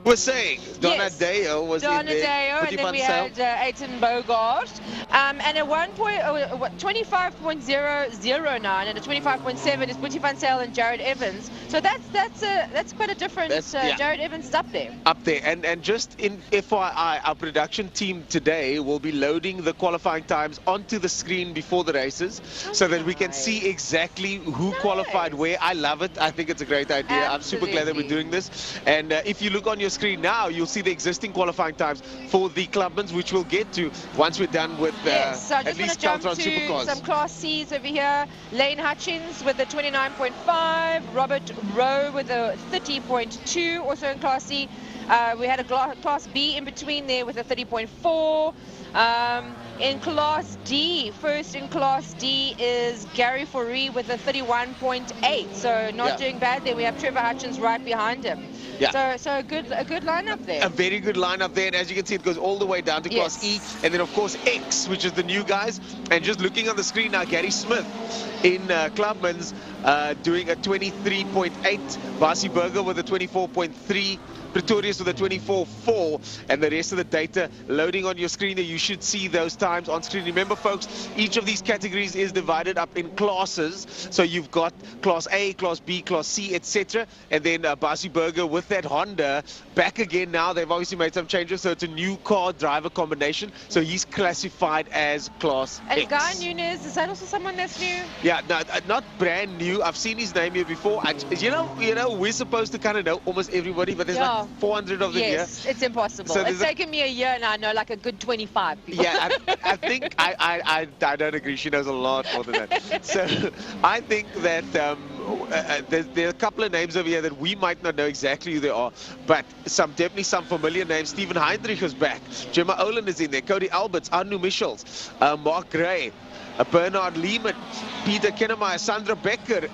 We're saying Yes. Donadeo was in there. Donadeo, and then we had Aiton Bogart. And at 25.009 and a 25.7 is Boetie van Zyl and Jared Evans. So that's quite a difference. Jared Evans is up there. Up there. And just in FYI, our production team today will be loading the qualifying times onto the screen before the races so that we can see exactly who qualified where. I love it. I think it's a great idea. Absolutely. I'm super glad that we're doing this. And if you look on your screen now, you'll see the existing qualifying times for the clubmans, which we'll get to once we're done with so I at just want least to jump to Supercars. some Class C's over here. Lane Hutchins with a 29.5, Robert Rowe with a 30.2, also in Class C. We had a Class B in between there with a 30.4. In Class D, first in Class D is Gary Foree with a 31.8. So not doing bad there. We have Trevor Hutchins right behind him. Yeah. So a good lineup there. A very good lineup there, and as you can see, it goes all the way down to Class E, and then of course X, which is the new guys. And just looking on the screen now, Gary Smith in Clubman's doing a 23.8, Barcy Berger with a 24.3, Pretorius with a 24.4, and the rest of the data loading on your screen there. You should see those times on screen. Remember, folks, each of these categories is divided up in classes. So you've got Class A, Class B, Class C, etc. And then Barcy Berger with that Honda back again now. They've obviously made some changes, so it's a new car driver combination. So he's classified as Class And X. Guy Nunes, is that also someone that's new? Yeah, no, not brand new. I've seen his name here before. You know, we're supposed to kind of know almost everybody, but there's like 400 of them here. Yes, it's impossible. So it's taken me a year and I know like a good 25 people. Yeah, I think I don't agree. She knows a lot more than that. So I think that there are a couple of names over here that we might not know exactly who they are, but definitely some familiar names. Stephen Heinrich is back. Gemma Olin is in there. Cody Alberts, Anu Michels, Mark Gray, Bernard Lehman, Peter Kennemeyer, Sandra Becker,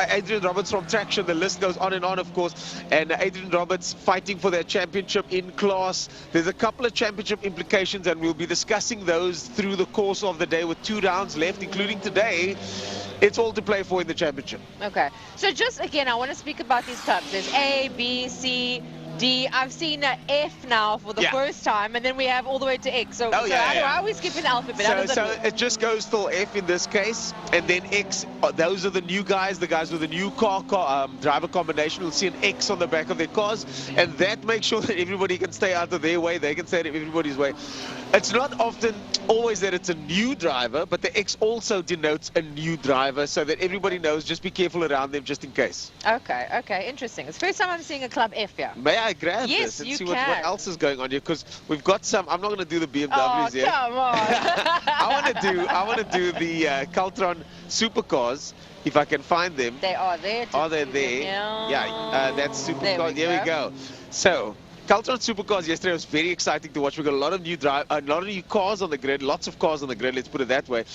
Adrian Roberts from Traction. The list goes on and on, of course. And Adrian Roberts fighting for that championship in class. There's a couple of championship implications, and we'll be discussing those through the course of the day with 2 rounds left, including today. It's all to play for in the championship. Okay. So just again, I want to speak about these clubs. There's A, B, C, D. I've seen F now for the first time, and then we have all the way to X. So, how are we skipping the alphabet? So it just goes till F in this case, and then X. Those are the new guys, the guys with the new car driver combination. We'll see an X on the back of their cars, and that makes sure that everybody can stay out of their way. They can stay out of everybody's way. It's not often always that it's a new driver, but the X also denotes a new driver, so that everybody knows. Just be careful around them, just in case. Okay, interesting. It's the first time I'm seeing a club F here. May I grab this and see what else is going on here? Because we've got some. I'm not going to do the BMWs here. Come on. I want to do the Caltron Supercars if I can find them. They are there. Are they there? Yeah, that's Supercars. There we go. So Caltron Supercars yesterday was very exciting to watch. We got a lot of new cars on the grid, lots of cars on the grid, let's put it that way.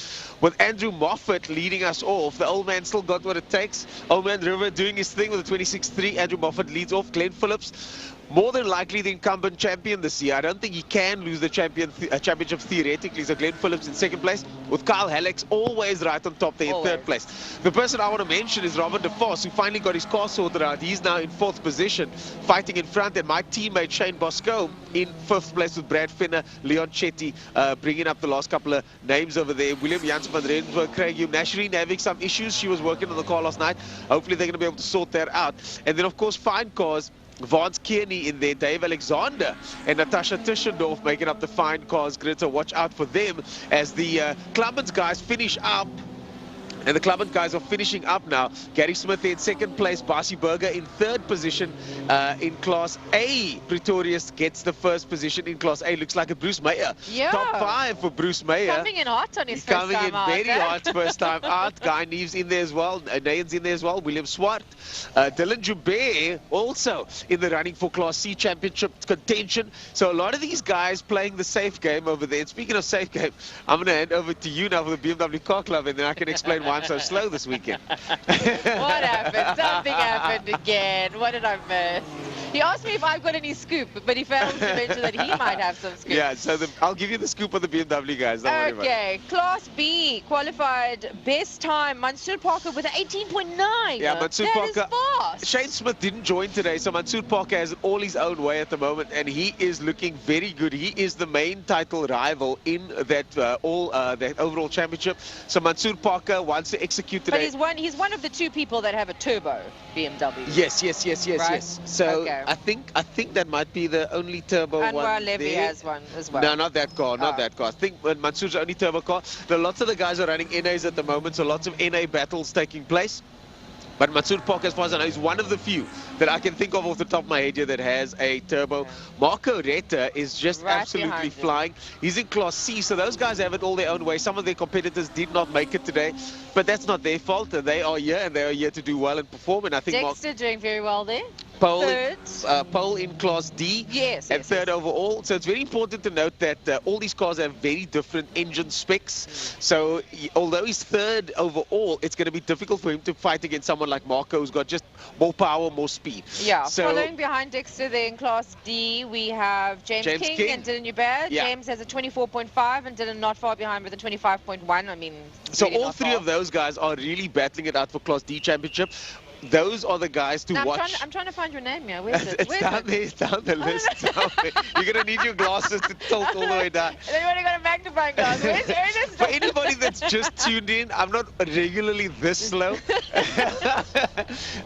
With Andrew Moffat leading us off, the old man still got what it takes. Old man River doing his thing with a 26.3. Andrew Moffat leads off. Glenn Phillips, more than likely the incumbent champion this year. I don't think he can lose the championship theoretically. So Glenn Phillips in second place, with Kyle Hallex always right on top there in third place. The person I want to mention is Robert DeFoss, who finally got his car sorted out. He's now in 4th position, fighting in front. And my teammate Shane Bosco in 5th place with Brad Finner, Leon Chetty bringing up the last couple of names over there. William Janssen van Rensburg, Craig Hume, Nashreen having some issues. She was working on the car last night. Hopefully they're going to be able to sort that out. And then of course Fine Cars, Vance Kearney in there, Dave Alexander and Natasha Tischendorf making up the Fine Cars grid. So watch out for them as the Clubmans guys finish up. And the Clubmans guys are finishing up now. Gary Smith in 2nd place, Barcy Berger in 3rd position in Class A. Pretorius gets the 1st position in Class A. Looks like a Bruce Mayer. Top 5 for Bruce Mayer. Coming in hot on his first time out. Coming in very hot first time out. Guy Neves in there as well. Nayan's in there as well. William Swart. Dylan Joubert also in the running for Class C championship contention. So a lot of these guys playing the safe game over there. And speaking of safe game, I'm going to hand over to you now for the BMW Car Club, and then I can explain why I'm so slow this weekend. What happened? Something happened again. What did I miss? He asked me if I've got any scoop, but he failed to mention that he might have some scoop. Yeah, so I'll give you the scoop of the BMW guys. Don't worry about it. Okay, Class B qualified best time. Mansoor Parker with an 18.9. Yeah, Mansoor That Parker. is fast. Shane Smith didn't join today, so Mansoor Parker has all his own way at the moment, and he is looking very good. He is the main title rival in that that overall championship. So Mansoor Parker wants to execute today. But he's one of the two people that have a turbo BMW. Yes. Right? So Okay. I think that might be the only turbo one. Anwar Levy there. has one as well. No, not that car, not that car. I think Mansoor's only turbo car. Lots of the guys are running NAs at the moment, so lots of NA battles taking place. But Mansoor Parker, as far as I know, is one of the few that I can think of off the top of my head here that has a turbo. Marco Retta is just Right absolutely behind him. flying. He's in Class C, so those guys have it all their own way. Some of their competitors did not make it today, but that's not their fault. They are here, and they are here to do well and perform. And I think Dexter doing very well there. pole in Class D, and third overall. So it's very important to note that all these cars have very different engine specs. So although he's third overall, it's going to be difficult for him to fight against someone like Marco, who's got just more power, more speed. Yeah, so, following behind Dexter there in Class D, we have James King and Dylan Ubad. Yeah. James has a 24.5 and Dylan not far behind with a 25.1. I mean, so really all three of those guys are really battling it out for Class D championship. Those are the guys to watch. I'm trying to find your name here. Where's it? It's down there. It's down the list. You're going to need your glasses to tilt all the way down. And then you've got a magnifying glass. Where's it? For anybody that's just tuned in, I'm not regularly this slow.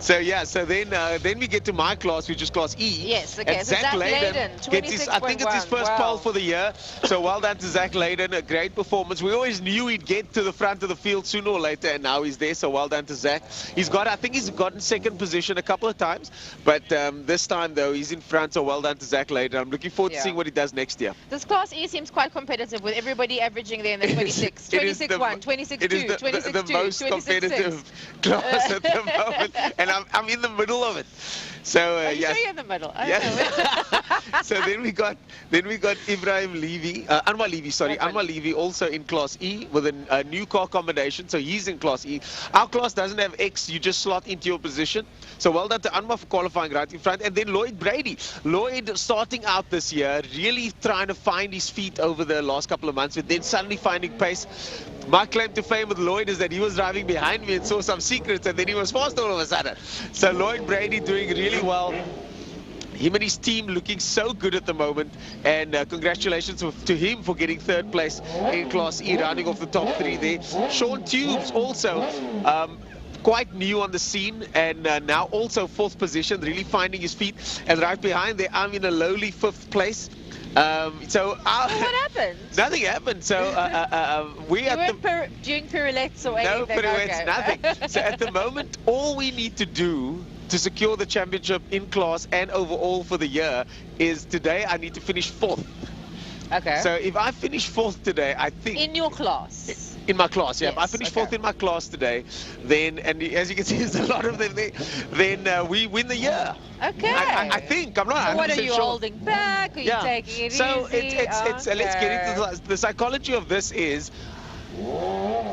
So yeah, so then we get to my class, which is Class E. Yes, okay. And So Zach Layden, gets his, I think it's his first pole for the year. So well done to Zach Layden, a great performance. We always knew he'd get to the front of the field sooner or later, and now he's there. So well done to Zach. I think he's gotten second position a couple of times, but this time though he's in front. So well done to Zach Layden. I'm looking forward to seeing what he does next year. This Class E seems quite competitive with everybody averaging there in the 26, 26-1, 26-2, 26-2, the most competitive class at the moment, and I'm in the middle of it. So yes. You're in the middle. So then we got Ibrahim Levy, Anwar Levy, sorry, Anwar Levy also in Class E with a new car combination. So he's in Class E. Our class doesn't have X. You just slot into your position. So well done to Anwar for qualifying right in front. And then Lloyd Brady. Lloyd starting out this year, really trying to find his feet over the last couple of months, but then suddenly finding pace. My claim to fame with Lloyd is that he was driving behind me and saw some secrets, and then he was fast all of a sudden. So Lloyd Brady doing really well. Him and his team looking so good at the moment, and congratulations to him for getting third place in Class E, rounding off the top three there. Sean Tubes also quite new on the scene, and now also fourth position, really finding his feet. And right behind there, I'm in a lowly fifth place. So what happened? Nothing happened. So we weren't doing pirouettes or anything. No pirouettes, nothing. So at the moment, all we need to do to secure the championship in class and overall for the year is today I need to finish fourth. Okay. So if I finish fourth today, I think in your class. In my class, yeah. Yes, if I finish fourth in my class today, then, and as you can see, there's a lot of them there, then we win the year. Okay. I think. I'm not 100% so what are you sure. holding back? Are you taking it so easy? Let's get into the psychology of this is,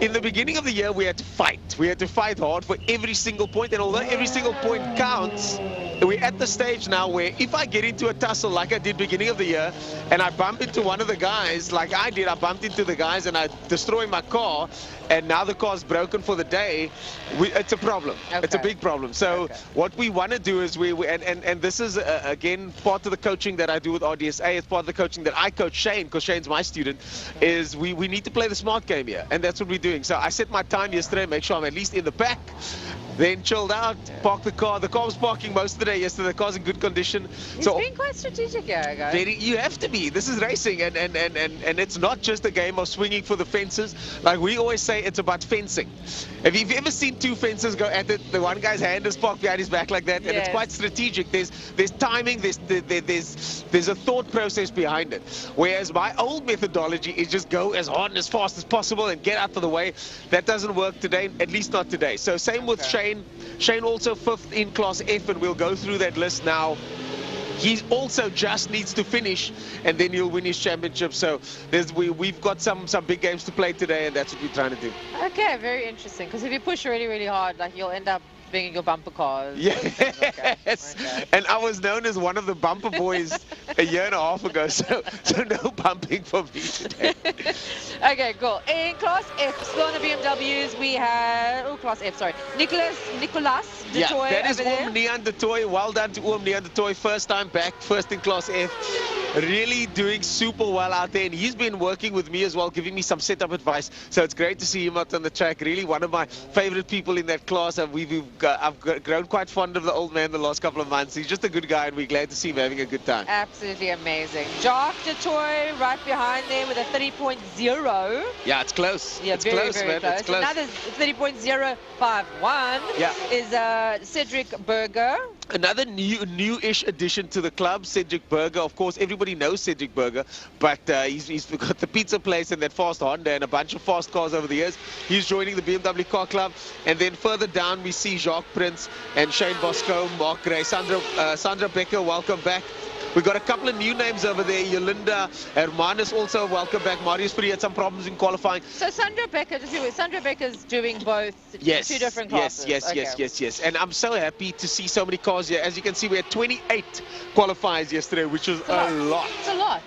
in the beginning of the year, we had to fight. We had to fight hard for every single point, and although every single point counts, we're at the stage now where if I get into a tussle like I did beginning of the year, and I bump into one of the guys like I did, I bumped into the guys and I destroy my car, and now the car's broken for the day, it's a problem. Okay. It's a big problem. So what we want to do is and this is again part of the coaching that I do with RDSA. It's part of the coaching that I coach Shane, because Shane's my student, is we need to play the smart game here, and that's what we're doing. So I set my time yesterday, make sure I'm at least in the pack, then chilled out, parked the car. The car was parking most of the day yesterday. The car's in good condition. He's being quite strategic here, guys. You have to be. This is racing, and it's not just a game of swinging for the fences. Like we always say, it's about fencing. If you've ever seen two fences go at it, the one guy's hand is parked behind his back like that, and it's quite strategic. There's timing, there's a thought process behind it. Whereas my old methodology is just go as hard and as fast as possible and get out of the way. That doesn't work today, at least not today. So same with Shane. Shane also fifth in Class F, and we'll go through that list now. He also just needs to finish, and then he'll win his championship. So we've got some big games to play today, and that's what we're trying to do. Okay, very interesting. Because if you push really, really hard, like you'll end up bringing your bumper cars. Yes. Okay. And I was known as one of the bumper boys a year and a half ago, so no bumping for me today. Okay, cool. In Class F, still on the BMWs, we have, Class F, sorry, Nicolas de Yeah, Toy that is over there. Oom Neon de Toy. Well done to Oom Neon de Toy. First time back, first in Class F. Really doing super well out there, and he's been working with me as well, giving me some setup advice. So it's great to see him out on the track. Really one of my favorite people in that class, and I've grown quite fond of the old man the last couple of months. He's just a good guy, and we're glad to see him having a good time. Absolutely amazing. Jacques de Toy right behind there with a 30.0. Yeah, it's close. Yeah, it's very, close, very man. close. It's close. Another 30.051 is Cedric Berger. Another new-ish addition to the club, Cedric Berger. Of course, everybody knows Cedric Berger, but he's got the pizza place and that fast Honda and a bunch of fast cars over the years. He's joining the BMW Car Club. And then further down, we see Jacques Prince and Shane Bosco, Mark Gray, Sandra Becker, welcome back. We've got a couple of new names over there. Yolinda Hermanis also, welcome back. Marius Free had some problems in qualifying. So Sandra Becker's doing both two different classes. Yes. And I'm so happy to see so many cars here. As you can see, we had 28 qualifiers yesterday, which was a lot. It's a lot.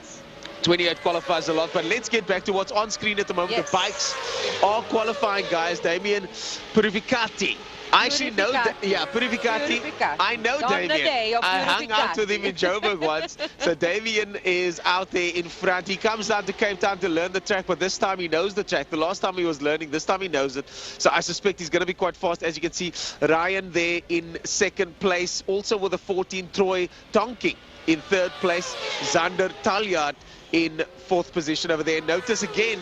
28 qualifiers a lot, but let's get back to what's on screen at the moment. Yes. The bikes are qualifying, guys. Damien Purificati. I actually know that, Purificati. I know Damien. I hung out with him in Joburg once. So Damien is out there in front. He comes down to Cape Town to learn the track, but this time he knows the track. The last time he was learning, this time he knows it. So I suspect he's going to be quite fast. As you can see, Ryan there in second place, also with a 14, Troy Tonking in third place, Xander Talyard in fourth position over there. Notice again,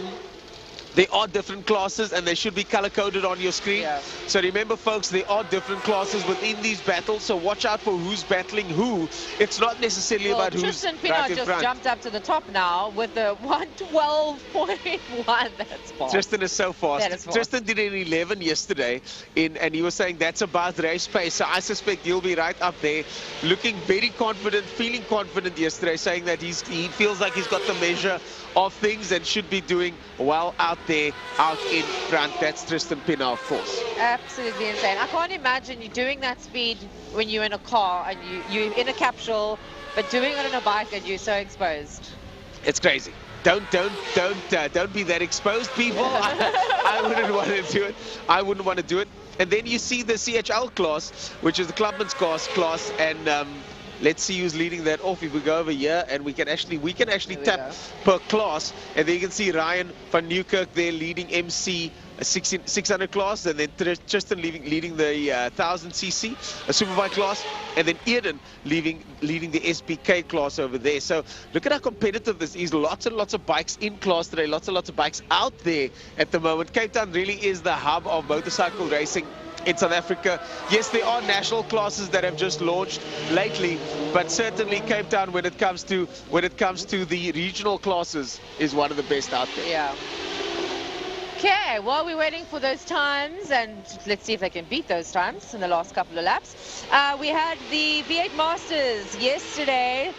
there are different classes and they should be color-coded on your screen. Yeah. So remember, folks, there are different classes within these battles, so watch out for who's battling who. It's not necessarily about who's Tristan Pinot right in just front. jumped up to the top now with the 112.1. That's fast. Tristan is so fast. That is fast. Tristan did an 11 yesterday, and he was saying that's about race pace. So I suspect he'll be right up there, looking very confident, feeling confident yesterday, saying that he feels like he's got the measure of things and should be doing well out there, out in front. That's Tristan Pinner, of course. Absolutely insane. I can't imagine you doing that speed when you're in a car and you're in a capsule, but doing it on a bike and you're so exposed. It's crazy. Don't be that exposed, people. I wouldn't want to do it. I wouldn't want to do it. And then you see the CHL class, which is the Clubman's class, and let's see who's leading that off. If we go over here, and we can actually tap per class, and then you can see Ryan van Newkirk there leading MC 600 class, and then Tristan leading the 1000cc Superbike class, and then Eden leading the SPK class over there. So look at how competitive this is. Lots and lots of bikes in class today, lots and lots of bikes out there at the moment. Cape Town really is the hub of motorcycle racing in South Africa. Yes, there are national classes that have just launched lately, but certainly Cape Town, when it comes to the regional classes, is one of the best out there. Yeah. Okay, while we're waiting for those times, and let's see if they can beat those times in the last couple of laps, we had the V8 Masters yesterday.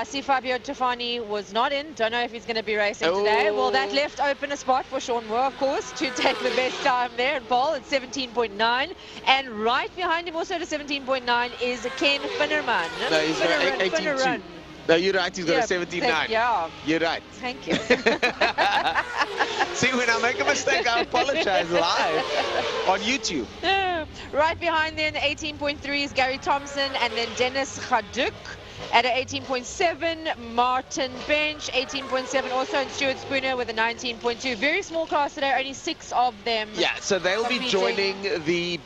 See, Fabio Tofani was not in. Don't know if he's going to be racing today. Well, that left open a spot for Sean Moore, of course, to take the best time there in pole at 17.9. And right behind him, also to 17.9, is Ken Finnerman. No, he's got 18.2. No, you're right. He's got a 17.9. Yeah. You're right. Thank you. See, when I make a mistake, I apologize live on YouTube. Right behind then, 18.3 is Gary Thompson, and then Dennis Khaduk at an 18.7, Martin Bench, 18.7, also, and Stuart Spooner with a 19.2. Very small class today, only 6 of them. Yeah, so they'll be joining the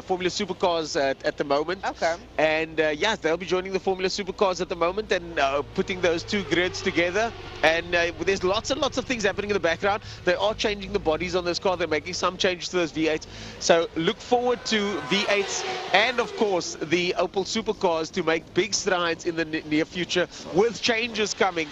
Formula Supercars at the moment. Okay. And yes, they'll be joining the Formula Supercars at the moment and putting those two grids together. And there's lots and lots of things happening in the background. They are changing the bodies on this car. They're making some changes to those V8s. So look forward to V8s and, of course, the Opel Supercars to make big strides in the near future with changes coming,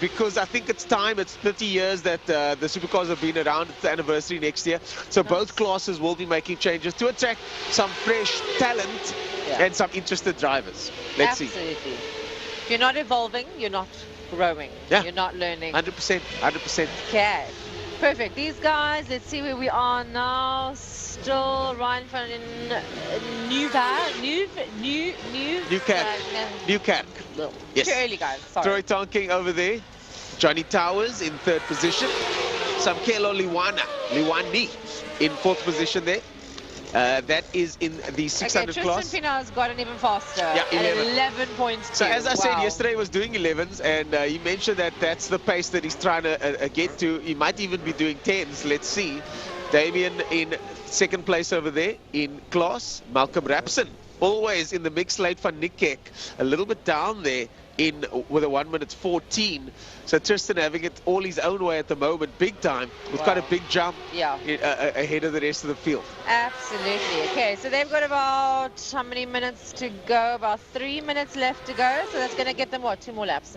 because I think it's time. It's 30 years that the Supercars have been around. It's the anniversary next year. So both classes will be making changes to attract some fresh talent and some interested drivers. Let's see. Absolutely. If you're not evolving, you're not growing. Yeah. You're not learning. 100%. 100%. Okay. Perfect. These guys, let's see where we are now. still Ryan van Newkirk. Yes. Too early, guys. Sorry. Troy Tonking over there. Johnny Towers in 3rd position. Samkelo Liwani in 4th position there. That is in the 600 class. Tristan Pina's gotten even faster. Yeah, 11.2. So as I said yesterday, he was doing 11s, and he mentioned that that's the pace that he's trying to get to. He might even be doing 10s. Let's see. Damien in 2nd place over there in class. Malcolm Rapson always in the mix. Late van Nikkek a little bit down there in with a 1:14. So Tristan having it all his own way at the moment, big time, with quite a big jump ahead of the rest of the field. Absolutely. Okay, so they've got about how many minutes to go? About 3 minutes left to go. So that's going to get them, what, 2 more laps?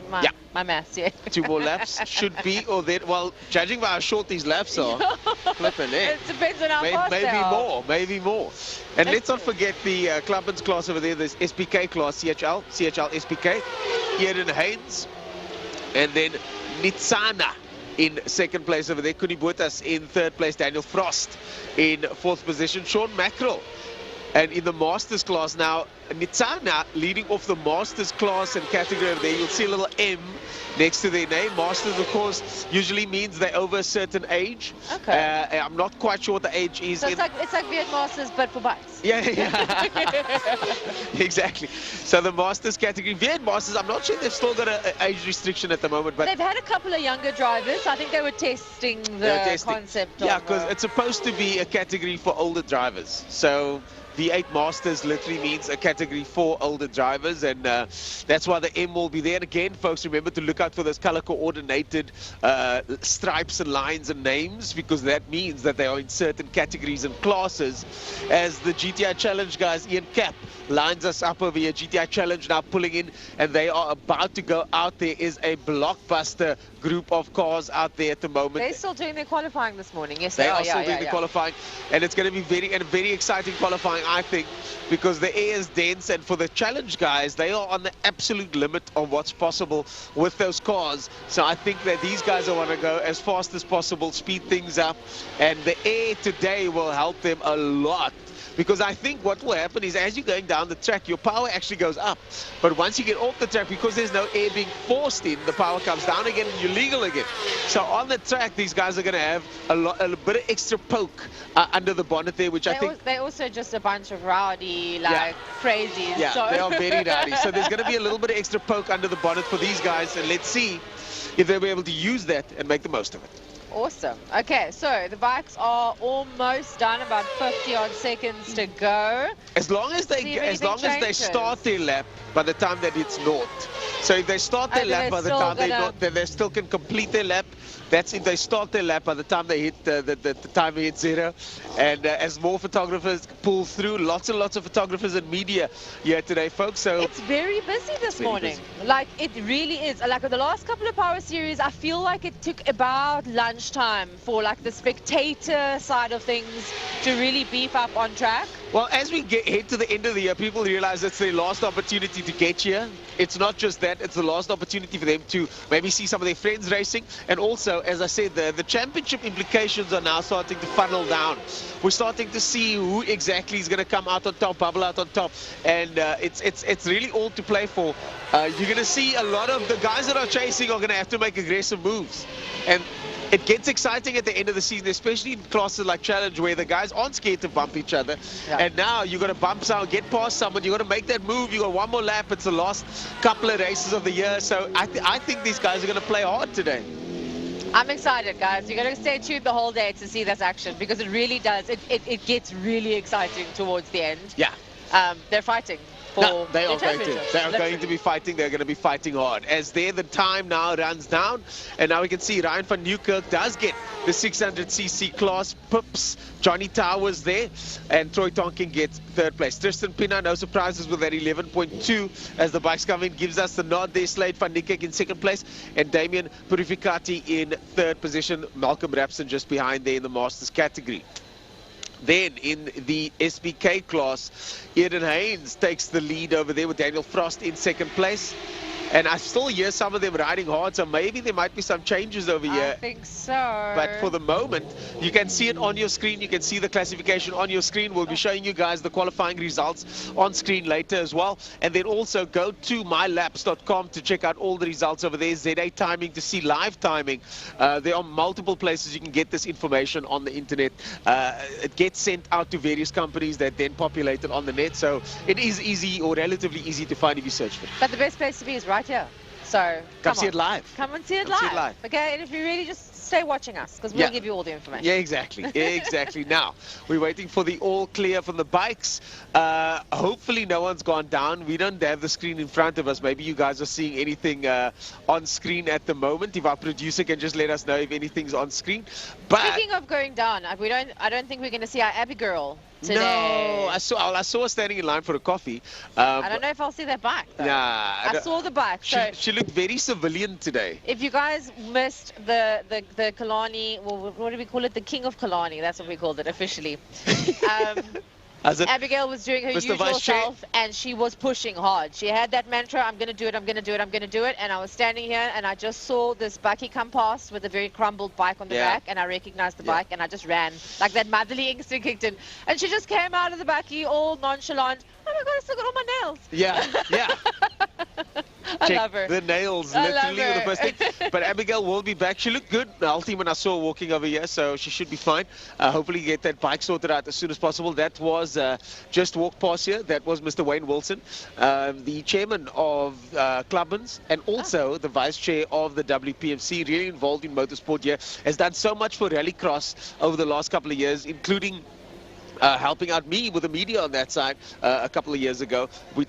My maths, yeah. 2 more laps should be, or that. Well, judging by how short these laps are, flipping it. It depends on how fast they are. Maybe more. And let's not forget the Clubman's class over there, this SPK class, CHL SPK, Eden Haynes, and then Nitsana in 2nd place over there, Kuni Botas in 3rd place, Daniel Frost in 4th position, Sean Mackerel. And in the Masters class now, Nitsana leading off the Masters class and category over there. You'll see a little M next to their name. Masters, of course, usually means they're over a certain age. Okay. I'm not quite sure what the age is. So it's like Viet Masters, but for bikes. Yeah. Exactly. So the Masters category, Viet Masters, I'm not sure they've still got an age restriction at the moment, but they've had a couple of younger drivers. I think they were testing the concept. Yeah, because it's supposed to be a category for older drivers. So V8 Masters literally means a category for older drivers, and that's why the M will be there. And again, folks, remember to look out for those color coordinated stripes and lines and names, because that means that they are in certain categories and classes. As the GTI Challenge guys, Ian Cap lines us up over here. GTI Challenge now pulling in, and they are about to go out. There is a blockbuster group of cars out there at the moment. They're still doing their qualifying this morning. Yes, they are still doing the qualifying, and it's going to be very exciting qualifying, I think, because the air is dense, and for the challenge guys, they are on the absolute limit of what's possible with those cars. So I think that these guys want to go as fast as possible, speed things up, and the air today will help them a lot. Because I think what will happen is, as you're going down the track, your power actually goes up. But once you get off the track, because there's no air being forced in, the power comes down again and you're legal again. So on the track, these guys are going to have a bit of extra poke under the bonnet there, which I think... They're also just a bunch of rowdy, crazies. Yeah, so. They are very rowdy. So there's going to be a little bit of extra poke under the bonnet for these guys. And let's see if they'll be able to use that and make the most of it. Awesome. Okay, so the bikes are almost done, about 50 odd seconds to go. As long as they start their lap by the time that it's naught. So if they start their lap by the time they still can complete their lap. That's if they start their lap by the time they hit the time they hit 0. And as more photographers pull through, lots and lots of photographers and media here today, folks. So it's very busy this morning. Like, it really is. Like the last couple of Power Series, I feel like it took about lunchtime for like the spectator side of things to really beef up on track. Well, as we head to the end of the year, people realize it's their last opportunity to get here. It's not just that, it's the last opportunity for them to maybe see some of their friends racing. And also, as I said, the championship implications are now starting to funnel down. We're starting to see who exactly is going to come out on top, bubble out on top. And it's really all to play for. You're going to see a lot of the guys that are chasing are going to have to make aggressive moves. And it gets exciting at the end of the season, especially in classes like Challenge, where the guys aren't scared to bump each other. Yeah. And now you've got to bump someone, get past someone, you've got to make that move. You've got one more lap. It's the last couple of races of the year. So I think these guys are going to play hard today. I'm excited, guys. You're going to stay tuned the whole day to see this action, because it really does. It gets really exciting towards the end. Yeah. They're fighting. No, they are going to be fighting. They're going to be fighting hard. As the time now runs down, and now we can see Ryan van Newkirk does get the 600cc class. Pips, Johnny Towers there, and Troy Tonking gets 3rd place. Tristan Pina, no surprises with that 11.2 as the bikes come in, gives us the nod there. Slade van Nikkek in 2nd place, and Damien Purificati in 3rd position. Malcolm Rapson just behind there in the Masters category. Then in the SBK class, Eden Haynes takes the lead over there with Daniel Frost in 2nd place. And I still hear some of them riding hard, so maybe there might be some changes over here. I think so. But for the moment, you can see it on your screen. You can see the classification on your screen. We'll be showing you guys the qualifying results on screen later as well. And then also go to mylaps.com to check out all the results over there. ZA timing to see live timing. There are multiple places you can get this information on the internet. It gets sent out to various companies that then populate it on the net. So it is easy or relatively easy to find if you search for it. But the best place to be is right here. So come see it live. Come and see it live. Okay, and if you really just stay watching us, because we'll give you all the information. Yeah, exactly. Exactly. Now, we're waiting for the all clear from the bikes. Hopefully no one's gone down. We don't have the screen in front of us. Maybe you guys are seeing anything on screen at the moment. If our producer can just let us know if anything's on screen. But speaking of going down, I don't think we're going to see our Abigail today. No, I saw her standing in line for a coffee. I don't know if I'll see that bike though. Nah, I saw the bike. She looked very civilian today. If you guys missed the Killarney, well, what do we call it? The King of Killarney. That's what we called it officially. Abigail was doing her usual self, and she was pushing hard. She had that mantra, I'm going to do it, I'm going to do it, I'm going to do it. And I was standing here, and I just saw this bakkie come past with a very crumbled bike on the back, and I recognized the bike, and I just ran. Like that motherly instinct kicked in. And she just came out of the bakkie all nonchalant. Oh my God, I still got all my nails. Yeah. I love her. The nails, literally the first thing. But Abigail will be back. She looked good, Alti, when I saw her walking over here, so she should be fine. Hopefully get that bike sorted out as soon as possible. That was just walked past here. That was Mr. Wayne Wilson, the chairman of Clubmans and also the vice chair of the WPMC, really involved in motorsport here. Has done so much for Rallycross over the last couple of years, including helping out me with the media on that side a couple of years ago. When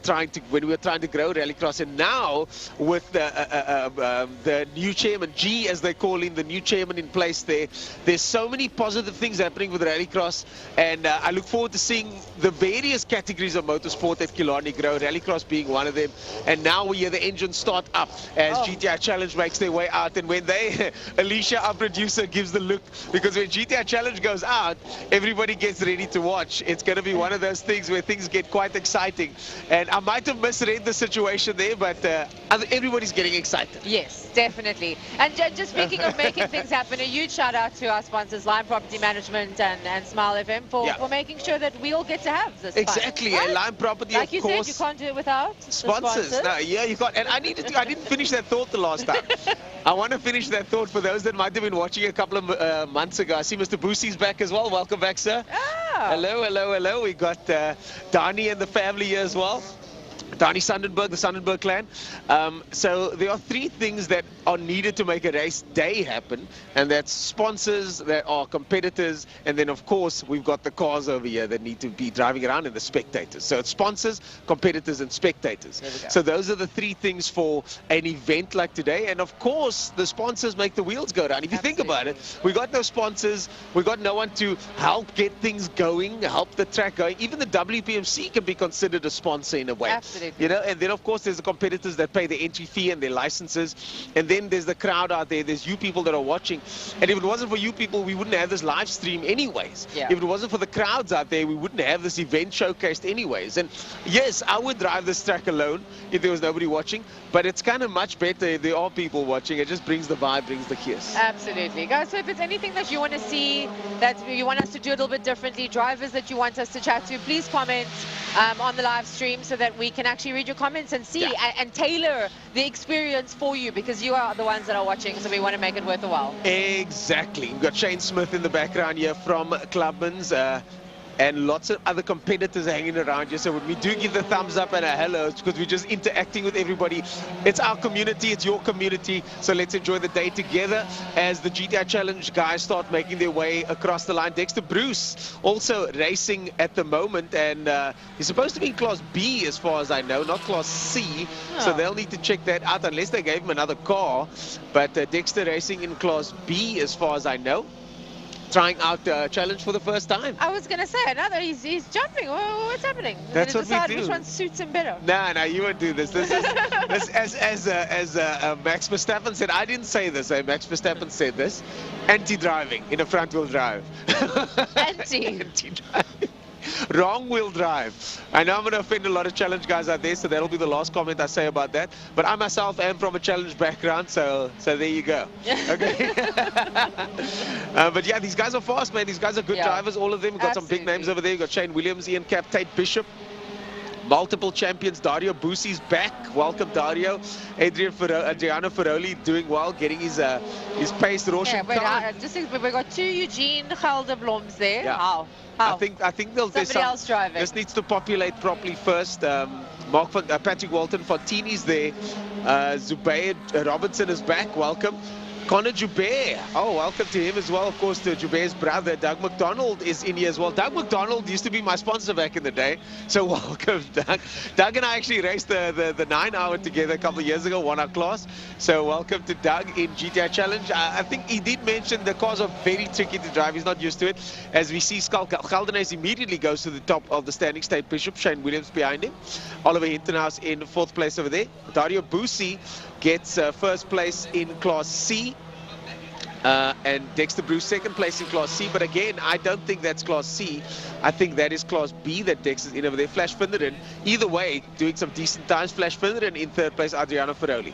we were trying to grow Rallycross, and now with the new chairman, G as they call him, the new chairman in place there's so many positive things happening with Rallycross, and I look forward to seeing the various categories of motorsport at Killarney grow, Rallycross being one of them. And now we hear the engine start up as GTI Challenge makes their way out, and when Alicia, our producer, gives the look, because when GTI Challenge goes out, everybody gets ready to watch. It's going to be one of those things where things get quite exciting, and I might have misread the situation there, but everybody's getting excited. Yes, definitely. And just speaking of making things happen, a huge shout out to our sponsors, Lime Property Management and Smile FM for making sure that we all get to have this exactly fun, right? And Lime Property, like of you course, said, you can't do it without sponsors. No, yeah, you can't. And I didn't finish that thought the last time. I want to finish that thought for those that might have been watching a couple of months ago. I see Mr. Boosie's back as well. Welcome back, sir. Hello, hello, hello. We got Dani and the family here as well. Dani Sundenberg, the Sundenberg clan. So there are three things that are needed to make a race day happen, and that's sponsors, that are competitors, and then of course we've got the cars over here that need to be driving around, and the spectators. So it's sponsors, competitors, and spectators. So those are the three things for an event like today, and of course the sponsors make the wheels go round. If you think about it, we got no sponsors, we got no one to help get things going, help the track going. Even the WPMC can be considered a sponsor in a way. Absolutely. You know, and then of course there's the competitors that pay the entry fee and their licenses, and then there's the crowd out there, there's you people that are watching, and if it wasn't for you people, we wouldn't have this live stream anyways. If it wasn't for the crowds out there, we wouldn't have this event showcased anyways. And yes, I would drive this track alone if there was nobody watching, but it's kind of much better if there are people watching. It just brings the vibe, brings the kiss. Absolutely. Guys, so if it's anything that you want to see, that you want us to do a little bit differently, drivers that you want us to chat to, please comment on the live stream so that we can actually read your comments and see and tailor the experience for you, because you are the ones that are watching, so we want to make it worth the while. Exactly. We've got Shane Smith in the background here from Clubmans, and lots of other competitors hanging around you. So when we do give the thumbs up and a hello, it's because we're just interacting with everybody. It's our community, it's your community, so let's enjoy the day together as the GTI Challenge guys start making their way across the line. Dexter Bruce also racing at the moment, and he's supposed to be in Class B as far as I know, not Class C, so they'll need to check that out unless they gave him another car. But Dexter racing in Class B as far as I know, trying out the challenge for the first time. I was going to say, another, he's jumping. What's happening? That's what we do. Which one suits him better? No, you won't do this. This is, as Max Verstappen said, I didn't say this, Max Verstappen said this, anti-driving in a front-wheel drive. Anti-driving. Wrong wheel drive. I know I'm going to offend a lot of challenge guys out there, so that'll be the last comment I say about that. But I myself am from a challenge background, so there you go. Okay. But yeah, these guys are fast, man. These guys are good drivers, all of them. We've got some big names over there. You've got Shane Williams, Ian Cap, Tate Bishop. Multiple champions. Dario Bussi's back. Welcome, Dario. Adriano Ferroli doing well, getting his pace. Roshan we got two Eugene Gelderbloms there. Yeah. How? I think somebody else driving. This needs to populate properly first. Patrick Walton Fontini's there. Zubair Robinson is back. Welcome. Connor Joubert, welcome to him as well. Of course, to Joubert's brother, Doug McDonald, is in here as well. Doug McDonald used to be my sponsor back in the day, so welcome, Doug. Doug and I actually raced the 9-hour together a couple of years ago, won our class. So welcome to Doug in GTI Challenge. I think he did mention the cars are very tricky to drive. He's not used to it. As we see, Geldenays immediately goes to the top of the standing. State Bishop, Shane Williams behind him. Oliver Hintonhouse in 4th place over there. Dario Bussi gets 1st place in Class C. And Dexter Bruce 2nd place in Class C, but again, I don't think that's Class C. I think that is Class B that Dexter's in over there. Flash Finneran, either way, doing some decent times. Flash Finneran in 3rd place, Adriano Ferroli.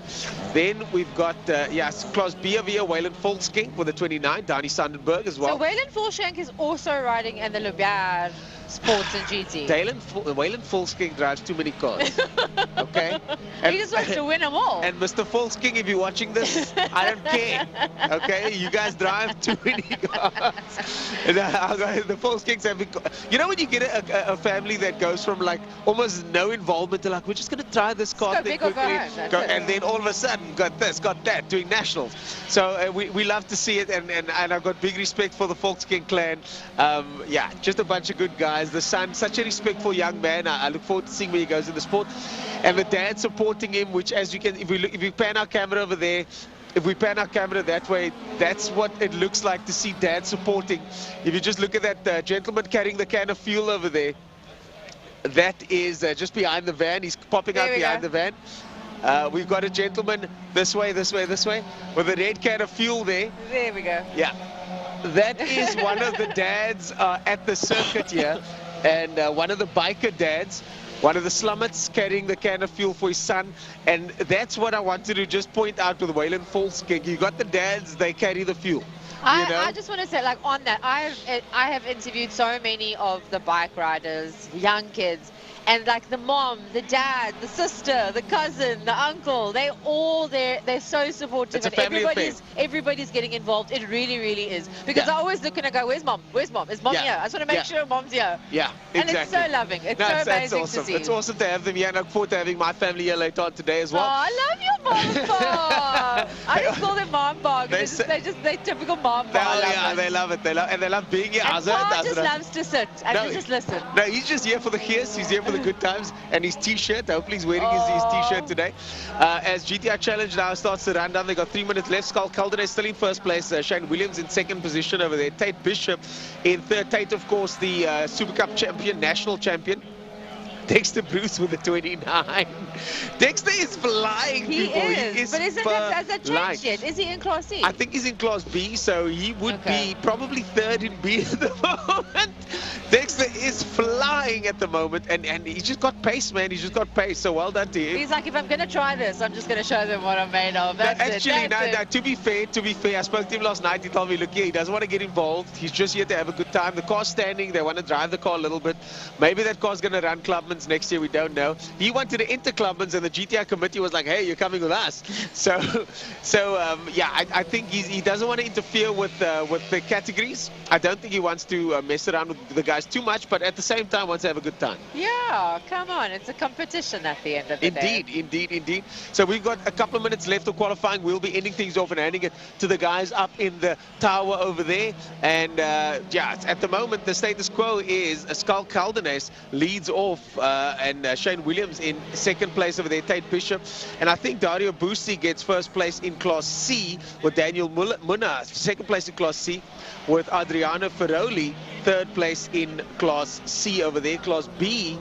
Then we've got, Class B over here, Waylon Volksking with the 29, Danny Sandenberg as well. So Waylon Volksking is also riding in the Libra Sports and GT. Waylon Volksking drives too many cars. Okay? He just wants to win them all. And Mr. Volksking, if you're watching this, I don't care. Okay? You guys drive too many cars. The Volkskings have been... You know when you get a family that goes from like almost no involvement to like, we're just going to try this car thing quickly. And then all of a sudden, got this, got that, doing nationals. So we love to see it, and I've got big respect for the Volksking clan. Just a bunch of good guys. The son, such a respectful young man. I look forward to seeing where he goes in the sport. And the dad supporting him, which as you can, if we pan our camera over there, if we pan our camera that way, that's what it looks like to see dad supporting. If you just look at that gentleman carrying the can of fuel over there, that is just behind the van. He's popping out behind the van. We've got a gentleman this way, with a red can of fuel there. There we go. Yeah. That is one of the dads at the circuit here, and one of the biker dads, one of the slummets carrying the can of fuel for his son. And that's what I wanted to just point out with Waylon Volksking. You got the dads, they carry the fuel. I just want to say, like, on that, I have interviewed so many of the bike riders, young kids, and like the mom, the dad, the sister, the cousin, the uncle, they're all there. They're so supportive. It's a family everybody's getting involved. It really, really is. Because I always look and I go, where's mom? Where's mom? Is mom here? I just want to make sure mom's here. Yeah, exactly. And it's so loving. It's so amazing to see. It's awesome to have them here, and I look forward to having my family here later on today as well. Oh, I love your mom bar. I just call them mom bar because they're typical mom bar. They love it. And they love being here. And Pa just loves to sit and just listen. No, he's just here for the kiss. He's here for the good times, and his t-shirt. Hopefully he's wearing his t-shirt today. As GTI Challenge now starts to run down, they got 3 minutes left. Geldenays still in 1st place. Shane Williams in 2nd position over there. Tate Bishop in 3rd. Tate, of course, the Super Cup champion, national champion. Dexter Bruce with the 29. Dexter is flying, people. He is. But has that changed yet? Is he in Class C? I think he's in Class B, so he would be probably 3rd in B at the moment. Dexter is flying at the moment, and he's just got pace, man. He's just got pace, so well done to him. He's like, if I'm going to try this, I'm just going to show them what I'm made of. To be fair, I spoke to him last night. He told me, look, he doesn't want to get involved. He's just here to have a good time. The car's standing. They want to drive the car a little bit. Maybe that car's going to run Clubman's next year. We don't know. He wanted to enter Clubman's, and the GTI committee was like, hey, you're coming with us. I think he doesn't want to interfere with the categories. I don't think he wants to mess around with the guys too much, but at the same time wants to have a good time. Yeah, come on. It's a competition at the end of the day. Indeed. So we've got a couple of minutes left of qualifying. We'll be ending things off and handing it to the guys up in the tower over there. And at the moment, the status quo is Geldenays leads off, and Shane Williams in 2nd place over there, Tate Bishop. And I think Dario Bussi gets 1st place in Class C with Daniel Munna, 2nd place in Class C with Adriano Ferroli, 3rd place in Class C over there. Class B,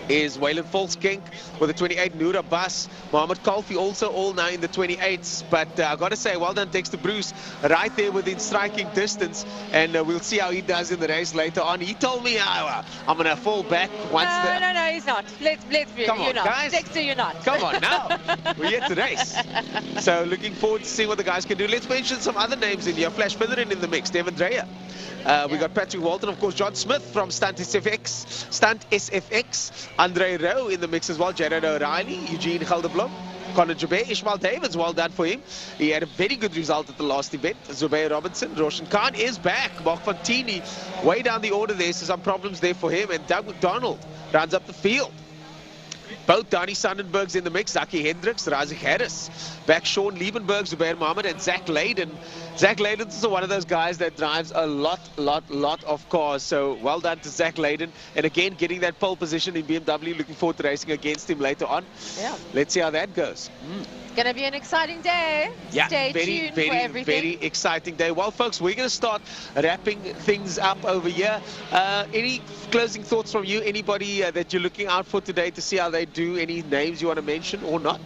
is Waylon Volkskenk with the 28, Noor Abbas, Mohammed Kalfi also all now in the 28s. But I've got to say, well done Dexter Bruce, right there within striking distance, and we'll see how he does in the race later on. He told me I'm going to fall back once No, he's not. Let's be. Come on, you're not. guys. Dexter, you're not. Come on, now. We're here to race. So looking forward to seeing what the guys can do. Let's mention some other names in here. Flash Millerin in the mix, Devin Dreyer. We got Patrick Walton, of course, John Smith from Stunt SFX, Andre Rowe in the mix as well, Jared O'Reilly, Eugene Gelderblom, Conor Jabé, Ishmael Davids, well done for him. He had a very good result at the last event. Zubair Robinson, Roshan Khan is back. Mark Fontini way down the order there, so some problems there for him. And Doug McDonald rounds up the field. Both Donnie Sonnenberg's in the mix, Zaki Hendricks, Razik Harris, back Sean Liebenberg, Zubair Mohammed, and Zach Layden. Zach Layden's also one of those guys that drives a lot of cars, so well done to Zach Layden. And again, getting that pole position in BMW, looking forward to racing against him later on. Yeah. Let's see how that goes. Going to be an exciting day. Yeah, Stay tuned for everything. Very exciting day. Well, folks, we're going to start wrapping things up over here. Any closing thoughts from you? Anybody that you're looking out for today to see how they do? Any names you want to mention or not?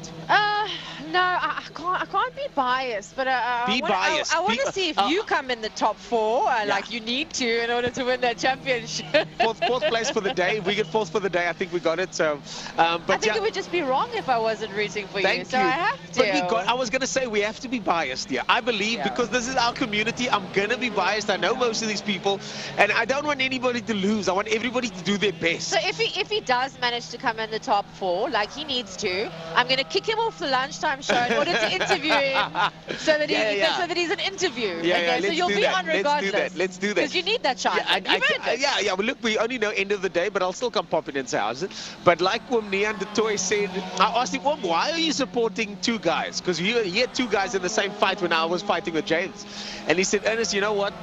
No, I can't be biased, but be biased. I want to see if you come in the top 4, like you need to in order to win that championship. Fourth place for the day. If we get fourth for the day, I think we got it. So, but I think it would just be wrong if I wasn't rooting for you. So I have to. But I was going to say we have to be biased here. I believe because this is our community, I'm going to be biased. I know most of these people, and I don't want anybody to lose. I want everybody to do their best. So if he does manage to come in the top 4, like he needs to, I'm going to kick him off the lunchtime show in order to interview him so that he's an interview. So you'll be on regardless. Let's do that. Because you need that shine. Well, look, we only know end of the day, but I'll still come pop in and say how's it. But like Nian de Toy said, I asked him, why are you supporting 2 guys? Because he had 2 guys in the same fight when I was fighting with James. And he said, Ernest, you know what?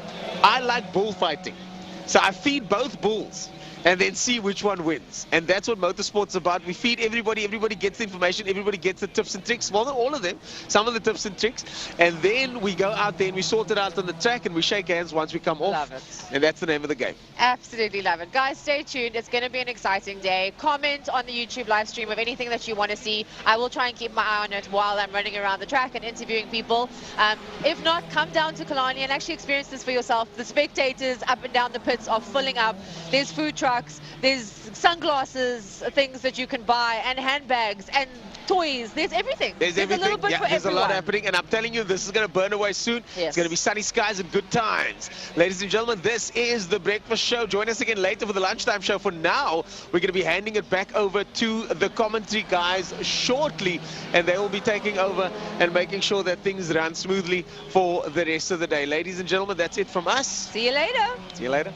I like bullfighting. So I feed both bulls and then see which one wins. And that's what motorsport's about. We feed everybody gets the information, everybody gets the tips and tricks. Well, not all of them, some of the tips and tricks. And then we go out there and we sort it out on the track and we shake hands once we come off. Love it. And that's the name of the game. Absolutely love it. Guys, stay tuned. It's going to be an exciting day. Comment on the YouTube live stream of anything that you want to see. I will try and keep my eye on it while I'm running around the track and interviewing people. If not, come down to Killarney and actually experience this for yourself. The spectators up and down the pits are filling up. There's food trucks, there's sunglasses, things that you can buy, and handbags and toys. There's everything. There's everything. A little bit for there's everyone. A lot happening, and I'm telling you, this is going to burn away soon. Yes. It's going to be sunny skies and good times. Ladies and gentlemen, this is the breakfast show. Join us again later for the lunchtime show. For now, we're going to be handing it back over to the commentary guys shortly, and they will be taking over and making sure that things run smoothly for the rest of the day. Ladies and gentlemen, that's it from us. See you later. See you later.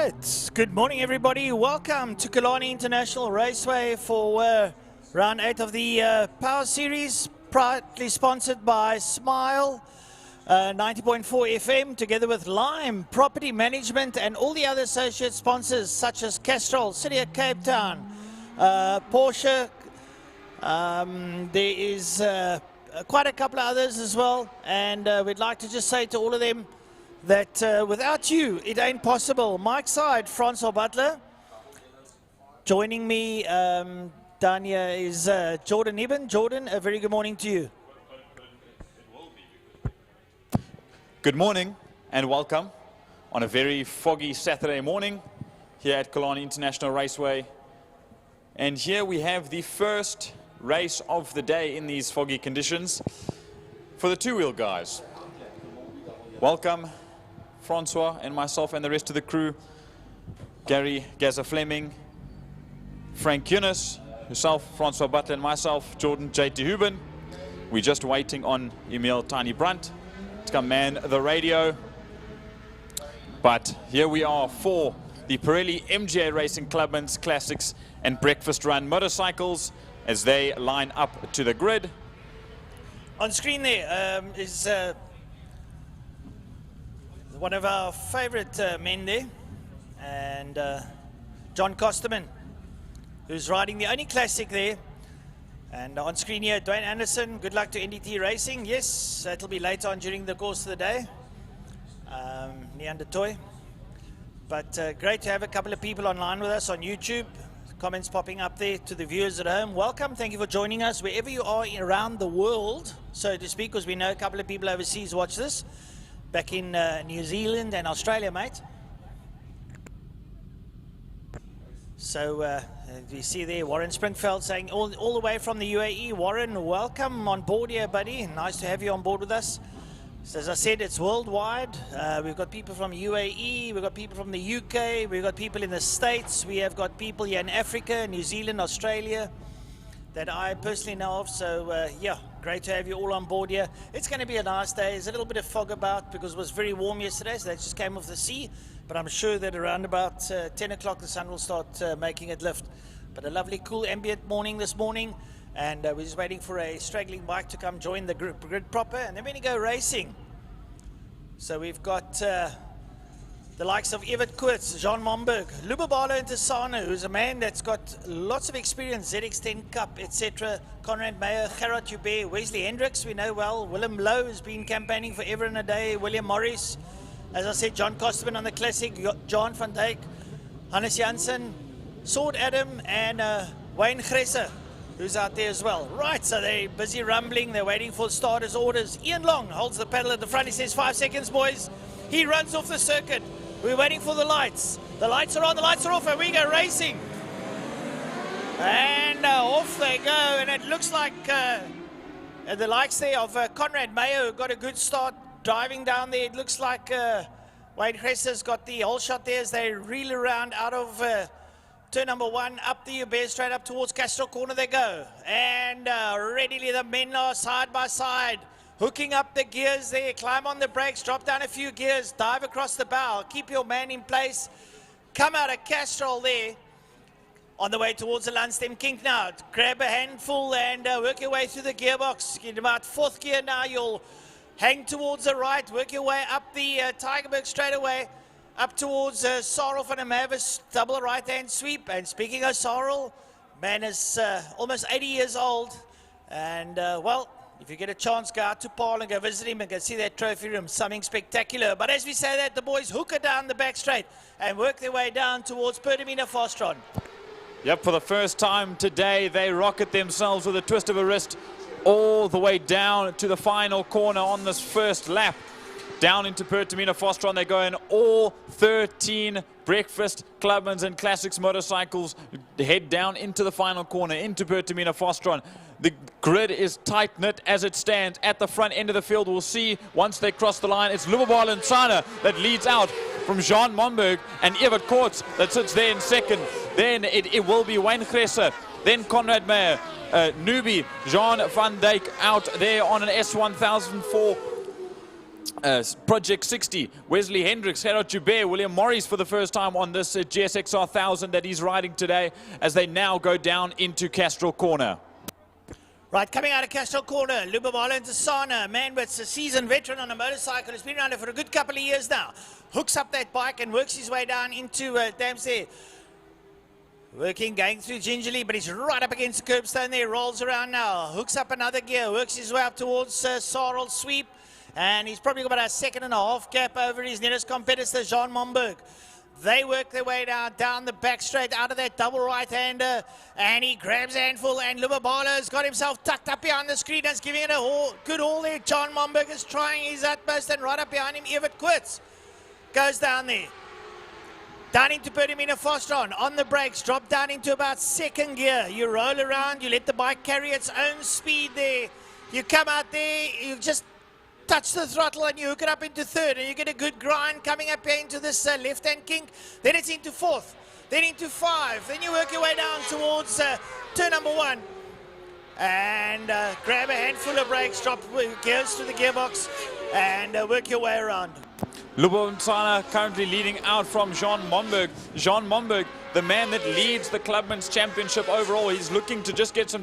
Right, good morning everybody. Welcome to Killarney International Raceway for round 8 of the Power Series, proudly sponsored by Smile, 90.4 FM, together with Lime, Property Management, and all the other associate sponsors such as Castrol, City of Cape Town, Porsche. There is quite a couple of others as well, and we'd like to just say to all of them that without you, it ain't possible. Mike's side, Francois Butler. Joining me down here is Jordan Eben. Jordan, a very good morning to you. Good morning and welcome on a very foggy Saturday morning here at Killarney International Raceway. And here we have the first race of the day in these foggy conditions for the two-wheel guys. Welcome, Francois and myself and the rest of the crew. Gary Gaza Fleming, Frank Younes, yourself, Francois Butler, and myself, Jordan J. Huben. We're just waiting on Emil Tiny Brunt to come man the radio. But here we are for the Pirelli MGA Racing Clubman's Classics and Breakfast Run motorcycles as they line up to the grid. On screen there is one of our favorite men there, and John Kosterman, who's riding the only classic there. And on screen here, Dwayne Anderson. Good luck to NDT Racing. Yes, that'll be later on during the course of the day. Neandertoy. But great to have a couple of people online with us on YouTube. Comments popping up there to the viewers at home. Welcome. Thank you for joining us wherever you are around the world, so to speak, because we know a couple of people overseas watch this. Back in New Zealand and Australia, mate. So we see there Warren Sprintfeld saying all the way from the UAE. Warren, welcome on board here, buddy. Nice to have you on board with us. So as I said, it's worldwide. We've got people from UAE, we've got people from the UK, we've got people in the States, we have got people here in Africa, New Zealand, Australia, that I personally know of. So yeah, great to have you all on board here. It's going to be a nice day. There's a little bit of fog about because it was very warm yesterday, so that just came off the sea. But I'm sure that around about 10 o'clock the sun will start making it lift. But a lovely, cool, ambient morning this morning. And we're just waiting for a straggling bike to come join the grid proper. And then we're going to go racing. So we've got the likes of Evert Koorts, Jean Momberg, Lubabalo Intisano, who's a man that's got lots of experience, ZX10 Cup, etc. Conrad Meyer, Gerard Joubert, Wesley Hendricks, we know well. Willem Lowe has been campaigning forever and a day. William Morris, as I said, John Kosterman on the classic, John van Dijk, Hannes Janssen, Sword Adam, and Wayne Gresser, who's out there as well. Right, so they're busy rumbling. They're waiting for starters' orders. Ian Long holds the pedal at the front. He says 5 seconds, boys. He runs off the circuit. We're waiting for the lights. The lights are on, the lights are off, and we go racing. And off they go. And it looks like the likes there of Conrad Mayer, who got a good start driving down there. It looks like Wayne Gresser's got the whole shot there as they reel around out of turn number 1, up the Uber, straight up towards Castro Corner they go. And readily the men are side by side, hooking up the gears there, climb on the brakes, drop down a few gears, dive across the bow, keep your man in place, come out of Castrol there, on the way towards the Landstem kink now. Grab a handful and work your way through the gearbox. In about 4th gear now, you'll hang towards the right, work your way up the Tigerberg straightaway, up towards Sorrel van der Mavis, double right-hand sweep. And speaking of Sorrel, man is almost 80 years old. And, well, if you get a chance, go out to Paul and go visit him and go see that trophy room, something spectacular. But as we say that, the boys hook it down the back straight and work their way down towards Pertamina Fostron. Yep, for the first time today, they rocket themselves with a twist of a wrist all the way down to the final corner on this first lap. Down into Pertamina Fostron, they go in all 13 Breakfast, Clubman's and Classics motorcycles, head down into the final corner, into Pertamina Fostron. The grid is tight-knit as it stands at the front end of the field. We'll see once they cross the line. It's Lubabalo Ntsana that leads out from Jean Momberg and Evert Koorts that sits there in second. Then it will be Wayne Gresser, then Conrad Meyer, newbie Jean van Dijk out there on an S1004 Project 60, Wesley Hendricks, Gerard Joubert, William Morris for the first time on this GSXR 1000 that he's riding today as they now go down into Castrol Corner. Right, coming out of Castrol Corner, Libra Sana, man that's a seasoned veteran on a motorcycle, has been around it for a good couple of years now. Hooks up that bike and works his way down into Damsey. Working, going through gingerly, but he's right up against the curbstone there, rolls around now, hooks up another gear, works his way up towards Sarl Sweep, and he's probably got about a 2.5 seconds gap over his nearest competitor, Jean Momberg. They work their way down the back straight out of that double right-hander, and he grabs a handful, and Lubabala's got himself tucked up behind the screen and is giving it a good haul there. John Momberg is trying his utmost, and right up behind him, Evert Quits goes down there. Down into Pertamina Fostron, on the brakes, drop down into about 2nd gear. You roll around, you let the bike carry its own speed there. You come out there, you just touch the throttle and you hook it up into 3rd, and you get a good grind coming up here into this left-hand kink. Then it's into 4th, then into 5. Then you work your way down towards turn number 1. And grab a handful of brakes, drop gears to the gearbox, and work your way around. Lubomtsana currently leading out from Jean Momberg. Jean Momberg, the man that leads the Clubman's Championship overall. He's looking to just get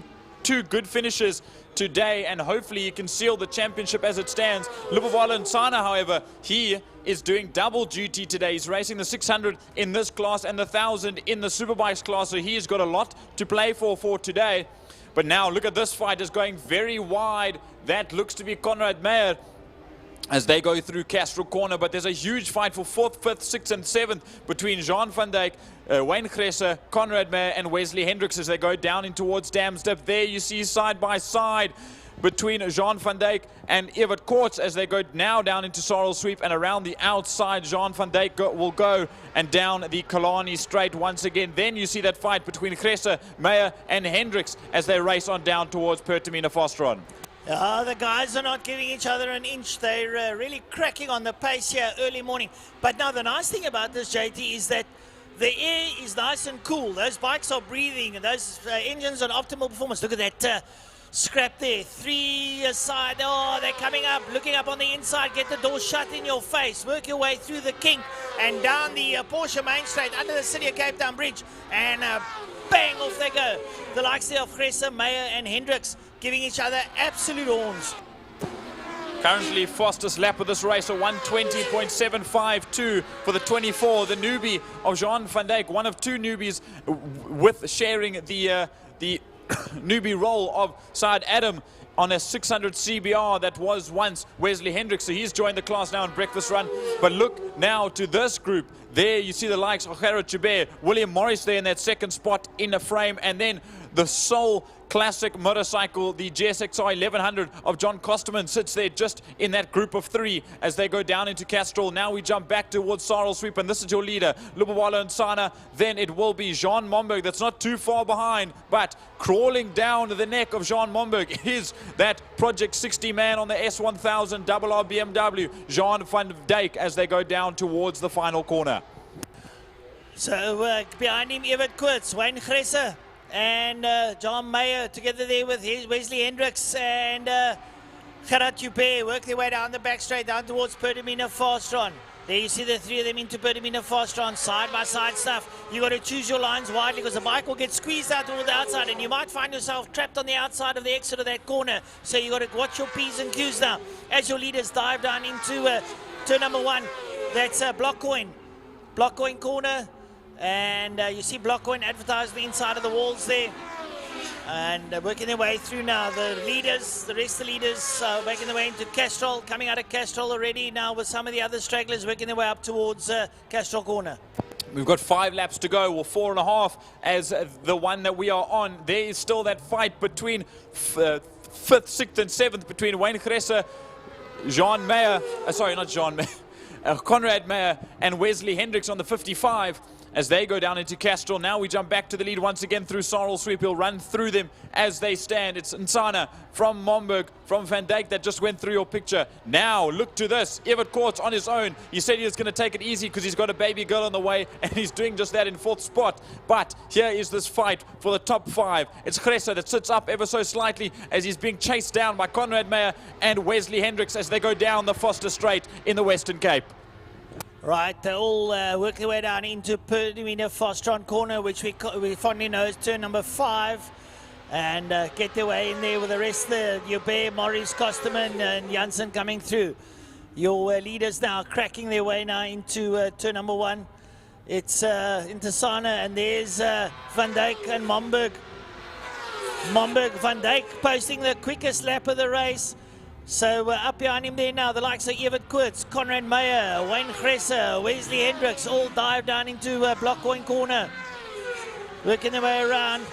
2 good finishes today, and hopefully he can seal the championship as it stands. Lubomtsana, however, he is doing double duty today. He's racing the 600 in this class and the 1000 in the Superbikes class, so he's got a lot to play for today. But now look at this fight, is going very wide. That looks to be Conrad Meyer as they go through Castrol Corner, but there's a huge fight for 4th, 5th, 6th and 7th between Jean van Dijk, Wayne Gresser, Conrad Meyer and Wesley Hendricks as they go down in towards Damsdip. There you see side by side between Jean van Dijk and Evert Koorts as they go now down into Sorrel Sweep, and around the outside Jean van Dijk will go and down the Killarney straight once again. Then you see that fight between Gresser, Meyer and Hendricks as they race on down towards Pertamina Fostron. The guys are not giving each other an inch. They're really cracking on the pace here early morning. But now the nice thing about this, JT, is that the air is nice and cool. Those bikes are breathing, and those engines on optimal performance. Look at that scrap there. 3 aside. Oh, they're coming up, looking up on the inside. Get the door shut in your face. Work your way through the kink and down the Porsche Main Straight under the City of Cape Town Bridge. And bang, off they go. The likes there of Gresser, Meyer and Hendricks giving each other absolute horns. Currently fastest lap of this race, a 120.752 for the 24, the newbie of Jean van Dijk, one of 2 newbies with sharing the newbie role of Saad Adam on a 600 CBR that was once Wesley Hendricks. So he's joined the class now in breakfast run. But look now to this group. There you see the likes of Gerard Joubert, William Morris there in that 2nd spot in the frame, and then the sole classic motorcycle, the GSXR 1100 of John Kosterman, sits there just in that group of 3 as they go down into Castrol. Now we jump back towards Sorrel Sweep, and this is your leader, Lubomtsana. Then it will be Jean Momberg, that's not too far behind, but crawling down the neck of Jean Momberg is that Project 60 man on the S1000 RR BMW, Jean van Dijk, as they go down towards the final corner. So behind him, Evert Koorts, Wayne Gresser and John Meyer together there with Wesley Hendricks and Gerard Joubert work their way down the back straight down towards Pertamina Fastron. There you see the 3 of them into Pertamina Fastron, side by side stuff. You got to choose your lines widely because the bike will get squeezed out toward the outside, and you might find yourself trapped on the outside of the exit of that corner. So you got to watch your P's and Q's now as your leaders dive down into turn number 1. That's Blockcoin corner. And you see Blockcoin advertised the inside of the walls there. And working their way through now. The rest of the leaders making their way into Castrol, coming out of Castrol already now with some of the other stragglers working their way up towards Castrol Corner. We've got 5 laps to go, or 4.5 as the one that we are on. There is still that fight between 5th, 6th and 7th between Wayne Gresser, Jean Meyer, sorry, not Jean Meyer, Conrad Meyer and Wesley Hendricks on the 55. as they go down into Castrol. Now we jump back to the lead once again through Sarl Sweep. He'll run through them as they stand. It's Nsana from Momberg, from Van Dijk that just went through your picture. Now look to this. Evert Koorts on his own. He said he was going to take it easy because he's got a baby girl on the way, and he's doing just that in 4th spot. But here is this fight for the top 5. It's Gressa that sits up ever so slightly as he's being chased down by Conrad Meyer and Wesley Hendricks as they go down the Foster Strait in the Western Cape. Right, they all work their way down into Perdamina Fostron corner, which we fondly know as turn number 5, and get their way in there with the rest of the Joubert, Morris, Kosterman and Janssen coming through. Your leaders now cracking their way now into turn number 1. It's Intasana, and there's Van Dijk and Momberg. Van Dijk posting the quickest lap of the race. So up behind him there now, the likes of Evert Koorts, Conrad Meyer, Wayne Gressa, Wesley Hendricks, all dive down into Blockcoin corner. Working their way around.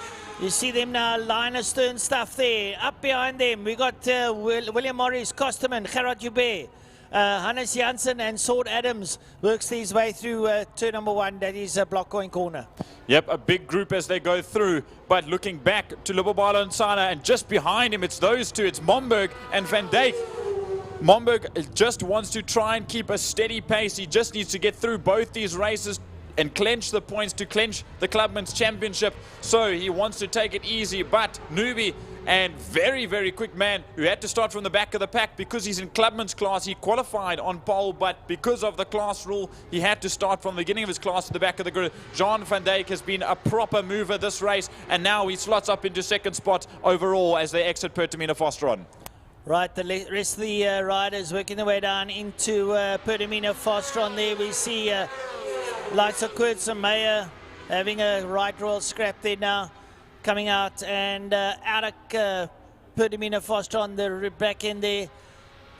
You see them now, line of stern stuff there. Up behind them, we got William Morris, Kosterman, Gerard Joubert, Hannes Janssen and Sword Adams works his way through turn number 1, that is Blockcoin corner. Yep, a big group as they go through, but looking back to Lubabalo and Sana, and just behind him, it's those two, it's Momberg and Van Dijk. Momberg just wants to try and keep a steady pace. He just needs to get through both these races and clench the points to clench the Clubman's Championship. So he wants to take it easy, but Newbie, and very, very quick man who had to start from the back of the pack because he's in Clubman's class. He qualified on pole, but because of the class rule, he had to start from the beginning of his class to the back of the grid. Jean Van Dijk has been a proper mover this race, and now he slots up into 2nd spot overall as they exit Pertamina Fostron. Right, the rest of the riders working their way down into Pertamina Fostron. There we see lights of Koorts and Meyer having a right royal scrap there now. Coming out, and out of Pertamina Fostron, the back end there.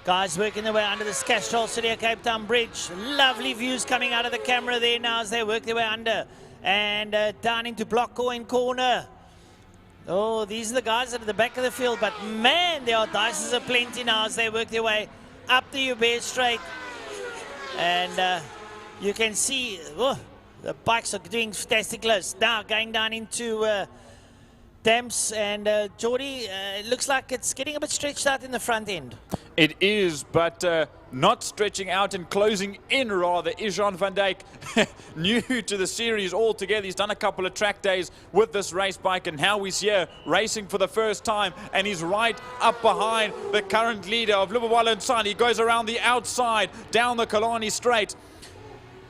Guys working their way under the Castrol City Cape Town Bridge. Lovely views coming out of the camera there now as they work their way under. And down into Blockcoin corner. Oh, these are the guys that are at the back of the field, but man, there are dices aplenty now as they work their way up the Joubert Straight. And you can see, oh, the bikes are doing fantastic close. Now going down into Damps and Geordie, it looks like it's getting a bit stretched out in the front end. It is, but not stretching out and closing in rather is Jean Van Dijk. New to the series altogether. He's done a couple of track days with this race bike, and now he's here racing for the first time, and he's right up behind the current leader of Lubabalo and Son. He goes around the outside down the Killarney Straight.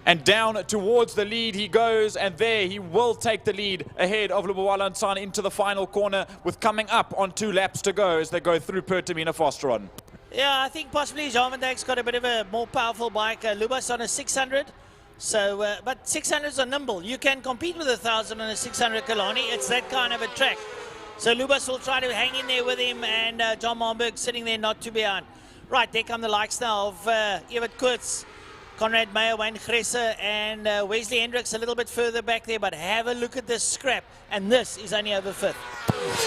And down towards the lead he goes, and there he will take the lead ahead of Lubawala and San into the final corner, with coming up on 2 laps to go as they go through Pertamina Fostron. Yeah, I think possibly Jean Van Dijk's got a bit of a more powerful bike. Lubas on a 600, so but 600s are nimble. You can compete with 1,000 on a 600 Killarney. It's that kind of a track. So Lubas will try to hang in there with him, and John Momberg sitting there not too behind. Right, there come the likes now of Evert Koorts, Conrad Meyer, Wayne Gressa, and Wesley Hendricks a little bit further back there, but have a look at this scrap, and this is only over 5th.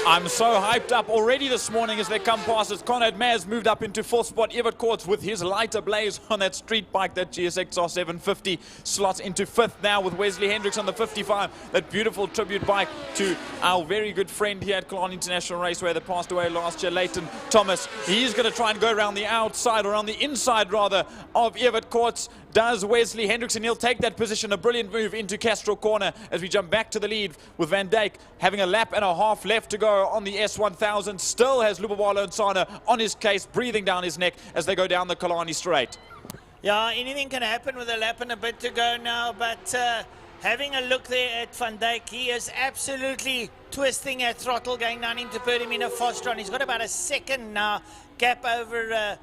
I'm so hyped up already this morning as they come past us. Conrad Meyer's moved up into 4th spot. Evert Koorts with his lighter blaze on that street bike, that GSXR 750, slots into 5th now with Wesley Hendricks on the 55. That beautiful tribute bike to our very good friend here at Killarney International Raceway that passed away last year, Leighton Thomas. He's going to try and go around the outside, or around the inside rather, of Evert Koorts. Does Wesley Hendricks, and he'll take that position. A brilliant move into Castrol corner as we jump back to the lead with Van Dijk having a lap and a half left to go on the S1000. Still has Lubawalo and Sana on his case, breathing down his neck as they go down the Killarney Straight. Yeah, anything can happen with a lap and a bit to go now, but having a look there at Van Dijk, he is absolutely twisting at throttle going down into Pertamina Fostron. He's got about a second now gap over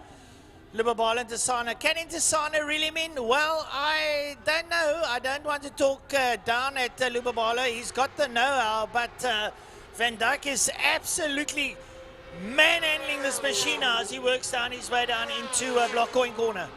Lubabalo and Intasana. Can Intasana really mean? Well, I don't know. I don't want to talk down at Lubabalo. He's got the know-how, but Van Dijk is absolutely manhandling this machine now as he works down his way down into Blockcoin corner.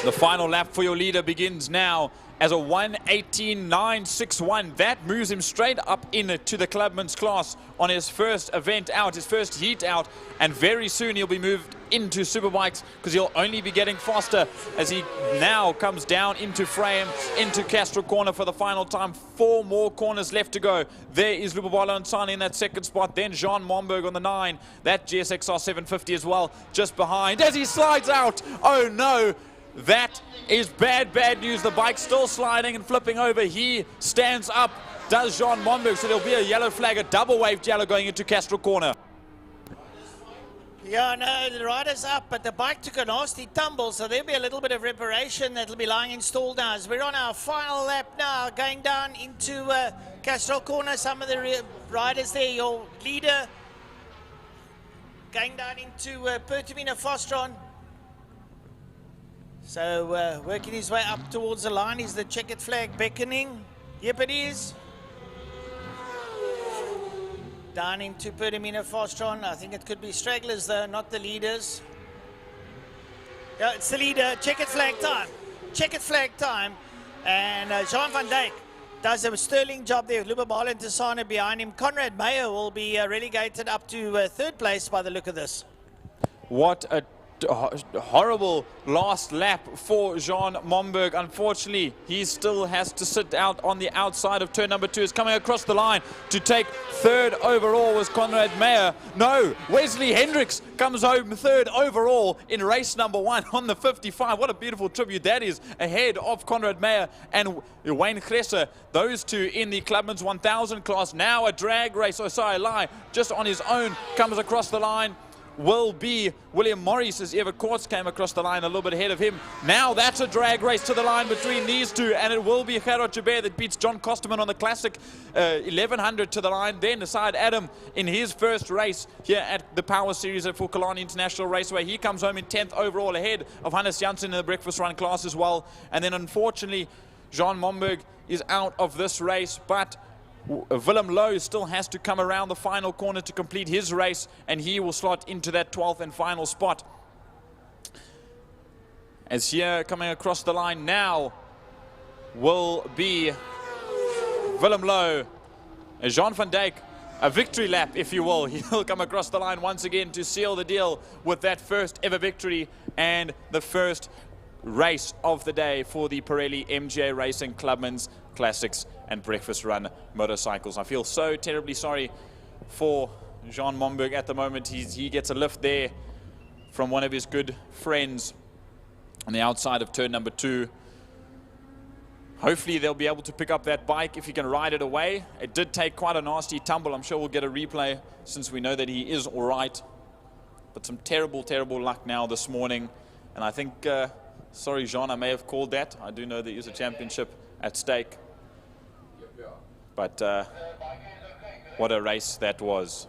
The final lap for your leader begins now as a 1:18.961. That moves him straight up into the clubman's class on his first event out, his first heat out, and very soon he'll be moved into Superbikes because he'll only be getting faster as he now comes down into frame, into Castro Corner for the final time. 4 more corners left to go. There is Lubabalo Nsani in that second spot, then Jean Momberg on the 9, that GSXR 750 as well, just behind as he slides out. Oh no! That is bad news. The bike's still sliding and flipping over. He stands up, does Jean Momberg, so there'll be a yellow flag, a double waved yellow going into Castro Corner. Yeah, no, the rider's up, but the bike took a nasty tumble, so there'll be a little bit of reparation that'll be lying installed now. As we're on our final lap now, going down into Castro Corner. Some of the riders there, your leader, going down into Pertamina Fostron. So working his way up towards the line is the checkered flag beckoning. Yep, it is. Down into Pertamina Fostron. I think it could be stragglers though, not the leaders. Yeah, it's the leader. Checkered flag time. Checkered flag time. And Jean van Dijk does a sterling job there. Lubabalo and Tisana behind him. Conrad Meyer will be relegated up to third place by the look of this. What a horrible last lap for Jean Momberg. Unfortunately, he still has to sit out on the outside of turn number 2. Is coming across the line to take third overall was Conrad Meyer. No, Wesley Hendricks comes home third overall in race number 1 on the 55. What a beautiful tribute that is, ahead of Conrad Meyer and Wayne Gresser. Those two in the Clubman's 1000 class. Now a drag race, oh sorry, I lie, just on his own comes across the line will be William Morris as Evert Courts came across the line a little bit ahead of him. Now that's a drag race to the line between these two, and it will be Gerard Joubert that beats John Kosterman on the classic 1100 to the line. Then aside Adam in his first race here at the Power Series for Killarney International Raceway. He comes home in 10th overall ahead of Hannes Janssen in the breakfast run class as well. And then unfortunately Jean Momberg is out of this race, but Willem Lowe still has to come around the final corner to complete his race, and he will slot into that 12th and final spot. As here coming across the line now will be Willem Lowe. Jean van Dijk, a victory lap if you will. He'll come across the line once again to seal the deal with that first ever victory and the first race of the day for the Pirelli MGA Racing Clubman's Classics and Breakfast Run motorcycles. I feel so terribly sorry for Jean Momberg at the moment. He gets a lift there from one of his good friends on the outside of turn number 2. Hopefully they'll be able to pick up that bike if he can ride it away. It did take quite a nasty tumble. I'm sure we'll get a replay since we know that he is all right. But some terrible, terrible luck now this morning. And I think, sorry Jean, I may have called that. I do know there is a championship at stake. But what a race that was.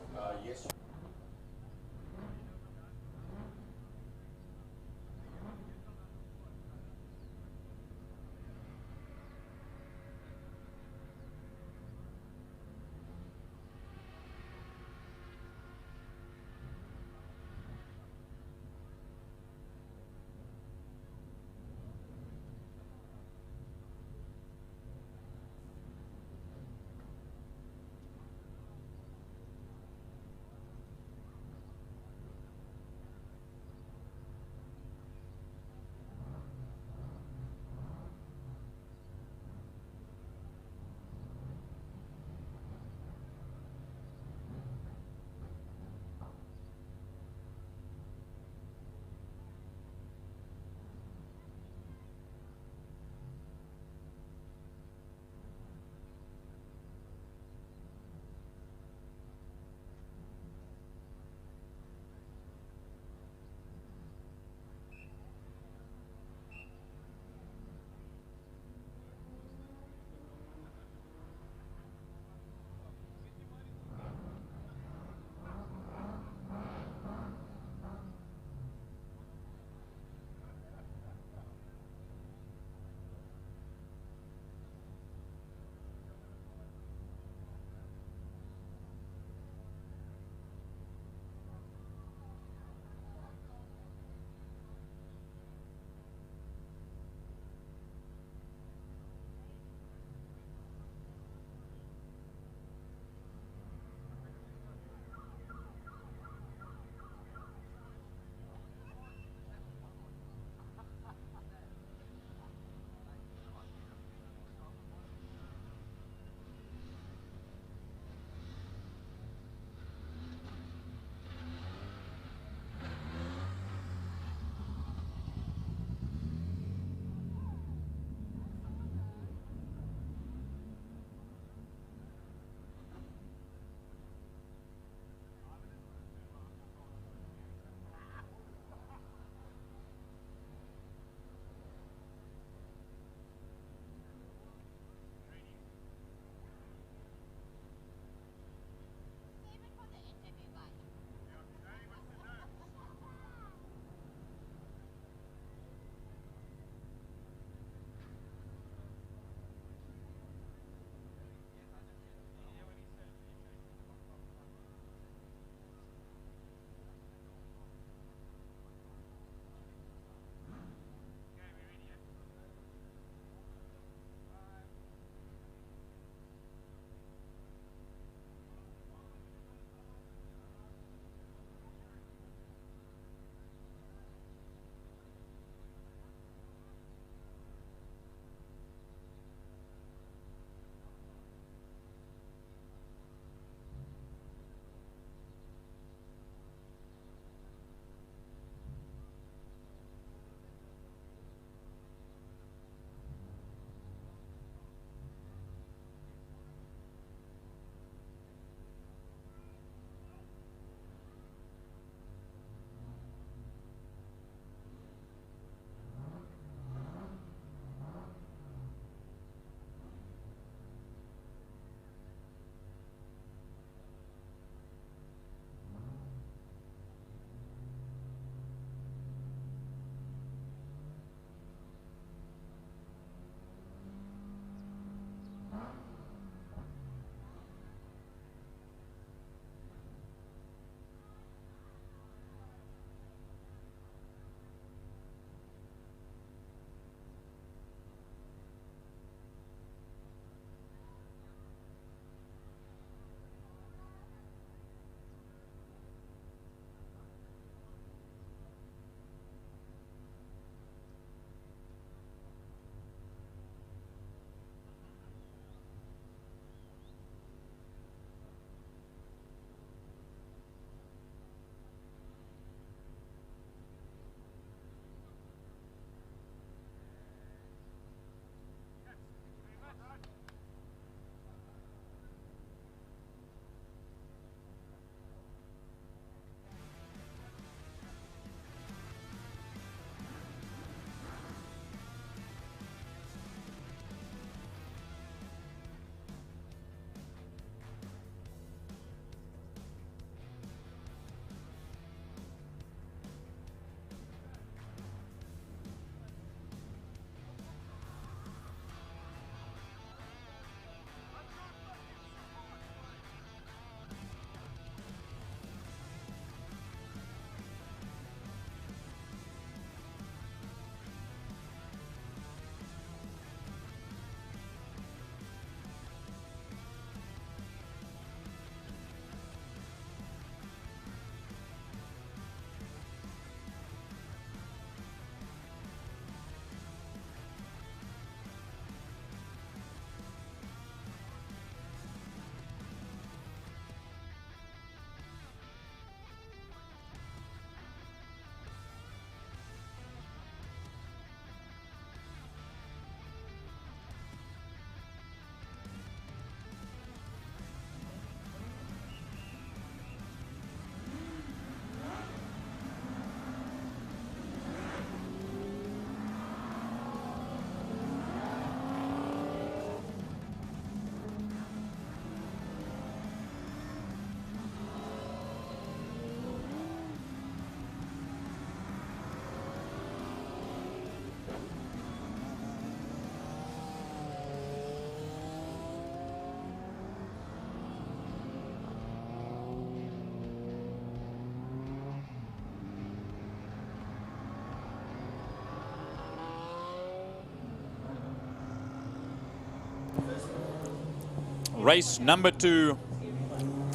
Race number 2,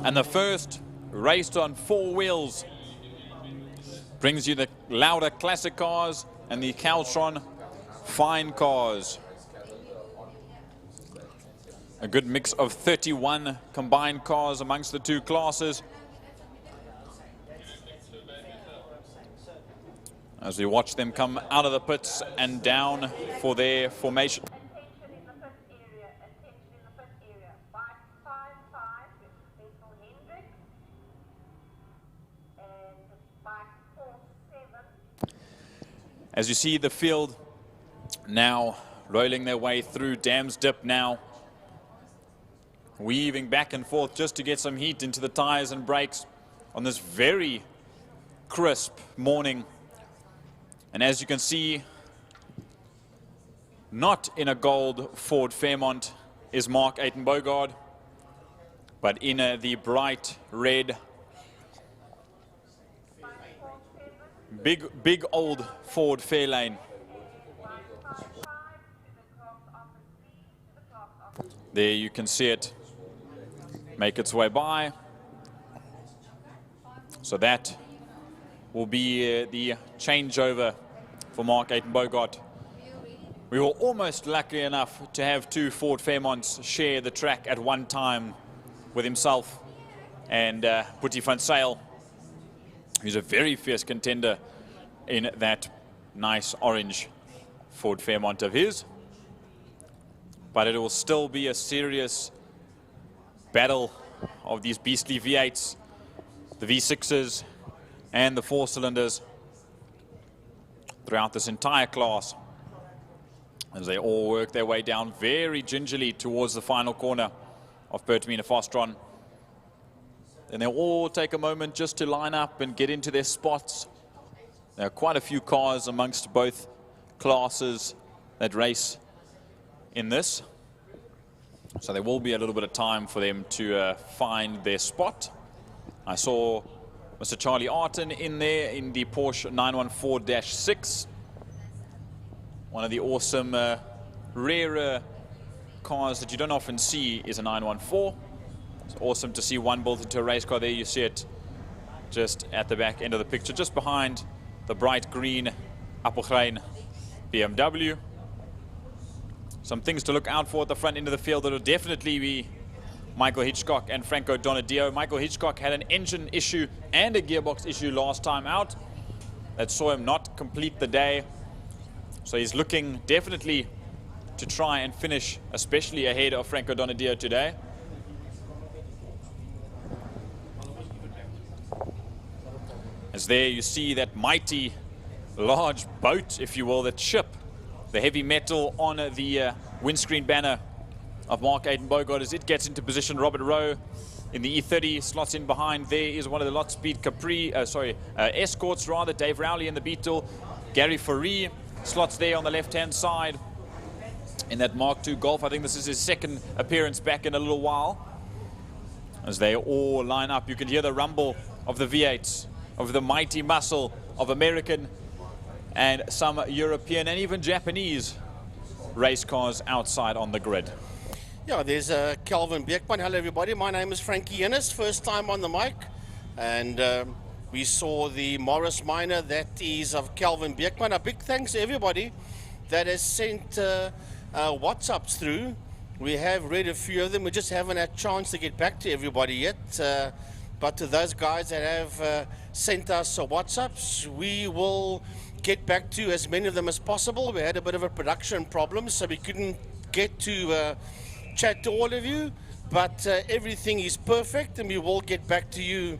and the first raced on 4 wheels. Brings you the Lauda Classic cars and the Caltron Fine cars. A good mix of 31 combined cars amongst the 2 classes. As we watch them come out of the pits and down for their formation. As you see the field now rolling their way through Dam's Dip now, weaving back and forth just to get some heat into the tires and brakes on this very crisp morning. And as you can see, not in a gold Ford Fairmont is Mark Bogard, but in the bright red, big old Ford Fairlane. There you can see it make its way by. So that will be the changeover for Mark Bogard. We were almost lucky enough to have 2 Ford Fairmonts share the track at one time with himself and Putti van Sail, who's a very fierce contender in that nice orange Ford Fairmont of his. But it will still be a serious battle of these beastly V8s, the V6s and the 4-cylinders throughout this entire class, as they all work their way down very gingerly towards the final corner of Pertamina Fostron. And they'll all take a moment just to line up and get into their spots. There are quite a few cars amongst both classes that race in this, so there will be a little bit of time for them to find their spot. I saw Mr. Charlie Arton in there in the Porsche 914-6, one of the awesome rarer cars that you don't often see is a 914. It's awesome to see one built into a race car. There you see it just at the back end of the picture, just behind the bright green Appelgrein BMW. Some things to look out for at the front end of the field. That will definitely be Michael Hitchcock and Franco Donadio. Michael Hitchcock had an engine issue and a gearbox issue last time out that saw him not complete the day. So he's looking definitely to try and finish, especially ahead of Franco Donadio today. As there you see that mighty large boat, if you will, that ship, the heavy metal on the windscreen banner of Mark Bogard as it gets into position. Robert Rowe in the E30 slots in behind. There is one of the Lot Speed Escorts rather, Dave Rowley in the Beetle. Gary Faree slots there on the left-hand side in that Mark II Golf. I think this is his second appearance back in a little while. As they all line up, you can hear the rumble of the V8s, of the mighty muscle of American and some European and even Japanese race cars outside on the grid. Yeah, there's Kelvin Beekman. Hello everybody, my name is Frankie Innes, first time on the mic, and we saw the Morris Minor, that is of Kelvin Beekman. A big thanks to everybody that has sent WhatsApps through. We have read a few of them, we just haven't had a chance to get back to everybody yet, but to those guys that have sent us WhatsApps, we will get back to as many of them as possible. We had a bit of a production problem, so we couldn't get to chat to all of you, but everything is perfect and we will get back to you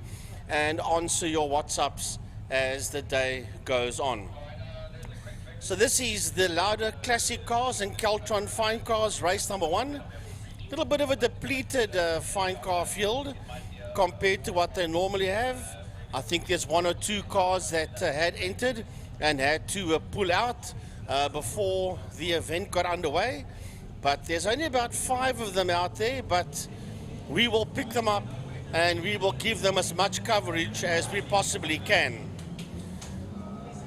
and answer your WhatsApps as the day goes on. So this is the Lauda Classic Cars and Caltron Fine Cars race number 1. A little bit of a depleted fine car field compared to what they normally have. I think there's 1 or 2 cars that had entered and had to pull out before the event got underway. But there's only about 5 of them out there, but we will pick them up and we will give them as much coverage as we possibly can.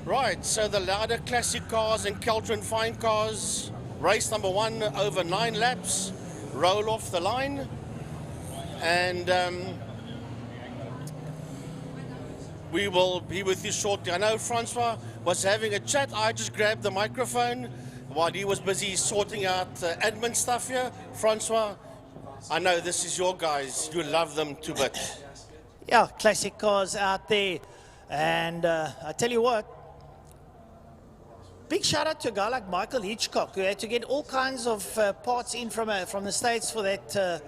Right, so the Lauda Classic Cars and Caltron Fine Cars, race number 1 over 9 laps. roll off the line. And we will be with you shortly. I know Francois was having a chat. I just grabbed the microphone while he was busy sorting out admin stuff here. Francois, I know this is your guys. You love them to bits. Yeah, classic cars out there. And I tell you what, big shout out to a guy like Michael Hitchcock, who had to get all kinds of parts in from the States for that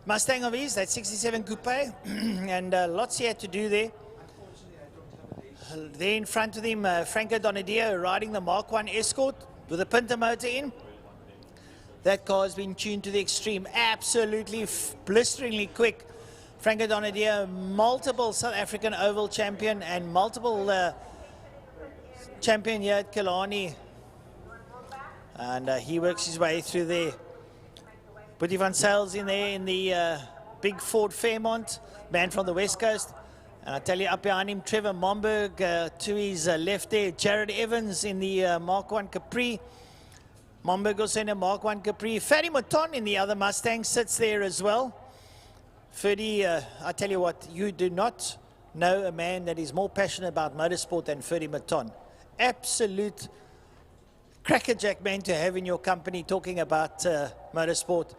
Mustang of his, that 67 Coupe, and lots he had to do there. There in front of him, Franco Donadio riding the Mark 1 Escort with a Pinto motor in. That car has been tuned to the extreme, absolutely blisteringly quick. Franco Donadio, multiple South African Oval champion and multiple champion here at Killarney. And he works his way through there. Boetie van Zyl in there in the big Ford Fairmont, man from the West Coast. And I tell you, up behind him, Trevor Momberg, to his left there, Jared Evans in the Mark 1 Capri. Momberg also in a Mark 1 Capri. Ferdy Mouton in the other Mustang sits there as well. Ferdy, I tell you what, you do not know a man that is more passionate about motorsport than Ferdy Mouton. Absolute crackerjack man to have in your company talking about motorsport.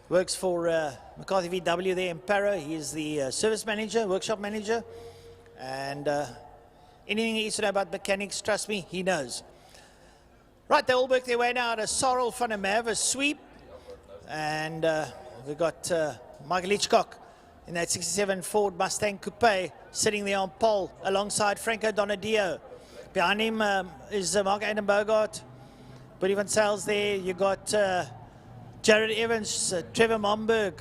Works for McCarthy VW there in Paro. He is the service manager, workshop manager. And anything he needs to know about mechanics, trust me, he knows. Right, they all work their way now to Sorrel van der Merwe sweep. And we've got Michael Hitchcock in that 67 Ford Mustang Coupe sitting there on pole alongside Franco Donadio. Behind him is Mark Adam Bogart. Boetie van Zyl there. You got Jared Evans, Trevor Momberg,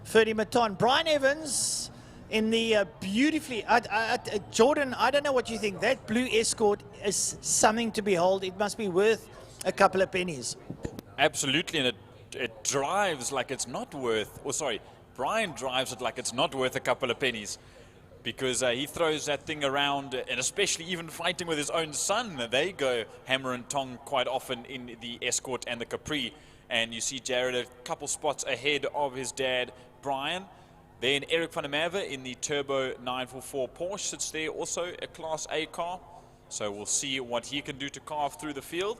Ferdy Mouton, Brian Evans in the beautifully, Jordan, I don't know what you think. That blue Escort is something to behold. It must be worth a couple of pennies. Absolutely, and it drives like it's not worth, Brian drives it like it's not worth a couple of pennies, because he throws that thing around, and especially even fighting with his own son. They go hammer and tong quite often in the Escort and the Capri. And you see Jared a couple spots ahead of his dad, Brian. Then Eric van der Merwe in the Turbo 944 Porsche sits there, also a Class A car. So we'll see what he can do to carve through the field.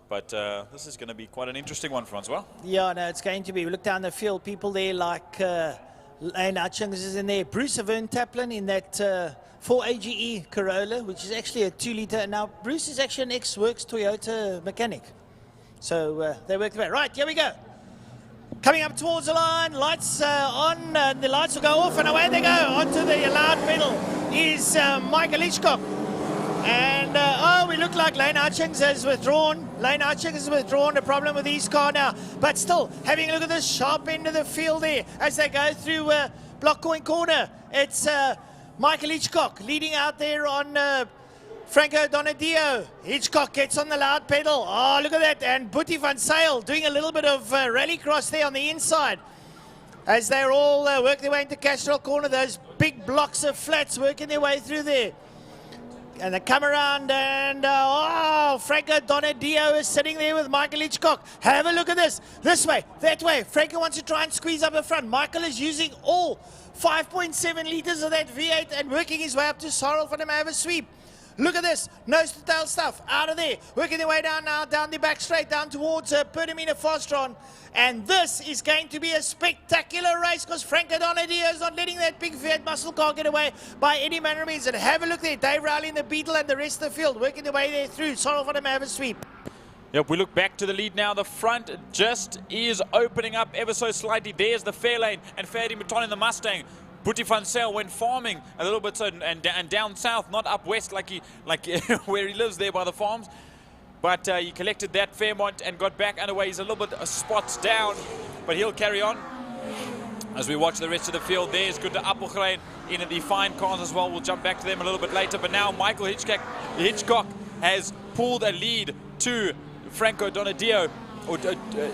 But this is going to be quite an interesting one, Francois. Yeah, no, it's going to be. We look down the field, people there like Lane Hutchings is in there. Bruce Avern Taplin in that 4AGE Corolla, which is actually a 2-litre. Now, Bruce is actually an ex-Works Toyota mechanic. So they work the way. Right, here we go. Coming up towards the line, lights on, the lights will go off, and away they go. Onto the allowed pedal is Michael Hitchcock. And, oh, we look like Lane Hutchings has withdrawn. Lane Hutchings has withdrawn. A problem with his car now. But still, having a look at the sharp end of the field there as they go through Block Coin Corner. It's Michael Hitchcock leading out there on Franco Donadio. Hitchcock gets on the loud pedal. Oh, look at that. And Boetie van Zyl doing a little bit of rallycross there on the inside. As they're all working their way into Castrol Corner. Those big blocks of flats working their way through there. And they come around and, oh, Franco Donadio is sitting there with Michael Hitchcock. Have a look at this. This way, that way. Franco wants to try and squeeze up the front. Michael is using all 5.7 litres of that V8 and working his way up to Sorrel van der Merwe sweep. Look at this, nose to tail stuff, out of there, working their way down now, down the back straight, down towards Perdamina Fostron. And this is going to be a spectacular race because Franco Donadio is not letting that big Fiat muscle car get away by any manner of means. And have a look there, Dave Rowley in the Beetle and the rest of the field, working their way there through, Sorrel van der Merwe sweep. Yep, we look back to the lead now. The front just is opening up ever so slightly. There's the Fairlane and Ferdy Mouton in the Mustang. Boetie van Zyl went farming a little bit, and down south, not up west like where he lives there by the farms. But he collected that Fairmont and got back underway. He's a little bit spots down, but he'll carry on. As we watch the rest of the field, there's good to Appelgrein in the Fine Cars as well. We'll jump back to them a little bit later. But now Michael Hitchcock has pulled a lead to Franco Donadio.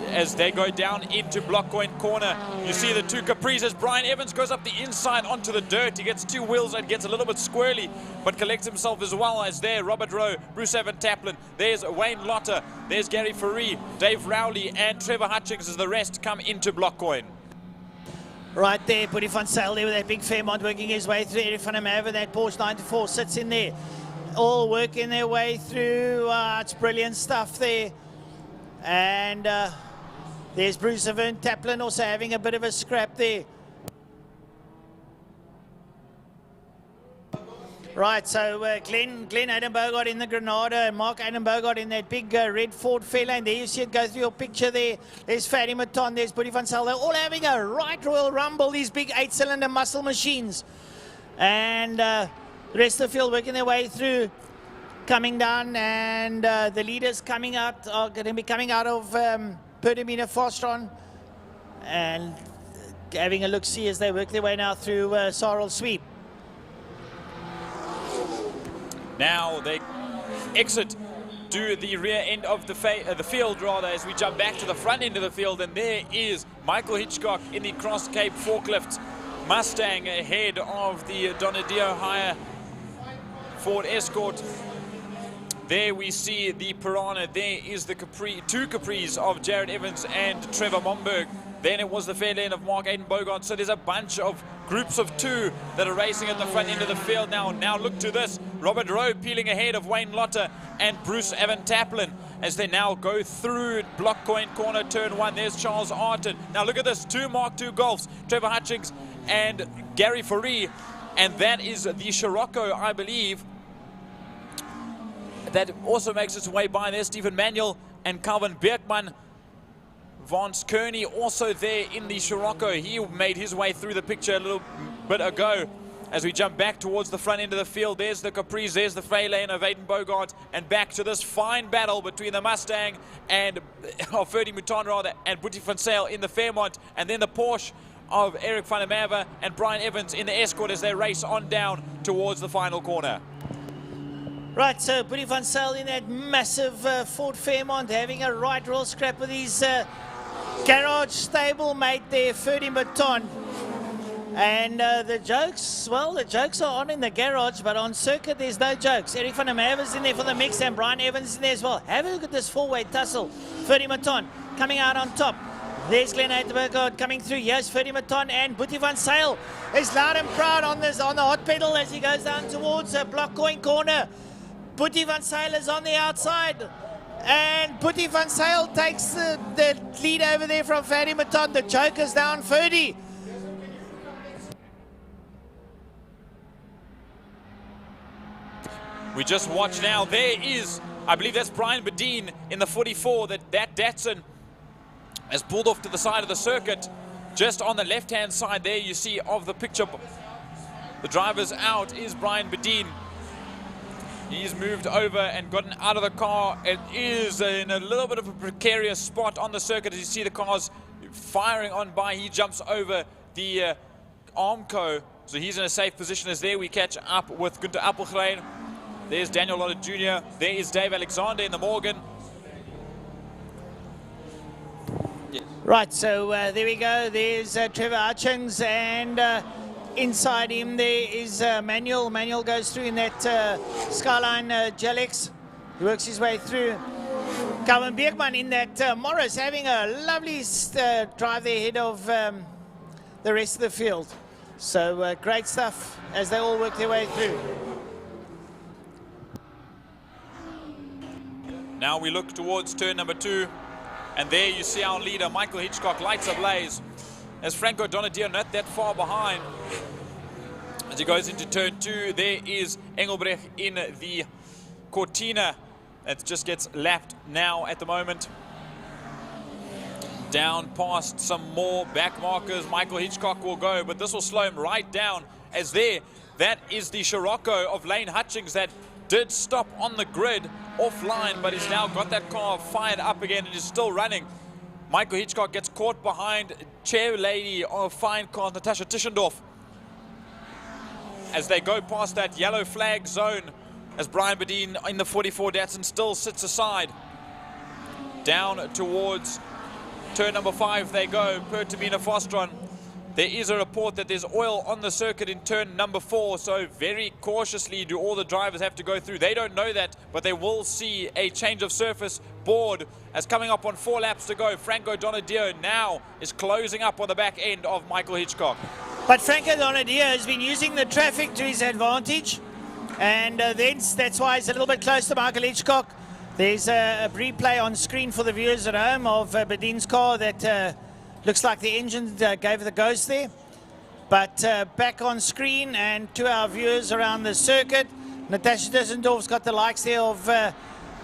as they go down into Block Point corner. You see the two Capris as Brian Evans goes up the inside onto the dirt. He gets two wheels and gets a little bit squirrely, but collects himself as well as there. Robert Rowe, Bruce Evan Taplin, there's Wayne Lotter, there's Gary Faree, Dave Rowley and Trevor Hutchings as the rest come into Block Point. Right there, Buddy van Zyl there with that big Fairmont working his way through. Eric van der Merwe, that Porsche 94 sits in there. All working their way through. It's brilliant stuff there. And there's Bruce Evan Taplin also having a bit of a scrap there. Right, so Glenn Adam Bogart in the Granada and Mark Adam Bogart in that big red Ford Fairlane. There you see it go through your picture there. There's Fatty Maton, there's Buddy van Zyl. They're all having a right Royal Rumble, these big 8-cylinder muscle machines. And the rest of the field working their way through, coming down, and the leaders coming out are going to be coming out of Perdamina Fostron and having a look-see as they work their way now through Sarl Sweep. Now they exit to the rear end of the field, rather, as we jump back to the front end of the field, and there is Michael Hitchcock in the Cross Cape forklift Mustang ahead of the Donadio Hire Ford Escort. There we see the Piranha. There is the two Capris of Jared Evans and Trevor Momberg. Then it was the Fairlane of Mark Aiden Bogart. So there's a bunch of groups of two that are racing at the front end of the field now. Now look to this. Robert Rowe peeling ahead of Wayne Lotter and Bruce Evan Taplin as they now go through Block Point corner, turn one. There's Charles Arton. Now look at this. Two Mark II Golfs, Trevor Hutchings and Gary Faree. And that is the Scirocco, I believe. That also makes its way by there. Stephen Manuel and Calvin Beertman. Vance Kearney also there in the Scirocco. He made his way through the picture a little bit ago. As we jump back towards the front end of the field, there's the Capris, there's the Fairlane of Aiden Bogart, and back to this fine battle between the Mustang and Ferdy Mouton rather, and Boetie van Zyl in the Fairmont, and then the Porsche of Eric van der Merwe and Brian Evans in the Escort as they race on down towards the final corner. Right, so Boetie van Zyl in that massive Ford Fairmont having a right roll scrap with his garage stablemate there, Ferdy Mouton. And the jokes, well, the jokes are on in the garage, but on circuit there's no jokes. Eric van der Merwe's in there for the mix and Brian Evans is in there as well. Have a look at this four-way tussle. Ferdy Mouton coming out on top. There's Glenn Eitenberg coming through. Here's Ferdy Mouton and Boetie van Zyl is loud and proud on the hot pedal as he goes down towards Block Point corner. Boetie van Zyl is on the outside. And Boetie van Zyl takes the lead over there from Ferdy Mouton. The joker's down, Ferdy. We just watch now. There is, I believe that's Brian Bedeen in the 44. That Datsun has pulled off to the side of the circuit. Just on the left-hand side there, you see of the picture, the driver's out is Brian Bedeen. He's moved over and gotten out of the car. It is in a little bit of a precarious spot on the circuit. As you see the cars firing on by, he jumps over the Armco. So he's in a safe position as there we catch up with Gunther Appelgren. There's Daniel Lotter Jr. There is Dave Alexander in the Morgan. Yes. Right, so there we go. There's Trevor Hutchings and inside him there is Manuel. Manuel goes through in that Skyline Jalex. He works his way through. Calvin Beertman in that Morris having a lovely drive there ahead of the rest of the field. So great stuff as they all work their way through. Now we look towards turn number 2, and there you see our leader, Michael Hitchcock, lights ablaze. As Franco Donadio not that far behind. As he goes into turn 2, there is Engelbrecht in the Cortina. That just gets lapped now at the moment. Down past some more back markers, Michael Hitchcock will go, but this will slow him right down as there. That is the Scirocco of Lane Hutchings that did stop on the grid offline, but he's now got that car fired up again and is still running. Michael Hitchcock gets caught behind chair lady of Fine Cars, Natasha Tischendorf, as they go past that yellow flag zone, as Brian Bedeen in the 44 Datsun still sits aside. down towards turn number 5 they go, Pertamina Fostron. There is a report that there's oil on the circuit in turn number 4, so very cautiously do all the drivers have to go through. They don't know that, but they will see a change of surface board as coming up on 4 laps to go. Franco Donadio now is closing up on the back end of Michael Hitchcock. But Franco Donadio has been using the traffic to his advantage, and that's why he's a little bit close to Michael Hitchcock. There's a replay on screen for the viewers at home of Bedin's car that looks like the engine gave the ghost there. But back on screen and to our viewers around the circuit, Natasha Dissendorf's got the likes there of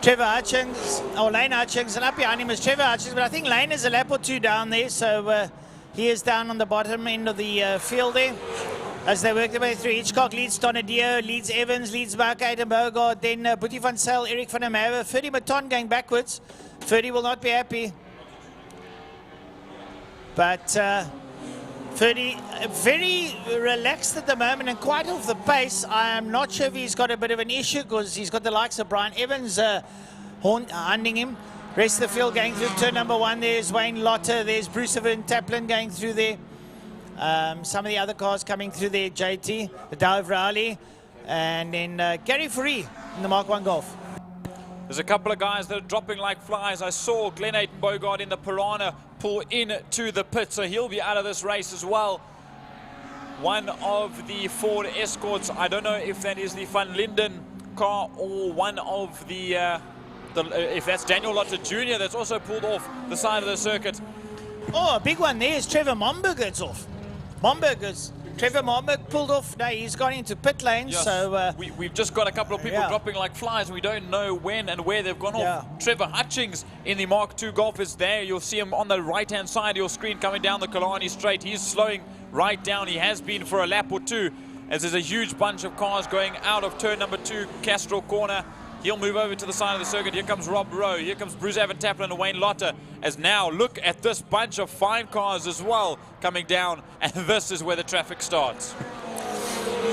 Trevor Hutchings, or Lane Hutchings, and up behind him is Trevor Hutchings. But I think Lane is a lap or 2 down there, so he is down on the bottom end of the field there. As they work their way through, Hitchcock leads Donadio, leads Evans, leads Bouke and Bogart, then Boetie van Zyl, Eric van der Merwe, Ferdy Maton going backwards. Ferdy will not be happy. But Ferdy very relaxed at the moment and quite off the pace. I am not sure if he's got a bit of an issue because he's got the likes of Brian Evans hounding him. Rest of the field going through turn number 1. There's Wayne Lotter, there's Bruce Van Taplin going through there. Some of the other cars coming through there, JT, the Dave Rowley, and then Gary Free in the Mark 1 Golf. There's a couple of guys that are dropping like flies. I saw Glenn Ayton Bogart in the Piranha pull into the pit, so he'll be out of this race as well. One of the Ford Escorts, I don't know if that is the Van Linden car or one of the if that's Daniel Lotter Jr. that's also pulled off the side of the circuit. Oh, a big one there is Trevor Momberg. It's off. Trevor Momberg pulled off. No, he's gone into pit lane. Yes. So we've just got a couple of people dropping like flies, and we don't know when and where they've gone off. Trevor Hutchings in the Mark II Golf is there. You'll see him on the right-hand side of your screen coming down the Killarney straight. He's slowing right down. He has been for a lap or 2, as there's a huge bunch of cars going out of turn number 2, Castro Corner. He'll move over to the side of the circuit. Here comes Rob Rowe. Here comes Bruce Van Taplin and Wayne Lotter. As now, look at this bunch of fine cars as well coming down. And this is where the traffic starts.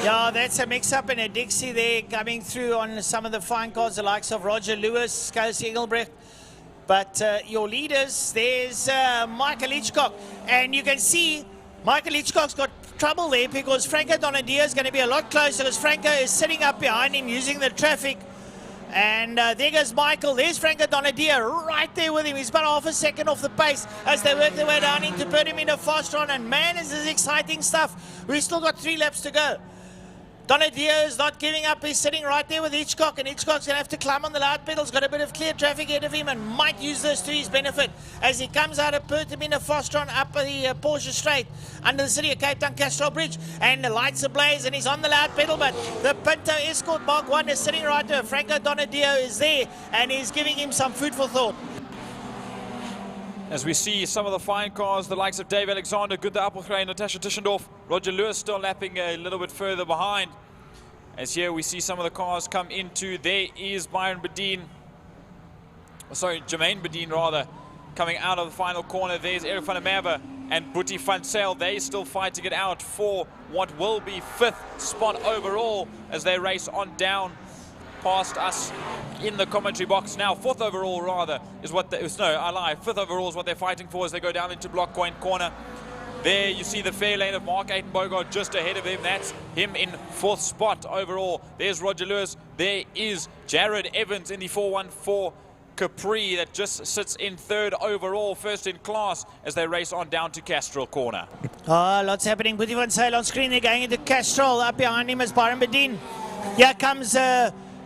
Yeah, that's a mix-up and a Dixie there coming through on some of the fine cars, the likes of Roger Lewis, Koos Engelbrecht. But your leaders, there's Michael Hitchcock. And you can see Michael Hitchcock's got trouble there because Franco Donadio is going to be a lot closer because Franco is sitting up behind him using the traffic. And there goes Michael. There's Franco Donadio right there with him. He's about half a second off the pace as they work their way down into Pertamina Fostron. And man, this is exciting stuff. We've still got 3 laps to go. Donadio is not giving up. He's sitting right there with Hitchcock, and Hitchcock's going to have to climb on the loud pedals. Got a bit of clear traffic ahead of him and might use this to his benefit as he comes out of Pertamina Fostron up the Porsche Straight under the City of Cape Town Castro Bridge, and the lights ablaze and he's on the loud pedal, but the Pinto Escort Mark 1 is sitting right there. Franco Donadio is there and he's giving him some food for thought. As we see some of the fine cars, the likes of Dave Alexander, Günter Appelgren, Natasha Tischendorf, Roger Lewis still lapping a little bit further behind. As here we see some of the cars come into, there is Jermaine Bedin rather, coming out of the final corner. There's Eric van der Merwe and Boetie van Zyl. They still fight to get out for what will be 5th spot overall as they race on down past us in the commentary box. Now 4th overall rather is what they, no, I lie, 5th overall is what they're fighting for as they go down into Block Point Corner. There you see the fair lane of Mark Ayton Bogart just ahead of him. That's him in 4th spot overall. There's Roger Lewis. There is Jared Evans in the 414 Capri that just sits in 3rd overall, 1st in class as they race on down to Castrol Corner. Oh, lots happening. Boetie van Zyl on screen. They're going into Castrol. Up behind him is Byron Bedin. Here comes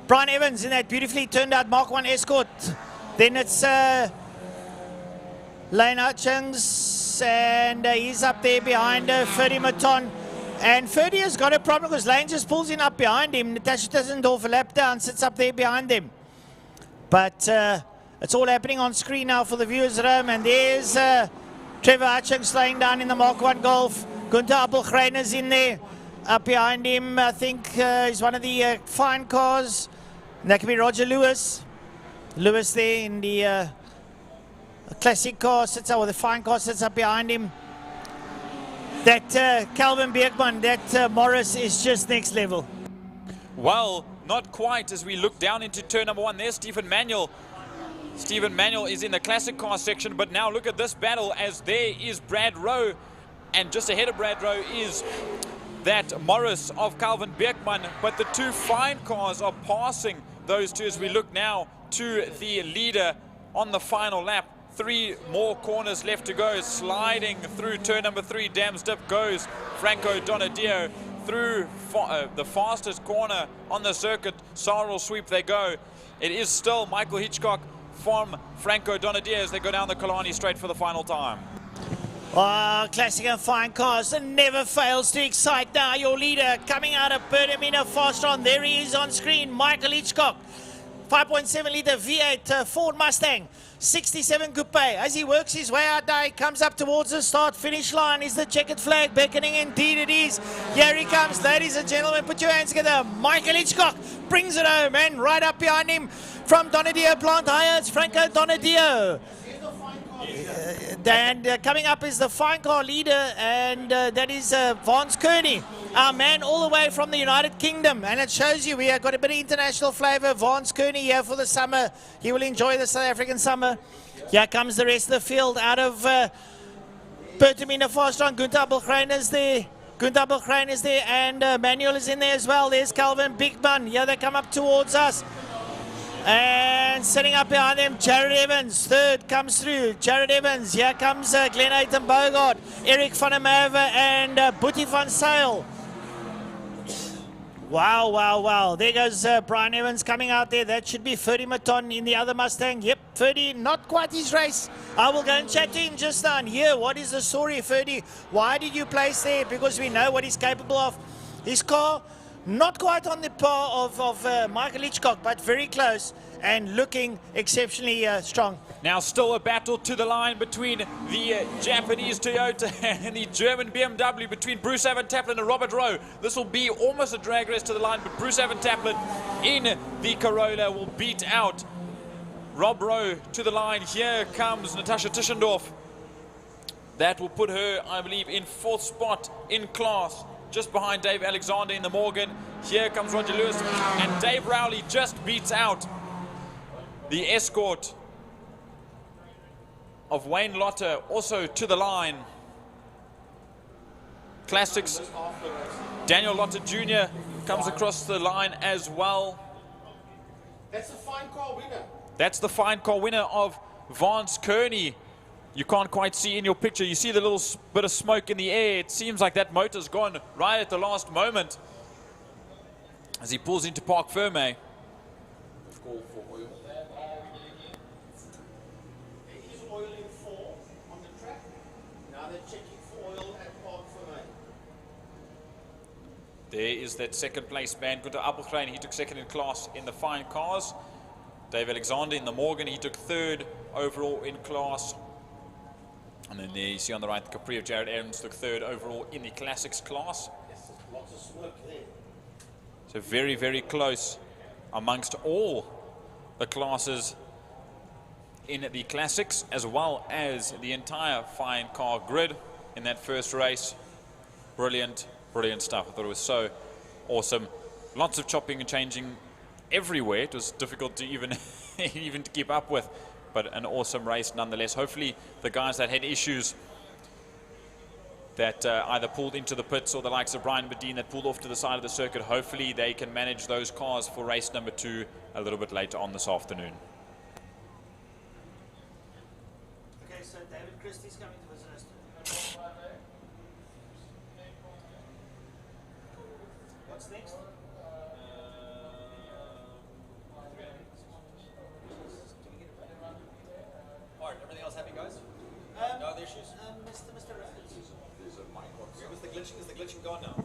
Brian Evans in that beautifully turned out Mark 1 Escort. Then it's Lane Hutchings, and he's up there behind Ferdy Maton. And Ferdy has got a problem because Lane just pulls in up behind him. Natasha Dissendorf a lap down, sits up there behind them. But it's all happening on screen now for the viewers at home. And there's Trevor Hutchings laying down in the Mark 1 Golf. Günter Appelgren is in there. Up behind him, I think, is one of the fine cars. And that could be Roger Lewis. Lewis there in the classic car sits up, or the fine car sits up behind him. That Calvin Beekman, that Morris is just next level. Well, not quite as we look down into turn number 1. There's Stephen Manuel Stephen Manuel is in the classic car section, but now look at this battle as there is Brad Rowe, and just ahead of Brad Rowe is that Morris of Calvin Beckman, but the two fine cars are passing those two as we look now to the leader on the final lap. 3 more corners left to go. Sliding through turn number 3, Dam's Dip goes Franco Donadio through the fastest corner on the circuit. Sorrel sweep they go. It is still Michael Hitchcock from Franco Donadio as they go down the Killarney straight for the final time. Oh, Classic and Fine Cars never fails to excite. Now your leader coming out of Pertamina fast on. There he is on screen, Michael Hitchcock. 5.7 litre V8 Ford Mustang, 67 coupe. As he works his way out there, he comes up towards the start-finish line. Is the checkered flag beckoning? Indeed it is. Here he comes, ladies and gentlemen. Put your hands together. Michael Hitchcock brings it home, and right up behind him from Donadio Plant Hire, it's Franco Donadio. And coming up is the fine car leader, and that is Vance Kearney, our man all the way from the United Kingdom. And it shows you we have got a bit of international flavour. Vance Kearney here for the summer. He will enjoy the South African summer. Here comes the rest of the field out of Pertamina fast on. Gunther Abelgrein is there. And Manuel is in there as well. There's Calvin Bigman. Here they come up towards us. And sitting up behind them, Jared Evans, third comes through. Jared Evans, here comes Glenn Ayton Bogart, Eric van der Merwe, and Boetie van Sail. Wow, wow, wow. There goes Brian Evans coming out there. That should be Ferdy Maton in the other Mustang. Yep, Ferdy, not quite his race. I will go and chat to him just now and hear what is the story, Ferdy. Why did you place there? Because we know what he's capable of. His car, not quite on the par of Michael Hitchcock, but very close and looking exceptionally strong. Now still a battle to the line between the Japanese Toyota and the German BMW, between Bruce Van Taplin and Robert Rowe. This will be almost a drag race to the line, but Bruce Van Taplin in the Corolla will beat out Rob Rowe to the line. Here comes Natasha Tischendorf. That will put her, I believe, in 4th spot in class, just behind Dave Alexander in the Morgan. Here comes Roger Lewis, and Dave Rowley just beats out the Escort of Wayne Lotter, also to the line. Classics, Daniel Lotter Jr. comes across the line as well. That's the fine car winner. That's the fine car winner of Vance Kearney. You can't quite see in your picture. You see the little bit of smoke in the air. It seems like that motor's gone right at the last moment as he pulls into Park Ferme. Call for oil. There is oil in 4 on the track. Now they're checking for oil at Park Ferme. There is that second place man, Gunther Abelgrein. He took second in class in the fine cars. Dave Alexander in the Morgan, he took third overall in class. And then there you see on the right, the Capri of Jared Evans took third overall in the classics class. Yes, lots of smoke there. So very, very close amongst all the classes in the classics, as well as the entire fine car grid in that first race. Brilliant, brilliant stuff. I thought it was so awesome. Lots of chopping and changing everywhere. It was difficult to even to keep up with, but an awesome race nonetheless. Hopefully the guys that had issues that either pulled into the pits, or the likes of Brian Bedeen that pulled off to the side of the circuit, hopefully they can manage those cars for race number 2 a little bit later on this afternoon. Okay, so David Christie's coming to visit us. What's next? Alright, everything else happy, guys? No other issues? Mr. Rhodes. Is the glitching gone now?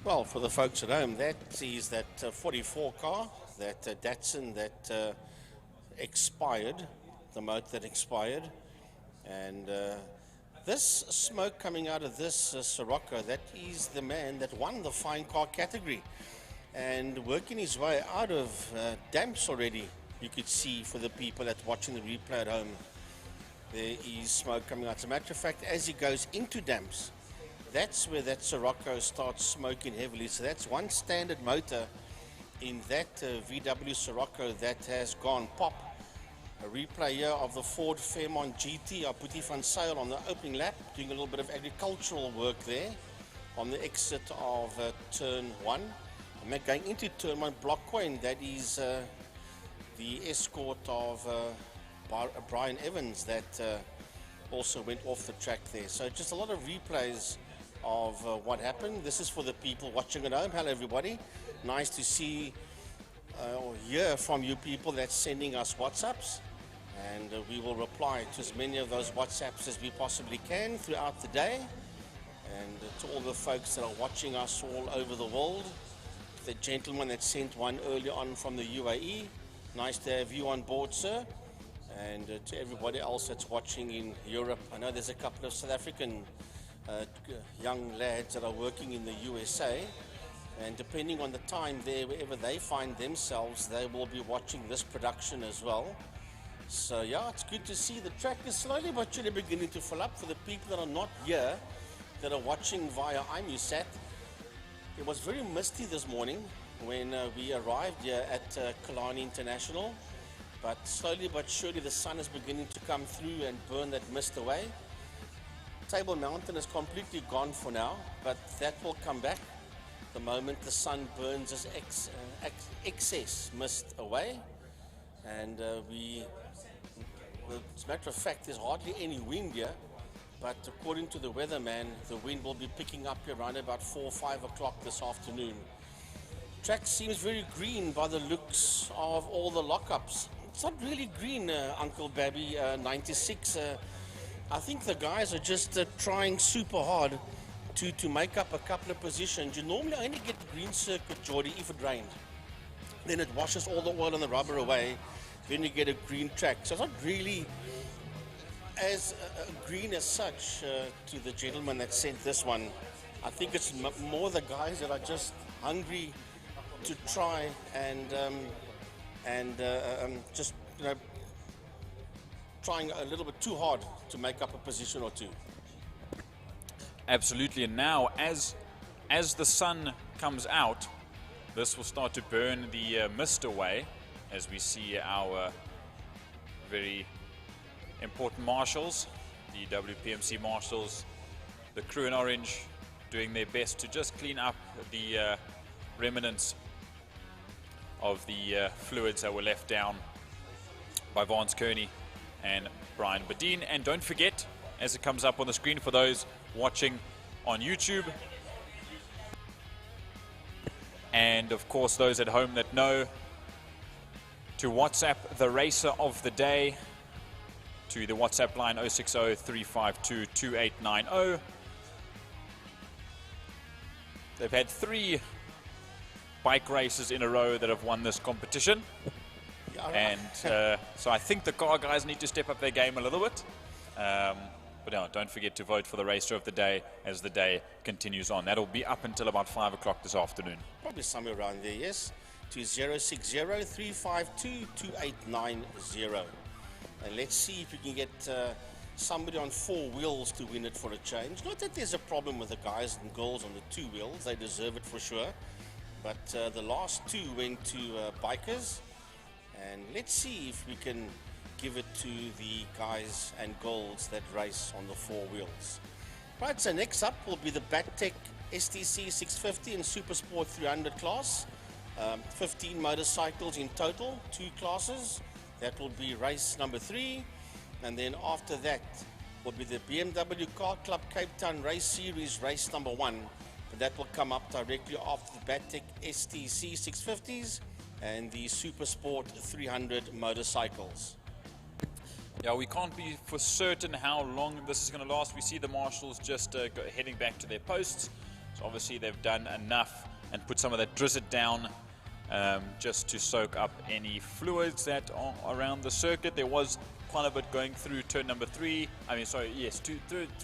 Well, for the folks at home, that is that 44 car, that Datsun that expired, the motor that expired. And this smoke coming out of this Sirocco, that is the man that won the fine car category. And working his way out of damps already, you could see for the people that watching the replay at home, there is smoke coming out. As a matter of fact, as he goes into damps, that's where that Sirocco starts smoking heavily. So that's one standard motor in that VW Sirocco that has gone pop. A replay here of the Ford Fairmont GT. I put it on sale on the opening lap, doing a little bit of agricultural work there on the exit of turn 1. And then going into turn 1, block coin, that is the escort of Brian Evans that also went off the track there. So just a lot of replays of what happened. This is for the people watching at home. Hello everybody. Nice to see or hear from you people that's sending us WhatsApps. And we will reply to as many of those WhatsApps as we possibly can throughout the day. And to all the folks that are watching us all over the world. The gentleman that sent one earlier on from the UAE. Nice to have you on board, sir. And to everybody else that's watching in Europe. I know there's a couple of South African young lads that are working in the USA. And depending on the time there, wherever they find themselves, they will be watching this production as well. So yeah, it's good to see the track is slowly but surely beginning to fill up. For the people that are not here, that are watching via IMUSAT, it was very misty this morning when we arrived here at Killarney International. But slowly but surely the sun is beginning to come through and burn that mist away. Table Mountain is completely gone for now, but that will come back the moment the sun burns this excess mist away. And as a matter of fact, there's hardly any wind here, but according to the weatherman, the wind will be picking up here around about 4 or 5 o'clock this afternoon. Track seems very green by the looks of all the lockups. It's not really green, Uncle Babby 96. I think the guys are just trying super hard to make up a couple of positions. You normally only get the green circuit, Geordie, if it rained. Then it washes all the oil and the rubber away. Then you get a green track. So it's not really as green as such to the gentleman that sent this one. I think it's more the guys that are just hungry to try and just, you know, trying a little bit too hard to make up a position or two. Absolutely, and now as the sun comes out, this will start to burn the mist away as we see our very important marshals, the WPMC marshals, the crew in orange, doing their best to just clean up the remnants of the fluids that were left down by Vance Kearney and Brian Badine. And don't forget, as it comes up on the screen for those watching on YouTube, and of course those at home that know, to WhatsApp the racer of the day to the WhatsApp line 060-352-2890. They've had 3 bike races in a row that have won this competition. And so I think the car guys need to step up their game a little bit. But no, don't forget to vote for the racer of the day as the day continues on. That'll be up until about 5 o'clock this afternoon. Probably somewhere around there, yes. To 060-352-2890. And let's see if we can get somebody on 4 wheels to win it for a change. Not that there's a problem with the guys and girls on the 2 wheels. They deserve it for sure. But the last 2 went to bikers. And let's see if we can give it to the guys and girls that race on the 4 wheels. Right, so next up will be the Battec STC 650 and Supersport 300 class. 15 motorcycles in total, 2 classes. That will be race number 3. And then after that will be the BMW Car Club Cape Town Race Series race number 1. But that will come up directly after the Battec STC 650s and the Supersport 300 motorcycles. Yeah, we can't be for certain how long this is going to last. We see the marshals just heading back to their posts. So obviously they've done enough and put some of that drizzle down just to soak up any fluids that are around the circuit. There was quite a bit going through turn number 3. I mean, sorry, yes, through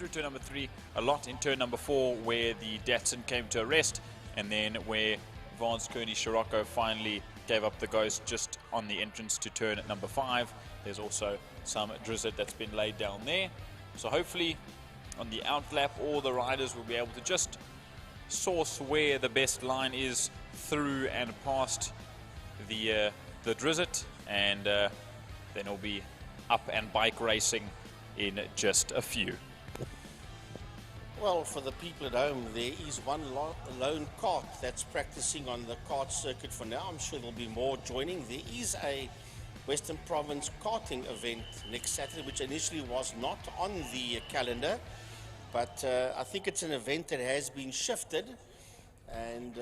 turn number 3, a lot in turn number 4 where the Datsun came to a rest, and then where Vance Kearney Scirocco finally gave up the ghost just on the entrance to turn number 5. There's also some drizzle that's been laid down there. So hopefully on the outlap, all the riders will be able to just source where the best line is through and past the drizzle, and then it'll be up and bike racing in just a few. Well, for the people at home, there is one lone kart that's practicing on the kart circuit for now. I'm sure there'll be more joining. There is a Western Province karting event next Saturday, which initially was not on the calendar, but I think it's an event that has been shifted, and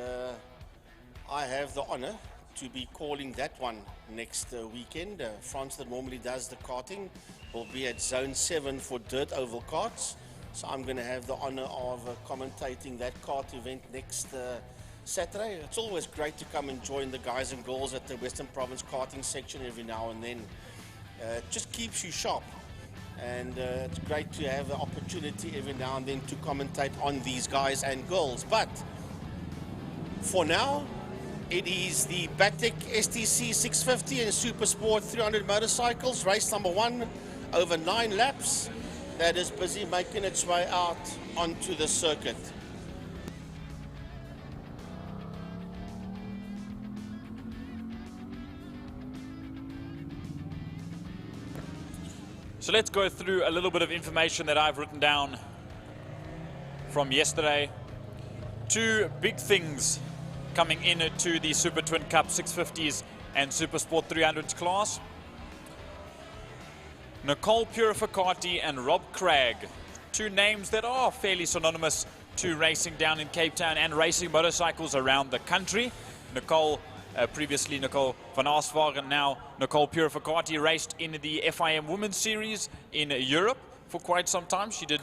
I have the honor to be calling that one next weekend. France, that normally does the karting, will be at Zone 7 for dirt oval karts. So I'm going to have the honor of commentating that kart event next Saturday. It's always great to come and join the guys and girls at the Western Province karting section every now and then. It just keeps you sharp, and it's great to have the opportunity every now and then to commentate on these guys and girls. But for now, it is the Batik STC 650 and Supersport 300 motorcycles, race number 1, over 9 laps, that is busy making its way out onto the circuit. So let's go through a little bit of information that I've written down from yesterday. 2 big things coming into the Super Twin Cup 650s and Supersport 300s class. Nicole Purificati and Rob Craig, 2 names that are fairly synonymous to racing down in Cape Town and racing motorcycles around the country. Nicole, previously Nicole van Arsvagen, now Nicole Purificati, raced in the FIM Women's Series in Europe for quite some time. She did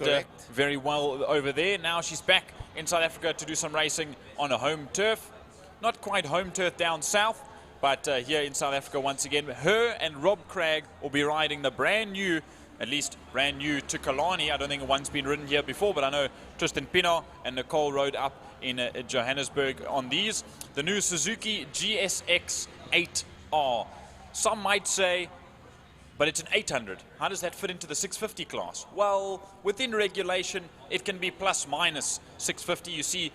very well over there. Now she's back in South Africa to do some racing on a home turf. Not quite home turf down south, but here in South Africa once again. Her and Rob Craig will be riding the brand new, at least brand new to Killarney. I don't think one's been ridden here before, but I know Tristan Pienaar and Nicole rode up in Johannesburg on these. The new Suzuki GSX 8R. Some might say, but it's an 800. How does that fit into the 650 class? Well, within regulation, it can be plus minus 650. You see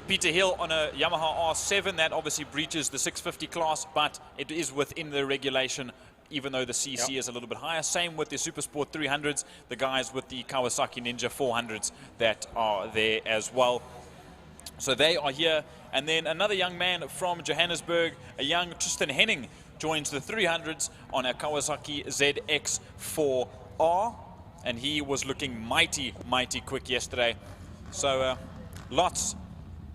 Peter Hill on a Yamaha R7, that obviously breaches the 650 class, but it is within the regulation, even though the CC is a little bit higher. Same with the Supersport 300s, the guys with the Kawasaki Ninja 400s that are there as well. So they are here. And then another young man from Johannesburg, a young Tristan Henning, joins the 300s on a Kawasaki ZX4R, and he was looking mighty quick yesterday. So lots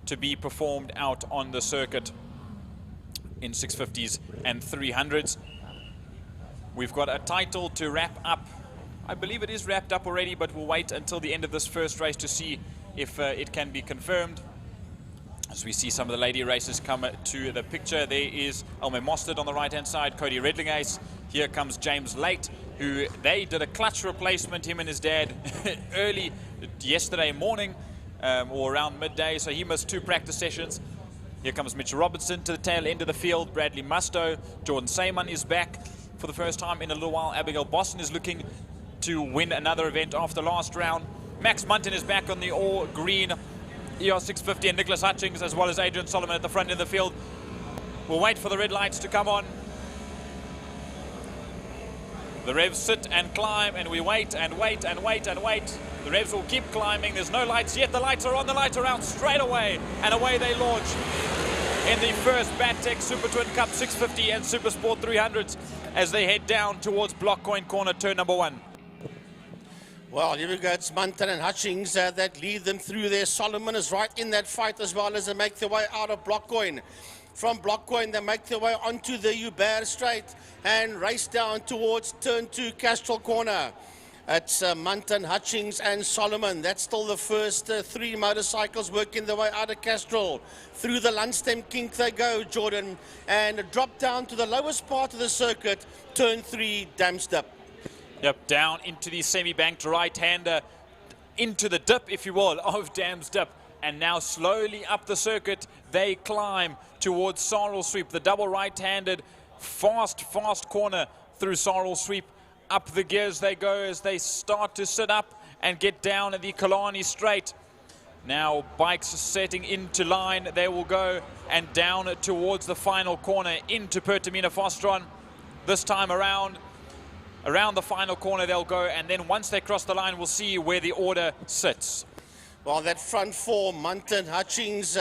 to be performed out on the circuit in 650s and 300s. We've got a title to wrap up. I believe it is wrapped up already, but we'll wait until the end of this first race to see if it can be confirmed. As we see some of the lady racers come to the picture, there is Elme Mostert on the right-hand side, Cody Redlingace. Here comes James Late, who they did a clutch replacement, him and his dad, early yesterday morning, or around midday, so he missed 2 practice sessions. Here comes Mitchell Robertson to the tail end of the field. Bradley Musto, Jordan Seymour is back for the first time in a little while. Abigail Boston is looking to win another event after last round. Max Munton is back on the all-green ER650, and Nicholas Hutchings, as well as Adrian Solomon at the front of the field. We'll wait for the red lights to come on. The revs sit and climb, and we wait and wait and wait and wait. The revs will keep climbing. There's no lights yet. The lights are on. The lights are out straight away. And away they launch in the first Batek Super Twin Cup 650 and Supersport 300s as they head down towards Block Coin Corner, turn number 1. Well, here we go. It's Munton and Hutchings that lead them through there. Solomon is right in that fight as well as they make their way out of Block Coin. From Block Coin, they make their way onto the Uber Straight and race down towards turn 2, Castrol Corner. It's Munton, Hutchings and Solomon. That's still the first three motorcycles working their way out of Castrol. Through the Lundstem kink they go, Jordan, and drop down to the lowest part of the circuit, turn 3, Dam's Dip. Yep, down into the semi-banked right-hander, into the dip, if you will, of Dam's Dip. And now slowly up the circuit, they climb towards Sorrel Sweep. The double right-handed, fast corner through Sorrel Sweep. Up the gears they go as they start to sit up and get down at the Killarney straight. Now bikes setting into line. They will go and down towards the final corner into Pertamina Fostron. This time around the final corner they'll go, and then once they cross the line, we'll see where the order sits. Well, that front four, Munton, Hutchings,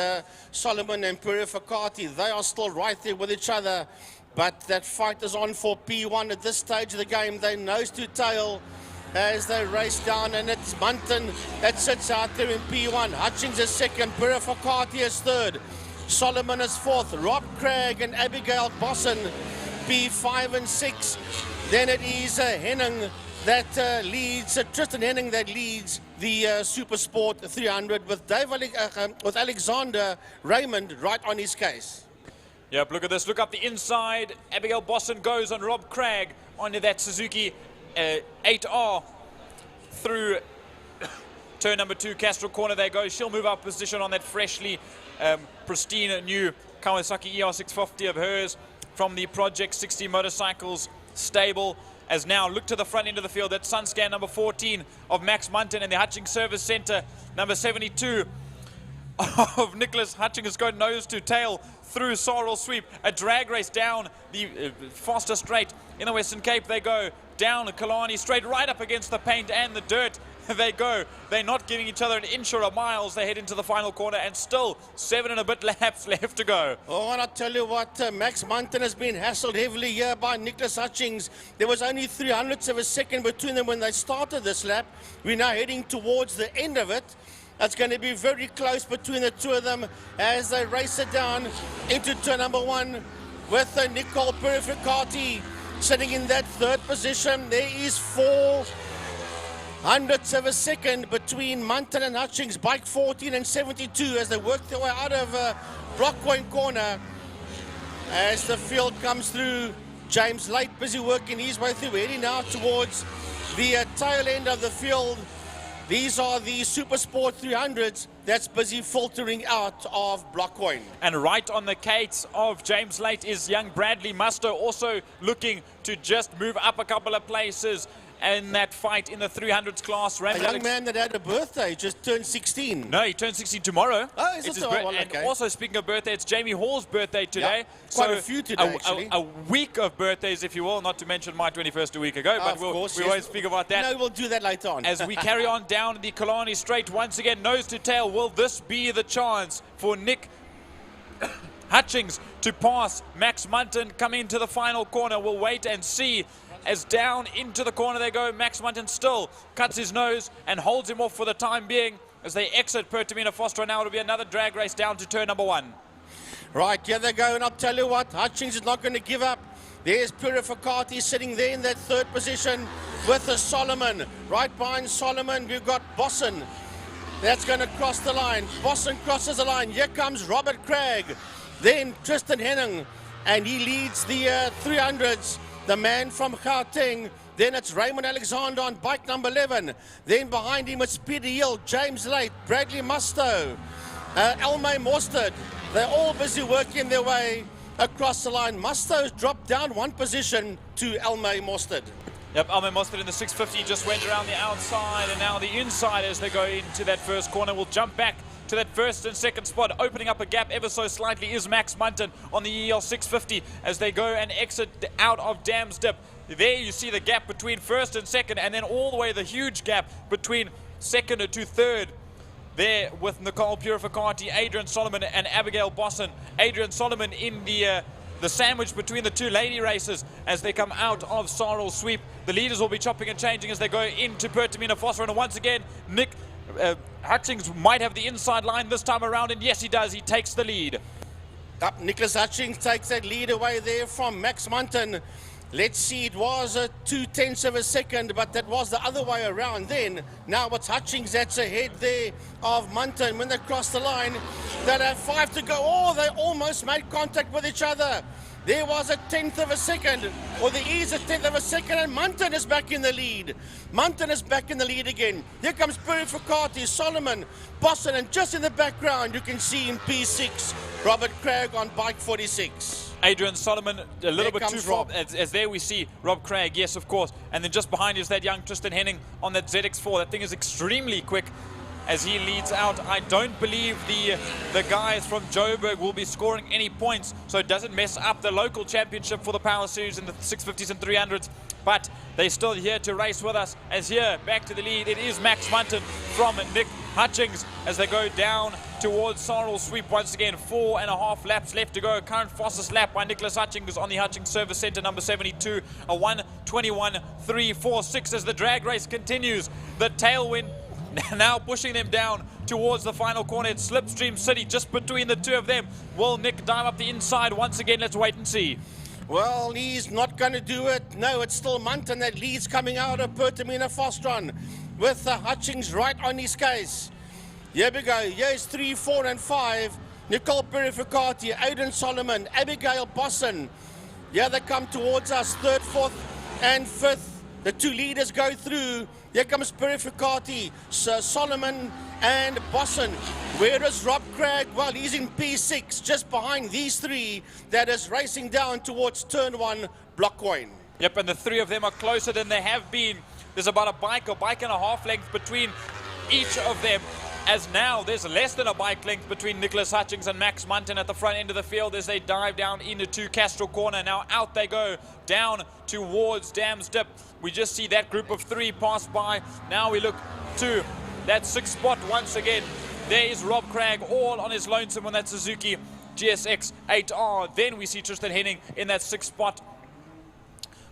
Solomon and Purificati, they are still right there with each other. But that fight is on for P1 at this stage of the game. They nose to tail as they race down, and it's Munton that sits out there in P1. Hutchings is second, Purificati is third, Solomon is fourth, Rob Craig and Abigail Bosson P5 and 6. Then it is Henning that leads, Tristan Henning that leads the Supersport 300 with Alexander Raymond right on his case. Yep, look at this. Look up the inside. Abigail Bosson goes on Rob Craig onto that Suzuki 8R through turn number 2, Castrol corner they go. She'll move up position on that freshly pristine new Kawasaki ER650 of hers from the Project 60 Motorcycles stable. As now look to the front end of the field. That's Sunscan number 14 of Max Munton and the Hutchings Service Centre number 72 of Nicholas Hutchings has got nose to tail through Sorrel Sweep. A drag race down the Foster Straight in the Western Cape. They go down Killarney straight, right up against the paint and the dirt. They go. They're not giving each other an inch or a mile as they head into the final corner, and still 7 and a bit laps left to go. Oh, and I'll tell you what, Max Munton has been hassled heavily here by Nicholas Hutchings. There was only 300ths of a second between them when they started this lap. We're now heading towards the end of it. It's going to be very close between the two of them as they race it down into turn number 1 with Nicole Purificati sitting in that third position. There is 400ths of a second between Munton and Hutchings, bike 14 and 72 as they work their way out of Blockpoint corner. As the field comes through, James Late busy working his way through, heading now towards the tail end of the field. These are the Supersport 300s that's busy filtering out of Blockpoint. And right on the case of James Late is young Bradley Musto, also looking to just move up a couple of places in that fight in the 300s class. A young man that had a birthday, just turned 16. No, he turned 16 tomorrow. Oh, is it so? Well, okay. And also, speaking of birthday, it's Jamie Hall's birthday today. Yeah, quite a few today, actually. A week of birthdays, if you will, not to mention my 21st a week ago, but we won't speak about that. No, we'll do that later on. As we carry on down the Killarney straight, once again, nose to tail. Will this be the chance for Nick Hutchings to pass Max Munton coming into the final corner? We'll wait and see. As down into the corner they go, Max Munton still cuts his nose and holds him off for the time being as they exit Pertamina Foster. Now it'll be another drag race down to turn number 1. Right, here they go, and I'll tell you what, Hutchings is not going to give up. There's Purificati sitting there in that third position with the Solomon. Right behind Solomon, we've got Bosson. That's going to cross the line. Bosson crosses the line. Here comes Robert Craig. Then Tristan Henning, and he leads the 300s. The man from Gauteng. Then it's Raymond Alexander on bike number 11. Then behind him it's Peter Hill, James Late, Bradley Musto, Elmay Mostert. They're all busy working their way across the line. Musto's dropped down 1 position to Elmay Mostert. Yep, Elmay Mostert in the 650 just went around the outside, and now the inside as they go into that first corner will jump back to that first and second spot. Opening up a gap ever so slightly is Max Munton on the EL650 as they go and exit out of Dam's Dip. There you see the gap between first and second, and then all the way the huge gap between second to third. There with Nicole Purificati, Adrian Solomon and Abigail Bosson. Adrian Solomon in the sandwich between the two lady racers as they come out of Sorrel Sweep. The leaders will be chopping and changing as they go into Pertamina Foster, and once again Nick Hutchings might have the inside line this time around, and yes he does. He takes the lead. Nicholas Hutchings takes that lead away there from Max Munton. Let's see, it was a 0.2 of a second, but that was the other way around then. Now it's Hutchings that's ahead there of Munton. When they cross the line, they'll have 5 to go. Oh, they almost made contact with each other. There was a 1/10 of a second, or there is a 1/10 of a second, and Munton is back in the lead. Munton is back in the lead again. Here comes Purificati, Solomon, Boston, and just in the background you can see in P6, Robert Craig on bike 46. Adrian Solomon, a little bit too far, Rob. as there we see Rob Craig, yes, of course. And then just behind is that young Tristan Henning on that ZX4. That thing is extremely quick as he leads out. I don't believe the guys from Joburg will be scoring any points, so it doesn't mess up the local championship for the Power Series in the 650s and 300s. But they're still here to race with us. As here, back to the lead, it is Max Munton from Nick Hutchings as they go down towards Sorrel Sweep once again. 4.5 laps left to go. Current fastest lap by Nicholas Hutchings on the Hutchings Service Centre, number 72. A 1:21.346 as the drag race continues. The tailwind now pushing them down towards the final corner at Slipstream City, just between the two of them. Will Nick dive up the inside once again? Let's wait and see. Well, he's not going to do it. No, it's still Munton that leads coming out of Pertamina Fostron with Hutchings right on his case. Here we go. Here's 3, 4, and 5. Nicole Purificati, Aidan Solomon, Abigail Bosson. Here they come towards us, 3rd, 4th, and 5th. The two leaders go through. Here comes Purificati, Sir Solomon, and Bosson. Where is Rob Craig? Well, he's in P6, just behind these three that is racing down towards turn 1, Blockcoin. Yep, and the three of them are closer than they have been. There's about a bike and a half length between each of them. As now, there's less than a bike length between Nicholas Hutchings and Max Munton at the front end of the field as they dive down into Castro Corner. Now out they go, down towards Dam's Dip. We just see that group of 3 pass by. Now we look to that 6th spot once again. There is Rob Craig all on his lonesome on that Suzuki GSX 8R. Then we see Tristan Henning in that 6th spot.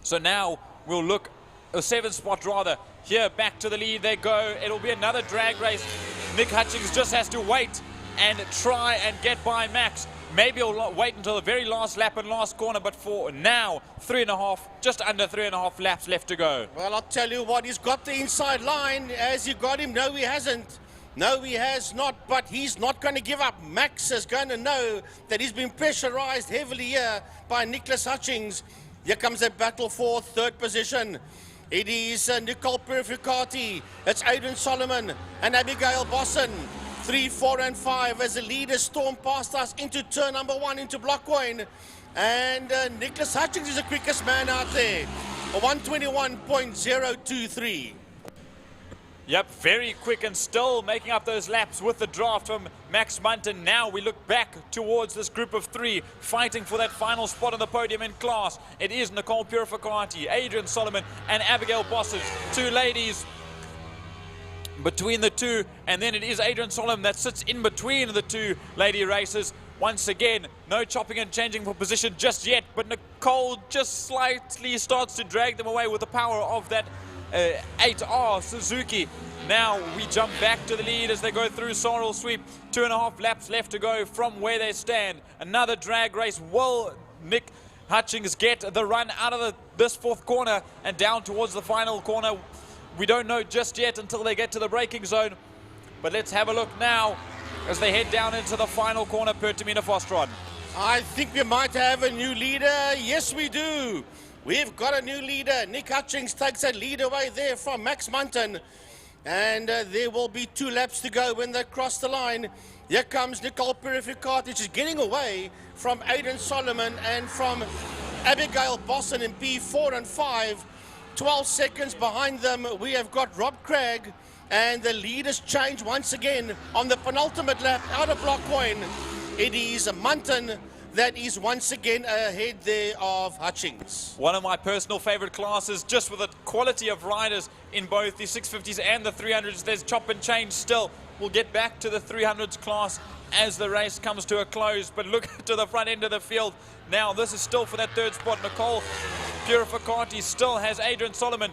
So now we'll look, a 7th spot rather. Here, back to the lead they go. It'll be another drag race. Nick Hutchings just has to wait and try and get by Max. Maybe he'll wait until the very last lap and last corner, but for now, 3.5, just under 3.5 laps left to go. Well, I'll tell you what, he's got the inside line. Has he got him? No, he hasn't. No, he has not, but he's not going to give up. Max is going to know that he's been pressurized heavily here by Nicholas Hutchings. Here comes a battle for 3rd position. It is Nicole Purificati, it's Aidan Solomon and Abigail Bosson. 3, 4, and 5 as the leaders storm past us into turn number 1 into Blockcoin. And Nicholas Hutchings is the quickest man out there. A 1:21.023. Yep, very quick and still making up those laps with the draft from Max Munton. Now we look back towards this group of 3 fighting for that final spot on the podium in class. It is Nicole Purificati, Adrian Solomon, and Abigail Bosson. 2 ladies between the two, and then it is Adrian Solomon that sits in between the 2 lady racers. Once again, no chopping and changing for position just yet, but Nicole just slightly starts to drag them away with the power of that 8R Suzuki. Now we jump back to the lead as they go through Sorrel Sweep. 2.5 laps left to go from where they stand. Another drag race. Will Nick Hutchings get the run out of this 4th corner and down towards the final corner? We don't know just yet until they get to the braking zone. But let's have a look now as they head down into the final corner, Pertamina Fostron. I think we might have a new leader. Yes, we do. We've got a new leader. Nick Hutchings takes a lead away there from Max Munton. And there will be 2 laps to go when they cross the line. Here comes Nicole Purificati. She's getting away from Aidan Solomon and from Abigail Bosson in P4 and 5. 12 seconds behind them, we have got Rob Craig. And the leaders change once again on the penultimate lap out of Blockcoin. It is Munton that is once again ahead there of Hutchings. One of my personal favorite classes, just with the quality of riders in both the 650s and the 300s. There's chop and change still. We'll get back to the 300s class as the race comes to a close, but look to the front end of the field. Now this is still for that 3rd spot. Nicole Purificati still has Adrian Solomon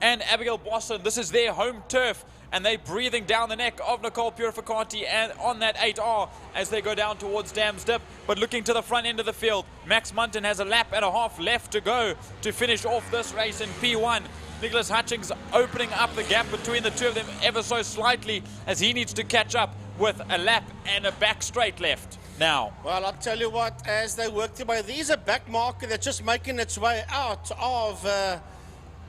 and Abigail Bosson. This is their home turf and they're breathing down the neck of Nicole Purificati and on that 8R as they go down towards Dam's Dip. But looking to the front end of the field, Max Munton has a lap and a half left to go to finish off this race in P1. Nicholas Hutchings opening up the gap between the two of them ever so slightly as he needs to catch up with a lap and a back straight left now. Well, I'll tell you what, as they work their way, there's a back marker that's just making its way out of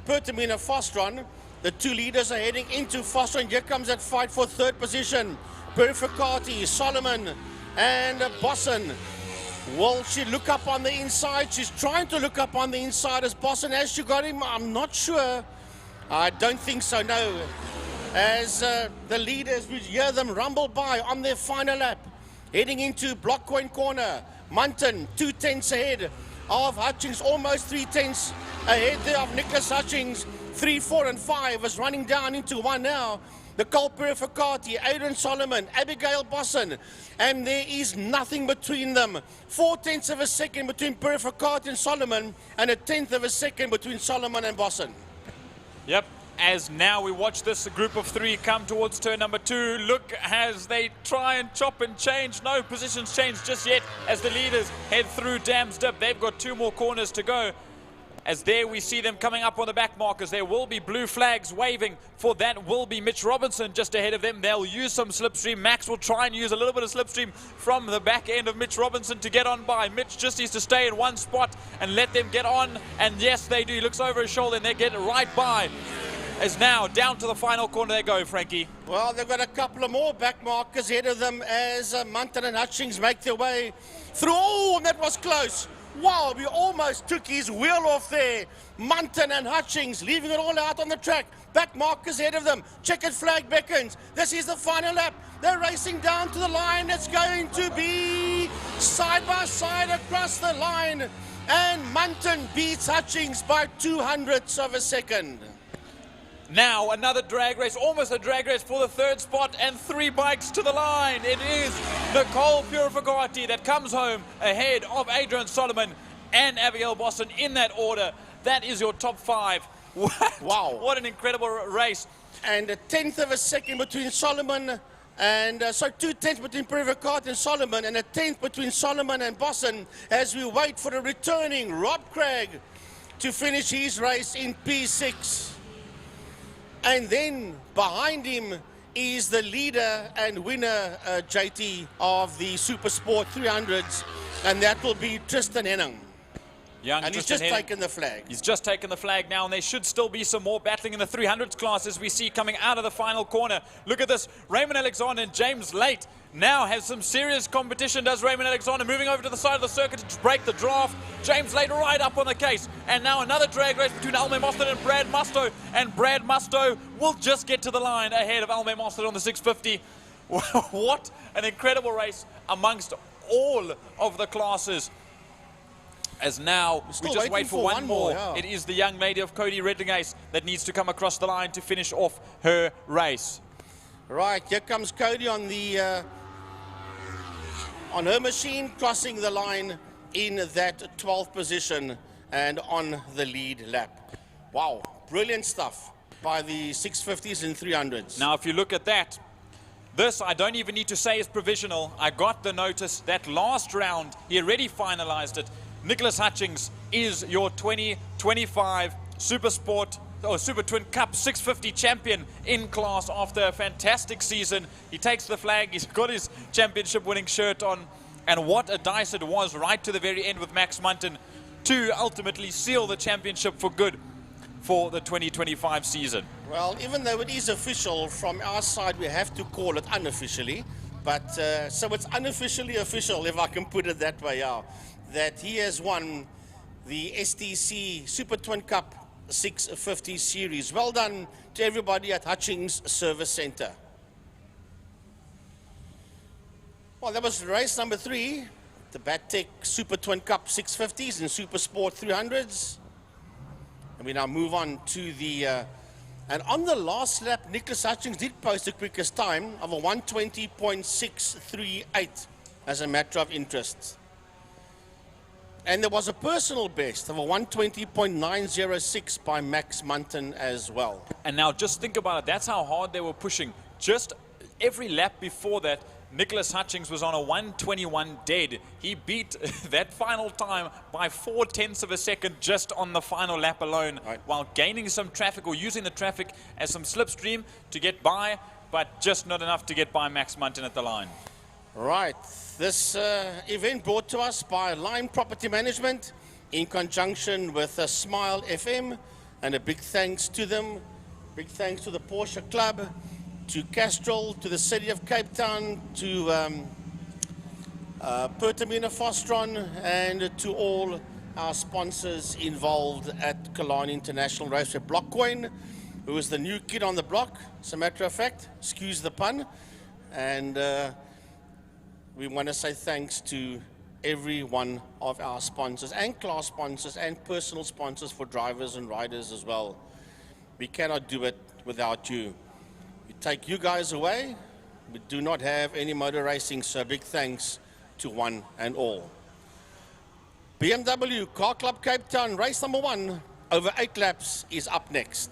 Pertamina Fostron. The two leaders are heading into Fostron. Here comes that fight for third position. Purificati, Solomon, and Bosson. Will she look up on the inside? She's trying to look up on the inside as Bosson. Has she got him? I'm not sure. I don't think so, no. As the leaders, we hear them rumble by on their final lap. Heading into Block Coin Corner. Munton, 2 tenths ahead of Hutchings, almost 3 tenths ahead there of Nicholas Hutchings. 3, 4, and 5 is running down into 1 now. Nicole Purificati, Adrian Solomon, Abigail Bosson, and there is nothing between them. 4 tenths of a second between Purificati and Solomon, and a 1/10 of a second between Solomon and Bosson. Yep, as now we watch this group of 3 come towards turn number 2. Look as they try and chop and change. No positions changed just yet as the leaders head through Dam's Dip. They've got 2 more corners to go. As there we see them coming up on the back markers. There will be blue flags waving. For that will be Mitch Robinson just ahead of them. They'll use some slipstream. Max will try and use a little bit of slipstream from the back end of Mitch Robinson to get on by. Mitch just needs to stay in one spot and let them get on. And yes, they do. He looks over his shoulder and they get right by. As now down to the final corner they go, Frankie. Well, they've got a couple of more back markers ahead of them as Munton and Hutchings make their way through. Oh, and that was close. Wow, we almost took his wheel off there. Munton and Hutchings leaving it all out on the track. Back markers ahead of them. Checkered flag beckons. This is the final lap. They're racing down to the line. It's going to be side by side across the line. And Munton beats Hutchings by 200ths of a second. Now another drag race, almost a drag race for the 3rd spot, and 3 bikes to the line. It is Nicole Purificati that comes home ahead of Adrian Solomon and Abigail Bosson in that order. That is your top 5. Wow. What an incredible race. And a 1/10 of a second between Solomon and, 2/10 between Purificati and Solomon, and a 1/10 between Solomon and Bosson as we wait for the returning Rob Craig to finish his race in P6. And then behind him is the leader and winner, JT, of the Supersport 300s, and that will be Tristan Henning. And he's just taken the flag. He's just taken the flag now, and there should still be some more battling in the 300s class as we see coming out of the final corner. Look at this. Raymond Alexander and James Late now have some serious competition, does Raymond Alexander, moving over to the side of the circuit to break the draft. James Late right up on the case. And now another drag race between Alme Mostert and Brad Musto. And Brad Musto will just get to the line ahead of Alme Mostert on the 650. What an incredible race amongst all of the classes. As now we just wait for one more. Yeah. It is the young lady of Cody Redlingace that needs to come across the line to finish off her race. Right, here comes Cody on the on her machine, crossing the line in that 12th position and on the lead lap. Wow, brilliant stuff by the 650s and 300s. Now, if you look at that, this I don't even need to say is provisional. I got the notice that last round he already finalized it. Nicholas Hutchings is your 2025 Supersport or Super Twin Cup 650 champion in class after a fantastic season. He takes the flag, he's got his championship winning shirt on, and what a dice it was right to the very end with Max Munton to ultimately seal the championship for good for the 2025 season. Well, even though it is official from our side, we have to call it unofficially, but so it's unofficially official, if I can put it that way, yeah, that he has won the STC Super Twin Cup 650 series. Well done to everybody at Hutchings Service Centre. Well, that was race number 3, the Battec Super Twin Cup 650s and Supersport 300s. And we now move on to the, and on the last lap, Nicholas Hutchings did post the quickest time of a 1:20.638 as a matter of interest. And there was a personal best of a 120.906 by Max Munton as well. And now just think about it. That's how hard they were pushing. Just every lap before that, Nicholas Hutchings was on a 121 dead. He beat that final time by 0.4 of a second just on the final lap alone, while gaining some traffic or using the traffic as some slipstream to get by, but just not enough to get by Max Munton at the line. Right, this event brought to us by Line Property Management in conjunction with Smile FM, and a big thanks to them. Big thanks to the Porsche Club, to Castrol, to the City of Cape Town, to Pertamina Fostron, and to all our sponsors involved at Killarney International Raceway. Blockcoin, who is the new kid on the block, as a matter of fact, excuse the pun, and we want to say thanks to every one of our sponsors and class sponsors and personal sponsors for drivers and riders as well. We cannot do it without you. We take you guys away, we do not have any motor racing, so big thanks to one and all. BMW Car Club Cape Town, race number 1, over 8 laps, is up next.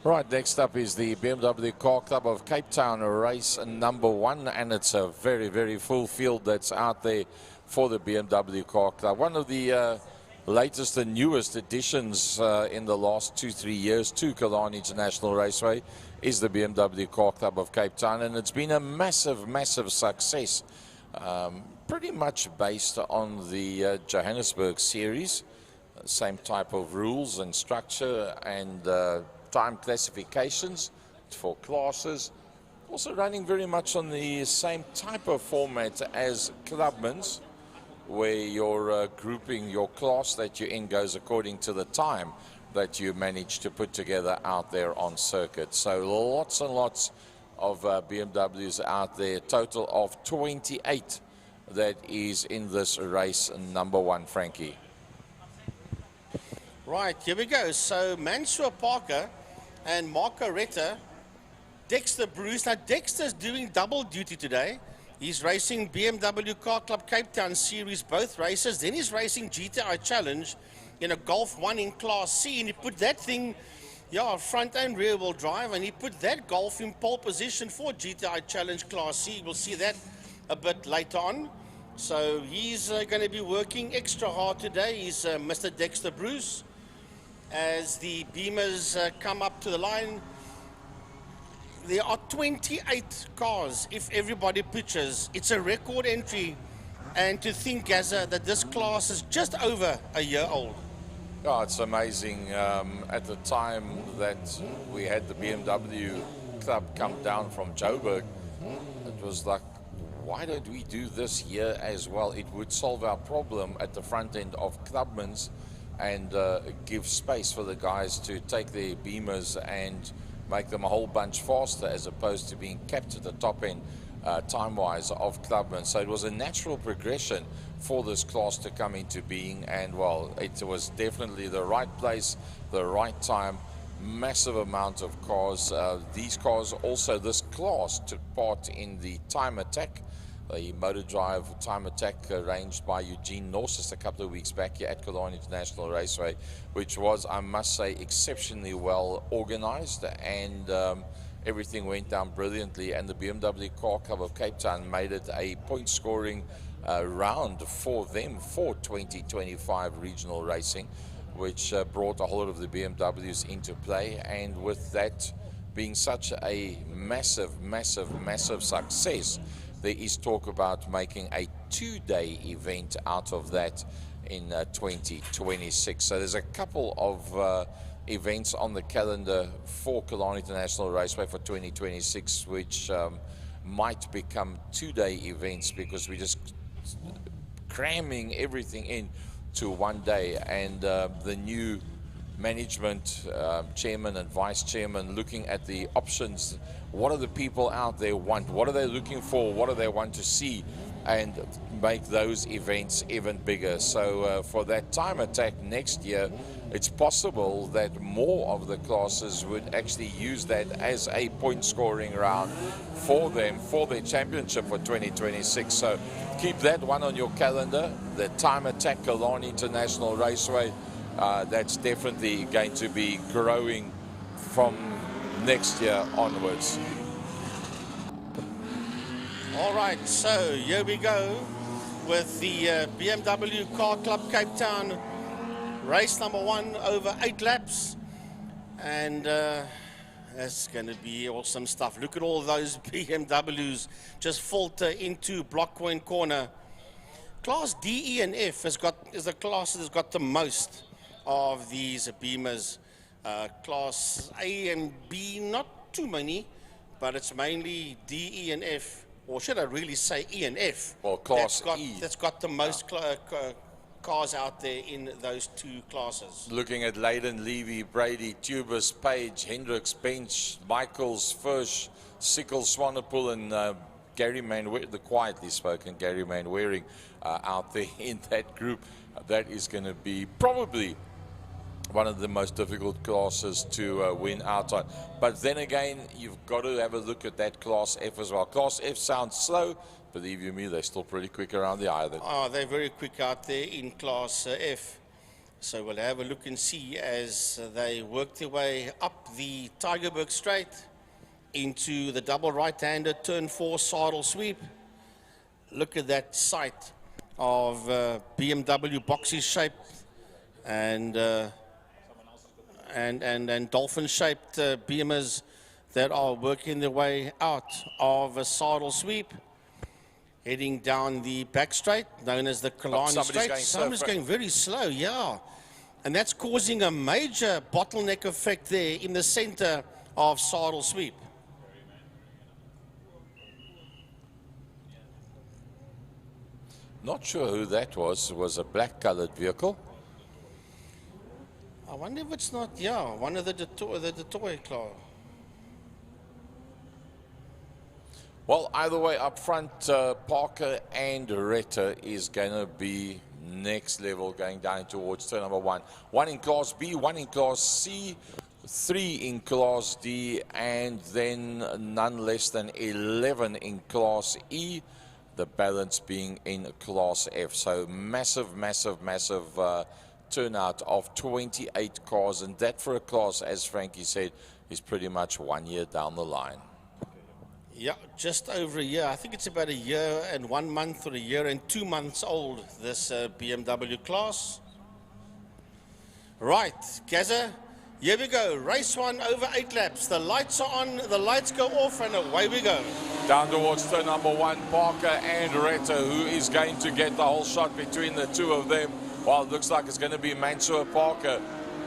Right, next up is the BMW Car Club of Cape Town, race number 1, and it's a very, very full field that's out there for the BMW Car Club. One of the latest and newest additions in the last 2-3 years to Killarney International Raceway is the BMW Car Club of Cape Town, and it's been a massive, massive success. Pretty much based on the Johannesburg series, same type of rules and structure and time classifications for classes, also running very much on the same type of format as Clubman's, where you're grouping your class that you're in goes according to the time that you manage to put together out there on circuit. So lots and lots of BMWs out there, total of 28 that is in this race number 1, Frankie. Right, here we go. So Mansour Parker and Marco Retta, Dexter Bruce. Now Dexter's doing double duty today. He's racing BMW Car Club Cape Town Series, both races. Then he's racing GTI Challenge in a Golf 1 in Class C. And he put that thing, yeah, front and rear wheel drive. And he put that Golf in pole position for GTI Challenge Class C. We'll see that a bit later on. So he's going to be working extra hard today. He's Mr. Dexter Bruce. As the Beamers come up to the line, there are 28 cars if everybody pitches. It's a record entry, and to think, Gaza, that this class is just over a year old. Oh, it's amazing. At the time that we had the BMW Club come down from Joburg, it was like, why don't we do this here as well? It would solve our problem at the front end of Clubman's and give space for the guys to take their Beamers and make them a whole bunch faster, as opposed to being kept at the top end time-wise of Clubman. So it was a natural progression for this class to come into being, and well, it was definitely the right place, the right time. Massive amount of cars. These cars also, this class took part in the time attack a motor drive time attack arranged by Eugene Norse just a couple of weeks back here at Killarney International Raceway, which was, I must say, exceptionally well organized, and everything went down brilliantly, and the BMW Car Club of Cape Town made it a point scoring round for them for 2025 regional racing, which brought a whole lot of the BMWs into play. And with that being such a massive success, there is talk about making a 2-day event out of that in 2026. So there's a couple of events on the calendar for Killarney International Raceway for 2026, which might become 2-day events, because we're just cramming everything in to one day. And the new management, chairman and vice chairman, looking at the options. What do the people out there want? What are they looking for? What do they want to see? And make those events even bigger. So for that time attack next year, it's possible that more of the classes would actually use that as a point scoring round for them, for their championship for 2026. So keep that one on your calendar, the time attack Killarney International Raceway. That's definitely going to be growing from next year onwards. All right, so here we go with the BMW Car Club Cape Town, race number 1 over 8 laps, and that's going to be awesome stuff. Look at all those BMWs just filter into Block Point Corner. Class D, E, and F is the class that's got the most of these Beamers. Class A and B, not too many, but it's mainly D, E, and F. Or should I really say E and F? Well, Class E. That's got the most cars out there in those two classes. Looking at Leyden, Levy, Brady, Tubus, Page, Hendricks, Bench, Michaels, Firsch, Sickles, Swanepoel, and Gary Manwaring, the quietly spoken Gary Manwaring out there in that group. That is going to be probably one of the most difficult classes to win out on. But then again, you've got to have a look at that Class F as well. Class F sounds slow, believe you me, they're still pretty quick around the island. Oh, they're very quick out there in Class F. So we'll have a look and see as they work their way up the Tygerberg Straight into the double right-hander turn 4 saddle sweep. Look at that sight of BMW boxy shape and dolphin-shaped Beamers that are working their way out of a saddle sweep, heading down the back straight, known as the Killarney Straight. Somebody's going very slow, yeah. And that's causing a major bottleneck effect there in the center of saddle sweep. Not sure who that was. It was a black-colored vehicle. I wonder if it's not, yeah, one of the toy class. Well, either way, up front, Parker and Retta is going to be next level, going down towards turn number 1. 1 in Class B, 1 in Class C, 3 in Class D, and then none less than 11 in Class E, the balance being in Class F. So massive turnout of 28 cars, and that for a class, as Frankie said, is pretty much 1 year down the line. Yeah, just over a year. I think it's about a year and 1 month or a year and 2 months old, this BMW class. Right, Gaza, here we go. Race 1 over 8 laps. The lights are on, the lights go off, and away we go. Down towards turn number 1, Parker and Retta, who is going to get the whole shot between the two of them. Well, it looks like it's going to be Mansour Parker.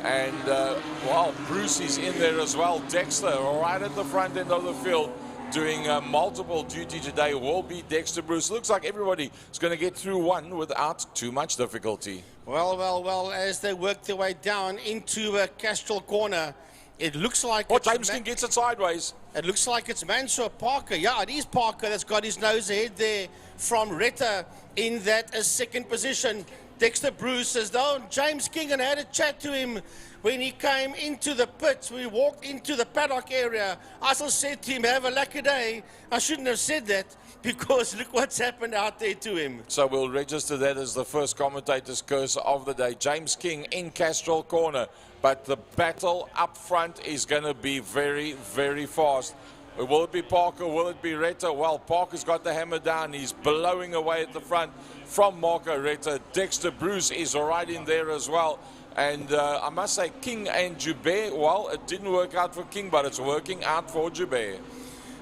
And, well, Bruce is in there as well. Dexter, right at the front end of the field, doing multiple duty today, will be Dexter Bruce. Looks like everybody is going to get through one without too much difficulty. Well, as they work their way down into Castrol Corner, it looks like... Oh, Jameson gets it sideways. It looks like it's Mansour Parker. Yeah, it is Parker that's got his nose ahead there from Retta in that second position. Dexter Bruce, as though James King, and I had a chat to him when he came into the pits. We walked into the paddock area. I still said to him, have a lucky day. I shouldn't have said that, because look what's happened out there to him. So we'll register that as the first commentator's curse of the day. James King in Castrol corner, but the battle up front is going to be very, very fast. Will it be Parker? Will it be Retta? Well, Parker's got the hammer down. He's blowing away at the front from Marco Retta. Dexter Bruce is right in there as well. And I must say, King and Joubert, well, it didn't work out for King, but it's working out for Joubert.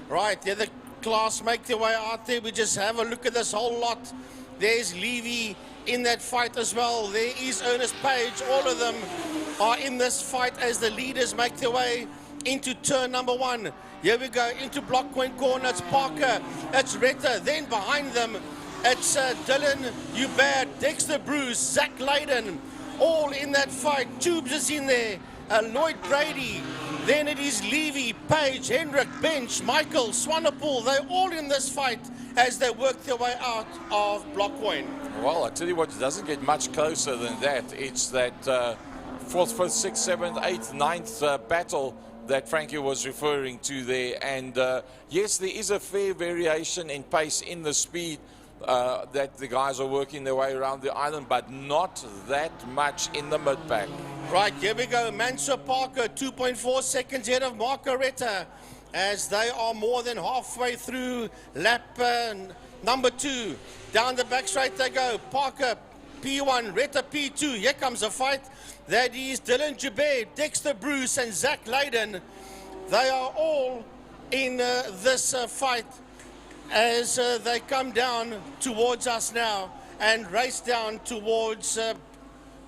Right, the other class make their way out there. We just have a look at this whole lot. There's Levy in that fight as well. There is Ernest Page. All of them are in this fight as the leaders make their way into turn number 1. Here we go, into block point corner. It's Parker, it's Retta. Then behind them, it's Dylan Hubert, Dexter Bruce, Zach Layden, all in that fight. Tubes is in there, Lloyd Brady. Then it is Levy, Page, Hendrick, Bench, Michael, Swanepoel. They're all in this fight as they work their way out of block point. Well, I tell you what, it doesn't get much closer than that. It's that 4th, 5th, 6th, 7th, 8th, 9th battle that Frankie was referring to there. And yes, there is a fair variation in pace in the speed that the guys are working their way around the island, but not that much in the mid-pack. Right, here we go. Mansour Parker, 2.4 seconds ahead of Marco Retta, as they are more than halfway through lap number 2. Down the back straight they go. Parker, P1, Retta, P2. Here comes a fight. That is Dylan Joubert, Dexter Bruce, and Zach Layden. They are all in this fight as they come down towards us now and race down towards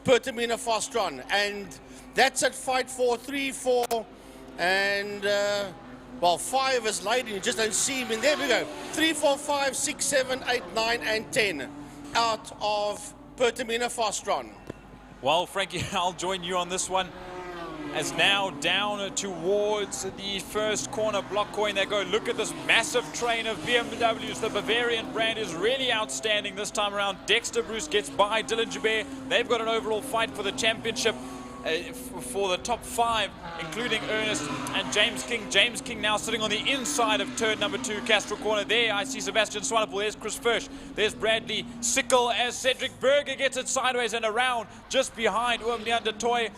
Pertamina Fostron. And that's at fight 4, 3, 4, and well, 5 is Layden. You just don't see him. And there we go. 3, 4, 5, 6, 7, 8, 9, and 10 out of Pertamina Fostron. Well, Frankie, I'll join you on this one. As now down towards the first corner block coin they go. Look at this massive train of BMWs. The Bavarian brand is really outstanding this time around. Dexter Bruce gets by Dylan Joubert. They've got an overall fight for the championship for the top 5, including Ernest and James King. James King now sitting on the inside of turn number 2, Castro corner. There I see Sebastian Swanepoel. There's Chris Firsch. There's Bradley Sickle as Cedric Berger gets it sideways and around just behind Oom-Leon de Toy.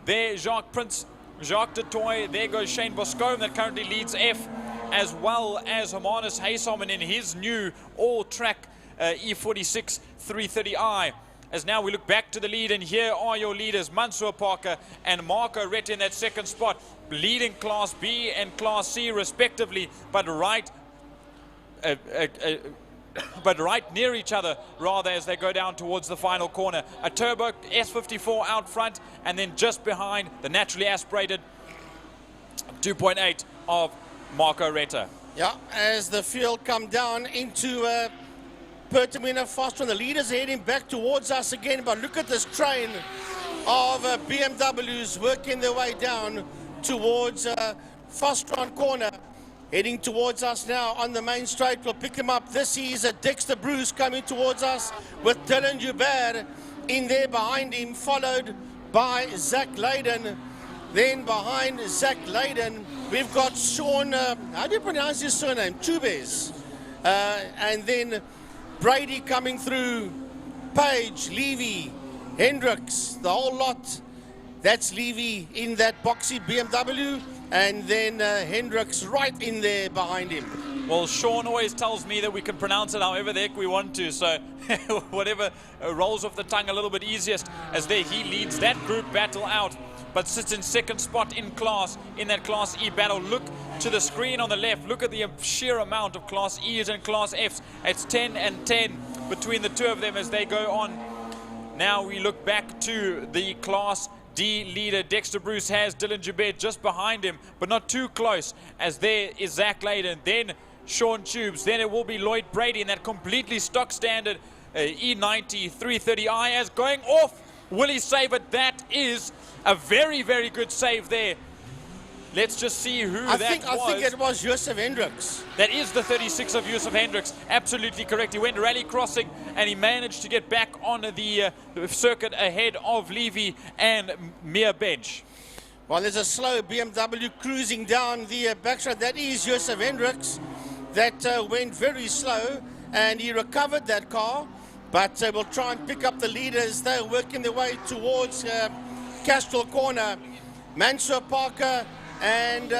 There Jacques de Toy. There goes Shane Boscombe that currently leads F, as well as Hermanus Haysomen in his new all-track E46 330i. As now we look back to the lead, and here are your leaders, Mansour Parker and Marco Retta in that second spot, leading Class B and Class C respectively, but right near each other, rather, as they go down towards the final corner. A turbo S54 out front, and then just behind the naturally aspirated 2.8 of Marco Retta. Yeah, as the field come down into Pertamina Fostron, the leaders are heading back towards us again, but look at this train of BMWs working their way down towards Fostron corner. Heading towards us now on the main straight. We'll pick him up. This is Dexter Bruce coming towards us with Dylan Joubert in there behind him, followed by Zach Layden. Then behind Zach Layden, we've got Sean, how do you pronounce his surname? Tubes. And then Brady coming through, Page, Levy, Hendricks, the whole lot. That's Levy in that boxy BMW. And then Hendricks right in there behind him. Well, Sean always tells me that we can pronounce it however the heck we want to, so whatever rolls off the tongue a little bit easiest, as there he leads that group battle out, but sits in second spot in that Class E battle. Look to the screen on the left. Look at the sheer amount of Class E's and Class F's. It's 10 and 10 between the two of them as they go on. Now we look back to the Class D leader. Dexter Bruce has Dylan Joubert just behind him, but not too close, as there is Zach Layden, then Sean Tubes, then it will be Lloyd Brady in that completely stock standard E90 330i, as going off. Will he save it? That is a very, very good save there. Let's just see who that was. I think it was Joseph Hendricks. That is the 36 of Joseph Hendricks. Absolutely correct. He went rally crossing and he managed to get back on the circuit ahead of Levy and Mia Bench. Well, there's a slow BMW cruising down the backstretch. That is Joseph Hendricks. that went very slow, and he recovered that car, but will try and pick up the leaders. They're working their way towards Castrol Corner. Mansour Parker and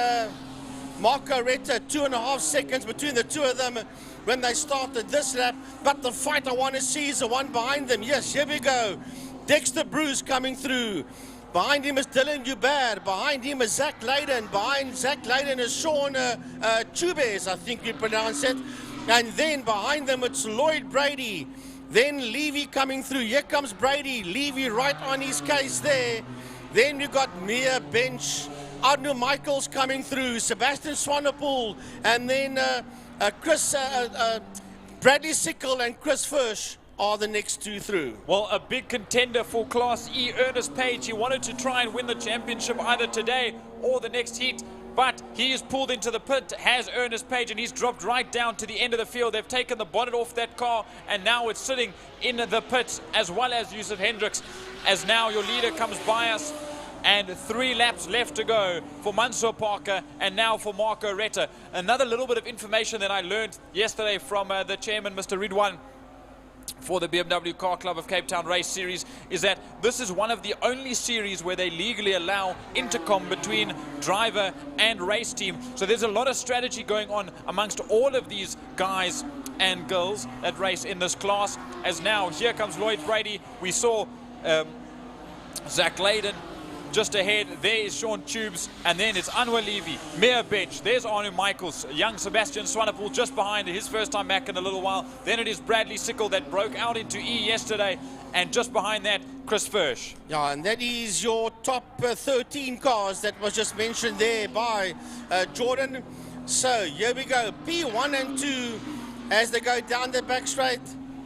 Marco Retta, 2.5 seconds between the two of them when they started this lap, but the fight I want to see is the one behind them. Yes, here we go. Dexter Bruce coming through. Behind him is Dylan Hubert. Behind him is Zach Leyden. Behind Zach Leyden is Sean Chubes, I think you pronounce it. And then behind them it's Lloyd Brady. Then Levy coming through. Here comes Brady. Levy right on his case there. Then we've got Mia Bench. Arno Michaels coming through. Sebastian Swanepoel. And then Bradley Sickle and Chris Firsch are the next two through. Well, a big contender for Class E, Ernest Page. He wanted to try and win the championship either today or the next heat, but he is pulled into the pit, has Ernest Page, and he's dropped right down to the end of the field. They've taken the bonnet off that car, and now it's sitting in the pits, as well as Yusuf Hendricks, as now your leader comes by us. And 3 laps left to go for Mansour Parker and now for Marco Retta. Another little bit of information that I learned yesterday from the chairman, Mr. Ridwan, for the BMW Car Club of Cape Town Race Series, is that this is one of the only series where they legally allow intercom between driver and race team. So there's a lot of strategy going on amongst all of these guys and girls that race in this class. As now, here comes Lloyd Brady. We saw Zach Leyden just ahead. There is Sean Tubes, and then it's Anwar Levy, Mia Bench. There's Arno Michaels, young Sebastian Swanepoel just behind, his first time back in a little while. Then it is Bradley Sickle that broke out into E yesterday, and just behind that, Chris Firsch. Yeah, and that is your top 13 cars that was just mentioned there by Jordan. So here we go, P1 and 2 as they go down the back straight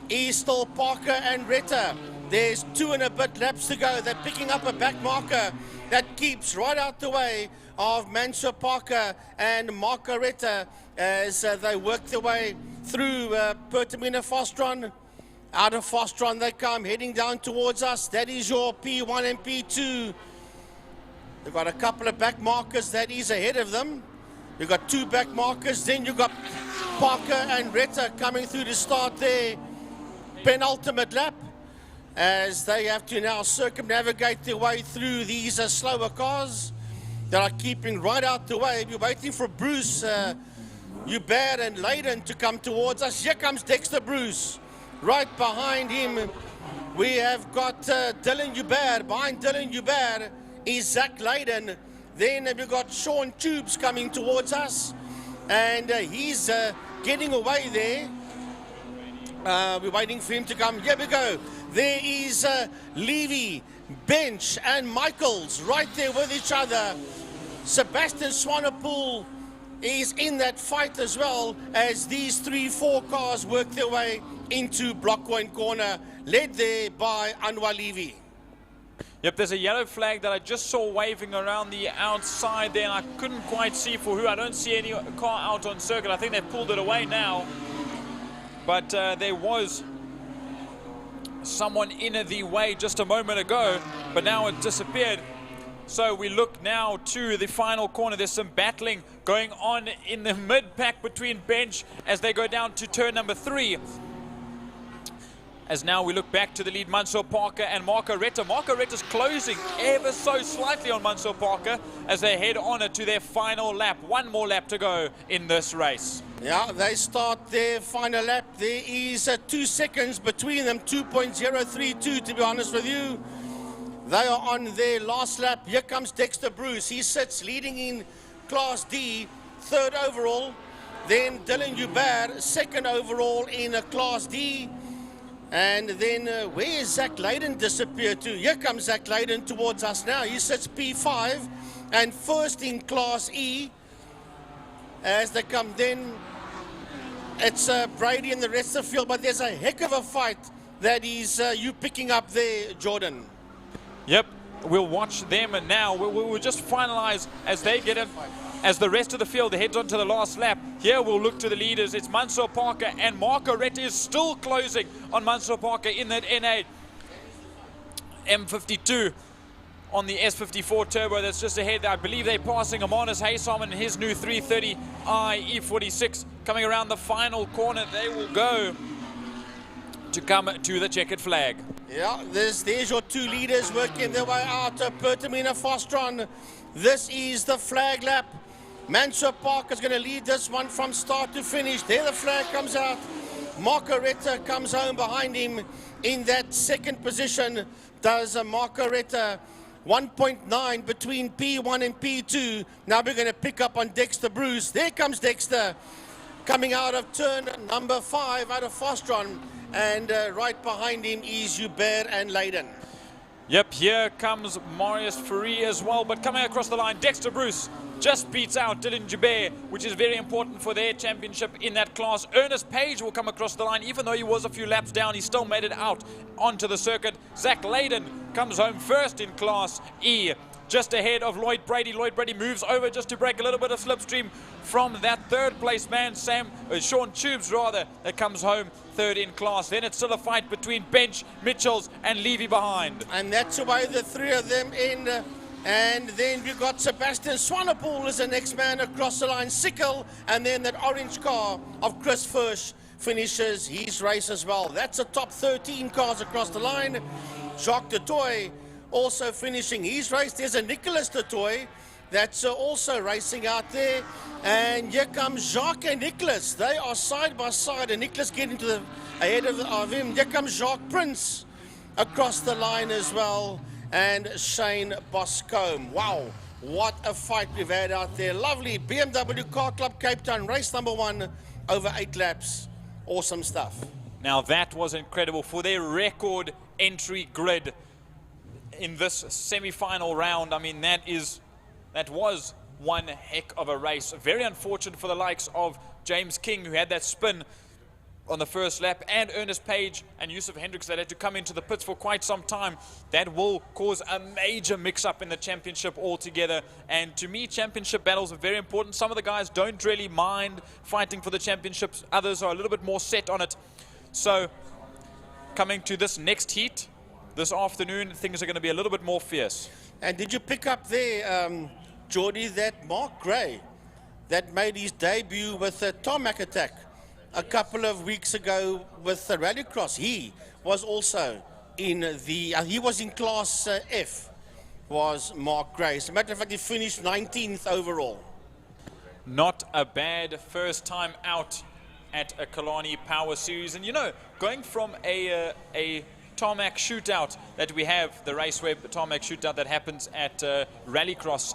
is still Parker and Retta. There's 2 and a bit laps to go. They're picking up a back marker that keeps right out the way of Mansour Parker and Marco Retta as they work their way through Pertamina Fostron. Out of Fostron they come, heading down towards us. That is your P1 and P2. They've got a couple of back markers that is ahead of them. You've got 2 back markers. Then you've got Parker and Retta coming through to start their penultimate lap, as they have to now circumnavigate their way through these slower cars that are keeping right out the way. We're waiting for Bruce, Hubert and Leyden to come towards us. Here comes Dexter Bruce. Right behind him, we have got Dylan Hubert. Behind Dylan Hubert is Zach Leyden. Then we've got Sean Tubes coming towards us, and he's getting away there. We're waiting for him to come. Here we go. There is Levy, Bench and Michaels right there with each other. Sebastian Swanepoel is in that fight as well, as these 3-4 cars work their way into Blockpoint Corner, led there by Anwar Levy. Yep, there's a yellow flag that I just saw waving around the outside there, and I couldn't quite see for who. I don't see any car out on circuit. I think they've pulled it away now. But there was someone in the way just a moment ago, but now it disappeared. So we look now to the final corner. There's some battling going on in the mid-pack between Bench as they go down to turn number 3. As now we look back to the lead, Mansour Parker and Marco Retta. Marco Retta's closing ever so slightly on Mansour Parker as they head on to their final lap. 1 more lap to go in this race. Yeah, they start their final lap. There is 2 seconds between them, 2.032 to be honest with you. They are on their last lap. Here comes Dexter Bruce. He sits leading in Class D, 3rd overall. Then Dylan Hubert, 2nd overall in Class D. And then where is Zach Leyden disappeared to? Here comes Zach Leyden towards us now. He sits P5 and 1st in Class E. As they come, then it's Brady and the rest of the field, but there's a heck of a fight that is you picking up there, Jordan. Yep, we'll watch them, and now we'll just finalize as they get in, as the rest of the field heads on to the last lap. Here we'll look to the leaders. It's Mansour Parker, and Marco Retta is still closing on Mansour Parker in that NA M52 on the S54 Turbo that's just ahead. I believe they're passing Amanis Haysam in his new 330i E46 coming around the final corner, they will go to come to the checkered flag. Yeah, there's your two leaders working their way out. Pertamina Fostron. This is the flag lap. Mansur Park is going to lead this one from start to finish. There the flag comes out. Margaretta comes home behind him in that second position. Does Margaretta 1.9 between P1 and P2. Now we're going to pick up on Dexter Bruce. There comes Dexter coming out of turn number 5 out of Fostron. And right behind him is Hubert and Leiden. Yep, here comes Marius Fourie as well, but coming across the line, Dexter Bruce just beats out Dylan Joubert, which is very important for their championship in that class. Ernest Page will come across the line. Even though he was a few laps down, he still made it out onto the circuit. Zach Leiden comes home first in Class E, just ahead of Lloyd Brady. Lloyd Brady moves over just to break a little bit of slipstream from that third place man, Sean Tubes rather, that comes home third in class. Then it's still a fight between Bench, Mitchells and Levy behind. And that's why the three of them in. And then we've got Sebastian Swanepoel as the next man across the line. Sickle, and then that orange car of Chris Fursch finishes his race as well. That's the top 13 cars across the line. Jacques Dutoy also finishing his race. There's a Nicholas Dutoy that's also racing out there. And here comes Jacques and Nicholas. They are side by side, and Nicholas getting to the ahead of him. Here comes Jacques Prince across the line as well. And Shane Boscombe. Wow, what a fight we've had out there. Lovely BMW Car Club Cape Town, race number 1, over 8 laps. Awesome stuff. Now that was incredible for their record entry grid in this semi-final round. I mean, that was one heck of a race. Very unfortunate for the likes of James King, who had that spin on the first lap, and Ernest Page and Yusuf Hendricks that had to come into the pits for quite some time. That will cause a major mix-up in the championship altogether. And to me, championship battles are very important. Some of the guys don't really mind fighting for the championships. Others are a little bit more set on it. So coming to this next heat this afternoon, things are going to be a little bit more fierce. And did you pick up there, Geordie, that Mark Gray that made his debut with the Tarmac Attack a couple of weeks ago with the Rallycross? He was also in the, he was in Class F, was Mark Gray. As a matter of fact, he finished 19th overall. Not a bad first time out at a Killarney Power Series. And you know, going from a tarmac shootout that we have, the Raceway tarmac shootout that happens at Rallycross,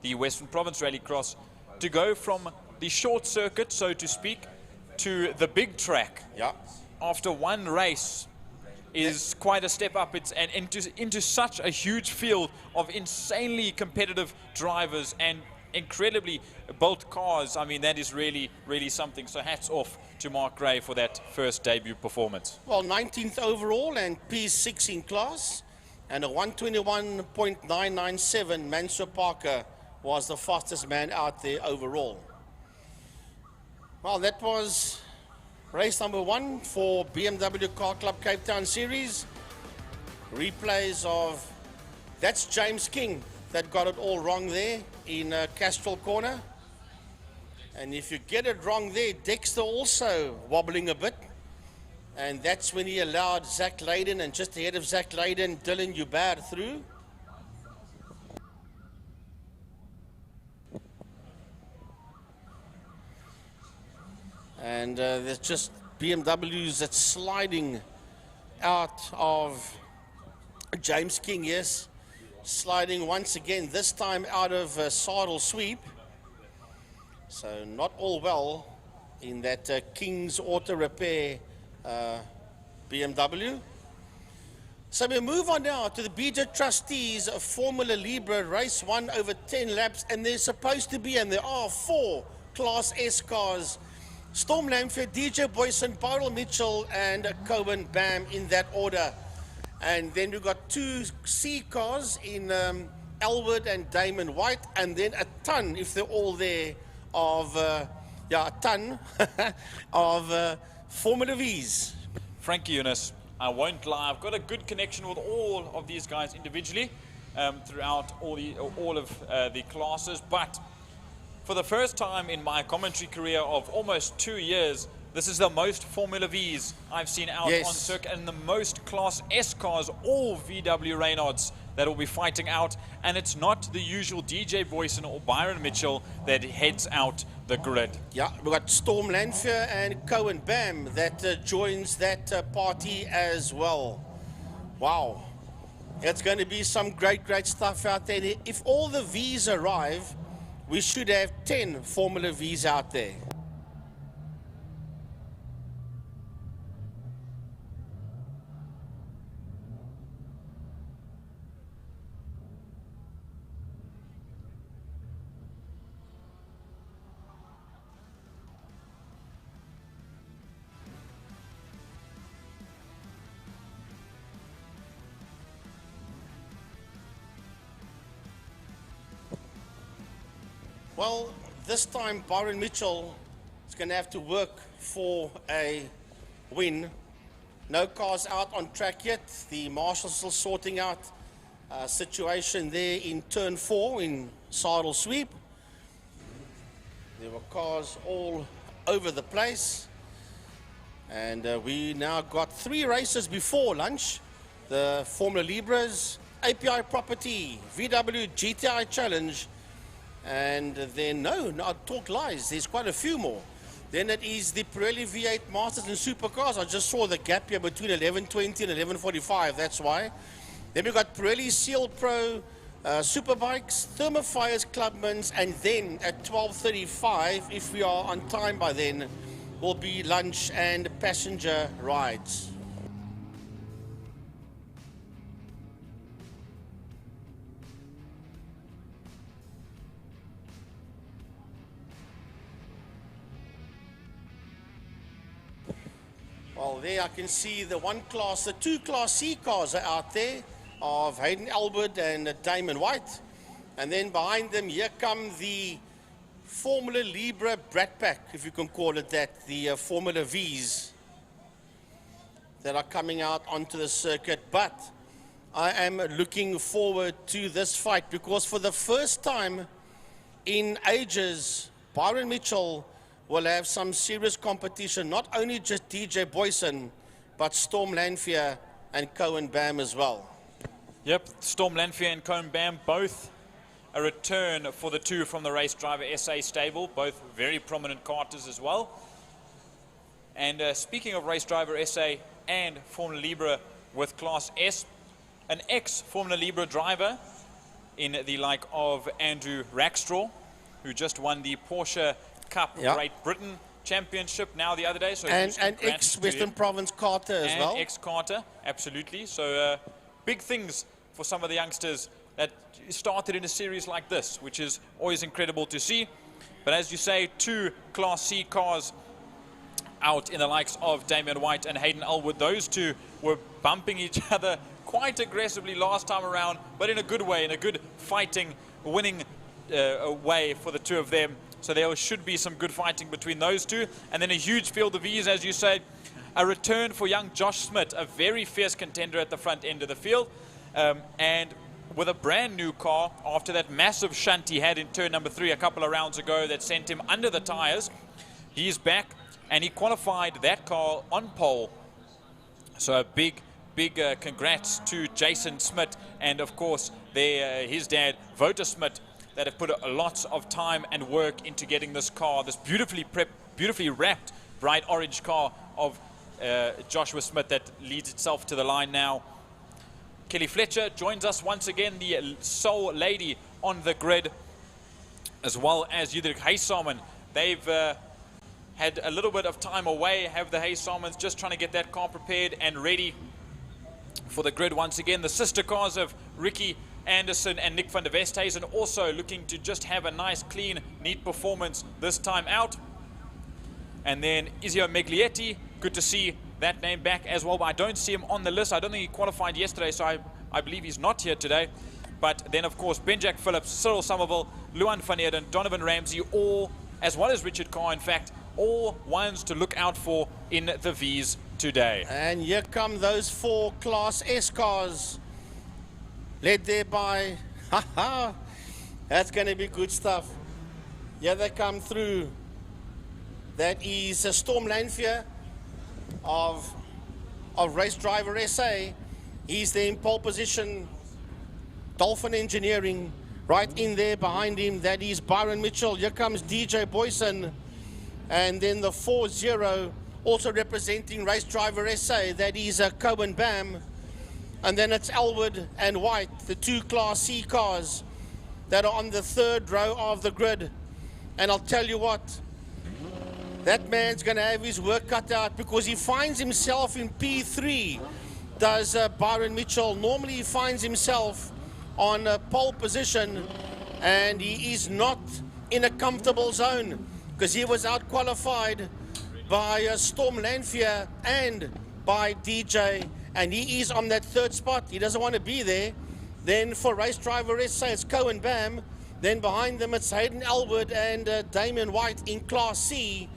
the Western Province Rallycross, to go from the short circuit, so to speak, to the big track, yeah, after one race is quite a step up. It's and into such a huge field of insanely competitive drivers and incredibly built cars. I mean, that is really, really something. So hats off to Mark Gray for that first debut performance. Well, 19th overall and P6 in class, and a 121.997. Mansur Parker was the fastest man out there overall. Well, that was race number 1 for BMW Car Club Cape Town Series. Replays of, that's James King that got it all wrong there in Castrol Corner. And if you get it wrong there, Dexter also wobbling a bit. And that's when he allowed Zach Leiden, and just ahead of Zach Leiden, Dylan Joubert through. And there's just BMWs that's sliding out of James King, yes. Sliding once again, this time out of saddle sweep. So not all well in that King's Auto Repair BMW. So we move on now to the BJ Trustees of Formula Libra Race 1 over 10 laps. And there's supposed to be, and there are 4 Class S cars. Storm Lamfield, DJ Boyson, Paul Mitchell, and Cohen Bam in that order. And then we've got 2 C cars in Elwood and Damon White, and then a ton, if they're all there, of, a ton of Formula Vs. Frankie Eunice, I won't lie, I've got a good connection with all of these guys individually throughout all of the classes, but for the first time in my commentary career of almost 2 years, this is the most Formula Vs I've seen out on circuit, and the most Class S cars, all VW Reynolds, that will be fighting out. And it's not the usual DJ Boyson or Byron Mitchell that heads out the grid. Yeah, we've got Storm Lanfear and Cohen Bam that joins that party as well. Wow. It's going to be some great stuff out there. If all the Vs arrive, we should have 10 Formula Vs out there. Well, this time Byron Mitchell is going to have to work for a win. No cars out on track yet. The marshals still sorting out a situation there in turn 4 in Saddle Sweep. There were cars all over the place. And we now got 3 races before lunch. The Formula Libras, API Property, VW GTI Challenge, and then, no, talk lies, there's quite a few more. Then it is the Pirelli V8 Masters and Supercars. I just saw the gap here between 11:20 and 11:45, that's why. Then we've got Pirelli Seal Pro Superbikes, Thermofires Clubmans, and then at 12:35, if we are on time by then, will be lunch and passenger rides. Well, there I can see the the 2 Class C cars are out there of Hayden Albert and Damon White. And then behind them, here come the Formula Libra Brat Pack, if you can call it that, the Formula Vs that are coming out onto the circuit. But I am looking forward to this fight because for the first time in ages, Byron Mitchell will have some serious competition, not only just DJ Boyson, but Storm Lanfear and Cohen Bam as well. Yep, Storm Lanfear and Cohen Bam, both a return for the 2 from the Race Driver SA stable, both very prominent karters as well. And speaking of Race Driver SA and Formula Libra with Class S, an ex-Formula Libra driver in the like of Andrew Rackstraw, who just won the Porsche Cup Great Britain Championship now the other day. So and ex-Western Province karter as well. And ex-karter, absolutely. So big things for some of the youngsters that started in a series like this, which is always incredible to see. But as you say, 2 Class C cars out in the likes of Damien White and Hayden Elwood. Those 2 were bumping each other quite aggressively last time around, but in a good way, in a good fighting, winning way for the 2 of them. So there should be some good fighting between those 2. And then a huge field of Vs, as you say. A return for young Josh Smith, a very fierce contender at the front end of the field. And with a brand new car, after that massive shunt he had in turn number 3 a couple of rounds ago that sent him under the tires, he's back and he qualified that car on pole. So a big congrats to Jason Smith and, of course, his dad, Wouter Smith, that have put lots of time and work into getting this car, this beautifully prepped, beautifully wrapped, bright orange car of Joshua Smith that leads itself to the line now. Kelly Fletcher joins us once again, the sole lady on the grid, as well as Judrik Haysamen. They've had a little bit of time away, have the Haysamens just trying to get that car prepared and ready for the grid once again. The sister cars of Ricky Anderson and Nick van der Westhuizen also looking to just have a nice, clean, neat performance this time out. And then Izio Meglietti, good to see that name back as well, but I don't see him on the list. I don't think he qualified yesterday, so I believe he's not here today. But then, of course, Benjack Phillips, Cyril Somerville, Luan van Eerden, Donovan Ramsey, all, as well as Richard Carr, in fact, all ones to look out for in the Vs today. And here come those 4 Class S cars, led there by, that's going to be good stuff. Here they come through. That is Storm Lanfear of Race Driver SA. He's there in pole position. Dolphin Engineering right in there behind him. That is Byron Mitchell. Here comes DJ Boyson. And then the 4-0 also representing Race Driver SA. That is Cohen Bam. And then it's Elwood and White, the two Class C cars that are on the third row of the grid. And I'll tell you what, that man's going to have his work cut out because he finds himself in P3, does Byron Mitchell. Normally he finds himself on a pole position and he is not in a comfortable zone because he was out-qualified by Storm Lanfear and by DJ, and he is on that third spot. He doesn't want to be there. Then for Race Driver SA, it's Cohen Bam. Then behind them, it's Hayden Elwood and Damien White in Class C.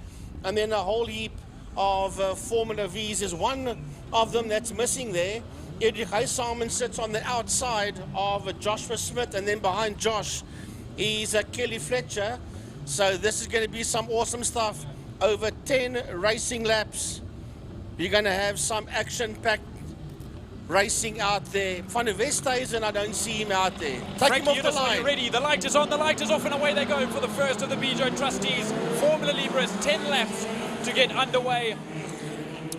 And then a whole heap of Formula Vs. There's one of them that's missing there. Edrich Simon sits on the outside of Joshua Smith, and then behind Josh is Kelly Fletcher. So this is going to be some awesome stuff. Over 10 racing laps. You're going to have some action-packed racing out there. Van der Westhuizen, I don't see him out there. Take him off the line. Ready. The light is on, the light is off, and away they go for the first of the BJ Trustees. Formula Libras, 10 laps to get underway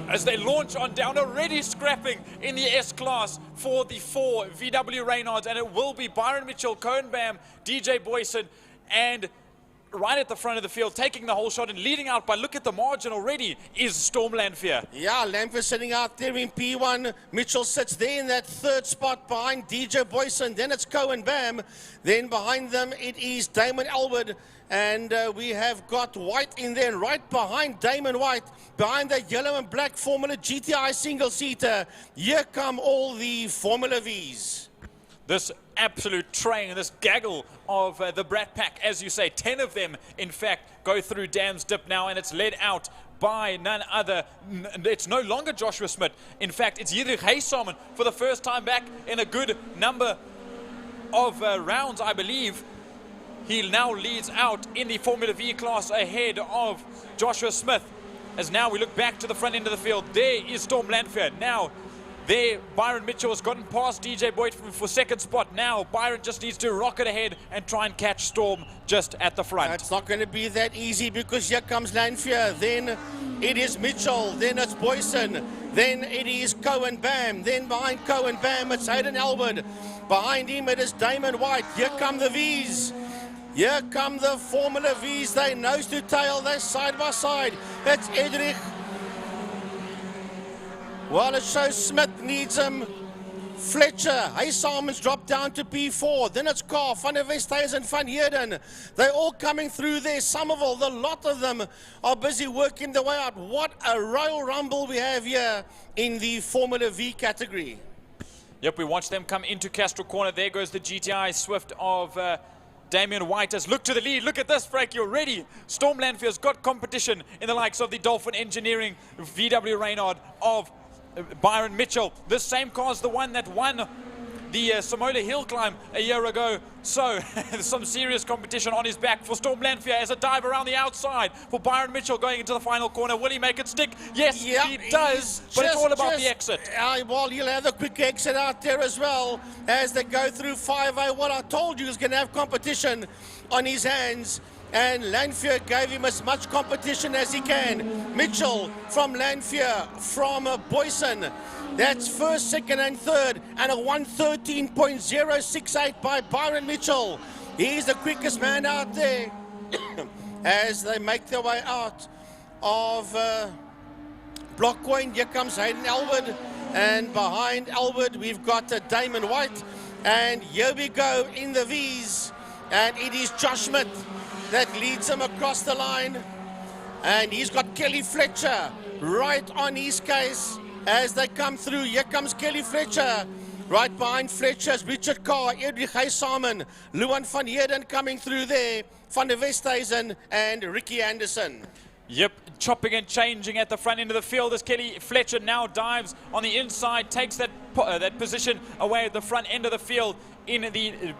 as they launch on down, already scrapping in the S-Class for the 4 VW Reynolds, and it will be Byron Mitchell, Cohen Bam, DJ Boyson, and right at the front of the field, taking the whole shot and leading out by, look at the margin already, is Storm Lanfear. Yeah, Lanfear sitting out there in P1. Mitchell sits there in that third spot behind DJ Boyson. Then it's Cohen Bam. Then behind them, it is Damon Elwood. And we have got White in there. And right behind Damon White, behind the yellow and black Formula GTI single-seater, here come all the Formula Vs. This absolute train, this gaggle of the Brat Pack, as you say, 10 of them, in fact, go through Dam's Dip now, and it's led out by none other. It's no longer Joshua Smith. In fact, it's Yidrich Haysamen for the first time back in a good number of rounds, I believe. He now leads out in the Formula V class ahead of Joshua Smith. As now we look back to the front end of the field, there is Storm Lanfear. Now, there, Byron Mitchell has gotten past DJ Boyd for second spot. Now, Byron just needs to rocket ahead and try and catch Storm just at the front. It's not going to be that easy because here comes Lanfear. Then it is Mitchell. Then it's Boyson. Then it is Cohen Bam. Then behind Cohen Bam, it's Hayden Elwood. Behind him, it is Damon White. Here come the Vs. Here come the Formula Vs. They nose to tail. They're side by side. It's Edrich. Well, it shows Smith needs him. Fletcher, Haysamen's dropped down to P4. Then it's Carr, Van der Westhuizen and Van Heerden. They're all coming through there. Somerville, the lot of them are busy working their way out. What a Royal Rumble we have here in the Formula V category. Yep, we watch them come into Castro Corner. There goes the GTI Swift of Damien White has looked to the lead. Look at this, Frankie, already. Storm Lanfear's got competition in the likes of the Dolphin Engineering VW Reynard of Byron Mitchell. This same car is the one that won the Samola Hill Climb a year ago. So some serious competition on his back for Storm Lanfear as a dive around the outside for Byron Mitchell going into the final corner. Will he make it stick? Yes, yeah, he does, but it's all about the exit. Well, he'll have the quick exit out there as well as they go through 5A. What I told you is going to have competition on his hands. And Lanfear gave him as much competition as he can. Mitchell from Lanfear, from Boyson. That's first, second, and third. And a 113.068 by Byron Mitchell. He's the quickest man out there as they make their way out of Block Point. Here comes Hayden Elwood. And behind Elwood, we've got Damon White. And here we go in the Vs. And it is Josh Smith that leads him across the line. And he's got Kelly Fletcher right on his case as they come through. Here comes Kelly Fletcher. Right behind Fletcher's Richard Carr, Edrich Haysamen, Luan van Heerden coming through there, Van der Westhuizen and Ricky Anderson. Yep, chopping and changing at the front end of the field as Kelly Fletcher now dives on the inside, takes that position away at the front end of the field in the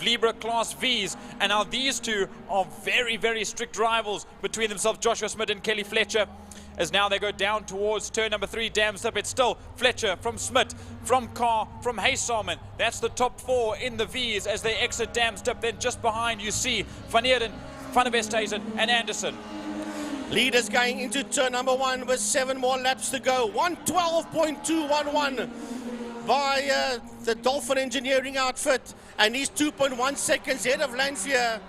Libra Class Vs. And now these two are very, very strict rivals between themselves, Joshua Smith and Kelly Fletcher. As now they go down towards turn number 3, Damstip. It's still Fletcher from Smith, from Carr, from Haysalman. That's the top 4 in the Vs as they exit Damstip. Then just behind you see Van Heerden, Van der Westhuizen and Anderson. Leaders going into turn number 1 with 7 more laps to go. 112.211 by the Dolphin Engineering outfit. And he's 2.1 seconds ahead of Lanfear.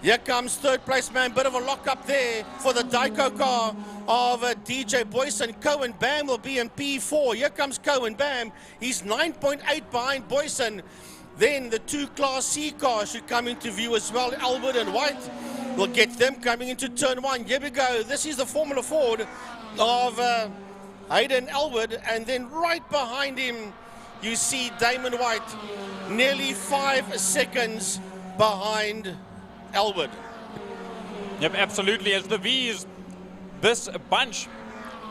Here comes third place man, bit of a lock up there for the Dyco car of DJ Boyson. Cohen Bam will be in P4. Here comes Cohen Bam. He's 9.8 behind Boyson. Then the 2 Class C cars should come into view as well. Albert and White will get them coming into turn 1. Here we go. This is the Formula Ford of Hayden Albert. And then right behind him, you see Damon White, nearly 5 seconds behind Albert. Yep, absolutely. As the Vs, this bunch,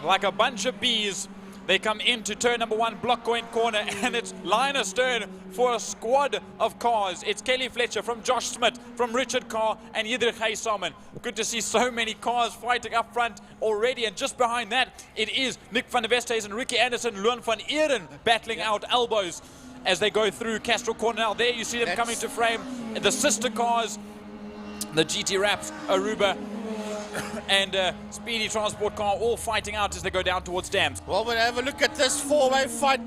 like a bunch of bees, they come into turn number 1, block going corner, and it's line astern for a squad of cars. It's Kelly Fletcher from Josh Smith, from Richard Carr, and Yidrich Haysalman. Good to see so many cars fighting up front already, and just behind that, it is Nick van der Westhuizen and Ricky Anderson, Luan van Eeren battling out elbows as they go through Castro Corner. Now there you see them coming to frame. The sister cars, the GT Raps, Aruba, and Speedy Transport car all fighting out as they go down towards Dams. Well, we'll have a look at this 4-way fight.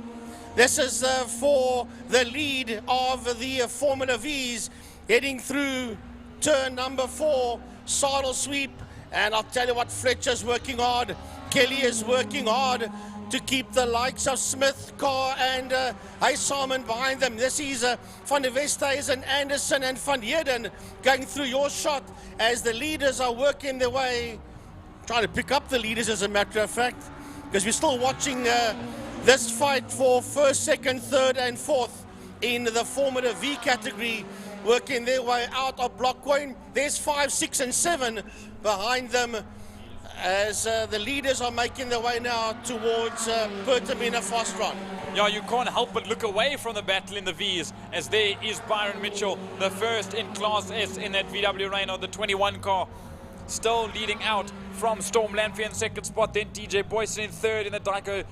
This is for the lead of the Formula Vs heading through turn number 4, saddle sweep. And I'll tell you what, Fletcher's working hard. Kelly is working hard to keep the likes of Smith, Carr, and Haysalman behind them. This is Van der Westhuizen, Anderson, and Van Heerden going through your shot as the leaders are working their way, trying to pick up the leaders as a matter of fact, because we're still watching this fight for first, second, third, and fourth in the Formula V category, working their way out of block going. There's 5, 6, and 7 behind them, as the leaders are making their way now towards Pertamina Fostron. Yeah, you can't help but look away from the battle in the Vs, as there is Byron Mitchell, the first in Class S in that VW Renault, the 21 car, still leading out from Storm Lanfear in second spot, then DJ Boyson in third in the Dyco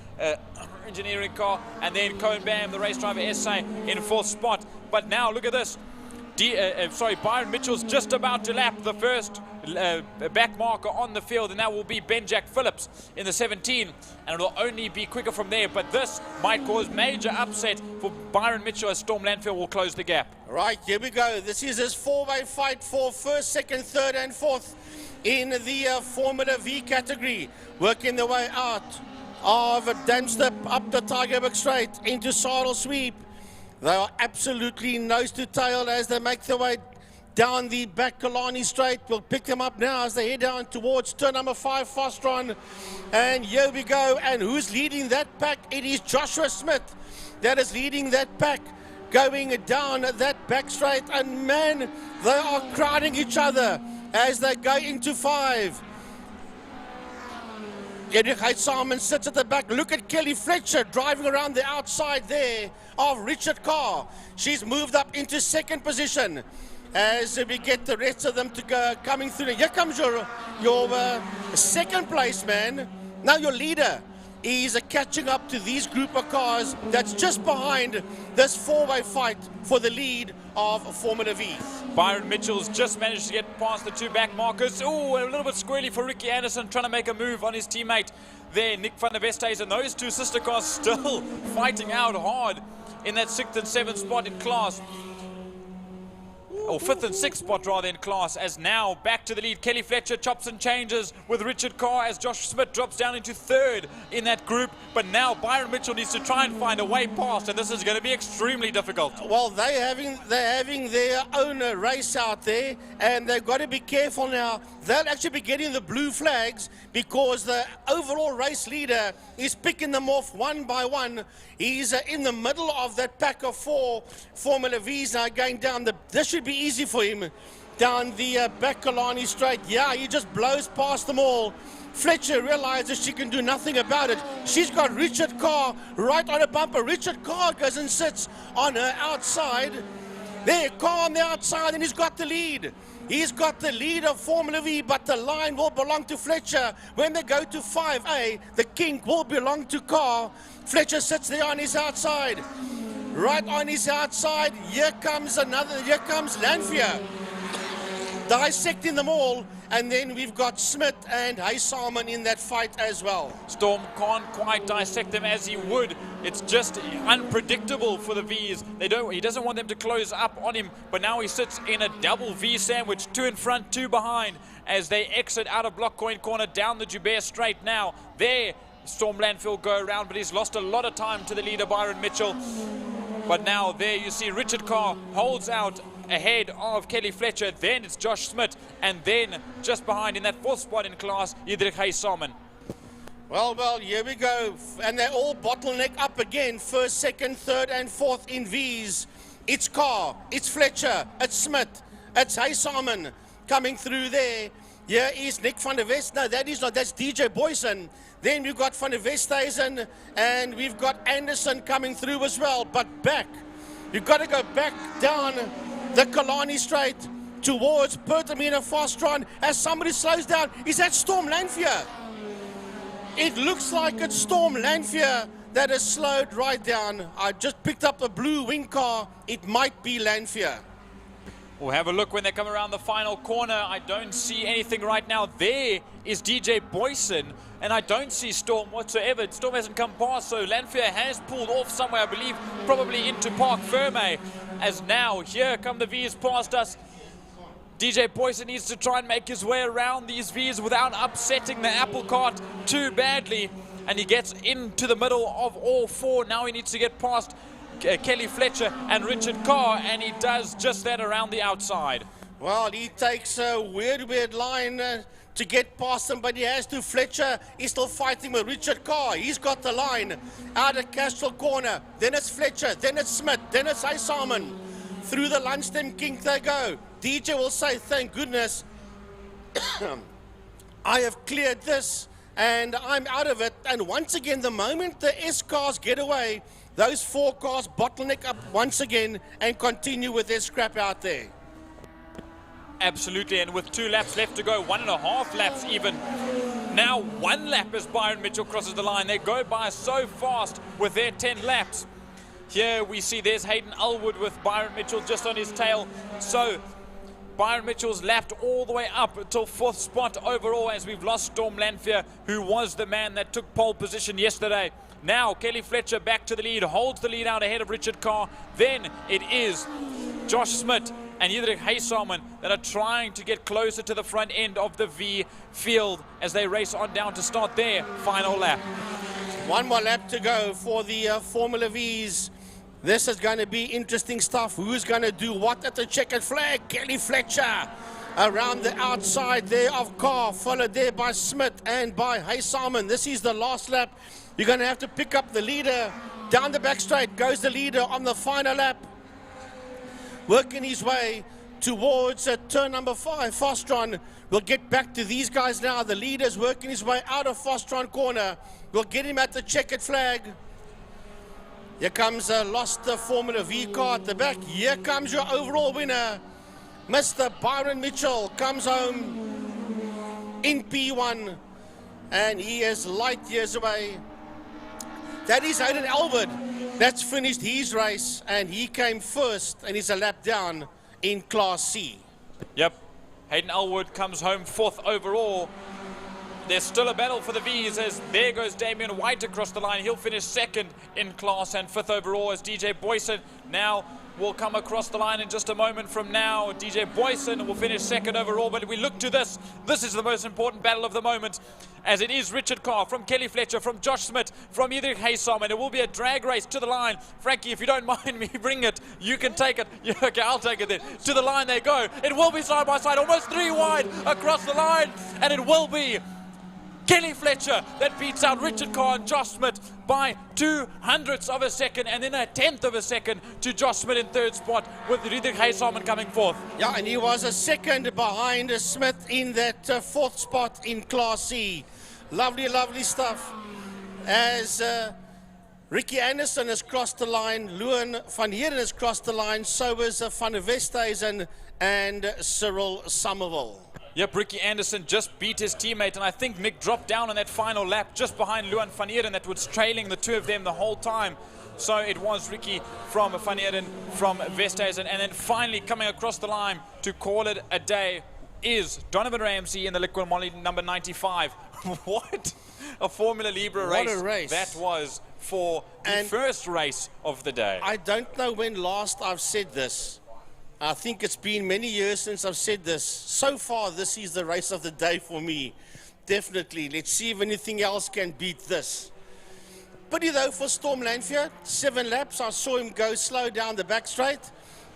Engineering car, and then Cohen Bam, the race driver SA, in fourth spot. But now look at this. Byron Mitchell's just about to lap the first back marker on the field, and that will be Ben Jack Phillips in the 17, and it'll only be quicker from there. But this might cause major upset for Byron Mitchell as Storm Lanfear will close the gap. Right, here we go. This is his 4-way fight for first, second, third, and fourth in the Formula V category, working their way out of Damstip up the Tigerberg Straight into Saddle Sweep. They are absolutely nose to tail as they make their way down the back Killarney Straight. We'll pick them up now as they head down towards turn number 5, Fostron. And here we go. And who's leading that pack? It is Joshua Smith that is leading that pack, going down that back straight. And man, they are crowding each other as they go into 5. Yidrich Haysalman sits at the back. Look at Kelly Fletcher driving around the outside there of Richard Carr. She's moved up into second position as we get the rest of them to go coming through. Here comes your second place man. Now your leader is catching up to these group of cars that's just behind this 4-way fight for the lead of Formula V. Byron Mitchell's just managed to get past the 2 back markers. Oh, a little bit squirrely for Ricky Anderson, trying to make a move on his teammate there, Nick van der Westhuizen, and those 2 sister cars still fighting out hard in that 6th and 7th spot in class. Or 5th and 6th spot rather in class, as now back to the lead. Kelly Fletcher chops and changes with Richard Carr as Josh Smith drops down into 3rd in that group. But now Byron Mitchell needs to try and find a way past, and this is going to be extremely difficult. Well, they're having their own race out there, and they've got to be careful now. They'll actually be getting the blue flags because the overall race leader is picking them off one by one. He's in the middle of that pack of 4 Formula Vs now going down. This should be easy for him down the back Killarney Straight. Yeah, he just blows past them all. Fletcher realizes she can do nothing about it. She's got Richard Carr right on a bumper. Richard Carr goes and sits on her outside. There, car on the outside, and he's got the lead. He's got the lead of Formula V, but the line will belong to Fletcher. When they go to 5A, the kink will belong to Car. Fletcher sits there on his outside. Right on his outside, here comes Lanfear, dissecting them all. And then we've got Smith and Haysalman in that fight as well. Storm can't quite dissect them as he would. It's just unpredictable for the V's. He doesn't want them to close up on him, but now he sits in a double V sandwich, 2 in front, 2 behind, as they exit out of Block Coin Corner down the Joubert Straight now. There, Storm Lanfear will go around, but he's lost a lot of time to the leader, Byron Mitchell. But now there you see Richard Carr holds out ahead of Kelly Fletcher, then it's Josh Smith, and then just behind in that 4th spot in class, Diederik Haysalman. Well, here we go. And they're all bottleneck up again. 1st, 2nd, 3rd, and 4th in V's. It's Carr, it's Fletcher, it's Smith, it's Haysalman coming through there. Here is Nick van der West. No, that is not. That's DJ Boyson. Then we've got van der Westhuizen, and we've got Anderson coming through as well. But back, you've got to go back down the Killarney Straight towards Pertamina Fastron as somebody slows down. Is that Storm Lanfear? It looks like it's Storm Lanfear that has slowed right down. I just picked up a blue wing car. It might be Lanfear. We'll have a look when they come around the final corner. I don't see anything right now. There is DJ Boyson, and I don't see Storm whatsoever. Storm hasn't come past, so Lanfear has pulled off somewhere, I believe, probably into Park Ferme. As now, here come the V's past us. DJ Boyson needs to try and make his way around these V's without upsetting the apple cart too badly. And he gets into the middle of all 4. Now he needs to get past Kelly Fletcher and Richard Carr, and he does just that around the outside. Well, he takes a weird line to get past him, but he has to. Fletcher is still fighting with Richard Carr. He's got the line out of Castro Corner. Then it's Fletcher, then it's Smith, then it's Haysalman. Through the lunchtime kink they go. DJ will say, thank goodness I have cleared this and I'm out of it. And once again, the moment the S cars get away, those 4 cars bottleneck up once again and continue with their scrap out there. Absolutely, and with 2 laps left to go, 1.5 laps even. Now 1 lap as Byron Mitchell crosses the line. They go by so fast with their 10 laps. Here we see there's Hayden Elwood with Byron Mitchell just on his tail. So Byron Mitchell's lapped all the way up until 4th spot overall, as we've lost Storm Lanfear, who was the man that took pole position yesterday. Now Kelly Fletcher back to the lead, holds the lead out ahead of Richard Carr. Then it is Josh Smith and Diederik Haysalman that are trying to get closer to the front end of the V field as they race on down to start their final lap. 1 more lap to go for the Formula V's. This is going to be interesting stuff. Who's going to do what at the checkered flag? Kelly Fletcher around the outside there of Carr, followed there by Smith and by Haysalman. This is the last lap. You're going to have to pick up the leader. Down the back straight goes the leader on the final lap, working his way towards turn number 5. Fastron will get back to these guys now. The leader's working his way out of Fastron corner. We'll get him at the checkered flag. Here comes a lost Formula V car at the back. Here comes your overall winner. Mr. Byron Mitchell comes home in P1, and he is light years away. That is Hayden Elwood. That's finished his race, and he came first, and he's a lap down in Class C. Yep, Hayden Elwood comes home 4th overall. There's still a battle for the V's as there goes Damien White across the line. He'll finish 2nd in class and 5th overall as DJ Boyson now will come across the line in just a moment from now. DJ Boyson will finish 2nd overall, but if we look to this is the most important battle of the moment, as it is Richard Carr from Kelly Fletcher, from Josh Smith, from Diederik Haysalman. It will be a drag race to the line. Frankie, if you don't mind me bring it, you can take it. Yeah, okay, I'll take it then. To the line they go. It will be side by side, almost 3 wide across the line, and it will be Kelly Fletcher that beats out Richard Carr and Josh Smith by 0.02 of a second, and then 1/10 of a second to Josh Smith in 3rd spot, with Diederik Haysalman coming 4th. Yeah, and he was a second behind Smith in that 4th spot in Class C. Lovely, lovely stuff. As Ricky Anderson has crossed the line, Luan van Heeren has crossed the line, so is Van der Westhuizen and Cyril Somerville. Yep, Ricky Anderson just beat his teammate, and I think Mick dropped down on that final lap just behind Luan van Heeren that was trailing the two of them the whole time. So it was Ricky from Van Heeren, from Westhuizen, and then finally coming across the line to call it a day is Donovan Ramsey in the Liquid Moly number 95. What a Formula Libra race. What a race that was for the first race of the day. I don't know when last I've said this. I think it's been many years since I've said this. So far, this is the race of the day for me. Definitely. Let's see if anything else can beat this. Pity though for Storm Lanfear, 7 laps. I saw him go slow down the back straight,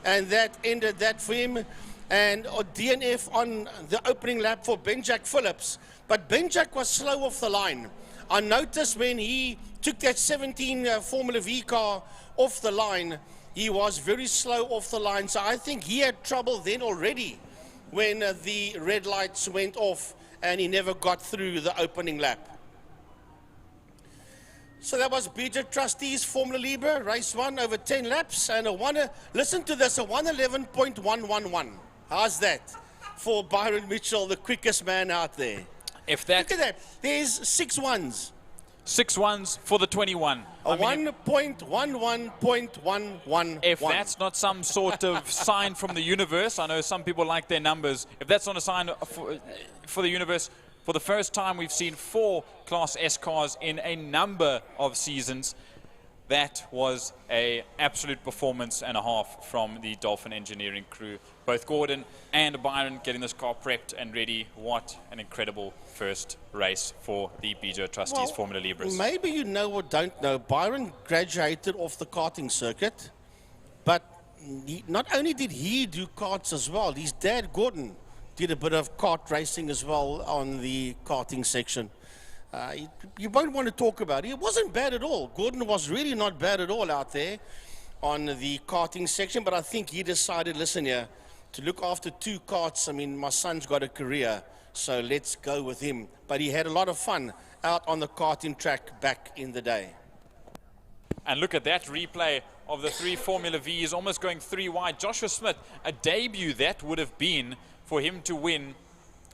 and that ended that for him. And a DNF on the opening lap for Benjack Phillips. But Benjack was slow off the line. I noticed when he took that 17 Formula V car off the line, he was very slow off the line. So I think he had trouble then already when the red lights went off and he never got through the opening lap. So that was BJ Trustees Formula Libra, race 1 over 10 laps, and listen to this, a 111.111. How's that for Byron Mitchell, the quickest man out there? If that, look at that, there's 6 ones. 6 ones for the 21. A 1.11.111. If that's not some sort of sign from the universe, I know some people like their numbers. If that's not a sign for the universe, for the first time we've seen 4 Class S cars in a number of seasons. That was an absolute performance and a half from the Dolphin Engineering crew. Both Gordon and Byron getting this car prepped and ready. What an incredible first race for the BJ Trustees Formula Libras. Maybe you know or don't know, Byron graduated off the karting circuit, but not only did he do karts as well, his dad Gordon did a bit of kart racing as well on the karting section. You won't want to talk about it. It wasn't bad at all. Gordon was really not bad at all out there on the karting section, but I think he decided, listen here, to look after 2 karts. I mean, my son's got a career, so let's go with him. But he had a lot of fun out on the karting track back in the day. And look at that replay of the 3 Formula Vs almost going 3 wide. Joshua Smith, a debut that would have been for him to win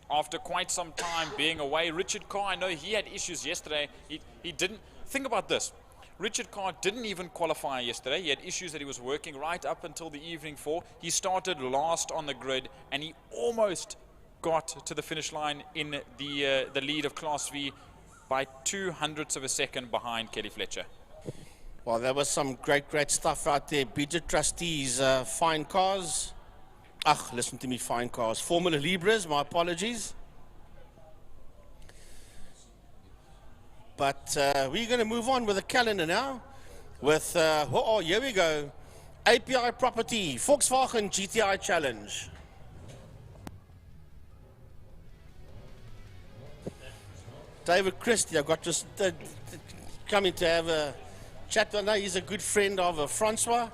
after quite some time being away. Richard Carr, I know he had issues yesterday. He didn't. Think about this. Richard Carr didn't even qualify yesterday. He had issues that he was working right up until the evening for. He started last on the grid, and he almost got to the finish line in the lead of Class V by 0.02 of a second behind Kelly Fletcher. Well, there was some great stuff out there. BJ Trustees, Fine Cars. Listen to me, Fine Cars. Formula Libras, my apologies. But we're going to move on with the calendar now. With, here we go. API Property, Volkswagen GTI Challenge. David Christie, I've got just coming to have a chat. I know he's a good friend of Francois.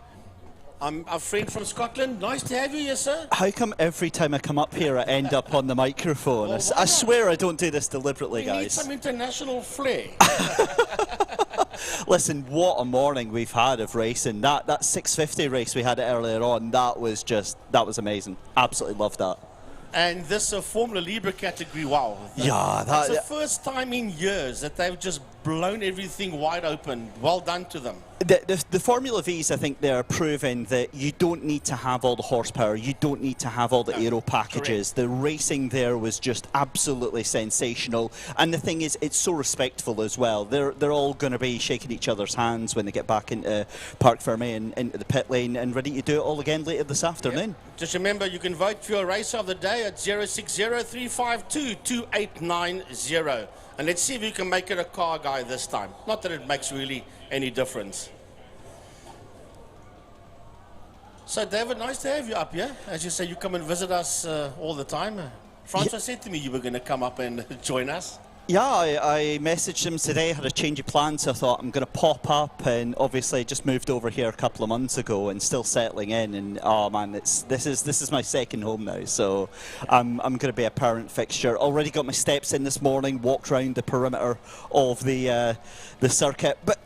I'm a friend from Scotland. Nice to have you here, sir. How come every time I come up here I end up on the microphone? Well, I swear I don't do this deliberately, guys. You need some international flair. Listen, what a morning we've had of racing. That 650 race we had earlier on, that was amazing. Absolutely loved that. And this Formula Libra category, wow. Yeah, that's the first time in years that they've just blown everything wide open. Well done to them. The Formula Vs, I think they're proving that you don't need to have all the horsepower, you don't need to have all the aero packages. Correct. The racing there was just absolutely sensational, and the thing is, it's so respectful as well. They're all going to be shaking each other's hands when they get back into Parc Fermé and into the pit lane and ready to do it all again later this afternoon. Yep. Just remember, you can vote for your race of the day at 060-352-2890. And let's see if you can make it a car guy this time. Not that it makes really any difference. So, David, nice to have you up here. As you say, you come and visit us all the time. Francois said to me you were going to come up and join us. Yeah, I messaged him today, had a change of plans, so I thought I'm going to pop up, and obviously I just moved over here a couple of months ago and still settling in, and oh man, this is my second home now, so I'm going to be a permanent fixture. Already got my steps in this morning, walked around the perimeter of the circuit, but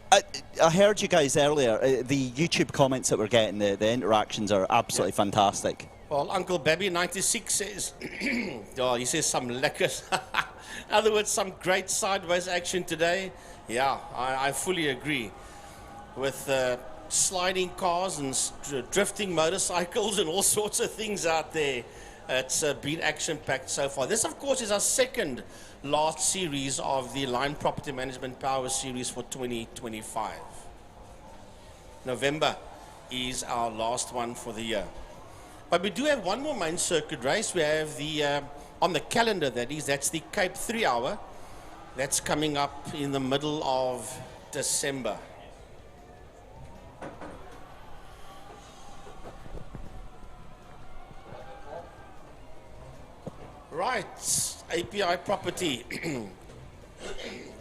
I heard you guys earlier. The YouTube comments that we're getting, the interactions are absolutely fantastic. Well, Uncle Babby 96 says, oh, he says some lekkers. In other words, some great sideways action today. Yeah, I fully agree. With sliding cars and drifting motorcycles and all sorts of things out there. It's been action-packed so far. This, of course, is our second last series of the Line Property Management Power Series for 2025. November is our last one for the year. But we do have one more main circuit race. We have the, on the calendar that is, that's the Cape 3-hour. That's coming up in the middle of December. Right, API Property,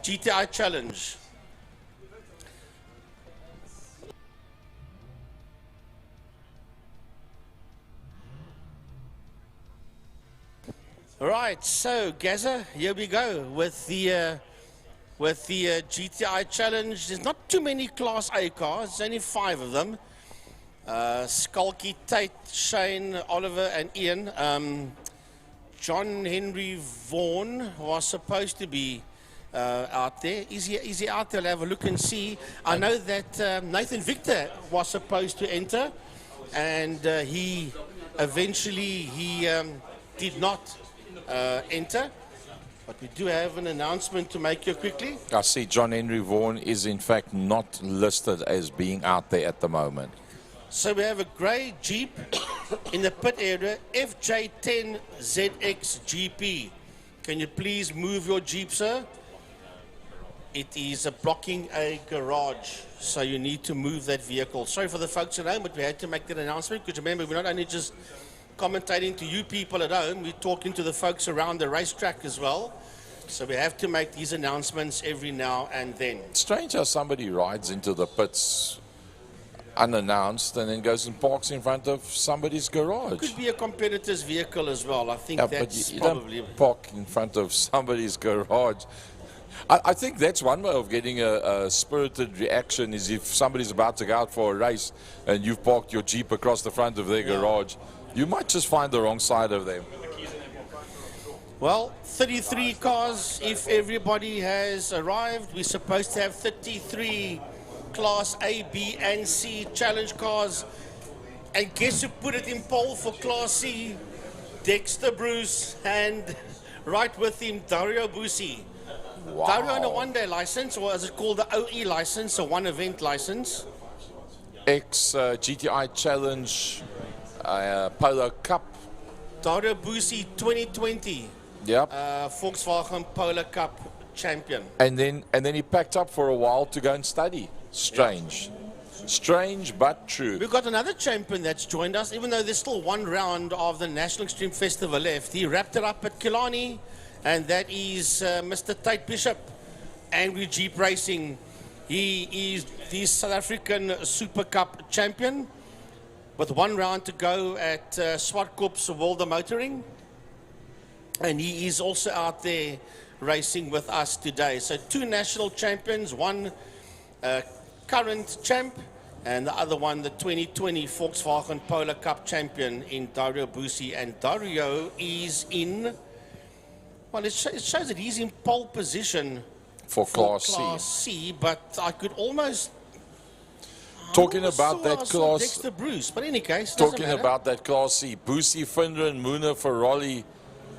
GTI Challenge. Right, so Gaza, here we go with the GTI Challenge. There's not too many Class A cars, there's only 5 of them. Skulky, Tate, Shane, Oliver, and Ian. John Henry Vaughan was supposed to be out there. Is he out there? I'll have a look and see. I know that Nathan Victor was supposed to enter, and he eventually did not enter. But we do have an announcement to make here quickly. I see John Henry Vaughan is in fact not listed as being out there at the moment. So we have a grey Jeep in the pit area, FJ10ZX-GP. Can you please move your Jeep, sir? It is blocking a garage, so you need to move that vehicle. Sorry for the folks at home, but we had to make that announcement, because remember, we're not only just commentating to you people at home, we're talking to the folks around the racetrack as well. So we have to make these announcements every now and then. Strange how somebody rides into the pits unannounced and then goes and parks in front of somebody's garage. Could be a competitor's vehicle as well. I think that's but you probably... don't park in front of somebody's garage. I think that's one way of getting a spirited reaction, is if somebody's about to go out for a race and you've parked your Jeep across the front of their garage, you might just find the wrong side of them. Well, 33 cars, if everybody has arrived. We're supposed to have 33 Class A, B, and C challenge cars. And guess who put it in pole for Class C? Dexter Bruce, and right with him, Dario Busi. Wow. Dario on a one-day license, or is it called the OE license, a one-event license? GTI Challenge Polo Cup. Dario Busi 2020. Yep. Volkswagen Polo Cup champion. And then he packed up for a while to go and study. Strange. Yep. Strange but true. We've got another champion that's joined us, even though there's still one round of the National Extreme Festival left. He wrapped it up at Killarney, and that is Mr. Tate Bishop, Angry Jeep Racing. He is the South African Super Cup champion, with one round to go at Swartkorp's World of Motoring. And he is also out there racing with us today. So 2 national champions, one current champ, and the other one, the 2020 Volkswagen Polo Cup champion in Dario Busi. And Dario is in, well, it shows that he's in pole position for Class C, but I could almost... Talking about that class, Dexter Bruce, but in any case, talking about that Class C, Busi, Finran, Muna, Ferrari.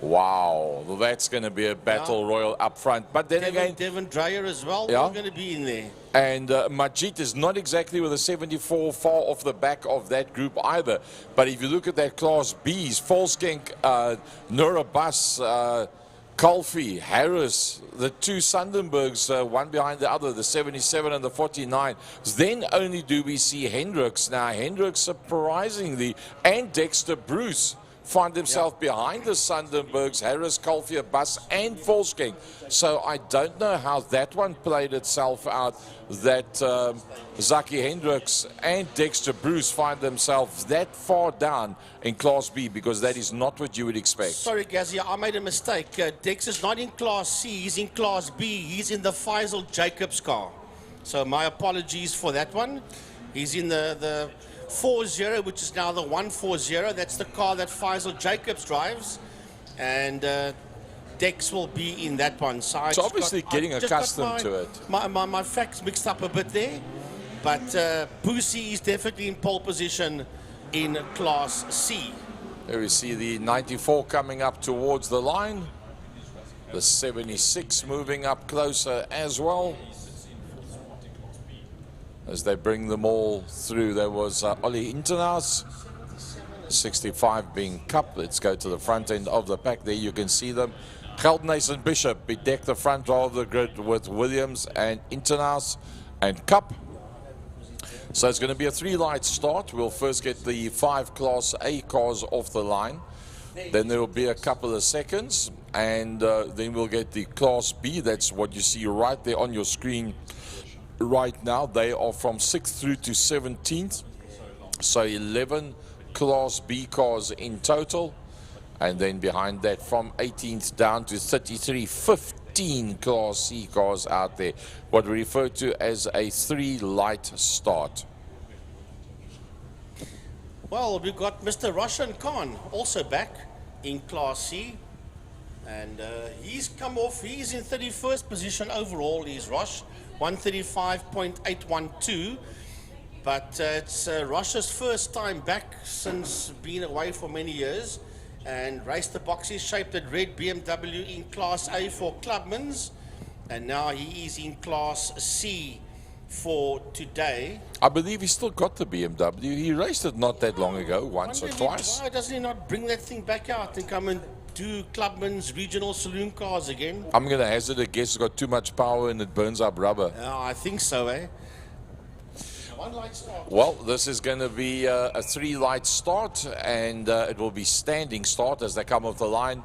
Wow, well, that's going to be a battle royal up front. But then again, Devin Dreyer as well, they're going to be in there. And Majid is not exactly with a 74 far off the back of that group either. But if you look at that Class B's, Volskenk, Nurabus, Kulfi, Harris, the 2 Sundenbergs, one behind the other, the 77 and the 49. Then only do we see Hendricks. Now, Hendricks, surprisingly, and Dexter Bruce find himself behind the Sundenbergs, Harris, Kulfi, Bus, and Volskenk. So I don't know how that one played itself out, that Zaki Hendricks and Dexter Bruce find themselves that far down in Class B, because that is not what you would expect. Sorry, Gazia, I made a mistake. Dex is not in Class C, he's in Class B. He's in the Faisal Jacobs car. So my apologies for that one. He's in the 40, which is now the 140. That's the car that Faisal Jacobs drives. And Dex will be in that one. So it's obviously getting accustomed to it. My facts mixed up a bit there. But Boosie is definitely in pole position in Class C. There we see the 94 coming up towards the line. The 76 moving up closer as well. As they bring them all through, there was Ollie Internas, 65 being Cup. Let's go to the front end of the pack. There you can see them. Geldenhuys and Bishop bedeck the front row of the grid with Williams and Internas and Cup. So it's going to be a 3-light start. We'll first get the 5 Class A cars off the line. Then there will be a couple of seconds. And then we'll get the Class B. That's what you see right there on your screen right now. They are from 6th through to 17th. So 11 Class B cars in total. And then behind that from 18th down to 33, 15 Class C cars out there. What we refer to as a 3-light start. Well, we've got Mr. Roshan Khan also back in Class C. And he's come off, he's in 31st position overall, he's Rosh, 135.812. But it's Rosh's first time back since being away for many years. And raced the boxes shaped at red BMW in Class A for Clubmans. And now he is in Class C for today. I believe he's still got the BMW. He raced it not that long ago, once or twice. Why doesn't he not bring that thing back out and come and do Clubman's regional saloon cars again? I'm going to hazard a guess. It's got too much power and it burns up rubber. Oh, I think so, eh? 1-light start. Well, this is going to be a 3-light start, and it will be standing start as they come off the line.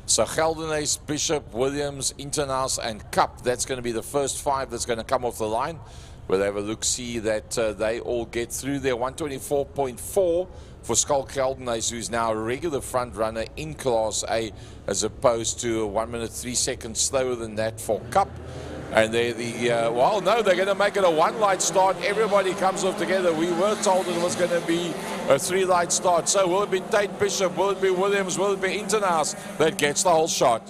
So Geldenhuys, Bishop, Williams, Internas and Cup. That's going to be the first 5 that's going to come off the line. We'll have a look, see that they all get through there. 124.4 for Skalk Geldenhuys, who's now a regular front runner in Class A, as opposed to 1 minute 3 seconds slower than that for Cup. And they're well, no, they're going to make it a 1-light start. Everybody comes off together. We were told it was going to be a 3-light start. So will it be Tate Bishop? Will it be Williams? Will it be Internas that gets the whole shot?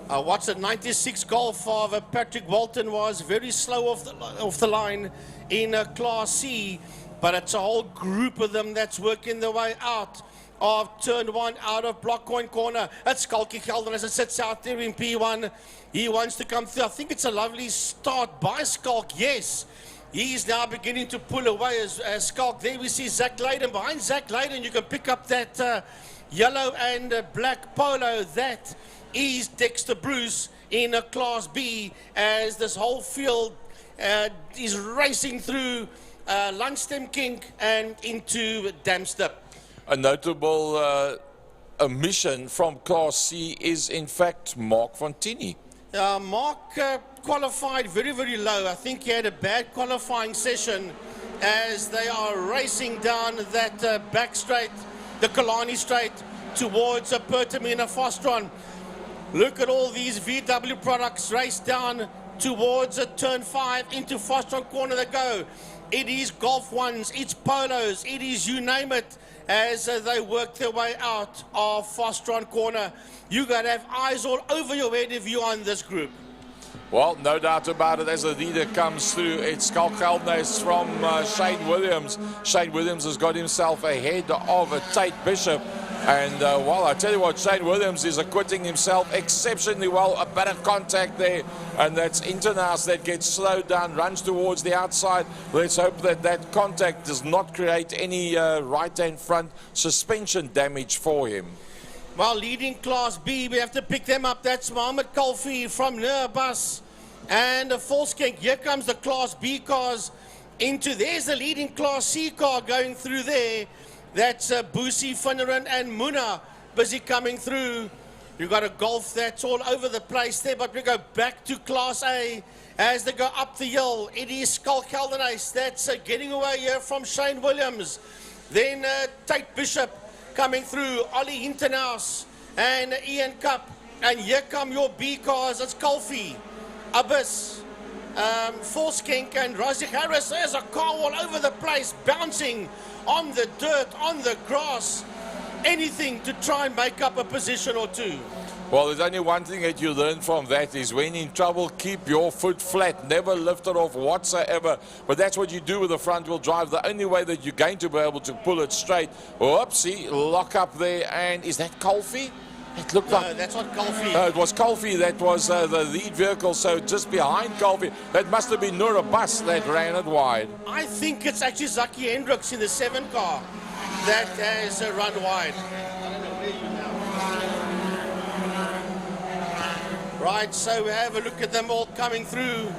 What's a 96 Golf of Patrick Walton was very slow off the line in Class C. But it's a whole group of them that's working their way out of turn 1 out of block coin corner. It's Skalky Gelden as it sits out there in P1. He wants to come through. I think it's a lovely start by Skalk. Yes, he's now beginning to pull away as Skalk. There we see Zach Leyden. Behind Zach Leyden, you can pick up that yellow and black polo. That is Dexter Bruce in a Class B, as this whole field is racing through Lundstem Kink and into Damstep. A notable omission from Class C is, in fact, Mark Fontini. Mark qualified very, very low. I think he had a bad qualifying session as they are racing down that back straight, the Killarney straight, towards Pertamina Fostron. Look at all these VW products race down towards turn 5 into Fostron corner they go. It is Golf Ones, it's Polos, it is you name it, as they work their way out of Fostron corner. You got to have eyes all over your head if you're on this group. Well, no doubt about it. As the leader comes through, it's Skalk Geldenhuys from Shane Williams. Shane Williams has got himself ahead of Tate Bishop. And, well, I tell you what, Shane Williams is acquitting himself exceptionally well. A bit of contact there, and that's Internas that gets slowed down, runs towards the outside. Let's hope that that contact does not create any right-hand front suspension damage for him. Well, leading Class B, we have to pick them up. That's Mohammed Kalfi from Nurbus and a Volkskank. Here comes the Class B cars into. There's the leading Class C car going through there. That's Boosie, Finneran and Muna busy coming through. You've got a Golf that's all over the place there, but we go back to Class A as they go up the hill. It is Skalk Geldenhuys that's getting away here from Shane Williams. Then Tate Bishop coming through, Ollie Hintenhouse and Ian Cup. And here come your B cars. It's Kalfi, Abyss, Forskenk and Rosie Harris. There's a car all over the place, bouncing on the dirt, on the grass. Anything to try and make up a position or two. Well, there's only one thing that you learn from that is when in trouble, keep your foot flat. Never lift it off whatsoever. But that's what you do with the front-wheel drive. The only way that you're going to be able to pull it straight. Whoopsie, lock up there. And is that Colfie? It looked like... No, that's not Colfie. No, it was Colfie that was the lead vehicle. So just behind Colfie, that must have been Nora Bus that ran it wide. I think it's actually Zaki Hendricks in the 7 car that has run wide. Right, so we have a look at them all coming through.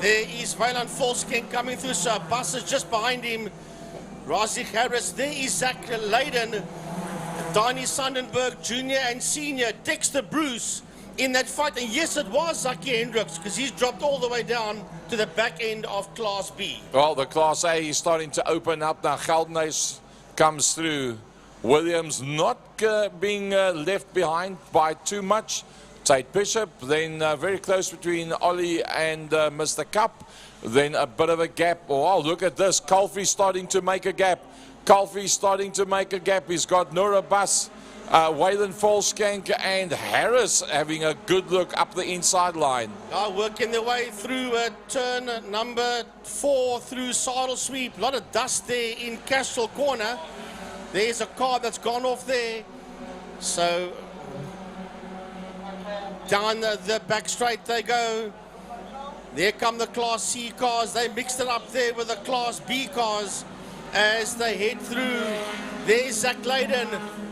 There is Wayland Volsken coming through, so a bus is just behind him. Razik Harris, there is Zach Leyden, Donnie Sandenberg Jr. and Senior, Dexter Bruce in that fight. And yes, it was Zaki Hendricks, because he's dropped all the way down to the back end of Class B. Well, the Class A is starting to open up now. Geldenhuys comes through. Williams not being left behind by too much. Tate Bishop, then very close between Ollie and Mr. Cup. Then a bit of a gap. Oh, look at this. Colfie starting to make a gap. Colfie starting to make a gap. He's got Nora Bus, Wayland Volskenk and Harris having a good look up the inside line. Working their way through turn number 4 through Saddle Sweep. A lot of dust there in Castro Corner. There's a car that's gone off there. So down the back straight they go. There come the Class C cars. They mixed it up there with the Class B cars as they head through. There's Zach Leyden.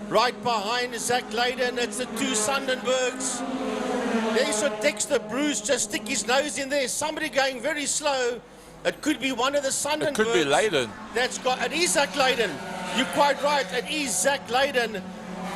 Right behind Zach Leyden, it's the 2 Sandenbergs. There's a Dexter Bruce just stick his nose in there. Somebody going very slow. It could be one of the Sandenbergs. It could be Leyden. That's got, it is Zach Leyden. You're quite right, it is Zach Leyden.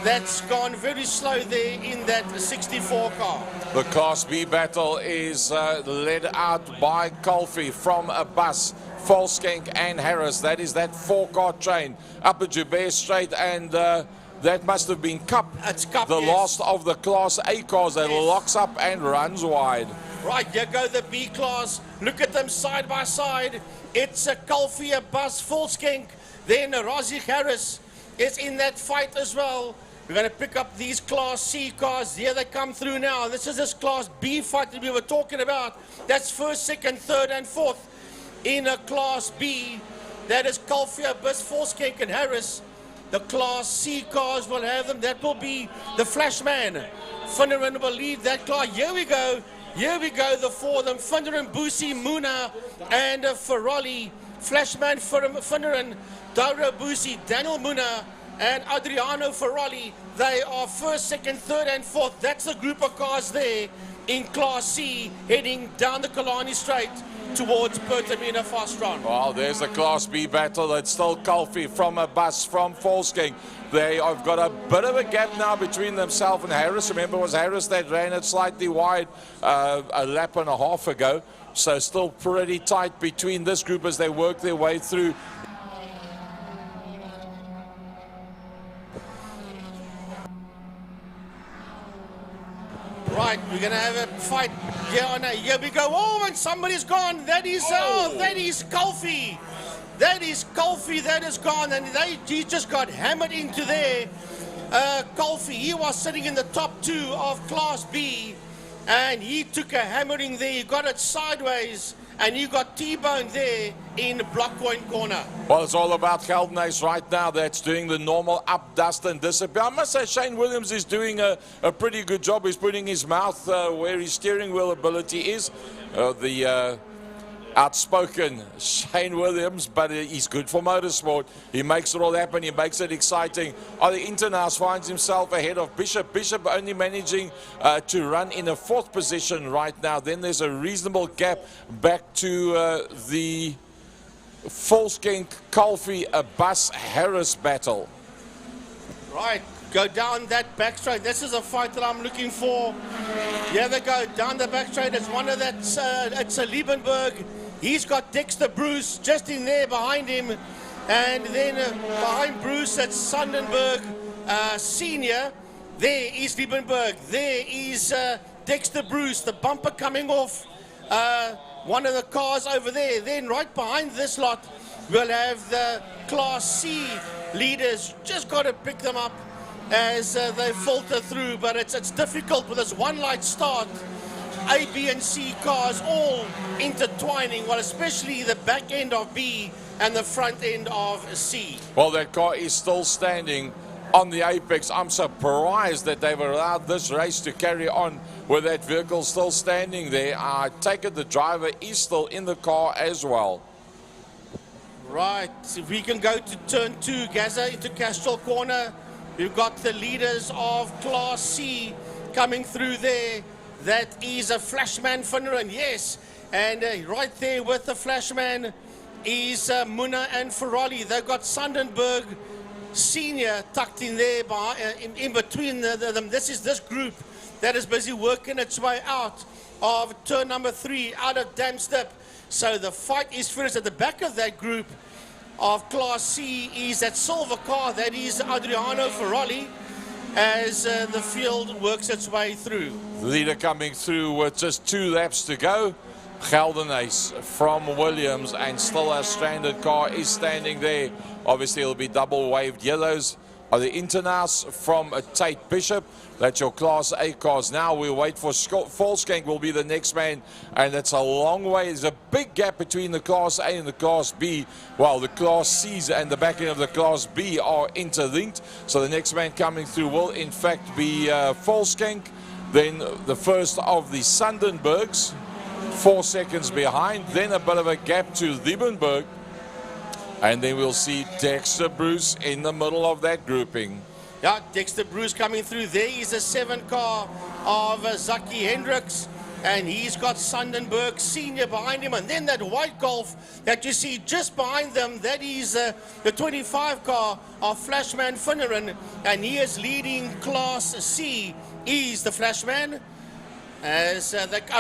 That's gone very slow there in that 64 car. The Class B battle is led out by Colfie from a bus. Volskenk and Harris. That is that 4-car train up at Joubert Straight, and that must have been Cup. It's Cup, the yes. last of the Class A cars that locks up and runs wide. Right, here go the B class. Look at them side by side. It's a Colfie, a bus, Volskenk. Then Razik Harris is in that fight as well. We're going to pick up these Class C cars. Here they come through now. This is this Class B fight that we were talking about. That's first, second, third, and fourth in a Class B. That is Colfie, Bus, Volskenk, and Harris. The Class C cars will have them. That will be the Flashman. Finneran will lead that car. Here we go. Here we go, the 4 of them. Finneran, Busi, Muna, and Ferrari. Flashman, Finneran, Daura Busi, Daniel Muna, and Adriano Ferrari. They are first, second, third, and fourth. That's the group of cars there in Class C, heading down the Killarney Straight towards Pertamina Fastron. Well, there's the Class B battle. It's still Colfie from a bus from Volskenk. They have got a bit of a gap now between themselves and Harris. Remember, it was Harris that ran it slightly wide a lap and a half ago. So still pretty tight between this group as they work their way through. Right, we're going to have a fight. Here we go. Oh, and somebody's gone. That is Colfie. That is Colfie that is gone. And he just got hammered into there. Colfie, he was sitting in the top 2 of Class B. And he took a hammering there. He got it sideways. And you got T-Bone there in Block Point Corner. Well, it's all about Geldenhuys right now. That's doing the normal up, dust, and disappear. I must say Shane Williams is doing a pretty good job. He's putting his mouth where his steering wheel ability is. The outspoken Shane Williams, but he's good for motorsport. He makes it all happen. He makes it exciting. The Internaus finds himself ahead of Bishop. Bishop only managing to run in a 4th position right now. Then there's a reasonable gap back to the Volskenk, Colfie, a Bus Harris battle. Right, go down that back straight. This is a fight that I'm looking for. Here they go, down the back straight. It's one of that, it's a Liebenberg. He's got Dexter Bruce just in there behind him. And then behind Bruce, it's Sandenberg Senior. There is Liebenberg. There is Dexter Bruce. The bumper coming off one of the cars over there. Then right behind this lot, we'll have the Class C leaders. Just got to pick them up as they filter through, but it's difficult with this one light start. A, B, and C cars all intertwining, well, especially the back end of B and the front end of C. Well, that car is still standing on the apex. I'm surprised that they've allowed this race to carry on with that vehicle still standing there. I take it the driver is still in the car as well. Right, if we can go to turn 2, Gaza into Castrol Corner. We've got the leaders of Class C coming through there. That is a Flashman Finneran, yes. And right there with the Flashman is Muna and Ferrari. They've got Sundenberg Senior tucked in there in between them. This is this group that is busy working its way out of turn number 3, out of Damstep. So the fight is finished. At the back of that group of Class C is that silver car. That is Adriano Ferrari, as the field works its way through. Leader coming through with just 2 laps to go. Geldenace from Williams, and still a stranded car is standing there. Obviously it'll be double waved yellows. Are the Internas from Tate Bishop. That's your Class A cars. Now we wait for Volskank will be the next man, and that's a long way. There's a big gap between the Class A and the Class B. Well, the Class C's and the back end of the Class B are interlinked. So the next man coming through will in fact be Volskank. Then the first of the Sundenbergs, 4 seconds behind. Then a bit of a gap to Liebenberg. And then we'll see Dexter Bruce in the middle of that grouping. Yeah, Dexter Bruce coming through. There is a 7 car of Zaki Hendricks, and he's got Sundenberg Senior behind him. And then that white Golf that you see just behind them, that is the 25 car of Flashman Finneran, and he is leading Class C. Is the Flashman. As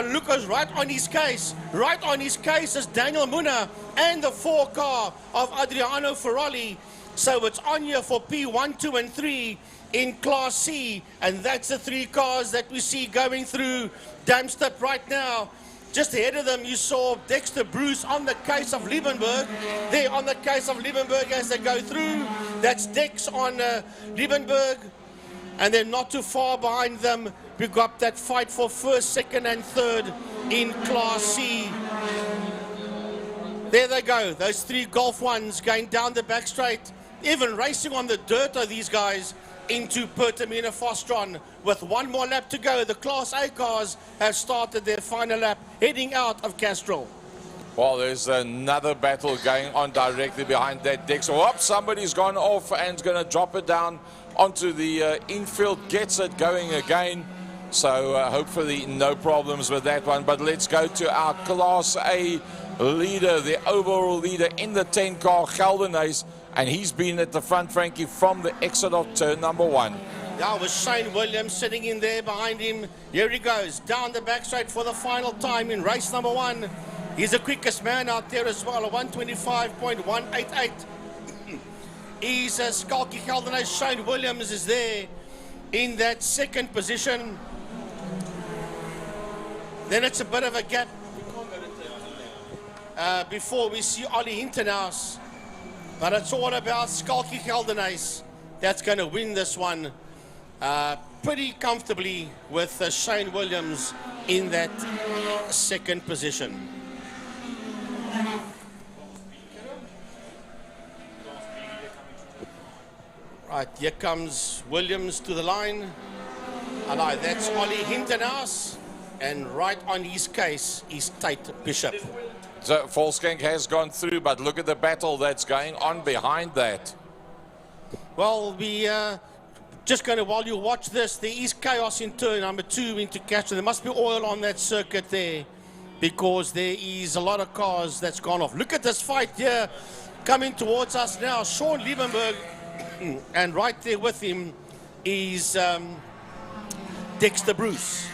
Lucas right on his case. Right on his case is Daniel Muna and the 4 car of Adriano Ferrari. So it's on here for P1, 2, and 3 in Class C. And that's the 3 cars that we see going through Damstep right now. Just ahead of them, you saw Dexter Bruce on the case of Liebenberg. There on the case of Liebenberg as they go through. That's Dex on Liebenberg. And then not too far behind them, we've got that fight for 1st, 2nd, and 3rd in Class C. There they go, those 3 Golf 1s going down the back straight. Even racing on the dirt are these guys into Pertamina Fostron. With 1 more lap to go, the Class A cars have started their final lap, heading out of Castrol. Well, there's another battle going on directly behind that Dex. Whoop, somebody's gone off and is going to drop it down onto the infield, gets it going again. So hopefully no problems with that one. But let's go to our Class A leader, the overall leader in the 10 car, Geldenace. And he's been at the front, Frankie, from the exit of turn number 1. Yeah, with Shane Williams sitting in there behind him. Here he goes, down the back straight for the final time in race number 1. He's the quickest man out there as well, a 125.188. He's a Skalky Geldenace. Shane Williams is there in that 2nd position. Then it's a bit of a gap before we see Ollie Hintenhuis. But it's all about Skalky Geldenace that's going to win this one pretty comfortably with Shane Williams in that 2nd position. Right, here comes Williams to the line. And that's Ollie Hintenhuis. And right on his case is Tate Bishop. So Volskank has gone through, but look at the battle that's going on behind that. Well, we just going to, while you watch this, there is chaos in turn number 2 into Castro. There must be oil on that circuit there, because there is a lot of cars that's gone off. Look at this fight here coming towards us now. Sean Liebenberg, and right there with him is Dexter Bruce.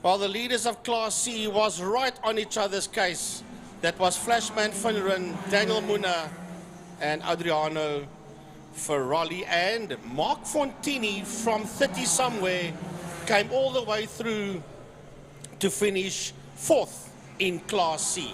Well, the leaders of Class C was right on each other's case. That was Flashman Finneran, Daniel Muna, and Adriano Ferrari, and Mark Fontini from 30 somewhere came all the way through to finish 4th in Class C.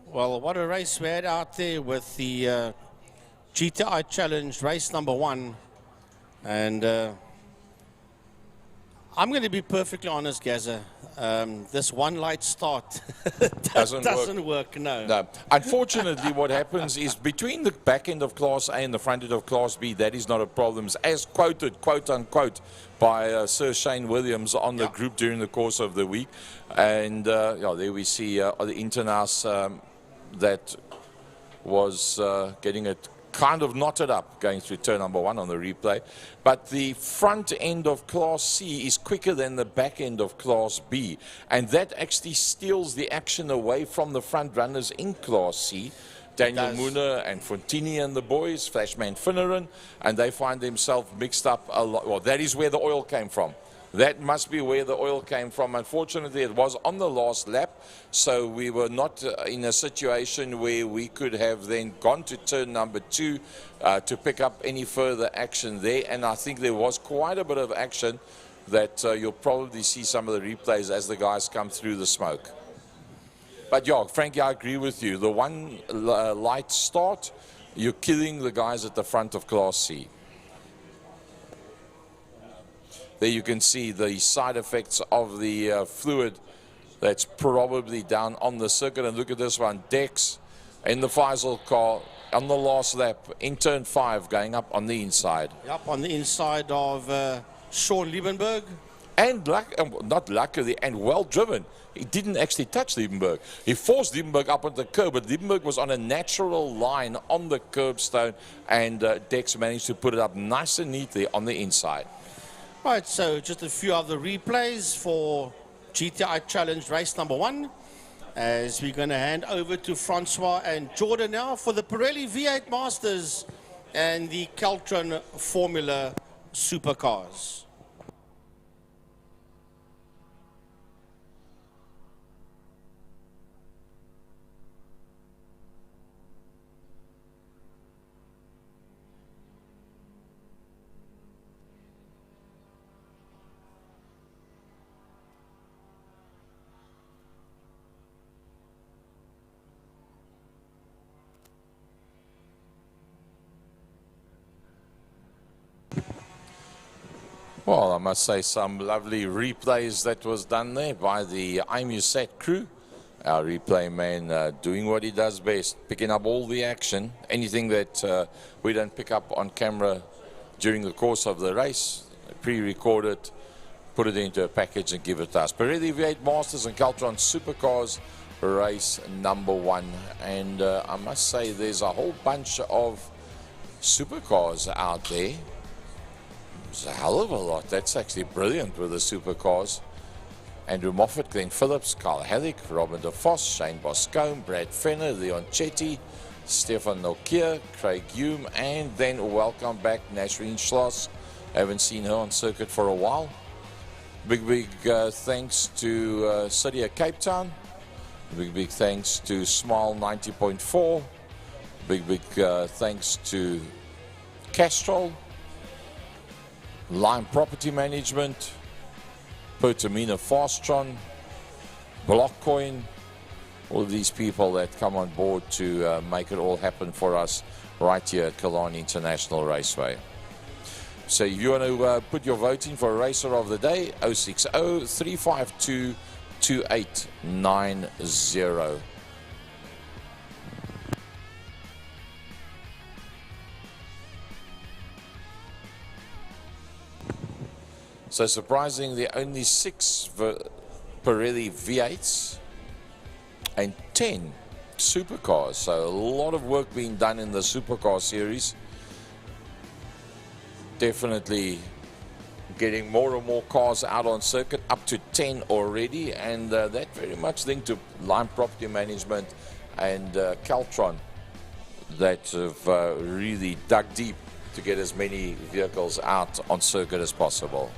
Well, what a race we had out there with the GTI Challenge race number 1. And I'm going to be perfectly honest, Gaza. This one light start doesn't work, no. Unfortunately, what happens is between the back end of Class A and the front end of Class B, that is not a problem. As quoted, quote unquote, by Sir Shane Williams on the group during the course of the week. And there we see the Internas that was getting it kind of knotted up going through turn number 1 on the replay. But the front end of Class C is quicker than the back end of Class B. And that actually steals the action away from the front runners in Class C. Daniel Moona and Fontini and the boys, Flashman Finneran, and they find themselves mixed up a lot. Well, that is where the oil came from. That must be where the oil came from. Unfortunately, it was on the last lap, so we were not in a situation where we could have then gone to turn number 2 to pick up any further action there. And I think there was quite a bit of action that you'll probably see some of the replays as the guys come through the smoke. But yeah, Frankie, I agree with you. The one light start, you're killing the guys at the front of Class C. There you can see the side effects of the fluid that's probably down on the circuit. And look at this one, Dex in the Faisal car on the last lap in turn 5 going up on the inside. Up on the inside of Sean Liebenberg. And not luckily, and well driven. He didn't actually touch Liebenberg. He forced Liebenberg up on the curb, but Liebenberg was on a natural line on the curbstone, and Dex managed to put it up nice and neatly on the inside. Right, so just a few of the replays for GTI Challenge race number 1, as we're going to hand over to Francois and Jordan now for the Pirelli V8 Masters and the Caltron Formula Supercars. Well, I must say some lovely replays that was done there by the IMUSAT crew. Our replay man doing what he does best, picking up all the action, anything that we don't pick up on camera during the course of the race, pre-record it, put it into a package and give it to us. Pirelli V8 Masters and Caltron Supercars race number 1. And I must say there's a whole bunch of supercars out there. It's a hell of a lot. That's actually brilliant with the supercars. Andrew Moffat, Glenn Phillips, Carl Halleck, Robin de Vos, Shane Boscombe, Brad Fenner, Leon Chetty, Stefan Nokia, Craig Hume, and then welcome back Nasreen Schloss. Haven't seen her on circuit for a while. Big thanks to Cydia Cape Town. Big thanks to Smile 90.4. Big thanks to Castrol, Lime Property Management, Pertamina Fastron, Blockcoin, all of these people that come on board to make it all happen for us right here at Killarney International Raceway. So if you want to put your vote in for Racer of the Day, 060-352-2890. So surprisingly, only 6 Pirelli V8s and 10 supercars. So a lot of work being done in the supercar series. Definitely getting more and more cars out on circuit, up to 10 already, and that very much linked to Line Property Management and Caltron that have really dug deep to get as many vehicles out on circuit as possible.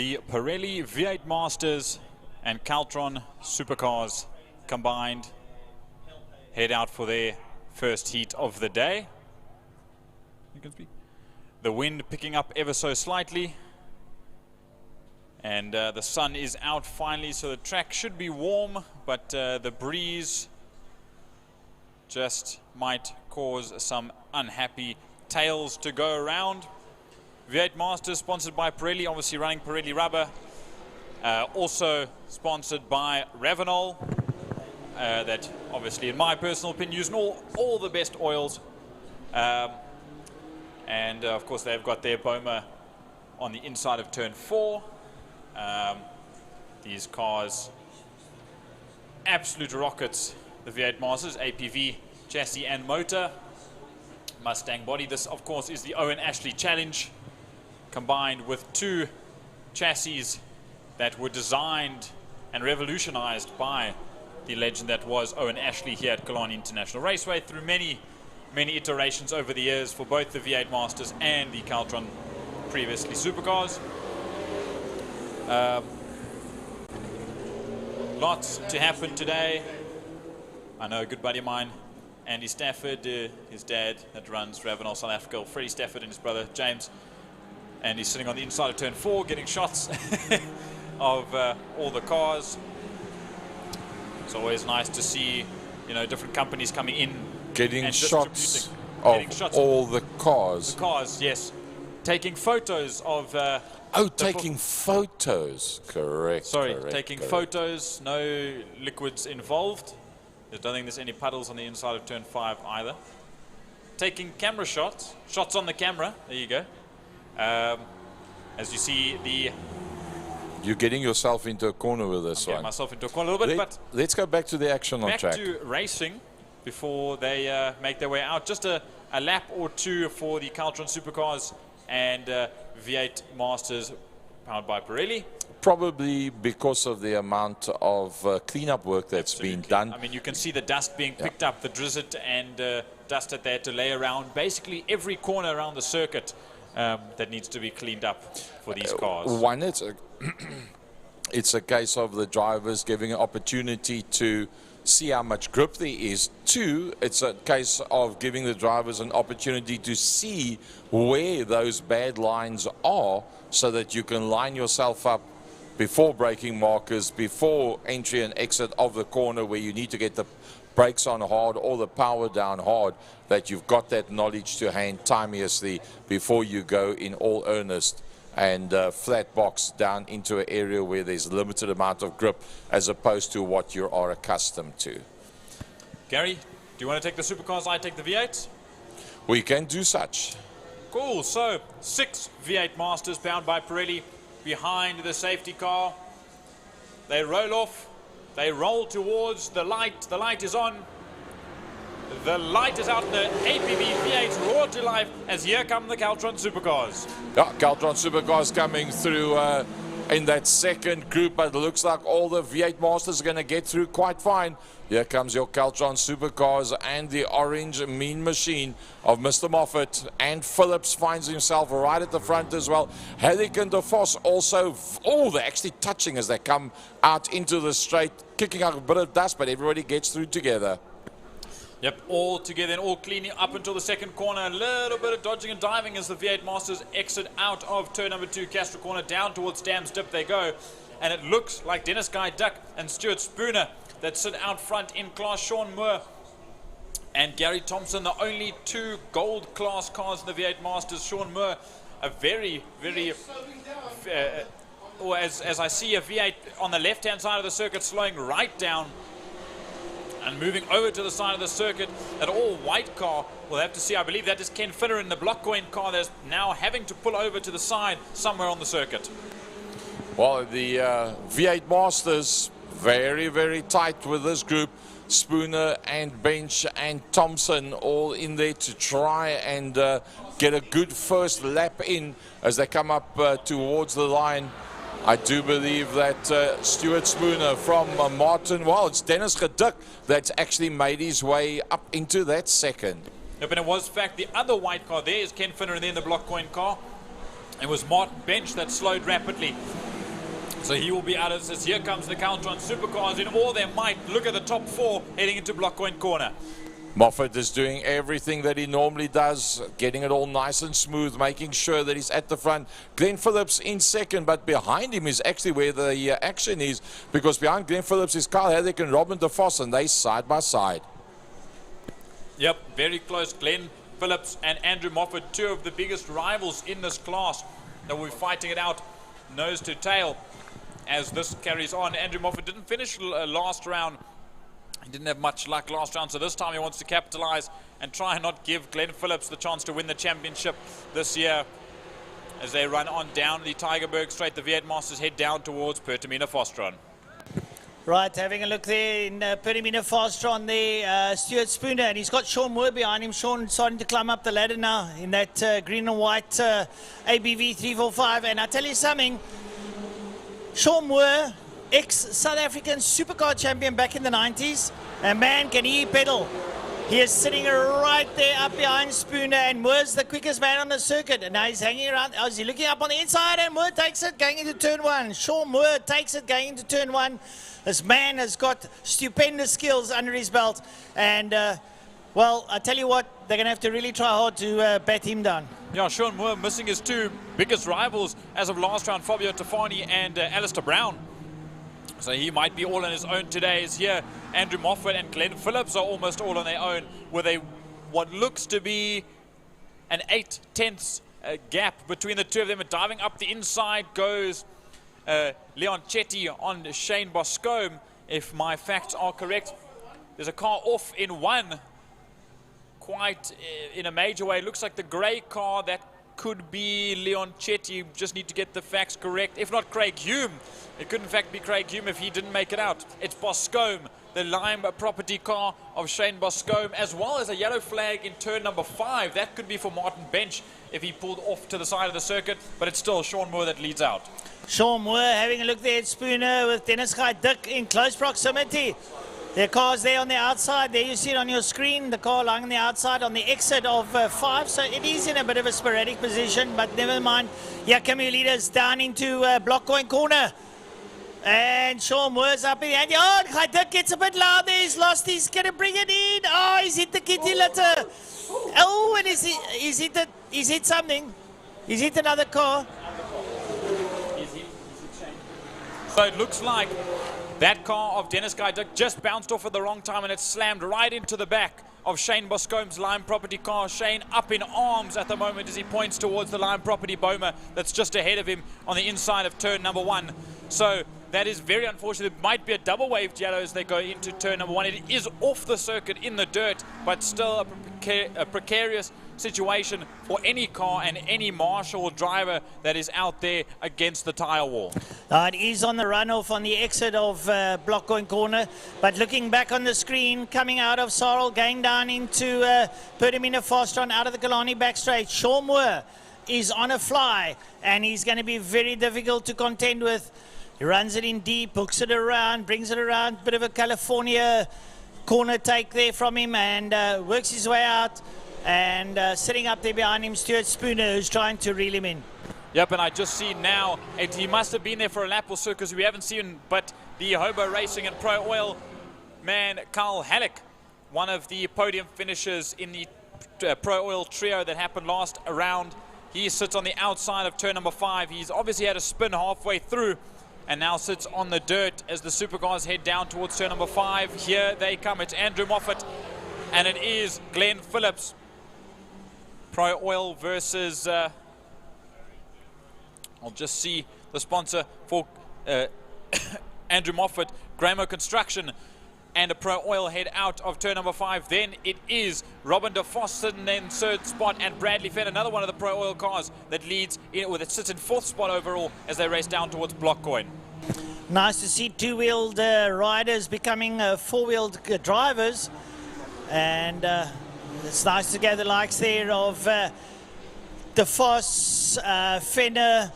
The Pirelli V8 Masters and Caltron Supercars combined head out for their first heat of the day. You can speak. The wind picking up ever so slightly, and the sun is out finally, so the track should be warm, but the breeze just might cause some unhappy tails to go around. V8 Masters sponsored by Pirelli, obviously running Pirelli rubber. Also sponsored by Ravenol, that obviously in my personal opinion using all the best oils. And of course they've got their Boma on the inside of turn 4. These cars, absolute rockets, the V8 Masters, APV, chassis and motor. Mustang body. This of course is the Owen Ashley Challenge, combined with 2 chassis that were designed and revolutionized by the legend that was Owen Ashley here at Killarney International Raceway through many iterations over the years for both the V8 Masters and the Caltron, previously Supercars. Lots to happen today. I know a good buddy of mine, Andy Stafford, his dad that runs Ravenol South Africa, Freddie Stafford and his brother James, and he's sitting on the inside of turn 4 getting shots of all the cars. It's always nice to see, you know, different companies coming in, getting shots of all the cars. The cars, yes. Taking photos of... taking photos. Correct. Sorry, correct, taking correct. photos. No liquids involved. I don't think there's any puddles on the inside of turn 5 either. Taking camera shots. Shots on the camera. There you go. As you see, you're getting yourself into a corner with this one. Getting myself into a corner a little bit, but let's go back to the action on track. Back to racing before they make their way out. Just a lap or 2 for the Caltron Supercars and V8 Masters powered by Pirelli. Probably because of the amount of cleanup work that's been done. I mean, you can see the dust being picked up, the drizzle and dust that they had to lay around basically every corner around the circuit that needs to be cleaned up for these cars. One, it's a case of the drivers giving an opportunity to see how much grip there is. 2, it's a case of giving the drivers an opportunity to see where those bad lines are so that you can line yourself up before braking markers, before entry and exit of the corner where you need to get the brakes on hard or the power down hard, that you've got that knowledge to hand timeously before you go in all earnest and flat box down into an area where there's limited amount of grip as opposed to what you are accustomed to. Gary, do you want to take the Supercars? I take the V8? We can do such. Cool, so 6 V8 Masters powered by Pirelli behind the safety car. They roll off, they roll towards the light is on. The light is out, the APV V8 roar to life as here come the Caltron Supercars. Yeah, Caltron Supercars coming through in that second group, but it looks like all the V8 Masters are going to get through quite fine. Here comes your Caltron Supercars and the orange mean machine of Mr. Moffat, and Phillips finds himself right at the front as well. Haddock and DeVos also, they're actually touching as they come out into the straight, kicking out a bit of dust, but everybody gets through together. Yep, all together and all cleaning up until the second corner. A little bit of dodging and diving as the V8 Masters exit out of turn number 2, Castro corner, down towards Dam's Dip they go. And it looks like Dennis Guy Duck and Stuart Spooner that sit out front in class. Sean Moore and Gary Thompson, the only 2 gold class cars in the V8 Masters. Sean Moore, a very, as I see a V8 on the left-hand side of the circuit slowing right down and moving over to the side of the circuit. That all-white car, we'll have to see. I believe that is Ken Finner in the block coin car that's now having to pull over to the side somewhere on the circuit. Well, the V8 Masters, very, very tight with this group. Spooner and Bench and Thompson all in there to try and get a good first lap in as they come up towards the line. I do believe that Stuart Spooner from Martin, it's Dennis Gedik that's actually made his way up into that second. Yep, and it was, in fact, the other white car there is Ken Finner and then the block coin car. It was Martin Bench that slowed rapidly So he will be out of this. Here comes the counter on Supercars in all their might. Look at the top 4 heading into block point corner. Moffat is doing everything that he normally does, getting it all nice and smooth, making sure that he's at the front. Glenn Phillips in second, but behind him is actually where the action is, because behind Glenn Phillips is Carl Haddock and Robin DeVos, and they side by side. Yep, very close. Glenn Phillips and Andrew Moffat, 2 of the biggest rivals in this class, that will be fighting it out nose to tail as this carries on. Andrew Moffat didn't finish last round. He didn't have much luck last round, so this time he wants to capitalize and try and not give Glenn Phillips the chance to win the championship this year. As they run on down the Tygerberg Straight, the V8 Masters head down towards Pertamina Fostron. Right, having a look there in Pertamina Fostron there, Stuart Spooner, and he's got Sean Moore behind him. Sean starting to climb up the ladder now in that green and white ABV 345, and I tell you something, Sean Moore, ex-South African supercar champion back in the 90s, and man, can he pedal. He is sitting right there up behind Spooner, and Moore's the quickest man on the circuit, and now he's hanging around. Oh, is he looking up on the inside, and Moore takes it going into turn 1. Sean Moore takes it going into turn 1. This man has got stupendous skills under his belt, and well, I tell you what, they're going to have to really try hard to bat him down. Yeah, Sean Moore missing his 2 biggest rivals as of last round, Fabio Tafani and Alistair Brown. So he might be all on his own today. Is here Andrew Moffat and Glenn Phillips are almost all on their own, with a what looks to be an 8/10 gap between the 2 of them. Diving up the inside goes Leon Chetty on Shane Boscombe, if my facts are correct. There's a car off in 1, quite in a major way. It looks like the grey car, that could be Leon Chetty. Just need to get the facts correct. If not, Craig Hume. It could in fact be Craig Hume if he didn't make it out. It's Boscombe, the Lime property car of Shane Boscombe, as well as a yellow flag in turn number 5. That could be for Martin Bench if he pulled off to the side of the circuit, but it's still Sean Moore that leads out. Sean Moore having a look there at Spooner with Dennis Dick in close proximity. Their car's there on the outside. There you see it on your screen. The car lying on the outside on the exit of 5. So it is in a bit of a sporadic position, but never mind. Here come your leaders down into block point corner. And Sean Moore's up in the end. Oh, Dick gets a bit loud there. He's lost. He's going to bring it in. Oh, he's hit the kitty litter. Oh, and he's hit something. He's hit another car. So it looks like that car of Dennis Dick just bounced off at the wrong time, and it slammed right into the back of Shane Boscombe's Lime Property car. Shane up in arms at the moment as he points towards the Lime Property Boma that's just ahead of him on the inside of turn number 1. So that is very unfortunate. It might be a double waved yellow as they go into turn number 1. It is off the circuit in the dirt, but still a precarious situation for any car and any marshal driver that is out there against the tyre wall. It is on the runoff on the exit of block going corner, but looking back on the screen, coming out of Sorrel, going down into Pertamina Fostron, out of the Killarney back straight, Sean Moore is on a fly, and he's going to be very difficult to contend with. He runs it in deep, hooks it around, brings it around, bit of a California corner take there from him, and works his way out. And sitting up there behind him, Stuart Spooner, who's trying to reel him in. Yep, and I just see now, he must have been there for a lap or so, because we haven't seen but the Hobo Racing and Pro Oil man, Carl Halleck, one of the podium finishers in the Pro Oil trio that happened last round. He sits on the outside of turn number 5. He's obviously had a spin halfway through, and now sits on the dirt as the Supercars head down towards turn number 5. Here they come. It's Andrew Moffat, and it is Glenn Phillips. Pro Oil versus, I'll just see the sponsor for Andrew Moffat, Gramo Construction, and a Pro Oil head out of turn number 5. Then it is Robin DeVos sitting in 3rd spot, and Bradley Fenn, another one of the Pro Oil cars that leads, that sits in 4th spot overall as they race down towards Block Coin. Nice to see 2-wheeled riders becoming 4-wheeled drivers, and it's nice to get the likes there of DeVos, Fenner,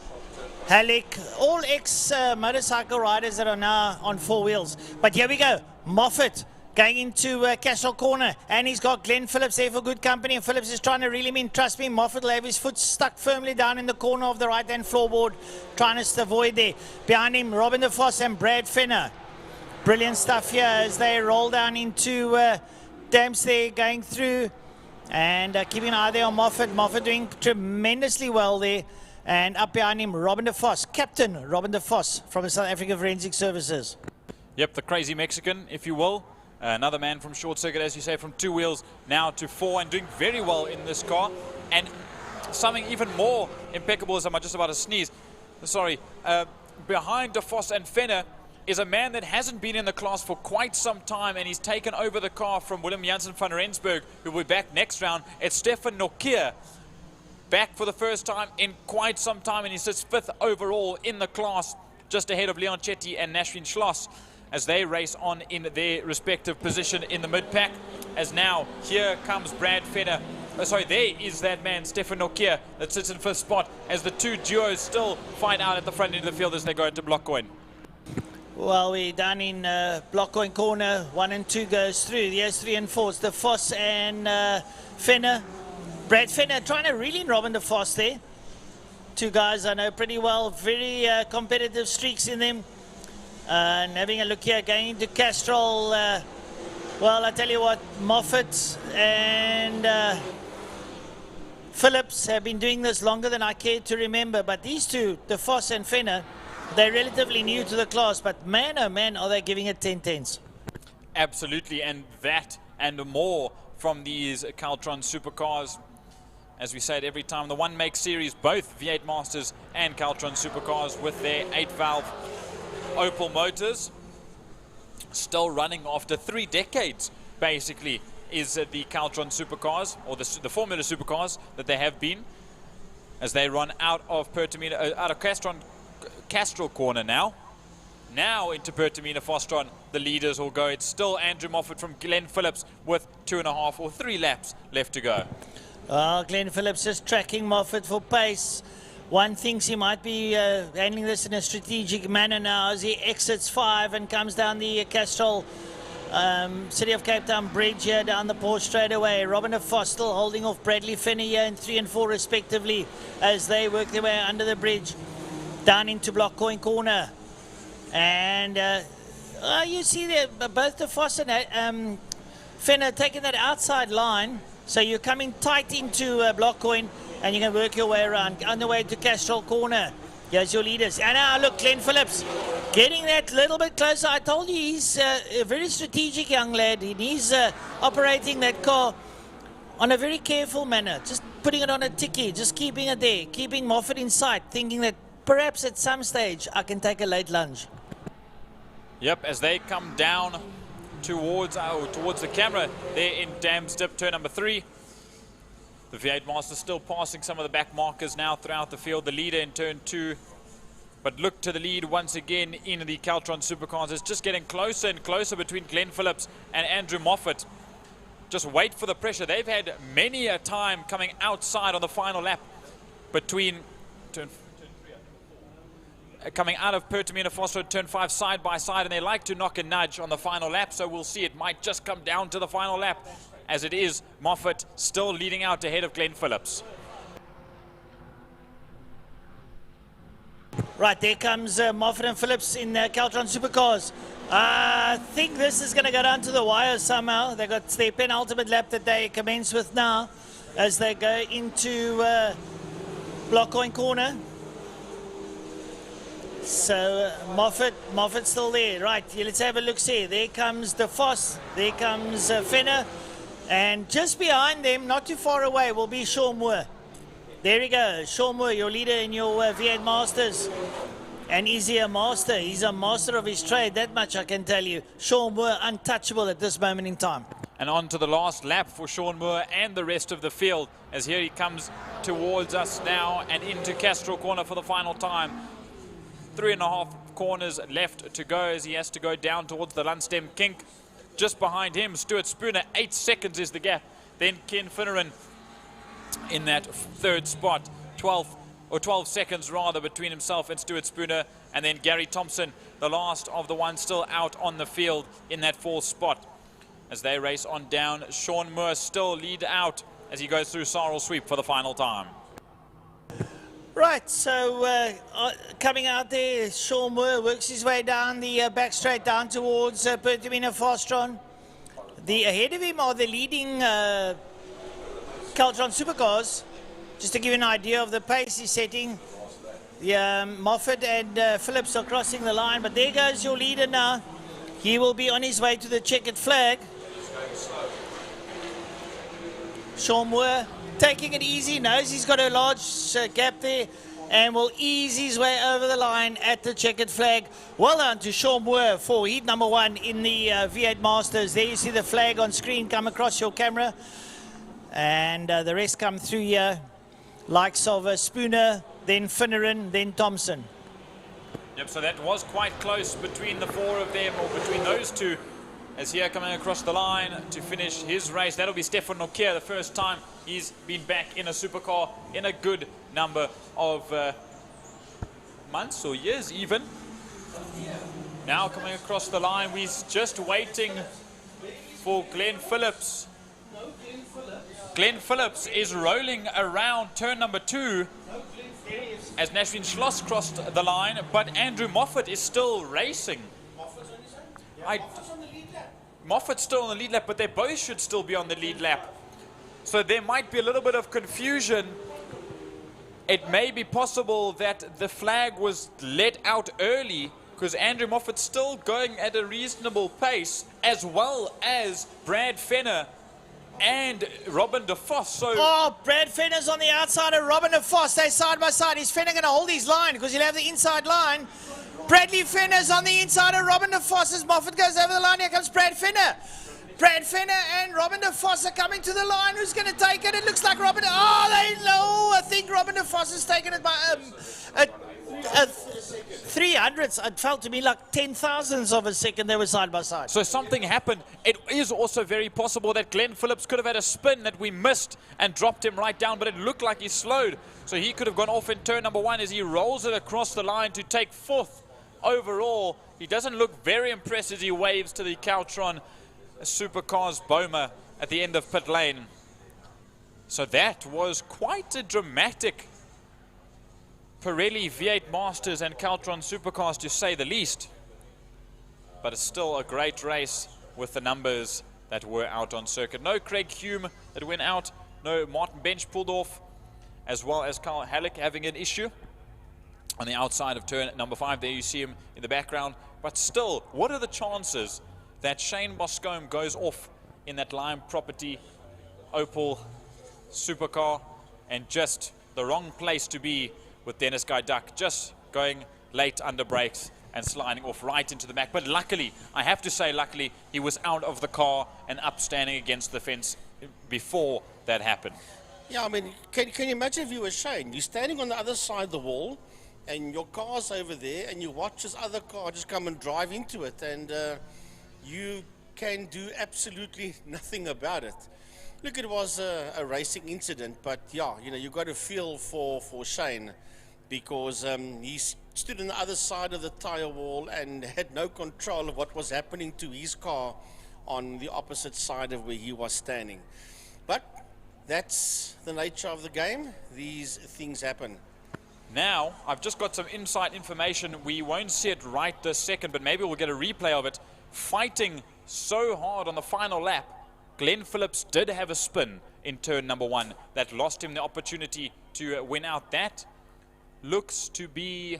Halleck, all ex-motorcycle riders that are now on 4 wheels. But here we go. Moffat going into Castro corner, and he's got Glenn Phillips there for good company, and Phillips is trying to reel him in. Trust me, Moffat will have his foot stuck firmly down in the corner of the right-hand floorboard, trying to avoid there. Behind him, Robin de Vos and Brad Fenner. Brilliant stuff here as they roll down into Damps there, going through, and keeping an eye there on Moffat. Moffat doing tremendously well there. And up behind him, Robin de Vos, Captain Robin de Vos from the South African Forensic Services. Yep, the crazy Mexican, if you will. Another man from short circuit, as you say, from 2 wheels now to 4, and doing very well in this car. And something even more impeccable, as I'm just about to sneeze, sorry, behind de Vos and Fenner is a man that hasn't been in the class for quite some time, and he's taken over the car from Willem Janssen van Rensburg, who will be back next round. It's Stefan Nokia, back for the first time in quite some time, and he sits 5th overall in the class, just ahead of Leon Chetty and Nashvin Schloss, as they race on in their respective position in the mid-pack. As now, here comes Brad Fenner. There is that man, Stefan Nokia, that sits in 5th spot, as the two duos still fight out at the front end of the field as they go into block coin. Well, we're down in block coin corner. 1 and 2 goes through. Here's 3 and 4. It's de Vos and Fenner. Brad Fenner trying to reel in Robin de Vos there. Two guys I know pretty well, very competitive streaks in them. And having a look here, going into Castrol. Well, I tell you what, Moffat and Phillips have been doing this longer than I care to remember. But these two, de Vos and Fenner, they're relatively new to the class. But man, oh man, are they giving it 10-10s. Absolutely, and that and more from these Caltron Supercars. As we said every time, the One Make series, both V8 Masters and Caltron Supercars with their 8-valve Opel motors, still running after 3 decades, basically, is the Caltron Supercars, or the Formula Supercars that they have been, as they run out of Castrol corner now. Now into Pertamina Fostron, the leaders will go. It's still Andrew Moffat from Glenn Phillips with 2.5 or 3 laps left to go. Glenn Phillips is tracking Moffat for pace. One thinks he might be handling this in a strategic manner now as he exits 5 and comes down the Castrol City of Cape Town bridge here down the port straight away. Robin de Vos still holding off Bradley Fenner here in 3 and 4 respectively as they work their way under the bridge down into block coin corner. And you see there both de Vos and Fenner taking that outside line. So you're coming tight into block coin, and you can work your way around. On the way to Castrol corner. Here's your leaders. And now look, Glenn Phillips getting that little bit closer. I told you he's a very strategic young lad. He's operating that car on a very careful manner. Just putting it on a ticky, just keeping it there, keeping Moffat in sight, thinking that perhaps at some stage I can take a late lunge. Yep, as they come down towards the camera there in Dam's Dip, turn number 3. The V8 Master still passing some of the back markers now throughout the field. The leader in turn 2. But look to the lead once again in the Caltron Supercars. It's just getting closer and closer between Glenn Phillips and Andrew Moffat. Just wait for the pressure. They've had many a time coming outside on the final lap between coming out of Pertamina Foster turn 5 side by side, and they like to knock and nudge on the final lap, so we'll see. It might just come down to the final lap, as it is Moffat still leading out ahead of Glenn Phillips. Right, there comes Moffat and Phillips in Caltron Supercars. I think this is going to go down to the wire somehow. They've got their penultimate lap that they commence with now as they go into block coin corner. So Moffat's still there. Right, let's have a look see. There comes de Vos, there comes Fenner, and just behind them, not too far away, will be Sean Moore. There he goes, Sean Moore, your leader in your V8 Masters. And is he a master? He's a master of his trade, that much I can tell you. Sean Moore, untouchable at this moment in time. And on to the last lap for Sean Moore and the rest of the field, as here he comes towards us now and into Castrol corner for the final time. 3.5 corners left to go as he has to go down towards the Lundstem kink. Just behind him, Stuart Spooner, 8 seconds is the gap. Then Ken Finneran in that 3rd spot, 12 seconds rather between himself and Stuart Spooner. And then Gary Thompson, the last of the ones still out on the field in that 4th spot. as they race on down. Sean Moore still lead out as he goes through Sarl Sweep for the final time. Right, so coming out there, Sean Moore works his way down the back straight down towards Pertamina Fastron. Ahead of him are the leading Caltron Supercars. Just to give you an idea of the pace he's setting. Moffat and Phillips are crossing the line, but there goes your leader now. He will be on his way to the checkered flag. Sean Moore taking it easy, knows he's got a large gap there, and will ease his way over the line at the checkered flag. Well done to Sean Moore for heat number 1 in the V8 Masters. There you see the flag on screen come across your camera, and the rest come through here, likes of Spooner, then Finneran, then Thompson. Yep, so that was quite close between the 4 of them, or between those two, as here coming across the line to finish his race. That'll be Stefan Nokia, the first time he's been back in a supercar in a good number of months or years even. Now coming across the line, we're just waiting for Glenn Phillips. Glenn Phillips is rolling around turn number 2 as Nashvin Schloss crossed the line, but Andrew Moffat is still racing. Moffat's still on the lead lap, but they both should still be on the lead lap. So there might be a little bit of confusion. It may be possible that the flag was let out early because Andrew Moffat's still going at a reasonable pace, as well as Brad Fenner and Robin de Vos. So Brad Fenner's on the outside of Robin de Vos. They're side by side. Is Fenner going to hold his line because he'll have the inside line? Bradley Fenner's on the inside of Robin de Vos as Moffat goes over the line. Here comes Brad Fenner. Brad Fenner and Robin de Vos are coming to the line. Who's going to take it? It looks like Robin. I think Robin de Vos has taken it by 300s. It felt to me like 10,000ths of a second they were side by side. So something happened. It is also very possible that Glenn Phillips could have had a spin that we missed and dropped him right down, but it looked like he slowed. So he could have gone off in turn number 1 as he rolls it across the line to take 4th overall. He doesn't look very impressed as he waves to the Caltron Supercars Boma at the end of pit lane. So that was quite a dramatic Pirelli V8 Masters and Caltron Supercars, to say the least. But it's still a great race with the numbers that were out on circuit. No Craig Hume that went out, no Martin Bench pulled off, as well as Carl Halleck having an issue on the outside of turn number 5. There you see him in the background. But still, what are the chances that Shane Boscombe goes off in that Lime Property Opel supercar, and just the wrong place to be with Dennis Guy Duck, just going late under brakes and sliding off right into the back. But luckily, I have to say luckily, he was out of the car and upstanding against the fence before that happened. Yeah, I mean, can you imagine if you were Shane? You're standing on the other side of the wall and your car's over there and you watch this other car just come and drive into it, and you can do absolutely nothing about it. Look, it was a racing incident, but yeah, you know, you got to feel for Shane, because he stood on the other side of the tire wall and had no control of what was happening to his car on the opposite side of where he was standing. But that's the nature of the game. These things happen. Now, I've just got some inside information. We won't see it right this second, but maybe we'll get a replay of it. Fighting so hard on the final lap, Glenn Phillips did have a spin in turn number 1 that lost him the opportunity to win out. That looks to be,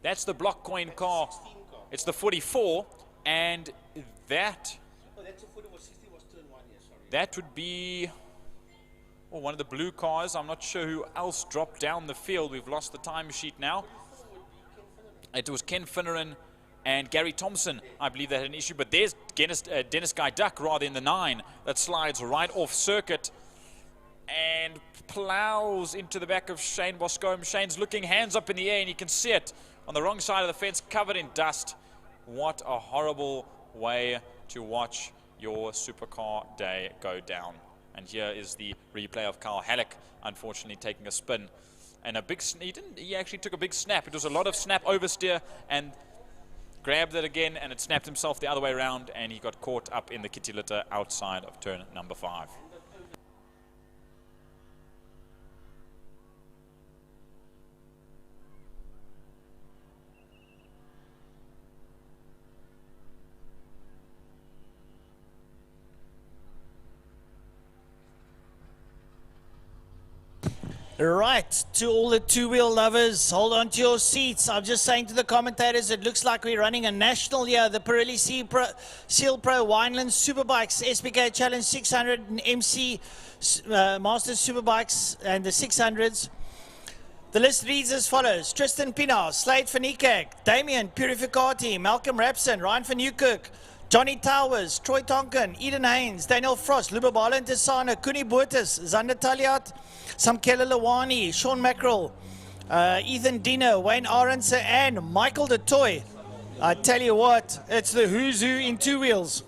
that's the block coin car. It's the 44, and that would be one of the blue cars. I'm not sure who else dropped down the field. We've lost the time sheet now. It was Ken Finneran and Gary Thompson, I believe, that had an issue. But there's Dennis Guy Duck, rather, in the 9 that slides right off circuit and plows into the back of Shane Boscombe. Shane's looking, hands up in the air, and you can see it on the wrong side of the fence, covered in dust. What a horrible way to watch your supercar day go down. And here is the replay of Carl Halleck, unfortunately taking a spin. And a big, he actually took a big snap. It was a lot of snap oversteer, and grabbed it again, and it snapped himself the other way around, and he got caught up in the kitty litter outside of turn number 5. Right, to all the two-wheel lovers, hold on to your seats. I'm just saying to the commentators, it looks like we're running a national here. The Pirelli Seal Pro Wineland Superbikes SPK Challenge 600 and MC Masters Superbikes and the 600s. The list reads as follows: Tristan Pinar, Slade van Niekerk, Damien Purificati, Malcolm Rapson, Ryan van Newkirk, Johnny Towers, Troy Tonkin, Eden Haynes, Daniel Frost, Lubabala Intesana, Kuni Boertes, Zander Taliat, Samkela Lawani, Sean Mackerel, Ethan Dino, Wayne Aronson, and Michael de Toy. I tell you what, it's the who's who in two wheels.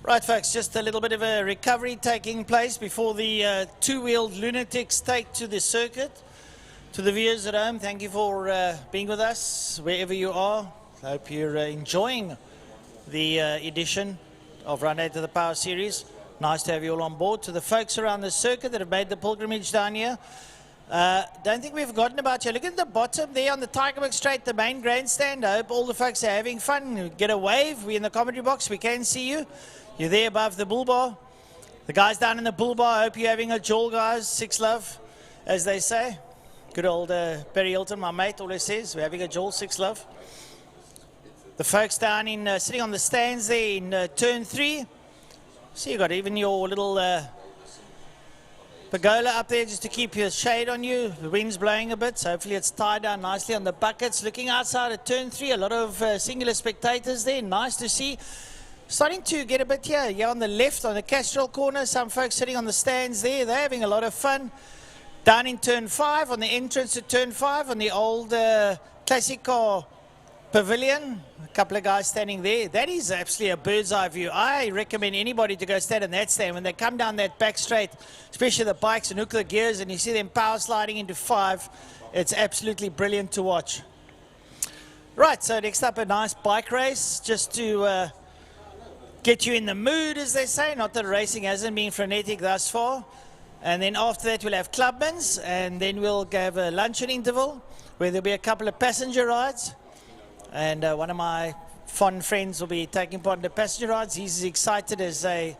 Right, folks, just a little bit of a recovery taking place before the two-wheeled lunatics take to the circuit. To the viewers at home, thank you for being with us wherever you are. I hope you're enjoying the edition of Run 8 of the Power Series. Nice to have you all on board. To the folks around the circuit that have made the pilgrimage down here, don't think we've forgotten about you. Look at the bottom there on the Tigerberg Straight, the main grandstand. I hope all the folks are having fun. Get a wave. We're in the commentary box. We can see you. You're there above the bull bar. The guys down in the bull bar, I hope you're having a jaw, guys. Six love, as they say. Good old Perry Hilton, my mate, always says, we're having a jaw, six love. The folks down in, sitting on the stands there in turn 3. See, you got even your little pergola up there just to keep your shade on you. The wind's blowing a bit, so hopefully it's tied down nicely on the buckets. Looking outside at turn 3, a lot of singular spectators there. Nice to see. Starting to get a bit here on the left, on the Castrol corner. Some folks sitting on the stands there. They're having a lot of fun. Down in turn 5, on the entrance to turn 5, on the old classic car pavilion. A couple of guys standing there. That is absolutely a bird's eye view. I recommend anybody to go stand in that stand. When they come down that back straight, especially the bikes and hook the gears, and you see them power sliding into 5, it's absolutely brilliant to watch. Right, so next up a nice bike race, just to get you in the mood, as they say. Not that racing hasn't been frenetic thus far. And then after that we'll have clubmans, and then we'll have a luncheon interval where there'll be a couple of passenger rides. And one of my fond friends will be taking part in the passenger rides. He's as excited as a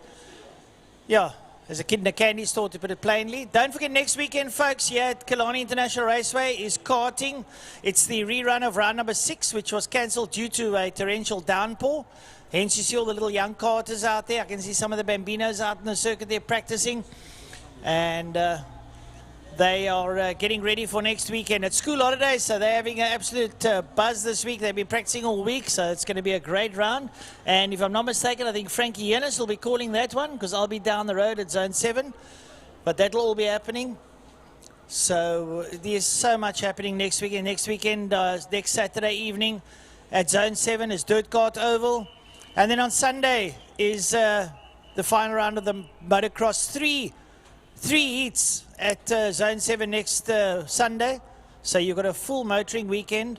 kid in a candy store, to put it plainly. Don't forget, next weekend, folks, here at Killarney International Raceway is karting. It's the rerun of round number 6, which was cancelled due to a torrential downpour. Hence, you see all the little young karters out there. I can see some of the bambinos out in the circuit there practicing. And they are getting ready for next weekend. It's school holidays, so they're having an absolute buzz this week. They've been practicing all week, so it's going to be a great round. And if I'm not mistaken, I think Frankie Yennis will be calling that one, because I'll be down the road at Zone 7. But that'll all be happening. So there's so much happening next weekend. Next Saturday evening at Zone 7 is Dirt Kart Oval. And then on Sunday is the final round of the Motocross 3 heats at Zone 7 next Sunday. So you've got a full motoring weekend.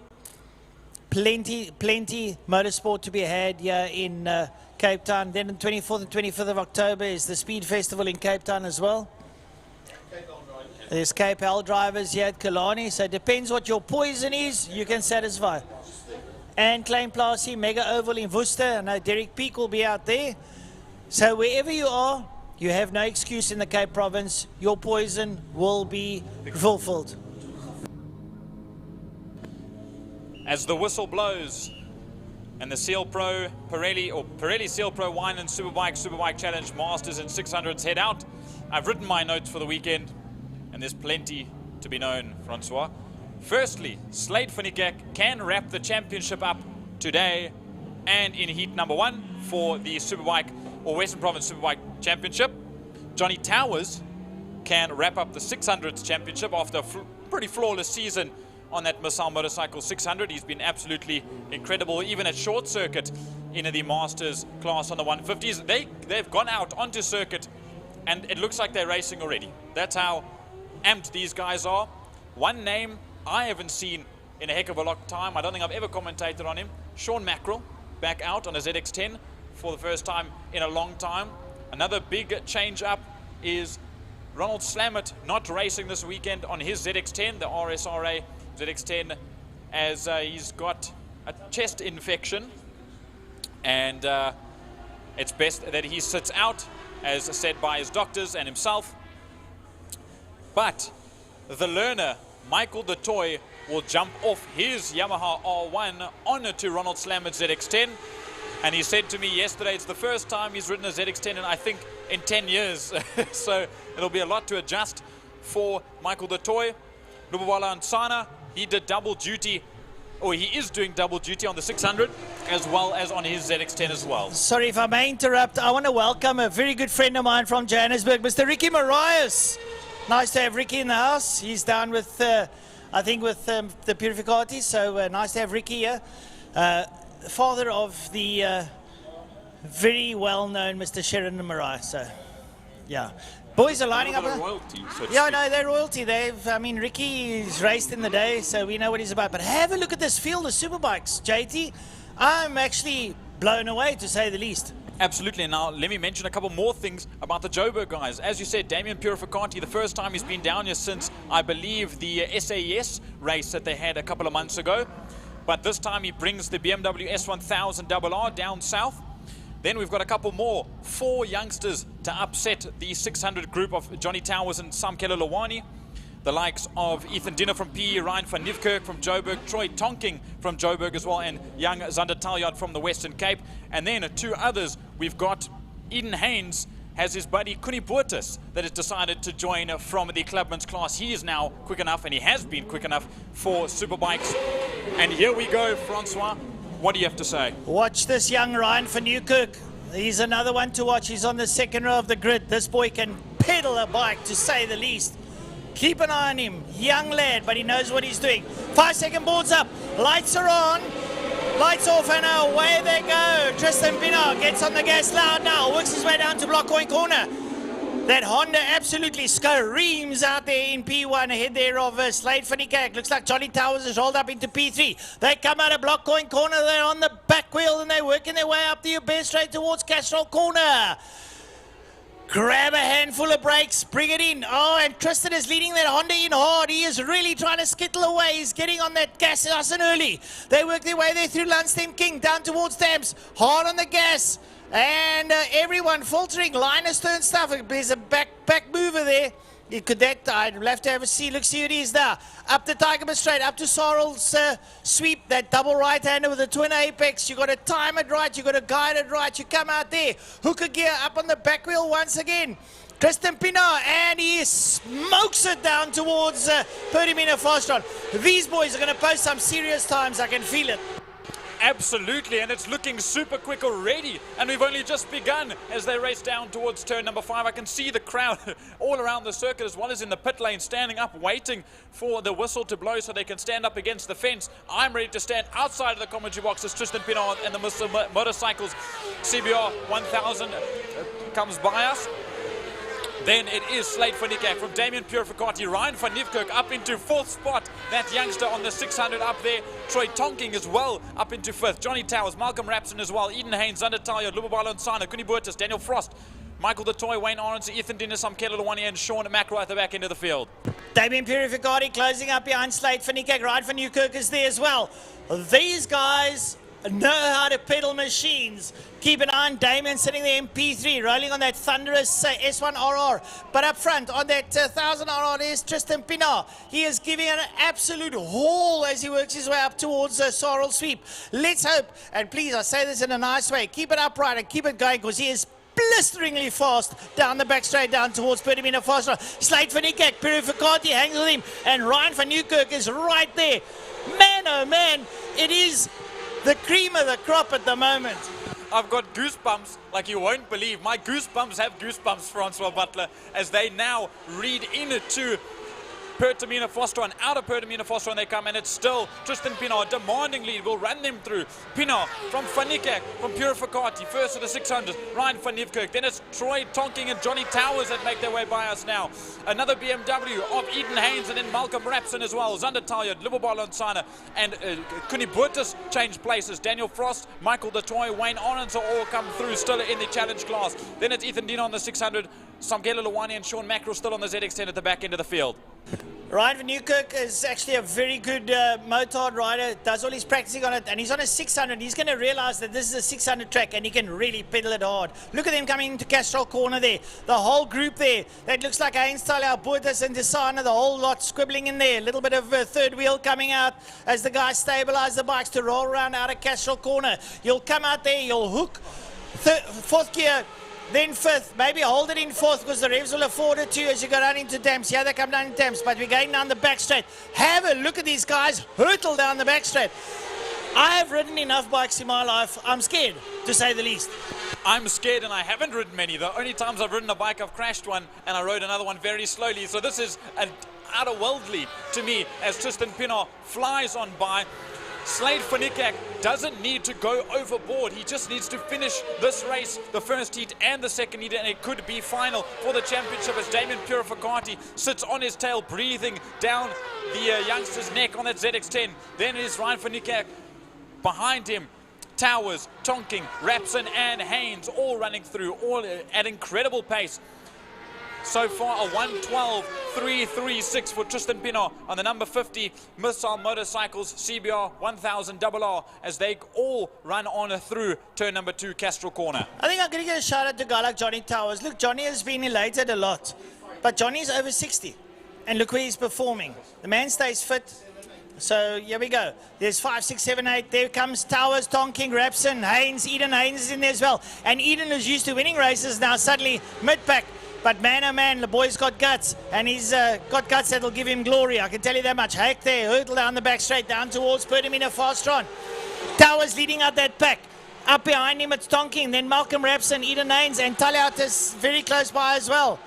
Plenty motorsport to be had here in Cape Town. Then on 24th and 25th of October is the Speed Festival in Cape Town as well. There's Cape L drivers here at Killarney. So it depends what your poison is, you can satisfy. And Klein Plasie, Mega Oval in Worcester. I know Derek Peak will be out there. So wherever you are, you have no excuse in the Cape Province. Your poison will be fulfilled. As the whistle blows and the Seal Pro Pirelli Seal Pro Wine and Superbike Challenge Masters and 600s head out, I've written my notes for the weekend, and there's plenty to be known, Francois. Firstly, Slade Finnegak can wrap the championship up today and in heat number 1 for the Superbike or Western Province Superbike Championship. Johnny Towers can wrap up the 600s championship after a pretty flawless season on that Missile Motorcycle 600. He's been absolutely incredible, even at short circuit in the Masters class on the 150s. They've gone out onto circuit, and it looks like they're racing already. That's how amped these guys are. One name I haven't seen in a heck of a long time, I don't think I've ever commentated on him, Sean Mackerel, back out on a ZX10 for the first time in a long time. Another big change up is Ronald Slammert not racing this weekend on his ZX10, the RSRA ZX10, as he's got a chest infection, and it's best that he sits out, as said by his doctors and himself. But the learner, Michael the Toy, will jump off his Yamaha R1 onto Ronald Slammert's ZX10. And he said to me yesterday, it's the first time he's ridden a ZX10 in, I think, in 10 years. So it'll be a lot to adjust for Michael the Toy. Lubawala Nsana, he did double duty, or he is doing double duty on the 600, as well as on his ZX10 as well. Sorry if I may interrupt. I want to welcome a very good friend of mine from Johannesburg, Mr. Ricky Marias. Nice to have Ricky in the house. He's down with, I think, with the Purificati, so nice to have Ricky here. Father of the very well-known Mr. Sheridan Marias. So, yeah. Boys are lining up. Royalty, so yeah, no, they're royalty. Ricky's raced in the day, so we know what he's about. But have a look at this field of superbikes, JT. I'm actually blown away, to say the least. Absolutely. Now, let me mention a couple more things about the Joburg guys. As you said, Damien Purificati, the first time he's been down here since, I believe, the SAES race that they had a couple of months ago. But this time he brings the BMW S1000RR down south. Then we've got a couple more, 4 youngsters to upset the 600 group of Johnny Towers and Samkela Lawani. The likes of Ethan Dinner from PE, Ryan van Nieuwkerk from Joburg, Troy Tonking from Joburg as well, and young Zander Talyard from the Western Cape. And then 2 others, we've got Eden Haynes has his buddy Kuni Burtis that has decided to join from the clubman's class. He is now quick enough, and he has been quick enough for Superbikes. And here we go, Francois. What do you have to say? Watch this young Ryan van Newkirk. He's another one to watch. He's on the second row of the grid. This boy can pedal a bike, to say the least. Keep an eye on him. Young lad, but he knows what he's doing. 5-second boards up. Lights are on. Lights off, and away they go. Tristan Pinard gets on the gas loud now. Works his way down to block point corner. That Honda absolutely screams out there in P1 ahead there of Slade van Niekerk. Looks like Johnny Towers is rolled up into P3. They come out of block point corner. They're on the back wheel, and they're working their way up the Uber straight towards Castrol corner. Grab a handful of brakes, bring it in. Oh, and Tristan is leading that Honda in hard. He is really trying to skittle away. He's getting on that gas nice and early. They work their way there through Lunstem King, down towards Dams. Hard on the gas. And everyone filtering. Linus turn stuff. There's a back mover there. I'd have to have a see. Look, see who it is now. Up the Tigerman straight, up to Sorrel's sweep. That double right-hander with the twin apex. You got to time it right. You got to guide it right. You come out there. Hooker gear up on the back wheel once again. Tristan Pinard, and he smokes it down towards Perdimina Fostron. These boys are going to post some serious times. I can feel it. Absolutely, and it's looking super quick already, and we've only just begun as they race down towards turn number 5. I can see the crowd all around the circuit as well as in the pit lane standing up waiting for the whistle to blow so they can stand up against the fence. I'm ready to stand outside of the commentary box as Tristan Pinard and the Motorcycles CBR 1000 comes by us. Then it is Slade van Niekerk from Damien Purificati. Ryan van Niekerk up into 4th spot. That youngster on the 600 up there. Troy Tonking as well up into 5th. Johnny Towers, Malcolm Rapson as well. Eden Haynes, Zander Talliot, Lubabalo Nsana, Kuni Burtis, Daniel Frost, Michael DeToy, Wayne Orange, Ethan Dennis, Samkela Lawani, and Sean Macro at the back end of the field. Damien Purificati closing up behind Slade van Niekerk. Ryan van Newkirk is there as well. These guys know how to pedal machines. Keep an eye on Damien sitting there in P3, rolling on that thunderous S1RR. But up front on that 1000RR is Tristan Pinard. He is giving an absolute haul as he works his way up towards Sorrel Sweep. Let's hope, and please, I say this in a nice way, keep it upright and keep it going, because he is blisteringly fast down the back straight down towards Perdimina Fostron. Slade van Niekerk, Purificati hangs with him, and Ryan van Newkirk is right there. Man, oh man, it is the cream of the crop at the moment. I've got goosebumps like you won't believe. My goosebumps have goosebumps, Francois Butler, as they now read into Perdimina Fostron. Out of Perdimina Fostron they come, and it's still Tristan Pinard demanding lead. Will run them through. Pinard from van Niekerk, from Purificati, first of the 600. Ryan van Niekerk. Then it's Troy Tonking and Johnny Towers that make their way by us now. Another BMW of Eden Haynes, and then Malcolm Rapson as well. Zander Talliot, Lubabalo Nsana, and Kuni Burtis changed places. Daniel Frost, Michael DeToy, Wayne Orange are all come through still in the challenge class. Then it's Ethan Dean on the 600. Samkela Lawani and Sean Macro still on the ZX10 at the back end of the field. Ryan van Newkirk is actually a very good motard rider, does all his practicing on it, and he's on a 600. He's going to realize that this is a 600 track and he can really pedal it hard. Look at them coming into Castrol corner there. The whole group there. That looks like Heinz Tyler, Burtis and Desana, the whole lot squibbling in there. A little bit of third wheel coming out as the guys stabilize the bikes to roll around out of Castrol corner. You'll come out there, you'll hook 4th gear, then 5th, maybe hold it in 4th because the revs will afford it to you as you go down into Dams. Yeah, they come down in Dams, but we're going down the back straight. Have a look at these guys hurtle down the back straight. I have ridden enough bikes in my life. I'm scared, to say the least. I'm scared, and I haven't ridden many. The only times I've ridden a bike, I've crashed one, and I rode another one very slowly. So this is otherworldly to me as Tristan Pinard flies on by. Slade van Niekerk doesn't need to go overboard. He just needs to finish this race, the first heat and the second heat, and it could be final for the championship as Damien Purificati sits on his tail, breathing down the youngster's neck on that ZX10. Then it is Ryan van Niekerk behind him. Towers, Tonking, Rapson and Haynes all running through, all at incredible pace. So far a 1:12.336 for Tristan Pinard on the number 50 Missile Motorcycles CBR 1000 RR as they all run on through turn number 2 Castrol corner. I think I'm going to give a shout out to a guy like Johnny Towers. Look, Johnny has been elated a lot, but Johnny's over 60 and look where he's performing. The man stays fit. So here we go. There's 5, 6, 7, 8. There comes Towers, Tonking, Rapson, Haynes, Eden Haynes is in there as well. And Eden is used to winning races now, suddenly mid-pack. But man, oh man, the boy's got guts. And he's got guts that'll give him glory. I can tell you that much. Hake there, hurdle down the back straight, down towards Pertamina Fastron. Towers leading out that pack. Up behind him, it's Tonking. Then Malcolm Rapson, Eden Haynes, and Taliat is very close by as well.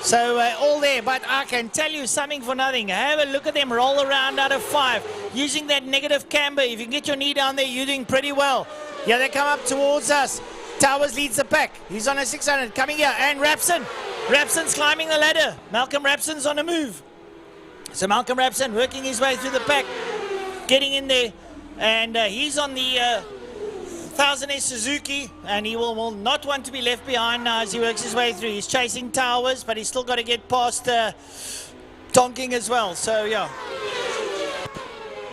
So all there, but I can tell you something for nothing. Have a look at them roll around out of 5. Using that negative camber, if you can get your knee down there, you're doing pretty well. Yeah, they come up towards us. Towers leads the pack. He's on a 600, coming here. And Rapson. Rapson's climbing the ladder. Malcolm Rapson's on the move. So Malcolm Rapson working his way through the pack, getting in there. And he's on the 1000S Suzuki, and he will not want to be left behind now as he works his way through. He's chasing Towers, but he's still got to get past Tonking as well. So, yeah.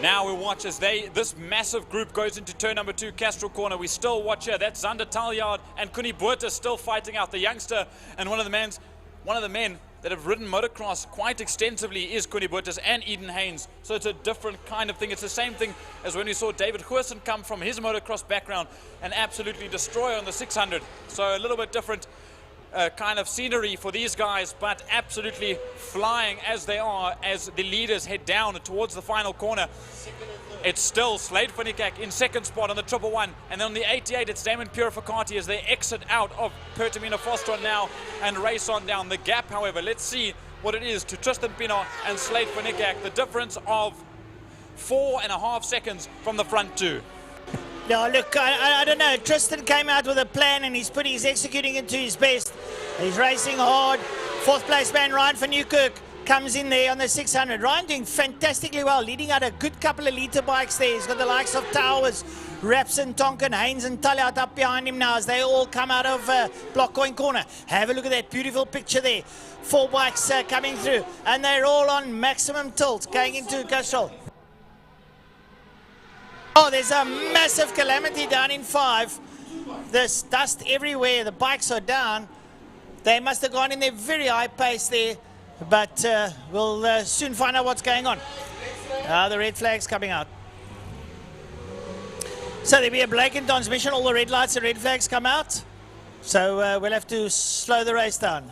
Now we watch as this massive group goes into turn number 2, Castro Corner. We still watch here. That's Zander Talyard and Kuni Buerta still fighting out. The youngster and one of the men that have ridden motocross quite extensively is Kuni Buertas and Eden Haynes. So it's a different kind of thing. It's the same thing as when we saw David Goosen come from his motocross background and absolutely destroy on the 600. So a little bit different kind of scenery for these guys, but absolutely flying as they are as the leaders head down towards the final corner. It's still Slade Finikak in second spot on the 111, and then on the 88 it's Damon Purificati as they exit out of Pertamina Fostron now and race on down. The gap, however, let's see what it is to Tristan Pienaar and Slade Finikak. The difference of 4.5 seconds from the front two. Yeah, look, I don't know. Tristan came out with a plan and he's executing it to his best. He's racing hard. 4th place man Ryan van Newkirk comes in there on the 600. Ryan doing fantastically well, leading out a good couple of liter bikes there. He's got the likes of Towers, Rapson, Tonkin, Haynes and Talyat up behind him now as they all come out of Block Coin Corner. Have a look at that beautiful picture there. 4 bikes coming through and they're all on maximum tilt going into Castrol. Oh, there's a massive calamity down in 5. There's dust everywhere. The bikes are down. They must have gone in their very high pace there. But we'll soon find out what's going on. The red flag's coming out. So there'll be a blatant transmission. All the red lights and red flags come out. So we'll have to slow the race down.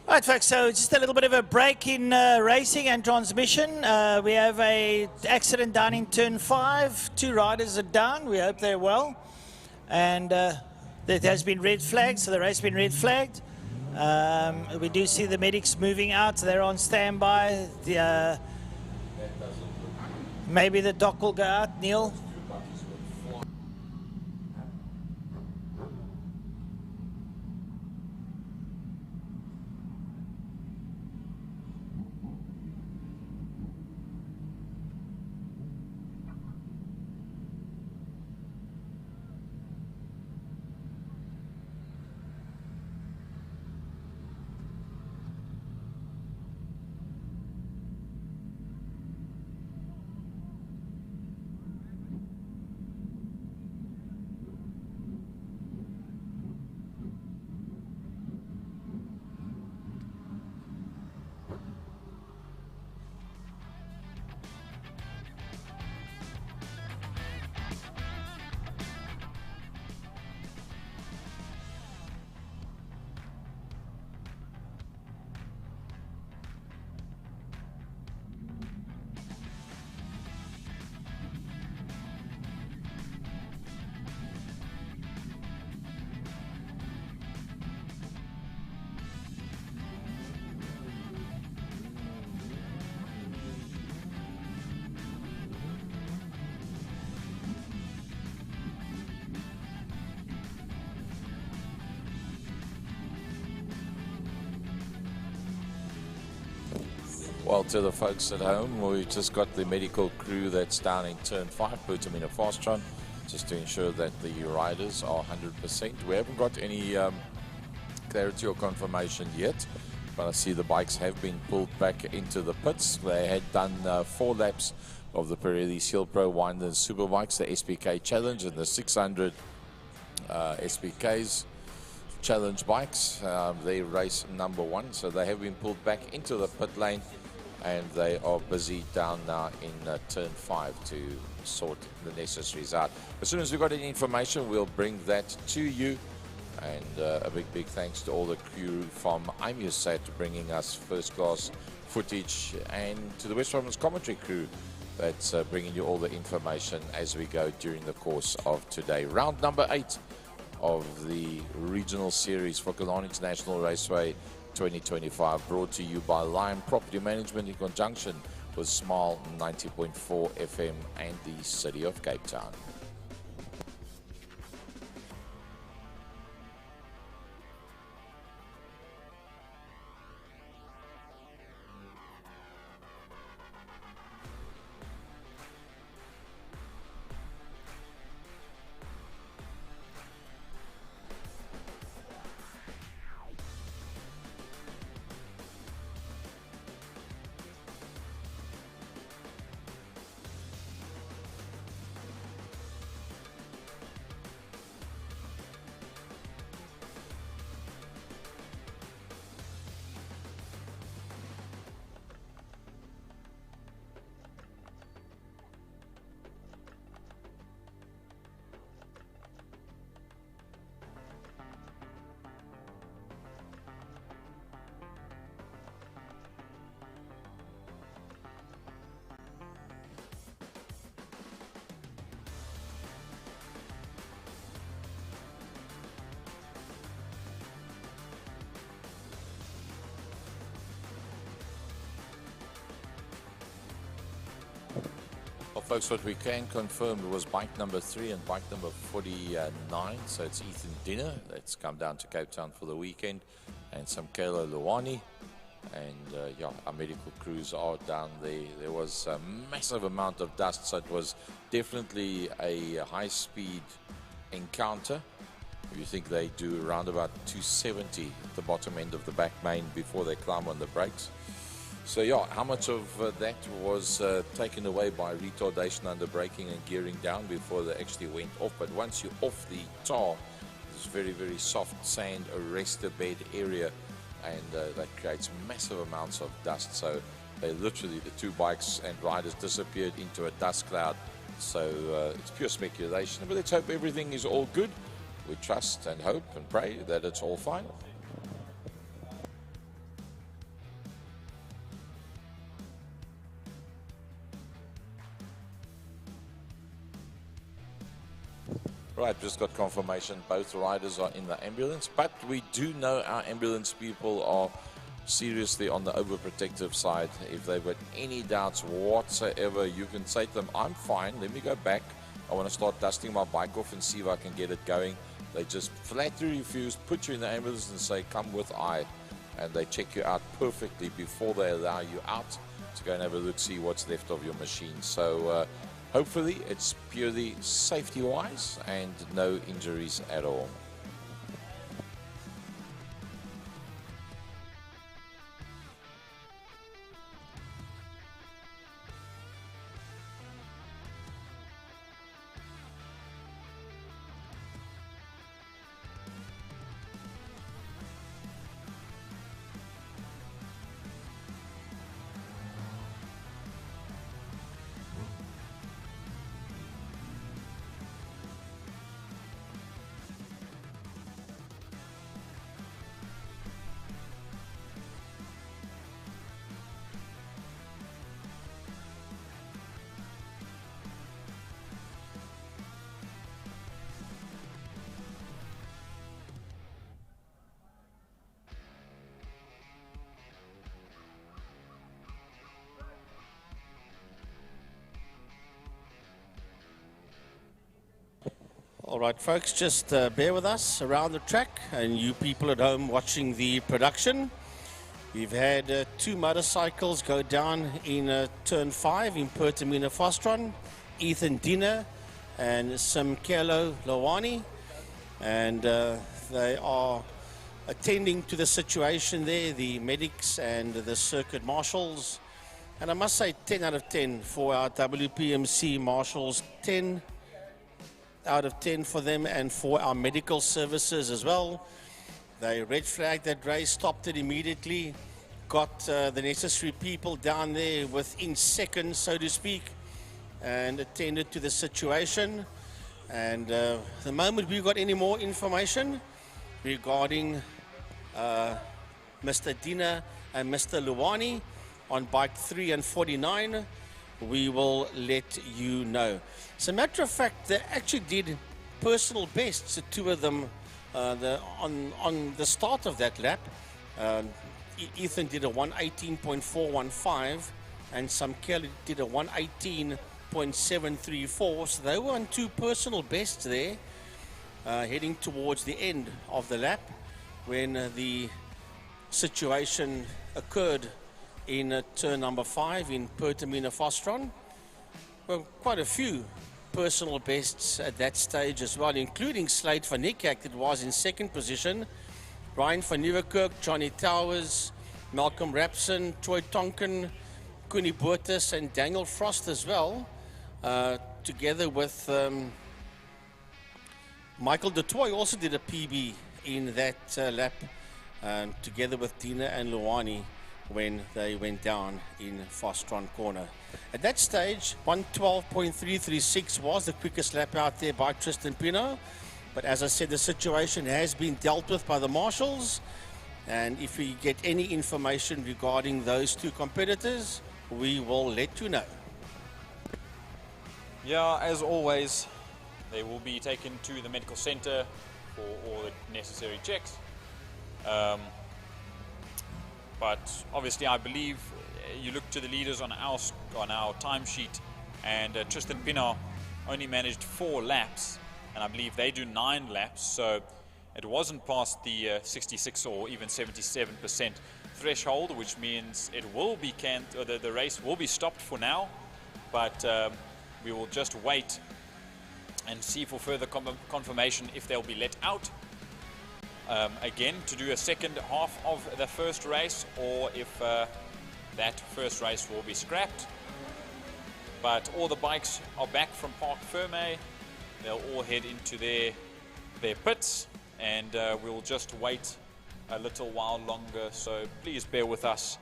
Right, folks, so just a little bit of a break in racing and transmission. We have an accident down in turn 5. 2 riders are down. We hope they're well. And there has been red flagged, so the race has been red flagged. We do see the medics moving out. They're on standby. Maybe the doc will go out, Neil. Well, to the folks at home, we've just got the medical crew that's down in turn 5, put them in a Fastron, just to ensure that the riders are 100%. We haven't got any clarity or confirmation yet, but I see the bikes have been pulled back into the pits. They had done 4 laps of the Pirelli Seal Pro Winder Superbikes, the SPK Challenge and the 600 SPKs Challenge bikes. They race number 1, so they have been pulled back into the pit lane, and they are busy down now in turn 5 to sort the necessaries out. As soon as we've got any information, we'll bring that to you. And a big thanks to all the crew from IMUSAT bringing us first-class footage, and to the West Province commentary crew that's bringing you all the information as we go during the course of today. Round number 8 of the regional series for Killarney International Raceway 2025, brought to you by Lion Property Management in conjunction with Smile 90.4 FM and the City of Cape Town. Well, folks, what we can confirm was bike number 3 and bike number 49. So it's Ethan Dinner that's come down to Cape Town for the weekend, and some Kayla Luwani. And yeah, our medical crews are down there. There was a massive amount of dust, so it was definitely a high-speed encounter. You think they do around about 270 at the bottom end of the back main before they climb on the brakes. So yeah, how much of that was taken away by retardation under braking and gearing down before they actually went off? But once you're off the tar, it's very soft sand, arrestor bed area, and that creates massive amounts of dust. So they literally, the 2 bikes and riders disappeared into a dust cloud. So it's pure speculation, but let's hope everything is all good. We trust and hope and pray that it's all fine. Right, just got confirmation both riders are in the ambulance, but we do know our ambulance people are seriously on the overprotective side. If they've got any doubts whatsoever, you can say to them, I'm fine, let me go back. I want to start dusting my bike off and see if I can get it going. They just flatly refuse, put you in the ambulance and say, come with I. And they check you out perfectly before they allow you out to go and have a look, see what's left of your machine. So hopefully it's purely safety-wise and no injuries at all. All right, folks, just bear with us around the track, and you people at home watching the production. We've had 2 motorcycles go down in turn 5 in Pertamina Fostron, Ethan Dina and Simkelo Lawani, and they are attending to the situation there, the medics and the circuit marshals. And I must say 10 out of 10 for our WPMC marshals, 10 out of 10 for them, and for our medical services as well. They red flagged that race, stopped it immediately, got the necessary people down there within seconds, so to speak, and attended to the situation. And the moment we got any more information regarding Mr. Dina and Mr. Luwani on bike 3 and 49, we will let you know. As a matter of fact, they actually did personal bests, the 2 of them, on the start of that lap. Ethan did a 118.415 and some Kelly did a 118.734, so they were on 2 personal bests there, heading towards the end of the lap when the situation occurred in turn number 5 in Pertamina Fostron. Well, quite a few personal bests at that stage as well, including Slade van Niekerk, that was in 2nd position, Brian van Nieuwerkerk, Johnny Towers, Malcolm Rapson, Troy Tonkin, Koenie Boertes and Daniel Frost as well, together with Michael de Toy also did a PB in that lap, together with Dina and Luwani when they went down in Fostron corner. At that stage, 112.336 was the quickest lap out there by Tristan Pino. But as I said, the situation has been dealt with by the marshals. And if we get any information regarding those 2 competitors, we will let you know. Yeah, as always, they will be taken to the medical center for all the necessary checks. But obviously, I believe you look to the leaders on our timesheet, and Tristan Pienaar only managed 4 laps, and I believe they do 9 laps, so it wasn't past the 66 or even 77% threshold, which means it will be the race will be stopped for now. But we will just wait and see for further confirmation if they'll be let out again to do a second half of the first race, or if that first race will be scrapped. But all the bikes are back from Parc Ferme. They'll all head into their pits, and we'll just wait a little while longer, so please bear with us,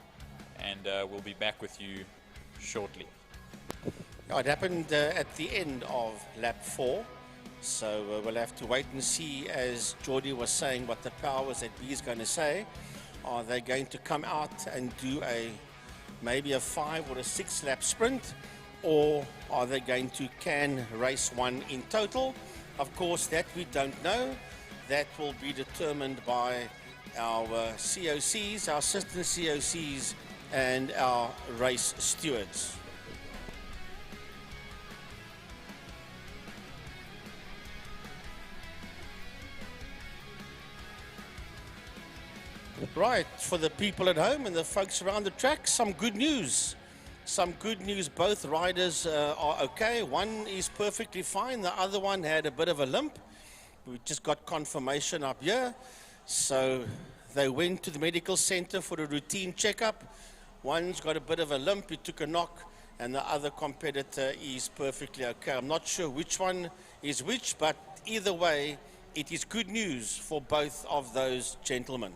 and we'll be back with you shortly. It happened at the end of lap 4. So we'll have to wait and see, as Geordie was saying, what the powers that be is going to say. Are they going to come out and do maybe a 5 or a 6 lap sprint, or are they going to can race 1 in total? Of course, that we don't know. That will be determined by our COCs, our assistant COCs, and our race stewards. Right, for the people at home and the folks around the track, some good news. Some good news, both riders are okay. One is perfectly fine, the other one had a bit of a limp. We just got confirmation up here. So they went to the medical center for a routine checkup. One's got a bit of a limp, he took a knock, and the other competitor is perfectly okay. I'm not sure which one is which, but either way, it is good news for both of those gentlemen.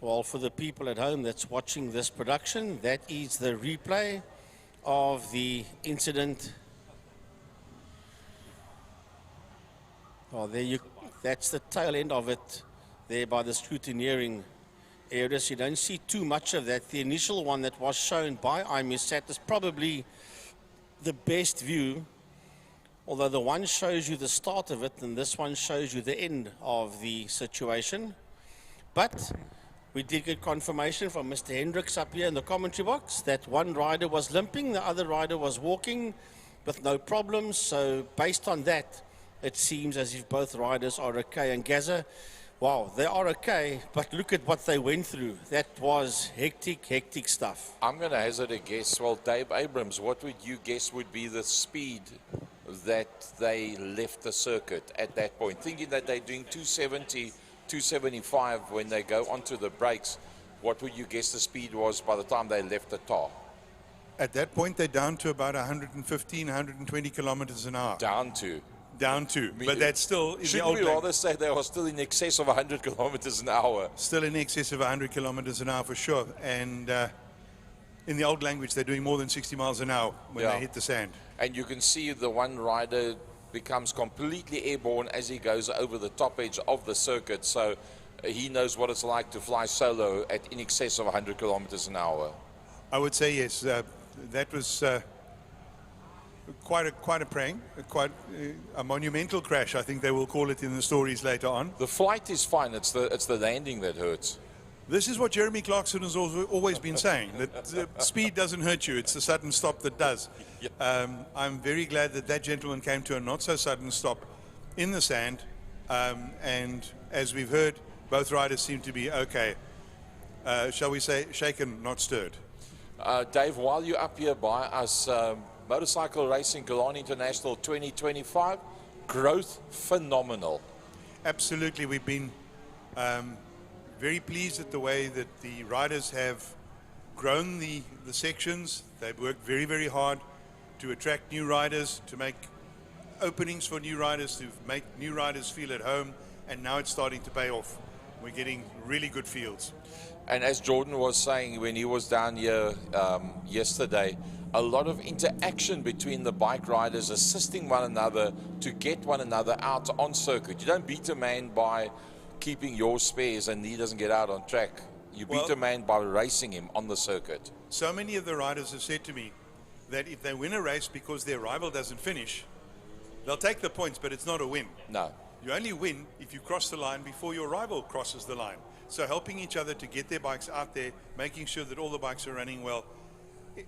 Well, for the people at home that's watching this production, that is the replay of the incident. Oh, that's the tail end of it there by the scrutineering areas. You don't see too much of that. The initial one that was shown by IMUSAT is probably the best view, although the one shows you the start of it and this one shows you the end of the situation. But we did get confirmation from Mr. Hendricks up here in the commentary box that one rider was limping, the other rider was walking with no problems. So based on that, it seems as if both riders are okay. And Gaza, wow, they are okay, but look at what they went through. That was hectic stuff. I'm going to hazard a guess. Well, Dave Abrams, what would you guess would be the speed that they left the circuit at that point? Thinking that they're doing 270, 275 when they go onto the brakes, what would you guess the speed was by the time they left the tar? At that point, they're down to about 115, 120 kilometers an hour. Down to, but that's still... Shouldn't we rather say they are still in excess of 100 kilometers an hour? Still in excess of 100 kilometers an hour for sure. And in the old language, they're doing more than 60 miles an hour when they hit the sand. And you can see the one rider becomes completely airborne as he goes over the top edge of the circuit. So he knows what it's like to fly solo at in excess of 100 kilometers an hour. I would say yes. That was quite a prank, quite a monumental crash, I think they will call it in the stories later on. The flight is fine. It's the landing that hurts. This is what Jeremy Clarkson has always been saying, that speed doesn't hurt you, it's the sudden stop that does. I'm very glad that that gentleman came to a not-so-sudden stop in the sand, and as we've heard, both riders seem to be okay. Shall we say, shaken, not stirred. Dave, while you're up here by us, Motorcycle Racing Killarney International 2025, growth phenomenal. Absolutely, we've been very pleased at the way that the riders have grown the sections. They've worked very hard to attract new riders, to make openings for new riders, to make new riders feel at home, and now it's starting to pay off. We're getting really good fields. And as Jordan was saying when he was down here yesterday, a lot of interaction between the bike riders assisting one another to get one another out on circuit. You don't beat a man by keeping your spares and he doesn't get out on track. You beat a man by racing him on the circuit. So many of the riders have said to me that if they win a race because their rival doesn't finish, they'll take the points, but it's not a win. No. You only win if you cross the line before your rival crosses the line. So helping each other to get their bikes out there, making sure that all the bikes are running well, it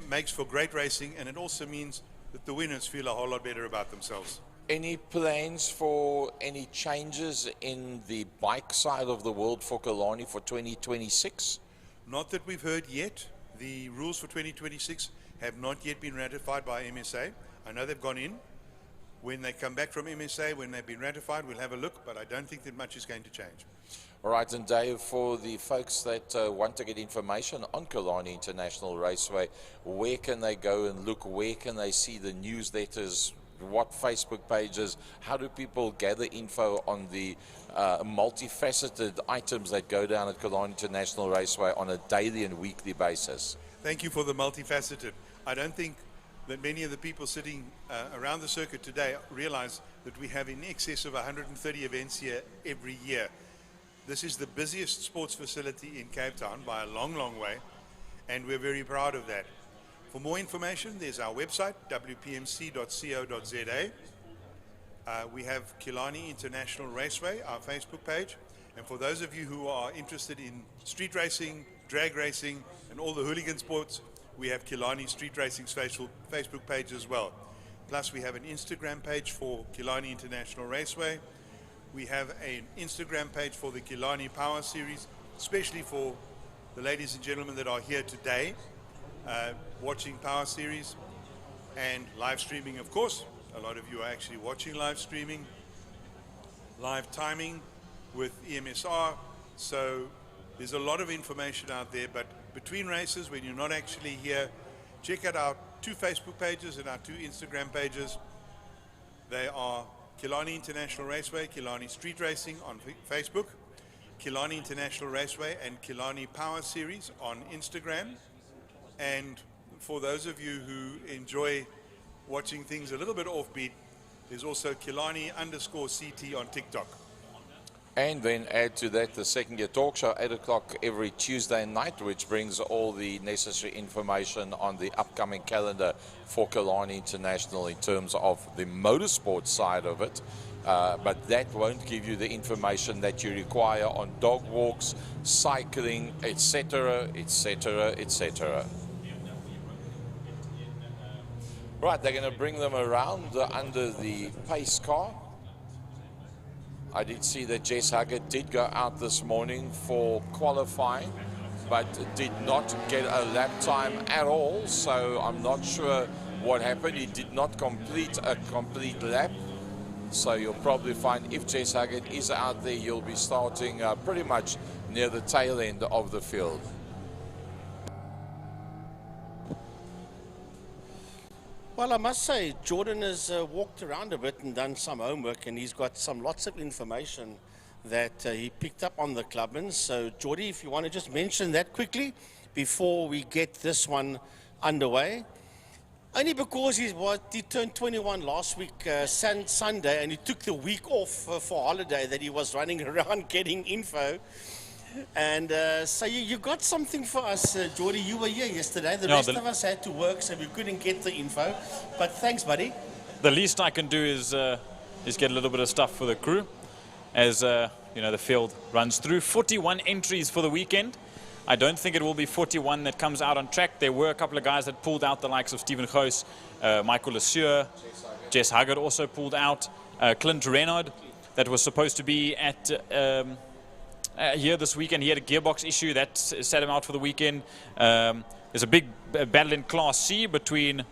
makes for great racing, and it also means that the winners feel a whole lot better about themselves. Any plans for any changes in the bike side of the world for Killarney for 2026? Not that we've heard yet. The rules for 2026 have not yet been ratified by MSA. I know they've gone in. When they come back from MSA, when they've been ratified, we'll have a look, but I don't think that much is going to change. All right, and Dave, for the folks that want to get information on Killarney International Raceway, where can they go and look? Where can they see the newsletters? What Facebook pages? How do people gather info on the multifaceted items that go down at Killarney International Raceway on a daily and weekly basis? Thank you for the multifaceted. I don't think that many of the people sitting around the circuit today realize that we have in excess of 130 events here every year. This is the busiest sports facility in Cape Town by a long way, and we're very proud of that. For more information, there's our website, wpmc.co.za. We have Killarney International Raceway, our Facebook page, and for those of you who are interested in street racing, drag racing, and all the hooligan sports, we have Killarney Street Racing's Facebook page as well. Plus, we have an Instagram page for Killarney International Raceway. We have an Instagram page for the Killarney Power Series, especially for the ladies and gentlemen that are here today, watching Power Series and live streaming, of course. A lot of you are actually watching live streaming, live timing with EMSR. So there's a lot of information out there, but between races, when you're not actually here, check out our 2 Facebook pages and our 2 Instagram pages. They are Killarney International Raceway, Killarney Street Racing on Facebook, Killarney International Raceway and Killarney Power Series on Instagram. And for those of you who enjoy watching things a little bit offbeat, there's also Killarney_CT on TikTok. And then add to that the Second Gear Talk Show, 8 o'clock every Tuesday night, which brings all the necessary information on the upcoming calendar for Killarney International in terms of the motorsport side of it. But that won't give you the information that you require on dog walks, cycling, etc., etc., etc. Right, they're going to bring them around under the pace car. I did see that Jess Huggett did go out this morning for qualifying, but did not get a lap time at all, so I'm not sure what happened. He did not complete a complete lap, so you'll probably find if Jess Huggett is out there, you'll be starting pretty much near the tail end of the field. Well, I must say, Jordan has walked around a bit and done some homework, and he's got lots of information that he picked up on the clubman. So, Jordy, if you want to just mention that quickly before we get this one underway. Only because he turned 21 last week, Sunday, and he took the week off for holiday that he was running around getting info. And so you got something for us, Jordy. You were here yesterday. The rest of us had to work, so we couldn't get the info. But thanks, buddy. The least I can do is get a little bit of stuff for the crew, as you know, the field runs through. 41 entries for the weekend. I don't think it will be 41 that comes out on track. There were a couple of guys that pulled out, the likes of Stephen Goos, Michael Lesure, Jess Huggett also pulled out, Clint Renaud, that was supposed to be at here this weekend. He had a gearbox issue that set him out for the weekend. There's a big battle in Class C between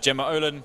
Gemma Olin,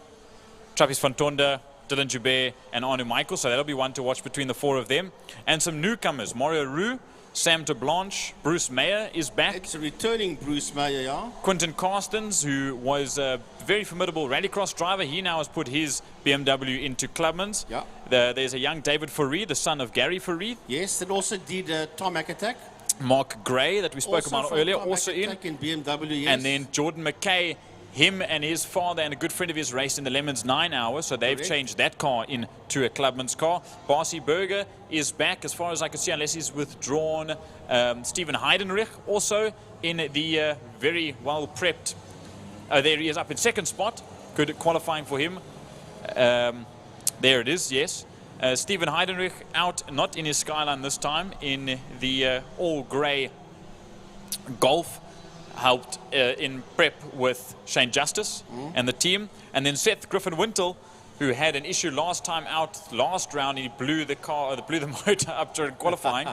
Trappist van Tonda, Dylan Joubert and Anu Michael, so that'll be one to watch between the four of them. And some newcomers, Mario Roux, Sam de Blanche, Bruce Meyer is back. It's a returning Bruce Meyer, yeah. Quinton Carstens, who was a very formidable rallycross driver, he now has put his BMW into Clubman's. Yeah. There's a young David Fourie, the son of Gary Fourie. Yes, that also did Tarmac Attack. Mark Gray, that we spoke about earlier, also in BMW, yes. And then Jordan McKay, him and his father and a good friend of his raced in the Lemons 9 hours, so they've changed that car into a Clubman's car. Barcy Berger is back, as far as I can see, unless he's withdrawn. Stephen Heidenrich also in the very well prepped. There he is, up in second spot. Good qualifying for him. There it is, yes. Stephen Heidenrich out, not in his Skyline this time, in the all-grey Golf. Helped in prep with Shane Justice and the team. And then Seth Griffin-Wintle, who had an issue last time out, last round. He blew the motor up during qualifying.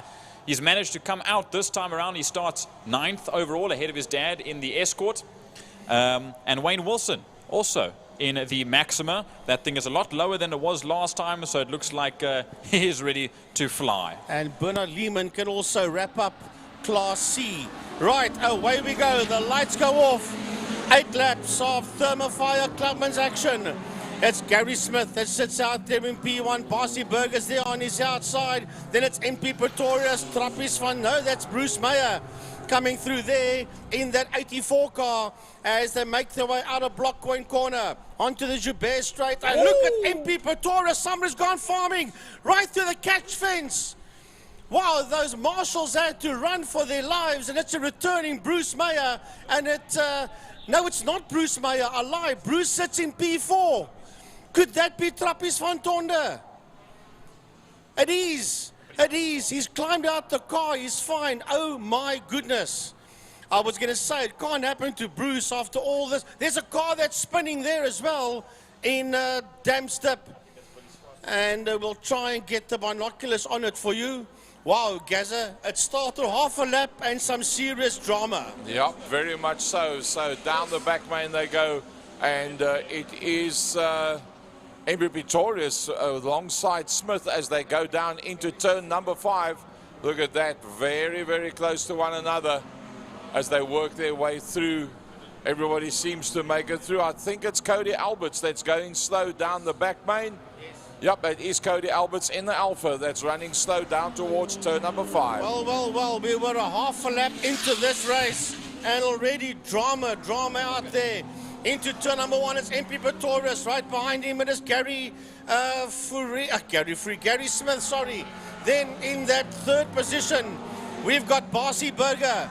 He's managed to come out this time around. He starts 9th overall, ahead of his dad in the Escort. And Wayne Wilson also in the Maxima. That thing is a lot lower than it was last time, so it looks like he is ready to fly. And Bernard Lehman can also wrap up Class C. Right, away we go. The lights go off. 8 laps of Thermofire Clubman's action. It's Gary Smith that sits out there in P1. Barcy Berger's there on his outside. Then it's MP Pretorius, Trappist van, no, that's Bruce Meyer coming through there in that 84 car as they make their way out of Block Point Corner onto the Joubert Straight. And look at MP Pretorius. Somebody's gone farming right through the catch fence. Wow, those marshals had to run for their lives, and it's a returning Bruce Meyer. And no, it's not Bruce Meyer, I lie. Bruce sits in P4. Could that be Trappist van Tonda? It is. It is. He's climbed out the car. He's fine. Oh, my goodness. I was going to say, it can't happen to Bruce after all this. There's a car that's spinning there as well in Damstip. And we'll try and get the binoculars on it for you. Wow, Gaza, it started half a lap and some serious drama. Yep, very much so. So down the back main they go, and it is Embry Pretorius alongside Smith as they go down into turn number 5. Look at that, very, very close to one another as they work their way through. Everybody seems to make it through. I think it's Cody Alberts that's going slow down the back main. Yep, it is Cody Alberts in the Alpha that's running slow down towards turn number 5. Well, we were a half a lap into this race and already drama out there. Into turn number 1, it's MP Pretorius. Right behind him it is Gary Smith, sorry. Then in that third position, we've got Barcy Burger.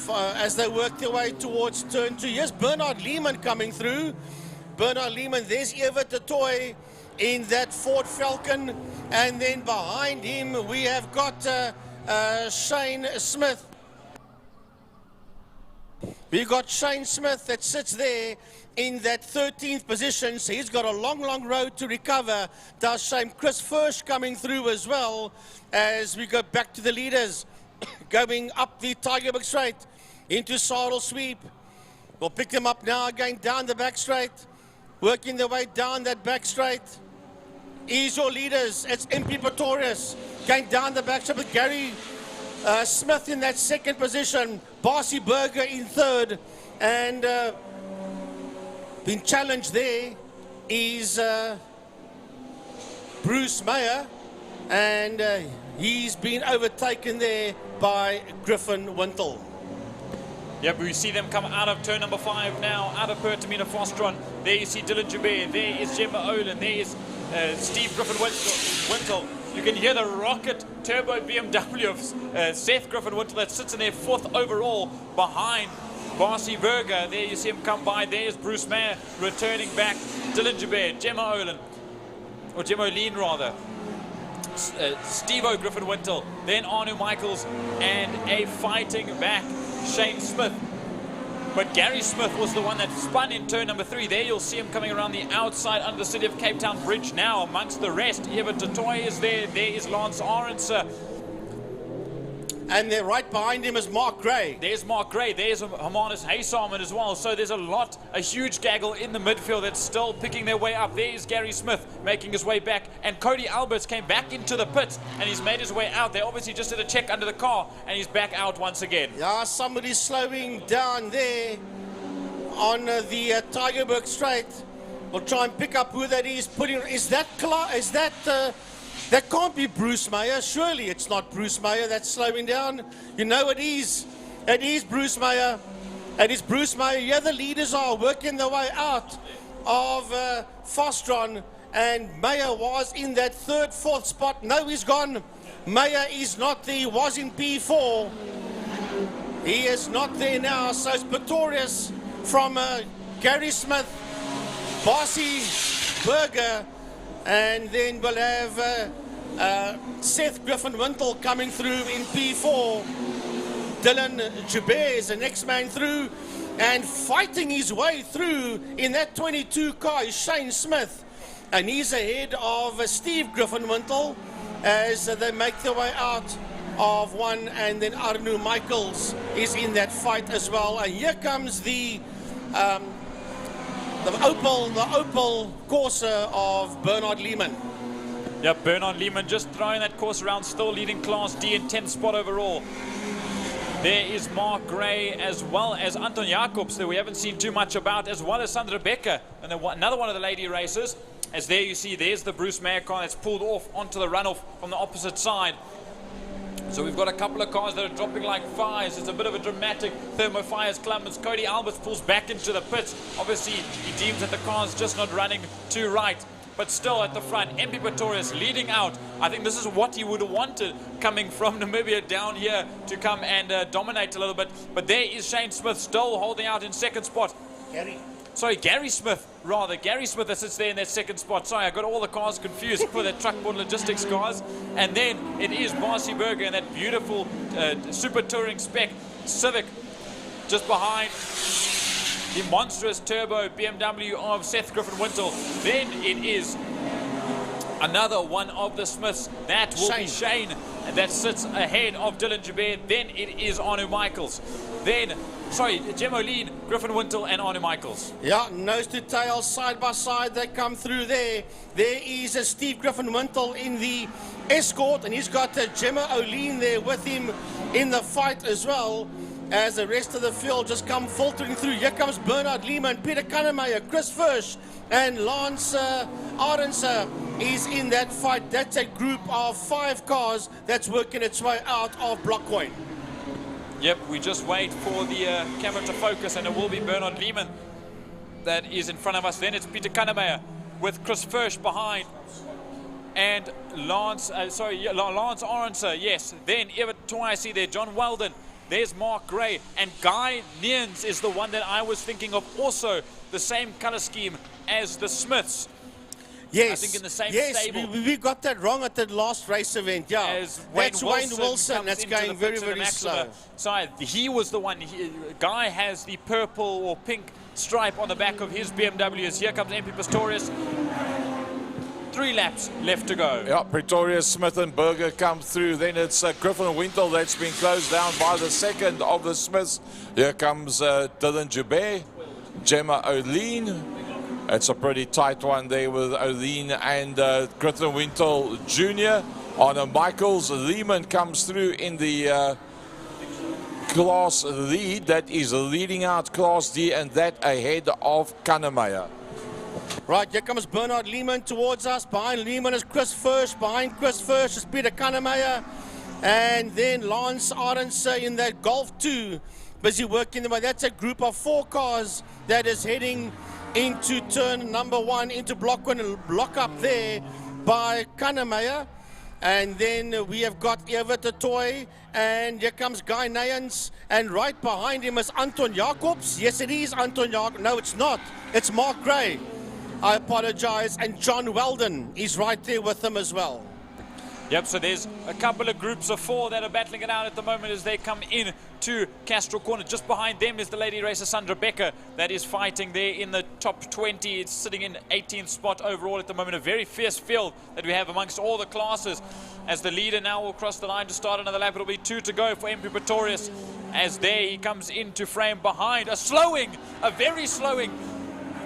As they work their way towards turn 2. Here's Bernard Lehman coming through. Bernard Lehman, there's Evert de Toy in that Ford Falcon. And then behind him, we have got Shane Smith. We've got Shane Smith that sits there in that 13th position. So he's got a long road to recover. Does Shane. Chris Firsch coming through as well as we go back to the leaders. Going up the Tigerberg Straight into Sarl Sweep. We'll pick them up now, going down the back straight. Working their way down that back straight. Is your leaders. It's MP Pretorius going down the back straight with Gary Smith in that second position. Barcy Burger in third. And being challenged there is Bruce Meyer. And he's been overtaken there by Griffin Wintle. Yep, we see them come out of turn number 5 now, out of Pertamina Fostron. There you see Dylan Joubert, there is Gemma Olin, there is Steve Griffin Wintle. You can hear the rocket turbo BMW of Seth Griffin Wintle that sits in there 4th overall behind Barcy Burger. There you see him come by, there's Bruce Mayer returning back, Dylan Joubert, Gemma Olin, or Gemma Olin rather. Steve-O Griffin Wintle, then Arno Michaels, and a fighting back Shane Smith. But Gary Smith was the one that spun in turn number 3. There you'll see him coming around the outside under the City of Cape Town Bridge now amongst the rest. Evert de Toy is there. There is Lance Arendse. And then right behind him is Mark Gray. There's Mark Gray. There's Hermanus Haysamen as well. So there's a huge gaggle in the midfield that's still picking their way up. There's Gary Smith making his way back. And Cody Alberts came back into the pits and he's made his way out. They obviously just did a check under the car and he's back out once again. Yeah, somebody's slowing down there on the Tigerberg Straight. We'll try and pick up who that is. That can't be Bruce Meyer. Surely it's not Bruce Meyer that's slowing down. You know it is. It is Bruce Meyer. It is Bruce Meyer. Here the leaders are working their way out of Fostron. And Meyer was in that 3rd, 4th spot. No, he's gone. Meyer is not there. He was in P4. He is not there now. So it's Pretorius from Gary Smith, Barcy Burger, and then we'll have Seth Griffin Wintle coming through in P4. Dylan Joubert is the next man through, and fighting his way through in that 22 car is Shane Smith, and he's ahead of Steve Griffin Wintle as they make their way out of one, and then Arno Michaels is in that fight as well. And here comes the Opel Corsa of Bernard Lehman. Yep, Bernard Lehman just throwing that course around, still leading Class D in 10th spot overall. There is Mark Gray as well as Anton Jacobs that we haven't seen too much about, as well as Sandra Becker, and another one of the lady racers. As there you see, there's the Bruce Mayer car that's pulled off onto the runoff from the opposite side. So we've got a couple of cars that are dropping like flies. It's a bit of a dramatic thermofires club as Cody Alberts pulls back into the pits. Obviously, he deems that the car's just not running too right. But still at the front, MP Pretorius leading out. I think this is what he would have wanted coming from Namibia down here to come and dominate a little bit. But there is Shane Smith still holding out in 2nd spot. Gary Smith, rather. Gary Smith that sits there in that 2nd spot. Sorry, I got all the cars confused for the Truckboard Logistics cars. And then it is Barcy Burger and that beautiful Super Touring Spec Civic just behind the monstrous turbo BMW of Seth Griffin Wintle. Then it is another one of the Smiths. That will be Shane, and that sits ahead of Dylan Joubert. Then it is Arno Michaels. Then, Gemma Olin, Griffin Wintle, and Arno Michaels. Yeah, nose to tail, side by side, they come through there. There is Steve Griffin Wintle in the Escort, and he's got Gemma Olin there with him in the fight as well. as the rest of the field just come filtering through. Here comes Bernard Lehman, Peter Kannemeyer, Chris Firsch, and Lance Arendse is in that fight. That's a group of 5 cars that's working its way out of Blockcoin. Yep, we just wait for the camera to focus, and it will be Bernard Lehman that is in front of us. Then it's Peter Kannemeyer with Chris Firsch behind, and Lance Arendse, yes. Then Everett Toy, I see there, John Weldon. There's Mark Gray, and Guy Niens is the one that I was thinking of, also the same color scheme as the Smiths. Yes, I think in the same stable. We got that wrong at the last race event, yeah. That's Wayne Wilson, that's going very, very slow. So he was the one. Guy has the purple or pink stripe on the back of his BMW. As here comes MP Pistorius. 3 laps left to go. Yeah, Pretorius, Smith and Berger come through. Then it's Griffin Wintle that's been closed down by the second of the Smiths. Here comes Dylan Joubert, Gemma O'Lean. It's a pretty tight one there with O'Lean and Griffin Wintle Jr. On a Michaels. Lehman comes through in the class lead. That is leading out Class D, and that ahead of Kannemeyer. Right, here comes Bernard Lehman towards us. Behind Lehman is Chris Firsch. Behind Chris Firsch is Peter Kannemeyer. And then Lance Arendse in that Golf 2. Busy working the way. That's a group of 4 cars that is heading into turn number 1, into block 1, and block up there by Kannemeyer. And then we have got Everett Toy, and here comes Guy Nayens, and right behind him is Anton Jacobs. Yes, it is Anton Jacobs. No, it's not. It's Mark Gray. I apologize. And John Weldon is right there with them as well. Yep, so there's a couple of groups of 4 that are battling it out at the moment as they come in to Castro Corner. Just behind them is the lady racer Sandra Becker that is fighting there in the top 20. It's sitting in 18th spot overall at the moment. A very fierce field that we have amongst all the classes. As the leader now will cross the line to start another lap. It'll be 2 to go for MP Pretorius. As there he comes into frame behind. A very slowing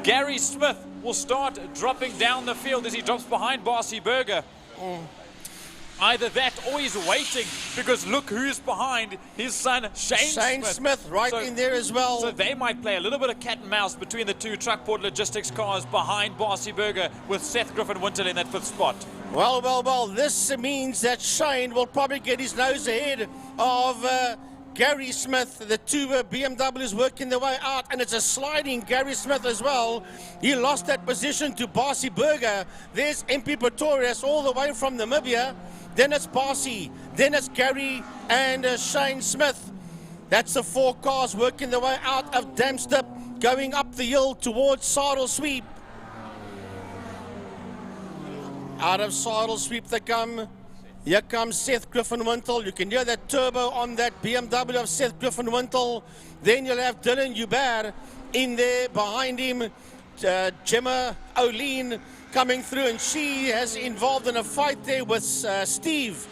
Gary Smith will start dropping down the field as he drops behind Barcy Berger. Either that or he's waiting, because look who's behind his son, Shane Smith right in there as well. So they might play a little bit of cat and mouse between the 2 Truckport Logistics cars behind Barcy Berger, with Seth Griffin-Wintle in that 5th spot. Well, this means that Shane will probably get his nose ahead of Gary Smith. The 2 BMWs working their way out, and it's a sliding Gary Smith as well. He lost that position to Barcy Berger. There's MP Pretorius all the way from Namibia. Then it's Barcy, then it's Gary and Shane Smith. That's the 4 cars working their way out of Damstip, going up the hill towards Saddle Sweep. Out of Saddle Sweep they come. Here comes Seth Griffin-Wintle. You can hear that turbo on that BMW of Seth Griffin-Wintle. Then you'll have Dylan Joubert in there behind him. Gemma O'Lean coming through, and she has involved in a fight there with Steve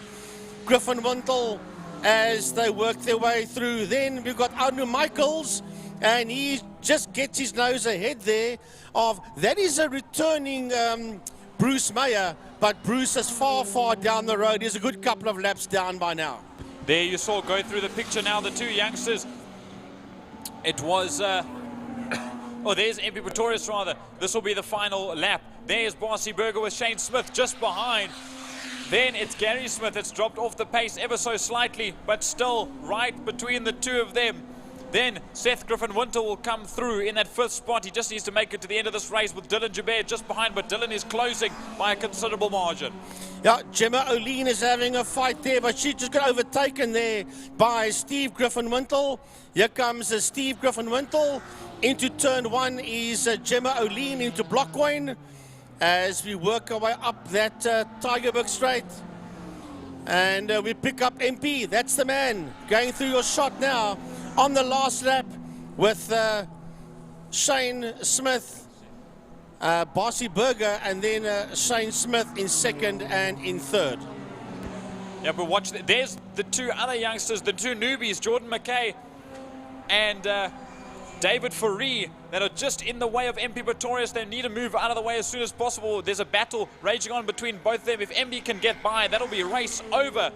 Griffin-Wintle as they work their way through. Then we've got Anu Michaels, and he just gets his nose ahead there of, that is a returning Bruce Meyer, but Bruce is far down the road. He's a good couple of laps down by now. There you saw, go through the picture now, the 2 youngsters. It was there's MP Pretorius rather. This will be the final lap. There's Barcy Berger with Shane Smith just behind. Then it's Gary Smith. It's dropped off the pace ever so slightly, but still right between the 2 of them. Then Seth Griffin-Wintle will come through in that 5th spot. He just needs to make it to the end of this race with Dylan Joubert just behind, but Dylan is closing by a considerable margin. Yeah, Gemma O'Lean is having a fight there, but she just got overtaken there by Steve Griffin-Wintle. Here comes Steve Griffin-Wintle. Into turn 1 is Gemma O'Lean into Blockcoin as we work our way up that Tygerberg Straight. And we pick up MP. That's the man going through your shot now on the last lap with Shane Smith, Barcy Berger, and then Shane Smith in 2nd and in 3rd. Yeah, but watch, there's the 2 other youngsters, the 2 newbies, Jordan McKay and David Fourie, that are just in the way of MP Pretorius. They need to move out of the way as soon as possible. There's a battle raging on between both of them. If MP can get by, that'll be race over.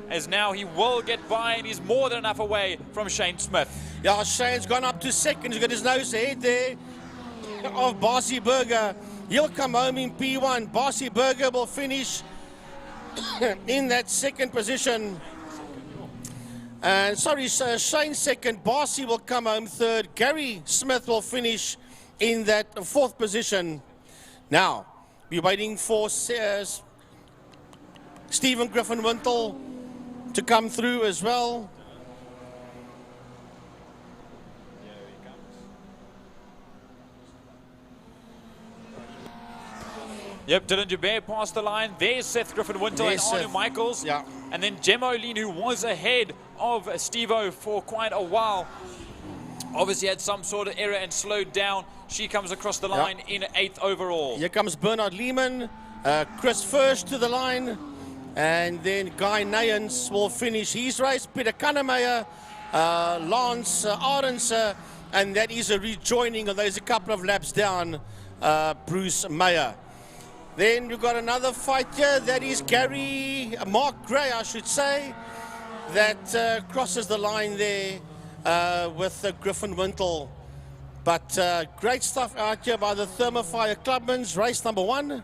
as now he will get by, and he's more than enough away from Shane Smith. Yeah, Shane's gone up to second. He's got his nose ahead there of Barcy Berger. He'll come home in P1. Barcy Berger will finish in that second position. And sorry, Shane second. Barcy will come home third. Gary Smith will finish in that fourth position. Now, we're waiting for Stephen Griffin-Wintle to come through as well. Yep, Dylan Joubert passed the line. There's Seth Griffin-Wintle and Arno Michaels. Yeah. And then Gemma O'Lean, who was ahead of Steve-O for quite a while, obviously had some sort of error and slowed down. She comes across the line in 8th overall. Here comes Bernard Lehman, Chris First to the line, and then Guy Nayens will finish his race. Peter Kannemeyer, Lance Arendse, and that is a rejoining, and there's a couple of laps down, Bruce Meyer. Then we've got another fight here, that is Mark Gray, I should say, that crosses the line there with Griffin-Wintle. But great stuff out here by the Thermofire Clubmans, race number 1.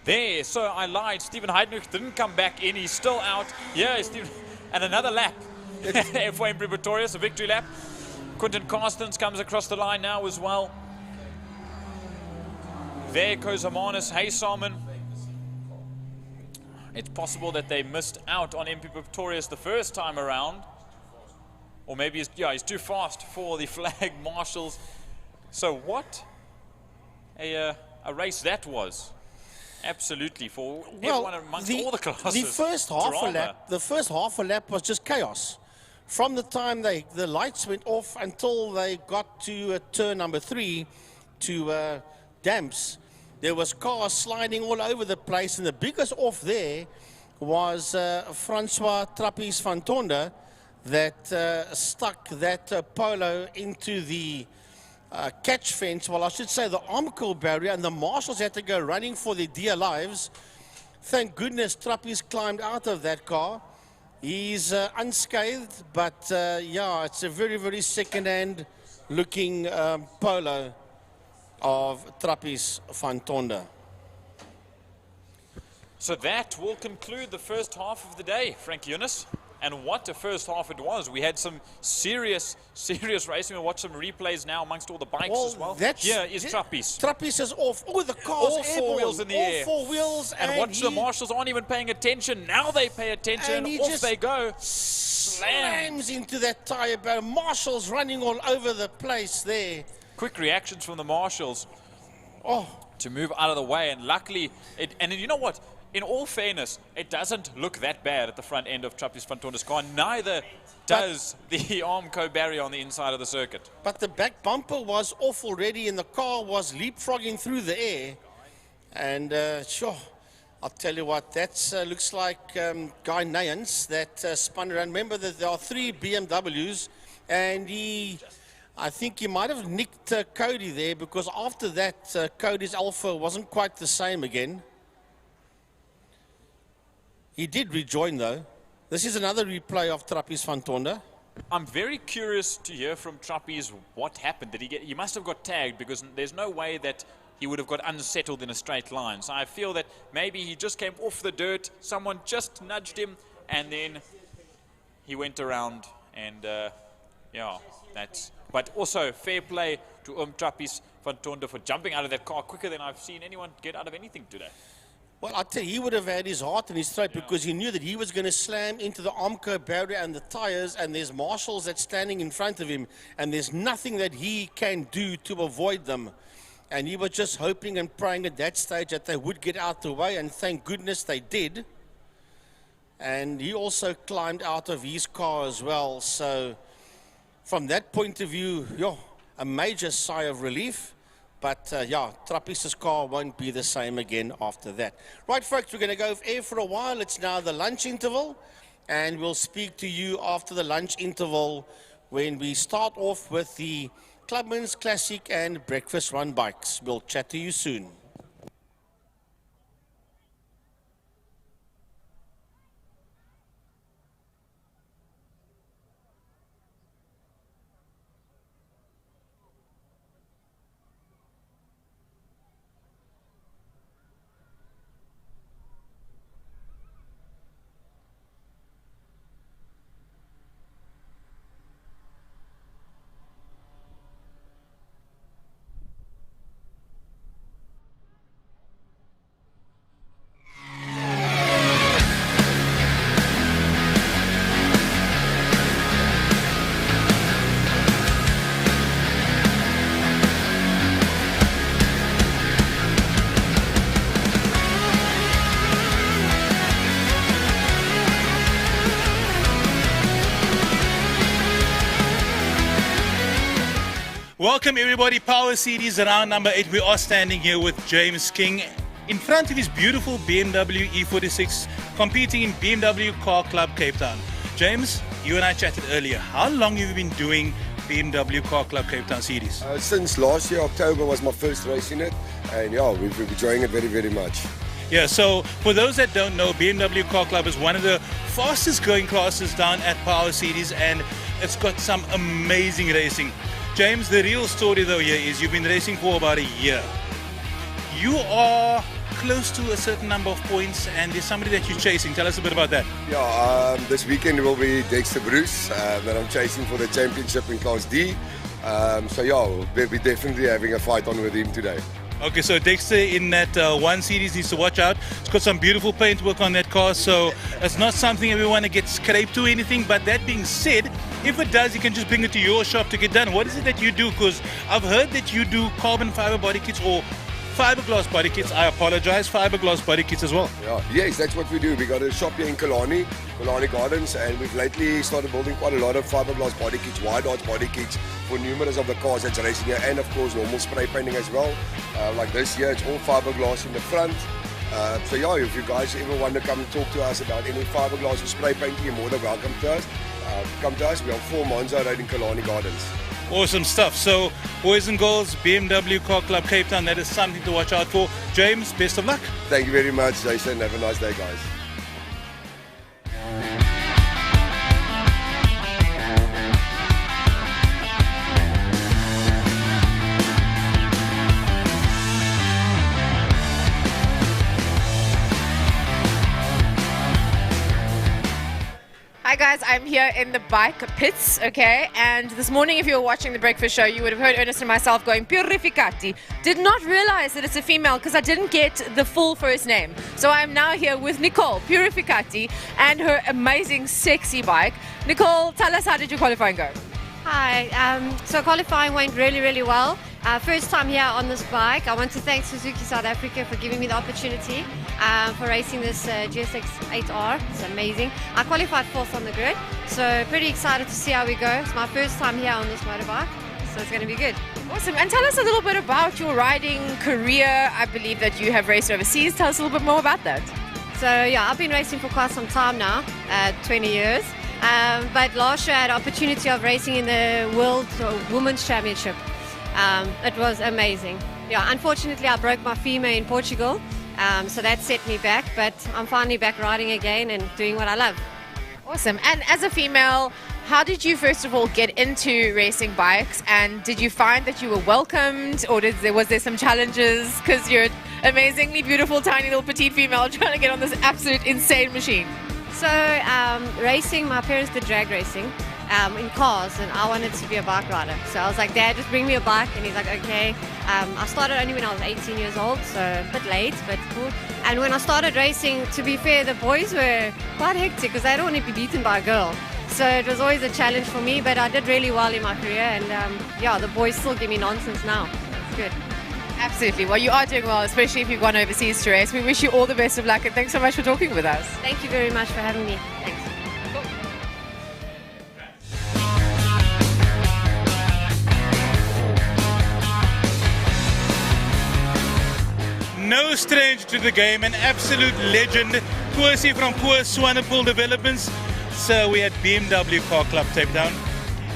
There, so I lied. Stephen Heidenreich didn't come back in. He's still out. Yeah, Stephen, and another lap. F1 Pretorius, a victory lap. Quentin Carstens comes across the line now as well. There goes Hermanus Haysalmon. It's possible that they missed out on MP Pretorius the first time around. Or maybe he's too fast for the flag marshals. So what a race that was. Absolutely, for everyone amongst all the classes. The first half a lap was just chaos. From the time the lights went off until they got to turn number 3 to Damps, there was cars sliding all over the place, and the biggest off there was Francois Trappes van Tonder that stuck that Polo into the catch fence, well, I should say the Armco barrier, and the marshals had to go running for their dear lives. Thank goodness Trappes climbed out of that car. He's unscathed, but yeah, it's a very, very second-hand looking Polo of Trappes van Tonder. So that will conclude the first half of the day, Frank Eunice. And what a first half it was. We had some serious racing. We'll watch some replays now amongst all the bikes as well. Here is Trappes. Trappes is off. Oh, the car's all 4 wheels in the air. All 4 wheels. And watch, the marshals aren't even paying attention. Now they pay attention, and off they go. Slams into that tire barrier. Marshals running all over the place there. Quick reactions from the marshals. Oh, to move out of the way, and luckily, and you know what? In all fairness, it doesn't look that bad at the front end of Trappes van Tonder's car. Neither does the Armco barrier on the inside of the circuit. But the back bumper was off already, and the car was leapfrogging through the air. And sure, I'll tell you what, that looks like Guy Nayens that spun around. Remember that there are 3 BMWs, and I think he might have nicked Cody there, because after that, Cody's Alpha wasn't quite the same again. He did rejoin, though. This is another replay of Trappes van Tonder. I'm very curious to hear from Trappes what happened. Did he must have got tagged, because there's no way that he would have got unsettled in a straight line. So I feel that maybe he just came off the dirt, someone just nudged him, and then he went around, and yeah, that's... But also, fair play to Trappes van Tonder for jumping out of that car quicker than I've seen anyone get out of anything today. Well, I tell you, he would have had his heart in his throat, because he knew that he was going to slam into the Armco barrier and the tires, and there's marshals that's standing in front of him, and there's nothing that he can do to avoid them. And he was just hoping and praying at that stage that they would get out the way, and thank goodness they did. And he also climbed out of his car as well. So from that point of view, yeah, a major sigh of relief. But yeah, Trappes' car won't be the same again after that. Right, folks, we're going to go off air for a while. It's now the lunch interval, and we'll speak to you after the lunch interval when we start off with the Clubman's Classic and Breakfast Run bikes. We'll chat to you soon. Welcome everybody, Power Series round number 8. We are standing here with James King in front of his beautiful BMW E46 competing in BMW Car Club Cape Town. James, you and I chatted earlier. How long have you been doing BMW Car Club Cape Town series? Since last year, October was my first race in it, and yeah, we've been enjoying it very, very much. Yeah, so for those that don't know, BMW Car Club is one of the fastest growing classes down at Power Series, and it's got some amazing racing. James, the real story though here is you've been racing for about a year. You are close to a certain number of points and there's somebody that you're chasing. Tell us a bit about that. Yeah, this weekend will be Dexter Bruce that I'm chasing for the championship in Class D. So yeah, we'll be definitely having a fight on with him today. Okay, so Dexter in that one series needs to watch out. It's got some beautiful paintwork on that car, so it's not something everyone to get scraped or anything. But that being said, if it does, you can just bring it to your shop to get done. What is it that you do? Because I've heard that you do carbon fiber body kits or fiberglass body kits. I apologize, fiberglass body kits as well. Yeah, yes, that's what we do. We got a shop here in Killarney Gardens, and we've lately started building quite a lot of fiberglass body kits, wide arch body kits for numerous of the cars that's racing here, and of course normal spray painting as well. Like this year, it's all fiberglass in the front. So yeah, if you guys ever want to come and talk to us about any fiberglass or spray painting, you're more than welcome to us. Come to us. We're on 4 Monza Road in Killarney Gardens. Awesome stuff. So, boys and girls, BMW Car Club Cape Town, that is something to watch out for. James, best of luck. Thank you very much, Jason. Have a nice day, guys. Hi guys, I'm here in the bike pits, okay, and this morning if you were watching the breakfast show you would have heard Ernest and myself going Purificati. Did not realize that it's a female because I didn't get the full first name. So I'm now here with Nicole Purificati and her amazing sexy bike. Nicole, tell us, how did your qualifying go? Hi, so qualifying went really, really well. First time here on this bike. I want to thank Suzuki South Africa for giving me the opportunity for racing this GSX 8R. It's amazing. I qualified 4th on the grid, so pretty excited to see how we go. It's my first time here on this motorbike, so it's going to be good. Awesome. And tell us a little bit about your riding career. I believe that you have raced overseas. Tell us a little bit more about that. So yeah, I've been racing for quite some time now, 20 years. But last year I had an opportunity of racing in the World Women's Championship. It was amazing. Yeah, unfortunately I broke my femur in Portugal, so that set me back, but I'm finally back riding again and doing what I love. Awesome. And as a female, how did you first of all get into racing bikes, and did you find that you were welcomed, or was there some challenges because you're an amazingly beautiful tiny little petite female trying to get on this absolute insane machine? So racing, my parents did drag racing in cars, and I wanted to be a bike rider. So I was like, Dad, just bring me a bike, and he's like, okay. I started only when I was 18 years old, so a bit late, but cool. And when I started racing, to be fair, the boys were quite hectic because I don't want to be beaten by a girl. So it was always a challenge for me, but I did really well in my career, and yeah, the boys still give me nonsense now. It's good. Absolutely. Well, you are doing well, especially if you've gone overseas to race. We wish you all the best of luck, and thanks so much for talking with us. Thank you very much for having me. Thanks. No stranger to the game, an absolute legend, Kwesi from Swanepoel Developments. So we had BMW Car Club Cape Town.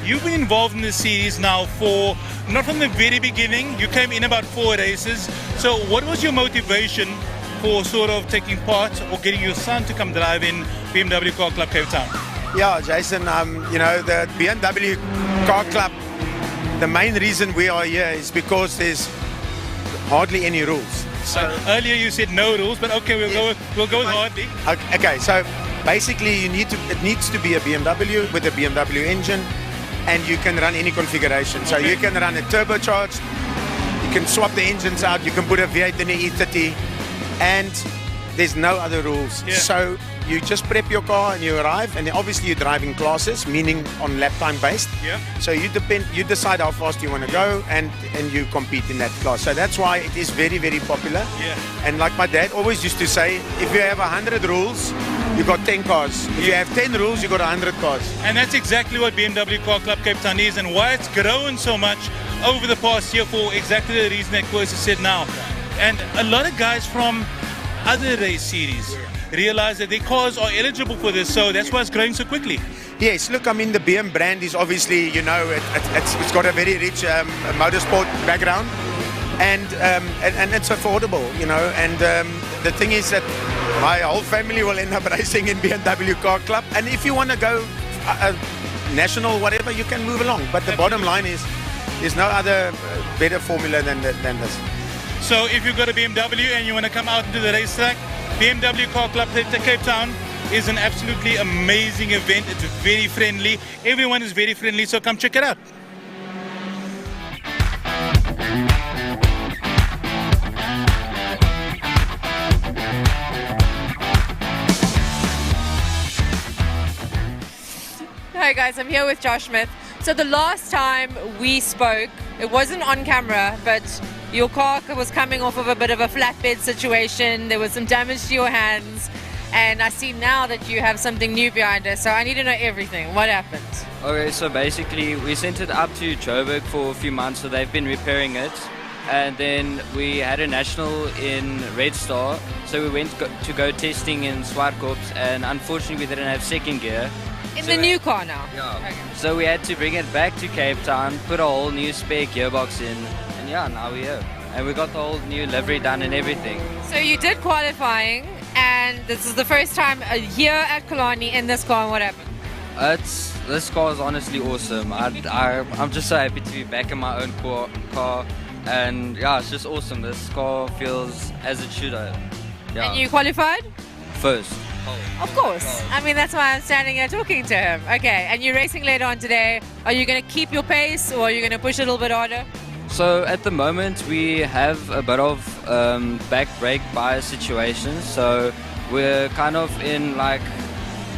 You've been involved in this series now for, not from the very beginning, you came in about 4 races. So what was your motivation for sort of taking part or getting your son to come drive in BMW Car Club Cape Town? Yeah, Jason, you know, the BMW Car Club, the main reason we are here is because there's hardly any rules. So earlier you said no rules, but okay, we'll go with hardly. Okay, so basically it needs to be a BMW with a BMW engine, and you can run any configuration. So you can run a turbocharged, you can swap the engines out, you can put a V8 in the E30, and there's no other rules. Yeah. So you just prep your car and you arrive, and then obviously you're driving classes, meaning on lap time based. Yeah. So you decide how fast you want to go, and you compete in that class. So that's why it is very, very popular. Yeah. And like my dad always used to say, if you have 100 rules, you got 10 cars. If you have 10 rules, you got 100 cars. And that's exactly what BMW Car Club Cape Town is, and why it's grown so much over the past year for exactly the reason that Quircy said now. And a lot of guys from other race series realize that their cars are eligible for this, so that's why it's growing so quickly. Yes, look, I mean, the BM brand is obviously, you know, it's got a very rich motorsport background, and it's affordable, you know, and the thing is that my whole family will end up racing in BMW Car Club, and if you want to go national, whatever, you can move along, but the bottom line is there's no other better formula than this. So if you've got a BMW and you want to come out into the racetrack, BMW Car Club Cape Town is an absolutely amazing event. It's very friendly. Everyone is very friendly, so come check it out. Hi guys, I'm here with Josh Smith. So the last time we spoke, it wasn't on camera, but your car was coming off of a bit of a flatbed situation. There was some damage to your hands, and I see now that you have something new behind us. So I need to know everything. What happened? Okay, so basically we sent it up to Joburg for a few months, so they've been repairing it. And then we had a national in Red Star, so we went to go testing in Swartkorps, and unfortunately we didn't have second gear. In the new car now? Yeah. Okay. So we had to bring it back to Cape Town, put a whole new spare gearbox in, and yeah, now we're here. And we got the whole new livery done and everything. So you did qualifying, and this is the first time here at Killarney in this car, and what happened? This car is honestly awesome. I'm just so happy to be back in my own car, and yeah, it's just awesome. This car feels as it should have. Yeah. And you qualified? First. Of course. I mean, that's why I'm standing here talking to him. Okay, and you're racing later on today. Are you going to keep your pace, or are you going to push a little bit harder? So at the moment we have a bit of back brake bias situation. So we're kind of in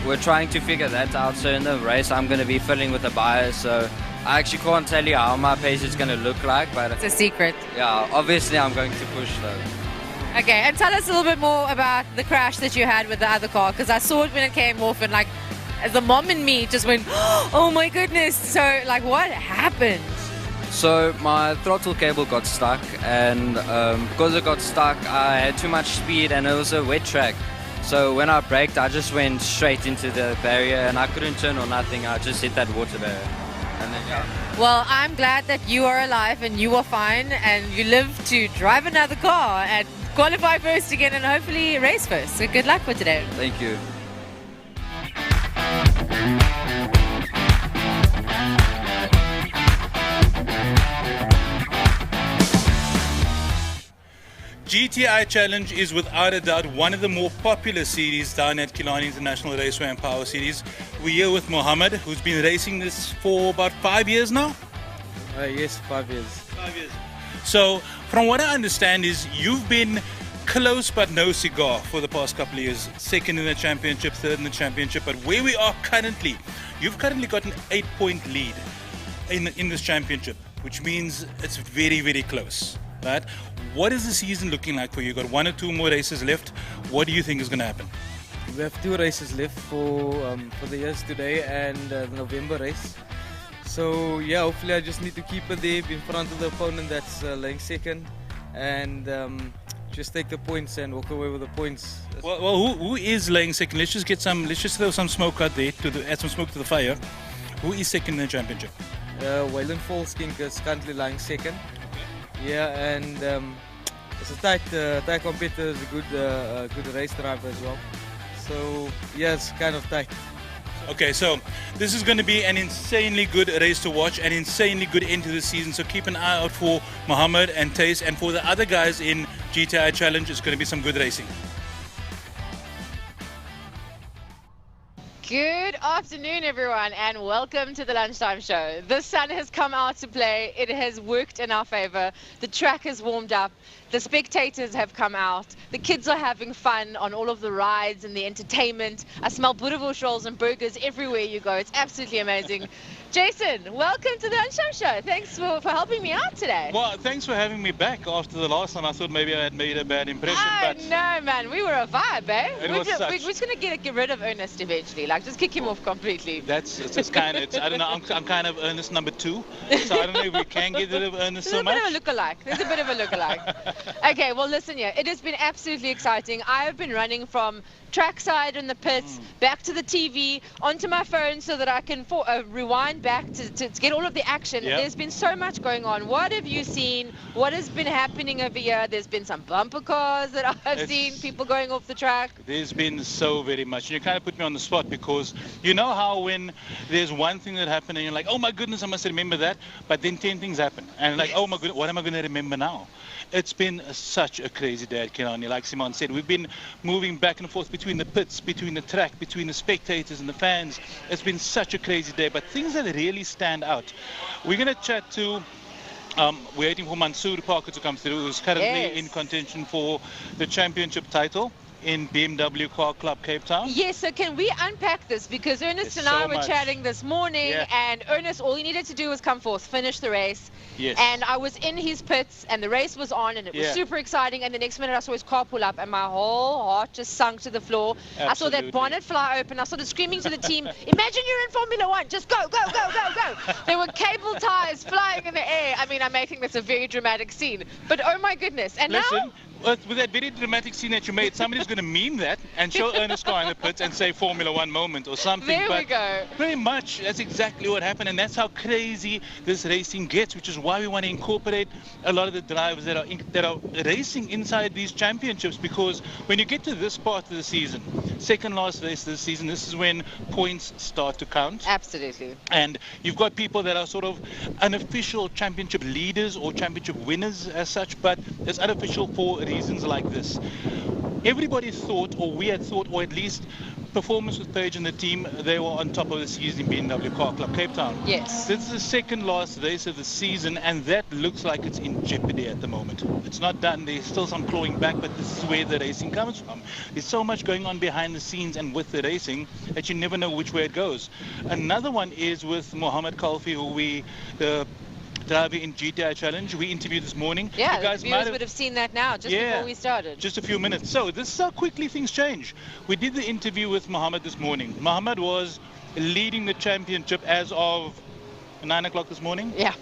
we're trying to figure that out. So in the race I'm going to be filling with a bias. So I actually can't tell you how my pace is going to look like, but it's a secret. Yeah, obviously I'm going to push though. Okay, and tell us a little bit more about the crash that you had with the other car, because I saw it when it came off, and as the mom in me just went, oh my goodness. So what happened? So my throttle cable got stuck, and because it got stuck I had too much speed, and it was a wet track. So when I braked I just went straight into the barrier, and I couldn't turn or nothing. I just hit that water barrier. And then, yeah. Well, I'm glad that you are alive and you are fine, and you live to drive another car and qualify first again, and hopefully race first. So good luck for today. Thank you. GTI Challenge is without a doubt one of the more popular series down at Killarney International Raceway and Power Series. We're here with Mohammed, who's been racing this for about 5 years now? Yes, 5 years. 5 years. So, from what I understand is you've been close but no cigar for the past couple of years. Second in the championship, third in the championship. But where we are currently, you've currently got an 8-point lead in this championship, which means it's very, very close. Right? What is the season looking like for you? You've got 1 or 2 more races left. What do you think is going to happen? We have 2 races left for the years today and the November race. So yeah, hopefully I just need to keep it there in front of the opponent that's laying second, and just take the points and walk away with the points. Well, who is laying second? Let's just throw some smoke out there add some smoke to the fire. Who is second in the championship? Wayland Falskink is currently lying second. Yeah, and it's a tight competitor, is a good race driver as well. So yeah, it's kind of tight. Okay, so this is going to be an insanely good race to watch, an insanely good end to the season. So keep an eye out for Mohammed and Tace, and for the other guys in GTI Challenge, it's going to be some good racing. Good afternoon, everyone, and welcome to the Lunchtime Show. The sun has come out to play. It has worked in our favor. The track has warmed up. The spectators have come out. The kids are having fun on all of the rides and the entertainment. I smell Boerewors rolls and burgers everywhere you go. It's absolutely amazing. Jason, welcome to the Unsham Show. Thanks for helping me out today. Well, thanks for having me back after the last time. I thought maybe I had made a bad impression, but no, man, we were a vibe, eh? We're just gonna get rid of Ernest eventually, like just kick him off completely. it's kind of, I don't know, I'm kind of Ernest number 2, so I don't know if we can get rid of Ernest so much. There's a bit of a lookalike. Okay, well listen here, it has been absolutely exciting. I have been running from trackside in the pits, back to the TV, onto my phone so that I can rewind back to get all of the action. Yep. There's been so much going on. What have you seen? What has been happening over here? There's been some bumper cars that I've seen, people going off the track. There's been so very much. You kind of put me on the spot because you know how when there's one thing that happened and you're like, oh my goodness, I must remember that, but then 10 things happen. And like, oh my goodness, what am I going to remember now? It's been such a crazy day at Killarney. Like Simon said, we've been moving back and forth between the pits, between the track, between the spectators and the fans. It's been such a crazy day, but things that really stand out. We're going to chat to, we're waiting for Mansoor Parker to come through, who's currently in contention for the championship title in BMW Car Club Cape Town. Yes, so can we unpack this? Because Ernest and I were chatting this morning, and Ernest, all he needed to do was come forth, finish the race. Yes. And I was in his pits, and the race was on, and it was super exciting, and the next minute I saw his car pull up, and my whole heart just sunk to the floor. Absolutely. I saw that bonnet fly open. I started screaming to the team, imagine you're in Formula 1, just go, go, go, go, go. There were cable ties flying in the air. I mean, I may think that's a very dramatic scene, but oh my goodness. And now... With that very dramatic scene that you made, somebody's going to meme that and show Ernest car in the pits and say Formula 1 moment or something. There we go. Pretty much, that's exactly what happened, and that's how crazy this racing gets, which is why we want to incorporate a lot of the drivers that are racing inside these championships, because when you get to this part of the season, second last race of the season, this is when points start to count. Absolutely. And you've got people that are sort of unofficial championship leaders or championship winners as such, but it's unofficial for reasons like this. Everybody thought, or we had thought, or at least Performance with Paige and the team, they were on top of the season in BMW Car Club Cape Town. Yes. This is the second last race of the season, and that looks like it's in jeopardy at the moment. It's not done. There's still some clawing back, but this is where the racing comes from. There's so much going on behind the scenes and with the racing that you never know which way it goes. Another one is with Mohammed Kalfi, who the driver in GTI Challenge. We interviewed this morning. Yeah, you guys the viewers would have seen that now, just before we started. Just a few minutes. So this is how quickly things change. We did the interview with Mohammed this morning. Mohammed was leading the championship as of 9 o'clock this morning. Yeah.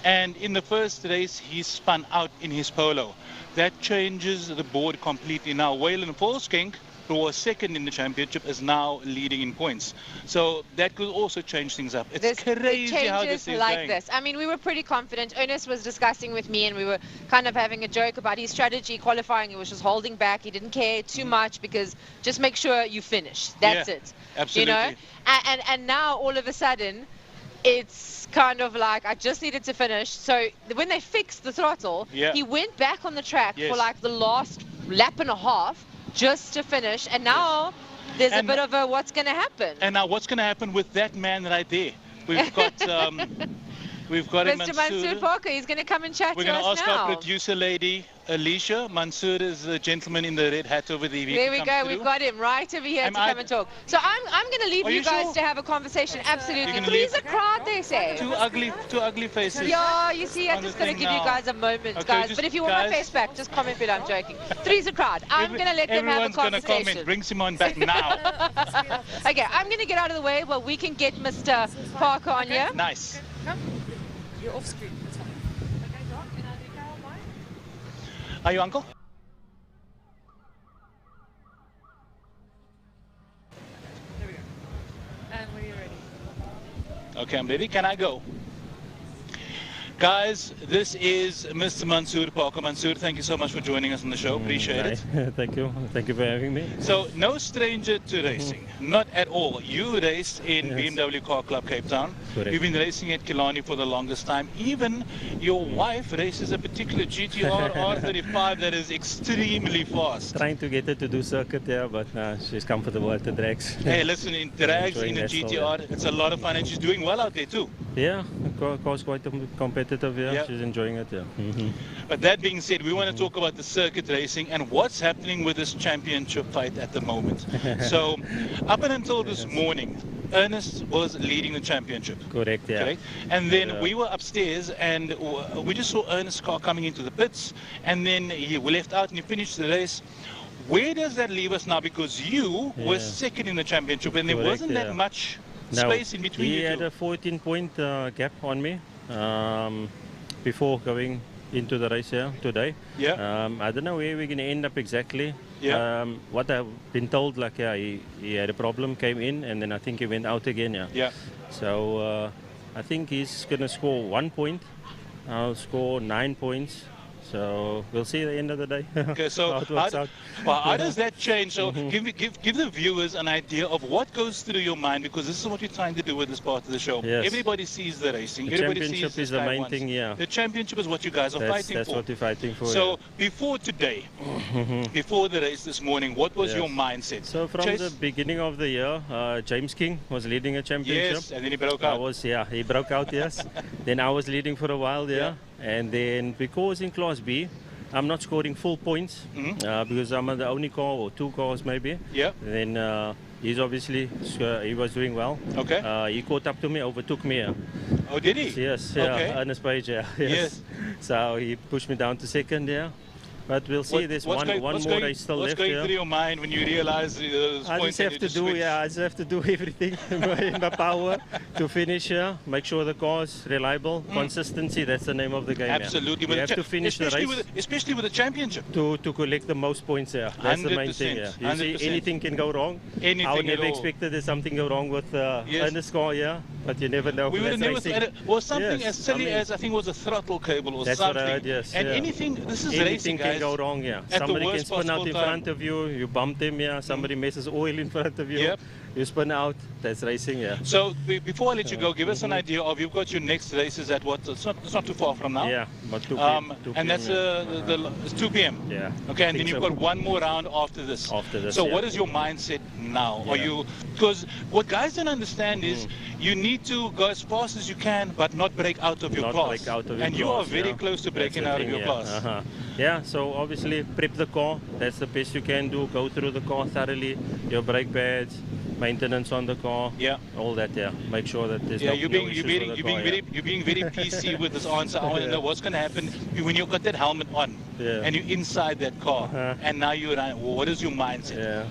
And in the first race, he spun out in his Polo. That changes the board completely now. Waylon Volskenk, who was second in the championship, is now leading in points. So that could also change things up. It's crazy how this is like going. this. I mean, we were pretty confident. Ernest was discussing with me, and we were kind of having a joke about his strategy qualifying. He was just holding back. He didn't care too much, because just make sure you finish. That's it. Absolutely. You know? And now all of a sudden, it's kind of like, I just needed to finish. So when they fixed the throttle, he went back on the track for like the last lap and a half, just to finish, and now there's a bit of a what's going to happen. And now what's going to happen with that man right there? We've got Mr. Mansoor Parker. He's going to come and chat to us now. We're going to ask our producer lady, Alicia. Mansoor is the gentleman in the red hat over there. There we go. We've got him right over here to come and talk. So I'm going to leave you guys to have a conversation. Absolutely. Three's a crowd, they say. Two ugly faces. Yeah, you see, I'm just going to give you guys a moment, guys. But if you want my face back, just comment below. I'm joking. Three's a crowd. I'm going to let them have a conversation. Everyone's going to comment. Bring Simon back now. Okay, I'm going to get out of the way while we can get Mr. Parker on here. Nice. You're off screen. That's fine. Okay, Doc, can I do Carol mine? Are you uncle? There we go. And when you're ready. Okay, I'm ready. Can I go? Guys, this is Mr. Mansoor Parker. Mansoor, thank you so much for joining us on the show. Appreciate it. Thank you. Thank you for having me. So, no stranger to racing. Not at all. You raced in BMW Car Club Cape Town. Correct. You've been racing at Killarney for the longest time. Even your wife races a particular GTR R35 that is extremely fast. Trying to get her to do circuit, yeah, but she's comfortable at the drags. Hey, listen, in drags, in a GTR, it's a lot of fun, and she's doing well out there too. Yeah, the car's quite competitive, yeah. She's enjoying it, yeah. But that being said, we want to talk about the circuit racing and what's happening with this championship fight at the moment. So, up and until this morning, Ernest was leading the championship. Correct, yeah. Correct. And then Yeah. we were upstairs and we just saw Ernest's car coming into the pits, and then he left out and he finished the race. Where does that leave us now? Because you were second in the championship and there Correct, wasn't that much space in between he you had two. a 14-point gap on me before going into the race here today. Yeah. I don't know where we're going to end up exactly. Yeah. What I've been told, like, yeah, he had a problem, came in, and then I think he went out again, yeah. Yeah. So I think he's going to score 1 point. I'll score 9 points. So we'll see at the end of the day. Okay, so how it works out. how does that change? So give the viewers an idea of what goes through your mind, because this is what you're trying to do with this part of the show. Yes. Everybody sees the racing. The Everybody championship sees is the Sky main Ones. thing, yeah. The championship is what you guys are fighting That's for. what we're fighting for. So before today, before the race this morning, what was Yes. your mindset? So from Chase? the beginning of the year, James King was leading a championship. Yes, and then he broke out. He broke out, yes. Then I was leading for a while there. And then because in Class B, I'm not scoring full points because I'm the only car, or 2 cars maybe. Yeah. Then he's obviously, he was doing well. Okay. He caught up to me, overtook me. Oh, did he? Yes, Okay. yeah, Ernest Page, yeah. Yes. So he pushed me down to second, yeah. But we'll see, there's one more race still what's left going here. through your mind when you realize those I points just have to do, I just have to do everything in my power to finish here. Make sure the car is reliable, consistency. That's the name of the game. Absolutely, You have to finish the race especially with the championship. to collect the most points here. That's the main thing. 100%, Yeah. You see, anything can go wrong. Anything I would at never all. expected there's something go wrong with Yes. Ernest's car, yeah. But you never know. We would have That's never racing. thought it was something Yes, as silly I mean, as I think it was a throttle cable or that's something. what I heard, yes. And yeah. anything, this is Anything racing, can guys. go wrong, yeah. At the Somebody can worst spin out possible in time. front of you, you bump them, yeah. Somebody messes oil in front of you, Yep. you spin out. That's racing, yeah. So before I let you go, give us an idea of, you've got your next races at what? It's not too far from now. Yeah, about 2 p.m. 2 and that's it's 2 p.m. Yeah. Okay, I and then think you've so. got one more round after this. After this, So yeah. what is your mindset now? Are Yeah. you, because what guys don't understand is you need to go as fast as you can, but not break out of your Not class. break out of your and you are class, very yeah. close to That's breaking the out thing, of your yeah. class. Yeah, so obviously prep the car. That's the best you can do. Go through the car thoroughly. Your brake pads, maintenance on the car. Yeah. All that. Yeah. Make sure that there's Yeah, no you're no being issues with the car, yeah. you're being very PC with this answer. I want to know what's going to happen when you've got that helmet on and you're inside that car, and now you're running. What is your mindset? Yeah.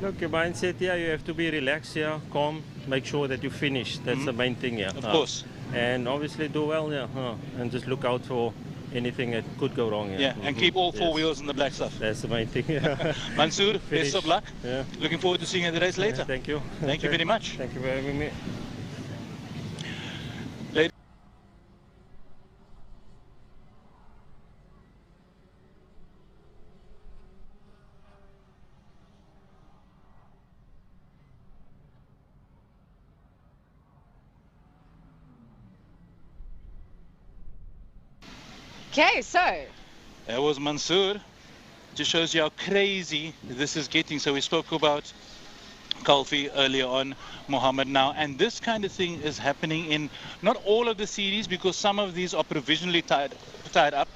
Look, your mindset, yeah, you have to be relaxed, yeah, calm, make sure that you finish. That's the main thing, yeah. Of course. And obviously do well, yeah, and just look out for anything that could go wrong, yeah. Yeah, and keep all 4 Yes. wheels in the black stuff. That's the main thing, yeah. Mansoor, Finish. best of luck. Yeah. Looking forward to seeing you at the race later. Yeah, thank you. Thank you Okay. very much. Thank you for having me. Okay, so That was Mansoor. Just shows you how crazy this is getting. So we spoke about Kalfi earlier on, Mohammed now, and this kind of thing is happening in not all of the series, because some of these are provisionally tied up,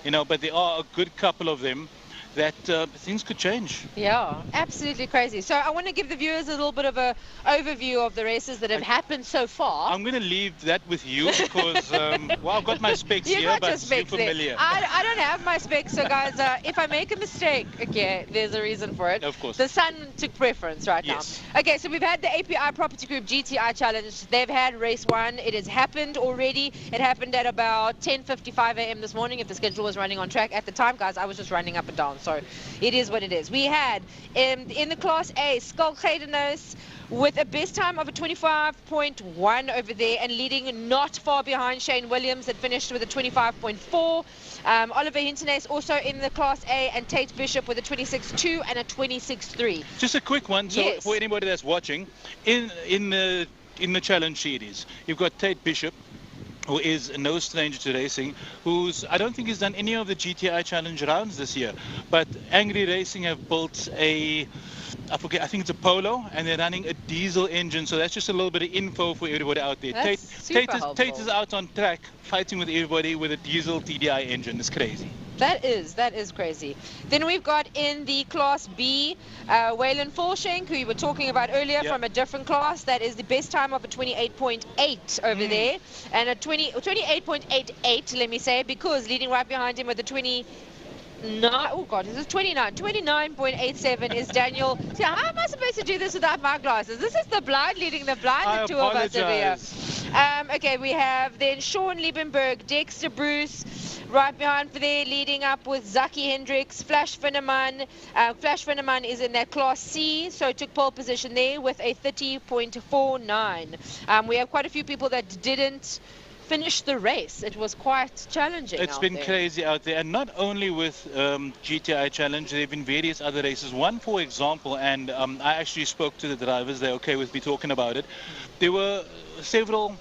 you know, but there are a good couple of them that things could change. yeah, absolutely crazy. So I want to give the viewers a little bit of a overview of the races that have happened so far. I'm going to leave that with you because, well, I've got my specs You here, got but your specs you're there. familiar. I don't have my specs, so guys, if I make a mistake, okay, there's a reason for it. Of course. The sun took preference right Yes. now. Okay, so we've had the API Property Group GTI Challenge. They've had race 1. It has happened already. It happened at about 10:55 a.m. this morning. If the schedule was running on track at the time, guys, I was just running up and down. So it is what it is. We had in the Class A, Skull Credenos with a best time of a 25.1 over there and leading not far behind Shane Williams that finished with a 25.4. Oliver Hintonese also in the Class A, and Tate Bishop with a 26.2 and a 26.3. Just a quick one, so Yes. for anybody that's watching, in the challenge series, you've got Tate Bishop, who is no stranger to racing, I don't think he's done any of the GTI Challenge rounds this year, but Angry Racing have built I think it's a Polo, and they're running a diesel engine, so that's just a little bit of info for everybody out there. Tate is out on track fighting with everybody with a diesel TDI engine. It's crazy. That is crazy. Then we've got in the Class B, Waylon Fulshank, who you were talking about earlier, from a different class. That is the best time of a 28.8 over there. And a 28.88, let me say, because leading right behind him with a 29.87 is Daniel. See, how am I supposed to do this without my glasses? This is the blind leading the blind, the two of us over here. Okay, we have then Sean Liebenberg, Dexter Bruce, right behind for there, leading up with Zaki Hendricks, Flash Finneman. Flash Finneman is in that Class C, so took pole position there with a 30.49. We have quite a few people that didn't finish the race. It was quite challenging. It's been crazy out there, and not only with GTI Challenge, there have been various other races. One, for example, and I actually spoke to the drivers, they're okay with me talking about it. There were several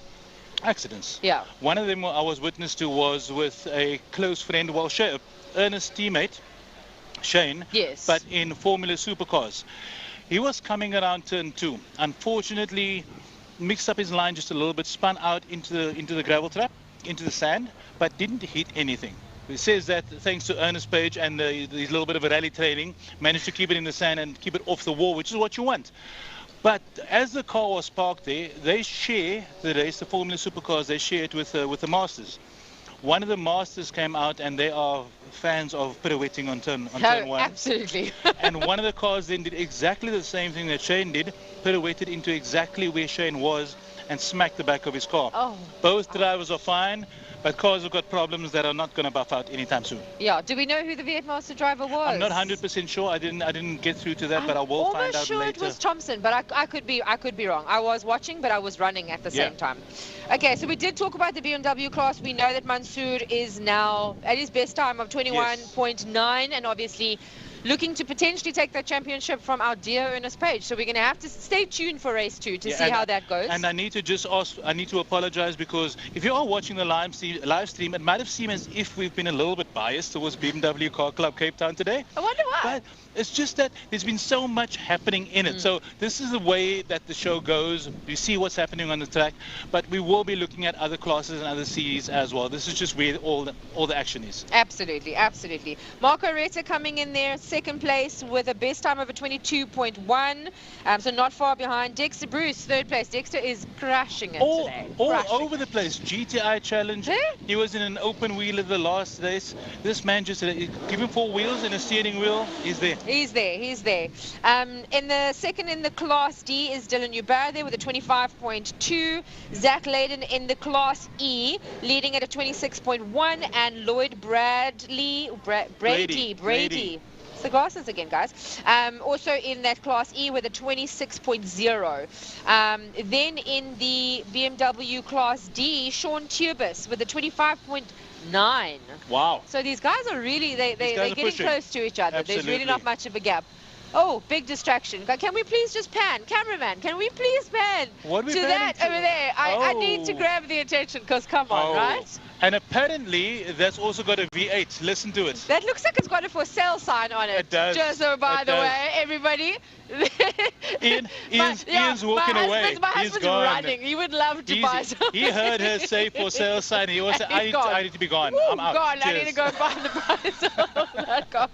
accidents. Yeah. One of them I was witness to was with a close friend, well, Ernest's teammate, Shane, yes, but in Formula Supercars. He was coming around turn 2. Unfortunately, mixed up his line just a little bit, spun out into the gravel trap, into the sand, but didn't hit anything. He says that thanks to Ernest Page and his little bit of a rally training, managed to keep it in the sand and keep it off the wall, which is what you want. But as the car was parked there, they share the race, the Formula Supercars, they share it with the Masters. One of the Masters came out, and they are fans of pirouetting on turn 1. Absolutely. And one of the cars then did exactly the same thing that Shane did, pirouetted into exactly where Shane was and smacked the back of his car. Oh. Both drivers are fine, but cars have got problems that are not going to buff out anytime soon. Yeah. Do we know who the Vietmaster driver was? I'm not 100% sure. I didn't get through to that, but I will find out later. I'm almost sure it was Thompson, but I could be wrong. I was watching, but I was running at the same time. Okay, so we did talk about the BMW class. We know that Mansour is now at his best time of 21.9, and obviously looking to potentially take that championship from our dear Ernest Page. So we're going to have to stay tuned for race 2 to see how that goes. And I need to apologize, because if you are watching the live stream, it might have seemed as if we've been a little bit biased towards BMW Car Club Cape Town today. I wonder why. But it's just that there's been so much happening in it. So this is the way that the show goes. We see what's happening on the track, but we will be looking at other classes and other series as well. This is just where all the action is. Absolutely, absolutely. Marco Retta coming in there, second place with a best time of a 22.1, so not far behind. Dexter Bruce, third place. Dexter is crashing it today. All over the place. GTI Challenge. He was in an open wheel at the last race. This man just give him 4 wheels and a steering wheel. He's there. He's there. In the second in the Class D is Dylan Hubert there with a 25.2. Zach Layden in the Class E, leading at a 26.1, and Lloyd Brady. It's the glasses again, guys. Also in that Class E with a 26.0. Then in the BMW Class D, Sean Tubis with a 25.9. Wow. So these guys are really, they're getting close to each other. Absolutely. There's really not much of a gap. Oh, big distraction. Can we please just pan? Cameraman, can we please pan what to that over there? I need to grab the attention, because come on, right? And apparently that's also got a V8. Listen to it. That looks like it's got a for sale sign on it. It does. Just so by the way, everybody. Ian's walking away. My husband's running. He would love to buy something. He heard her say for sale sign. He was I need to be gone. I'm out. Gone. Cheers. I need to go buy the price of that car.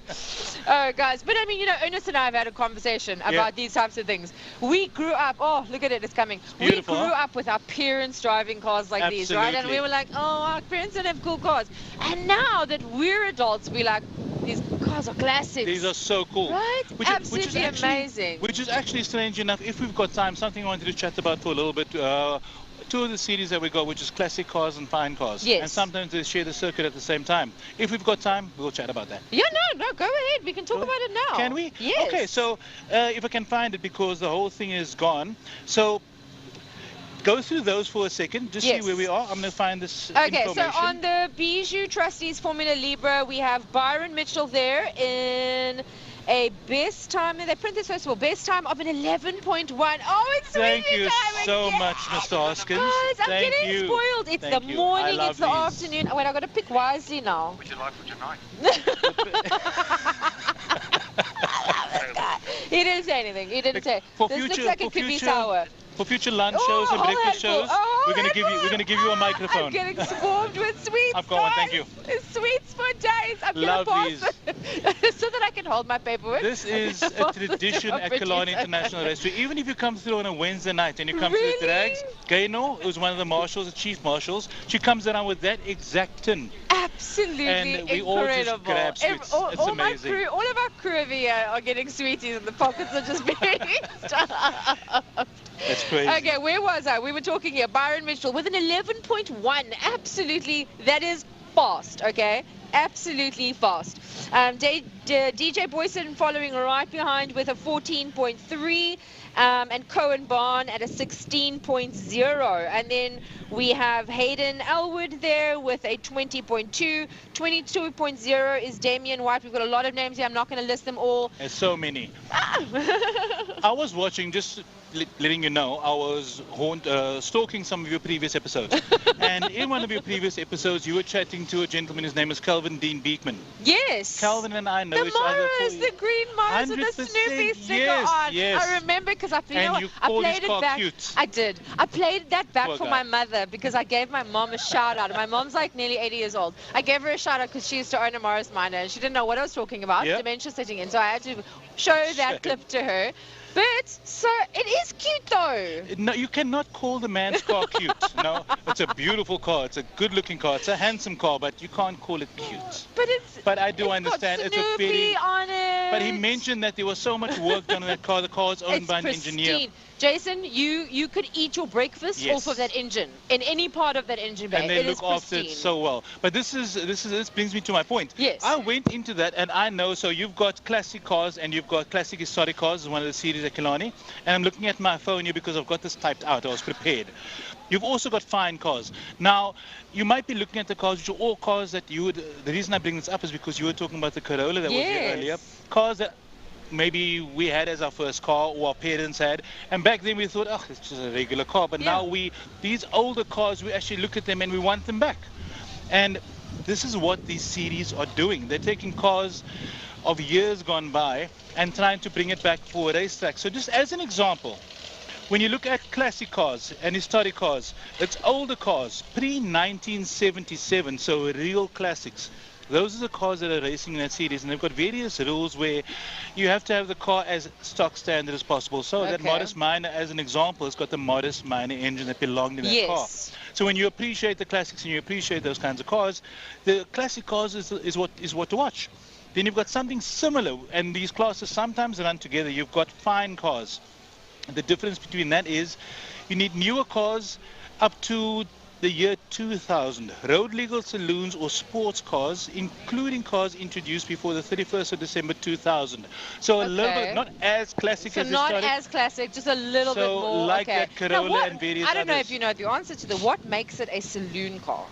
Oh, guys. But I mean, Ernest and I have had a conversation about these types of things. We grew up. Oh, look at it. It's coming. We grew up with our parents driving cars like these, right? And we were like, oh, our parents don't have cool cars. And now that we're adults, we're like, these cars are classics. These are so cool. Right? Absolutely amazing. Which is actually strange enough. If we've got time, something I wanted to chat about for a little bit. 2 of the series that we got, which is Classic Cars and Fine Cars. Yes. And sometimes they share the circuit at the same time. If we've got time, we'll chat about that. Yeah, no, go ahead. We can talk about it now. Can we? Yes. Okay, so if I can find it, because the whole thing is gone. So go through those for a second, just see where we are. I'm going to find this information. So on the Bijou Trustees Formula Libra, we have Byron Mitchell there in a best time. They print this first of all. Best time of an 11.1. Oh, it's Thank sweetie you time so again. much, Mr. Hoskins. Guys, I'm Thank getting you. spoiled. It's Thank the you. morning, I it's the love these. afternoon. Wait, I've got to pick wisely now. Would you like for tonight? He didn't say anything. He didn't say. For This future, looks like it could be sour. For future lunch shows and whole breakfast handful. shows, Oh, we're gonna give you a microphone. I'm getting swarmed with sweets. I've got one, thank you. Sweets for days. I'm Love gonna these. pass it so that I can hold my paperwork. This is a tradition at Killarney International Raceway. Even if you come through on a Wednesday night and you come to the drags, Gaynor, who's one of the marshals, the chief marshals, she comes around with that exact tin. Absolutely and we incredible. all just grab sweets. It's all amazing. My crew, all of our crew over here are getting sweeties and the pockets are just being stuffed. That's crazy. Okay, where was I? We were talking here. Byron Mitchell with an 11.1. Absolutely, that is fast, okay? Absolutely fast. DJ Boyson following right behind with a 14.3. And Cohen Barn at a 16.0. And then we have Hayden Elwood there with a 20.2. 22.0 is Damian White. We've got a lot of names here. I'm not going to list them all. There's so many. I was watching, just letting you know, I was stalking some of your previous episodes. And in one of your previous episodes, you were chatting to a gentleman. His name is Calvin Dean Beekman. Yes. Calvin and I know the each other. The green Mars with the 100%, Snoopy sticker yes, on. yes. I remember because I And you I called his played it car back. cute. I did. I played that back Poor for guy. my mother because I gave my mom a shout out. My mom's like nearly 80 years old. I gave her a shout out because she used to own a Morris Minor and she didn't know what I was talking about. Yep. Dementia setting in. So I had to show that clip to her. But, so, it is cute though. No, you cannot call the man's car cute. No, it's a beautiful car. It's a good-looking car. It's a handsome car, but you can't call it cute. But I do understand. Got it's a very. Snoopy on it. But he mentioned that there was so much work done on that car. The car is owned It's by an pristine. engineer. Jason, you could eat your breakfast Yes. off of that engine, in any part of that engine bay. And they It look is after it pristine. so well. But this brings me to my point. Yes. I went into that and I know, so you've got classic cars and you've got classic historic cars, one of the series at Killarney. And I'm looking at my phone here because I've got this typed out. I was prepared. You've also got fine cars. Now, you might be looking at the cars, which are all cars that you would, the reason I bring this up is because you were talking about the Corolla that was here earlier. Cars that maybe we had as our first car or our parents had, and back then we thought, oh, it's just a regular car, but now these older cars, we actually look at them and we want them back. And this is what these series are doing. They're taking cars of years gone by and trying to bring it back for a racetrack. So just as an example, when you look at classic cars and historic cars, it's older cars, pre-1977, so real classics. Those are the cars that are racing in that series, and they've got various rules where you have to have the car as stock standard as possible. So that Modest Minor, as an example, has got the Modest Minor engine that belonged in that car. So when you appreciate the classics and you appreciate those kinds of cars, the classic cars is what to watch. Then you've got something similar, and these classes sometimes run together. You've got fine cars. The difference between that is you need newer cars up to the year 2000, road legal saloons or sports cars, including cars introduced before the 31st of December 2000. So a little bit, not as classic So as not historic. as classic, just a little bit So more. like okay. that Corolla Now what, and various I don't know others. if you know the answer to what makes it a saloon car.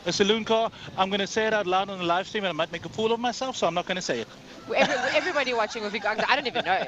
A saloon car, I'm going to say it out loud on the live stream and I might make a fool of myself, so I'm not going to say it. Everybody watching will be going, I don't even know.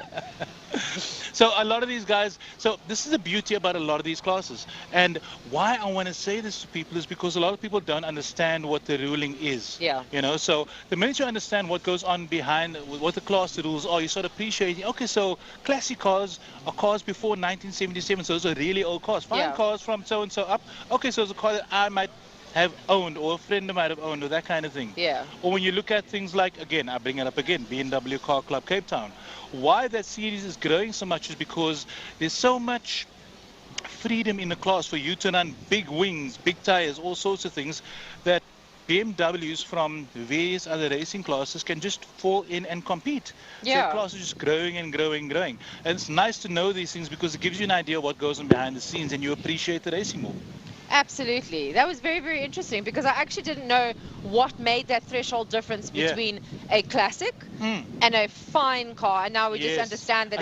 So a lot of these guys, so this is the beauty about a lot of these classes. And why I want to say this to people is because a lot of people don't understand what the ruling is. Yeah. You know, so the minute you understand what goes on behind, what the class rules are, you start appreciating, okay, so classic cars are cars before 1977, so those are really old cars. Fine cars from so-and-so up. Okay, so it's a car that I might have owned or a friend might have owned or that kind of thing. Yeah. Or when you look at things like, again, I bring it up again, BMW Car Club Cape Town. Why that series is growing so much is because there's so much freedom in the class for you to run big wings, big tires, all sorts of things that BMWs from various other racing classes can just fall in and compete. Yeah. So the class is just growing and growing and growing. And it's nice to know these things because it gives you an idea of what goes on behind the scenes and you appreciate the racing more. Absolutely. That was very, very interesting because I actually didn't know what made that threshold difference between a classic and a fine car. And now we just understand that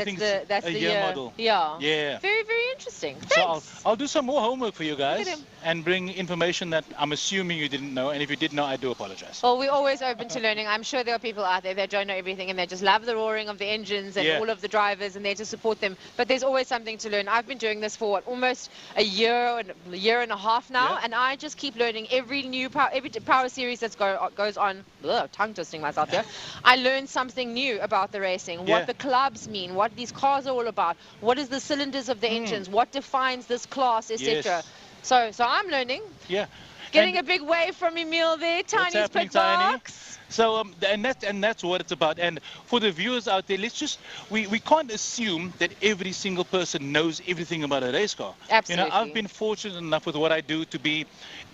that's the year model. Yeah. Yeah. Very, very interesting. So I'll do some more homework for you guys and bring information that I'm assuming you didn't know. And if you did know, I do apologize. Well, we're always open to learning. I'm sure there are people out there that don't know everything and they just love the roaring of the engines and all of the drivers and they're to support them. But there's always something to learn. I've been doing this for almost a year and a half now, and I just keep learning every new power series that goes on. Ugh, tongue twisting myself here. I learn something new about the racing, what the clubs mean, what these cars are all about, what is the cylinders of the engines, what defines this class, etc. So I'm learning. Yeah. Getting a big wave from Emil there, Tiny's pit box. So and that's what it's about. And for the viewers out there, we can't assume that every single person knows everything about a race car. Absolutely. You know, I've been fortunate enough with what I do to be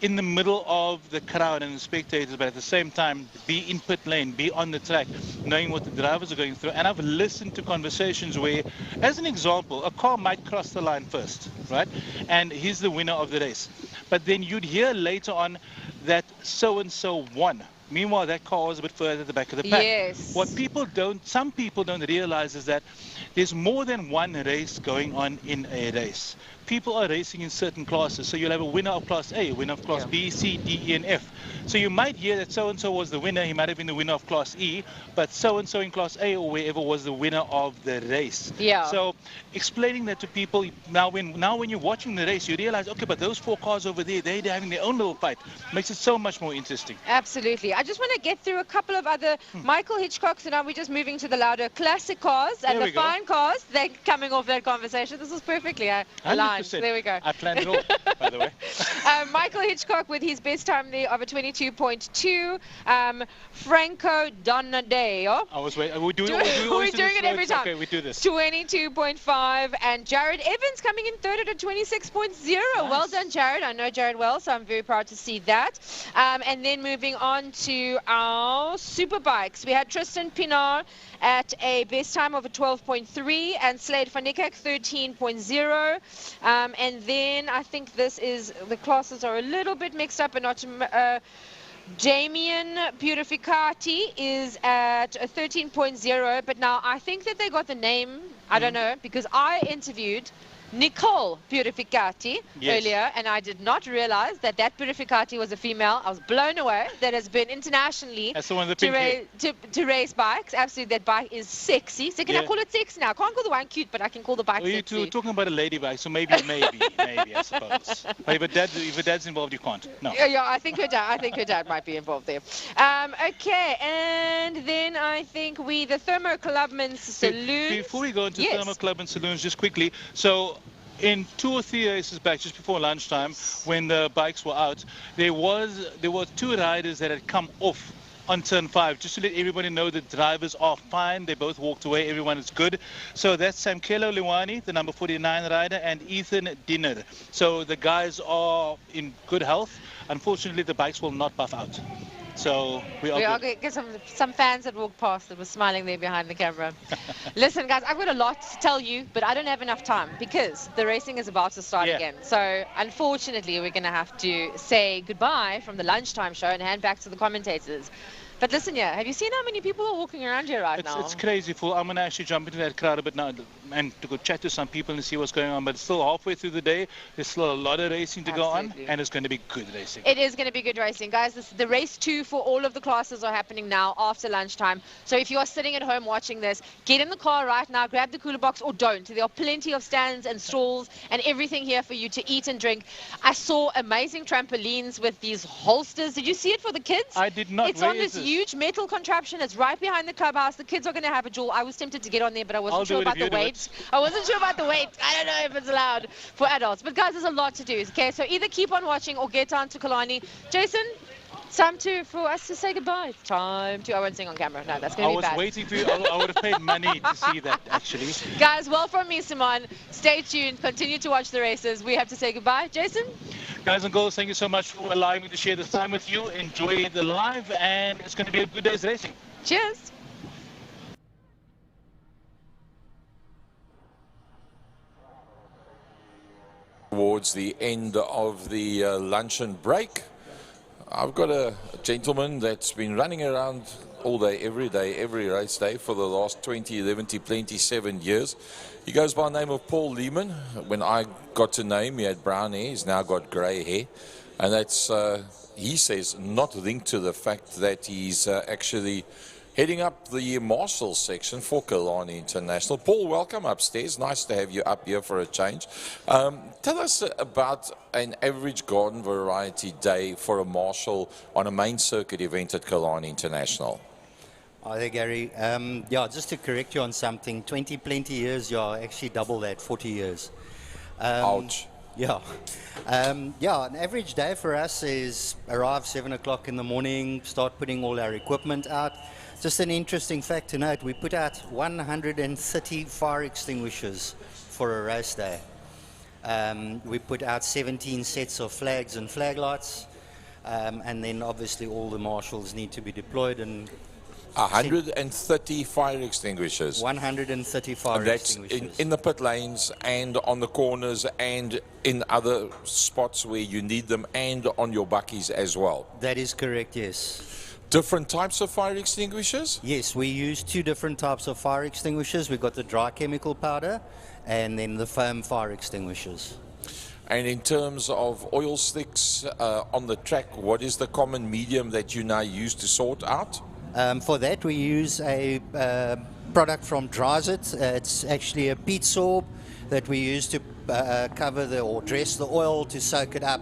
in the middle of the crowd and the spectators, but at the same time be in pit lane, be on the track, knowing what the drivers are going through. And I've listened to conversations where, as an example, a car might cross the line first, right? And he's the winner of the race. But then you'd hear later on that so-and-so won. Meanwhile, that car was a bit further at the back of the pack. Yes. What some people don't realize is that there's more than one race going on in a race. People are racing in certain classes. So you'll have a winner of Class A, a winner of Class B, C, D, E, and F. So you might hear that so-and-so was the winner. He might have been the winner of Class E, but so-and-so in Class A or wherever was the winner of the race. Yeah. So explaining that to people, now when you're watching the race, you realize, okay, but those 4 cars over there, they're having their own little fight. Makes it so much more interesting. Absolutely. I just want to get through a couple of other Michael Hitchcock. So now we're just moving to the louder classic cars and the fine cars. They're coming off that conversation. This is perfectly aligned. There we go. I planned it all, by the way. Michael Hitchcock with his best time there of a 22.2. Franco Donadeo. I was waiting. We're doing it every time. Okay, we do this. 22.5. And Jared Evans coming in third at a 26.0. Nice. Well done, Jared. I know Jared well, so I'm very proud to see that. And then moving on to our superbikes. We had Tristan Pinar at a best time of a 12.3 and Slade van Niekerk 13.0. And then I think the classes are a little bit mixed up, but not Damien Purificati is at a 13.0, but now I think that they got the name, I don't know, because I interviewed Nicole Purificati earlier, and I did not realize that Purificati was a female. I was blown away. That has been internationally to race bikes. Absolutely, that bike is sexy. So can I call it sexy now? I can't call the one cute, but I can call the bike sexy. You're talking about a lady bike, so maybe, I suppose. But if her dad's involved, you can't. No. Yeah, I think her dad might be involved there. Okay, and then I think the Thermo Clubman Saloons. Before we go into Thermo Clubman Saloons, just quickly, so in 2 or 3 races back, just before lunchtime, when the bikes were out, there were 2 riders that had come off on turn 5, just to let everybody know the drivers are fine. They both walked away. Everyone is good. So that's Samkelo Liwani, the number 49 rider, and Ethan Dinner. So the guys are in good health. Unfortunately, the bikes will not buff out. So we are get some fans that walked past that were smiling there behind the camera. Listen, guys, I've got a lot to tell you, but I don't have enough time because the racing is about to start again. So unfortunately, we're going to have to say goodbye from the lunchtime show and hand back to the commentators. But listen here, have you seen how many people are walking around here right now? It's crazy full. I'm going to actually jump into that crowd a bit now and to go chat to some people and see what's going on. But it's still halfway through the day. There's still a lot of racing to go on, and it's going to be good racing. It is going to be good racing. Guys, the race 2 for all of the classes are happening now after lunchtime. So if you are sitting at home watching this, get in the car right now, grab the cooler box or don't. There are plenty of stands and stalls and everything here for you to eat and drink. I saw amazing trampolines with these holsters. Did you see it for the kids? I did not. It's on this huge metal contraption. It's right behind the clubhouse. The kids are going to have a jewel. I was tempted to get on there, but I wasn't sure about the weight. I wasn't sure about the weight. I don't know if it's allowed for adults. But guys, there's a lot to do. Okay, so either keep on watching or get down to Killarney. Jason, time for us to say goodbye. Time to. I won't sing on camera. No, that's going to be bad. I was waiting for you. I would have paid money to see that, actually. Guys, well from me, Simon. Stay tuned. Continue to watch the races. We have to say goodbye. Jason? Guys and girls, thank you so much for allowing me to share this time with you. Enjoy the live, and it's going to be a good day's racing. Cheers. towards the end of the luncheon break. I've got a gentleman that's been running around all day, every race day for the last 27 years. He goes by the name of Paul Lehman. When I got to know him, he had brown hair. He's now got grey hair. And that's, he says, not linked to the fact that he's actually heading up the Marshall section for Killarney International. Paul, welcome upstairs. Nice to have you up here for a change. Tell us about an average garden variety day for a Marshall on a main circuit event at Killarney International. Hi there, Gary. Yeah, just to correct you on something, 20 years, yeah, actually double that, 40 years. Ouch. Yeah. Yeah, an average day for us is arrive 7 o'clock in the morning, start putting all our equipment out. Just an interesting fact to note, we put out 130 fire extinguishers for a race day. We put out 17 sets of flags and flag lights, and then obviously all the marshals need to be deployed. And 130 fire extinguishers. 130 fire extinguishers. That's in the pit lanes and on the corners and in other spots where you need them, and on your buckies as well. That is correct, yes. Different types of fire extinguishers? Yes, we use two different types of fire extinguishers. We've got the dry chemical powder and then the foam fire extinguishers. And in terms of oil slicks on the track, what is the common medium that you now use to sort out? For that, we use a product from Dryzit. It's actually a peat sorb that we use to cover or dress the oil to soak it up,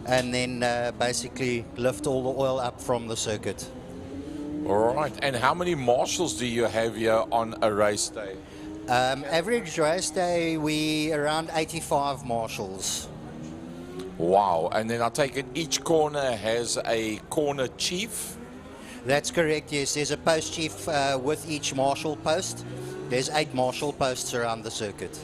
and then basically lift all the oil up from the circuit. All right. And how many marshals do you have here on a race day? Average race day, we around 85 marshals. Wow. And then I take it each corner has a corner chief? That's correct, yes. There's a post chief with each marshal post. There's 8 marshal posts around the circuit.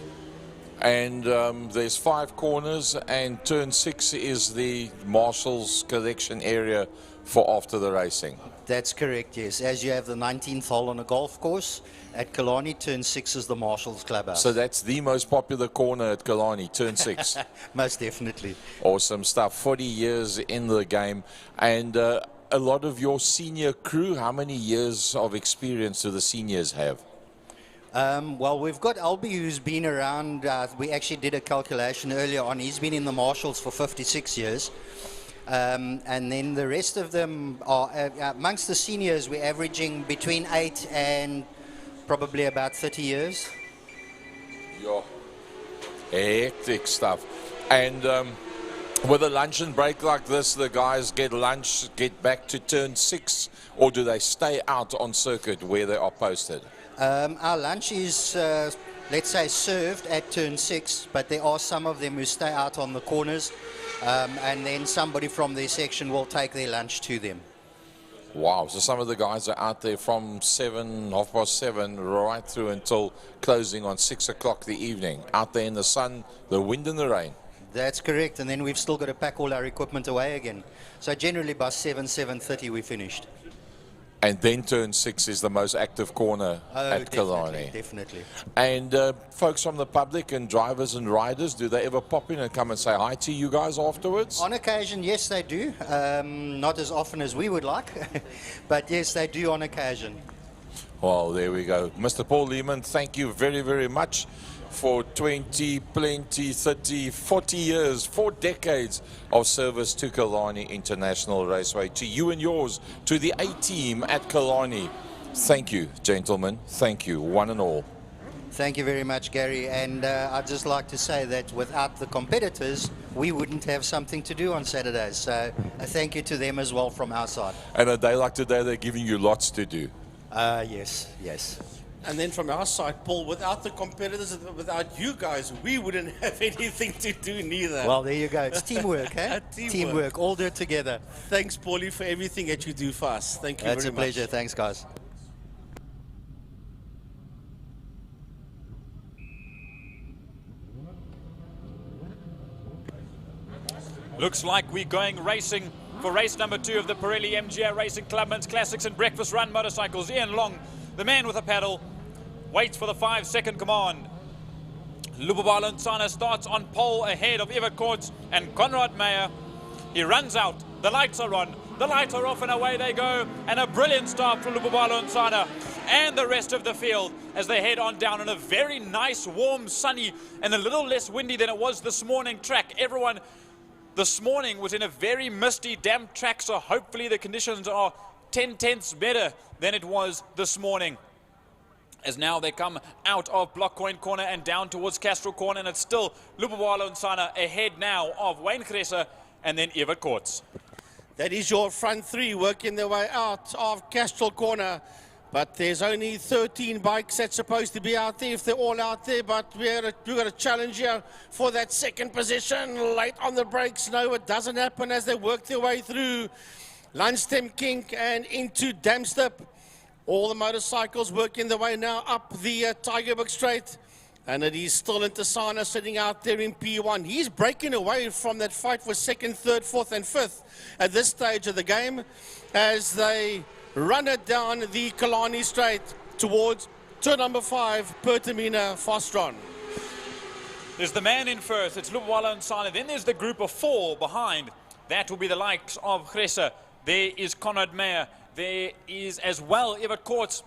And there's 5 corners, and turn 6 is the marshal's collection area for after the racing. That's correct, yes. As you have the 19th hole on a golf course, at Killarney, turn 6 is the Marshall's Clubhouse. So that's the most popular corner at Killarney, turn 6. Most definitely. Awesome stuff. 40 years in the game. And a lot of your senior crew, how many years of experience do the seniors have? Well, we've got Albie, who's been around. We actually did a calculation earlier on. He's been in the Marshalls for 56 years. And then the rest of them are, amongst the seniors, we're averaging between 8 and probably about 30 years. Yeah. Hectic stuff. And with a luncheon break like this, the guys get lunch, get back to turn 6, or do they stay out on circuit where they are posted? Our lunch is, let's say, served at turn 6, but there are some of them who stay out on the corners, and then somebody from their section will take their lunch to them. Wow, so some of the guys are out there from 7, 7:30, right through until closing on 6 o'clock the evening, out there in the sun, the wind and the rain. That's correct, and then we've still got to pack all our equipment away again. So generally by 7:30 we finished. And then turn 6 is the most active corner at Killarney. Definitely. And folks from the public and drivers and riders, do they ever pop in and come and say hi to you guys afterwards? On occasion, yes, they do. Not as often as we would like, but yes, they do on occasion. Well, there we go. Mr. Paul Lehman, thank you very, very much for 20, 30, 40 years, 4 decades of service to Killarney International Raceway. To you and yours, to the A-team at Killarney. Thank you, gentlemen. Thank you, one and all. Thank you very much, Gary. And I'd just like to say that without the competitors, we wouldn't have something to do on Saturdays. So a thank you to them as well from our side. And a day like today, they're giving you lots to do. Yes, yes. And then from our side, Paul, without the competitors, without you guys, we wouldn't have anything to do neither. Well, there you go. It's teamwork, eh? Teamwork. All do it together. Thanks, Paulie, for everything that you do for us. Thank you very much. That's a pleasure. Thanks, guys. Looks like we're going racing for race number 2 of the Pirelli MGA Racing Clubman's Classics and Breakfast Run Motorcycles. Ian Long, the man with a paddle, waits for the 5-second command. Lubabalo Nsana starts on pole ahead of Evert Koorts and Conrad Meyer. He runs out, the lights are on, the lights are off and away they go, and a brilliant start from Lubabalo Nsana and the rest of the field as they head on down on a very nice, warm, sunny and a little less windy than it was this morning track. Everyone this morning was in a very misty, damp track, so hopefully the conditions are 10/10ths better than it was this morning. As now they come out of Blockcoin Corner and down towards Castro Corner, and it's still Lubabalo Nsana ahead now of Wayne Gresser and then Evert Koorts. That is your front three working their way out of Castro Corner. But there's only 13 bikes that's supposed to be out there if they're all out there. But we've got a challenge here for that second position. Late on the brakes. No, it doesn't happen as they work their way through Lundstem Kink and into Damstip. All the motorcycles working their way now up the Tigerberg Straight. And it is still Ntsana sitting out there in P1. He's breaking away from that fight for second, third, fourth and fifth at this stage of the game as they run it down the Killarney Straight towards turn number 5, Pertamina Fostron. There's the man in first, it's Lubabalo Nsana. Then there's the group of 4 behind. That will be the likes of Gresser. There is Conrad Meyer. There is as well Evert Koorts.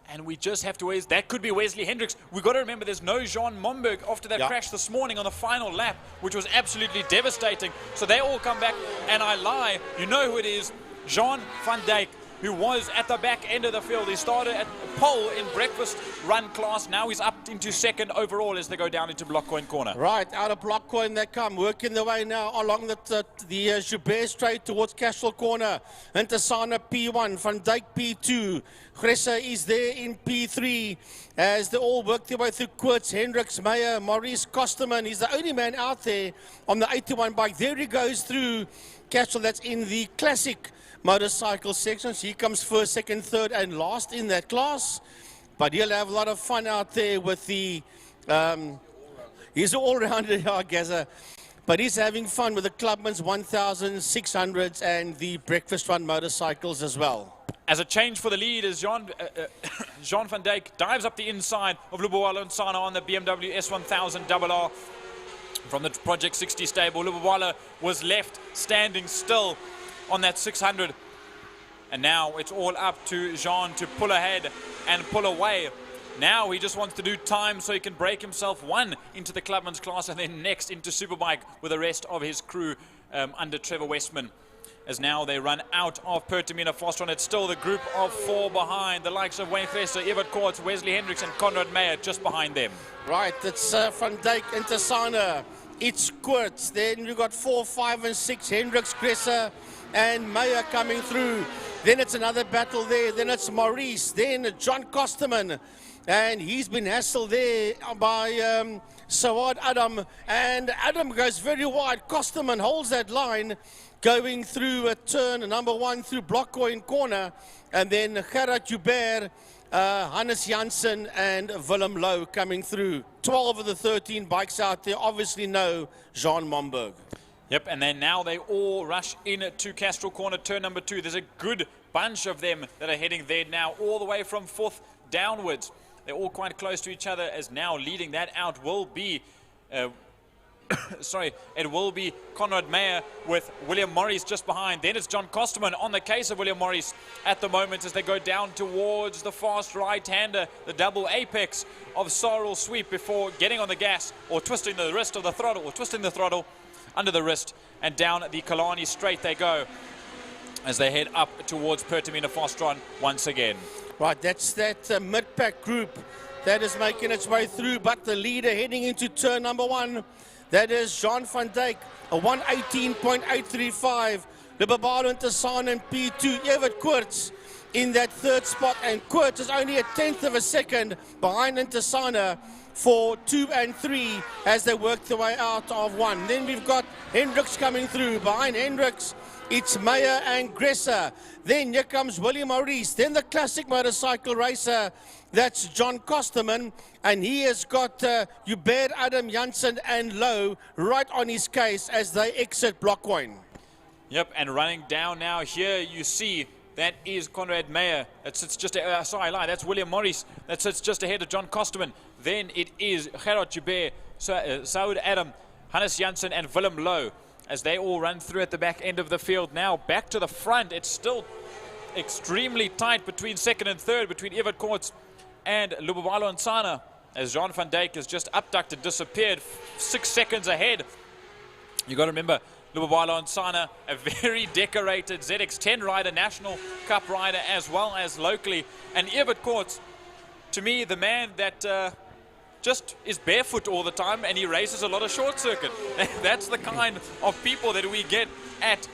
And we just have to wait. That could be Wesley Hendricks. We've got to remember there's no Jean Momberg after that crash this morning on the final lap, which was absolutely devastating. So they all come back, and I lie. You know who it is. Jean van Dijk, who was at the back end of the field. He started at pole in breakfast run class. Now he's up into second overall as they go down into Blockcoin Corner. Right, out of Blockcoin they come, working their way now along the Joubert Straight towards Castro Corner. Ntsana P1, Van Dijk P2. Gresser is there in P3 as they all work their way through Koorts, Hendricks, Meyer, Maurice Kosterman. He's the only man out there on the 81 bike. There he goes through Castro. That's in the classic motorcycle sections. He comes first, second, third and last in that class, but he'll have a lot of fun out there with the he's all-rounder, Gaza, but he's having fun with the Clubman's 1600s and the breakfast run motorcycles as well. As a change for the lead as Jean van Dijk dives up the inside of Lubabalo Nsana on the BMW S1000 RR from the Project 60 stable. Lubabalo was left standing still on that 600, and now it's all up to Jean to pull ahead and pull away. Now he just wants to do time so he can break himself one into the Clubman's class and then next into Superbike with the rest of his crew under Trevor Westman. As now they run out of Pertamina Fostron, it's still the group of 4 behind, the likes of Wayne Gresser, Evert Koorts, Wesley Hendricks and Conrad Meyer just behind them. Right, it's Van Dijk, Ntsana, it's Koorts, then you've got 4, 5 and 6, Hendricks, Gresser and Meyer coming through. Then it's another battle there. Then it's Maurice. Then John Kosterman. And he's been hassled there by Sawad Adam. And Adam goes very wide. Kosterman holds that line going through a turn number 1 through Blockcoin Corner. And then Gerard Joubert, Hannes Janssen and Willem Lowe coming through. 12 of the 13 bikes out there. Obviously no Jean Momberg. Yep, and then now they all rush in to Castro Corner, turn number 2. There's a good bunch of them that are heading there now, all the way from 4th downwards. They're all quite close to each other, as now leading that out will be, it will be Conrad Meyer with William Morris just behind. Then it's John Kosterman on the case of William Morris at the moment as they go down towards the fast right-hander, the double apex of Sorrel Sweep before getting on the gas or twisting the wrist of the throttle, or twisting the throttle under the wrist, and down the Killarney Straight they go as they head up towards Pertamina Fostron once again. Right, that's that mid-pack group that is making its way through, but the leader heading into turn number 1, that is Jean van Dijk, a 118.835. Lubabalo Ntsana and P2, Evert Koorts in that 3rd spot, and Koorts is only a 1/10 of a second behind Ntsana for 2 and 3 as they work their way out of 1. Then we've got Hendricks coming through. Behind Hendricks, it's Meyer and Gresser. Then here comes William Maurice. Then the classic motorcycle racer, that's John Kosterman. And he has got Joubert, Adam Janssen and Lowe right on his case as they exit Blockcoin. Yep, and running down now here you see That is Conrad Meyer. That sits just, that's William Morris. That sits just ahead of John Kosterman. Then it is Gerard Joubert, Saud Adam, Hannes Janssen, and Willem Lowe, as they all run through at the back end of the field. Now back to the front. It's still extremely tight between second and third, between Evert Koorts and Lubabalo Nsana, as Jean van Dijk has just abducted, disappeared 6 seconds ahead. You got to remember, Lubabalo Nsana, a very decorated ZX10 rider, National Cup rider, as well as locally. And Evert Koorts, to me, the man that just is barefoot all the time, and he races a lot of short circuit. That's the kind of people that we get at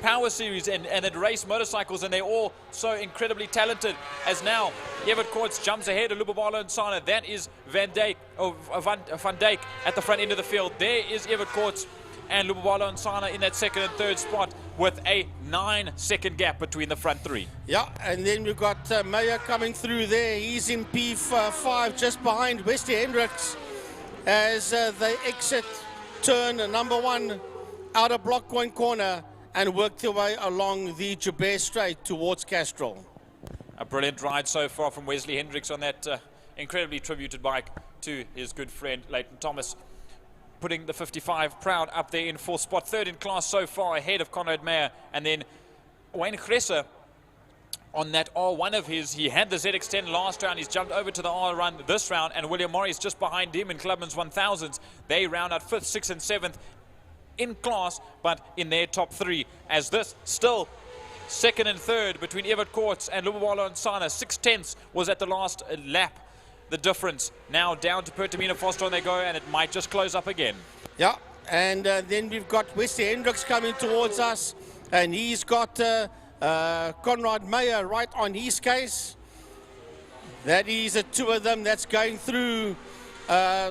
Power Series and at race motorcycles, and they're all so incredibly talented. As now Evert Koorts jumps ahead of Lubabalo Nsana. That is Van Dijk at the front end of the field. There is Evert Koorts and Lubabalo Nsana in that second and third spot with a 9-second gap between the front three. Yeah, and then we've got Meyer coming through there. He's in P5 just behind Wesley Hendricks as they exit turn number 1 out of block 1 corner and work their way along the Joubert Straight towards Castrol. A brilliant ride so far from Wesley Hendricks on that incredibly tributed bike to his good friend Leighton Thomas, putting the 55 proud up there in 4th spot, 3rd in class so far, ahead of Conrad Meyer. And then Wayne Gresser on that R1 of his. He had the ZX10 last round. He's jumped over to the R run this round, and William Morris just behind him in Clubman's 1000s. They round out 5th, 6th and 7th in class, but in their top 3, as this still 2nd and 3rd between Evert Koorts and Lubabalo Nsana. 6/10 was at the last lap the difference. Now down to Pertamina Foster on they go, and it might just close up again. Yeah, and then we've got Wesley Hendricks coming towards us, and he's got Conrad Meyer right on his case. That is the two of them that's going through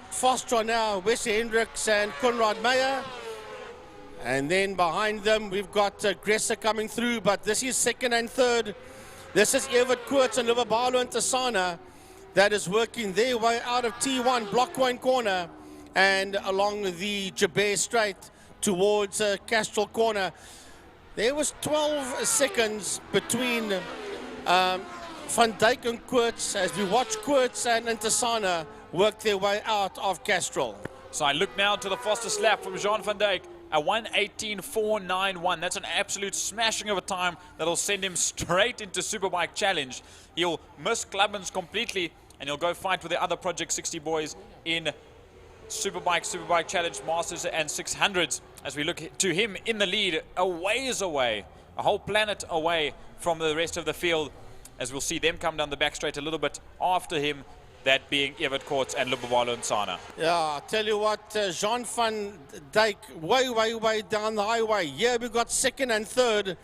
Foster now, Wesley Hendricks and Conrad Meyer. And then behind them we've got Gresser coming through, but this is 2nd and 3rd. This is Evert Koorts and Lubabalo Nsana that is working their way out of T1 block 1 corner and along the Joubert Straight towards Castrol corner. There was 12 seconds between Van Dijk and Koorts as we watch Koorts and Nsana work their way out of Castrol. So I look now to the fastest lap from Jean van Dijk, a 1:18.491. That's an absolute smashing of a time that'll send him straight into Superbike Challenge. He'll miss Clubman's completely, and he'll go fight with the other Project 60 boys in Superbike Challenge Masters and 600s, as we look to him in the lead, a ways away, a whole planet away from the rest of the field, as we'll see them come down the back straight a little bit after him, that being Evert Koorts and Lubabalo Nsana. Yeah, I'll tell you what, Jean van Dijk way down the highway. Here we've got 2nd and 3rd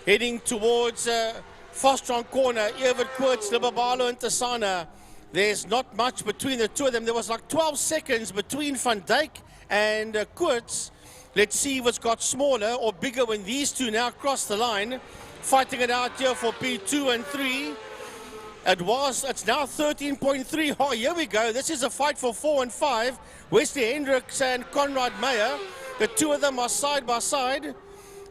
heading towards Fostron corner, Evert Koorts, Lubabalo Nsana. There's not much between the two of them. There was like 12 seconds between Van Dijk and Koorts. Let's see what's got smaller or bigger when these two now cross the line. Fighting it out here for P2 and 3. It's now 13.3. Oh, here we go. This is a fight for 4 and 5. Wesley Hendricks and Conrad Meyer. The two of them are side by side.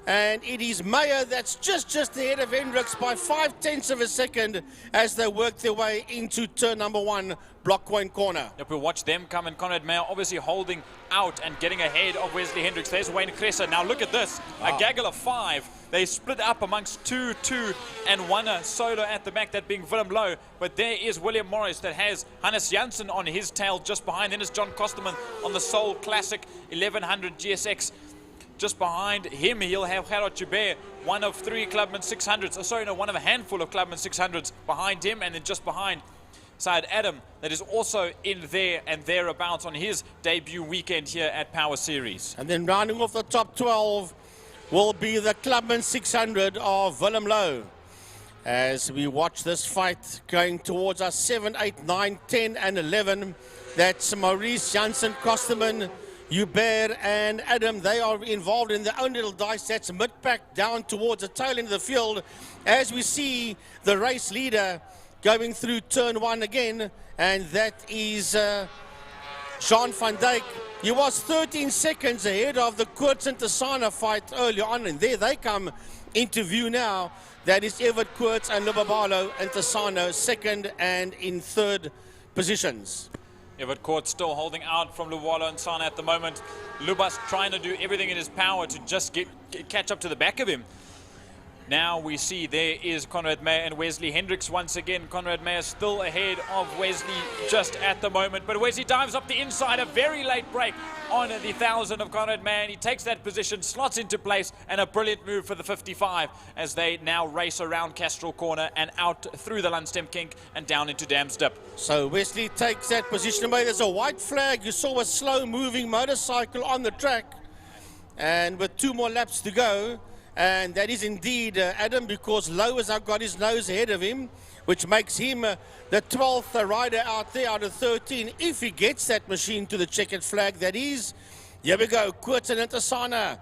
And it is Meyer that's just ahead of Hendricks by 0.5 of a second as they work their way into turn number 1, block 1 corner. Yep, we'll watch them come, and Conrad Meyer obviously holding out and getting ahead of Wesley Hendricks. There's Wayne Gresser. Now look at this, a gaggle of 5. They split up amongst 2, and 1 solo at the back, that being Willem Lowe. But there is William Morris that has Hannes Janssen on his tail just behind. Then is John Kosterman on the Soul Classic 1100 GSX. Just behind him, he'll have Gerard Joubert, one of 3 Clubman 600s. One of a handful of Clubman 600s behind him, and then just behind Syed Adam, that is also in there and thereabouts on his debut weekend here at Power Series. And then rounding off the top 12 will be the Clubman 600 of Willem Lowe. As we watch this fight going towards us, 7, 8, 9, 10, and 11. That's Maurice, Janssen, Kosterman, Joubert and Adam. They are involved in their own little dice. That's mid-pack down towards the tail end of the field. As we see the race leader going through turn 1 again, and that is Jean van Dijk. He was 13 seconds ahead of the Koorts and Nsana fight earlier on, and there they come into view now. That is Everett Koorts and Lubabalo and Tassano, second and in third positions. Everett Koorts still holding out from Lubabalo and Sana at the moment. Lubas trying to do everything in his power to just catch up to the back of him. Now we see there is Conrad Meyer and Wesley Hendricks once again. Conrad Meyer still ahead of Wesley just at the moment. But Wesley dives up the inside, a very late break on the 1000 of Conrad Meyer. And he takes that position, slots into place, and a brilliant move for the 55 as they now race around Castrol Corner and out through the Lundstem Kink and down into Dams Dip. So Wesley takes that position away. There's a white flag. You saw a slow-moving motorcycle on the track. And with 2 more laps to go, and that is indeed Adam, because Lowe has now got his nose ahead of him, which makes him the 12th rider out there out of 13. If he gets that machine to the checkered flag, that is. Here we go, Koorts and Intasana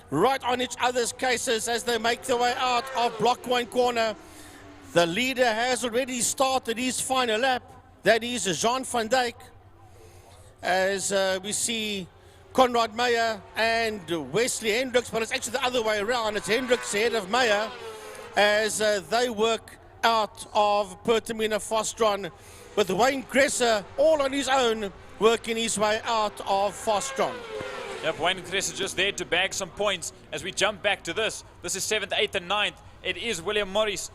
right on each other's cases as they make their way out of Block 1 corner. The leader has already started his final lap. That is Jean van Dijk. As we see Conrad Meyer and Wesley Hendricks, but it's actually the other way around. It's Hendricks ahead of Meyer as they work out of Pertamina Fostron, with Wayne Cresser all on his own working his way out of Fostron. Yep, Wayne Cresser just there to bag some points as we jump back to this. This is 7th, 8th and 9th. It is William Morris.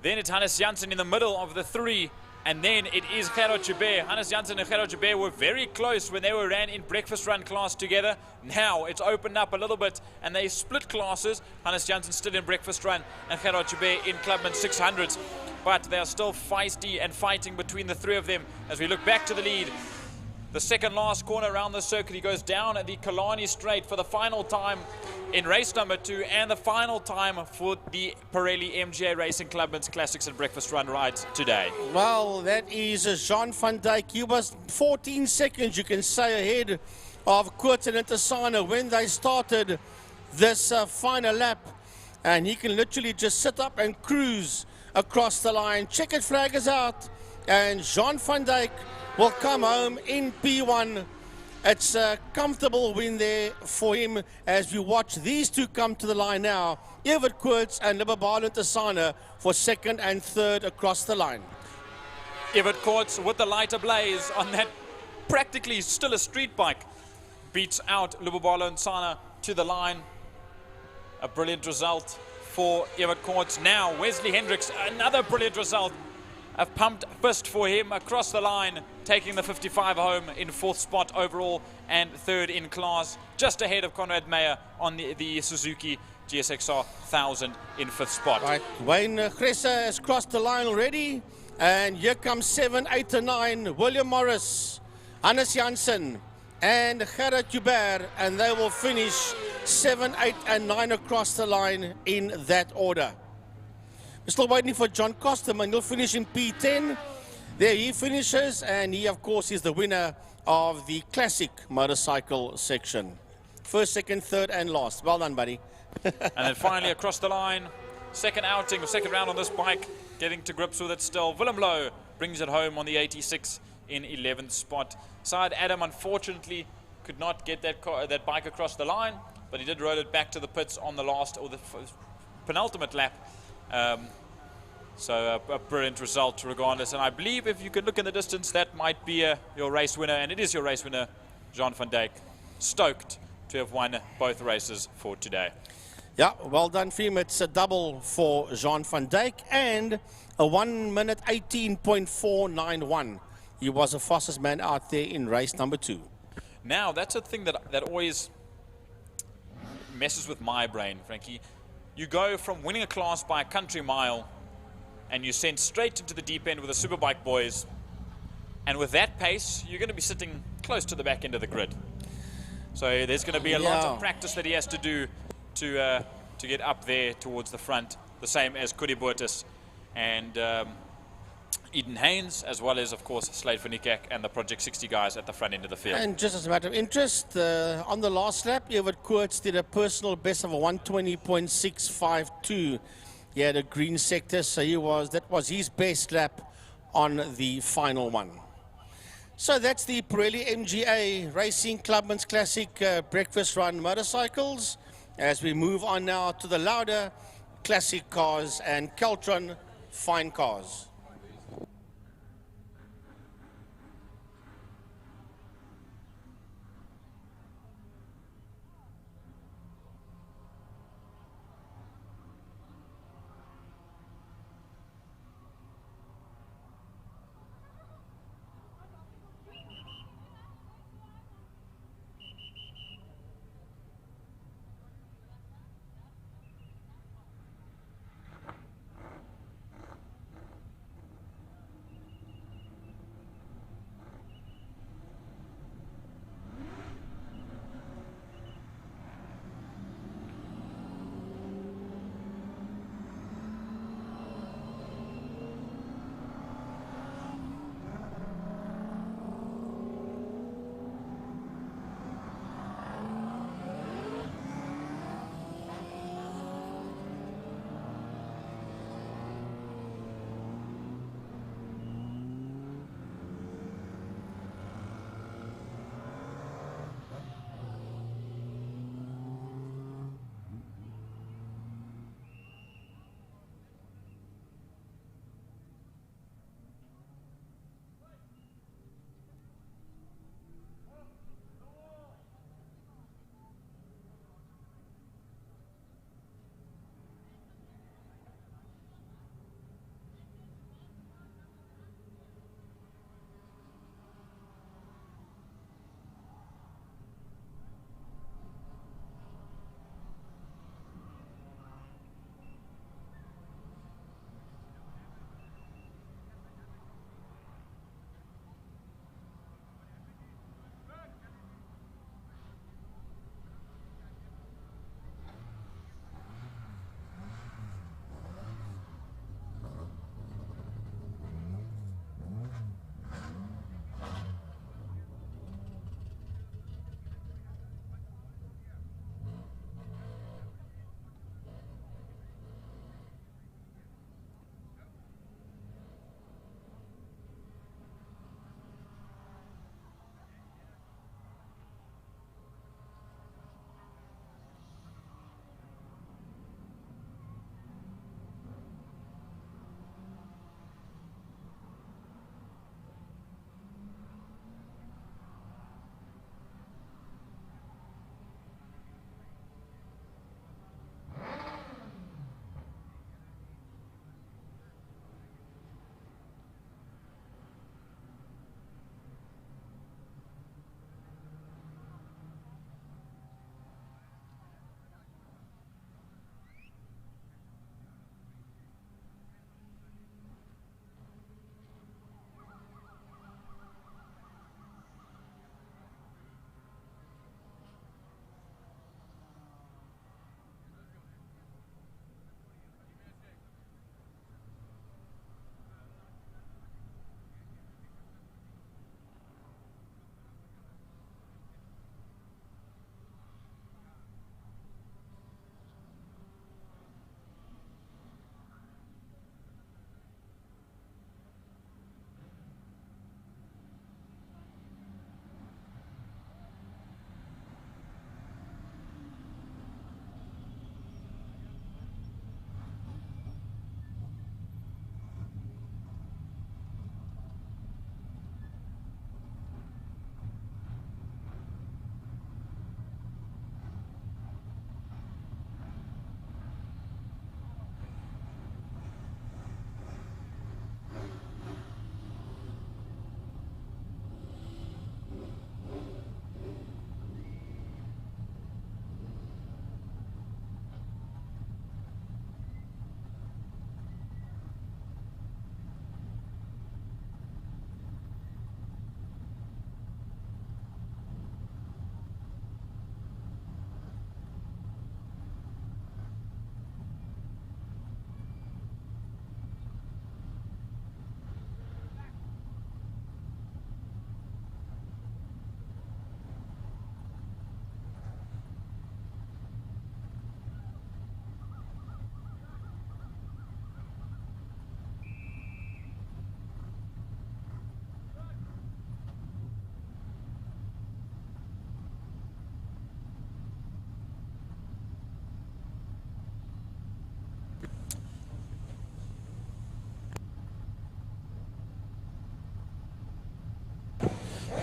Then it's Hannes Janssen in the middle of the 3. And then it is Gerard Joubert. Hannes Janssen and Gerard Joubert were very close when they were ran in breakfast run class together. Now it's opened up a little bit and they split classes. Hannes Janssen still in breakfast run and Gerard Joubert in Clubman 600s. But they are still feisty and fighting between the 3 of them as we look back to the lead. The second last corner around the circuit, he goes down at the Killarney straight for the final time in race number 2 and the final time for the Pirelli MGA Racing Clubman's Classics and Breakfast Run rides today. Well, that is Jean van Dijk. He was 14 seconds, you can say, ahead of Koorts and Intasana when they started this final lap. And he can literally just sit up and cruise across the line. Checkered flag is out and Jean van Dijk will come home in P1. It's a comfortable win there for him as we watch these 2 come to the line now. Everett Koorts and Libabalo Intasana for 2nd and 3rd across the line. Everett Koorts with the light ablaze on that practically still a street bike. Beats out Libabalo Intasana to the line. A brilliant result for Everett Koorts. Now Wesley Hendricks, another brilliant result. A pumped fist for him across the line, taking the 55 home in 4th spot overall and 3rd in class, just ahead of Conrad Meyer on the Suzuki GSXR 1000 in 5th spot. Right, Wayne Cresser has crossed the line already, and here comes 7, 8 and 9, William Morris, Hannes Janssen and Gerard Joubert, and they will finish 7, 8 and 9 across the line in that order. We're still waiting for John Kosterman. He'll finish in P10. There he finishes, and he, of course, is the winner of the classic motorcycle section. 1st, 2nd, 3rd, and last. Well done, buddy. And then finally across the line, second outing, or second round on this bike, getting to grips with it still. Willem Lowe brings it home on the 86 in 11th spot. Side Adam, unfortunately, could not get that bike across the line, but he did roll it back to the pits on the last, or the penultimate lap. So a brilliant result regardless, and I believe if you can look in the distance, that might be your race winner, and it is your race winner, Jean van Dijk. Stoked to have won both races for today. Yeah, well done for him. It's a double for Jean van Dijk and a 1 minute 18.491. He was the fastest man out there in race number 2. Now that's a thing that always messes with my brain, Frankie. You go from winning a class by a country mile and you're sent straight into the deep end with the Superbike boys. And with that pace, you're going to be sitting close to the back end of the grid. So there's going to be a lot of practice that he has to do to get up there towards the front. The same as Cody Boertes and Eden Haynes, as well as, of course, Slade van Niekerk and the Project 60 guys at the front end of the field. And just as a matter of interest, on the last lap, Everett Koorts did a personal best of a 120.652. He had a green sector, so that was his best lap on the final one. So that's the Pirelli MGA Racing Clubman's Classic Breakfast Run motorcycles. as we move on now to the louder classic cars and Caltron Fine Cars.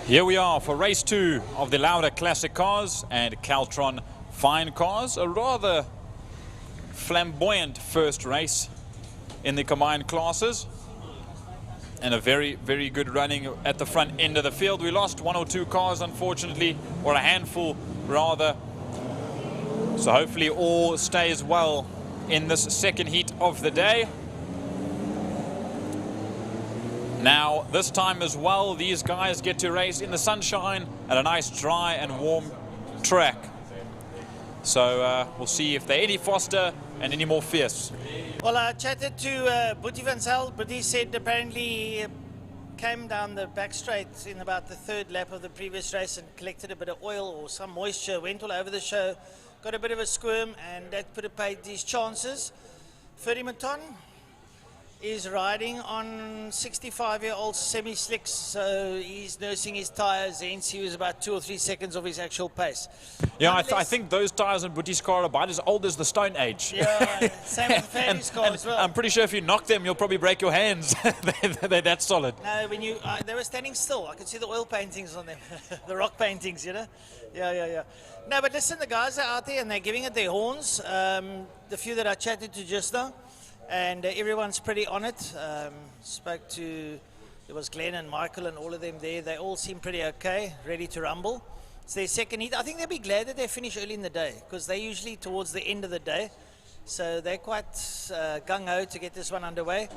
Here we are for race 2 of the Lauda Classic Cars and Caltron Fine Cars. A rather flamboyant first race in the combined classes. And a very, very good running at the front end of the field. We lost 1 or 2 cars, unfortunately, or a handful, rather. So hopefully all stays well in this second heat of the day. Now, this time as well, these guys get to race in the sunshine at a nice dry and warm track. So we'll see if they're any faster and any more fierce. Well, I chatted to Boetie van Zyl. Boetie said apparently he came down the back straight in about the 3rd lap of the previous race and collected a bit of oil or some moisture, went all over the show, got a bit of a squirm, and that could have paid his chances. Ferdy Mouton is riding on 65-year-old semi-slicks, so he's nursing his tyres, hence he was about 2 or 3 seconds of his actual pace. Yeah, I think those tyres in Boetie's car are about as old as the Stone Age. Yeah, same with Ferdy's car as well. I'm pretty sure if you knock them, you'll probably break your hands. They're that solid. No, when you they were standing still. I could see the oil paintings on them, the rock paintings, you know. Yeah. No, but listen, the guys are out there and they're giving it their horns. The few that I chatted to just now. And everyone's pretty on it. Spoke to, there was Glenn and Michael and all of them there. They all seem pretty okay, ready to rumble. It's their second heat. I think they'll be glad that they finish early in the day because they're usually towards the end of the day. So they're quite gung-ho to get this one underway.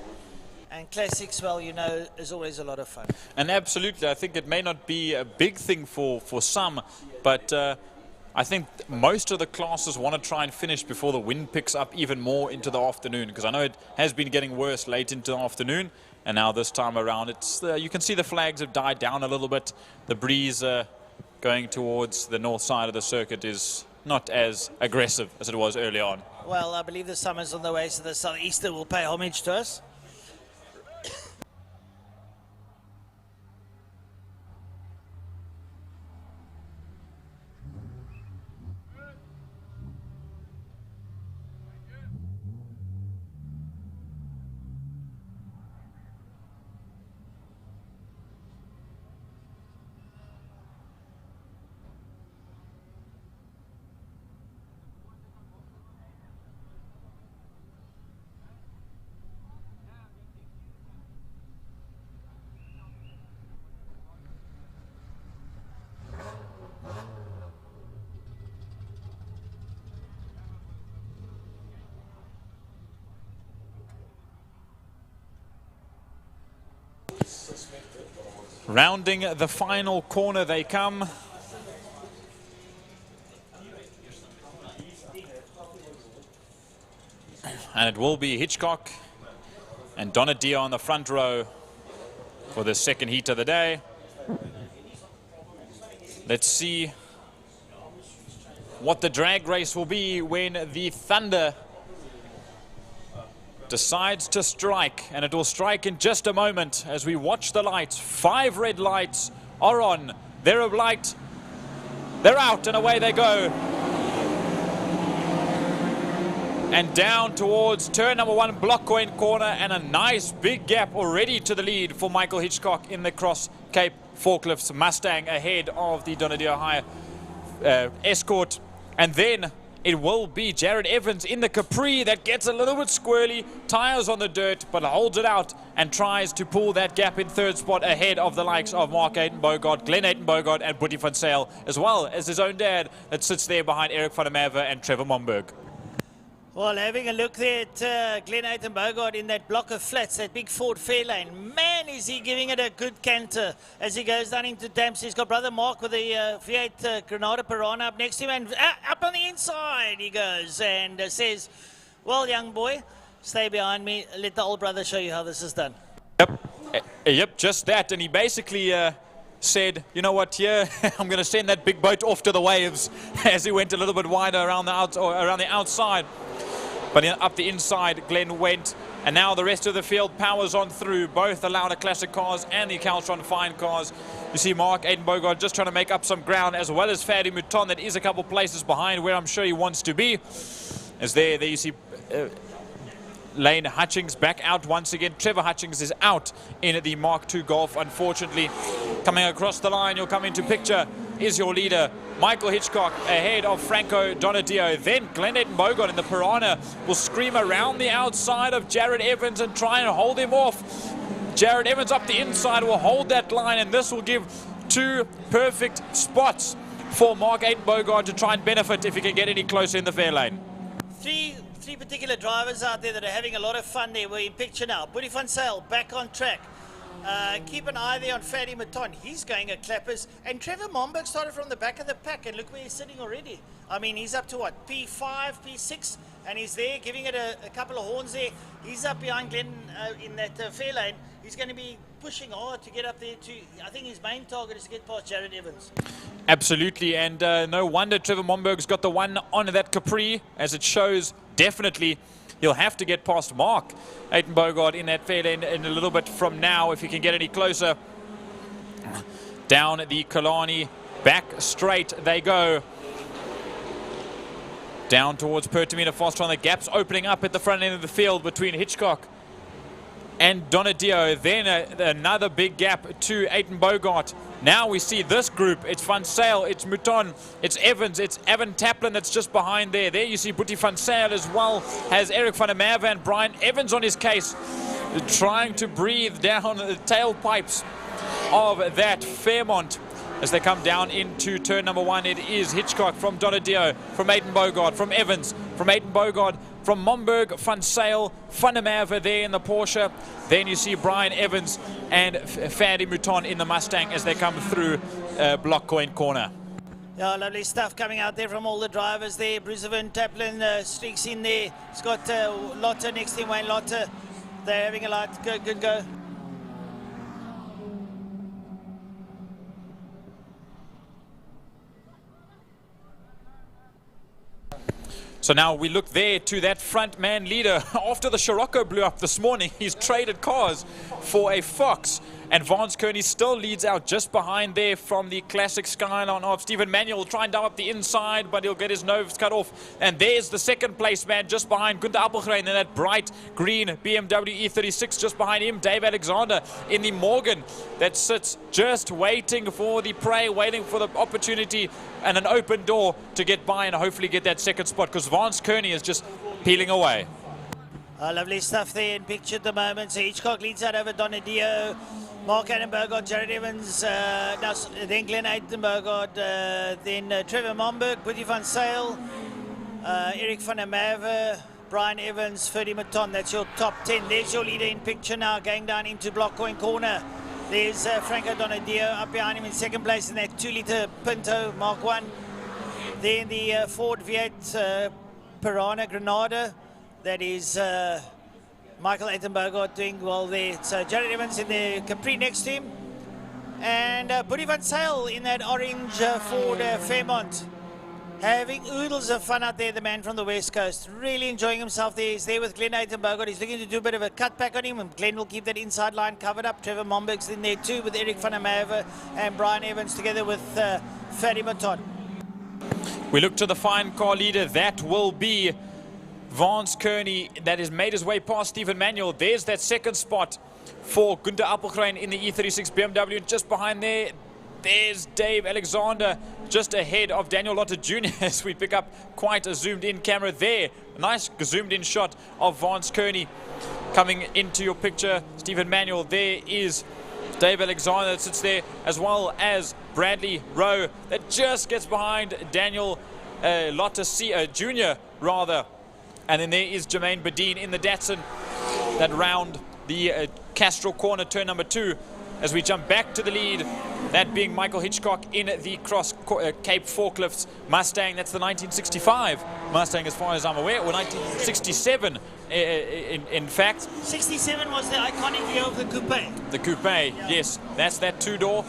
And classics, well, you know, is always a lot of fun. And absolutely, I think it may not be a big thing for some, but I think most of the classes want to try and finish before the wind picks up even more into the afternoon, because I know it has been getting worse late into the afternoon, and now this time around it's you can see the flags have died down a little bit. The breeze going towards the north side of the circuit is not as aggressive as it was early on. Well, I believe the summer's on the way, so the southeaster will pay homage to us. Rounding the final corner they come. And it will be Hitchcock and Donadio on the front row for the second heat of the day. Let's see what the drag race will be when the Thunder decides to strike, and it will strike in just a moment as we watch the lights. 5 red lights are on. They're a light, they're out, and away they go. And down towards turn number 1, block coin corner, and a nice big gap already to the lead for Michael Hitchcock in the Cross Cape Forklifts Mustang ahead of the Donadio High Escort. And then it will be Jared Evans in the Capri that gets a little bit squirrely, tires on the dirt, but holds it out and tries to pull that gap in 3rd spot ahead of the likes of Mark Hayden Bogart, Glenn Hayden Bogart, and Boetie van Zyl, as well as his own dad that sits there behind Eric van der Merwe and Trevor Momberg. Well, having a look there at Glenn Hayden Bogart in that block of flats, that big Ford Fairlane. Man, is he giving it a good canter as he goes down into Damps. He's got brother Mark with the V8 Granada Piranha up next to him, and up on the inside he goes and says, well, young boy, stay behind me. Let the old brother show you how this is done. Yep, just that. And he basically said, you know what, here, I'm going to send that big boat off to the waves as he went a little bit wider around the outside. But up the inside, Glenn went, and now the rest of the field powers on through both the Lauda Classic Cars and the Caltron Fine Cars. You see Mark Hayden Bogart just trying to make up some ground, as well as Ferdy Mouton, that is a couple places behind where I'm sure he wants to be. As there you see Lane Hutchings back out once again. Trevor Hutchings is out in the Mark II Golf, unfortunately. Coming across the line, you'll come into picture, is your leader, Michael Hitchcock, ahead of Franco Donadio. Then Glenn Bogart in the Piranha will scream around the outside of Jared Evans and try and hold him off. Jared Evans up the inside will hold that line, and this will give 2 perfect spots for Mark Bogart to try and benefit if he can get any closer in the fair lane. Three particular drivers out there that are having a lot of fun there. We're in picture now. Boetie van Zyl back on track. Keep an eye there on Ferdy Maton. He's going at clappers. And Trevor Momberg started from the back of the pack, and look where he's sitting already. I mean, he's up to what, P5, P6, and he's there giving it a couple of horns there. He's up behind Glenn in that fair lane. He's going to be pushing hard to get up there to, I think his main target is to get past Jared Evans. Absolutely, and no wonder Trevor Momberg's got the one on that Capri, as it shows definitely he'll have to get past Mark Bogart in that fair lane in a little bit from now if he can get any closer. Down the Killarney, back straight they go. Down towards Pertamina Foster on the gaps opening up at the front end of the field between Hitchcock and Donadio. Then another big gap to Bogart. Now we see this group. It's Van Zyl, it's Mouton, it's Evans, it's Evan Taplin that's just behind there. There you see Boetie van Zyl as well as Eric van der Merwe and Brian Evans on his case, trying to breathe down the tailpipes of that Fairmont. As they come down into turn number 1, it is Hitchcock from Donadio, from Bogart, from Evans, from Bogart, from Momberg, Van Zyl, Van der Merwe there in the Porsche. Then you see Brian Evans and Ferdy Mouton in the Mustang as they come through Block Coin Corner. Yeah, lovely stuff coming out there from all the drivers there. Brucevan Taplin streaks in there. He's got Lotte next to him, Wayne Lotte. They're having a lot. Good go. So now we look there to that front man leader. After the Scirocco blew up this morning, he's traded cars for a Fox. And Vance Kearney still leads out just behind there from the classic Skyline of Stephen Manuel. Will try and dive up the inside, but he'll get his nose cut off. And there's the second place man just behind Gunther Appelgren in that bright green BMW E36. Just behind him, Dave Alexander in the Morgan that sits just waiting for the prey, waiting for the opportunity and an open door to get by and hopefully get that second spot, because Vance Kearney is just peeling away. Lovely stuff there in picture at the moment. So Hitchcock leads out over Donadio, Mark Bogart, Jared Evans, then Glenn Bogart, then Trevor Momberg, Boetie van Zyl, Eric van der Merwe, Brian Evans, Ferdy Maton. That's your top 10. There's your leader in picture now, going down into Block Coin Corner. There's Franco Donadio up behind him in second place in that 2-litre Pinto Mark 1. Then the Ford V8 Piranha Granada. That is Michael Bogart doing well there. So Jared Evans in the Capri next to him. And Boetie van Zyl in that orange Ford Fairmont. Having oodles of fun out there, the man from the West Coast. Really enjoying himself there. He's there with Glenn Bogart. He's looking to do a bit of a cutback on him, and Glenn will keep that inside line covered up. Trevor Momberg's in there too with Eric van der Merwe and Brian Evans together with Ferdy Maton. We look to the fine car leader. That will be Vance Kearney, that has made his way past Stephen Manuel. There's that second spot for Gunther Appelgren in the E36 BMW. Just behind there, there's Dave Alexander just ahead of Daniel Lotte Jr. as we pick up quite a zoomed in camera there. A nice zoomed in shot of Vance Kearney coming into your picture. Stephen Manuel, there is Dave Alexander that sits there, as well as Bradley Rowe that just gets behind Daniel Lotte Jr. rather. And then there is Jermaine Badine in the Datsun that round the Castro corner, turn number 2, as we jump back to the lead. That being Michael Hitchcock in the Cross Cape Forklifts Mustang. That's the 1965 Mustang as far as I'm aware, or 1967 in fact. 67 was the iconic year of the coupe. The coupe, yeah. Yes. That's that 2-door.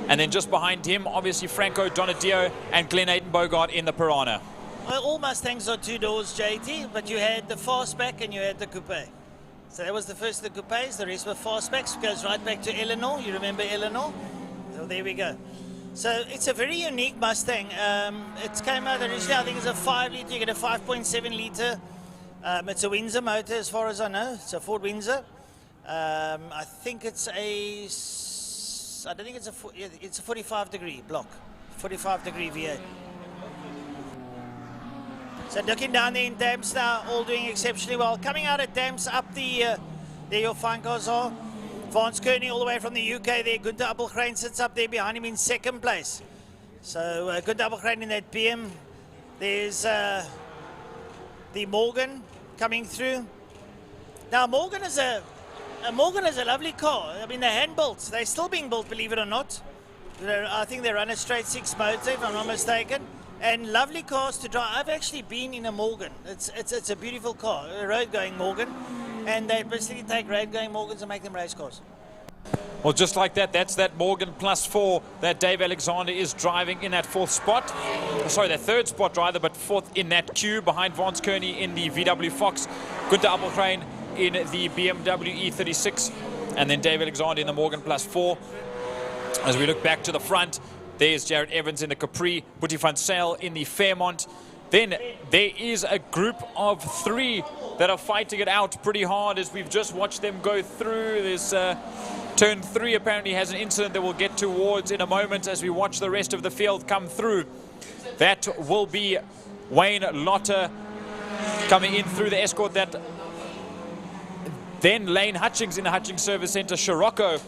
And then just behind him, obviously Franco Donadio and Glenn Bogart in the Piranha. Well, all Mustangs are 2 doors, JT, but you had the fastback and you had the coupe. So that was the first of the coupes, the rest were fastbacks. Goes right back to Eleanor. You remember Eleanor? So there we go. So it's a very unique Mustang. It came out originally, I think it's a 5-litre. You get a 5.7 litre. It's a Windsor motor as far as I know. It's a Ford Windsor. I think it's a it's, I don't think it's a 45-degree block, 45-degree V8. So looking down there in Damps now, all doing exceptionally well. Coming out of Damps up there your Fine Cars are. Vance Kearney all the way from the UK there. Gunther Appelgrein sits up there behind him in second place. So Gunther Appelgrein in that BM. There's the Morgan coming through. Now Morgan is a lovely car. I mean, they're hand built. They're still being built, believe it or not. I think they run a straight 6 motor, if I'm not mistaken. And lovely cars to drive. I've actually been in a Morgan. It's a beautiful car, a road-going Morgan. And they basically take road-going Morgans and make them race cars. Well, just like that, that's that Morgan +4 that Dave Alexander is driving in that fourth spot. Sorry, that third spot rather, but fourth in that queue behind Vance Kearney in the VW Fox, Gunther Appelgrein in the BMW E36, and then Dave Alexander in the Morgan +4. As we look back to the front, there's Jared Evans in the Capri, Boetie van Zyl in the Fairmont. Then there is a group of 3 that are fighting it out pretty hard as we've just watched them go through. There's turn 3 apparently has an incident that we'll get towards in a moment as we watch the rest of the field come through. That will be Wayne Lotter coming in through the escort. That then Lane Hutchings in the Hutchings Service Centre, Scirocco,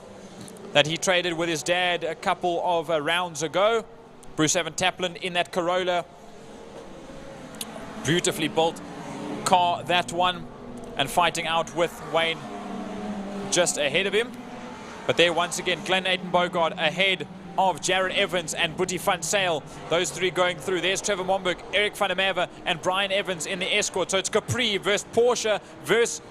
that he traded with his dad a couple of rounds ago. Bruce Evan Taplin in that Corolla. Beautifully built car, that one, and fighting out with Wayne just ahead of him. But there once again, Glenn Aiton Bogard ahead of Jared Evans and Boetie van Zyl. Those 3 going through. There's Trevor Momberg, Eric van der Merwe, and Brian Evans in the escort. So it's Capri versus Porsche versus,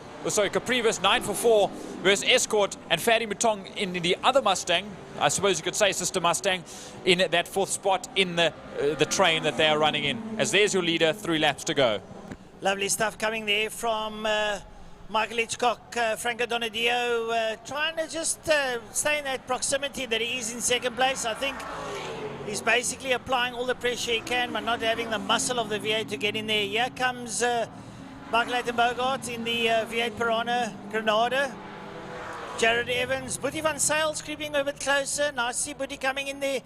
Capri versus 944 versus Escort, and Fadi Mutong in the other Mustang, I suppose you could say sister Mustang, in that fourth spot in the train that they are running in. As there's your leader, 3 laps to go. Lovely stuff coming there from Michael Hitchcock, Franco Donadio, trying to just stay in that proximity that he is in second place. I think he's basically applying all the pressure he can, but not having the muscle of the V8 to get in there. Here comes Michael Aiton Bogart in the V8 Piranha Granada. Jared Evans, Boetie van Zyl's creeping a bit closer. Nice to see Boetie coming in there.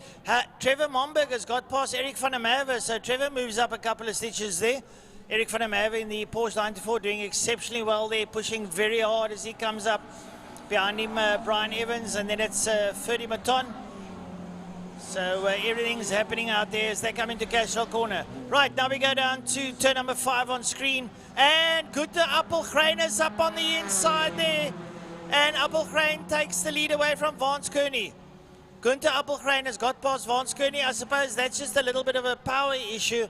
Trevor Momberg has got past Eric van der Merwe, so Trevor moves up a couple of stitches there. Eric van der Merwe in the Porsche 94 doing exceptionally well there, pushing very hard as he comes up. Behind him, Brian Evans, and then it's Ferdy Maton. So everything's happening out there as they come into Cashel Corner. Right, now we go down to turn number 5 on screen. And Gunther Appelgrein is up on the inside there. And Appelgrein takes the lead away from Vance Kearney. Gunther Appelgrein has got past Vance Kearney. I suppose that's just a little bit of a power issue.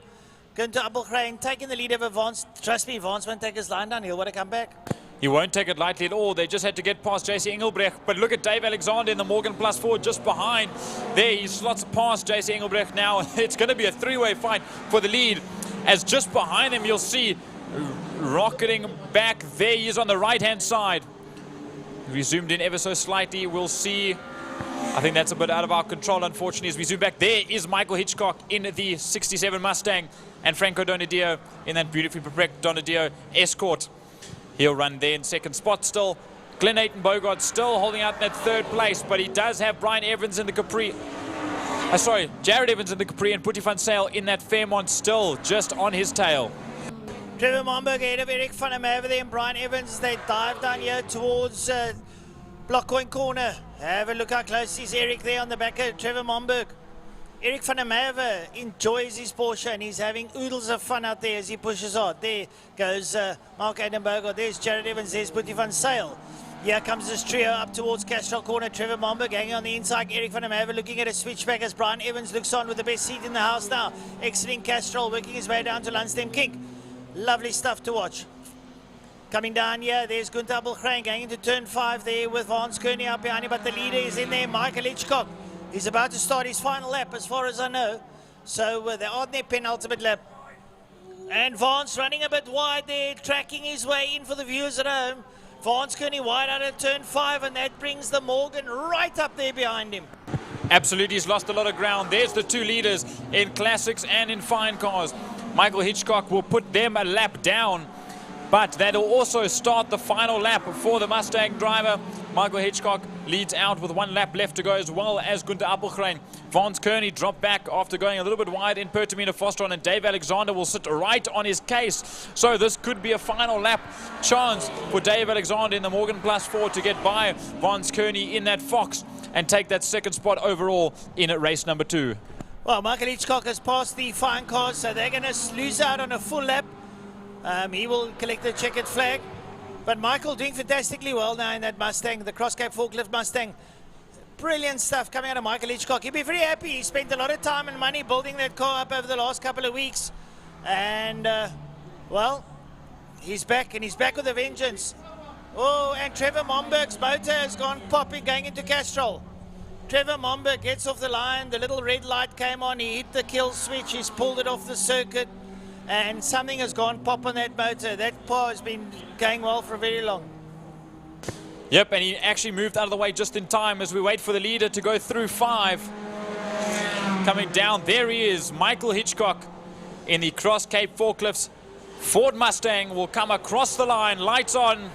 Gunther Appelgrein taking the lead over Vance. Trust me, Vance won't take his line down. He'll want to come back. He won't take it lightly at all. They just had to get past JC Engelbrecht. But look at Dave Alexander in the Morgan +4 just behind. There he slots past JC Engelbrecht now. It's going to be a 3-way fight for the lead. As just behind him, you'll see rocketing back. There he is on the right-hand side. If we zoomed in ever so slightly, we'll see. I think that's a bit out of our control, unfortunately, as we zoom back. There is Michael Hitchcock in the 67 Mustang and Franco Donadio in that beautifully prepared Donadio Escort. He'll run there in second spot still. Glenn Aiton Bogart still holding out in that third place, but he does have Brian Evans in the Capri. Jared Evans in the Capri and Boetie van Zyl in that Fairmont still just on his tail. Trevor Momberg ahead of Eric van der Merwe there and Brian Evans. They dive down here towards Blockcoin Corner. Have a look how close is Eric there on the back of Trevor Momberg. Eric van der Merwe enjoys his Porsche and he's having oodles of fun out there as he pushes hard. There goes Mark Aiton. There's Jared Evans, there's Boetie van Zyl. Here comes this trio up towards Castro Corner. Trevor Momberg hanging on the inside. Eric van der Merwe looking at a switchback as Brian Evans looks on with the best seat in the house now. Exiting Castrol, working his way down to Lunsdem King. Lovely stuff to watch. Coming down here, there's Gunther Appelgrein going into turn 5 there with Vance Kearney up behind him, but the leader is in there, Michael Hitchcock. He's about to start his final lap as far as I know. So they're on their penultimate lap. And Vance running a bit wide there, tracking his way in for the viewers at home. Vance Kearney wide out of turn 5, and that brings the Morgan right up there behind him. Absolutely, he's lost a lot of ground. There's the 2 leaders in classics and in fine cars. Michael Hitchcock will put them a lap down, but that'll also start the final lap for the Mustang driver. Michael Hitchcock leads out with 1 lap left to go, as well as Gunther Appelgren. Vance Kearney dropped back after going a little bit wide in Pertamina Fostron, and Dave Alexander will sit right on his case. So this could be a final lap chance for Dave Alexander in the Morgan Plus 4 to get by Vance Kearney in that Fox and take that second spot overall in race number 2. Well, Michael Hitchcock has passed the Fine Cars, so they're going to lose out on a full lap. He will collect the checkered flag. But Michael doing fantastically well now in that Mustang, the Cross Cape forklift Mustang. Brilliant stuff coming out of Michael Hitchcock. He'll be very happy. He spent a lot of time and money building that car up over the last couple of weeks. And, well, he's back, and he's back with a vengeance. Oh, and Trevor Momberg's motor has gone popping going into Castrol. Trevor Momberg gets off the line. The little red light came on. He hit the kill switch. He's pulled it off the circuit. And something has gone pop on that motor. That car has been going well for very long. Yep, and he actually moved out of the way just in time as we wait for the leader to go through 5. Coming down, there he is, Michael Hitchcock in the Cross Cape Forklifts. Ford Mustang will come across the line, lights on.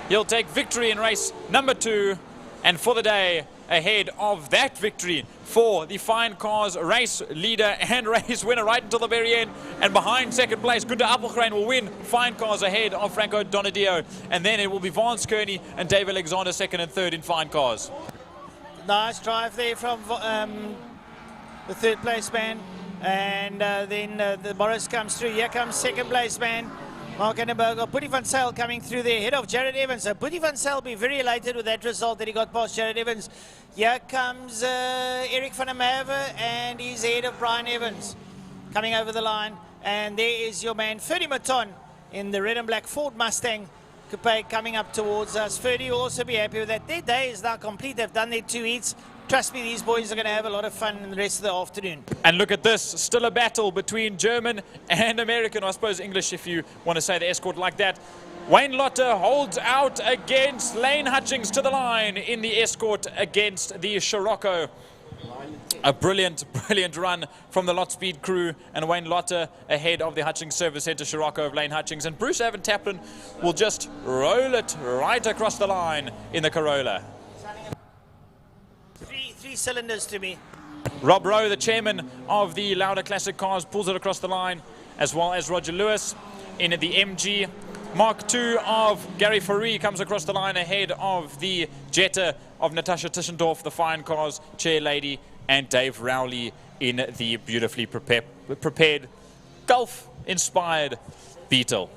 He'll take victory in race number 2. And for the day, ahead of that victory for the Fine Cars race leader and race winner right until the very end. And behind second place, Gunther Appelgren will win Fine Cars ahead of Franco Donadio. And then it will be Vance Kearney and Dave Alexander second and third in Fine Cars. Nice drive there from the third place man. And then the Morris comes through. Here comes second place man, Mark Annenberger. Putty van Zyl coming through there, ahead of Jared Evans. So Putty van Zyl will be very elated with that result that he got past Jared Evans. Here comes Eric van der Merwe, and he's ahead of Brian Evans coming over the line. And there is your man Ferdy Maton in the red and black Ford Mustang Coupe coming up towards us. Ferdy will also be happy with that. Their day is now complete. They've done their 2 heats. Trust me, these boys are going to have a lot of fun in the rest of the afternoon. And look at this, still a battle between German and American, or I suppose English if you want to say the escort like that. Wayne Lotter holds out against Lane Hutchings to the line in the escort against the Scirocco. A brilliant, brilliant run from the Lot Speed crew, and Wayne Lotter ahead of the Hutchings service head to Scirocco of Lane Hutchings. And Bruce Avon Taplin will just roll it right across the line in the Corolla. Three cylinders to me. Rob Rowe, the chairman of the Lauda Classic Cars, pulls it across the line, as well as Roger Lewis in the MG. Mark II of Gary Faree comes across the line ahead of the Jetta of Natasha Tischendorf, the Fine Cars chair lady, and Dave Rowley in the beautifully prepared Gulf-inspired Beetle.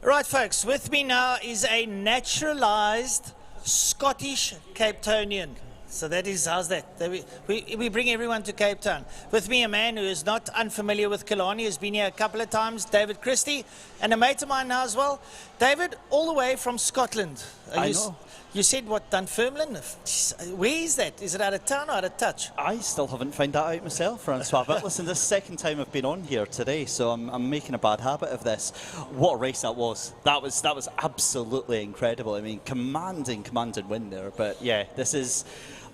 Right, folks, with me now is a naturalized Scottish Cape Townian. So that is, how's that? We bring everyone to Cape Town. With me, a man who is not unfamiliar with Killarney, has been here a couple of times, David Christie, and a mate of mine now as well. David, all the way from Scotland. I know. You said, what, Dunfermline? Where is that? Is it out of town or out of touch? I still haven't found that out myself, Francois. But listen, this is the second time I've been on here today, so I'm making a bad habit of this. What a race that was. That was absolutely incredible. I mean, commanding win there. But yeah, this is...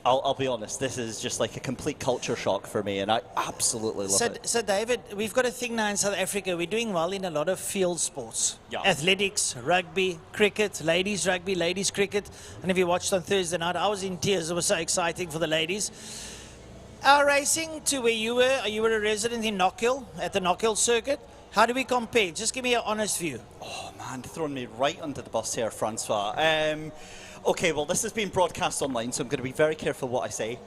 I'll be honest, this is just like a complete culture shock for me, and I absolutely love it. So, David, we've got a thing now in South Africa. We're doing well in a lot of field sports. Yeah. Athletics, rugby, cricket, ladies rugby, ladies cricket. And if you watched on Thursday night, I was in tears. It was so exciting for the ladies. Our racing to where you were a resident in Knockhill, at the Knockhill circuit. How do we compare? Just give me an honest view. Oh, man, throwing me right under the bus here, Francois. Okay, well, this has been broadcast online, so I'm going to be very careful what I say.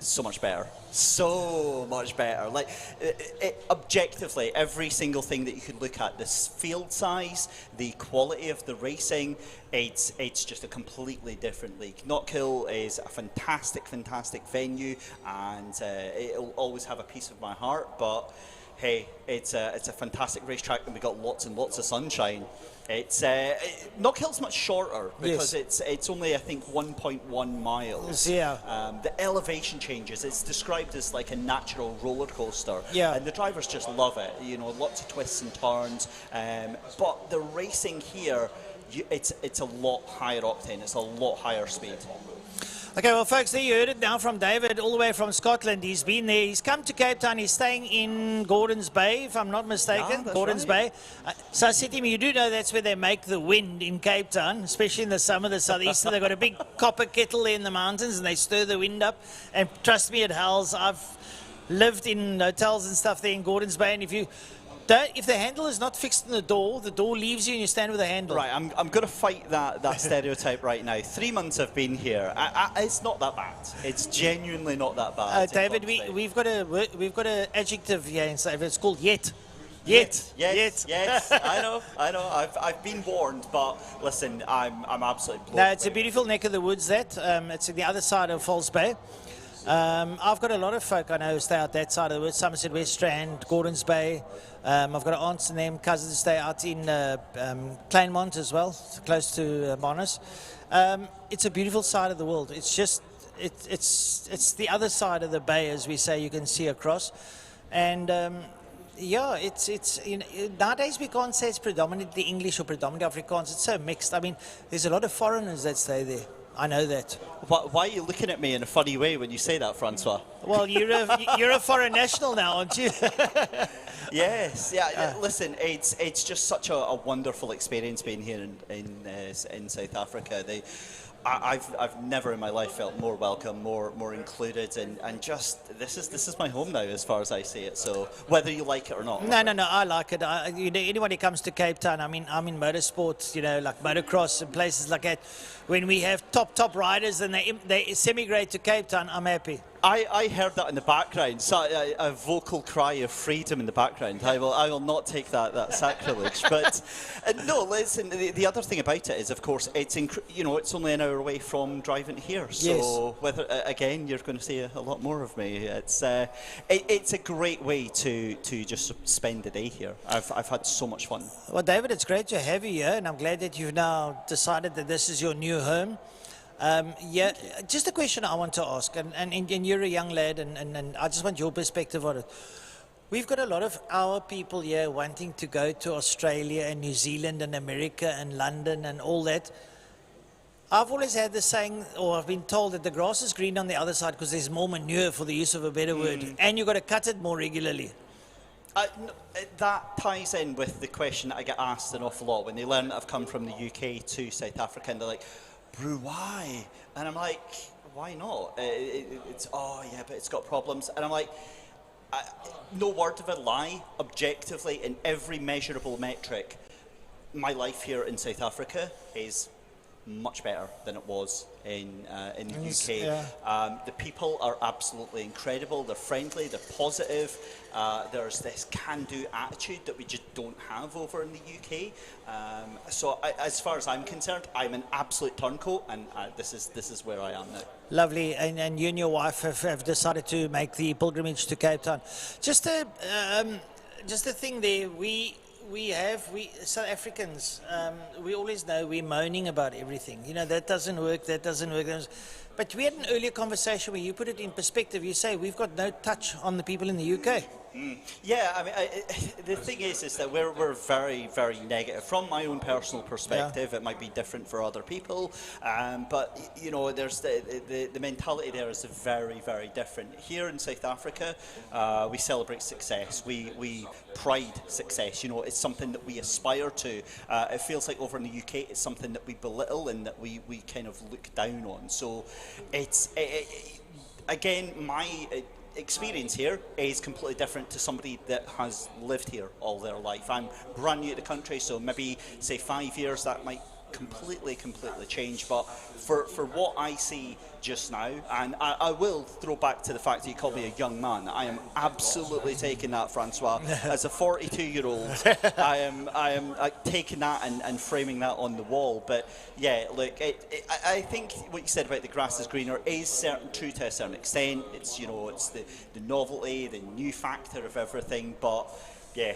so much better. So much better. Like, objectively, every single thing that you could look at, the field size, the quality of the racing, it's just a completely different league. Knockhill is a fantastic, fantastic venue, and it'll always have a piece of my heart, but hey, it's a fantastic racetrack, and we got lots and lots of sunshine. It's Knockhill's much shorter because it's only, I think, 1.1 miles. Yeah. The elevation changes. It's described as like a natural roller coaster. Yeah. And the drivers just love it. You know, lots of twists and turns. But the racing here, it's a lot higher octane. It's a lot higher speed. Okay, well, folks, there you heard it now from David, all the way from Scotland. He's been there. He's come to Cape Town. He's staying in Gordon's Bay, if I'm not mistaken. Yeah, Gordon's Bay. So I said to him, you do know that's where they make the wind in Cape Town, especially in the summer, the southeast. They've got a big copper kettle there in the mountains, and they stir the wind up. And trust me, it howls. I've lived in hotels and stuff there in Gordon's Bay, and if the handle is not fixed in the door leaves you and you stand with the handle. Right, I'm going to fight that stereotype right now. 3 months I've been here. It's not that bad. It's genuinely not that bad. David, we've got an adjective here in South Africa. It's called yet. Yes. I know. I've been warned, but listen, I'm absolutely blown. No, it's a beautiful neck of the woods. It's on the other side of Falls Bay. I've got a lot of folk I know who stay out that side of the woods. Somerset West Strand, Gordons Bay. I've got aunts and them, cousins who stay out in Kleinmond as well, close to Monas. It's a beautiful side of the world. It's just, it's the other side of the bay, as we say, you can see across. And yeah, it's nowadays we can't say it's predominantly English or predominantly Afrikaans. It's so mixed. I mean, there's a lot of foreigners that stay there. I know that. Why are you looking at me in a funny way when you say that, Francois? Well, you're a foreign national now, aren't you? Yes, yeah. Listen, it's just such a wonderful experience being here in South Africa. I've never in my life felt more welcome, more included, and just this is my home now as far as I see it. So whether you like it or not. No, I like it. Anyone who comes to Cape Town, I'm in motorsport, like motocross and places like that. When we have top riders and they semigrate to Cape Town, I'm happy. I heard that in the background, so a vocal cry of freedom in the background. I will not take that sacrilege. But no, listen. The other thing about it is, of course, it's only an hour away from driving here. So whether again you're going to see a lot more of me. It's a great way to just spend the day here. I've had so much fun. Well, David, it's great to have you here, and I'm glad that you've now decided that this is your new home. Yeah, just a question I want to ask, and you're a young lad, and I just want your perspective on it. We've got a lot of our people here wanting to go to Australia and New Zealand and America and London and all that. I've always had the saying, or I've been told, that the grass is green on the other side because there's more manure, for the use of a better word, and you've got to cut it more regularly. That ties in with the question that I get asked an awful lot when they learn that I've come from the UK to South Africa, and they're like, Brew, why? And I'm like, why not? It's but it's got problems. And I'm like, no word of a lie, objectively, in every measurable metric, my life here in South Africa is much better than it was in the UK. Yeah. The people are absolutely incredible. They're friendly, they're positive. There's this can-do attitude that we just don't have over in the UK. So as far as I'm concerned, I'm an absolute turncoat, and this is where I am now. Lovely, and you and your wife have decided to make the pilgrimage to Cape Town. Just a thing there, we South Africans, we always know we're moaning about everything. That doesn't work, that doesn't work. But we had an earlier conversation where you put it in perspective. You say we've got no touch on the people in the UK. Yeah, I mean, the thing is that we're very, very negative. From my own personal perspective, it might be different for other people, but there's the mentality there is very, very different. Here in South Africa, we celebrate success. We pride success. It's something that we aspire to. It feels like over in the UK, it's something that we belittle and that we kind of look down on. So it's again my experience here is completely different to somebody that has lived here all their life. I'm brand new to the country, so maybe say 5 years that might completely changed. But for what I see just now, and I will throw back to the fact that you call me a young man. I am absolutely taking that, Francois. As a 42-year-old, I am taking that and framing that on the wall. But yeah, look, I think what you said about the grass is greener is true to a certain extent. It's, you know, it's the novelty, the new factor of everything. But yeah,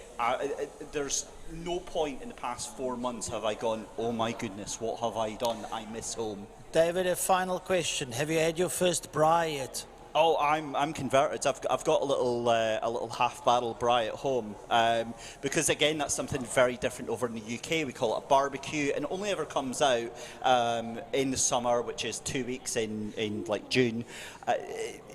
there's no point in the past 4 months have I gone, oh my goodness, what have I done? I miss home. David, a final question. Have you had your first braai yet? Oh, I'm converted. I've got a little half barrel braai at home because again that's something very different over in the UK. We call it a barbecue, and it only ever comes out in the summer, which is 2 weeks in like June.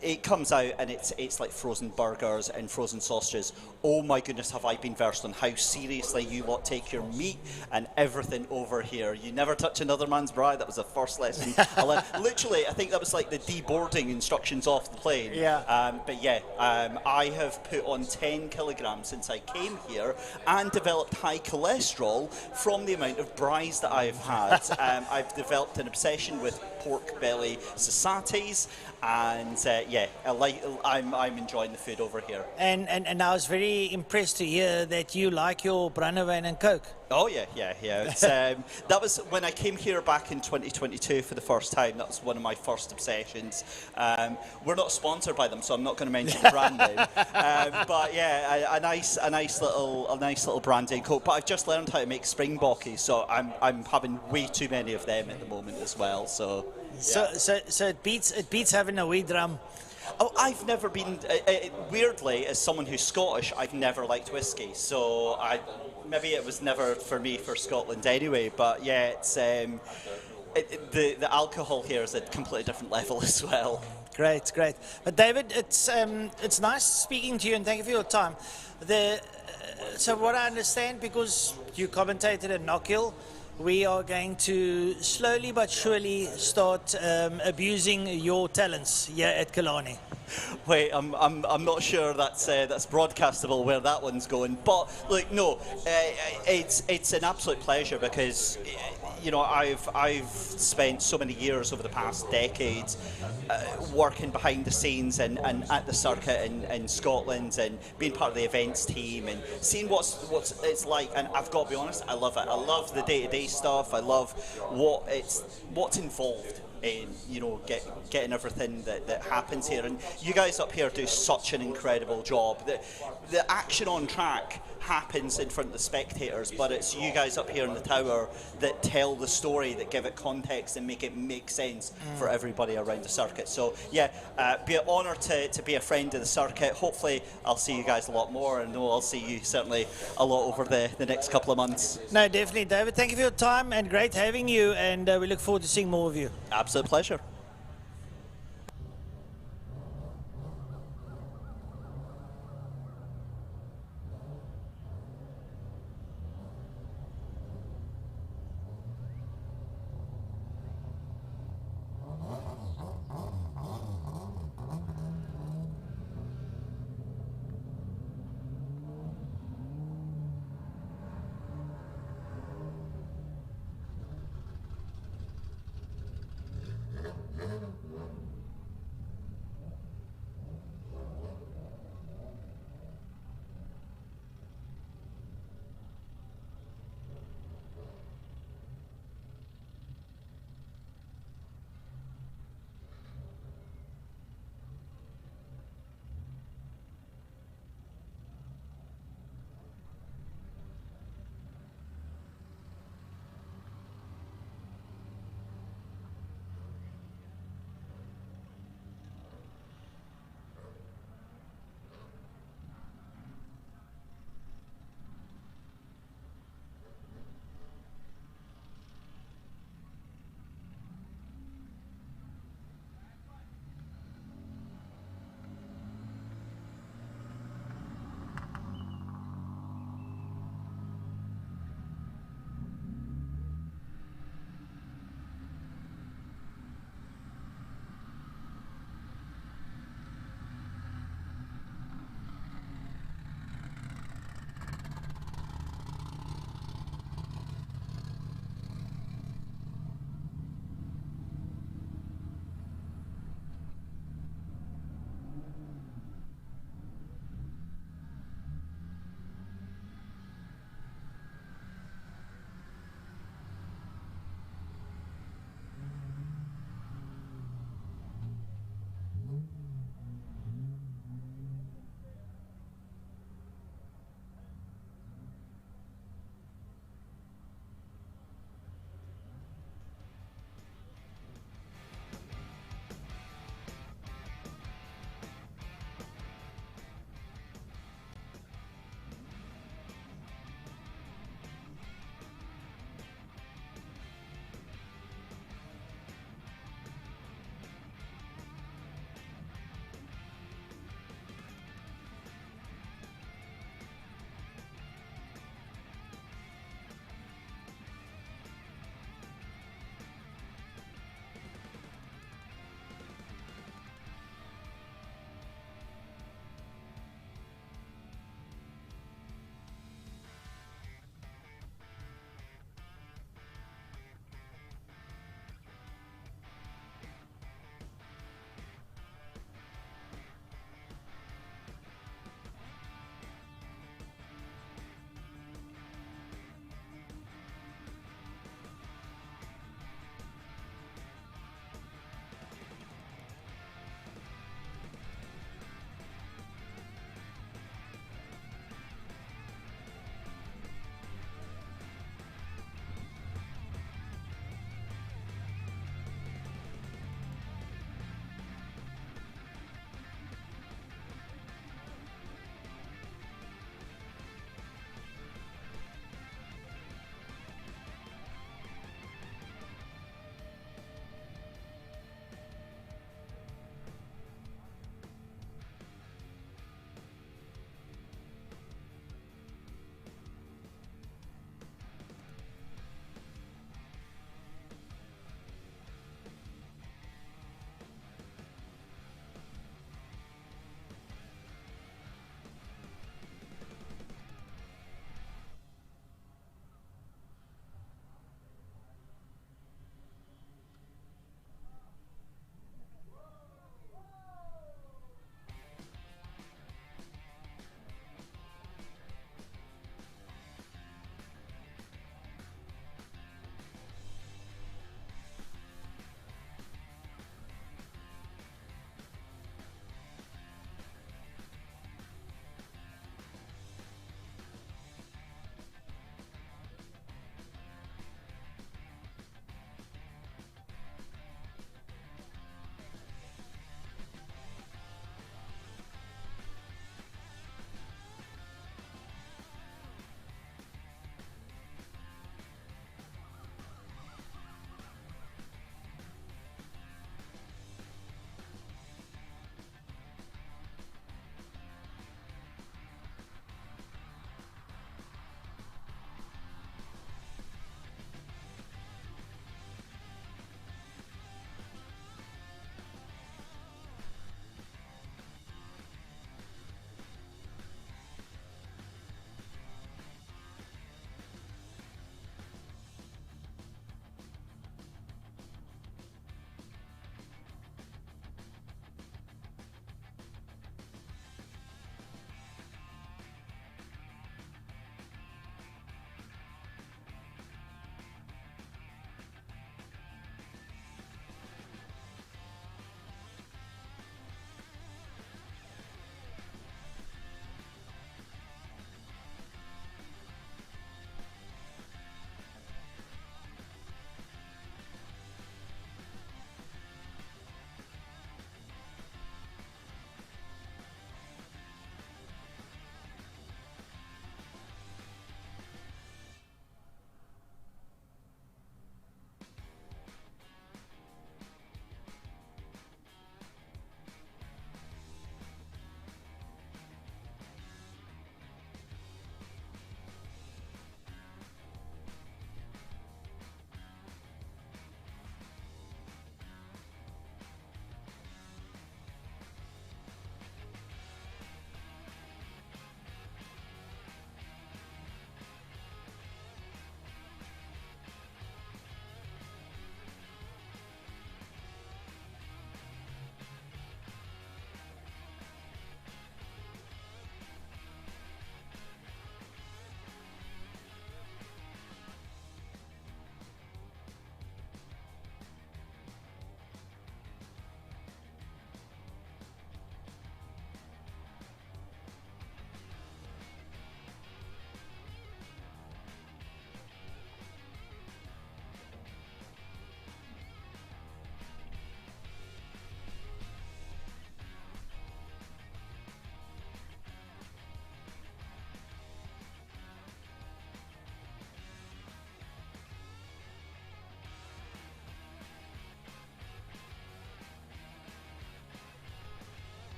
It comes out and it's like frozen burgers and frozen sausages. Oh my goodness, have I been versed on how seriously you lot take your meat and everything over here. You never touch another man's braai. That was the first lesson I learned. Literally, I think that was like the deboarding instructions off the plane. Yeah. But yeah, I have put on 10 kilograms since I came here and developed high cholesterol from the amount of braais that I've had. I've developed an obsession with pork belly societies, and yeah, I'm enjoying the food over here. And I was very impressed to hear that you like your brandewijn and Coke. Oh yeah. It's, that was when I came here back in 2022 for the first time. That was one of my first obsessions. We're not sponsored by them, so I'm not going to mention the brand name. But yeah, a nice little brandy and Coke. But I've just learned how to make springbokkies, so I'm having way too many of them at the moment as well. So yeah. So it beats having a wee drum. Oh, I've never been, weirdly, as someone who's Scottish, I've never liked whiskey, so maybe it was never for me for Scotland anyway, but yeah, it's the alcohol here is at a completely different level as well. Great. But David, it's nice speaking to you, and thank you for your time. So what I understand, because you commentated at Knockhill, we are going to slowly but surely start abusing your talents here at Killarney. Wait, I'm not sure that's broadcastable where that one's going. But look, no, it's an absolute pleasure because you know I've spent so many years over the past decades working behind the scenes and at the circuit in Scotland and being part of the events team and seeing what's it's like. And I've got to be honest, I love it. I love the day-to-day stuff. I love what's involved in, you know, getting everything that happens here. And you guys up here do such an incredible job. The action on track happens in front of the spectators, but it's you guys up here in the tower that tell the story, that give it context and make it make sense for everybody around the circuit. So yeah, be an honour to be a friend of the circuit. Hopefully I'll see you guys a lot more, and I'll see you certainly a lot over the next couple of months. No, definitely, David. Thank you for your time and great having you, and we look forward to seeing more of you. Absolute pleasure.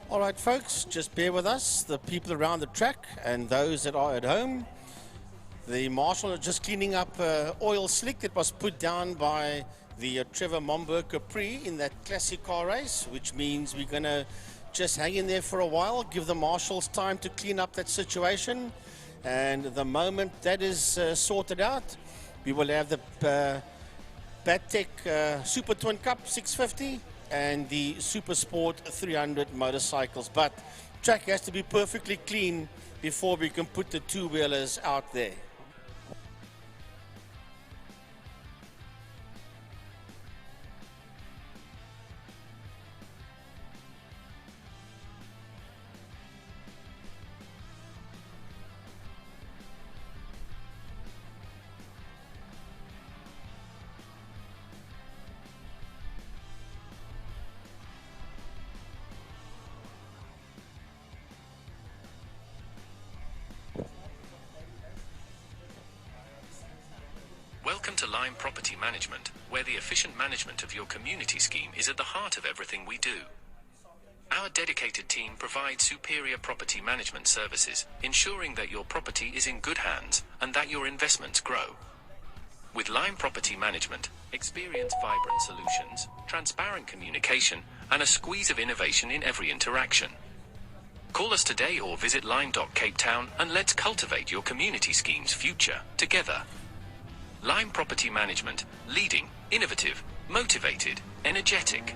All right, folks, just bear with us, the people around the track and those that are at home. The marshal is just cleaning up oil slick that was put down by the Trevor Momberg Capri in that classic car race, which means we're going to just hang in there for a while, give the marshals time to clean up that situation. And the moment that is sorted out, we will have the Battec Super Twin Cup 650 and the Super Sport 300 motorcycles. But track has to be perfectly clean before we can put the two-wheelers out there. Welcome to Lime Property Management, where the efficient management of your community scheme is at the heart of everything we do. Our dedicated team provides superior property management services, ensuring that your property is in good hands and that your investments grow. With Lime Property Management, experience vibrant solutions, transparent communication, and a squeeze of innovation in every interaction. Call us today or visit lime.capetown and let's cultivate your community scheme's future together. Lime Property Management, leading, innovative, motivated, energetic.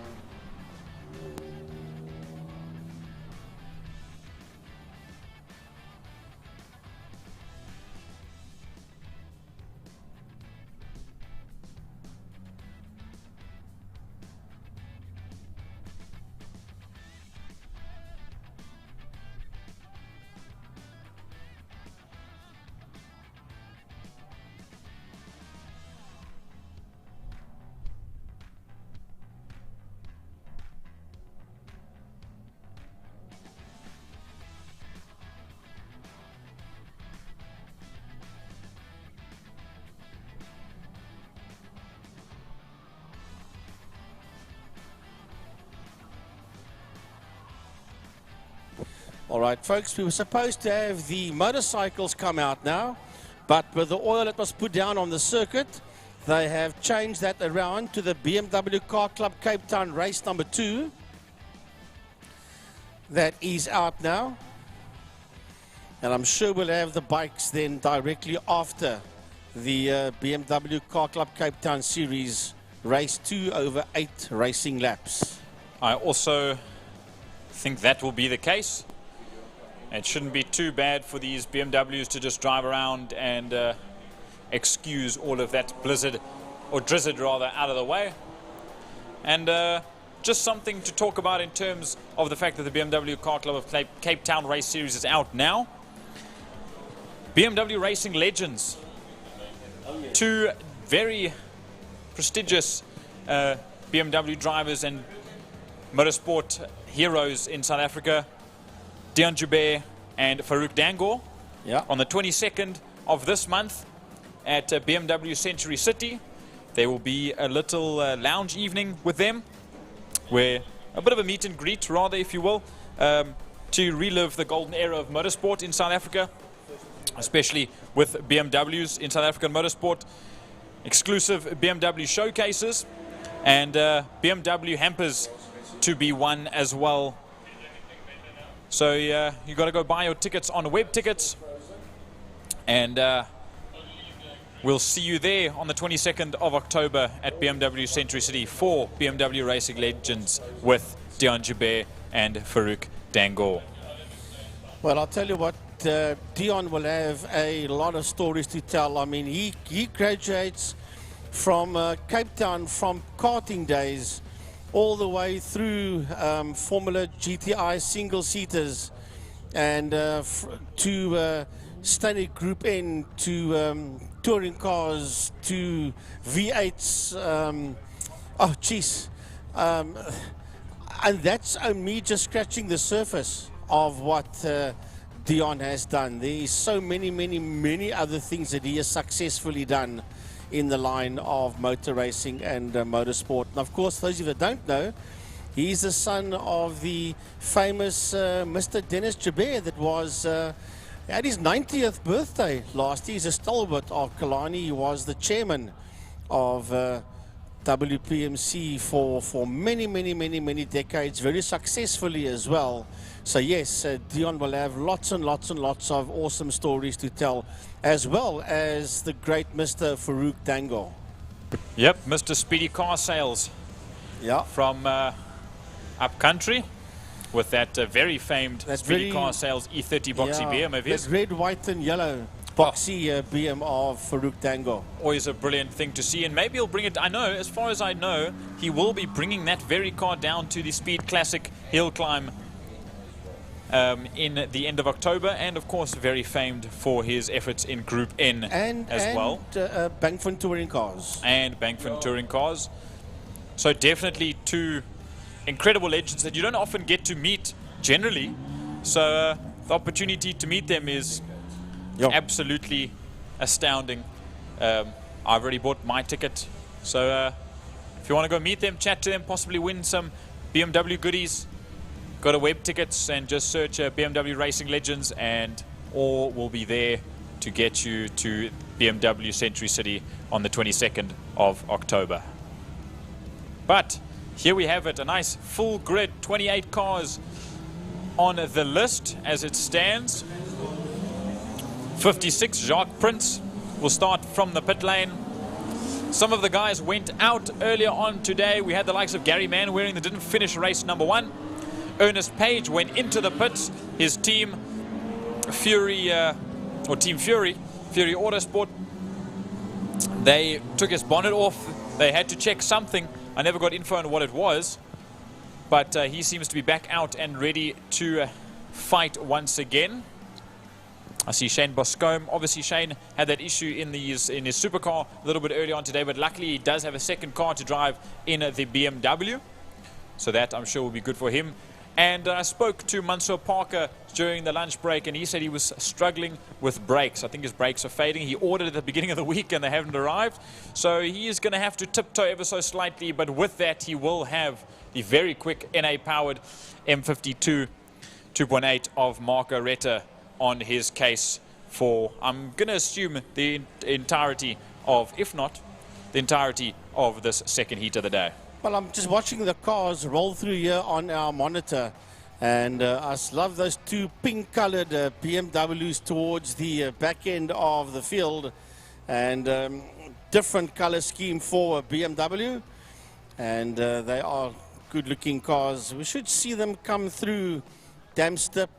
All right, folks, we were supposed to have the motorcycles come out now, but with the oil that was put down on the circuit, they have changed that around to the BMW Car Club Cape Town race number 2. That is out now. And I'm sure we'll have the bikes then directly after the BMW Car Club Cape Town Series race 2 over 8 racing laps. I also think that will be the case. It shouldn't be too bad for these BMWs to just drive around and excuse all of that blizzard, or drizzard rather, out of the way. And just something to talk about in terms of the fact that the BMW Car Club of Cape Town Race Series is out now. BMW Racing Legends. Two very prestigious BMW drivers and motorsport heroes in South Africa, Dion Joubert and Farouk Dangor, on the 22nd of this month at BMW Century City. There will be a little lounge evening with them, where a bit of a meet and greet, rather, if you will, to relive the golden era of motorsport in South Africa, especially with BMWs in South African motorsport, exclusive BMW showcases, and BMW hampers to be won as well. So you got to go buy your tickets on Web Tickets, and we'll see you there on the 22nd of October at BMW Century City for BMW Racing Legends with Dion Joubert and Farouk Dangor. Well, I'll tell you what, Dion will have a lot of stories to tell. I mean, he graduates from Cape Town from karting days all the way through Formula GTI single-seaters and to Standard Group N, to touring cars, to V8s. Oh, jeez. And that's me just scratching the surface of what Dion has done. There is so many other things that he has successfully done in the line of motor racing and motorsport. And of course, those of you that don't know, He's the son of the famous Mr. Dennis Jabir that was at his 90th birthday last year. He's a stalwart of Killarney. He was the chairman of WPMC for many decades, very successfully as well. So yes, Dion will have lots and lots of awesome stories to tell, as well as the great Mr. Farouk Dango. Yep, Mr. Speedy Car Sales. Yeah. From upcountry, with that very famed Speedy Car Sales E30 boxy BM of his. That red, white and yellow boxy BM of Farouk Dango. Always a brilliant thing to see, and maybe he'll bring it. I know, as far as I know, he will be bringing that very car down to the Speed Classic Hill Climb in the end of October, and of course very famed for his efforts in Group N as well. Bankford Touring Cars. And Bankford Touring Cars. So definitely two incredible legends that you don't often get to meet generally. So the opportunity to meet them is absolutely astounding. I've already bought my ticket. So if you want to go meet them, chat to them, possibly win some BMW goodies, go to web tickets and just search BMW Racing Legends, and all will be there to get you to BMW Century City on the 22nd of October. But here we have it, a nice full grid, 28 cars on the list as it stands. 56, Jacques Prince will start from the pit lane. Some of the guys went out earlier on today. We had the likes of Gary Manwaring that didn't finish race number 1. Ernest Page went into the pits. His team, Fury Autosport, they took his bonnet off. They had to check something. I never got info on what it was, but he seems to be back out and ready to fight once again. I see Shane Boscombe. Obviously, Shane had that issue in his supercar a little bit early on today, but luckily he does have a second car to drive in the BMW. So that, I'm sure, will be good for him. And I spoke to Mansour Parker during the lunch break, and he said he was struggling with brakes. I think his brakes are fading. He ordered at the beginning of the week, and they haven't arrived. So he is going to have to tiptoe ever so slightly, but with that, he will have the very quick NA-powered M52 2.8 of Marco Retta on his case for, I'm going to assume, the entirety of, if not, the entirety of this second heat of the day. Well, I'm just watching the cars roll through here on our monitor, and I love those two pink-colored BMWs towards the back end of the field, and different color scheme for BMW, and they are good-looking cars. We should see them come through Damstip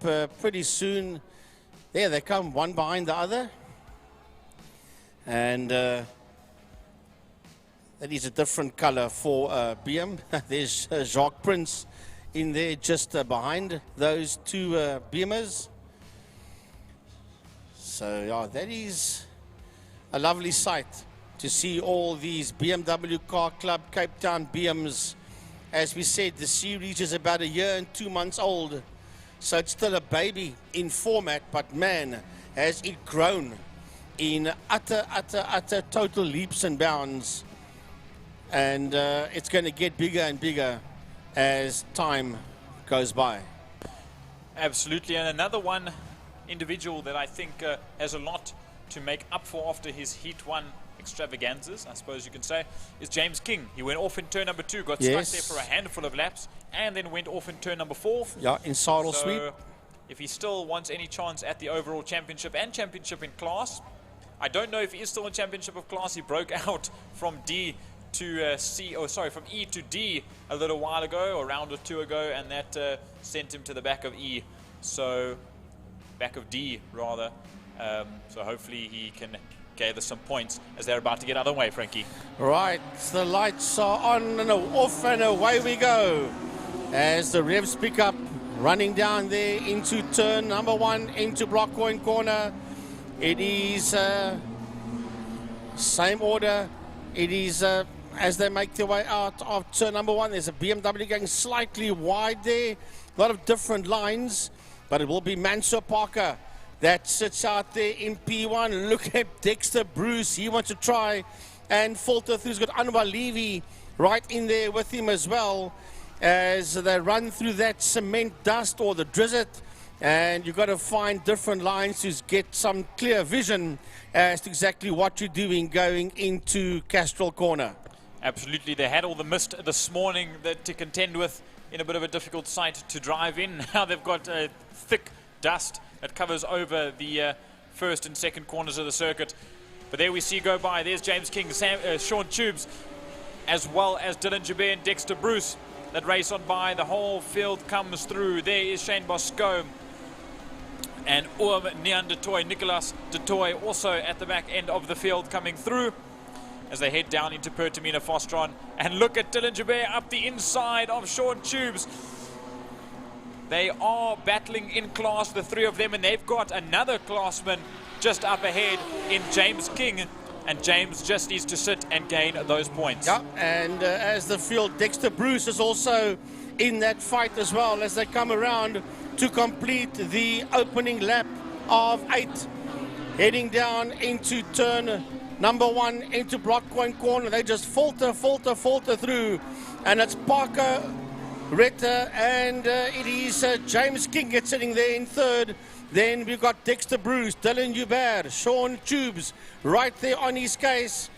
pretty soon. There they come, one behind the other, and that is a different color for BM. There's Jacques Prince in there just behind those two BMers. So yeah, that is a lovely sight to see all these BMW Car Club Cape Town BMs. As we said, the series is about 1 year and 2 months old. So it's still a baby in format, but man, has it grown in utter total leaps and bounds. And it's going to get bigger and bigger as time goes by. Absolutely, and another one individual that I think has a lot to make up for after his Heat 1 extravaganzas, I suppose you can say, is James King. He went off in turn number 2, got stuck there for a handful of laps, and then went off in turn number 4. Yeah, in saddle sweep. If he still wants any chance at the overall championship and championship in class, I don't know if he is still in championship of class. He broke out from D to C, oh sorry, from E to D a little while ago, or a round or two ago, and that sent him to the back of E, so back of D rather. So hopefully he can gather some points as they're about to get out of the way, Frankie. Right, the lights are on and off, and away we go as the revs pick up, running down there into turn number 1 into Blockcoin corner. It is same order. It is as they make their way out of turn number 1. There's a BMW going slightly wide there. A lot of different lines, but it will be Mansour Parker that sits out there in P1. Look at Dexter Bruce. He wants to try and falter through. He's got Anwar Levy right in there with him as well. as they run through that cement dust or the drizzle, and you've got to find different lines to get some clear vision as to exactly what you're doing going into Castrol Corner. Absolutely, they had all the mist this morning to contend with in a bit of a difficult site to drive in. Now they've got thick dust that covers over the first and second corners of the circuit. But there we see go by, there's James King, Sean Tubes, as well as Dylan Jabir and Dexter Bruce that race on by. The whole field comes through. There is Shane Bosco and Nian de Toy, Nicolas de Toy, also at the back end of the field coming through as they head down into Pertamina Fostron. And look at Dylan Jabir up the inside of Sean Tubes. They are battling in class, the three of them, and they've got another classman just up ahead in James King. And James just needs to sit and gain those points. Yeah, and as the field, Dexter Bruce is also in that fight as well as they come around to complete the opening lap of 8. Heading down into turn number 1 into Blockpoint Corner. They just falter through. And it's Parker Ritter and it is James King gets sitting there in third. Then we've got Dexter Bruce, Dylan Hubert, Sean Tubes right there on his case.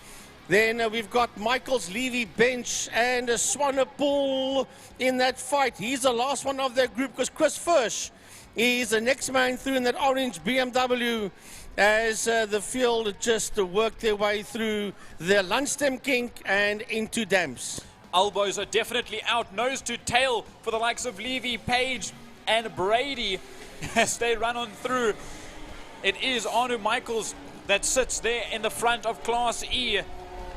Then we've got Michaels, Levy, Bench and Swanepoel in that fight. He's the last one of that group because Chris Fursh is the next man through in that orange BMW as the field just worked their way through the Lundstem kink and into Damps. Elbows are definitely out, nose to tail for the likes of Levy, Page and Brady as they run on through. It is Arno Michaels that sits there in the front of Class E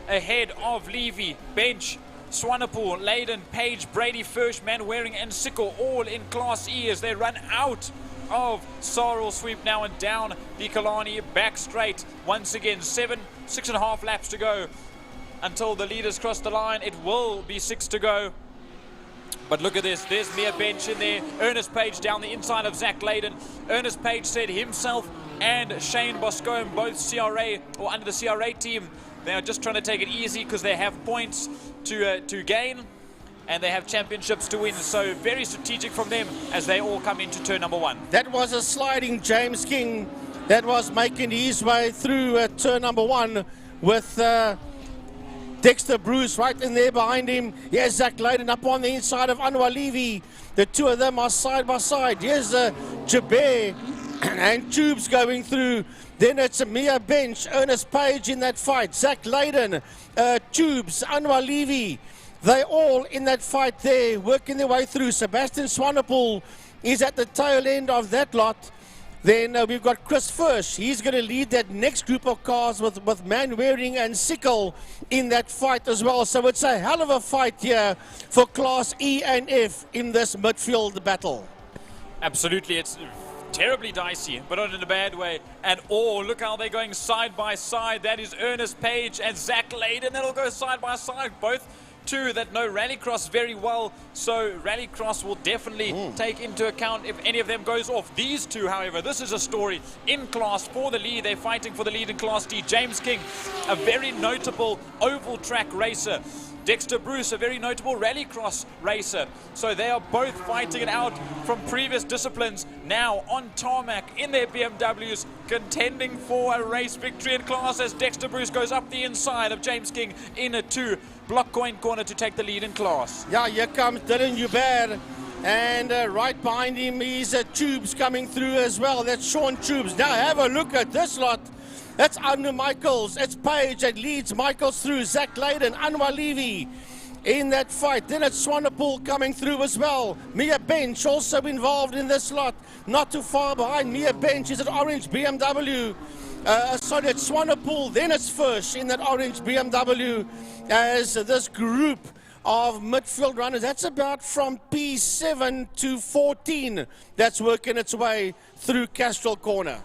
ahead of Levy, Bench, Swanepoel, Leyden, Page, Brady, Fursh, Manwaring and Sickle all in Class E as they run out of Sarl Sweep now and down the Killarney back straight. Once again, 6.5 laps to go until the leaders cross the line. It will be 6 to go. But look at this, there's Mia Bench in there, Ernest Page down the inside of Zach Leyden. Ernest Page said himself and Shane Bosco, both CRA or under the CRA team, they are just trying to take it easy because they have points to gain and they have championships to win. So very strategic from them as they all come into turn number 1. That was a sliding James King that was making his way through turn number 1 with Dexter Bruce right in there behind him. Here's Zach Leyden up on the inside of Anwar Levy. The two of them are side by side. Here's Jabir and Tubes going through. Then it's Mia Bench, Ernest Page in that fight. Zach Leyden, Tubes, Anwar Levy. They all in that fight there, working their way through. Sebastian Swanepoel is at the tail end of that lot. Then we've got Chris Fursh. He's going to lead that next group of cars with Manwaring and Sickle in that fight as well. So it's a hell of a fight here for Class E and F in this midfield battle. Absolutely, it's terribly dicey, but not in a bad way. And oh, look how they're going side by side. That is Ernest Page and Zach Leyden. That'll go side by side. Both two that know Rallycross very well, so Rallycross will definitely take into account if any of them goes off. These two, however, this is a story in class for the lead. They're fighting for the lead in Class D. James King, a very notable oval track racer. Dexter Bruce, a very notable Rallycross racer. So they are both fighting it out from previous disciplines, now on tarmac in their BMWs, contending for a race victory in class as Dexter Bruce goes up the inside of James King in a 2 block coin corner to take the lead in class. Yeah, here comes Dylan Hubert. And right behind him is Tubes coming through as well. That's Sean Tubes. Now have a look at this lot. That's Arno Michaels. It's Page that leads Michaels through. Zach Leyden, Anwar Levy in that fight. Then it's Swanepoel coming through as well. Mia Bench also involved in this lot. Not too far behind. Mia Bench is an orange BMW. Sorry, it's Swanepoel. Then it's Fursh in that orange BMW as this group of midfield runners. That's about from P7 to 14. That's working its way through Castrol Corner.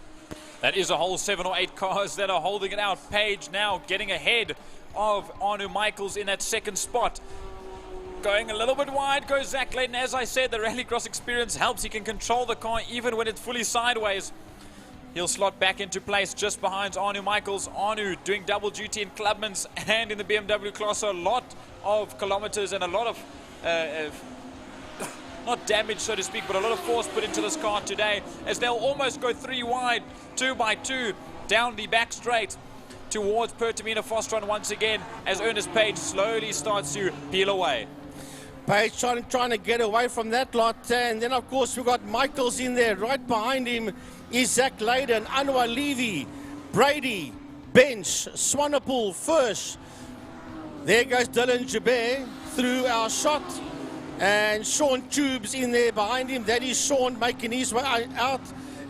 That is a whole 7 or 8 cars that are holding it out. Page now getting ahead of Arno Michaels in that second spot. Going a little bit wide goes Zach Leyden. As I said, the Rallycross experience helps. He can control the car even when it's fully sideways. He'll slot back into place just behind Arno Michaels. Arno doing double duty in Clubman's and in the BMW class. So a lot of kilometers and a lot of not damage, so to speak, but a lot of force put into this car today, as they'll almost go 3 wide, 2 by 2, down the back straight towards Pertamina Fostron once again, as Ernest Page slowly starts to peel away. Page trying to get away from that lot, and then of course we've got Michaels in there. Right behind him is Zach Layden, Anwar Levy, Brady, Bench, Swanepoel first. There goes Dylan Joubert through our shot, and Sean Tubes in there behind him. That is Sean making his way out.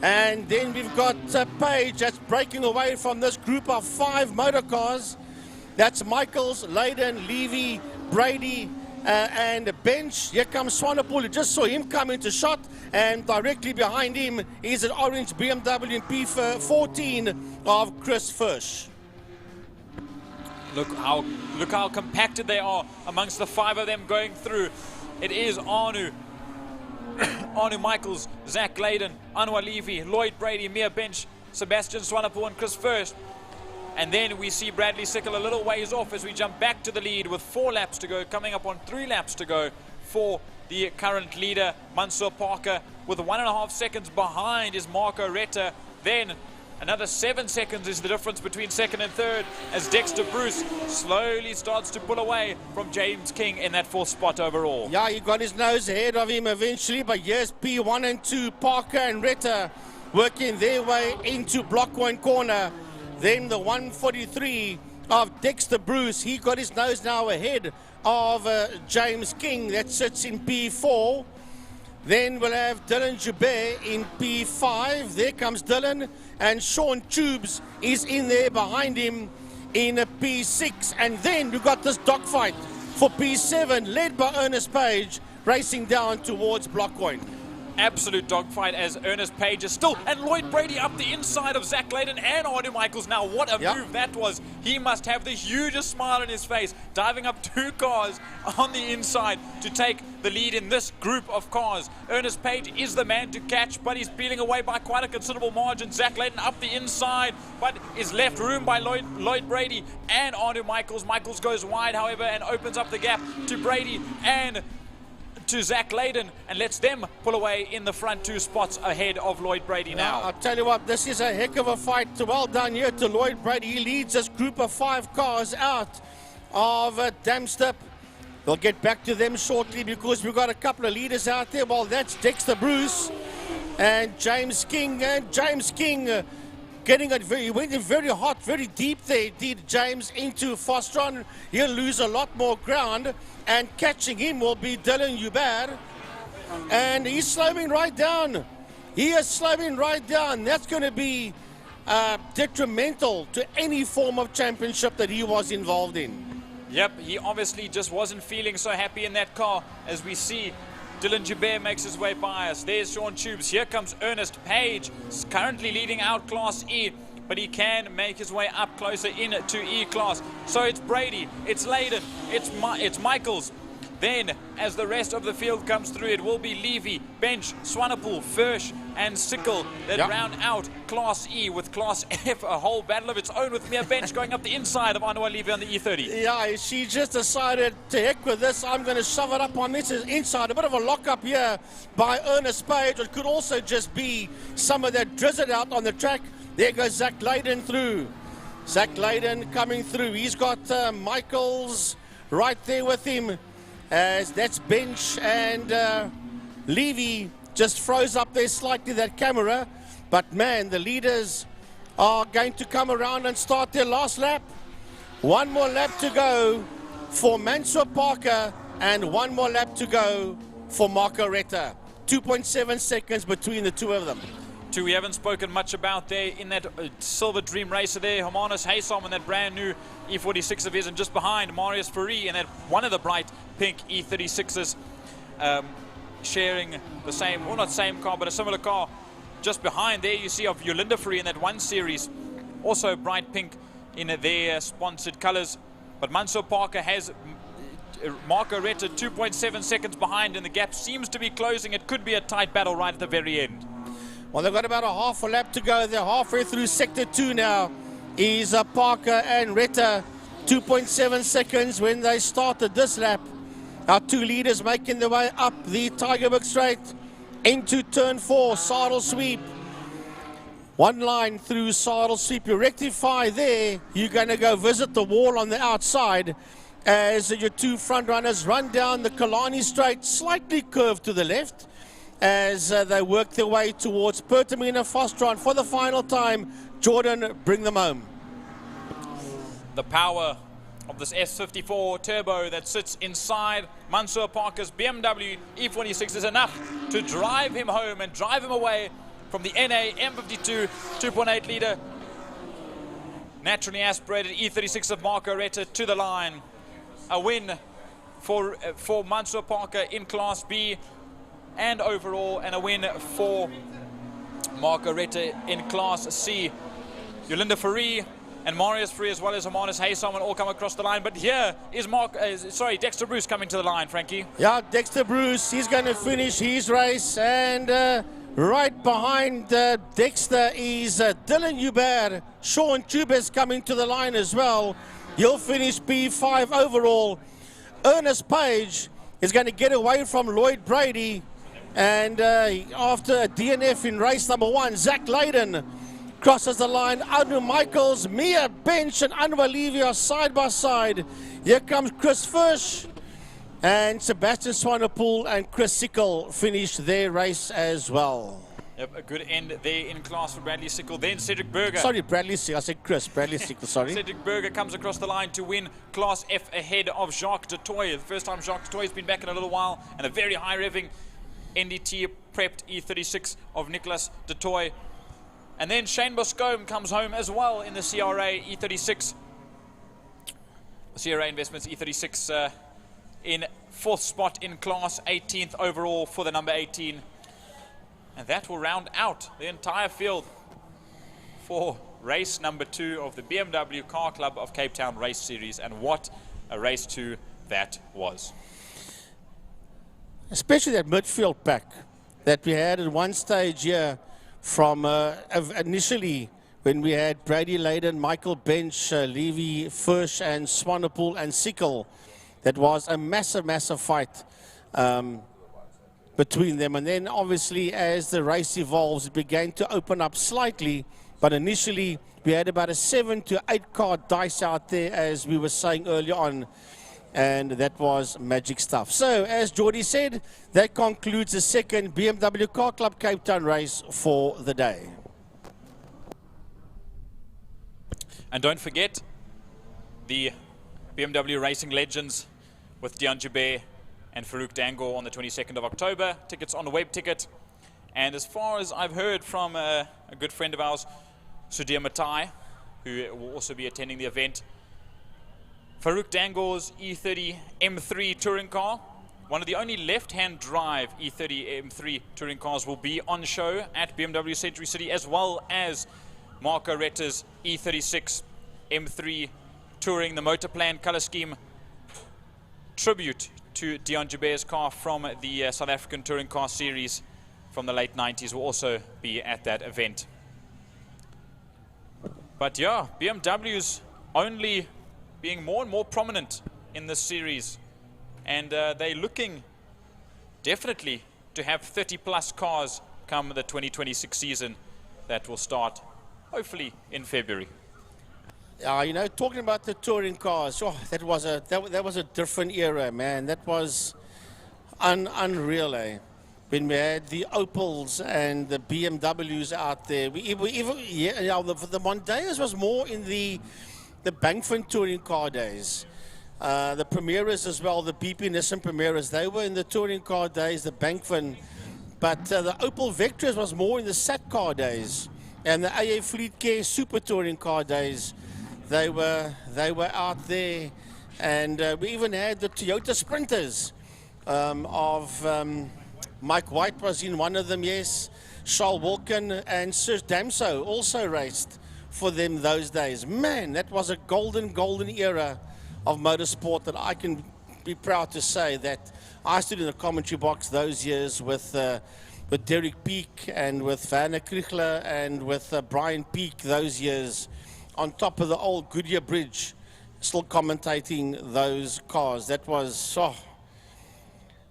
And then we've got Page that's breaking away from this group of 5 motor cars. That's Michaels, Layden, Levy, Brady, and Bench. Here comes Swanepoel. You just saw him come into shot, and directly behind him is an orange BMW P14 of Chris Firsch. Look how compacted they are amongst the 5 of them going through. It is Arnu Michaels, Zach Layden, Anwar Levy, Lloyd Brady, Mia Bench, Sebastian Swanepoel and Chris Firsch. And then we see Bradley Sickle a little ways off as we jump back to the lead with 4 laps to go, coming up on 3 laps to go for the current leader, Mansour Parker, with 1.5 seconds behind is Marco Retta. Then another 7 seconds is the difference between second and third, as Dexter Bruce slowly starts to pull away from James King in that 4th spot overall. Yeah, he got his nose ahead of him eventually, but here's P1 and 2, Parker and Retta working their way into block 1 corner. Then the 143 of Dexter Bruce, he got his nose now ahead of James King, that sits in P4. Then we'll have Dylan Joubert in P5. There comes Dylan, and Sean Tubes is in there behind him in a P6. And then we've got this dogfight for P7, led by Ernest Page, racing down towards block 1. Absolute dogfight as Ernest Page is still, and Lloyd Brady up the inside of Zach Layden and Arnu Michaels. Now what a move that was. He must have the hugest smile on his face, diving up 2 cars on the inside to take the lead in this group of cars. Ernest Page is the man to catch, but he's peeling away by quite a considerable margin. Zach Layden up the inside, but is left room by Lloyd Brady and Arnu Michaels. Michaels goes wide, however, and opens up the gap to Brady and to Zach Layden, and lets them pull away in the front 2 spots ahead of Lloyd Brady now. I'll tell you what, this is a heck of a fight. Well done here to Lloyd Brady. He leads this group of 5 cars out of Damstep. We'll get back to them shortly because we've got a couple of leaders out there. Well, that's Dexter Bruce and James King. And James King getting it he went in very hot, very deep there, did James, into Fostron. He'll lose a lot more ground, and catching him will be Dylan Joubert. And he's slowing right down. He is slowing right down. That's going to be detrimental to any form of championship that he was involved in. Yep, he obviously just wasn't feeling so happy in that car, as we see Dylan Joubert makes his way by us. There's Sean Tubes. Here comes Ernest Page, currently leading out Class E, but he can make his way up closer into E-Class. So it's Brady, it's Layden, it's Michaels. Then, as the rest of the field comes through, it will be Levy, Bench, Swanepoel, Firsch, and Sickle that round out Class E, with Class F a whole battle of its own, with Mia Bench going up the inside of Anwar Levy on the E30. Yeah, she just decided to heck with this. I'm going to shove it up on this inside. A bit of a lock-up here by Ernest Page. It could also just be some of that drizzle out on the track. There goes Zach Layden through. Zach Layden coming through. He's got Michaels right there with him. As that's Bench and Levy just froze up there slightly, that camera. But man, the leaders are going to come around and start their last lap. 1 more lap to go for Mansour Parker, and 1 more lap to go for Marco Retta. 2.7 seconds between the 2 of them. 2 we haven't spoken much about there in that Silver Dream racer there. Hermanus Haysom in that brand new E46 of his, and just behind Marius Fourie in that one of the bright pink E36s, sharing the same, well, not same car, but a similar car. Just behind there you see of Yolinda Fourie in that 1 Series, also bright pink in their sponsored colors. But Mansour Parker has Marco Retta 2.7 seconds behind, and the gap seems to be closing. It could be a tight battle right at the very end. Well, they've got about a half a lap to go. They're halfway through Sector 2 now. Is Parker and Retta 2.7 seconds when they started this lap. Our two leaders making their way up the Tigerberg Straight into turn 4, saddle sweep. One line through saddle sweep. You rectify there, you're going to go visit the wall on the outside as your two front runners run down the Killarney Straight, slightly curved to the left as they work their way towards Pertamina Fostron for the final time. Jordan, bring them home. The power of this S54 turbo that sits inside Mansour Parker's BMW E46 is enough to drive him home and drive him away from the NA M52 2.8 litre naturally aspirated E36 of Marco Retta to the line. A win for Mansour Parker in Class B and overall, and a win for Marco Retta in Class C. Yolinda Faree and Marius Free, as well as Hermanus Haysom, will all come across the line. But here is Dexter Bruce coming to the line, Frankie. Yeah, Dexter Bruce, he's going to finish his race. And right behind Dexter is Dylan Hubert. Sean Tubes coming to the line as well. He'll finish P5 overall. Ernest Page is going to get away from Lloyd Brady. And after a DNF in race number 1, Zach Layden crosses the line. Anu Michaels, Mia Bench, and Anwar Levy are side by side. Here comes Chris Fish, and Sebastian Swanepoel and Chris Sickle finish their race as well. Yep, a good end there in class for Bradley Sickle. Then Cedric Berger. Sorry, Bradley Sickle. I said Chris. Bradley Sickle, sorry. Cedric Berger comes across the line to win Class F ahead of Jacques de Toy. The first time Jacques de Toy has been back in a little while, and a very high revving NDT prepped E36 of Nicolas de Toy. And then Shane Boscombe comes home as well in the CRA E36. CRA Investments E36 in 4th spot in class, 18th overall for the number 18. And that will round out the entire field for race number 2 of the BMW Car Club of Cape Town Race Series. And what a race 2 that was. Especially that midfield pack that we had at one stage here. From initially when we had Brady Layden, Michael Bench, Levy, Fish, and Swanepoel and Sickle. That was a massive, massive fight between them. And then obviously as the race evolves, it began to open up slightly. But initially we had about a 7 to 8 card dice out there, as we were saying earlier on. And that was magic stuff. So, as Jordy said, that concludes the second BMW Car Club Cape Town race for the day. And don't forget the BMW Racing Legends with Dion Joubert and Farouk Dango on the 22nd of October. Tickets on the web ticket. And as far as I've heard from a good friend of ours, Sudhir Matai, who will also be attending the event, Farouk Dango's E30 M3 touring car, one of the only left-hand drive E30 M3 touring cars, will be on show at BMW Century City, as well as Marco Retta's E36 M3 touring, the Motorplan colour scheme tribute to Dion Joubert's car from the South African Touring Car Series from the late 90s, will also be at that event. But yeah, BMW's only being more and more prominent in this series, and they're looking definitely to have 30 plus cars come the 2026 season that will start hopefully in February. You know, talking about the touring cars, oh, that was a different era, man. That was unreal, eh? When we had the Opels and the BMWs out there. The Mondeos was more in the Bankford touring car days. The Primeras as well, the BP Nissan Primeras, they were in the touring car days, the Bankford. But the Opel Vectras was more in the SAT car days. And the AA Fleet Care Super Touring car days, they were out there. And we even had the Toyota Sprinters Mike White was in one of them, yes. Charles Wilkin and Sir Damso also raced for them those days. Man, that was a golden era of motorsport that I can be proud to say that I stood in the commentary box those years with Derek Peake and with Werner Kriegler and with Brian Peake those years on top of the old Goodyear Bridge, still commentating those cars. That was,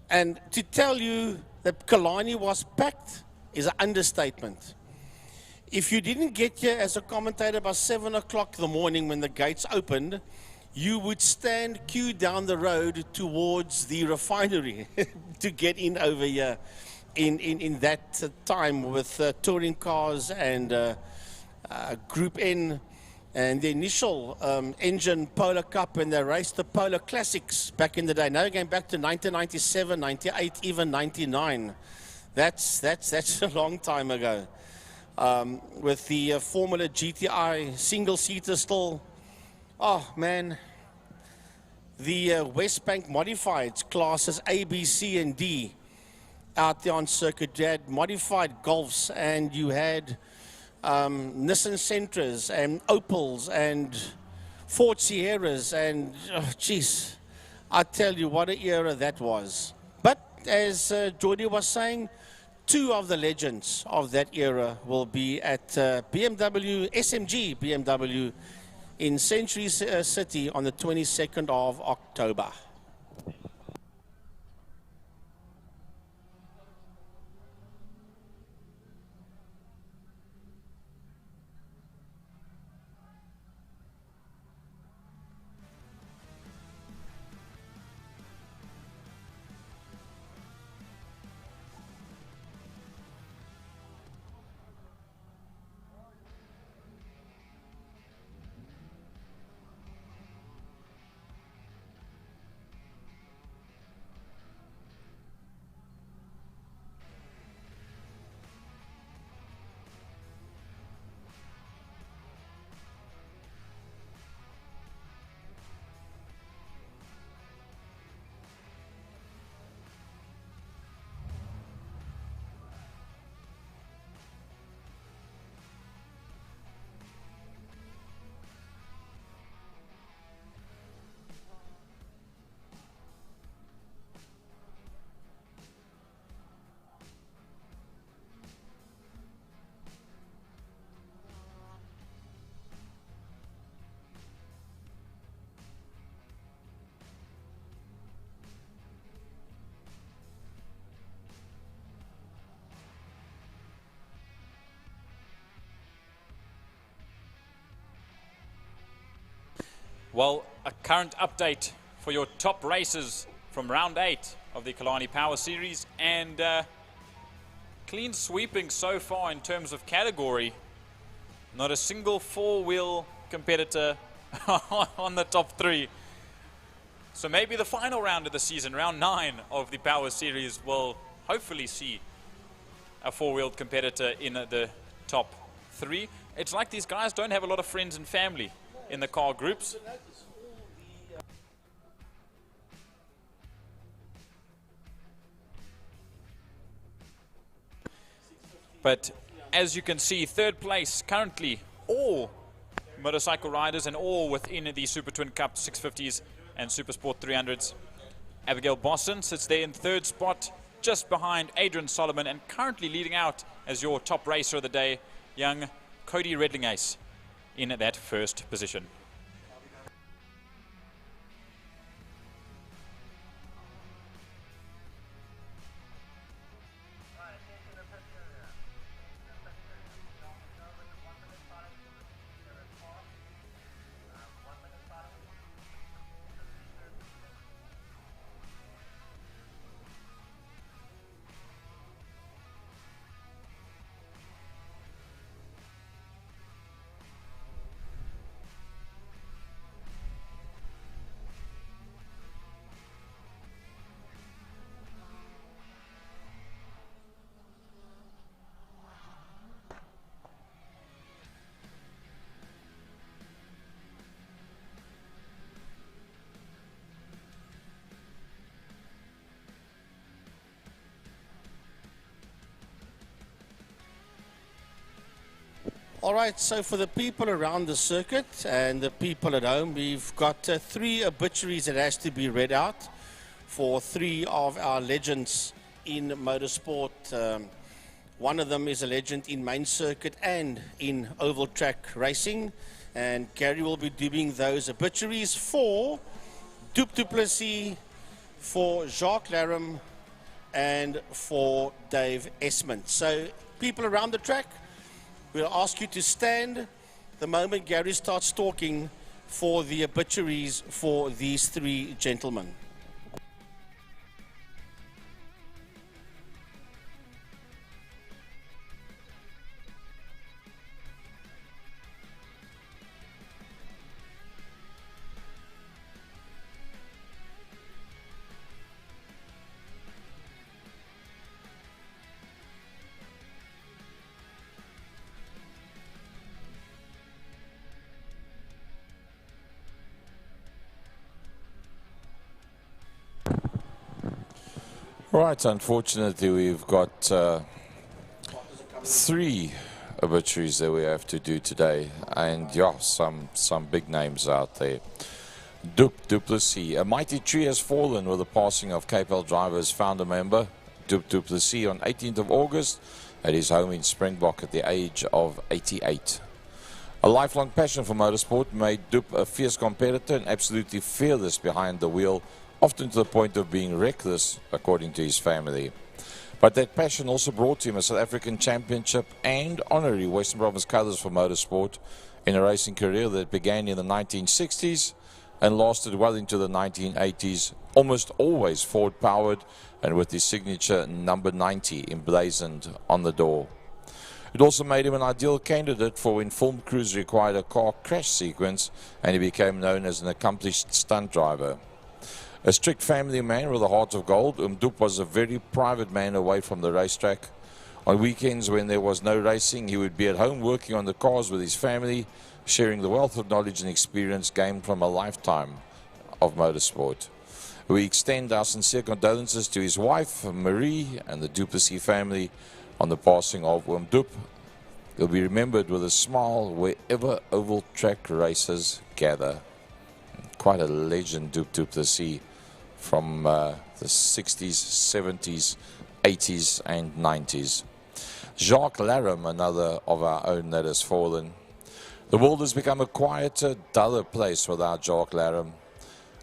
And to tell you that Killarney was packed is an understatement. If you didn't get here as a commentator by 7 o'clock in the morning when the gates opened, you would stand queue down the road towards the refinery to get in over here in that time with touring cars and Group N and the initial engine Polar Cup, and they raced the Polar Classics back in the day. Now we're going back to 1997, 98, even 99. That's a long time ago. With the Formula GTI single-seater still. Oh, man. The West Bank Modifieds classes A, B, C, and D out there on circuit. You had modified Golfs, and you had Nissan Sentras and Opals and Ford Sierras, and geez, I tell you what an era that was. But as Jordy was saying, two of the legends of that era will be at BMW, SMG BMW in Century City on the 22nd of October. Well, a current update for your top races from round 8 of the Killarney Power Series, and clean sweeping so far in terms of category. Not a single four-wheel competitor on the top 3. So maybe the final round of the season, round 9 of the Power Series, will hopefully see a four-wheeled competitor in the top 3. It's like these guys don't have a lot of friends and family in the car groups. But as you can see, third place currently, all motorcycle riders and all within the Super Twin Cup 650s and Super Sport 300s. Abigail Bosson sits there in third spot, just behind Adrian Solomon, and currently leading out as your top racer of the day, young Cody Redlingace in that first position. All right, so for the people around the circuit and the people at home, we've got 3 obituaries that has to be read out for 3 of our legends in motorsport. One of them is a legend in main circuit and in oval track racing, and Gary will be doing those obituaries for Dup du Plessis, for Jacques Laram, and for Dave Esmond. So people around the track, we'll ask you to stand the moment Gary starts talking for the obituaries for these three gentlemen. Right, unfortunately we've got 3 obituaries that we have to do today, and yeah, some big names out there. Du Plessis, a mighty tree has fallen with the passing of KPL drivers founder member Du Plessis on 18th of August at his home in Springbok at the age of 88. A lifelong passion for motorsport made Dup a fierce competitor and absolutely fearless behind the wheel, often to the point of being reckless, according to his family. But that passion also brought him a South African Championship and honorary Western Province colours for motorsport in a racing career that began in the 1960s and lasted well into the 1980s, almost always Ford-powered and with his signature number 90 emblazoned on the door. It also made him an ideal candidate for when film crews required a car crash sequence, and he became known as an accomplished stunt driver. A strict family man with a heart of gold, Dup was a very private man away from the racetrack. On weekends when there was no racing, he would be at home working on the cars with his family, sharing the wealth of knowledge and experience gained from a lifetime of motorsport. We extend our sincere condolences to his wife, Marie, and the Du Plessis family on the passing of Dup. He'll be remembered with a smile wherever oval track races gather. Quite a legend, Du Plessis, from the 60s, 70s, 80s and 90s. Jacques Laram, another of our own that has fallen. The world has become a quieter, duller place without Jacques Laram.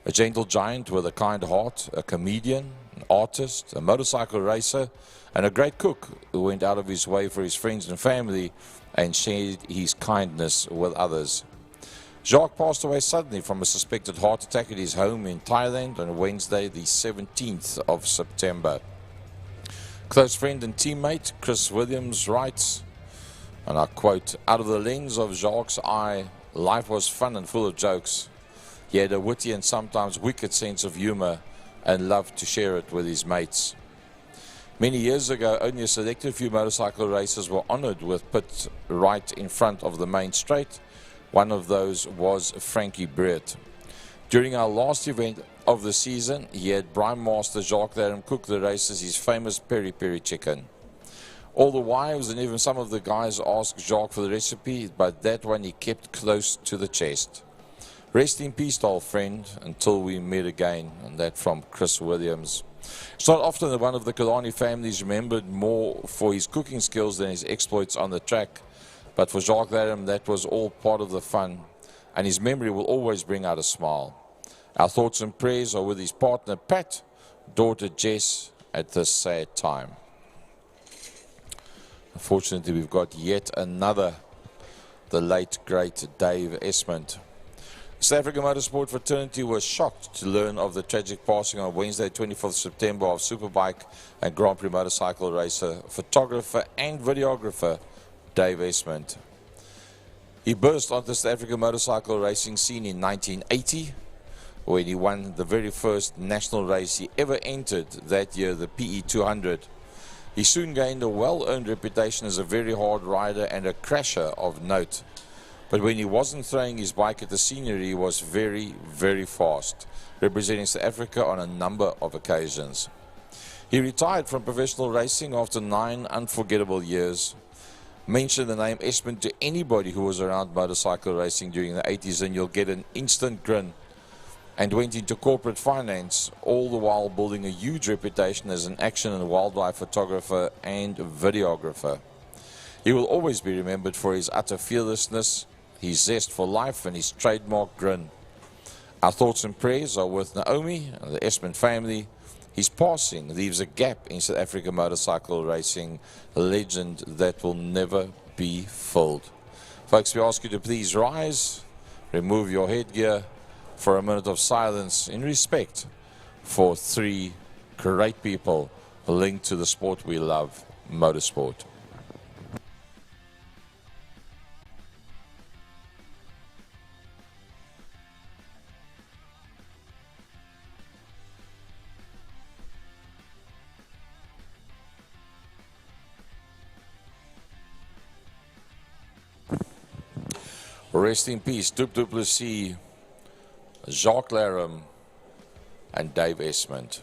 A gentle giant with a kind heart, a comedian, an artist, a motorcycle racer, and a great cook who went out of his way for his friends and family and shared his kindness with others. Jacques passed away suddenly from a suspected heart attack at his home in Thailand on Wednesday, the 17th of September. Close friend and teammate Chris Williams writes, and I quote, "Out of the lens of Jacques' eye, life was fun and full of jokes. He had a witty and sometimes wicked sense of humor and loved to share it with his mates." Many years ago, only a selected few motorcycle racers were honored with pit right in front of the main straight. One of those was Frankie Brett. During our last event of the season, he had Prime Master Jacques Laram cook the racers his famous peri-peri chicken. All the wives and even some of the guys asked Jacques for the recipe, but that one he kept close to the chest. Rest in peace, old friend, until we meet again. And that from Chris Williams. It's not often that one of the Killarney family is remembered more for his cooking skills than his exploits on the track. But for Jacques Laram, that was all part of the fun, and his memory will always bring out a smile. Our thoughts and prayers are with his partner Pat, daughter Jess, at this sad time. Unfortunately, we've got yet another, the late, great Dave Esmond. The South African Motorsport fraternity was shocked to learn of the tragic passing on Wednesday, 24th September of Superbike and Grand Prix motorcycle racer, photographer and videographer Dave Esmond. He burst onto the South African motorcycle racing scene in 1980 when he won the very first national race he ever entered that year, the PE 200. He soon gained a well-earned reputation as a very hard rider and a crasher of note. But when he wasn't throwing his bike at the scenery, he was very, very fast, representing South Africa on a number of occasions. He retired from professional racing after 9 unforgettable years. Mention the name Esmond to anybody who was around motorcycle racing during the 80s and you'll get an instant grin, and went into corporate finance, all the while building a huge reputation as an action and wildlife photographer and videographer. He will always be remembered for his utter fearlessness, his zest for life and his trademark grin. Our thoughts and prayers are with Naomi and the Esmond family His passing leaves a gap in South African motorcycle racing legend that will never be filled. Folks, we ask you to please rise, remove your headgear for a minute of silence in respect for 3 great people linked to the sport we love, motorsport. Rest in peace, Dup du Plessis, Jacques Laram, and Dave Esmond.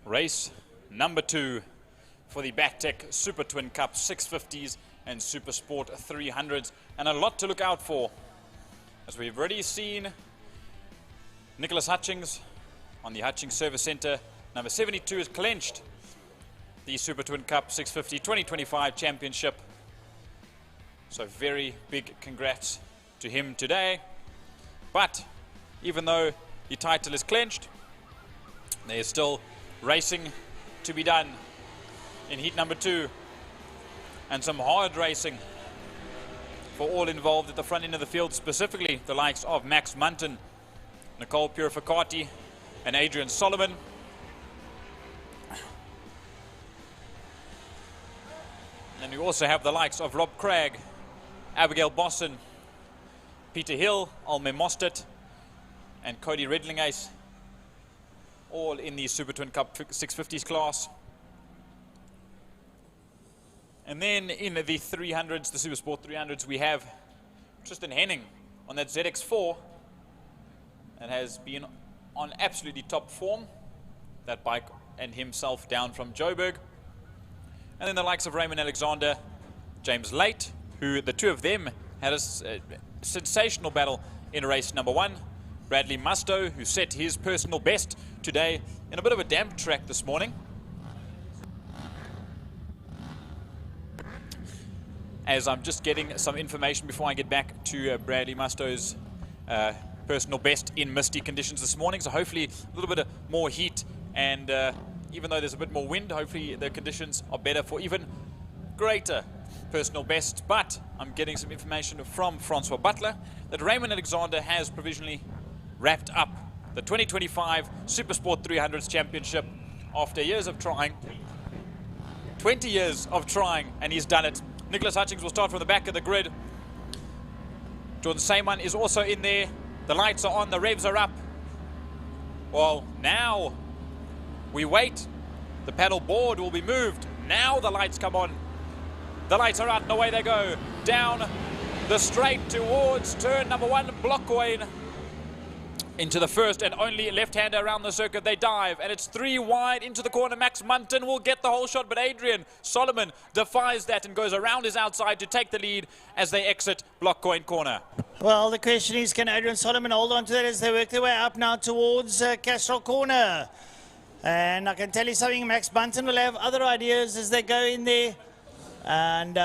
Race number 2 for the Backtech Super Twin Cup 650s and Super Sport 300s, and a lot to look out for. As we've already seen, Nicholas Hutchings on the Hutchings Service Centre, number 72, has clinched the Super Twin Cup 650 2025 championship. So very big congrats to him today. But even though the title is clinched, there's still racing to be done in heat number 2, and some hard racing for all involved at the front end of the field, specifically the likes of Max Munton, Nicole Purificati, and Adrian Solomon. And we also have the likes of Rob Craig, Abigail Bosson, Peter Hill, Alme Mostert, and Cody Redlingace, all in the Super Twin Cup 650s class. And then in the 300s, the Super Sport 300s, we have Tristan Henning on that ZX4 and has been on absolutely top form, that bike and himself down from Joburg. And then the likes of Raymond Alexander, James Late, who the two of them had a sensational battle in race number 1. Bradley Musto, who set his personal best today in a bit of a damp track this morning. As I'm just getting some information before I get back to Bradley Musto's personal best in misty conditions this morning. So hopefully a little bit more heat, and even though there's a bit more wind, hopefully the conditions are better for even greater personal best. But I'm getting some information from Francois Butler that Raymond Alexander has provisionally wrapped up the 2025 Super Sport 300s Championship after years of trying. 20 years of trying, and he's done it. Nicholas Hutchings will start from the back of the grid. Jordan Seymour is also in there. The lights are on, the revs are up. Well, now we wait. The paddle board will be moved. Now the lights come on. The lights are out and away they go. Down the straight towards turn number 1, Blockwayn. Into the first and only left-hander around the circuit. They dive, and it's 3 wide into the corner. Max Munton will get the whole shot, but Adrian Solomon defies that and goes around his outside to take the lead as they exit Block Coin corner. Well, the question is, can Adrian Solomon hold on to that as they work their way up now towards Castrol corner? And I can tell you something, Max Munton will have other ideas as they go in there. And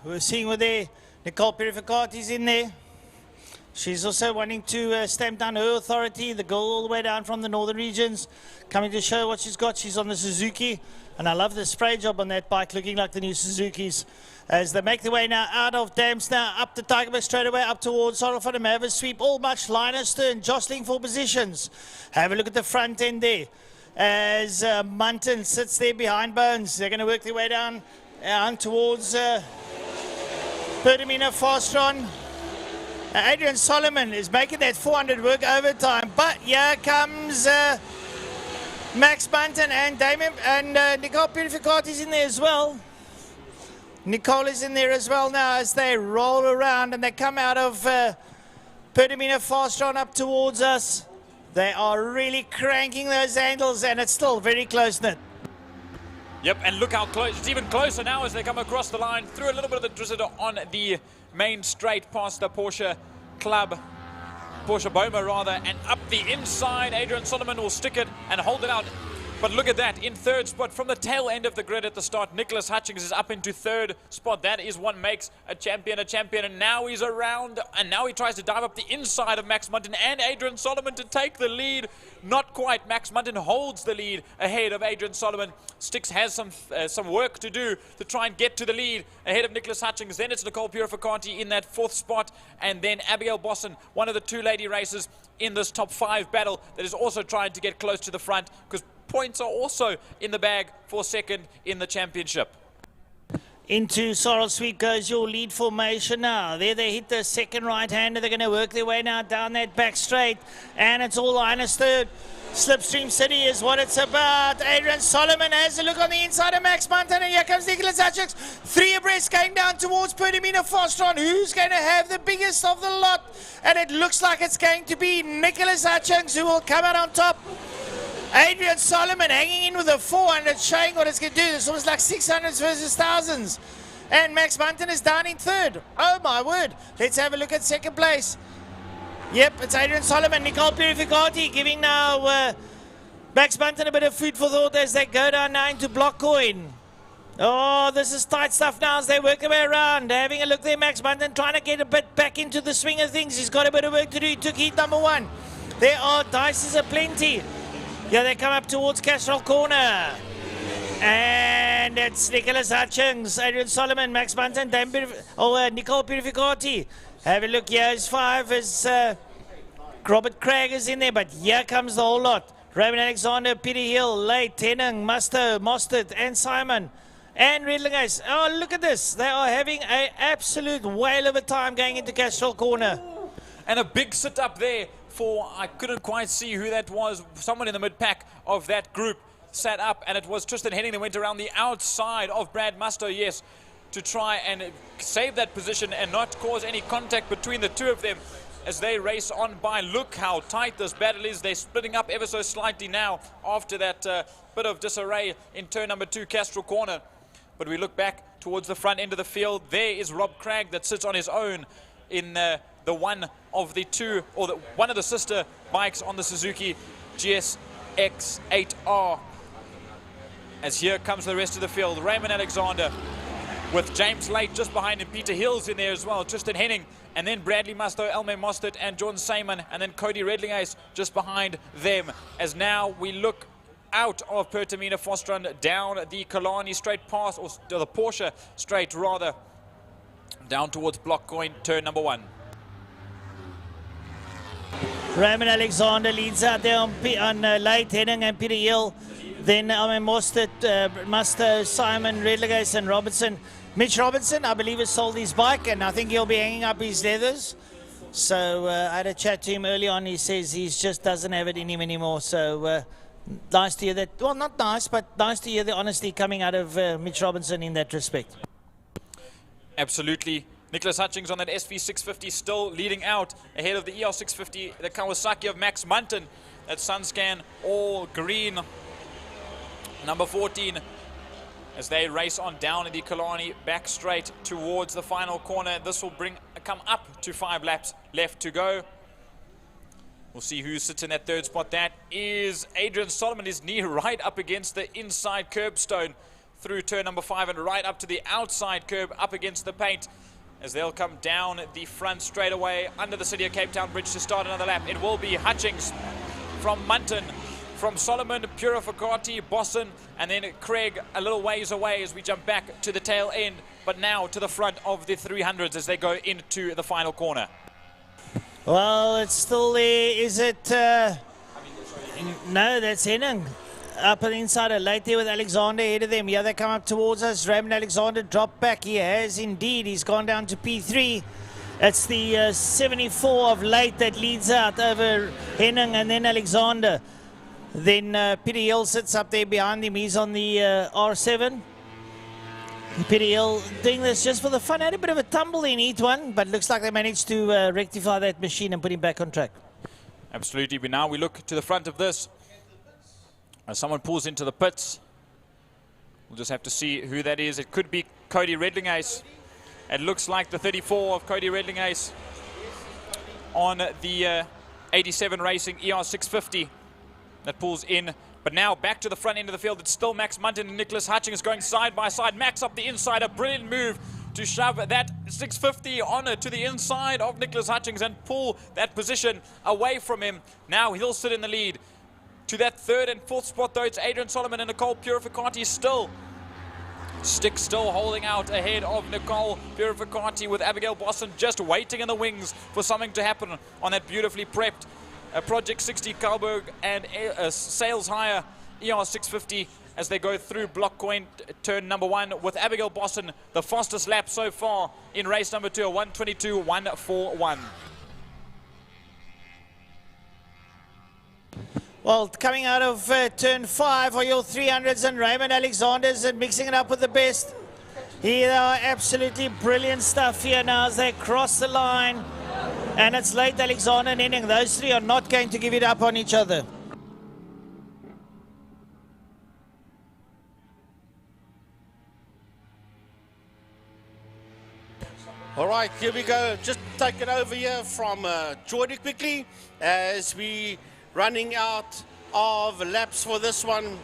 we're seeing with there, Nicole Perificati's in there. She's also wanting to stamp down her authority. The girl all the way down from the northern regions, coming to show what she's got. She's on the Suzuki, and I love the spray job on that bike, looking like the new Suzukis. As they make their way now out of Dams now, up the Tigerberg straight away, up towards Sorrel for them. Have a sweep, all much line astern, jostling for positions. Have a look at the front end there. As Munton sits there behind Bones. They're going to work their way down towards Pertamina Fastron. Adrian Solomon is making that 400 work overtime, but here comes Max Munton and Damien and Nicole Purificati is in there as well. Nicole is in there as well now as they roll around and they come out of Pertamina Fastron up towards us. They are really cranking those handles and it's still very close-knit. Yep, and look how close, it's even closer now as they come across the line, through a little bit of the drizzle on the main straight past the Porsche Club, Porsche Boma rather, and up the inside, Adrian Solomon will stick it and hold it out. But look at that, in third spot from the tail end of the grid at the start, Nicholas Hutchings is up into third spot. That is what makes a champion, and now he's around, and now he tries to dive up the inside of Max Munton and Adrian Solomon to take the lead. Not quite. Max Munton holds the lead ahead of Adrian Solomon. Sticks has some work to do to try and get to the lead ahead of Nicholas Hutchings. Then it's Nicole Purificati in that fourth spot, and then Abigail Bosson, one of the two lady racers in this top 5 battle that is also trying to get close to the front, because points are also in the bag for second in the championship. Into Sorrel Sweep goes your lead formation now. There they hit the second right-hander. They're going to work their way now down that back straight. And it's all Linus third. Slipstream City is what it's about. Adrian Solomon has a look on the inside of Max Munton. And here comes Nicholas Hutchings. 3 abreast going down towards Pertamina Fastron. Who's going to have the biggest of the lot? And it looks like it's going to be Nicholas Hutchings who will come out on top. Adrian Solomon hanging in with a 400, showing what it's going to do. It's almost like 600s versus thousands. And Max Munton is down in third. Oh my word. Let's have a look at second place. Yep, it's Adrian Solomon, Nicole Purificati giving now Max Munton a bit of food for thought as they go down now into Block Coin. Oh, this is tight stuff now as they work their way around. Having a look there, Max Munton trying to get a bit back into the swing of things. He's got a bit of work to do. He took heat number 1. There are dices aplenty. Yeah, they come up towards Castrol corner. And it's Nicholas Hutchings, Adrian Solomon, Max Munton, Nicole Purificati. Have a look, here is 5 as Robert Craig is in there, but here comes the whole lot. Raymond Alexander, Peter Hill, Late, Tennant, Musto, Mostert, and Simon. And Redlingays. Oh, look at this. They are having an absolute whale of a time going into Castrol corner. And a big sit up there for, I couldn't quite see who that was, someone in the mid-pack of that group sat up, and it was Tristan Henning that went around the outside of Brad Musto, yes, to try and save that position and not cause any contact between the two of them as they race on by. Look how tight this battle is. They're splitting up ever so slightly now after that bit of disarray in turn number 2, Castrol corner. But we look back towards the front end of the field. There is Rob Craig that sits on his own in the one of the two, or one of the sister bikes on the Suzuki GSX-8R. As here comes the rest of the field. Raymond Alexander with James Late just behind him. Peter Hill's in there as well. Tristan Henning, and then Bradley Musto, Elme Mostert, and John Simon, and then Cody Redlingays just behind them. As now we look out of Pertamina Fastron down the Killarney straight past, or the Porsche straight rather, down towards Block Coin, turn number 1. Raymond Alexander leads out there on Late, Henning and Peter Hill. Then Mostert, Musto, Simon, Redlingays and Robertson. Mitch Robinson, I believe, has sold his bike and I think he'll be hanging up his leathers. So I had a chat to him early on. He says he just doesn't have it in him anymore. So nice to hear that. Well, not nice, but nice to hear the honesty coming out of Mitch Robinson in that respect. Absolutely. Nicholas Hutchings on that SV650 still leading out ahead of the ER650, the Kawasaki of Max Munton. That Sunscan all green. Number 14 as they race on down in the Killarney back straight towards the final corner. This will come up to 5 laps left to go. We'll see who sits in that third spot. That is Adrian Solomon, his knee right up against the inside curbstone through turn number 5 and right up to the outside curb up against the paint as they'll come down the front straight away under the City of Cape Town Bridge to start another lap. It will be Hutchings from Munton, from Solomon, Purificati, Bosson, and then Craig a little ways away as we jump back to the tail end, but now to the front of the 300s as they go into the final corner. Well, it's still there. Is it? No, that's Henning. Up on the inside, late there with Alexander ahead of them. Yeah, they come up towards us. Raymond Alexander dropped back. He has indeed. He's gone down to P3. It's the 74 of late that leads out over Henning and then Alexander. Then Peter Hill sits up there behind him. He's on the R7. Peter Hill doing this just for the fun. Had a bit of a tumble in Heat 1, but looks like they managed to rectify that machine and put him back on track. Absolutely, but now we look to the front of this. As someone pulls into the pits, we'll just have to see who that is. It could be Cody Redlingace. It looks like the 34 of Cody Redlingace on the 87 Racing ER650 that pulls in. But now back to the front end of the field. It's still Max Munton and Nicholas Hutchings going side by side. Max up the inside, a brilliant move to shove that 650 on it to the inside of Nicholas Hutchings and pull that position away from him. Now he'll sit in the lead. To that third and fourth spot though, it's Adrian Solomon and Nicole Purificati still. Stick still holding out ahead of Nicole Purificati with Abigail Bosson just waiting in the wings for something to happen on that beautifully prepped Project 60 Kalberg and Sales Hire ER650 as they go through block coin turn number 1 with Abigail Bosson, the fastest lap so far in race number 2, 1:22.141. Well, coming out of turn 5 are your 300s and Raymond Alexander's and mixing it up with the best. Here they are, absolutely brilliant stuff here now as they cross the line. And it's late Alexander and Henning. Those three are not going to give it up on each other. All right, here we go. Just take it over here from Jordy quickly as we running out of laps for this one.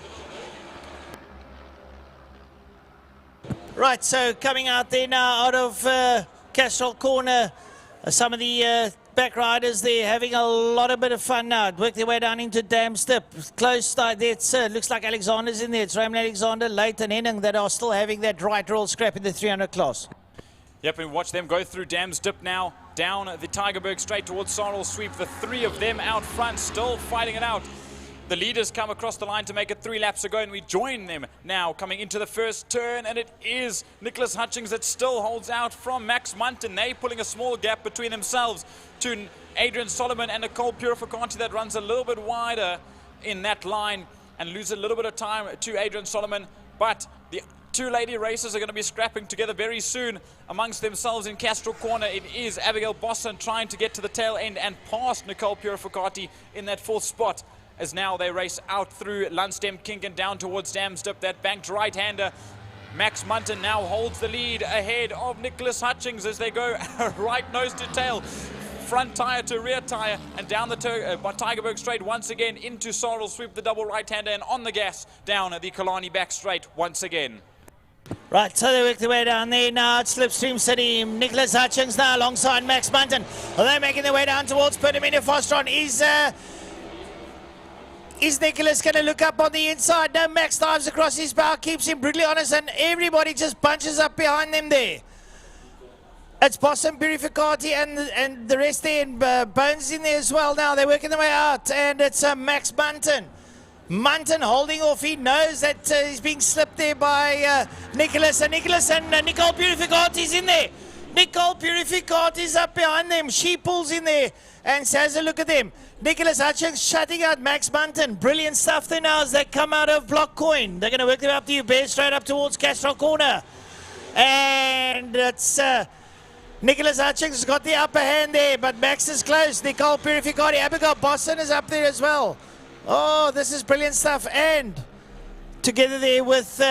Right, so coming out there now out of Castrol Corner, some of the back riders there having a lot of bit of fun now. Work their way down into Dam Stip. Close start there. It's, looks like Alexander's in there. It's Raymond Alexander, Leighton Henning that are still having that right roll scrap in the 300 class. Yep, and watch them go through Dam's Dip now, down the Tigerberg straight towards Sarnell Sweep. The 3 of them out front, still fighting it out. The leaders come across the line to make it 3 laps ago, and we join them now coming into the first turn, and it is Nicholas Hutchings that still holds out from Max Munton. They pulling a small gap between themselves to Adrian Solomon and Nicole Purificati that runs a little bit wider in that line and loses a little bit of time to Adrian Solomon, but the 2 lady racers are going to be scrapping together very soon amongst themselves in Castrol Corner. It is Abigail Bosson trying to get to the tail end and past Nicole Purificati in that 4th spot as now they race out through Lunstem Kink and down towards Dam's Dip. That banked right-hander Max Munton now holds the lead ahead of Nicholas Hutchings as they go right nose to tail, front tyre to rear tyre, and down the Tigerberg straight once again into Sarnell Sweep, the double right-hander, and on the gas down the Killarney back straight once again. Right, so they work their way down there now at Slipstream City. Nicholas Hutchings now alongside Max Munton. Well, they're making their way down towards Pertamina Fostron. Is Nicholas going to look up on the inside? No, Max dives across his bow, keeps him brutally honest, and everybody just bunches up behind them there. It's Boston, Purificati, and the rest there, and Bones in there as well now. They're working their way out, and it's Max Munton. Munton holding off. He knows that he's being slipped there by Nicholas. And Nicholas and Nicole Purificati's in there. Nicole Purificati's up behind them. She pulls in there and says a look at them. Nicholas Hutchings shutting out Max Munton. Brilliant stuff there now as they come out of Block Coin. They're going to work them up to Uber straight up towards Castrol Corner. And it's Nicholas Hutchings has got the upper hand there, but Max is close. Nicole Purificati, Abigail Boston is up there as well. Oh, this is brilliant stuff. And together there with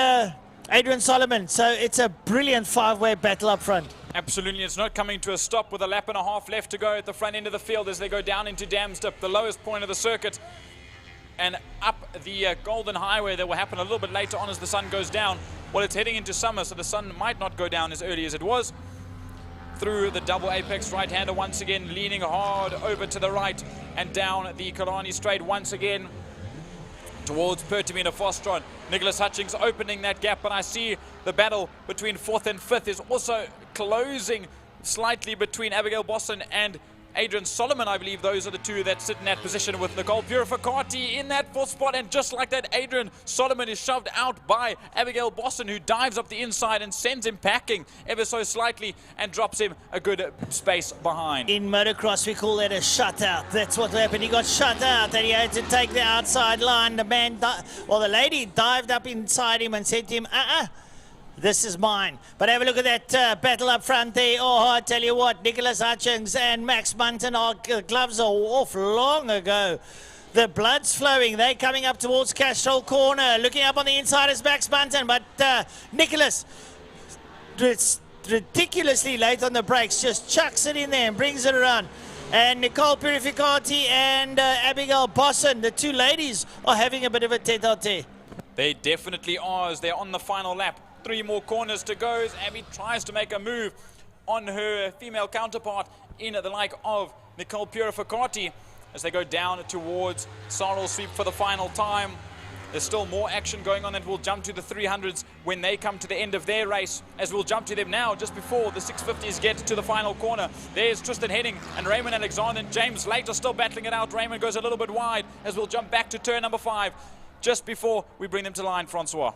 Adrian Solomon. So it's a brilliant five-way battle up front. Absolutely, it's not coming to a stop with a lap and a half left to go at the front end of the field as they go down into Dam's Dip, the lowest point of the circuit, and up the Golden Highway that will happen a little bit later on as the sun goes down. Well, it's heading into summer, so the sun might not go down as early as it was. Through the double apex right-hander once again, leaning hard over to the right and down the Killarney straight once again towards Pertamina Fostron. Nicholas Hutchings opening that gap, but I see the battle between 4th and 5th is also closing slightly between Abigail Boston and Adrian Solomon. I believe those are the two that sit in that position, with Nicole Purificati in that 4th spot. And just like that, Adrian Solomon is shoved out by Abigail Boston, who dives up the inside and sends him packing ever so slightly and drops him a good space behind. In motocross, we call that a shutout. That's what happened. He got shut out and he had to take the outside line. The man, the lady dived up inside him and said to him, this is mine. But have a look at that battle up front there. Oh, I tell you what, Nicholas Hutchings and Max Munton, our gloves are off long ago. The blood's flowing. They're coming up towards Castrol Corner. Looking up on the inside is Max Munton. But Nicholas, it's ridiculously late on the brakes. Just chucks it in there and brings it around. And Nicole Purificati and Abigail Boston, the two ladies, are having a bit of a tete-a-tete. They definitely are as they're on the final lap. 3 more corners to go as Abby tries to make a move on her female counterpart in the like of Nicole Purificati as they go down towards Sorrel Sweep for the final time. There's still more action going on, and we'll jump to the 300s when they come to the end of their race, as we'll jump to them now just before the 650s get to the final corner. There's Tristan Henning and Raymond Alexander and James Late are still battling it out. Raymond goes a little bit wide as we'll jump back to turn number 5 just before we bring them to line, Francois.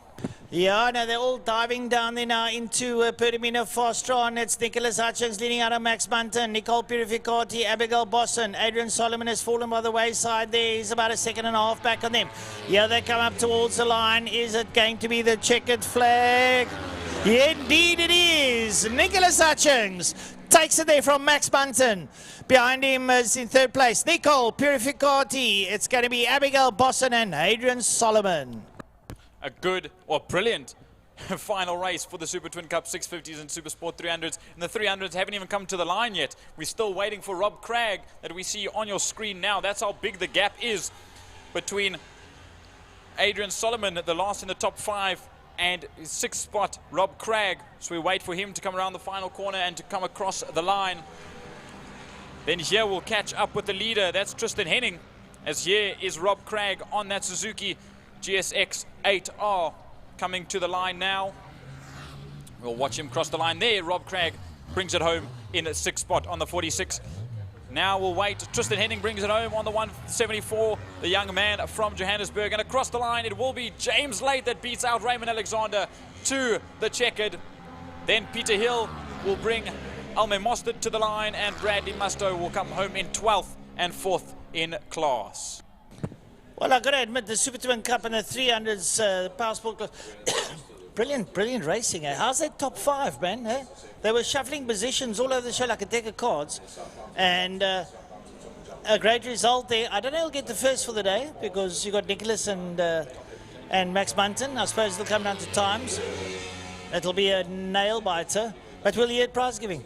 Yeah, no, they're all diving down there now into Pertamina Fostron. It's Nicholas Hutchings leading out of Max Munton, Nicole Purificati, Abigail Boston. Adrian Solomon has fallen by the wayside there. He's about a 1.5 seconds back on them. Yeah, they come up towards the line. Is it going to be the checkered flag? Yeah, indeed it is. Nicholas Hutchings takes it there from Max Munton. Behind him is in 3rd place Nicole Purificati. It's going to be Abigail Boston and Adrian Solomon. A good or brilliant final race for the Super Twin Cup 650s and Super Sport 300s. And the 300s haven't even come to the line yet. We're still waiting for Rob Craig that we see on your screen now. That's how big the gap is between Adrian Solomon, the last in the top 5, and 6th spot Rob Craig. So we wait for him to come around the final corner and to come across the line. Then here we'll catch up with the leader. That's Tristan Henning, as here is Rob Craig on that Suzuki GSX 8R coming to the line now. We'll watch him cross the line there. Rob Craig brings it home in 6th spot on the 46. Now we'll wait. Tristan Henning brings it home on the 174, the young man from Johannesburg. And across the line, it will be James Late that beats out Raymond Alexander to the checkered. Then Peter Hill will bring Alme Mostert to the line, and Bradley Musto will come home in 12th and 4th in class. Well, I've got to admit, the Super Twin Cup and the 300s Power Sport Club, brilliant racing. Eh? How's that top 5, man? Eh? They were shuffling positions all over the show like a deck of cards. And a great result there. I don't know who'll get the first for the day, because you got Nicholas and Max Munton. I suppose they'll come down to times. It'll be a nail-biter. But we'll hear prize giving.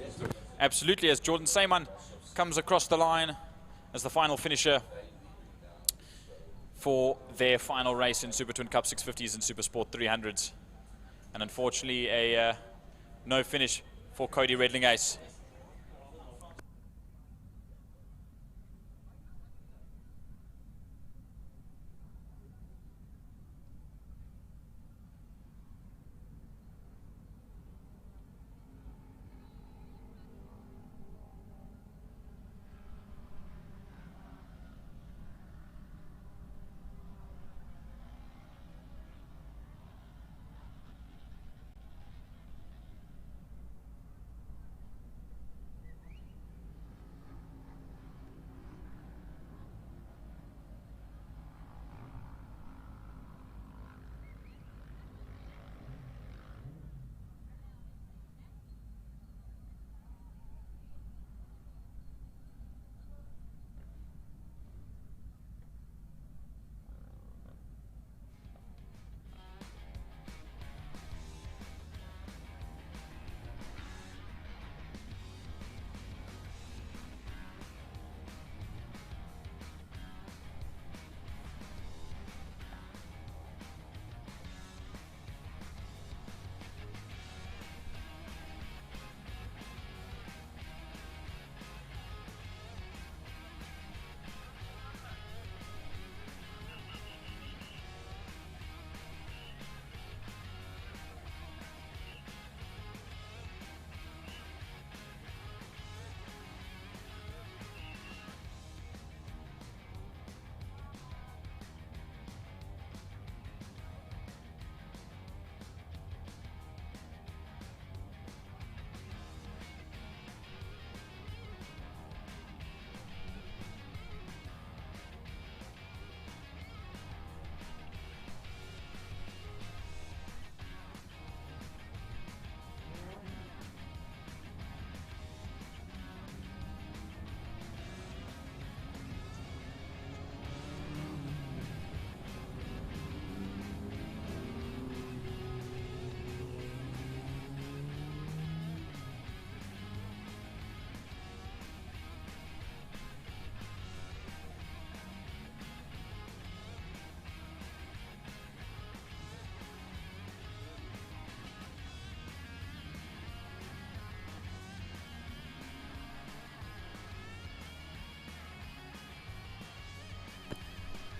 Absolutely, as Jordan Seyman comes across the line as the final finisher for their final race in Super Twin Cup 650s and Super Sport 300s. And unfortunately, a no finish for Cody Redling Ace.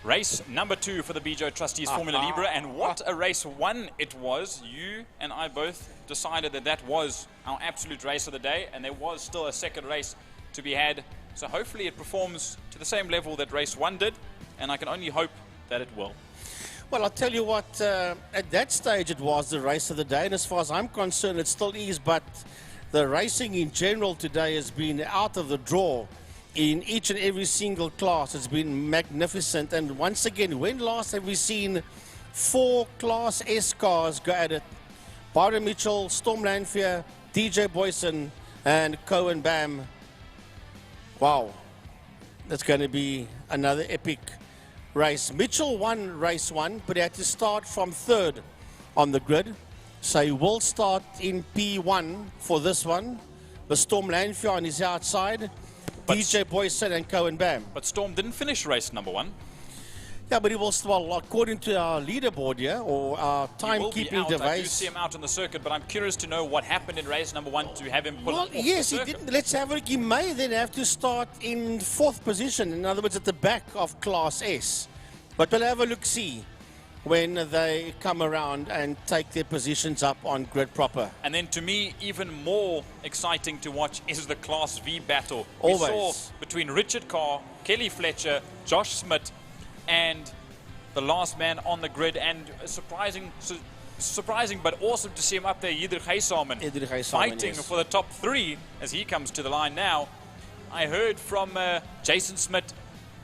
Race number 2 for the BJO Trustees Formula Libra, and what a race 1 it was. You and I both decided that that was our absolute race of the day, and there was still a second race to be had. So hopefully it performs to the same level that race 1 did, and I can only hope that it will. Well, I'll tell you what, at that stage it was the race of the day, and as far as I'm concerned, it still is, but the racing in general today has been out of the draw in each and every single class. It's been magnificent, and once again, when last have we seen 4 Class S cars go at it? Byron Mitchell, Storm Lanfear, DJ Boyson, and Cohen Bam. Wow, that's going to be another epic race. Mitchell won race 1, but he had to start from 3rd on the grid. So he will start in P1 for this one. The Storm Lanfear on his outside, DJ Boyson and Cohen Bam. But Storm didn't finish race number 1. Yeah, but he will, well, according to our leaderboard here, or our timekeeping device. I do see him out on the circuit, but I'm curious to know what happened in race number 1 to have him pull off the yes, circuit. he didn't. Let's have a look. He may then have to start in 4th position. In other words, at the back of Class S. But we'll have a look-see when they come around and take their positions up on grid proper. And then to me, even more exciting to watch is the Class V battle. Always. We saw between Richard Carr, Kelly Fletcher, Josh Smith, and the last man on the grid, and surprising but awesome to see him up there, Yidr Geysamen, fighting for the top 3 as he comes to the line now. I heard from Jason Smith,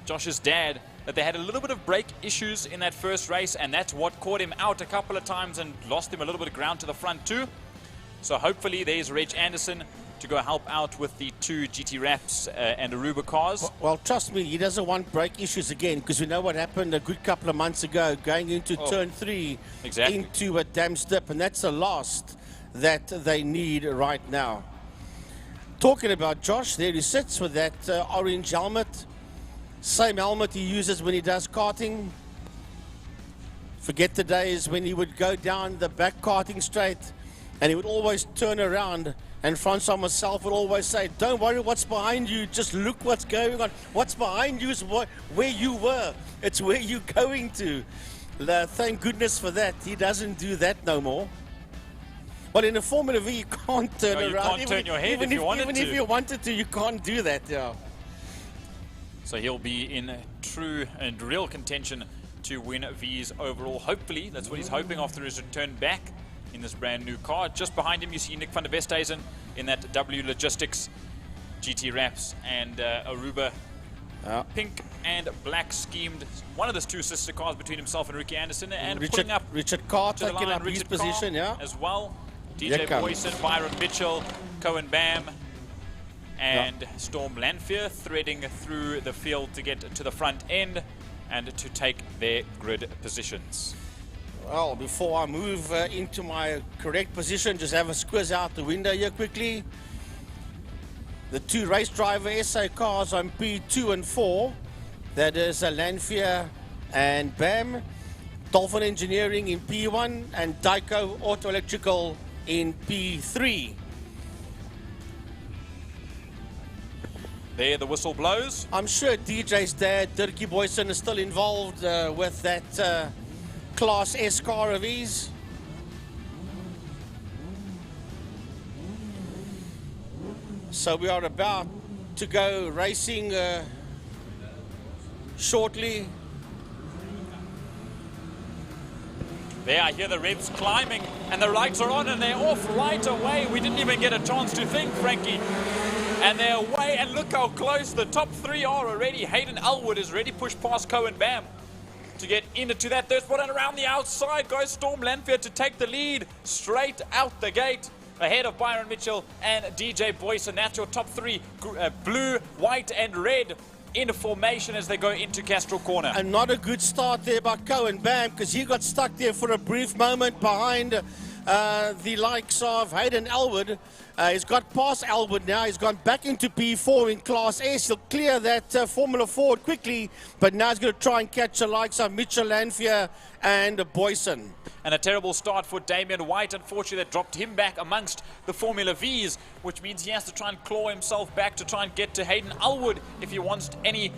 Josh's dad, that they had a little bit of brake issues in that first race, and that's what caught him out a couple of times and lost him a little bit of ground to the front too. So hopefully there's Reg Anderson to go help out with the 2 GT Raps and Aruba cars. Well, trust me, he doesn't want brake issues again, because we know what happened a good couple of months ago, going into turn 3, into a damn dip, and that's the last that they need right now. Talking about Josh, there he sits with that orange helmet. Same helmet he uses when he does karting. Forget the days when he would go down the back karting straight and he would always turn around, and Francois myself would always say, don't worry what's behind you, just look what's going on. What's behind you is where you were. It's where you're going to. Thank goodness for that. He doesn't do that no more. But in a Formula V, you can't turn around. You can't turn your head if you wanted to. Even if you wanted to, you can't do that, yeah. So he'll be in true and real contention to win V's overall. Hopefully, that's what he's hoping after his return back in this brand new car. Just behind him, you see Nick van der Westhuizen in that W Logistics GT Raps and Aruba. Pink and black schemed. One of the 2 sister cars between himself and Ricky Anderson, and pulling up Richard Carr to the taking line, up his Richard position, Carr as well. DJ Boyson, Byron Mitchell, Cohen Bam, and Storm Lanfear threading through the field to get to the front end and to take their grid positions. Well, before I move into my correct position, just have a squiz out the window here quickly. The 2 race driver SA cars on P2 and 4. That is Lanfear and Bam. Dolphin Engineering in P1 and Dyco Auto Electrical in P3. There the whistle blows. I'm sure DJ's dad, Dirkie Boyson, is still involved with that Class S car of his. So we are about to go racing shortly. There, I hear the revs climbing, and the lights are on, and they're off right away. We didn't even get a chance to think, Frankie. And they're away, and look how close the top 3 are already. Hayden Elwood has already pushed past Cohen Bam to get into that third spot, and around the outside goes Storm Lanfear to take the lead straight out the gate, ahead of Byron Mitchell and DJ Boyson. That's your top 3, blue, white, and red in formation as they go into Castro Corner. And not a good start there by Cohen Bam, because he got stuck there for a brief moment behind the likes of Hayden Elwood. He's got past Elwood now. He's gone back into P4 in Class S. He'll clear that Formula Ford quickly, but now he's going to try and catch the likes of Mitchell Lanfear and Boyson. And a terrible start for Damien White. Unfortunately, that dropped him back amongst the Formula Vs, which means he has to try and claw himself back to try and get to Hayden Elwood if he wants any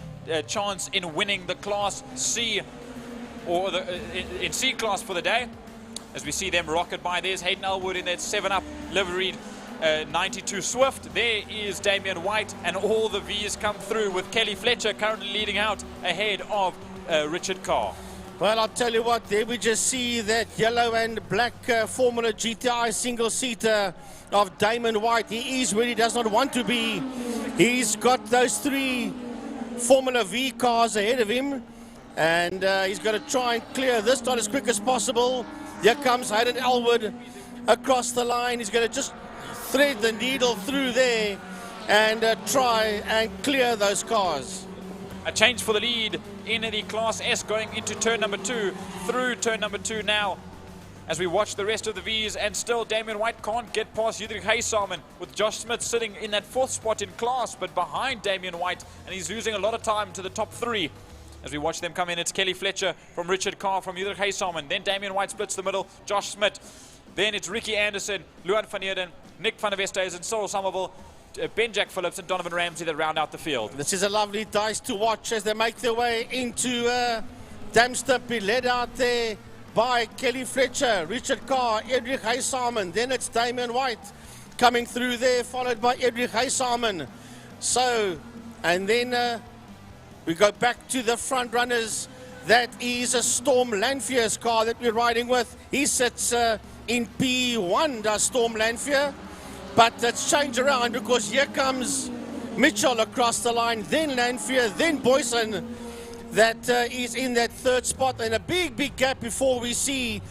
chance in winning the Class C, or in C class for the day. As we see them rocket by, there's Hayden Elwood in that 7-Up liveried 92 Swift. There is Damien White, and all the V's come through, with Kelly Fletcher currently leading out ahead of Richard Carr. Well, I'll tell you what, there we just see that yellow and black Formula GTI single-seater of Damien White. He is where he does not want to be. He's got those 3 Formula V cars ahead of him, and he's got to try and clear this not as quick as possible. Here comes Hayden Elwood across the line. He's going to just thread the needle through there and try and clear those cars. A change for the lead in the Class S going into turn number 2, through turn number 2 now, as we watch the rest of the V's, and still Damien White can't get past Udrich Haysamen, with Josh Smith sitting in that 4th spot in class, but behind Damien White, and he's losing a lot of time to the top 3. As we watch them come in, it's Kelly Fletcher from Richard Carr from Udrich Haysamen, then Damien White splits the middle, Josh Smith, then it's Ricky Anderson, Luan van Heerden, Nick van der Westhuizen, Cyril Somerville, Ben Jack Phillips and Donovan Ramsey that round out the field. This is a lovely dice to watch as they make their way into Damstip, led out there by Kelly Fletcher, Richard Carr, Udrich Haysamen. Then it's Damien White coming through there, followed by Udrich Haysamen. So, and then we go back to the front runners. That is a Storm Lanfear's car that we're riding with. He sits in P1, does Storm Lanfear. But it's changed around because here comes Mitchell across the line, then Lanfear, then Boyson. That is in that 3rd spot, and a big gap before we see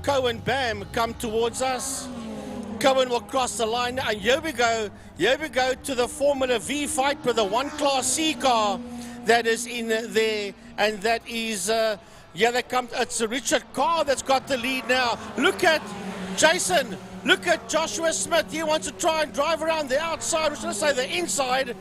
Cohen Bam come towards us. Cohen will cross the line, and here we go to the Formula V fight with the 1 Class C car that is in there, and that is, it's Richard Carr that's got the lead now. Look at Jason. Look at Joshua Smith. He wants to try and drive around the outside, or should I say the inside,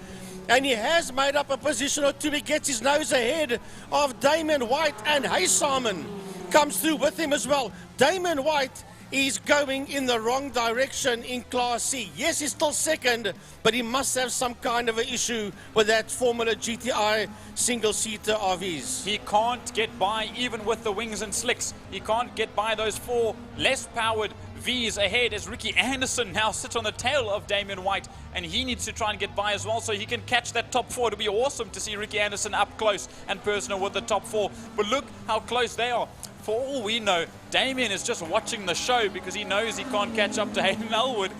and he has made up a position or 2. He gets his nose ahead of Damien White, and Haysamen comes through with him as well. Damien White is going in the wrong direction in Class C. Yes, he's still 2nd, but he must have some kind of an issue with that Formula GTI single-seater of his. He can't get by even with the wings and slicks. He can't get by those 4 less powered V's ahead, as Ricky Anderson now sits on the tail of Damien White, and he needs to try and get by as well so he can catch that top 4. It'll be awesome to see Ricky Anderson up close and personal with the top 4. But look how close they are. For all we know, Damien is just watching the show because he knows he can't catch up to Hayden Elwood.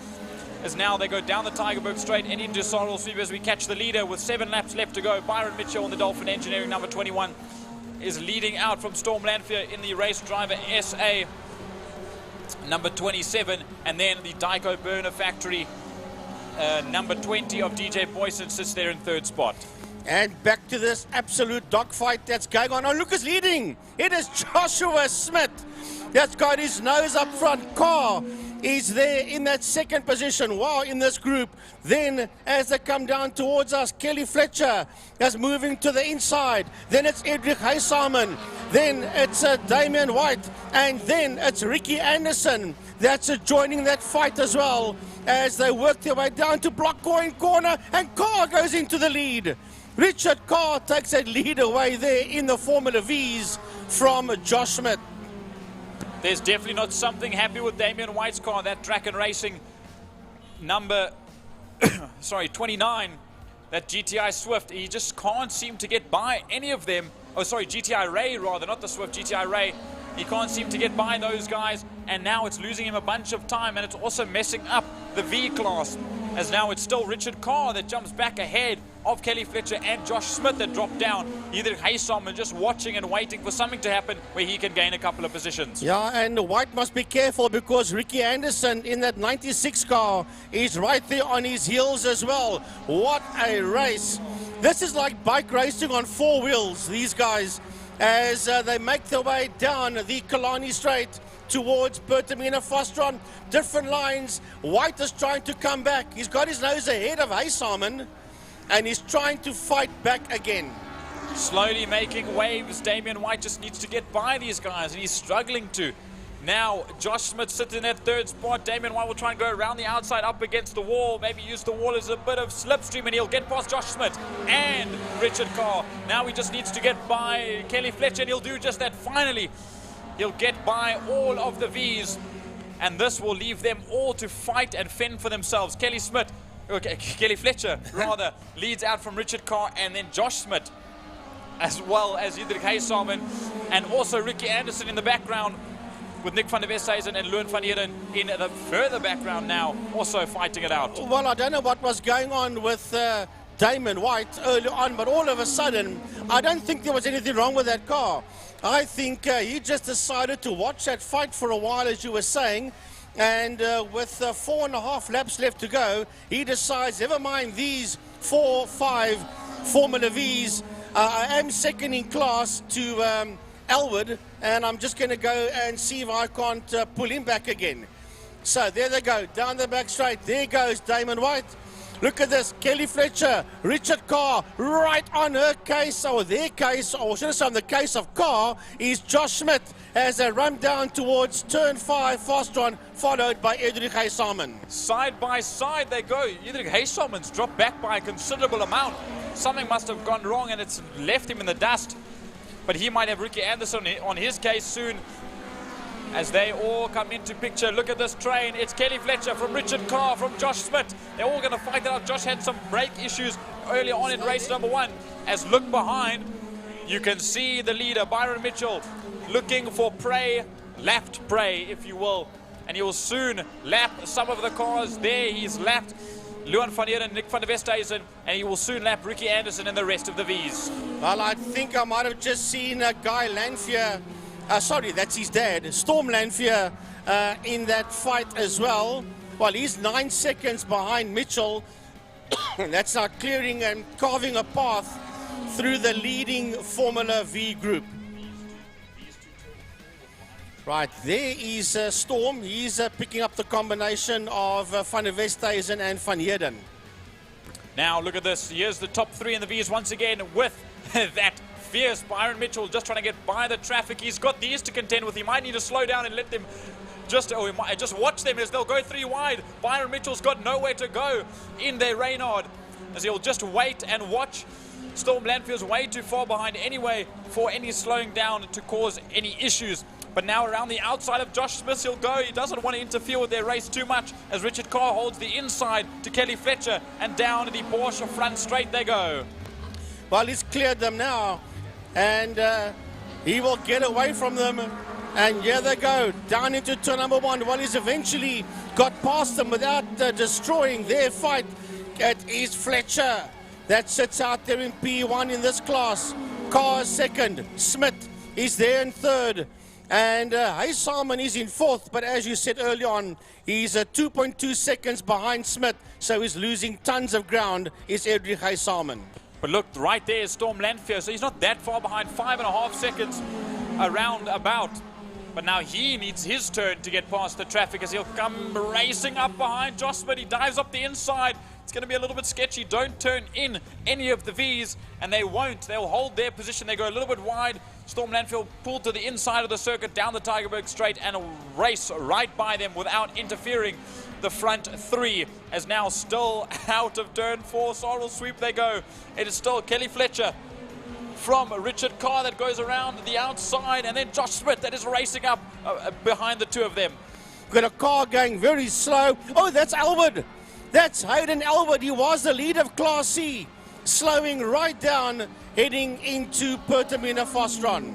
As now they go down the Tygerberg Straight and into Sorrel Sweep as we catch the leader with 7 laps left to go. Byron Mitchell on the Dolphin Engineering number 21 is leading out from Storm Lanfear in the Race Driver SA number 27, and then the Dyko Burner Factory number 20 of DJ Boyson sits there in 3rd spot. And back to this absolute dogfight that's going on. Oh, look who's leading. It is Joshua Smith that's got his nose up front. Carr is there in that 2nd position. Wow, in this group. Then as they come down towards us, Kelly Fletcher is moving to the inside. Then it's Udrich Haysamen. Then it's Damien White. And then it's Ricky Anderson that's joining that fight as well as they work their way down to block corner, and Carr goes into the lead. Richard Carr takes that lead away there in the Formula V's from Josh Smith. There's definitely not something happy with Damien White's car. That Track and Racing number 29, that GTI Swift, he just can't seem to get by any of them. Oh, sorry, GTI Ray rather, not the Swift, GTI Ray. He can't seem to get by those guys, and now it's losing him a bunch of time, and it's also messing up the V class, as now it's still Richard Carr that jumps back ahead of Kelly Fletcher and Josh Smith that dropped down. Either Haysamen just watching and waiting for something to happen where he can gain a couple of positions. Yeah, and White must be careful because Ricky Anderson in that 96 car is right there on his heels as well. What a race. This is like bike racing on 4 wheels, these guys, as they make their way down the Killarney Straight towards Bertamina Fostron. Different lines. White is trying to come back. He's got his nose ahead of Haysamen, and he's trying to fight back again. Slowly making waves. Damien White just needs to get by these guys, and he's struggling to. Now, Josh Smith sits in that third spot. Damien White will try and go around the outside up against the wall. Maybe use the wall as a bit of slipstream, and he'll get past Josh Smith and Richard Carr. Now he just needs to get by Kelly Fletcher, and he'll do just that. Finally, he'll get by all of the V's, and this will leave them all to fight and fend for themselves. Kelly Fletcher, rather, leads out from Richard Carr, and then Josh Smith, as well as Diederik Haysalmen, and also Ricky Anderson in the background, with Nick van der Westhuizen and Leeuwen van Heerden in the further background now, also fighting it out. Well, I don't know what was going on with Damien White early on, but all of a sudden, I don't think there was anything wrong with that car. I think he just decided to watch that fight for a while, as you were saying, and with 4.5 laps left to go, he decides, never mind these 4, 5 Formula Vs, I am second in class to Elwood, and I'm just going to go and see if I can't pull him back again. So there they go, down the back straight. There goes Damien White. Look at this, Kelly Fletcher, Richard Carr, right on her case, or their case, or should I say on the case of Carr, is Josh Smith as they run down towards turn 5, fast run, followed by Diederik Haysalmen. Side by side they go. Diederik Haysalmen's dropped back by a considerable amount. Something must have gone wrong, and it's left him in the dust. But he might have Ricky Anderson on his case soon, as they all come into picture. Look at this train. It's Kelly Fletcher from Richard Carr, from Josh Smith. They're all going to fight it out. Josh had some brake issues early on in race number 1. As look behind, you can see the leader, Byron Mitchell, looking for prey, lapped prey, if you will. And he will soon lap some of the cars there. He's lapped Leeuwen van Heerden, Nick van der Westhuizen, and he will soon lap Ricky Anderson and the rest of the V's. Well, I think I might have just seen Guy Lanphier, sorry, that's his dad, Storm Lanphier, in that fight as well. Well, he's 9 seconds behind Mitchell. That's now clearing and carving a path through the leading Formula V group. Right, there is Storm. He's picking up the combination of Van der Westhuizen and Van Heerden. Now look at this. Here's the top 3 in the V's once again with that fierce Byron Mitchell just trying to get by the traffic. He's got these to contend with. He might need to slow down and let them just watch them as they'll go 3 wide. Byron Mitchell's got nowhere to go in their Reynard, as he'll just wait and watch. Storm Lanfield's way too far behind anyway for any slowing down to cause any issues. But now around the outside of Josh Smith he'll go. He doesn't want to interfere with their race too much, as Richard Carr holds the inside to Kelly Fletcher, and down to the Porsche front straight they go. Well, he's cleared them now, and he will get away from them. And here they go, down into turn number 1. Well, he's eventually got past them without destroying their fight. It is Fletcher that sits out there in P1 in this class. Carr second, Smith is there in third. And Haysalmen is in 4th, but as you said early on, he's 2.2 seconds behind Smith, so he's losing tons of ground, is Diederik Haysalmen. But look, right there is Storm Lanphier, so he's not that far behind, 5.5 seconds around about. But now he needs his turn to get past the traffic, as he'll come racing up behind Josh Smith. He dives up the inside. It's going to be a little bit sketchy. Don't turn in any of the V's, and they won't. They'll hold their position. They go a little bit wide. Storm Lanfield pulled to the inside of the circuit, down the Tygerberg straight, and race right by them without interfering. The front 3 is now still out of turn 4. Sorrel sweep they go. It is still Kelly Fletcher from Richard Carr that goes around the outside, and then Josh Smith that is racing up behind the 2 of them. Got a car going very slow. Oh, that's Elwood. That's Hayden Elwood. He was the lead of Class C, slowing right down, heading into Pertamina fast run.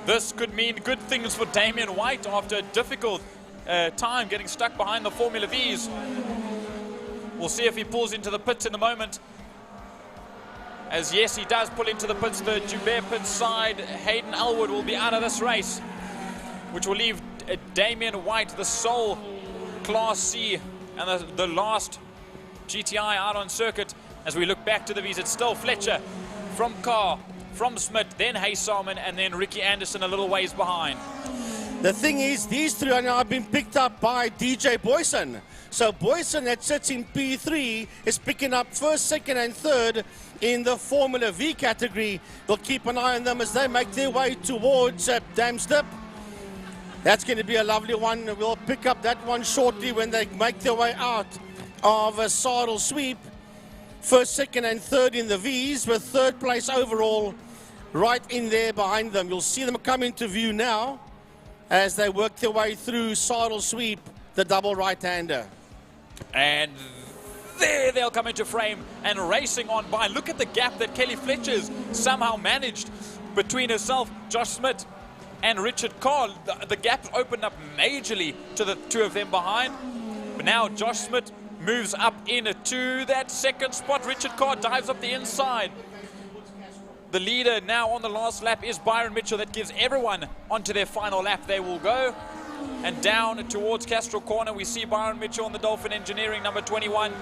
This could mean good things for Damien White after a difficult time getting stuck behind the Formula V's. We'll see if he pulls into the pits in a moment. As yes, he does pull into the pits, the Joubert pit side. Hayden Elwood will be out of this race, which will leave Damien White, the sole Class C and the last GTI out on circuit. As we look back to the V's, it's still Fletcher from Carr, from Smith, then Haysalmen, and then Ricky Anderson a little ways behind. The thing is, these 3 are now being picked up by DJ Boyson. So Boyson, that sits in P3, is picking up 1st, 2nd, and 3rd in the Formula V category. We'll keep an eye on them as they make their way towards Damsdip. That's going to be a lovely one. We'll pick up that one shortly when they make their way out of a saddle sweep. First, second, and third in the Vs, with third place overall right in there behind them. You'll see them come into view now as they work their way through saddle sweep, the double right-hander. And there they'll come into frame and racing on by. Look at the gap that Kelly Fletcher's somehow managed between herself, Josh Smith, and Richard Carr. The gap opened up majorly to the two of them behind. But now Josh Smith moves up into that second spot. Richard Carr dives up the inside. The leader now on the last lap is Byron Mitchell. That gives everyone onto their final lap. They will go. And down towards Castro Corner, we see Byron Mitchell on the Dolphin Engineering, number 21.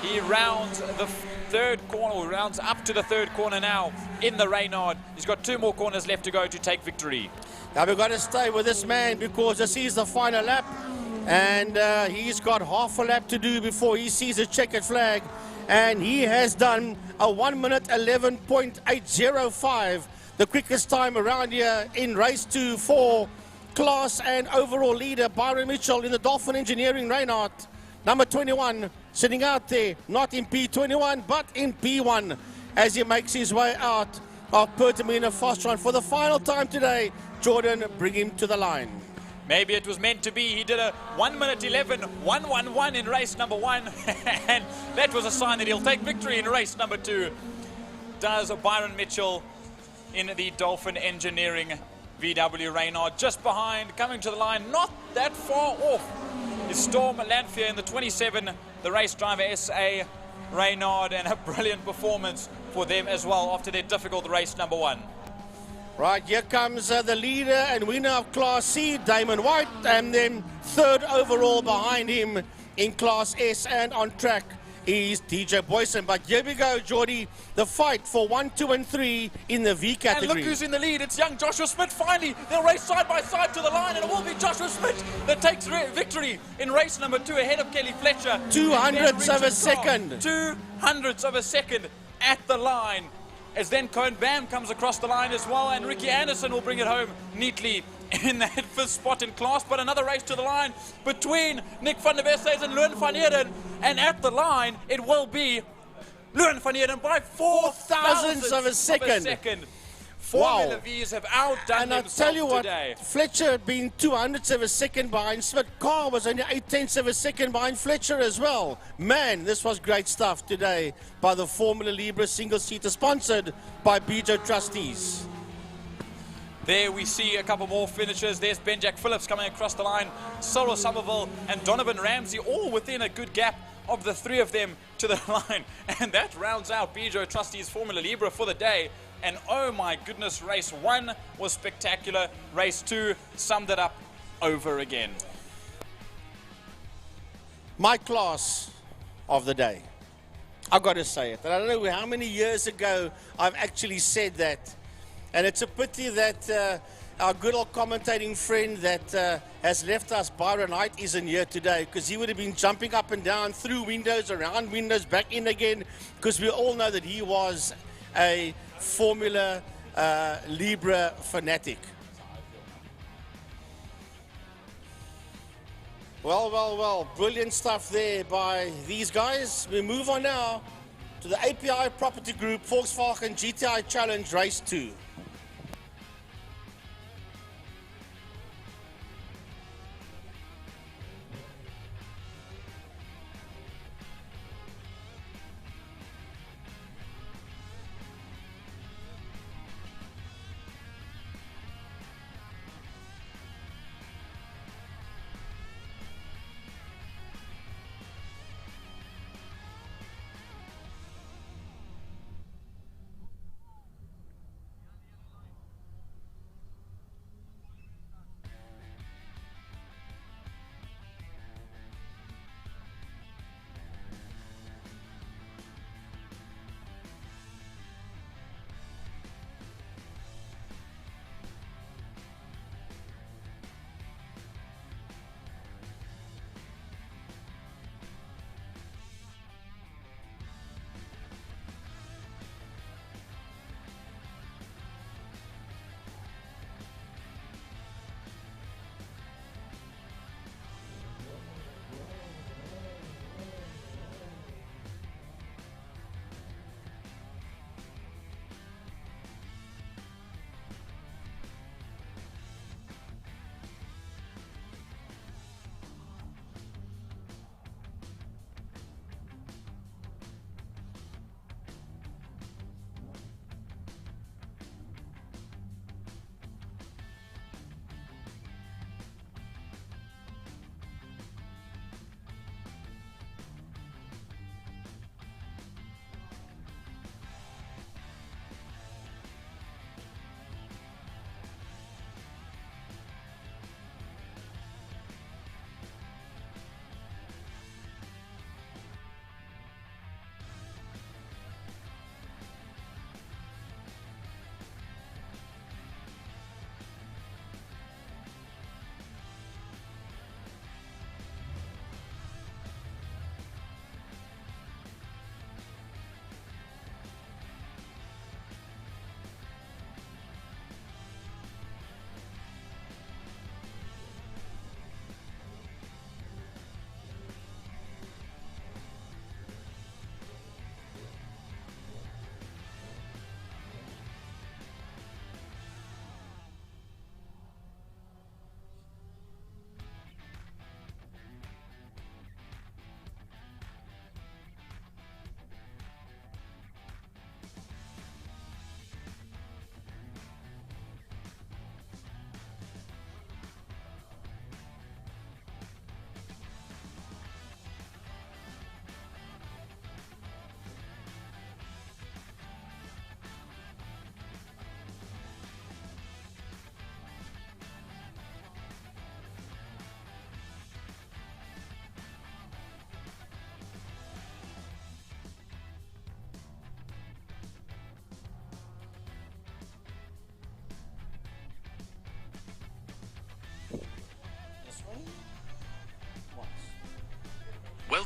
He rounds the third corner, rounds up to the third corner now in the Reynard. He's got 2 more corners left to go to take victory. Now we've got to stay with this man because this is the final lap. And he's got half a lap to do before he sees a checkered flag. And he has done a 1 minute 11.805, the quickest time around here in race 2 for class and overall leader Byron Mitchell in the Dolphin Engineering Reynard. Number 21 sitting out there, not in P21 but in P1 as he makes his way out of Pertamina Fostron for the final time today. Jordan, bring him to the line. Maybe it was meant to be. He did a 1 minute 11.111 in race number 1. And that was a sign that he'll take victory in race number 2. Does Byron Mitchell in the Dolphin Engineering VW Reynard. Just behind, coming to the line, not that far off, is Storm Lanfear in the 27, the race driver SA Reynard, and a brilliant performance for them as well after their difficult race number 1. Right, here comes the leader and winner of Class C, Damon White, and then third overall behind him in Class S, and on track is DJ Boyson. But here we go, Geordie, the fight for 1, 2, and 3 in the V category. And look who's in the lead. It's young Joshua Smith. Finally, they'll race side by side to the line, and it will be Joshua Smith that takes victory in race number 2 ahead of Kelly Fletcher. 200ths of a second. 200ths of a second at the line. As then Cohen Bam comes across the line as well, and Ricky Anderson will bring it home neatly in that 5th spot in class. But another race to the line between Nick van der Westhuizen and Leon van Heerden, and at the line it will be Leon van Heerden by 4,000ths of a second. Formula V's have outdone themselves today. And I'll tell you what, Fletcher had been 200ths of a second behind Smith. Carr was only 0.8 of a second behind Fletcher as well. Man, this was great stuff today by the Formula Libra single-seater, sponsored by BJ Trustees. There we see a couple more finishers. There's Ben Jack Phillips coming across the line, Solo Somerville and Donovan Ramsey, all within a good gap of the 3 of them to the line. And that rounds out BJ Trustees Formula Libra for the day. And oh my goodness, race 1 was spectacular. Race 2 summed it up over again. My class of the day. I've got to say it. And I don't know how many years ago I've actually said that. And it's a pity that our good old commentating friend that has left us, Byron Height, isn't here today, because he would have been jumping up and down through windows, around windows, back in again, because we all know that he was a Formula Libra fanatic. Well, brilliant stuff there by these guys. We move on now to the API Property Group Volkswagen GTI Challenge Race 2.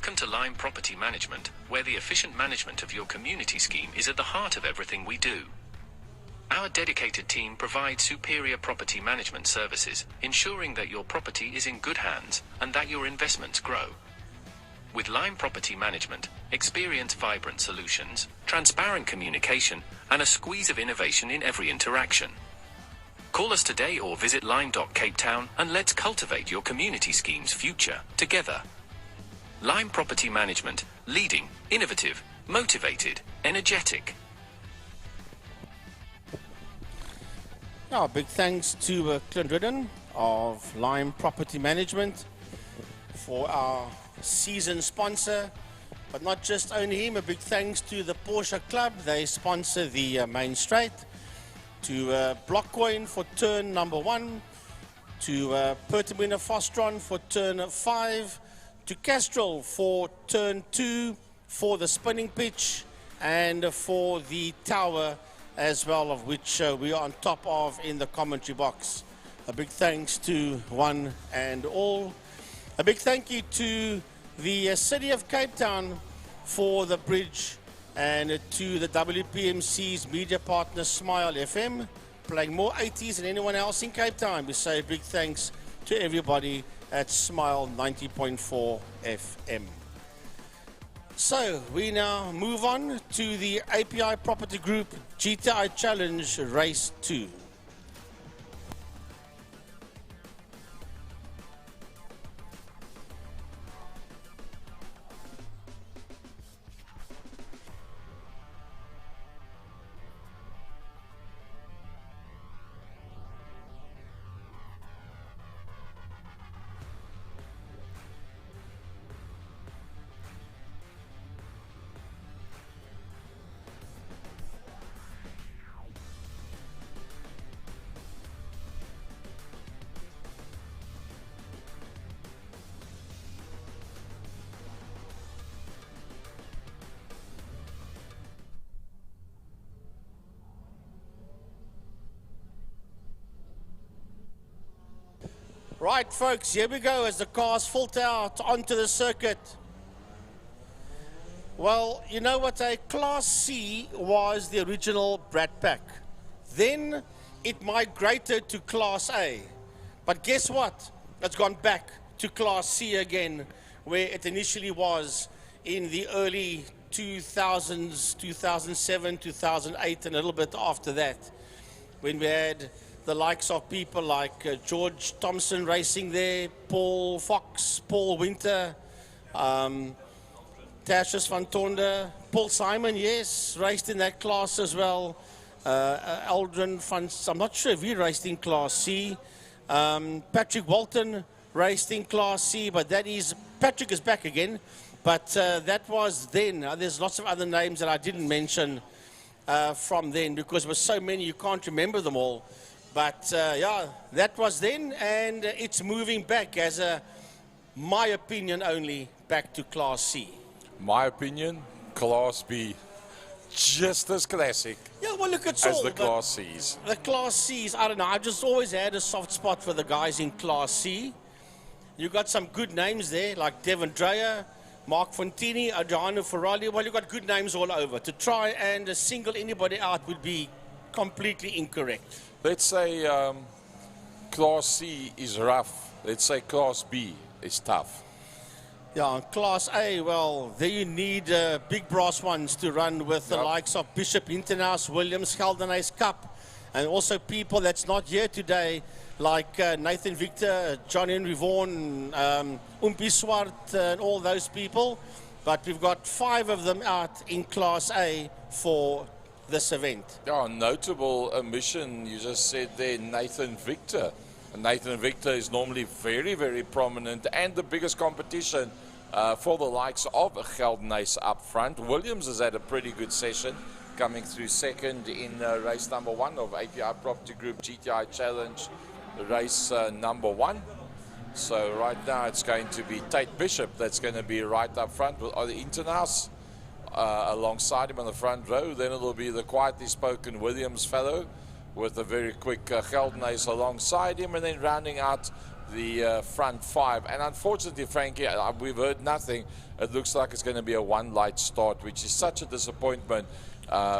Welcome to Lime Property Management, where the efficient management of your community scheme is at the heart of everything we do. Our dedicated team provides superior property management services, ensuring that your property is in good hands and that your investments grow. With Lime Property Management, experience vibrant solutions, transparent communication, and a squeeze of innovation in every interaction. Call us today or visit lime.capetown and let's cultivate your community scheme's future together. Lime Property Management, leading, innovative, motivated, energetic. Now, big thanks to Clint Ridden of Lime Property Management for our season sponsor, but not just only him. A big thanks to the Porsche Club. They sponsor the main straight. To Blockcoin for turn number 1. To Pertamina Fostron for turn 5. To Castrol for turn 2 for the spinning pitch and for the tower as well, of which we are on top of in the commentary box. A big thanks to one and all. A big thank you to the City of Cape Town for the bridge, and to the WPMC's media partner Smile FM, playing more 80s than anyone else in Cape Town. We say a big thanks to everybody at Smile 90.4 FM. So we now move on to the API Property Group GTI Challenge Race 2. Right, folks, here we go as the cars filter out onto the circuit. Well, you know what, a Class C was the original Brat Pack. Then it migrated to Class A. But guess what? It's gone back to Class C again, where it initially was in the early 2000s, 2007, 2008, and a little bit after that, when we had the likes of people like George Thompson racing there, Paul Fox, Paul Winter, Tertius van Tonder, Paul Simon, yes, raced in that class as well. Aldrin van, I'm not sure if he raced in Class C. Patrick Walton raced in Class C, but that is, Patrick is back again, but that was then. There's lots of other names that I didn't mention from then, because there were so many you can't remember them all. But yeah, that was then, and it's moving back as my opinion only, back to Class C. My opinion, Class B, just as classic yeah, well, look, it's as all, the Class Cs. The Class Cs, I don't know, I've just always had a soft spot for the guys in Class C. You got some good names there, like Devon Dreyer, Mark Fontini, Adriano Ferrari. Well, you got good names all over. To try and single anybody out would be completely incorrect. Let's say Class C is rough. Let's say Class B is tough. Yeah, Class A, well, there you need big brass ones to run with the likes of Bishop Internaus, Williams, Geldenhuys Cup, and also people that's not here today, like Nathan Victor, John Henry Vaughan, Umpi Swart, and all those people. But we've got 5 of them out in Class A for this event. Yeah, notable omission, you just said there, Nathan Victor. And Nathan Victor is normally very, very prominent and the biggest competition for the likes of Geldenhuys up front. Williams has had a pretty good session, coming through second in race number 1 of API Property Group GTI Challenge, race number 1. So right now it's going to be Tate Bishop that's going to be right up front with the Internaus. Alongside him on the front row. Then it'll be the quietly spoken Williams fellow with a very quick Geldenhuys alongside him, and then rounding out the front 5. And unfortunately, Frankie, we've heard nothing. It looks like it's going to be a one-light start, which is such a disappointment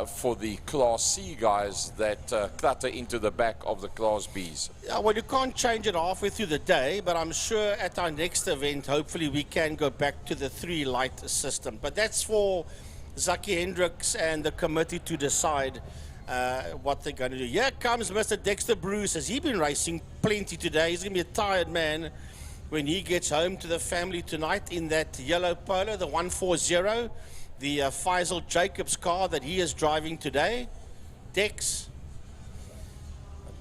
for the Class C guys that clutter into the back of the Class Bs. Yeah, well, you can't change it halfway through the day, but I'm sure at our next event, hopefully we can go back to the 3-light system. But that's for Zaki Hendricks and the committee to decide what they're going to do. Here comes Mr. Dexter Bruce. Has he been racing plenty today? He's going to be a tired man when he gets home to the family tonight in that yellow Polo, the 140, the Faisal Jacobs car that he is driving today. Dex,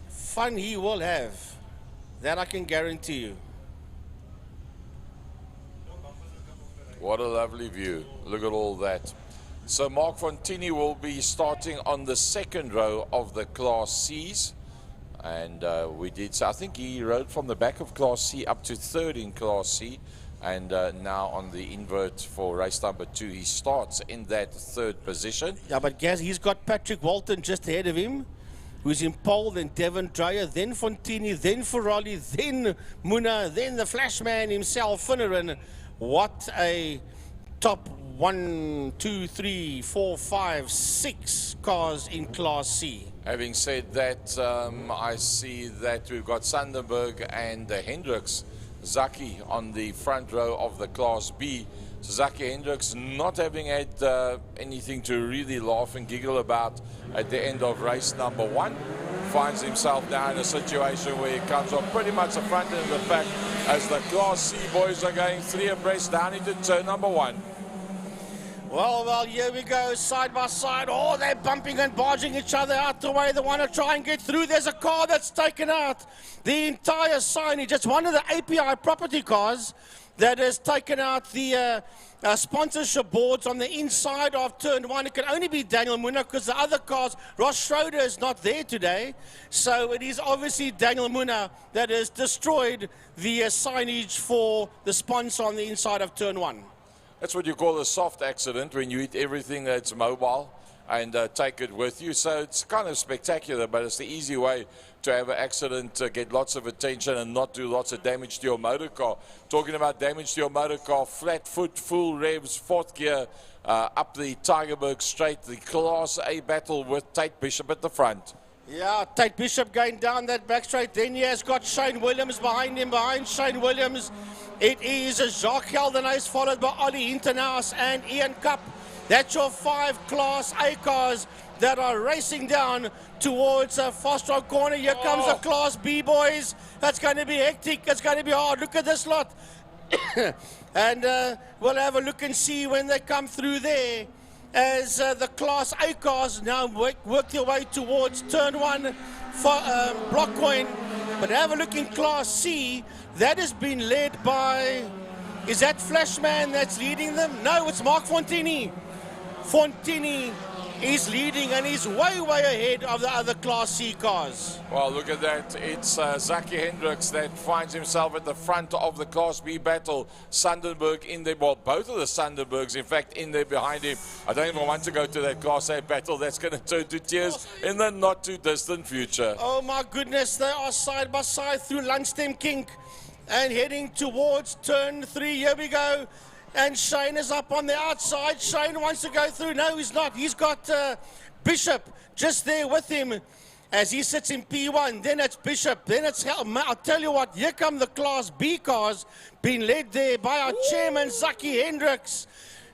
fun he will have. That I can guarantee you. What a lovely view. Look at all that. So Mark Fontini will be starting on the second row of the Class Cs. And we did, so I think he rode from the back of Class C up to third in Class C. And now on the invert for race number 2, he starts in that third position. Yeah, but Gaz, he's got Patrick Walton just ahead of him, who's in pole, then Devon Dreyer, then Fontini, then Ferrari, then Muna, then the Flashman himself, Finneran. What a top 1, 2, 3, 4, 5, 6 cars in Class C. Having said that, I see that we've got Sandenberg and Hendricks, Zaki on the front row of the Class B. So Zaki Hendricks not having had anything to really laugh and giggle about at the end of race number 1. Finds himself now in a situation where he comes off pretty much the front end of the pack as the Class C boys are going 3 abreast down into turn number 1. Well, here we go, side by side. Oh, they're bumping and barging each other out the way. They want to try and get through. There's a car that's taken out the entire signage. It's one of the API property cars that has taken out the sponsorship boards on the inside of turn 1. It can only be Daniel Muna because the other cars, Ross Schroeder is not there today. So it is obviously Daniel Muna that has destroyed the signage for the sponsor on the inside of turn 1. That's what you call a soft accident, when you eat everything that's mobile and take it with you. So it's kind of spectacular, but it's the easy way to have an accident, get lots of attention and not do lots of damage to your motor car. Talking about damage to your motor car, flat foot, full revs, 4th gear, up the Tigerberg straight, the Class A battle with Tate Bishop at the front. Yeah, Tate Bishop going down that back straight. Then he has got Shane Williams behind him. Behind Shane Williams, it is Jacques Geldenhuis, followed by Ollie Hinternaas and Ian Cup. That's your 5 Class A cars that are racing down towards Foster Corner. Here comes the Class B boys. That's going to be hectic. It's going to be hard. Look at this lot. And we'll have a look and see when they come through there, as the Class A cars now work their way towards turn 1 for block coin. But have a look in Class C. That has been led by, is that Flashman that's leading them? No, it's Mark Fontini. Fontini is leading and he's way, way ahead of the other Class C cars. Well, look at that. It's Zaki Hendricks that finds himself at the front of the Class B battle. Sandenberg in there, well, both of the Sandenbergs, in fact, in there behind him. I don't even want to go to that Class A battle. That's going to turn to tears in the not too distant future. Oh my goodness, they are side by side through Lundstem Kink and heading towards turn 3. Here we go. And Shane is up on the outside. Shane wants to go through. No, he's not. He's got Bishop just there with him as he sits in P1. Then it's Bishop. Then it's I'll tell you what, here come the Class B cars being led there by our chairman, Zaki Hendricks.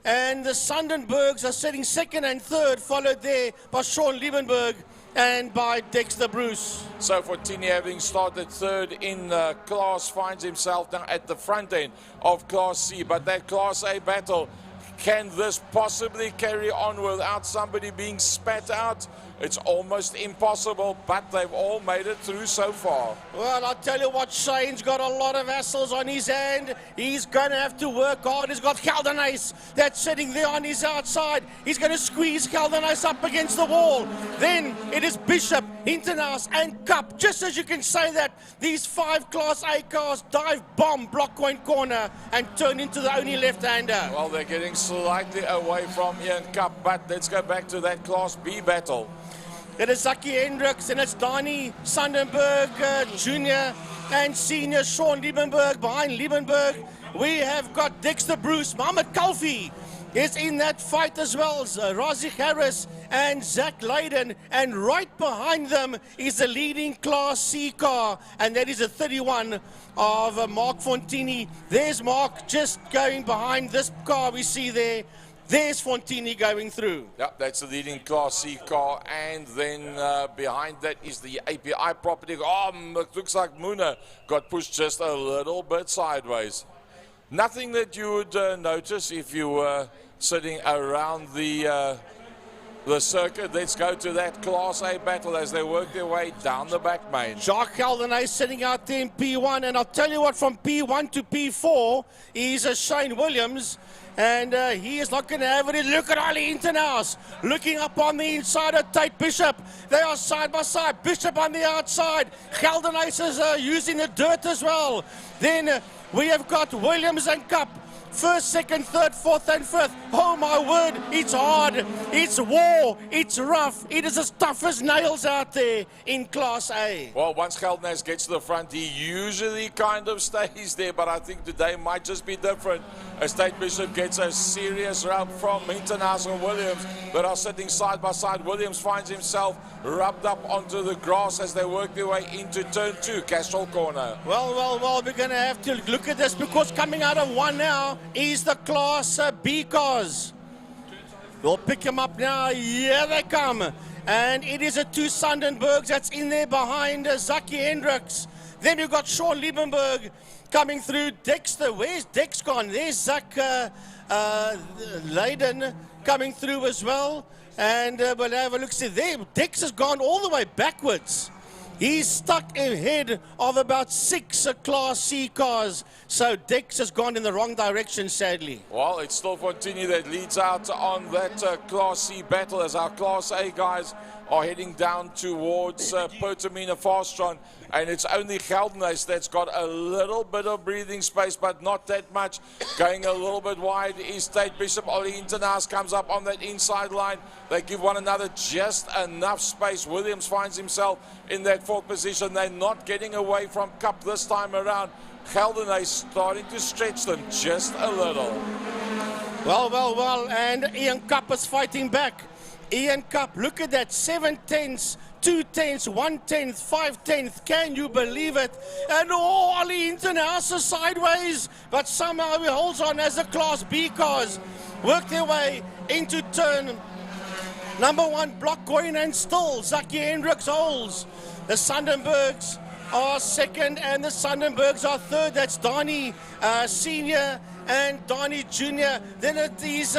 And the Sandenbergs are sitting 2nd and 3rd, followed there by Sean Liebenberg and by Dexter Bruce. So Fontini, having started 3rd in class, finds himself now at the front end of Class C. But that Class A battle, can this possibly carry on without somebody being spat out? It's almost impossible, but they've all made it through so far. Well, I'll tell you what, Shane's got a lot of hassles on his hand. He's going to have to work hard. He's got Geldenhuis that's sitting there on his outside. He's going to squeeze Geldenhuis up against the wall. Then it is Bishop, Hinternaas and Cup. Just as you can say that, these 5 Class A cars dive bomb block coin corner and turn into the only left-hander. Well, they're getting slightly away from Ian Cup, but let's go back to that Class B battle. It is Zaki Hendricks and it's Donnie Sandenberg Jr. and senior Sean Liebenberg. Behind Liebenberg, we have got Dexter Bruce. Mohammed Kalfi is in that fight as well. Razik Harris and Zach Leyden. And right behind them is the leading Class C car, and that is a 31 of Mark Fontini. There's Mark just going behind this car we see there. There's Fontini going through. Yep, that's the leading Class C car, and then behind that is the API property. Oh, it looks like Muna got pushed just a little bit sideways. Nothing that you would notice if you were sitting around the circuit. Let's go to that Class A battle as they work their way down the back main. Jacques Geldenhuys sitting out there in P1, and I'll tell you what, from P1 to P4 is Shane Williams. And he is not going to have it. Look at Ali Internaus looking up on the inside of Tate Bishop. They are side by side. Bishop on the outside. Geldenhuys is using the dirt as well. Then we have got Williams and Cup. First, second, third, fourth, and fifth. Oh my word, it's hard. It's war. It's rough. It is as tough as nails out there in Class A. Well, once Geldenhuys gets to the front, he usually kind of stays there, but I think today might just be different as Tate Bishop gets a serious rub from Internaus and Williams that are sitting side by side. Williams finds himself rubbed up onto the grass as they work their way into turn 2, Castrol corner. Well, we're going to have to look at this because coming out of one now is the Class B cars. We'll pick them up now. Here they come. And it is a 2 Sundenbergs that's in there behind Zaki Hendricks. Then you've got Sean Liebenberg coming through. Dexter, where's Dex gone? There's Zach Leyden coming through as well. And we'll have a look. See there, Dex has gone all the way backwards. He's stuck ahead of about 6 Class C cars. So Dex has gone in the wrong direction, sadly. Well, it's still Fontini that leads out on that Class C battle as our Class A guys are heading down towards Pertamina Fastron. And it's only Geldenhuys that's got a little bit of breathing space, but not that much. Going a little bit wide is Tate Bishop. Oli Internaus comes up on that inside line. They give one another just enough space. Williams finds himself in that 4th position. They're not getting away from Cup this time around. Geldenhuys starting to stretch them just a little. Well, and Ian Cup is fighting back. Ian Cup, look at that, 7 tenths, 2 tenths, 1 tenth, 5 tenths. Can you believe it? And Ali Internaus is sideways, but somehow he holds on as the Class B cars work their way into turn number 1. Blockcoin and still Zaki Hendricks holds. The Sundenbergs are second and the Sundenbergs are third. That's Donnie Senior and Donnie Junior. Then it is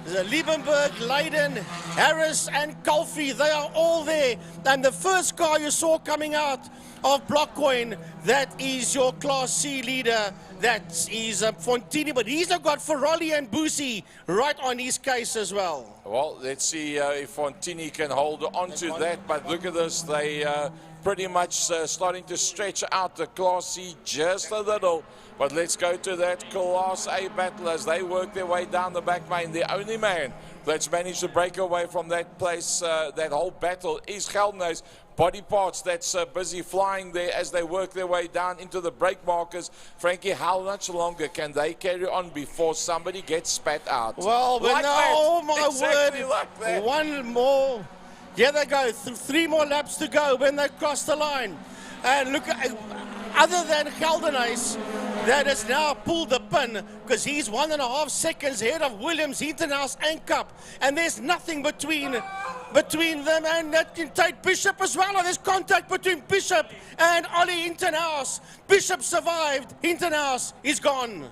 Liebenberg, Leyden, Harris and Kalfi. They are all there. And the first car you saw coming out of Blockcoin, that is your Class C leader. That is Fontini, but he's got Ferrari and Busi right on his case as well. Well, let's see if Fontini can hold on to that. But look at this, they pretty much starting to stretch out the Class C just a little. But let's go to that Class A battle as they work their way down the back main. The only man that's managed to break away from that place, that whole battle, is Geldenhuys. Body parts that's busy flying there as they work their way down into the brake markers. Frankie, how much longer can they carry on before somebody gets spat out? Well, like no, that. oh my Exactly word, like that. one more. Here they go, 3 more laps to go when they cross the line. And look at, other than Geldenhuys, that has now pulled the pin because he's 1.5 seconds ahead of Williams, Internaus and Cup. And there's nothing between them and that Tate Bishop as well. And there's contact between Bishop and Oli Internaus. Bishop survived, Internaus is gone.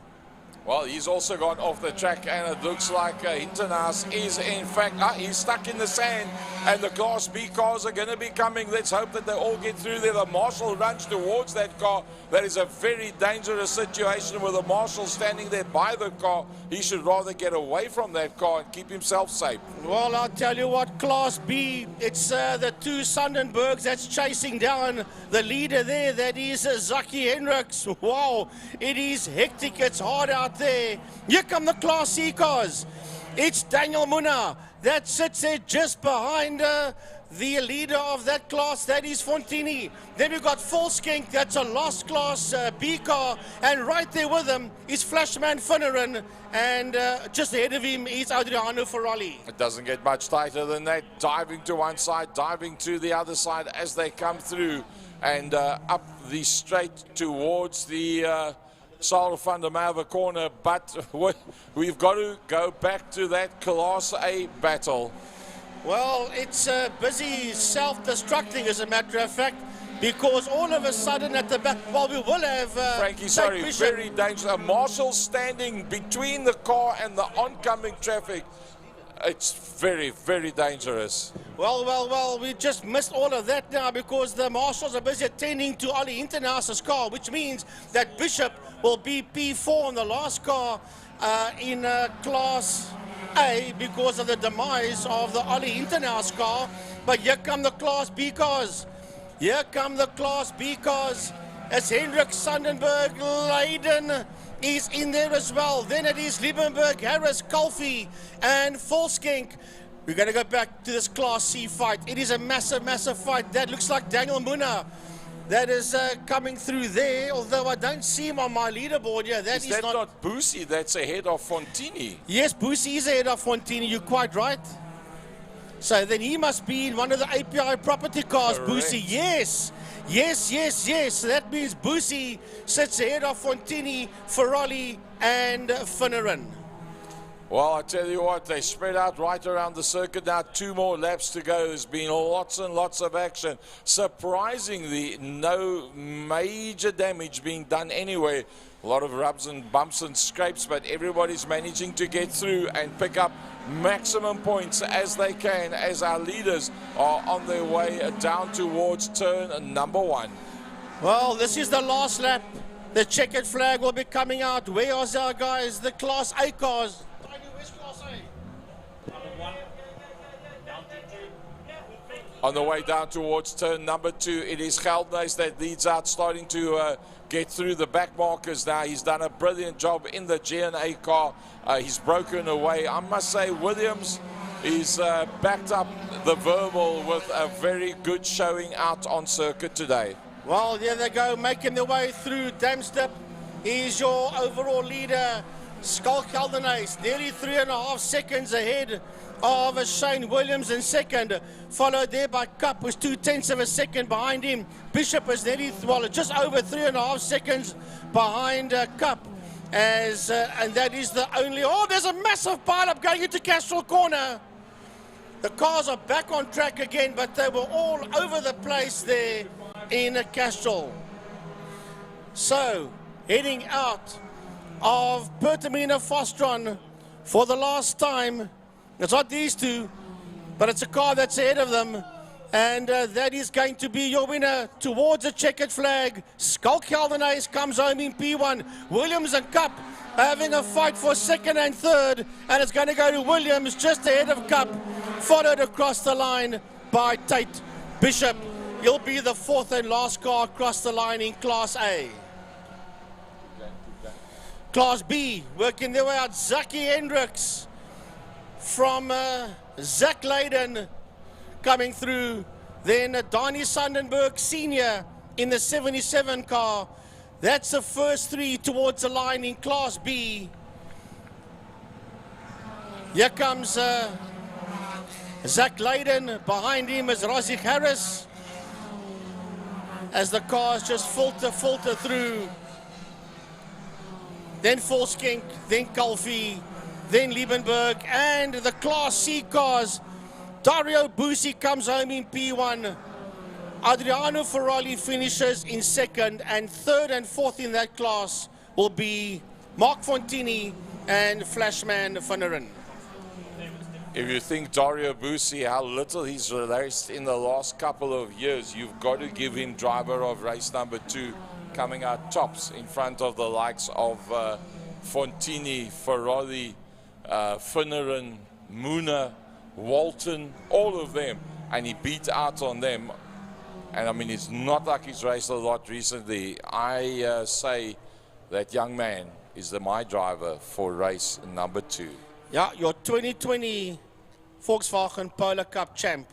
Well, he's also gone off the track, and it looks like Internaus is, in fact, he's stuck in the sand, and the Class B cars are going to be coming. Let's hope that they all get through there. The Marshal runs towards that car. That is a very dangerous situation with the Marshal standing there by the car. He should rather get away from that car and keep himself safe. Well, I'll tell you what, Class B, it's the 2 Sundenbergs that's chasing down the leader there. That is Zaki Hendricks. Wow, it is hectic. It's hard out there. Here come the Class C cars. It's Daniel Muna that sits there just behind the leader of that class, that is Fontini. Then we've got Volskink, that's a last class B car, and right there with him is Flashman Finneran, and just ahead of him is Adriano Ferrari. It doesn't get much tighter than that. Diving to one side, diving to the other side as they come through, and up the straight towards the Saul van der Merwe corner, but we've got to go back to that Class A battle. Well, it's busy self-destructing, as a matter of fact, because all of a sudden at the back, well, we will have... Frankie, sorry, very dangerous. A marshal standing between the car and the oncoming traffic. It's very, very dangerous. Well, we just missed all of that now because the marshals are busy attending to Ollie Internas's car, which means that Bishop will be P4 on the last car in Class A because of the demise of the Ollie Internas car. But here come the Class B cars. Here come the Class B cars. As Hendrik Sandenberg, Leiden is in there as well. Then it is Liebenberg, Harris, Kulfi, and Volskink. We're going to go back to this Class C fight. It is a massive, massive fight. That looks like Daniel Muna. That is coming through there, although I don't see him on my leaderboard here. Is that not Boosie that's ahead of Fontini? Yes, Boosie is ahead of Fontini. You're quite right. So then he must be in one of the API property cars, Correct. Boosie. Yes. So that means Boosie sits ahead of Fontini, Ferrari, and Finneran. Well, I tell you what, they spread out right around the circuit now. 2 more laps to go. There's been lots and lots of action. Surprisingly, no major damage being done anywhere. A lot of rubs and bumps and scrapes, but everybody's managing to get through and pick up maximum points as they can, as our leaders are on their way down towards turn number 1. Well, this is the last lap. The checkered flag will be coming out. Where are our guys? The Class A cars. On the way down towards turn number 2, it is Geldnys that leads out, starting to get through the back markers now. He's done a brilliant job in the GNA car. He's broken away. I must say, Williams is backed up the verbal with a very good showing out on circuit today. Well, there they go, making their way through Damstep. He's your overall leader, Skalk Geldnys, nearly 3.5 seconds ahead of Shane Williams in second, followed there by Cup, who's 0.2 of a second behind him. Bishop is nearly, well, just over 3.5 seconds behind Cup, as and that is the only. Oh, there's a massive pile-up going into Castrol Corner. The cars are back on track again, but they were all over the place there in Castrol. So, heading out of Pertamina Fostron for the last time. It's not these two, but it's a car that's ahead of them. And that is going to be your winner towards a checkered flag. Skalk Geldnys comes home in P1. Williams and Cup having a fight for second and third. And it's going to go to Williams just ahead of Cup, followed across the line by Tate Bishop. He'll be the 4th and last car across the line in Class A. Class B, working their way out, Zaki Hendricks from Zach Leiden coming through. Then Donnie Sandenberg Sr. in the 77 car. That's the first 3 towards the line in Class B. Here comes Zach Leiden. Behind him is Razik Harris, as the cars just filter through. Then Volskink, then Kulfi, then Liebenberg, and the Class C cars. Dario Boosie comes home in P1. Adriano Ferrari finishes in second, and 3rd and 4th in that class will be Mark Fontini and Flashman Finneran. If you think Dario Boosie, how little he's raced in the last couple of years, you've got to give him driver of race number 2, coming out tops in front of the likes of Fontini, Ferrari, Finneran, Muna, Walton, all of them, and he beat out on them. And I mean, it's not like he's raced a lot recently. I say that young man is my driver for race number 2. Yeah, your 2020 Volkswagen Polo Cup champ.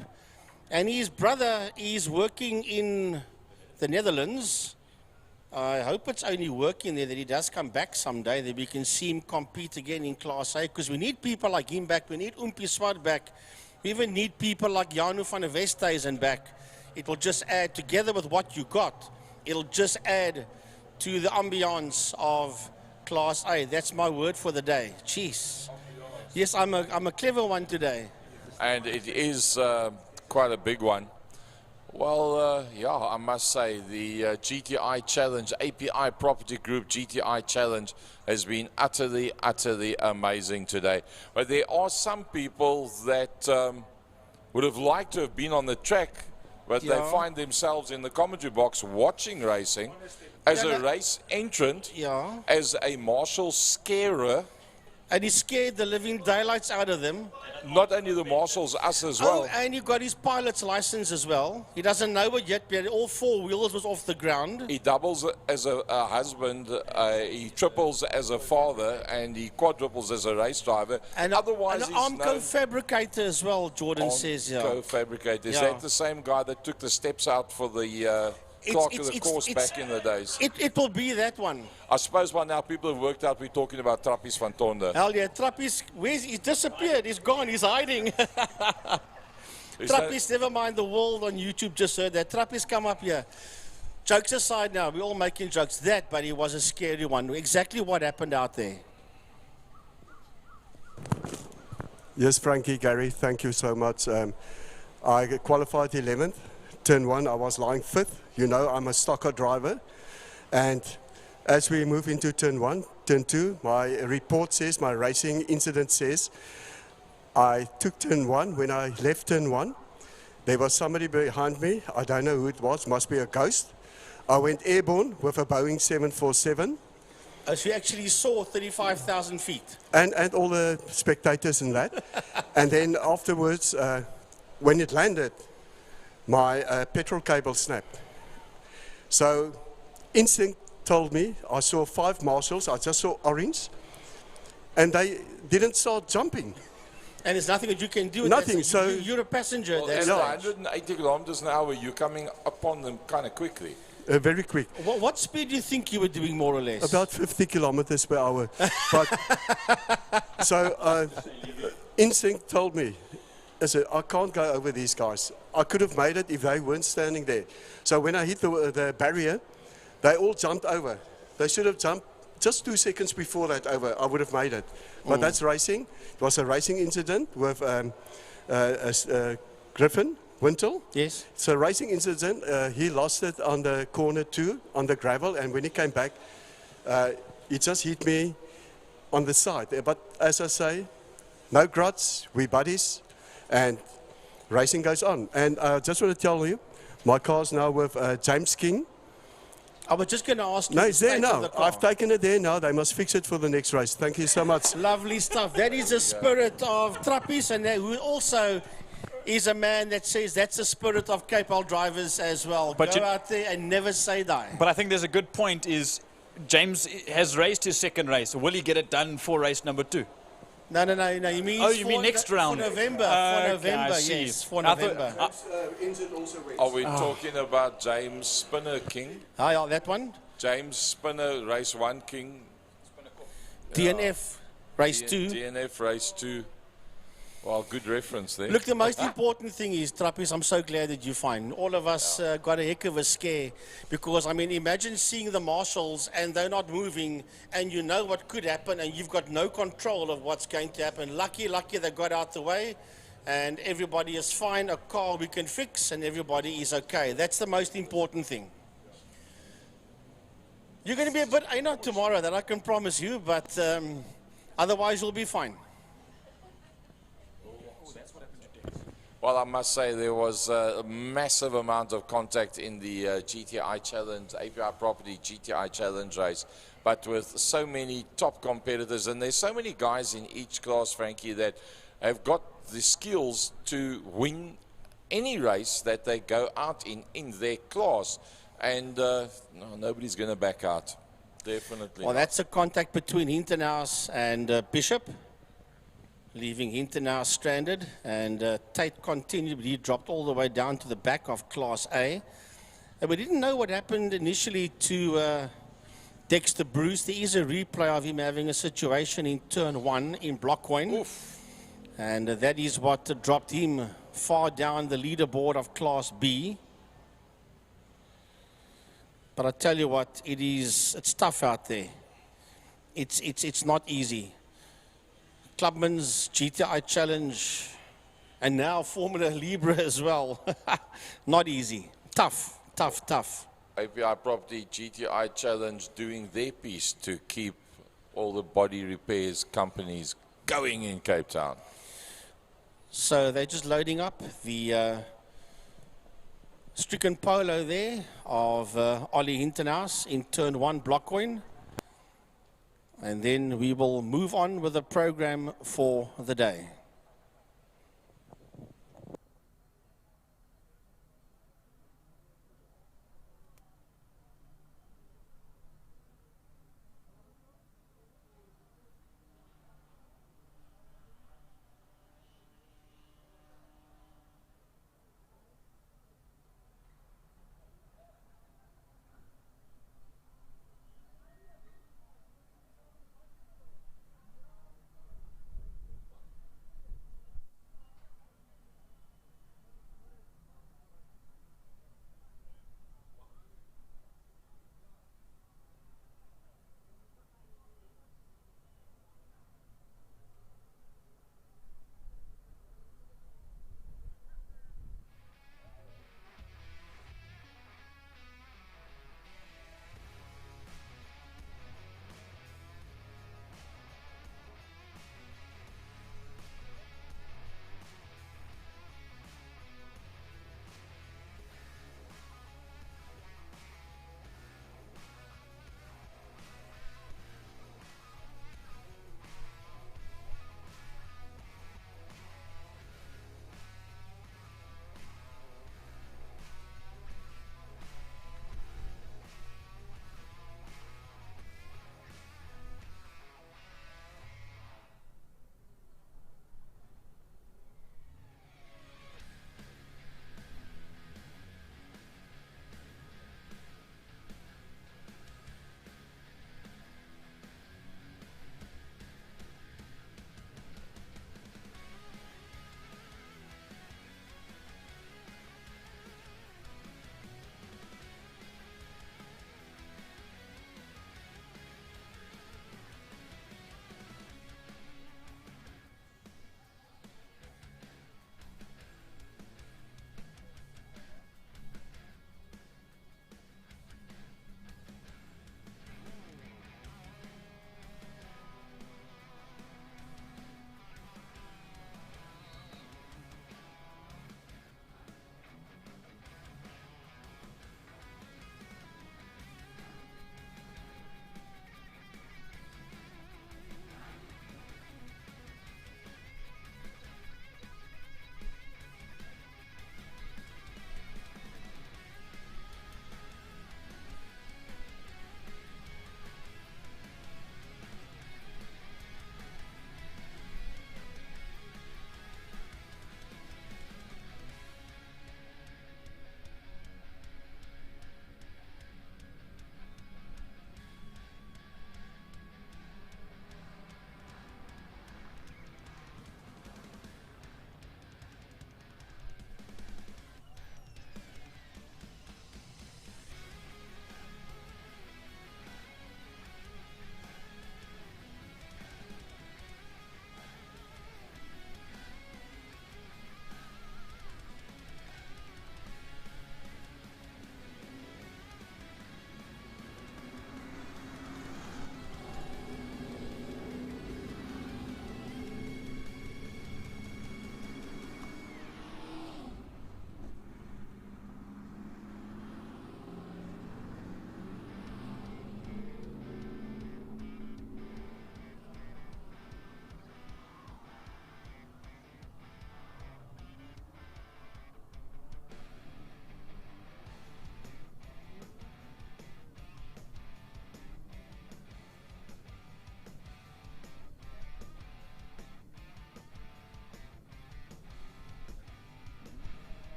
And his brother is working in the Netherlands. I hope it's only working there, that he does come back someday, that we can see him compete again in Class A, because we need people like him back. We need Oompie Swart back. We even need people like Janu van der Westhuizen back. It will just add, together with what you got, it'll just add to the ambiance of Class A. That's my word for the day. Jeez. Yes, I'm a clever one today. And it is quite a big one. Well, yeah, I must say the GTI Challenge, API Property Group GTI Challenge has been utterly, utterly amazing today. But there are some people that would have liked to have been on the track, but they find themselves in the commentary box watching racing as a race entrant, as a marshal scarer. And he scared the living daylights out of them. Not only the marshals, us as well. Oh, and he got his pilot's license as well. He doesn't know it yet, but all 4 wheels was off the ground. He doubles as a husband, he triples as a father, and he quadruples as a race driver. And otherwise, an arm co-fabricator as well, Jordan says. Yeah. Co-fabricator. Is that the same guy that took the steps out for the clock of the course back in the days? It will be that one. I suppose by now people have worked out we're talking about Trappies van Tonder. Hell yeah, Trappies, he's disappeared, he's gone, he's hiding. Trappies, never mind, the world on YouTube just heard that. Trappies, come up here. Jokes aside now, we're all making jokes. That, but it was a scary one. Exactly what happened out there. Yes, Frankie, Gary, thank you so much. I qualified 11th. Turn 1, I was lying 5th. You know, I'm a stocker driver. And as we move into turn 1, turn 2, my report says, my racing incident says, I took turn 1. When I left turn 1, there was somebody behind me. I don't know who it was, must be a ghost. I went airborne with a Boeing 747. So you actually saw 35,000 feet. And all the spectators and that. And then afterwards, when it landed, my petrol cable snapped. So instinct told me, I saw 5 marshals, I just saw orange, and they didn't start jumping. And there's nothing that you can do. Nothing, so... You're a passenger. Well, at 180 kilometers an hour, you're coming upon them kind of quickly. Very quick. What speed do you think you were doing, more or less? About 50 kilometers per hour. But, so instinct told me, I said, I can't go over these guys. I could have made it if they weren't standing there. So when I hit the barrier, they all jumped over. They should have jumped just 2 seconds before that over. I would have made it. But that's racing. It was a racing incident with Griffin Wintle. Yes. It's a racing incident. He lost it on the corner 2, on the gravel. And when he came back, he just hit me on the side. But as I say, no grudge, we buddies. And racing goes on. And I just want to tell you, my car's now with James King. I was just going to ask you. No, it's there now. I've taken it there now. They must fix it for the next race. Thank you so much. Lovely stuff. That is the spirit of Trappies, and who also is a man that says that's the spirit of Cape Al drivers as well. But go out there and never say die. But I think there's a good point is James has raced his second race. Will he get it done for race number 2? No. You mean? Oh, you mean next round? For November. For November. Yes. For November. Are we talking about James Spinner King? Yeah, that one. James Spinner, race 1 King. DNF, race 2. DNF, race 2. Well, good reference there. Look, the most important thing is, Trappies, I'm so glad that you're fine. All of us got a heck of a scare because, I mean, imagine seeing the marshals and they're not moving and you know what could happen and you've got no control of what's going to happen. Lucky they got out the way and everybody is fine. A car we can fix and everybody is okay. That's the most important thing. You're going to be a bit anal tomorrow, that I can promise you, but otherwise you'll be fine. Well, I must say there was a massive amount of contact in the GTI Challenge, API Property GTI Challenge race, but with so many top competitors, and there's so many guys in each class, Frankie, that have got the skills to win any race that they go out in their class, and no, nobody's going to back out, definitely. Well, not. That's a contact between Hintenhuis and Bishop. leaving Hinton now stranded, and Tate continued, but he dropped all the way down to the back of Class A. And we didn't know what happened initially to Dexter Bruce. There is a replay of him having a situation in turn 1 in Blockcoin. And that is what dropped him far down the leaderboard of Class B. But I tell you what, it's tough out there. It's not easy. Clubman's GTI Challenge, and now Formula Libra as well. Not easy. Tough, tough, tough. API Property GTI Challenge doing their piece to keep all the body repairs companies going in Cape Town. So they're just loading up the stricken polo there of Ollie Hintenhouse in turn 1 Blockcoin. And then we will move on with the program for the day.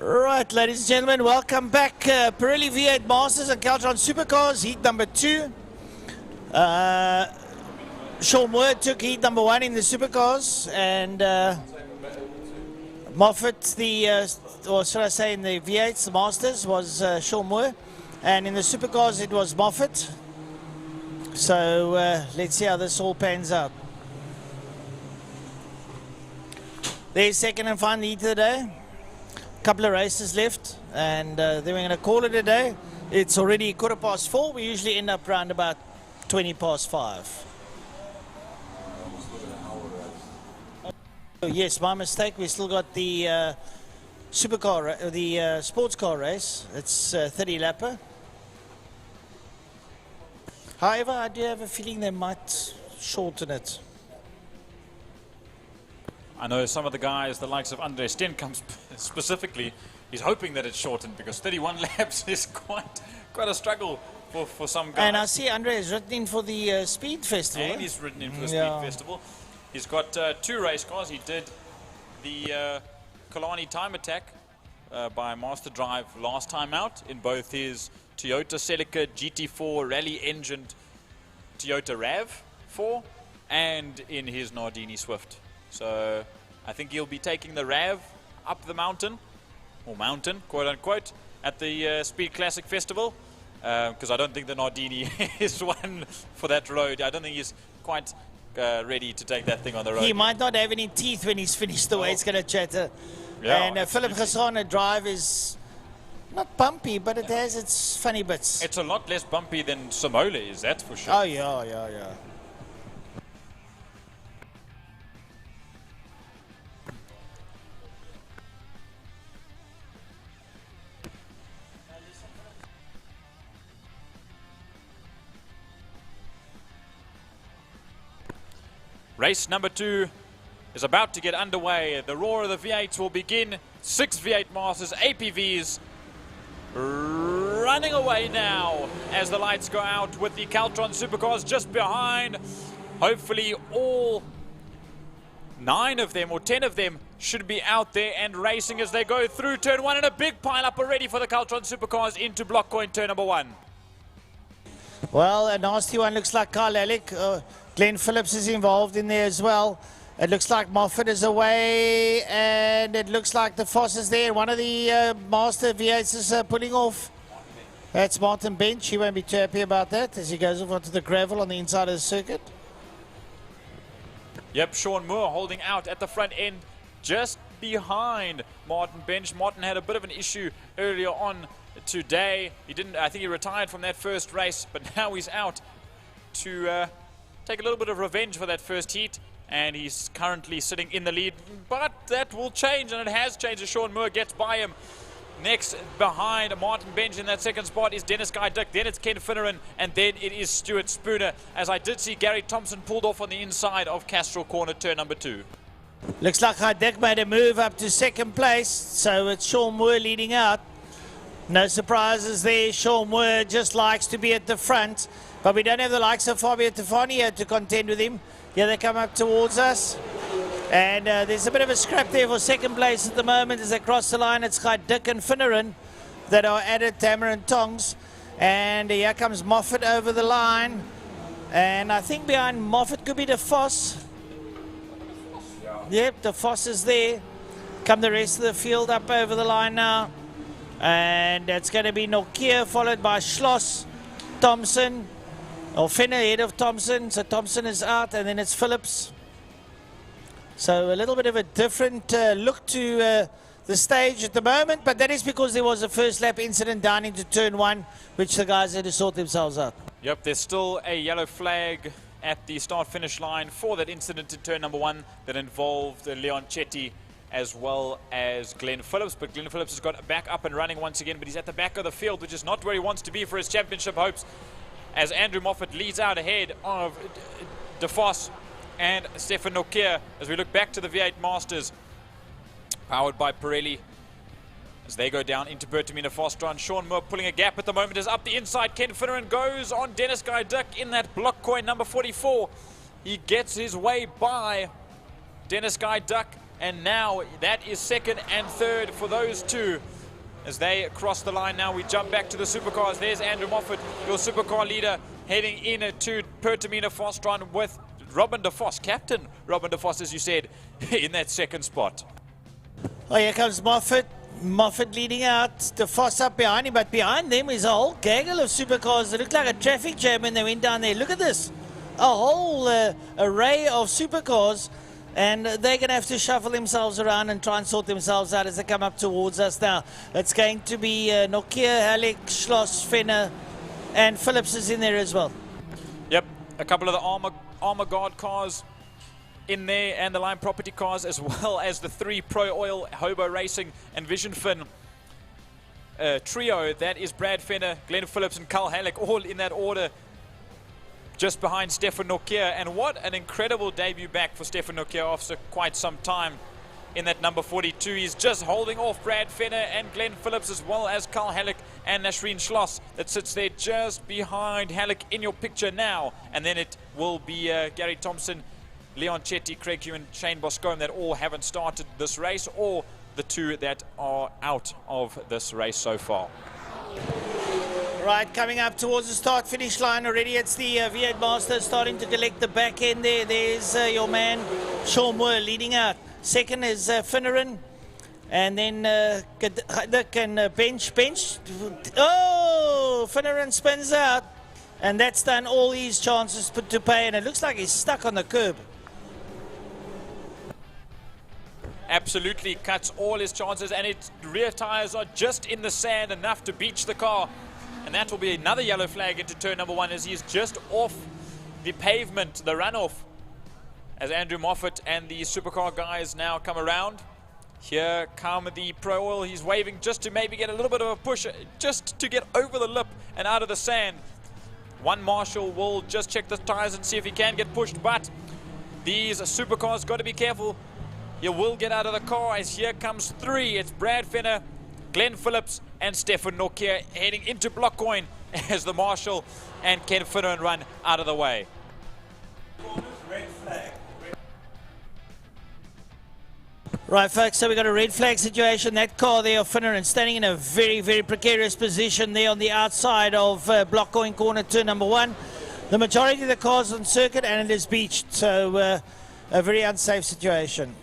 Right, ladies and gentlemen, welcome back. Pirelli V8 Masters and Caltron Supercars, heat number 2. Sean Moore took heat number 1 in the Supercars, and Moffat, or should I say in the V8s, the Masters, was Sean Moore, and in the Supercars it was Moffat. So let's see how this all pans out. There's second and final heat of the day. Couple of races left, and then we're going to call it a day. It's already 4:15. We usually end up around about 5:20. Oh, yes, my mistake. We still got the supercar, the sports car race. It's 30 lapper. However, I do have a feeling they might shorten it. I know some of the guys, the likes of Andre Stenkamp specifically, he's hoping that it's shortened because 31 laps is quite a struggle for some guys. And I see Andre is written in for the Speed Festival. And he's written in for the Speed Festival. He's got 2 race cars. He did the Killarney Time Attack by Master Drive last time out in both his Toyota Celica GT4 rally-engined Toyota RAV4 and in his Nardini Swift. So I think he'll be taking the RAV up the mountain, or mountain, quote unquote, at the Speed Classic Festival, because I don't think the Nardini is one for that road. I don't think he's quite ready to take that thing on the road. He might not have any teeth when he's finished the way it's going to chatter. Yeah, and Philip Gassana drive is not bumpy, but it has its funny bits. It's a lot less bumpy than Samola is, that's for sure. Oh, yeah. Race number 2 is about to get underway. The roar of the V8s will begin. 6 V8 Masters, APVs running away now as the lights go out with the Caltron Supercars just behind. Hopefully all 9 of them or 10 of them should be out there and racing as they go through turn 1, and a big pile up already for the Caltron Supercars into block coin turn number 1. Well, a nasty one looks like Carl Alec. Glenn Phillips is involved in there as well. It looks like Moffat is away, and it looks like the Foss is there. One of the Master V8s is pulling off. That's Martin Bench. He won't be too happy about that as he goes off onto the gravel on the inside of the circuit. Yep, Sean Moore holding out at the front end just behind Martin Bench. Martin had a bit of an issue earlier on today. I think he retired from that first race, but now he's out to take a little bit of revenge for that first heat, and he's currently sitting in the lead. But that will change, and it has changed as Sean Moore gets by him. Next behind Martin Bench in that second spot is Dennis Guy Dick, then it's Ken Finneran, and then it is Stuart Spooner, as I did see Gary Thompson pulled off on the inside of Castrol Corner turn number 2. Looks like Guy Dick made a move up to second place, so it's Sean Moore leading out. No surprises there. Sean Moore just likes to be at the front, but we don't have the likes of Fabio Tefani here to contend with him. Here they come up towards us. And there's a bit of a scrap there for second place at the moment as they cross the line. It's Guy Dick and Finneran that are added, Tamer and Tongs. And here comes Moffat over the line. And I think behind Moffat could be the Foss. Yep, the Foss is there. Come the rest of the field up over the line now. And it's going to be Nokia followed by Schloss, Thompson, or Fenner ahead of Thompson. So Thompson is out, and then it's Phillips. So a little bit of a different look to the stage at the moment, but that is because there was a first lap incident down into turn 1, which the guys had to sort themselves out. Yep, there's still a yellow flag at the start-finish line for that incident in turn number 1 that involved Leon Chetty as well as Glenn Phillips. But Glenn Phillips has got back up and running once again, but he's at the back of the field, which is not where he wants to be for his championship hopes, as Andrew Moffat leads out ahead of De Vos and Stefan Nokia as we look back to the V8 Masters powered by Pirelli as they go down into Bertamina Fostron. Sean Moore pulling a gap at the moment is up the inside. Ken Finneran goes on Dennis Guy Dick in that block coin number 44. He gets his way by Dennis Guy Dick, and now that is second and third for those two. as they cross the line now. We jump back to the supercars. There's Andrew Moffat, your supercar leader, heading in to Pertamina Fostron with Robin de Vos, Captain Robin de Vos, as you said, in that second spot. Oh, here comes Moffat. Moffat leading out, the Vos up behind him, but behind them is a whole gaggle of supercars. It looked like a traffic jam when they went down there. Look at this, a whole array of supercars, and they're going to have to shuffle themselves around and try and sort themselves out as they come up towards us now. It's going to be Nokia, Halleck, Schloss, Fenner, and Phillips is in there as well. Yep, a couple of the armor guard cars in there, and the Line Property cars, as well as the 3 Pro Oil, Hobo Racing and Vision Fin trio. That is Brad Fenner, Glenn Phillips and Carl Halleck, all in that order, just behind Stefan Nokia. And what an incredible debut back for Stefan Nokia after quite some time in that number 42. He's just holding off Brad Fenner and Glenn Phillips, as well as Carl Halleck and Nasreen Schloss, that sits there just behind Halleck in your picture now. And then it will be Gary Thompson, Leon Chetty, Craig Hugh and Shane Boscombe that all haven't started this race, or the 2 that are out of this race so far. Right, coming up towards the start-finish line already. It's the V8 Master starting to collect the back end there. There's your man, Sean Moore, leading out. Second is Finneran. And then bench. Oh, Finneran spins out. And that's done all his chances put to pay. And it looks like he's stuck on the curb. Absolutely cuts all his chances, and its rear tires are just in the sand, enough to beach the car. And that will be another yellow flag into turn number 1, as he is just off the pavement, the runoff, as Andrew Moffat and the supercar guys now come around. Here come the Pro Oil. He's waving just to maybe get a little bit of a push, just to get over the lip and out of the sand. One Marshall will just check the tires and see if he can get pushed, but these supercars got to be careful. You will get out of the car, as here comes 3. It's Brad Fenner, Glenn Phillips and Stefan Nokia heading into Blockcoin, as the Marshall and Ken Finneran run out of the way. Red flag. Right, folks, so we've got a red flag situation. That car there of Finneran standing in a very, very precarious position there on the outside of Blockcoin corner turn number 1. The majority of the cars on circuit, and it is beached, so a very unsafe situation.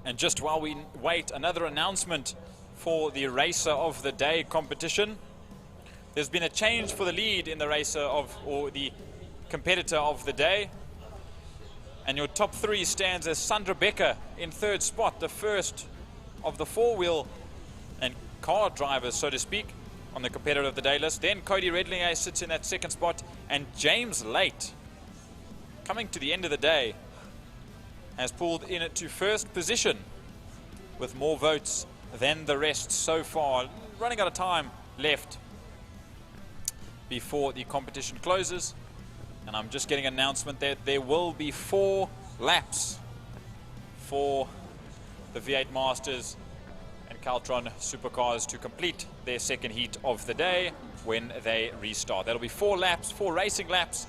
And just while we wait, another announcement for the Racer of the Day competition. There's been a change for the lead in the Racer of, or the Competitor of the Day. And your top three stands as Sandra Becker in third spot, the first of the four-wheel and car drivers, so to speak, on the Competitor of the Day list. Then Cody Redlinger sits in that second spot, and James Late, coming to the end of the day, has pulled in to first position with more votes than the rest so far. Running out of time left before the competition closes. And I'm just getting an announcement that there will be 4 laps for the V8 Masters and Caltron Supercars to complete their second heat of the day when they restart. That'll be 4 laps, 4 racing laps,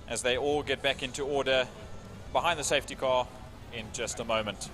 as they all get back into order behind the safety car in just a moment.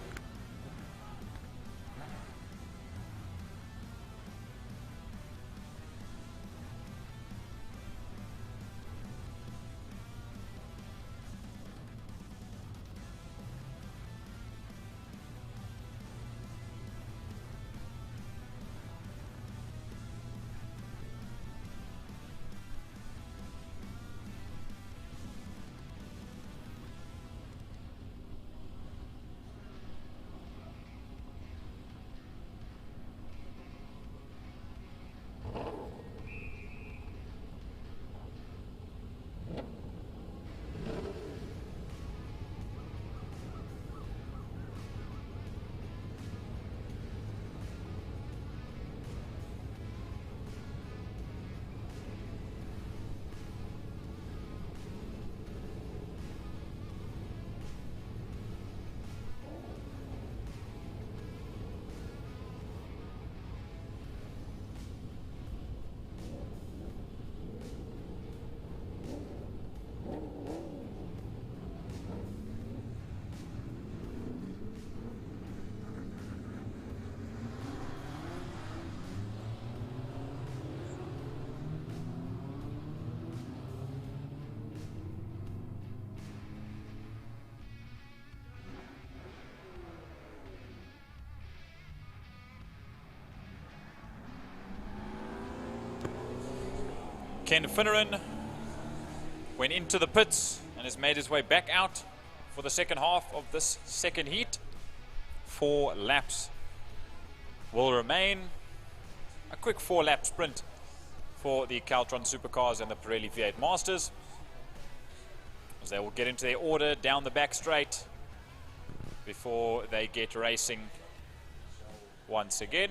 Ken Finneran went into the pits and has made his way back out for the second half of this second heat. 4 laps will remain. A quick 4-lap sprint for the Caltron Supercars and the Pirelli V8 Masters, as they will get into their order down the back straight before they get racing once again.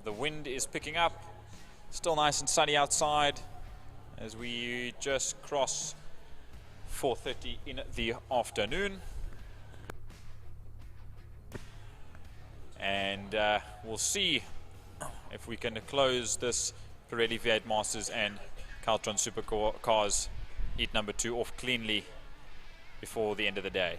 The wind is picking up, still nice and sunny outside as we just cross 4:30 in the afternoon. And we'll see if we can close this Pirelli V8 Masters and Caltron Supercars heat number 2 off cleanly before the end of the day.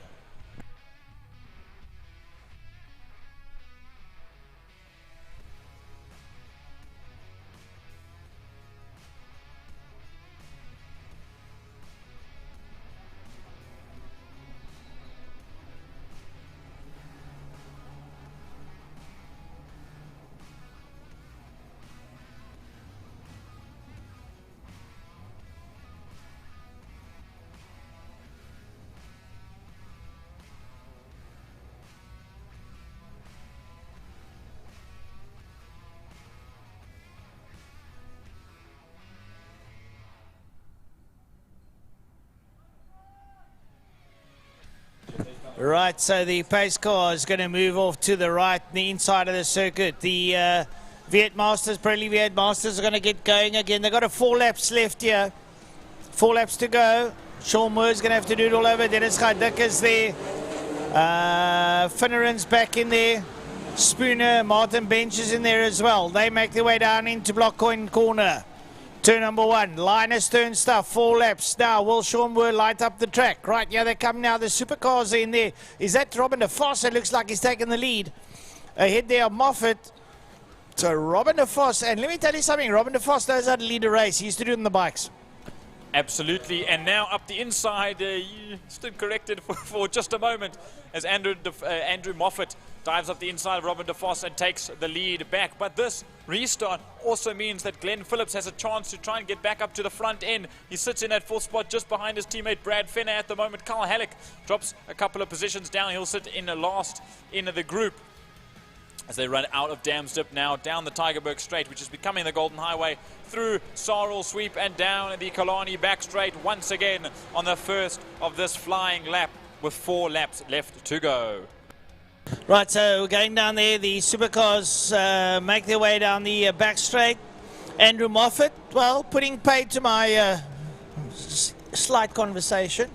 Right, so the pace car is going to move off to the right, the inside of the circuit. The V8 Masters, Pirelli V8 Masters are going to get going again. They've got 4 laps left here. 4 laps to go. Sean Moore's going to have to do it all over. Dennis Gaidik is there. Finneran's back in there. Spooner, Martin Bench is in there as well. They make their way down into Block Coin Corner. Turn number 1, Linus turn stuff, 4 laps. Now, will Sean Moore light up the track? Right, yeah, they come now. The supercars are in there. Is that Robin de Vos? It looks like he's taking the lead. Ahead there, Moffat. So, Robin de Vos, and let me tell you something, Robin de Vos knows how to lead a race. He used to do it on the bikes. Absolutely, and now up the inside, you stood corrected for just a moment as Andrew Moffat dives up the inside of Robin DeVos and takes the lead back. But this restart also means that Glenn Phillips has a chance to try and get back up to the front end. He sits in that 4th spot just behind his teammate Brad Fenner at the moment. Carl Halleck drops a couple of positions down. He'll sit in the last in the group as they run out of Damsdip now, down the Tygerberg Straight, which is becoming the Golden Highway, through Sarl Sweep and down the Killarney back straight once again on the first of this flying lap with 4 laps left to go. Right, so going down there, the Supercars make their way down the back straight. Andrew Moffat, well, putting paid to my slight conversation,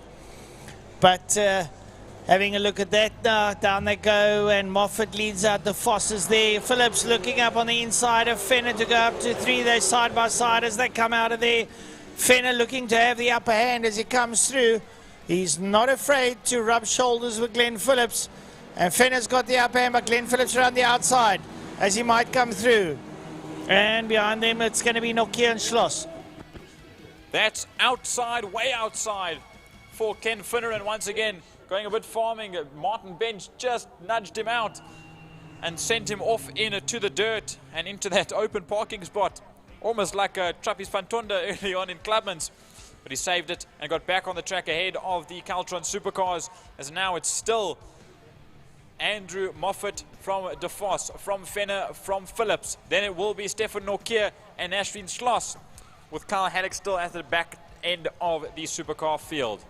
but having a look at that now, down they go, and Moffat leads out the Fosses there. Phillips looking up on the inside of Fenner to go up to 3. They're side by side as they come out of there. Fenner looking to have the upper hand as he comes through. He's not afraid to rub shoulders with Glenn Phillips. And Fenner's got the upper hand, but Glenn Phillips around the outside as he might come through. And behind them, it's going to be Nokia and Schloss. That's outside, way outside for Ken Finner, and once again, going a bit farming. Martin Bench just nudged him out and sent him off to the dirt and into that open parking spot. Almost like a Trappies Fantonda early on in Clubman's. But he saved it and got back on the track ahead of the Caltron Supercars, as now it's still Andrew Moffat from DeVos, from Fenner, from Phillips. Then it will be Stefan Nokia and Ashwin Schloss, with Carl Haddock still at the back end of the supercar field.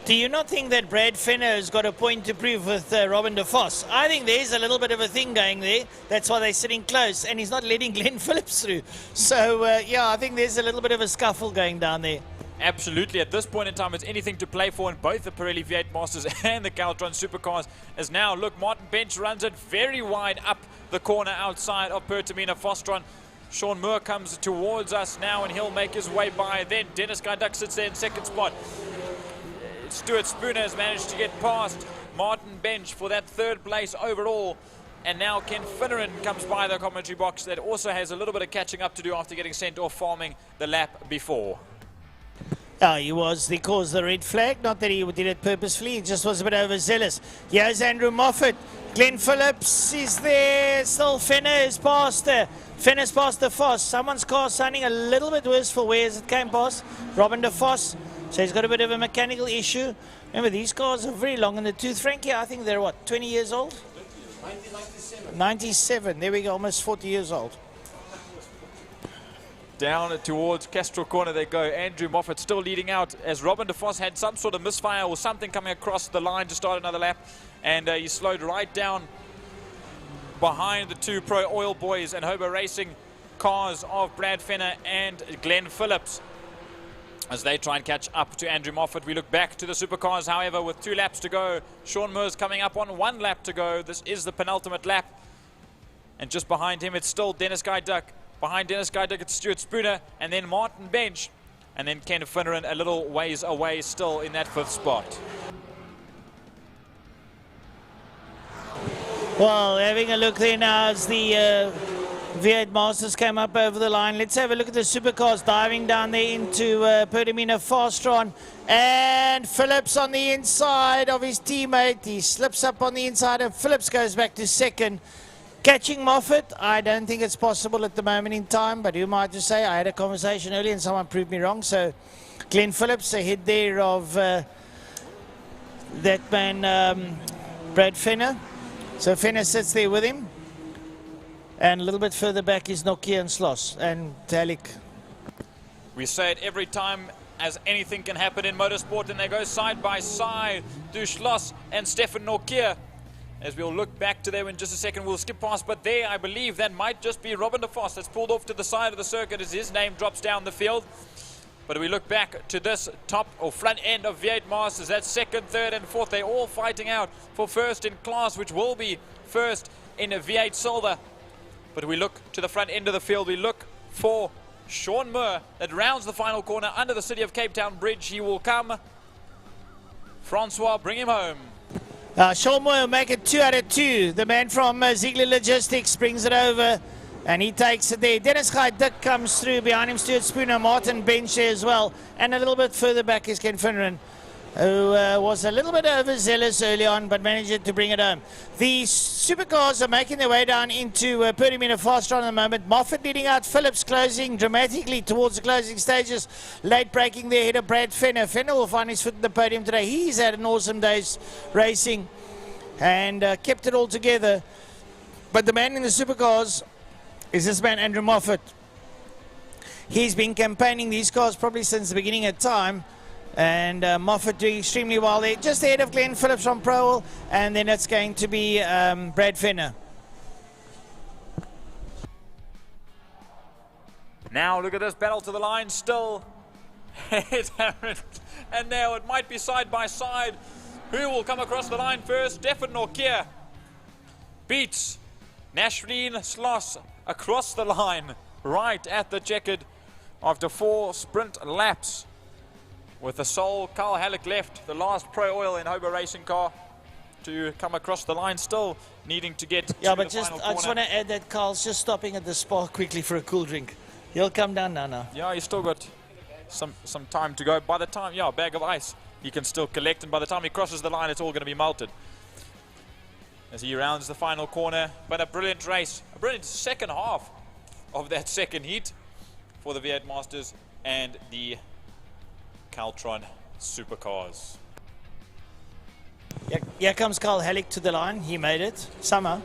Do you not think that Brad Fenner has got a point to prove with Robin DeVos? I think there's a little bit of a thing going there. That's why they're sitting close, and he's not letting Glenn Phillips through. So, yeah, I think there's a little bit of a scuffle going down there. Absolutely. At this point in time, it's anything to play for in both the Pirelli V8 Masters and the Caltron Supercars. As now, look, Martin Bench runs it very wide up the corner outside of Pertamina Fostron. Sean Moore comes towards us now, and he'll make his way by. Then Dennis Gaiduck sits there in 2nd spot. Stuart Spooner has managed to get past Martin Bench for that 3rd place overall. And now Ken Finneran comes by the commentary box that also has a little bit of catching up to do after getting sent off farming the lap before. He was, he caused the red flag, not that he did it purposefully, he just was a bit overzealous. Here's Andrew Moffat. Glenn Phillips is there, still Fenner is past there. Fenner's past DeVos. Someone's car sounding a little bit worse for where it came past. Robin DeVos. So he's got a bit of a mechanical issue. Remember, these cars are very long in the tooth. Frankie, I think they're, what, 20 years old? 1997. 97. There we go, almost 40 years old. Down towards Castro Corner they go. Andrew Moffat still leading out as Robin DeVos had some sort of misfire or something coming across the line to start another lap. And he slowed right down behind the 2 Pro Oil Boys and Hobo Racing cars of Brad Fenner and Glenn Phillips, as they try and catch up to Andrew Moffat. We look back to the supercars, however, with 2 laps to go. Sean Moore's coming up on 1 lap to go. This is the penultimate lap. And just behind him, it's still Dennis Gaiduck. Behind Dennis Gaiduck, it's Stuart Spooner, and then Martin Bench. And then Ken Finneran a little ways away still in that 5th spot. Well, having a look there now as the V8 Masters came up over the line. Let's have a look at the supercars diving down there into Pertamina Fastron. And Phillips on the inside of his teammate. He slips up on the inside, and Phillips goes back to 2nd. Catching Moffat, I don't think it's possible at the moment in time, but who might just say, I had a conversation earlier and someone proved me wrong. So Glenn Phillips ahead there of that man, Brad Fenner. So Fenner sits there with him. And a little bit further back is Nokia and Schloss and Talik. We say it every time as anything can happen in motorsport, and they go side by side to Schloss and Stefan Nokia. As we'll look back to them in just a second, we'll skip past, but there I believe that might just be Robin DeVos that's pulled off to the side of the circuit as his name drops down the field. But we look back to this top or front end of V8 Masters, that's 2nd, 3rd and 4th. They're all fighting out for 1st in class, which will be 1st in a V8 Silver. But we look to the front end of the field, we look for Sean Moore that rounds the final corner under the City of Cape Town Bridge. He will come. Francois, bring him home. Sean Moore will make it 2 out of 2. The man from Ziegler Logistics brings it over. And he takes it there. Dennis Guy Dick comes through behind him. Stuart Spooner, Martin Bench there as well. And a little bit further back is Ken Finneran, who was a little bit overzealous early on, but managed to bring it home. The supercars are making their way down into Perdimeter fast run at the moment. Moffat leading out, Phillips closing dramatically towards the closing stages. Late braking there, ahead of Brad Fenner. Fenner will find his foot in the podium today. He's had an awesome day's racing and kept it all together. But the man in the supercars is this man, Andrew Moffat. He's been campaigning these cars probably since the beginning of time. And Moffat doing extremely well there. Just ahead of Glenn Phillips from Prowell. And then it's going to be Brad Fenner. Now look at this battle to the line still. It's and now it might be side by side. Who will come across the line first? Stefan Norkier beats Nashreen Sloss across the line right at the checkered after 4 sprint laps. With the sole Carl Halleck left, the last Pro Oil in Hobo racing car to come across the line, still needing to get to the final corner. I just want to add that Carl's just stopping at the spa quickly for a cool drink. He'll come down now. Yeah, he's still got some time to go. By the time, a bag of ice he can still collect, and by the time he crosses the line, it's all going to be melted. As he rounds the final corner, but a brilliant race, a brilliant second half of that second heat for the V8 Masters and the Caltron Supercars. Here comes Carl Halleck to the line. He made it somehow.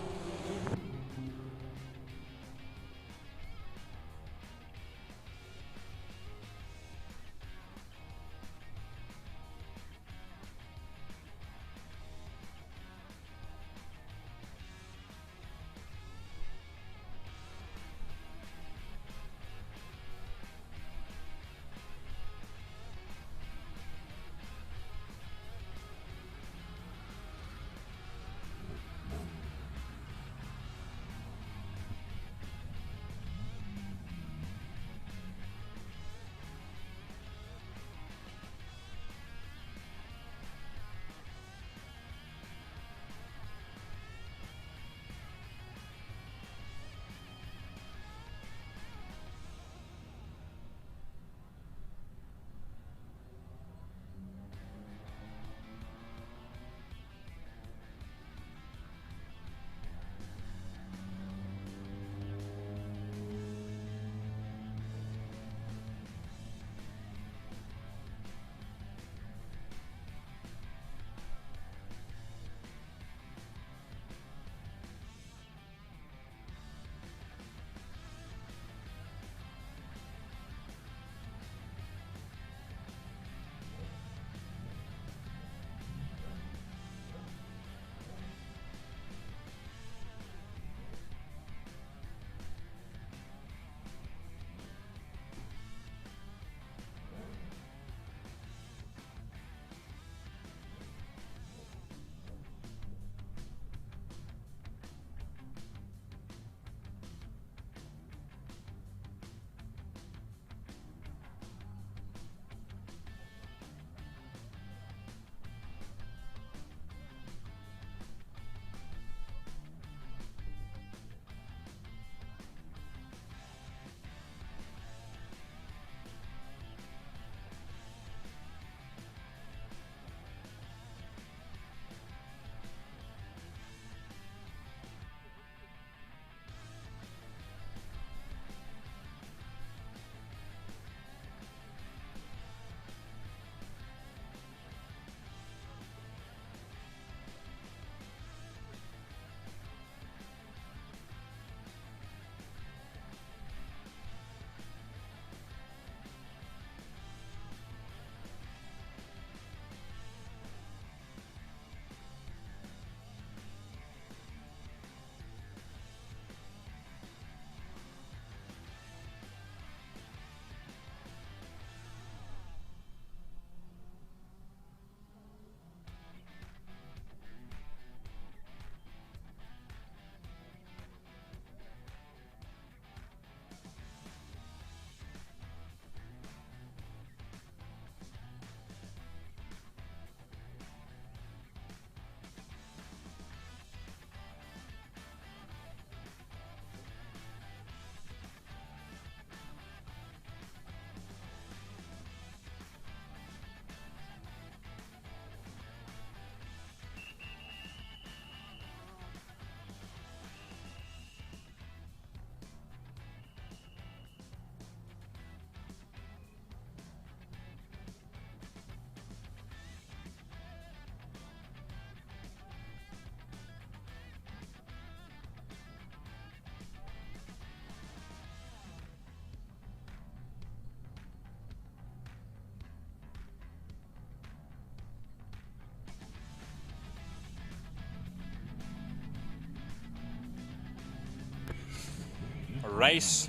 race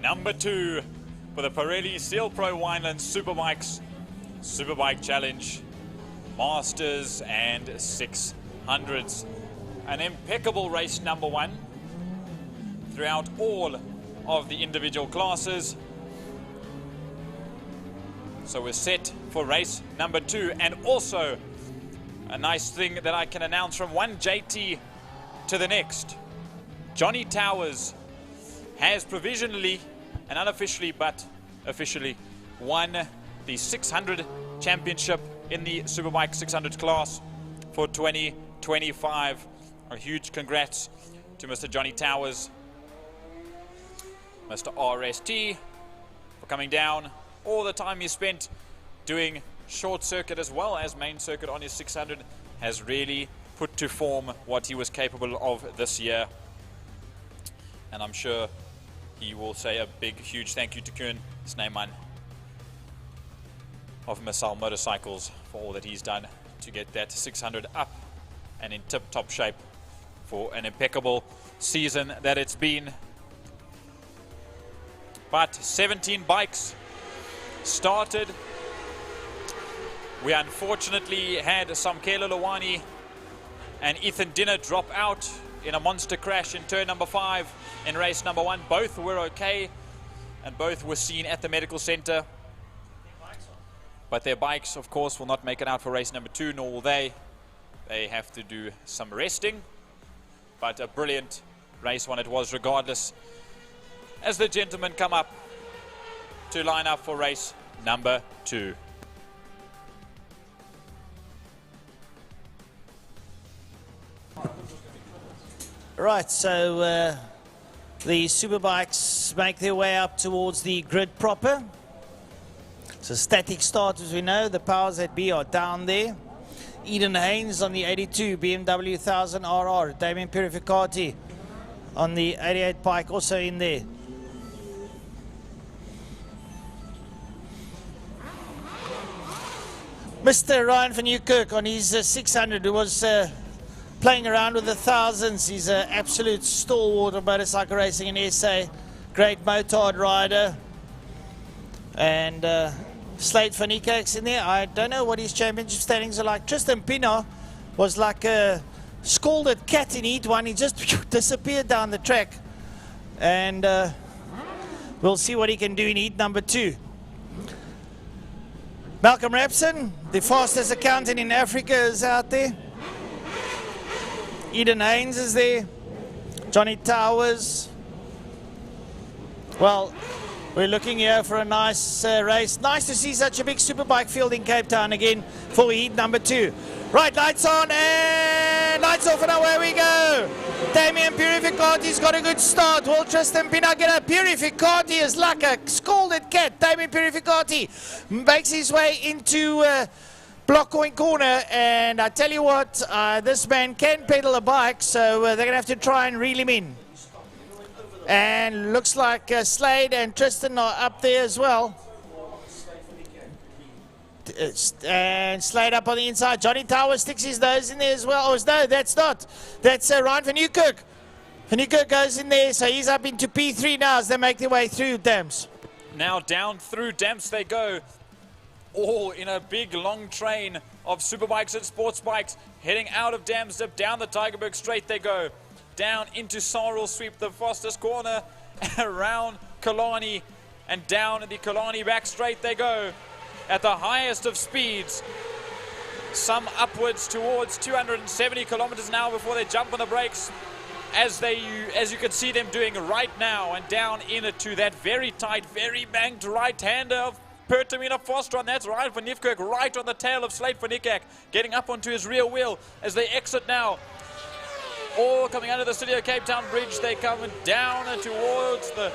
number 2 for the Pirelli Steel Pro Wineland Superbikes Superbike Challenge Masters and 600s. An impeccable race number 1 throughout all of the individual classes. So we're set for race number 2, and also a nice thing that I can announce from one JT to the next. Johnny Towers has provisionally and unofficially but officially won the 600 championship in the Superbike 600 class for 2025. A huge congrats to Mr. Johnny Towers, Mr. RST, for coming down. All the time he spent doing short circuit as well as main circuit on his 600 has really put to form what he was capable of this year. And I'm sure he will say a big, huge thank you to Kuhn Snyman of Missile Motorcycles for all that he's done to get that 600 up and in tip-top shape for an impeccable season that it's been. But 17 bikes started. We unfortunately had Samkelo Lawani and Ethan Dinner drop out in a monster crash in turn number 5 in race number 1. Both were okay and both were seen at the medical center. But their bikes, of course, will not make it out for race number 2, nor will they. They have to do some resting. But a brilliant race one it was regardless, as the gentlemen come up to line up for race number 2. Right, so the Superbikes make their way up towards the grid proper. It's a static start, as we know. The powers that be are down there. Eden Haynes on the 82 BMW 1000 RR. Damien Purificati on the 88 bike also in there. Mr. Ryan van Nieuwkerk on his 600, who was playing around with the thousands. He's an absolute stalwart of motorcycle racing in SA. Great motard rider. And Slade van Niekerk's in there. I don't know what his championship standings are like. Tristan Pienaar was like a scalded cat in Heat 1. He just disappeared down the track. And we'll see what he can do in Heat number 2. Malcolm Rapson, the fastest accountant in Africa, is out there. Eden Haynes is there. Johnny Towers. Well, we're looking here for a nice race. Nice to see such a big superbike field in Cape Town again for Heat number 2. Right, lights on and lights off, and away we go. Damien Purificati's got a good start. Will Tristan Pienaar get a? Purificati is like a scalded cat. Damien Purificati makes his way into Block Coin Corner, and I tell you what, this man can pedal a bike, so they're going to have to try and reel him in. And looks like Slade and Tristan are up there as well. And Slade up on the inside. Johnny Towers sticks his nose in there as well. Oh, no, that's not. That's Ryan van Nieuwkerk. Van Nieuwkerk goes in there, so he's up into P3 now as they make their way through Dams. Now down through Dams they go. All in a big long train of superbikes and sports bikes heading out of Dams Dip. Down the Tygerberg Straight they go. Down into Sarel Sweep, the fastest corner, around Killarney, and down the Killarney back straight they go. At the highest of speeds, some upwards towards 270 kilometers an hour before they jump on the brakes, as you can see them doing right now, and down into that very tight, very banked right-hander of Pertamina Foster, and that's Ryan van Nieuwkerk right on the tail of Slade van Niekerk, getting up onto his rear wheel as they exit now. All coming out of the City of Cape Town Bridge, they come down towards the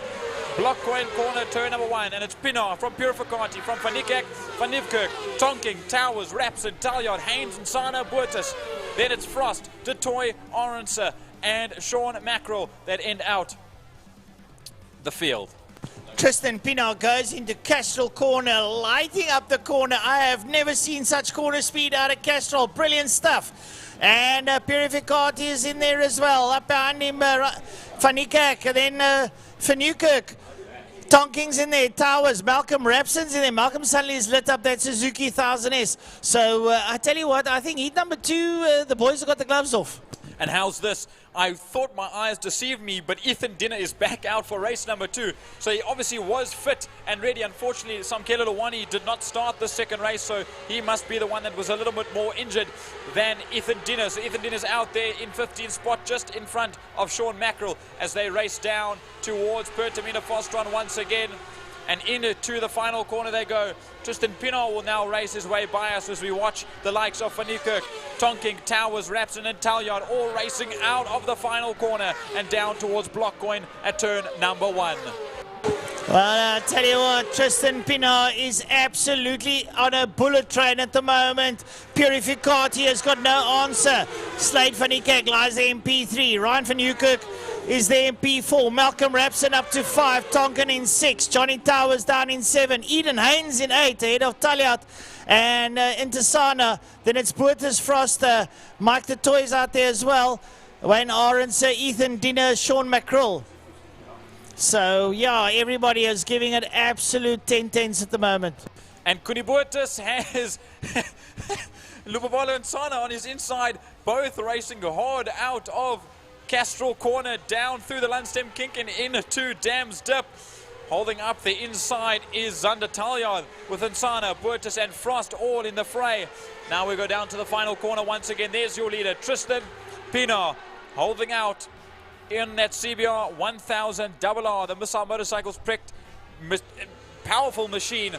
Block Coin Corner, turn number 1, and it's Pienaar from Purificati, from Van Nieuwkerk, Tonking, Towers, Rapson, Talyard, Haynes, and Sana Boertes. Then it's Frost, De Toy, Orense, and Sean Mackerel that end out the field. Tristan Pienaar goes into Castrol Corner, lighting up the corner. I have never seen such corner speed out of Castrol. Brilliant stuff. And Purificati is in there as well. Up behind him, Van Niekerk. And then For Newkirk, Tonking's in there, Towers, Malcolm Rapson's in there. Malcolm suddenly has lit up that Suzuki 1000S. So I tell you what, I think heat number 2, the boys have got the gloves off. And how's this? I thought my eyes deceived me, but Ethan Dinner is back out for race number 2. So he obviously was fit and ready. Unfortunately, Samkelo Lawani did not start the second race, so he must be the one that was a little bit more injured than Ethan Dinner. So Ethan Dinner's out there in 15th spot, just in front of Sean Mackerel as they race down towards Pertamina Fostron once again. And into the final corner they go. Tristan Pienaar will now race his way by us as we watch the likes of Van Niekerk, Tonking, Towers, Rapson and Talyard all racing out of the final corner and down towards Blockcoin at turn number 1. Well, I tell you what, Tristan Pienaar is absolutely on a bullet train at the moment. Purificati has got no answer. Slade Van Niekerk lies there in P3. Ryan Van Niekerk is there in P4. Malcolm Rapson up to 5. Tonkin in 6. Johnny Towers down in 7. Eden Haynes in 8 ahead of Talyat and Intisana. Then it's Boertus Froster. Mike the Toys out there as well. Wayne Arendse, Ethan Dinner, Sean Mackerel. So, yeah, everybody is giving it absolute 10-10s at the moment. And Kuni Boertus has Lubabolo and Sana on his inside, both racing hard out of Castrol Corner, down through the Lundstem Kink and into Dams Dip. Holding up the inside is Zander Talyard with Insana, Boertus and Frost all in the fray. Now we go down to the final corner once again. There's your leader, Tristan Pienaar, holding out in that CBR 1000 RR. The Missile Motorcycles pricked, powerful machine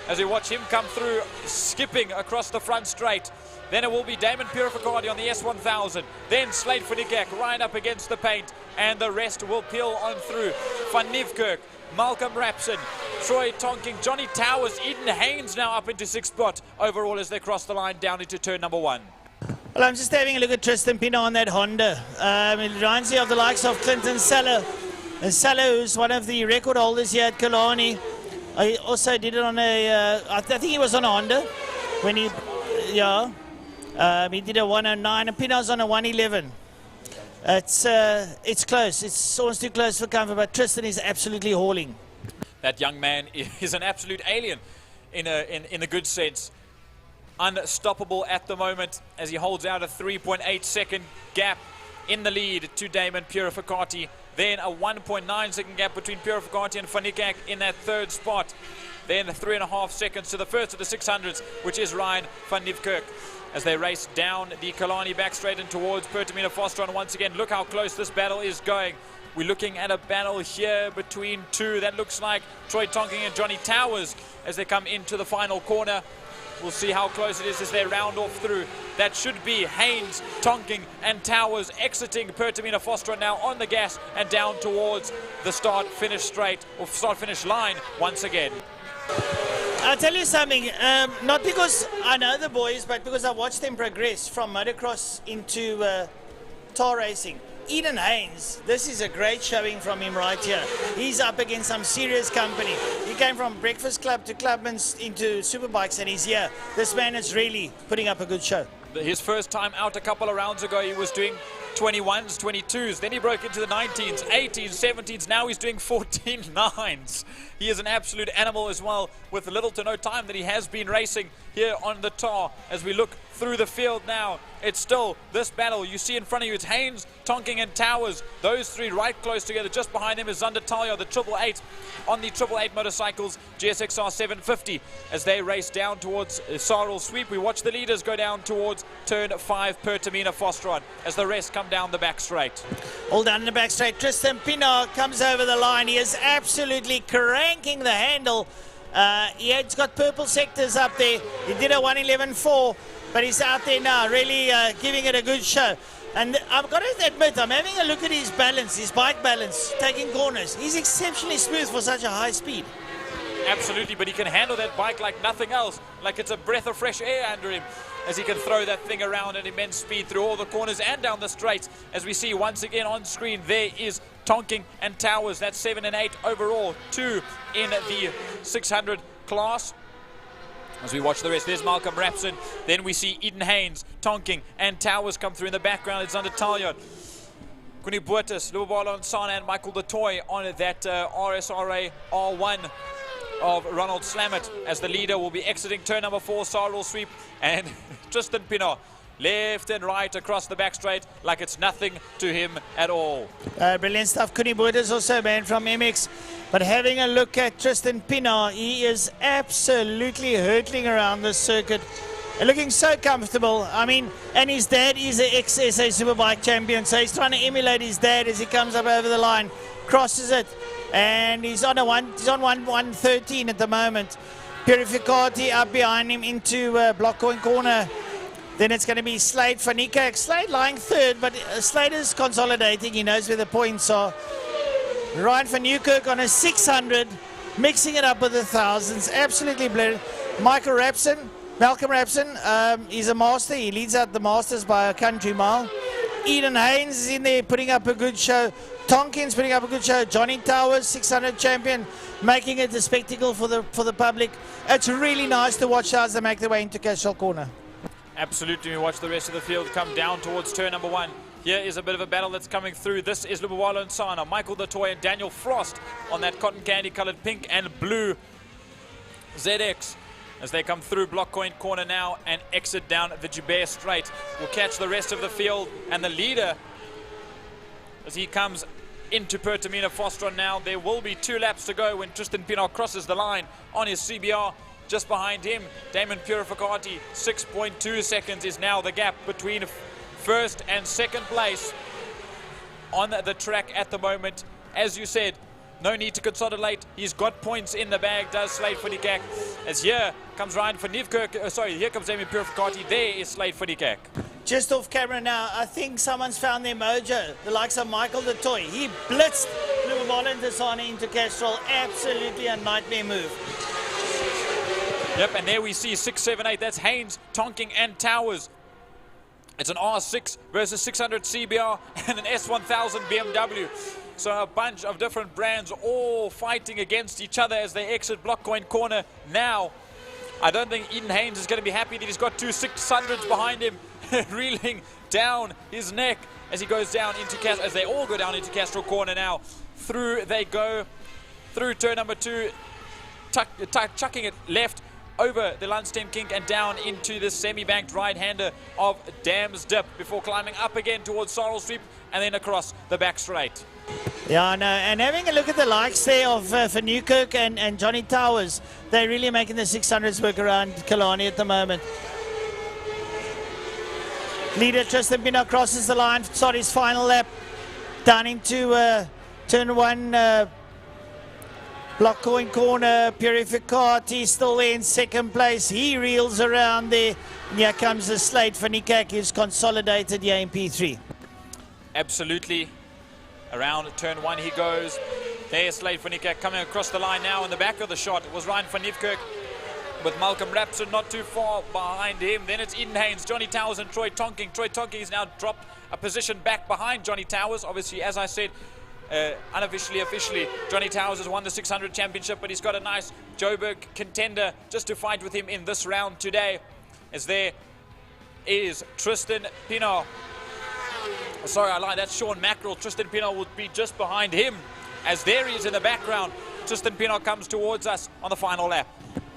as we watch him come through, skipping across the front straight. Then it will be Damon Purificati on the S1000. Then Slade Van Niekerk right up against the paint. And the rest will peel on through. Van Niekerk, Malcolm Rapson, Troy Tonking, Johnny Towers, Eden Haynes now up into 6th spot overall as they cross the line down into turn number 1. Well, I'm just having a look at Tristan Pienaar on that Honda. It reminds me of the likes of Clinton Seller. And Seller, who's one of the record holders here at Killarney. I also did it on a, I think he was on a Honda when he, yeah. He did a 109 and Pienaar's on a 111. It's close. It's almost too close for comfort, but Tristan is absolutely hauling. That young man is an absolute alien in a good sense. Unstoppable at the moment as he holds out a 3.8 second gap in the lead to Damon Purificati. Then a 1.9 second gap between Purificati and Van Niekerk in that 3rd spot. Then 3.5 seconds to the first of the 600s, which is Ryan Van Niekerk. As they race down the Killarney back straight and towards Pertamina Fostron once again. Look how close this battle is going. We're looking at a battle here between two. That looks like Troy Tonking and Johnny Towers as they come into the final corner. We'll see how close it is as they round off through. That should be Haynes, Tonking and Towers exiting Pertamina Fostron now on the gas and down towards the start-finish straight or start-finish line once again. I'll tell you something, not because I know the boys, but because I watched them progress from motocross into tar racing. Eden Haynes, this is a great showing from him right here. He's up against some serious company. He came from Breakfast Club to Clubman's into Superbikes and he's here. This man is really putting up a good show. His first time out a couple of rounds ago, he was doing 21s, 22s. Then he broke into the 19s, 18s, 17s. Now he's doing 14.9s. He is an absolute animal as well, with little to no time that he has been racing here on the tar. As we look through the field now, it's still this battle. You see in front of you, it's Haynes, Tonking and Towers. Those three right close together. Just behind them is Zander Talyard, the 888 on the 888 motorcycles, GSXR 750. As they race down towards Sarl Sweep, we watch the leaders go down towards turn 5, Pertamina Fostron, as the rest come down the back straight. All down in the back straight. Tristan Pienaar comes over the line. He is absolutely cranking the handle. He's got purple sectors up there. He did a 111.4, but he's out there now, really giving it a good show. And I've got to admit, I'm having a look at his balance, his bike balance, taking corners. He's exceptionally smooth for such a high speed. Absolutely, but he can handle that bike like nothing else, like it's a breath of fresh air under him, as he can throw that thing around at immense speed through all the corners and down the straights. As we see once again on screen, there is Tonking and Towers. That's 7 and 8 overall, 2 in the 600 class. As we watch the rest, there's Malcolm Rapson. Then we see Eden Haynes, Tonking and Towers come through in the background. It's under Talyard. Kuni Buertis, Lubabalo Nsana and Michael Detoy on that RSRA R1 of Ronald Slammett, as the leader will be exiting turn number 4, Sarl sweep, and Tristan Pienaar left and right across the back straight like it's nothing to him at all. Brilliant stuff. Kuni Buertis also, man, from MX. But having a look at Tristan Pienaar, he is absolutely hurtling around this circuit. Looking so comfortable. I mean, and his dad is an ex-SA Superbike champion, so he's trying to emulate his dad as he comes up over the line, crosses it, and he's on 113 at the moment. Purificati up behind him into block coin corner. Then it's going to be Slade van Niekerk. Slade lying third, but Slade is consolidating. He knows where the points are. Ryan van Niekerk on a 600, mixing it up with the thousands. Absolutely brilliant. Malcolm Rapson, he's a master. He leads out the Masters by a country mile. Eden Haynes is in there putting up a good show. Tonkin's putting up a good show. Johnny Towers, 600 champion, making it a spectacle for the public. It's really nice to watch as they make their way into Castrol Corner. Absolutely. We watch the rest of the field come down towards turn number 1. Here is a bit of a battle that's coming through. This is Lubabalo Nsana, Michael Detoy and Daniel Frost on that cotton candy coloured pink and blue ZX. As they come through block coin corner now and exit down the Joubert Straight. We'll catch the rest of the field and the leader as he comes into Pertamina Fostron now. There will be 2 laps to go when Tristan Pienaar crosses the line on his CBR. Just behind him, Damon Purificati, 6.2 seconds is now the gap between first and second place on the track at the moment. As you said, no need to consolidate. He's got points in the bag, does Slade van Niekerk. As here comes Ryan van Niekerk, here comes Damien Purificati. There is Slade van Niekerk. Just off camera now, I think someone's found their mojo. The likes of Michael Detoy. He blitzed Lubabalo Nsana into Castrol. Absolutely a nightmare move. Yep, and there we see 6, 7, 8. That's Haynes, Tonking, and Towers. It's an R6 versus 600 CBR and an S1000 BMW. So a bunch of different brands all fighting against each other as they exit block coin corner now. I don't think Eden Haynes is going to be happy that he's got 2 600s behind him, reeling down his neck as he goes down into Castrol, as they all go down into Castrol corner now. Through they go, through turn number 2, chucking it left over the Lundstein Kink and down into the semi-banked right-hander of Dam's Dip before climbing up again towards Sarl Sweep and then across the back straight. Yeah, I know. And having a look at the likes there of Van Niekerk and Johnny Towers, they're really making the 600s work around Killarney at the moment. Leader Tristan Pienaar crosses the line, start his final lap, down into turn 1, block coin corner. Purificati still there in second place. He reels around there. And here comes the Slade van Niekerk, who's consolidated here in P3. Absolutely. Around turn 1 he goes. There's Slade van Niekerk coming across the line now. In the back of the shot, it was Ryan van Niekerk with Malcolm Rapson not too far behind him. Then it's Eden Haynes, Johnny Towers and Troy Tonking. Troy Tonking has now dropped a position back behind Johnny Towers. Obviously, as I said, unofficially, officially, Johnny Towers has won the 600 championship, but he's got a nice Joburg contender just to fight with him in this round today. As there is Tristan Pienaar. Sorry, I lied, that's Sean Mackerel. Tristan Pienaar would be just behind him. As there he is in the background, Tristan Pienaar comes towards us on the final lap.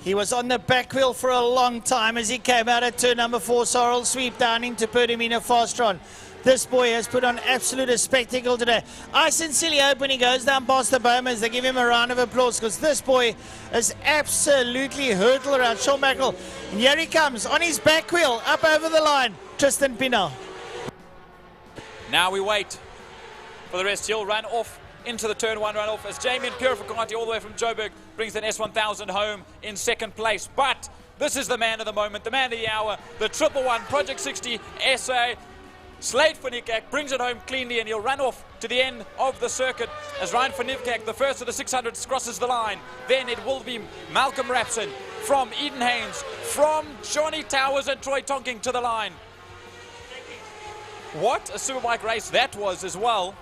He was on the back wheel for a long time as he came out at turn number 4, Sarl Sweep down into Pertamina Fostron. This boy has put on absolute spectacle today. I sincerely hope when he goes down past the Bowmans, they give him a round of applause, because this boy is absolutely hurtled around. Sean Mackerel, and here he comes on his back wheel, up over the line, Tristan Pienaar. Now we wait for the rest. He'll run off into the turn 1 runoff as Damien Purificati all the way from Joburg brings an S1000 home in second place. But this is the man of the moment, the man of the hour, the 111 Project 60 SA. Slade van Niekerk brings it home cleanly, and he'll run off to the end of the circuit as Ryan van Niekerk, the first of the 600s, crosses the line. Then it will be Malcolm Rapson from Eden Haynes, from Johnny Towers and Troy Tonking to the line. What a superbike race that was as well.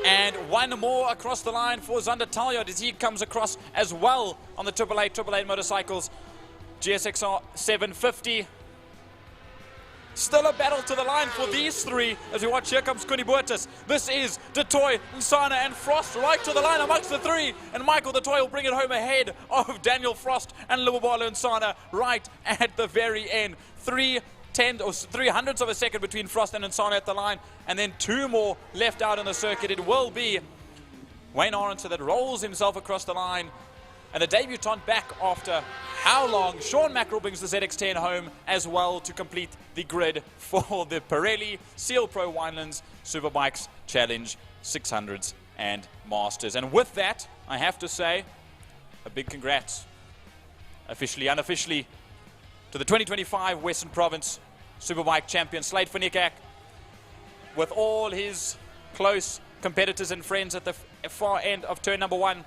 And one more across the line for Zander Taljaard as he comes across as well on the 888 motorcycles. GSXR 750. Still a battle to the line for these three as we watch. Here comes Kuni Buertas. This is De Toy, Nsana and Frost right to the line amongst the three. And Michael De Toy will bring it home ahead of Daniel Frost and Lubabalo Nsana right at the very end. 3/10 of a second between Frost and Nsana at the line. And then two more left out in the circuit. It will be Wayne Aronson that rolls himself across the line. And the debutant back after how long? Sean Mackerel brings the ZX10 home as well to complete the grid for the Pirelli Seal Pro Winelands Superbikes Challenge 600s and Masters. And with that, I have to say a big congrats, officially, unofficially, to the 2025 Western Province Superbike champion, Slade van Niekerk, with all his close competitors and friends at the far end of turn number 1.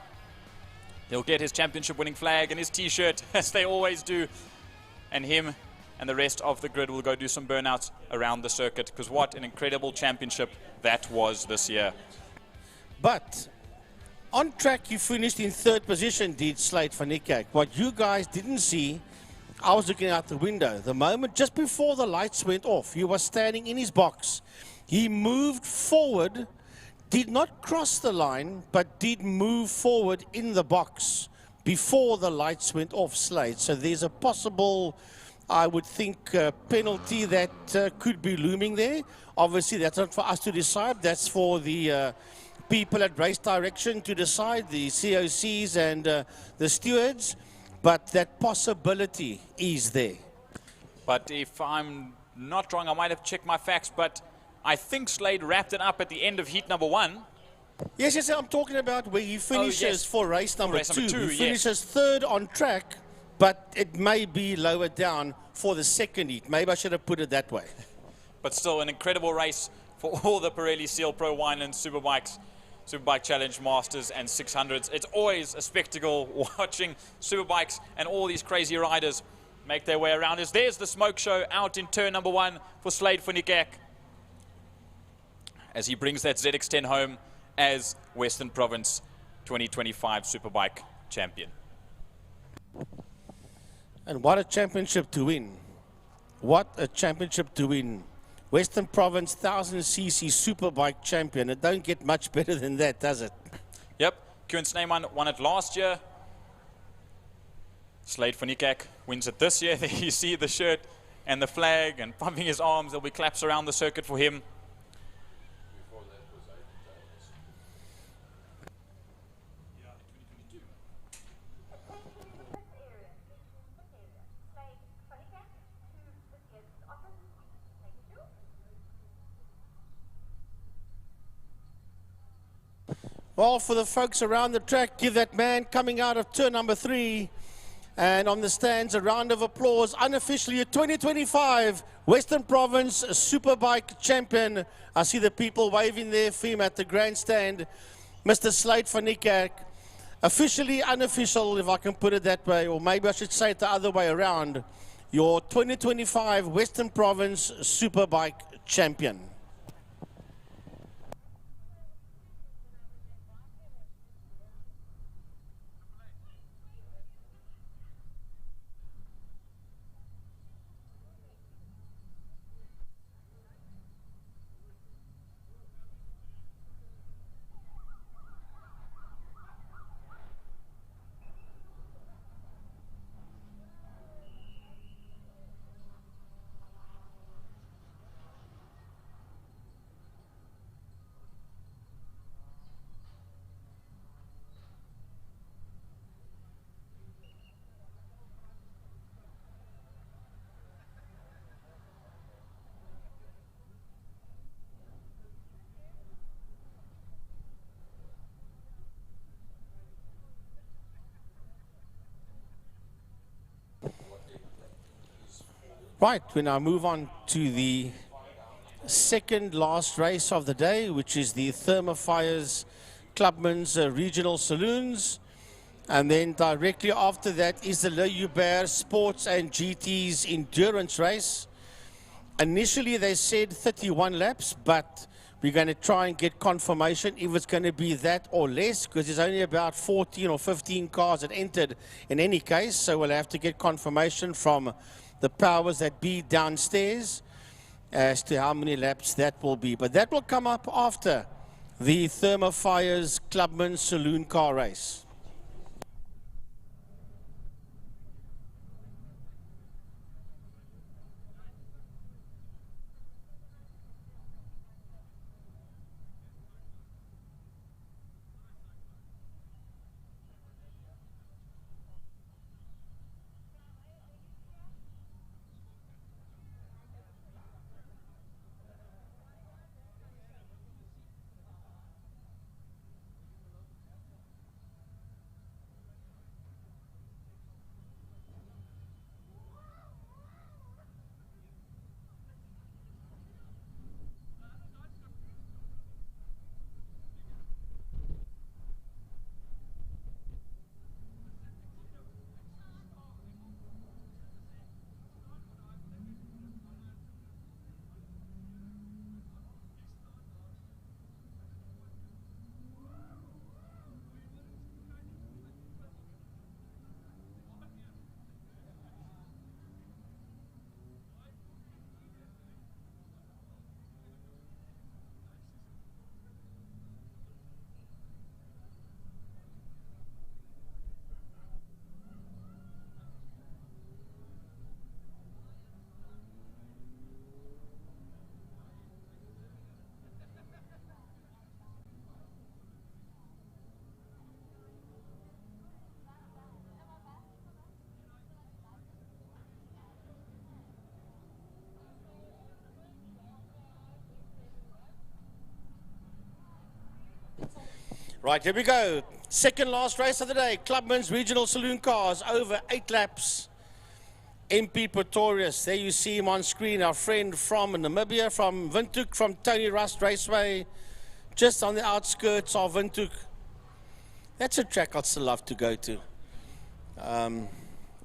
He'll get his championship winning flag and his t-shirt, as they always do. And him and the rest of the grid will go do some burnouts around the circuit, because what an incredible championship that was this year. But on track, you finished in 3rd position, did Slade van Niekerk. What you guys didn't see, I was looking out the window. The moment just before the lights went off, he was standing in his box. He moved forward, did not cross the line, but did move forward in the box before the lights went off, Slade. So there's a possible, I would think, penalty that could be looming there. Obviously, that's not for us to decide. That's for the people at Race Direction to decide, the COCs and the stewards. But that possibility is there. But if I'm not wrong, I might have checked my facts, but I think Slade wrapped it up at the end of heat number 1. Yes, I'm talking about where he finishes for race number 2. He finishes yes. 3rd on track, but it may be lower down for the 2nd heat. Maybe I should have put it that way. But still an incredible race for all the Pirelli Seal Pro Winelands Superbikes, Superbike Challenge Masters and 600s. It's always a spectacle watching Superbikes and all these crazy riders make their way around us. There's the smoke show out in turn number 1 for Slade van Niekerk, as he brings that ZX10 home as Western Province 2025 Superbike champion. And what a championship to win. What a championship to win. Western Province 1000cc Superbike champion. It don't get much better than that, does it? Yep, Koen Snyman won it last year. Slade van Niekerk wins it this year. There you see the shirt and the flag and pumping his arms. There'll be claps around the circuit for him. Well, for the folks around the track, give that man coming out of turn number 3 and on the stands a round of applause. Unofficially a 2025 Western Province Superbike champion. I see the people waving there for him at the grandstand. Mr. Slade van Niekerk. Officially unofficial, if I can put it that way, or maybe I should say it the other way around. Your 2025 Western Province Superbike champion. Right, we now move on to the second last race of the day, which is the Thermofires Clubman's Regional Saloons. And then directly after that is the Le Hubert Sports and GT's Endurance Race. Initially they said 31 laps, but we're going to try and get confirmation if it's going to be that or less, because there's only about 14 or 15 cars that entered in any case, so we'll have to get confirmation from the powers that be downstairs. as to how many laps that will be. But that will come up after the Thermofires Clubman Saloon Car Race. Right, here we go. Second last race of the day. Clubman's Regional Saloon Cars over 8 laps. MP Pretorius, there you see him on screen, our friend from Namibia, from Windhoek, from Tony Rust Raceway, just on the outskirts of Windhoek. That's a track I'd still love to go to.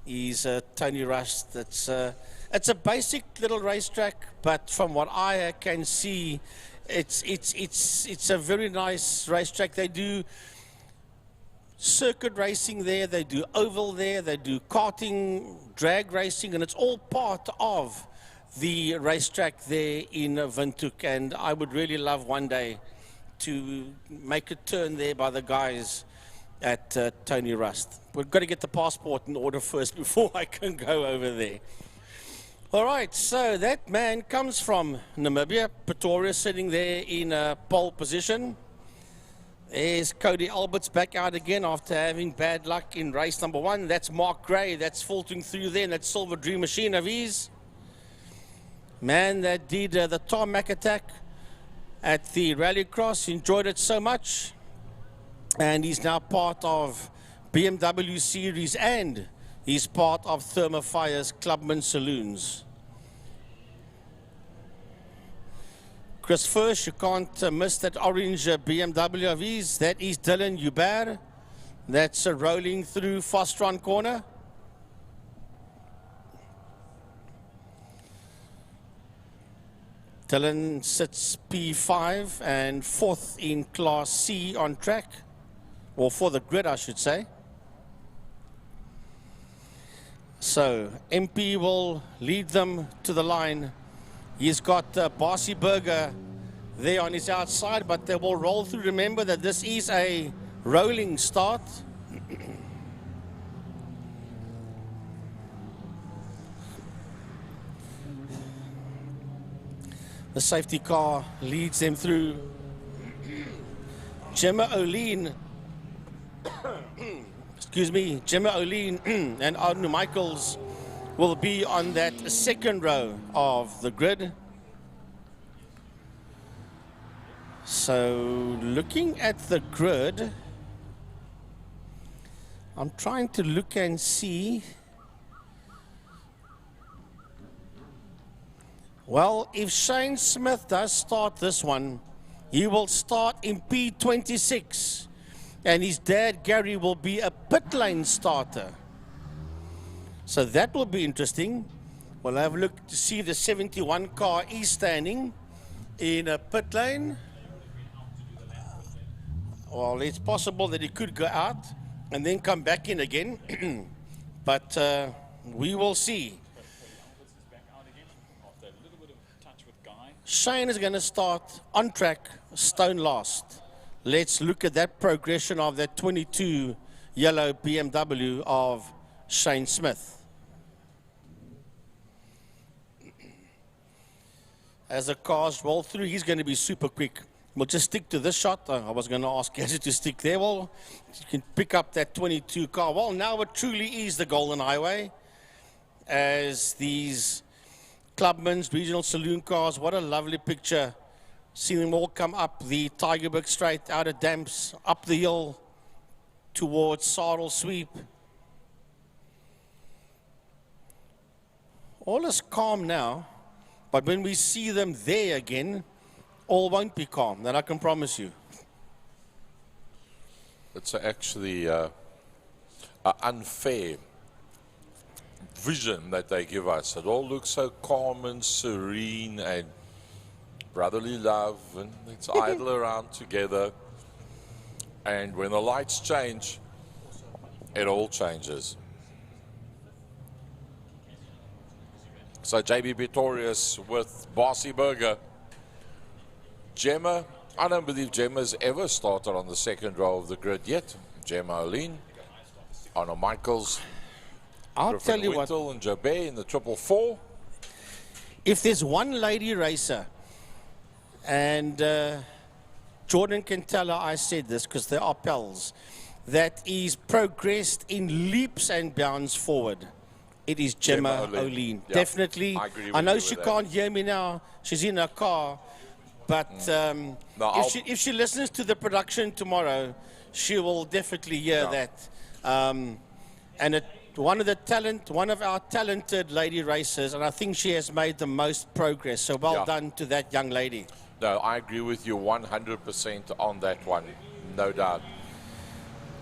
He's Tony Rust. It's a basic little racetrack, but from what I can see, it's a very nice racetrack. They do circuit racing there, they do oval there, they do karting, drag racing, and it's all part of the racetrack there in Windhoek. And I would really love one day to make a turn there by the guys at Tony Rust. We've got to get the passport in order first before I can go over there. All right, so that man comes from Namibia, Pretoria, sitting there in pole position. There's Cody Alberts back out again after having bad luck in race number 1. That's Mark Gray, that's filtering through there in that Silver Dream machine of his. Man that did the tarmac attack at the Rallycross, enjoyed it so much. And he's now part of BMW Series and he's part of Thermofire's Clubman Saloons. Chris First, you can't miss that orange BMW of his. That is Dylan Hubert. That's rolling through Fostron corner. Dylan sits P5 and 4th in Class C on track, or for the grid, I should say. So MP will lead them to the line. He's got Barcy Berger there on his outside, but they will roll through. Remember that this is a rolling start. The safety car leads them through. Gemma O'Lean, excuse me, Gemma O'Lean and Arno Michaels will be on that second row of the grid. So looking at the grid, I'm trying to look and see. Well, if Shane Smith does start this one, he will start in P26, and his dad Gary will be a pit lane starter. So that will be interesting. We'll have a look to see the 71 car is standing in a pit lane. Well, it's possible that he could go out and then come back in again, but we will see. Shane is going to start on track, stone last. Let's look at that progression of that 22 yellow BMW of Shane Smith. As the cars roll through, he's going to be super quick. We'll just stick to this shot. I was going to ask Gazzy to stick there. Well, you can pick up that 22 car. Well, now it truly is the Golden Highway. As these Clubman's regional saloon cars, what a lovely picture. Seeing them all come up the Tygerberg Straight, out of Damps, up the hill towards Sarl Sweep. All is calm now, but when we see them there again, all won't be calm, that I can promise you. It's actually an unfair vision that they give us. It all looks so calm and serene and brotherly love, and let's idle around together. And when the lights change, it all changes. So JB Pretorius with Barcy Burger. Gemma, I don't believe Gemma's ever started on the second row of the grid yet. Gemma Oline, Anna Michaels, I'll Griffin tell you Wintle what, and Jabé in the 444. if there's one lady racer, and Jordan can tell her I said this because they are pals, that is progressed in leaps and bounds forward, it is Gemma Oline. Yeah, definitely. I know she that. can't hear me now. She's in her car. But No, if she listens to the production tomorrow, she will definitely hear that. And one of our talented lady racers, and I think she has made the most progress. So well done to that young lady. No, I agree with you 100% on that one, no doubt.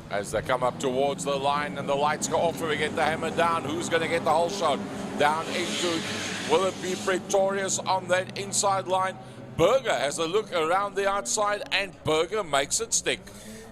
As they come up towards the line and the lights go off, we get the hammer down. Who's going to get the whole shot? Down into, will it be Pretorius on that inside line? Burger has a look around the outside, and Burger makes it stick.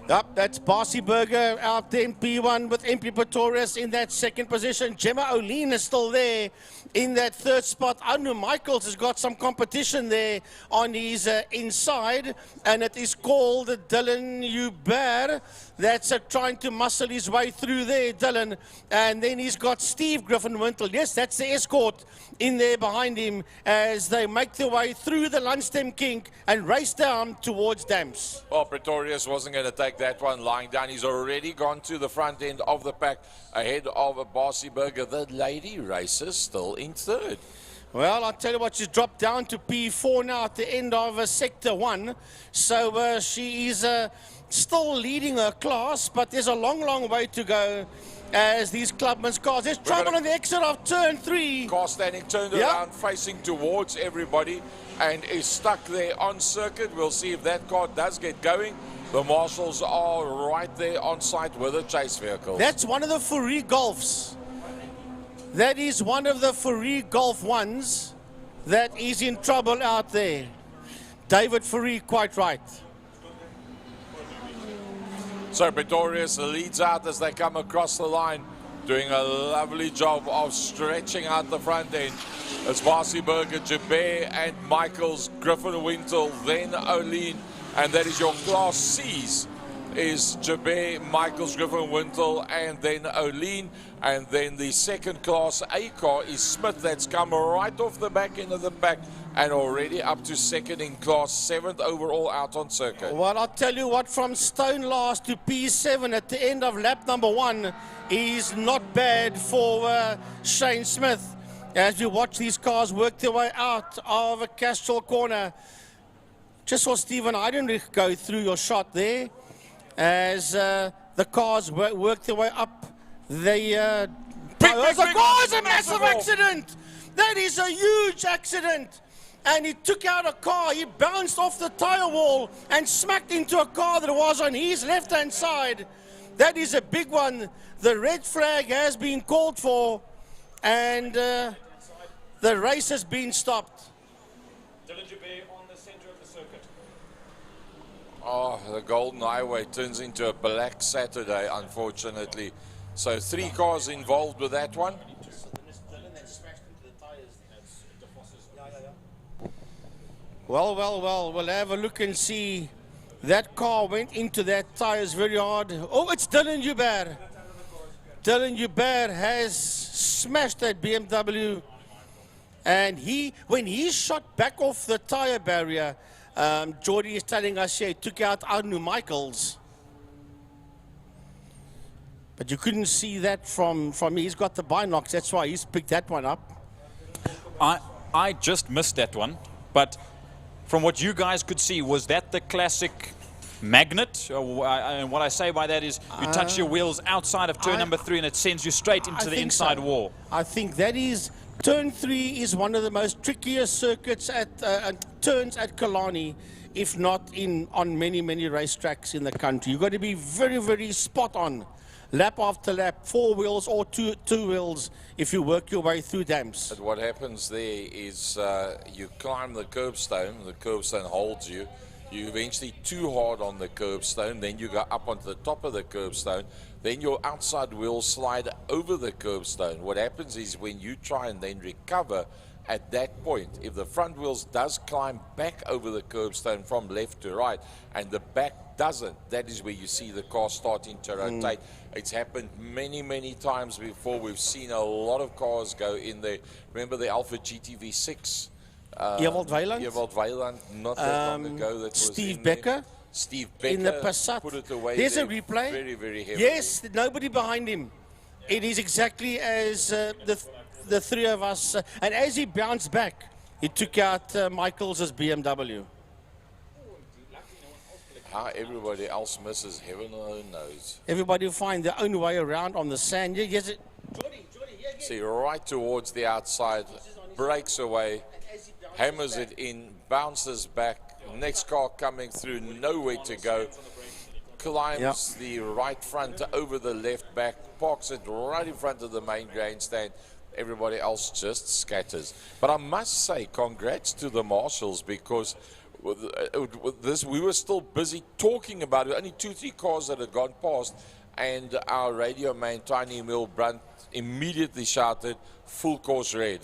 Yep, that's Barcy Burger out there in P1 with MP Pretorius in that second position. Gemma Oline is still there in that third spot. Anu Michaels has got some competition there on his inside, and it is called Dylan Hubert. That's trying to muscle his way through there, Dylan. And then he's got Steve Griffin Wintle. Yes, that's the escort in there behind him as they make their way through the Lundstem kink and race down towards Damps. Well, Pretorius wasn't going to take that one lying down. He's already gone to the front end of the pack ahead of a Barcy Burger. The lady racer still in third. Well, I'll tell you what, she's dropped down to P4 now at the end of Sector 1. So she is still leading her class, but there's a long, long way to go as these Clubman's cars. There's trouble on the exit of turn 3. Car standing turned around, facing towards everybody, and is stuck there on circuit. We'll see if that car does get going. The marshals are right there on site with a chase vehicle. That's one of the Fourie Golfs. That is one of the Fourie Golf ones that is in trouble out there. David Fourie, quite right. So Pretorius leads out as they come across the line, doing a lovely job of stretching out the front end. It's Barcy Burger, Jabé and Michaels, Griffin Wintle, then Oline, and that is your Class C's. Is Jabé, Michaels, Griffin Wintle, and then Oline. And then the second Class A car is Smith. That's come right off the back end of the pack and already up to second in class, 7th overall out on circuit. Well, I'll tell you what, from stone last to P7 at the end of lap number 1 is not bad for Shane Smith. As we watch these cars work their way out of a Castrol corner. Just saw Stephen Heidenrich go through your shot there as the cars work their way up. There's a massive accident. That is a huge accident. And he took out a car. He bounced off the tire wall and smacked into a car that was on his left-hand side. That is a big one. The red flag has been called for, and the race has been stopped. Dylan Jabé on the center of the circuit. Oh, the Golden Highway turns into a black Saturday, unfortunately. So 3 cars involved with that one. Well, we'll have a look and see. That car went into that tires very hard. Oh, it's Dylan Hubert. Dylan Hubert has smashed that BMW. And when he shot back off the tire barrier, Jordy is telling us here, he took out Arno Michaels. But you couldn't see that from me. He's got the binocs, that's why he's picked that one up. I just missed that one, but from what you guys could see, was that the classic magnet? And what I say by that is you touch your wheels outside of turn number 3 and it sends you straight into the inside wall. I think that is, turn 3 is one of the most trickiest circuits at turns at Killarney, if not on many racetracks in the country. You've got to be very, very spot on. Lap after lap, 4 wheels or two wheels if you work your way through dams. But what happens there is you climb the curbstone holds you. You eventually too hard on the curbstone, then you go up onto the top of the curbstone, then your outside wheels slide over the curbstone. What happens is when you try and then recover at that point, if the front wheels does climb back over the curbstone from left to right and the back doesn't, that is where you see the car starting to rotate. It's happened many times before. We've seen a lot of cars go in there. Remember the Alfa GTV6? Ewald Weiland, not that long ago. That Steve Becker. Steve Becker in the Passat. Put it away. There's there a replay. Very heavy. Yes, nobody behind him. It is exactly as the three of us. And as he bounced back, he took out Michaels' BMW. How everybody else misses, heaven alone knows. Everybody will find their own way around on the sand. Yes, see, right towards the outside, breaks away, hammers it in, bounces back. Next car coming through, nowhere to go. Climbs the right front over the left back, parks it right in front of the main grandstand. Everybody else just scatters. But I must say, congrats to the marshals, because with this, we were still busy talking about it. Only 2-3 cars that had gone past, and our radio man, Tiny Milbrandt, immediately shouted, "Full course red."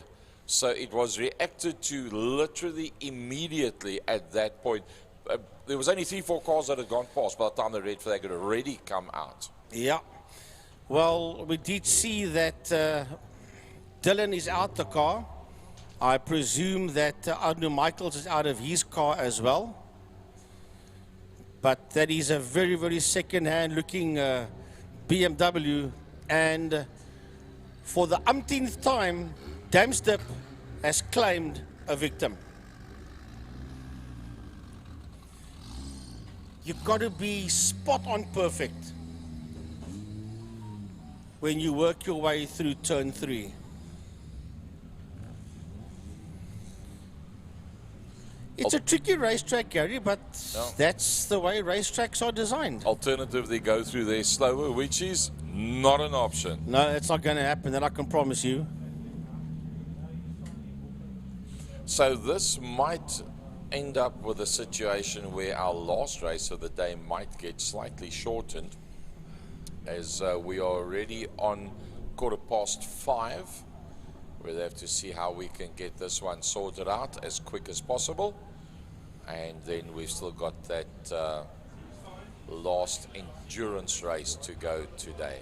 So it was reacted to literally immediately at that point. There was only 3-4 cars that had gone past by the time the red flag had already come out. Yeah. Well, we did see that Dylan is out the car. I presume that Arno Michaels is out of his car as well. But that is a very second-hand looking BMW. And for the umpteenth time, Damstip has claimed a victim. You've got to be spot on perfect when you work your way through turn 3. It's a tricky racetrack, Gary, but that's the way racetracks are designed. Alternatively, go through there slower, which is not an option. No, it's not going to happen, that I can promise you. So this might end up with a situation where our last race of the day might get slightly shortened, as we are already on 5:15. We'll have to see how we can get this one sorted out as quick as possible. And then we've still got that last endurance race to go today.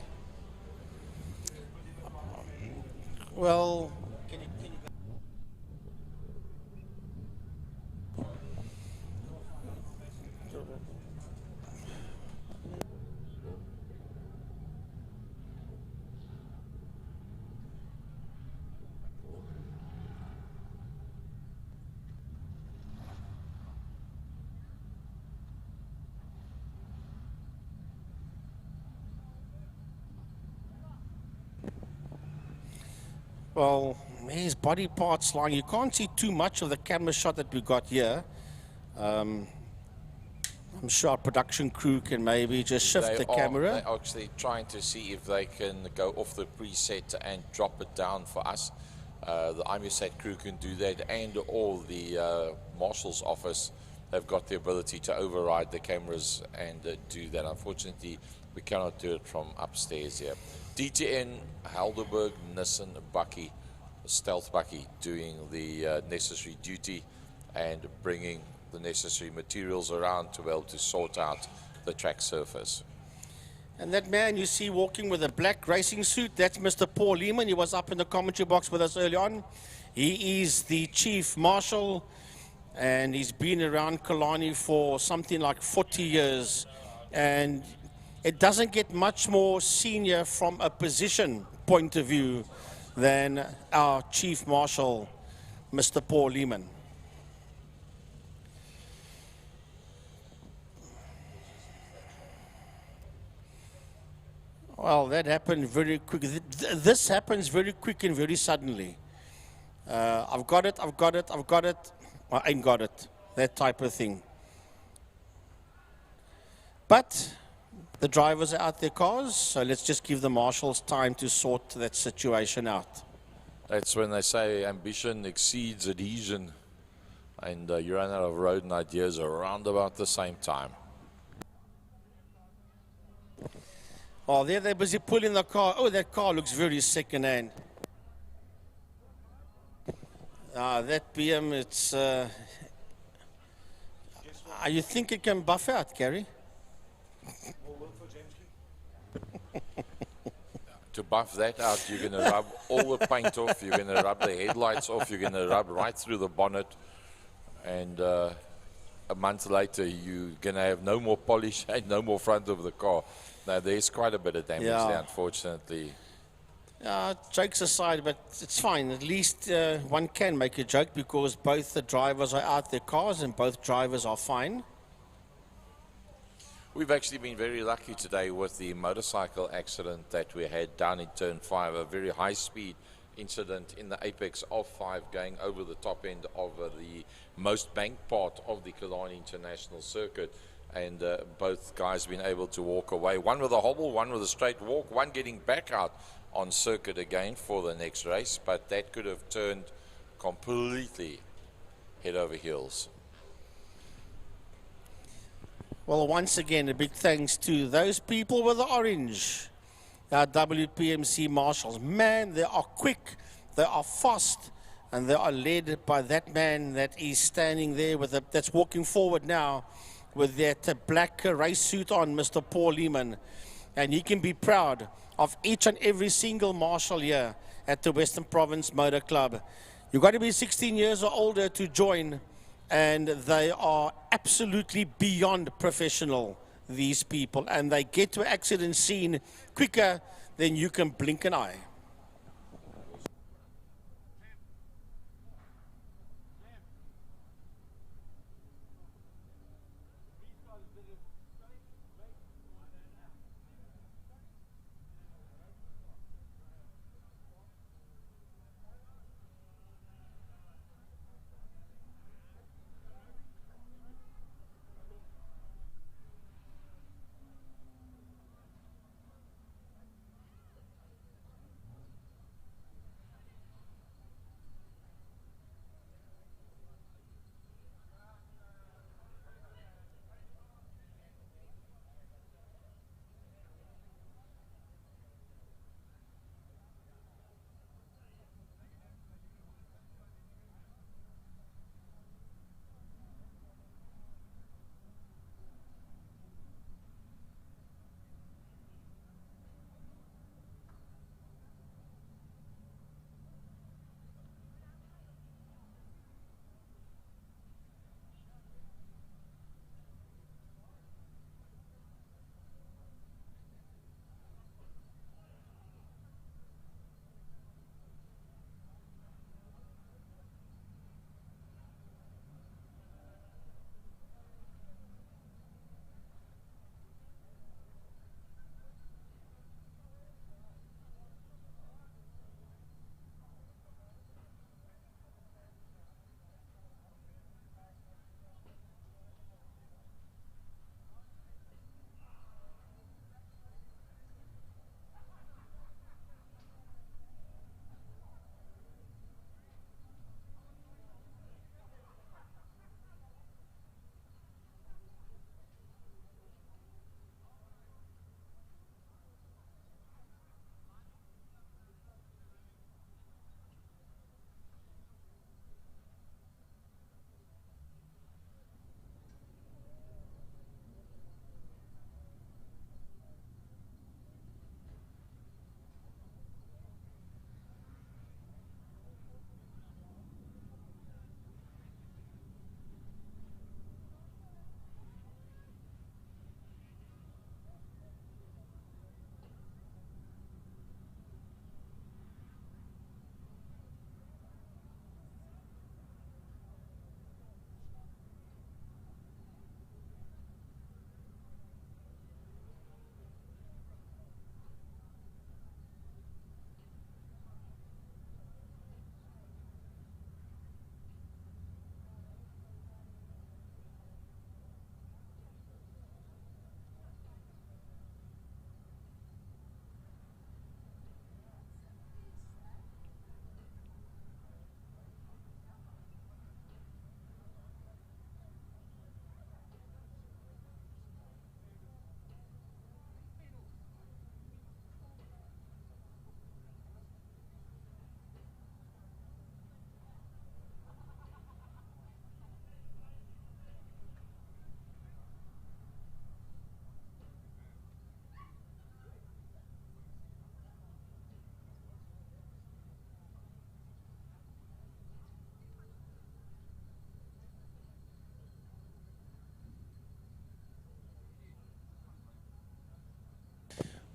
Well, well, his body parts lying. You can't see too much of the camera shot that we got here. I'm sure our production crew can maybe just shift the camera. They're actually trying to see if they can go off the preset and drop it down for us. The IMUSAT crew can do that, and all the marshal's office have got the ability to override the cameras and do that. Unfortunately, we cannot do it from upstairs here. DTN, Helderberg, Nissan, Bucky, Stealth Bucky doing the necessary duty. and bringing the necessary materials around to be able to sort out the track surface. And that man you see walking with a black racing suit, that's Mr. Paul Lehman. He was up in the commentary box with us early on. He is the Chief Marshal, and he's been around Killarney for something like 40 years. And it doesn't get much more senior from a position point of view than our Chief Marshal, Mr. Paul Lehman. Well, that happened very quick. This happens very quick and very suddenly. I've got it, I've got it, I've got it. I ain't got it. That type of thing. But the drivers are out their cars, so let's just give the marshals time to sort that situation out. That's when they say ambition exceeds adhesion, and you run out of road and ideas around about the same time. Oh, there they're busy pulling the car. Oh, that car looks very second-hand. That BM, it's... you think it can buff out, Gary? To buff that out, you're going to rub all the paint off, you're going to rub the headlights off, you're going to rub right through the bonnet, and a month later you're going to have no more polish and no more front of the car. Now, there's quite a bit of damage there, unfortunately. Jokes aside, but it's fine. At least one can make a joke because both the drivers are out their cars and both drivers are fine. We've actually been very lucky today with the motorcycle accident that we had down in Turn 5, a very high-speed incident in the apex of 5 going over the top end of the most banked part of the Killarney International Circuit. And both guys been able to walk away. One with a hobble, one with a straight walk, one getting back out on circuit again for the next race. But that could have turned completely head over heels. Well, once again, a big thanks to those people with the orange, our WPMC marshals. Man, they are quick, they are fast, and they are led by that man that is standing there with that's walking forward now with that black race suit on, Mr. Paul Lehman. And he can be proud of each and every single marshal here at the Western Province Motor Club. You've got to be 16 years or older to join, and they are absolutely beyond professional, these people. And they get to an accident scene quicker than you can blink an eye.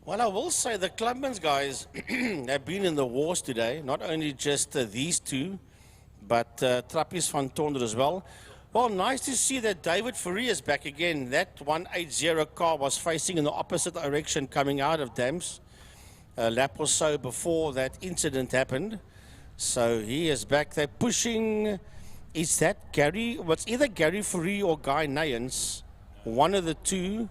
Well, I will say the Clubman's guys have been in the wars today, not only just these two, but Trappies van Tonder as well. Well, nice to see that David Fourie is back again. That 180 car was facing in the opposite direction coming out of Dams a lap or so before that incident happened. So he is back there pushing. Is that Gary? Well, it's either Gary Fourie or Guy Nayans. One of the two.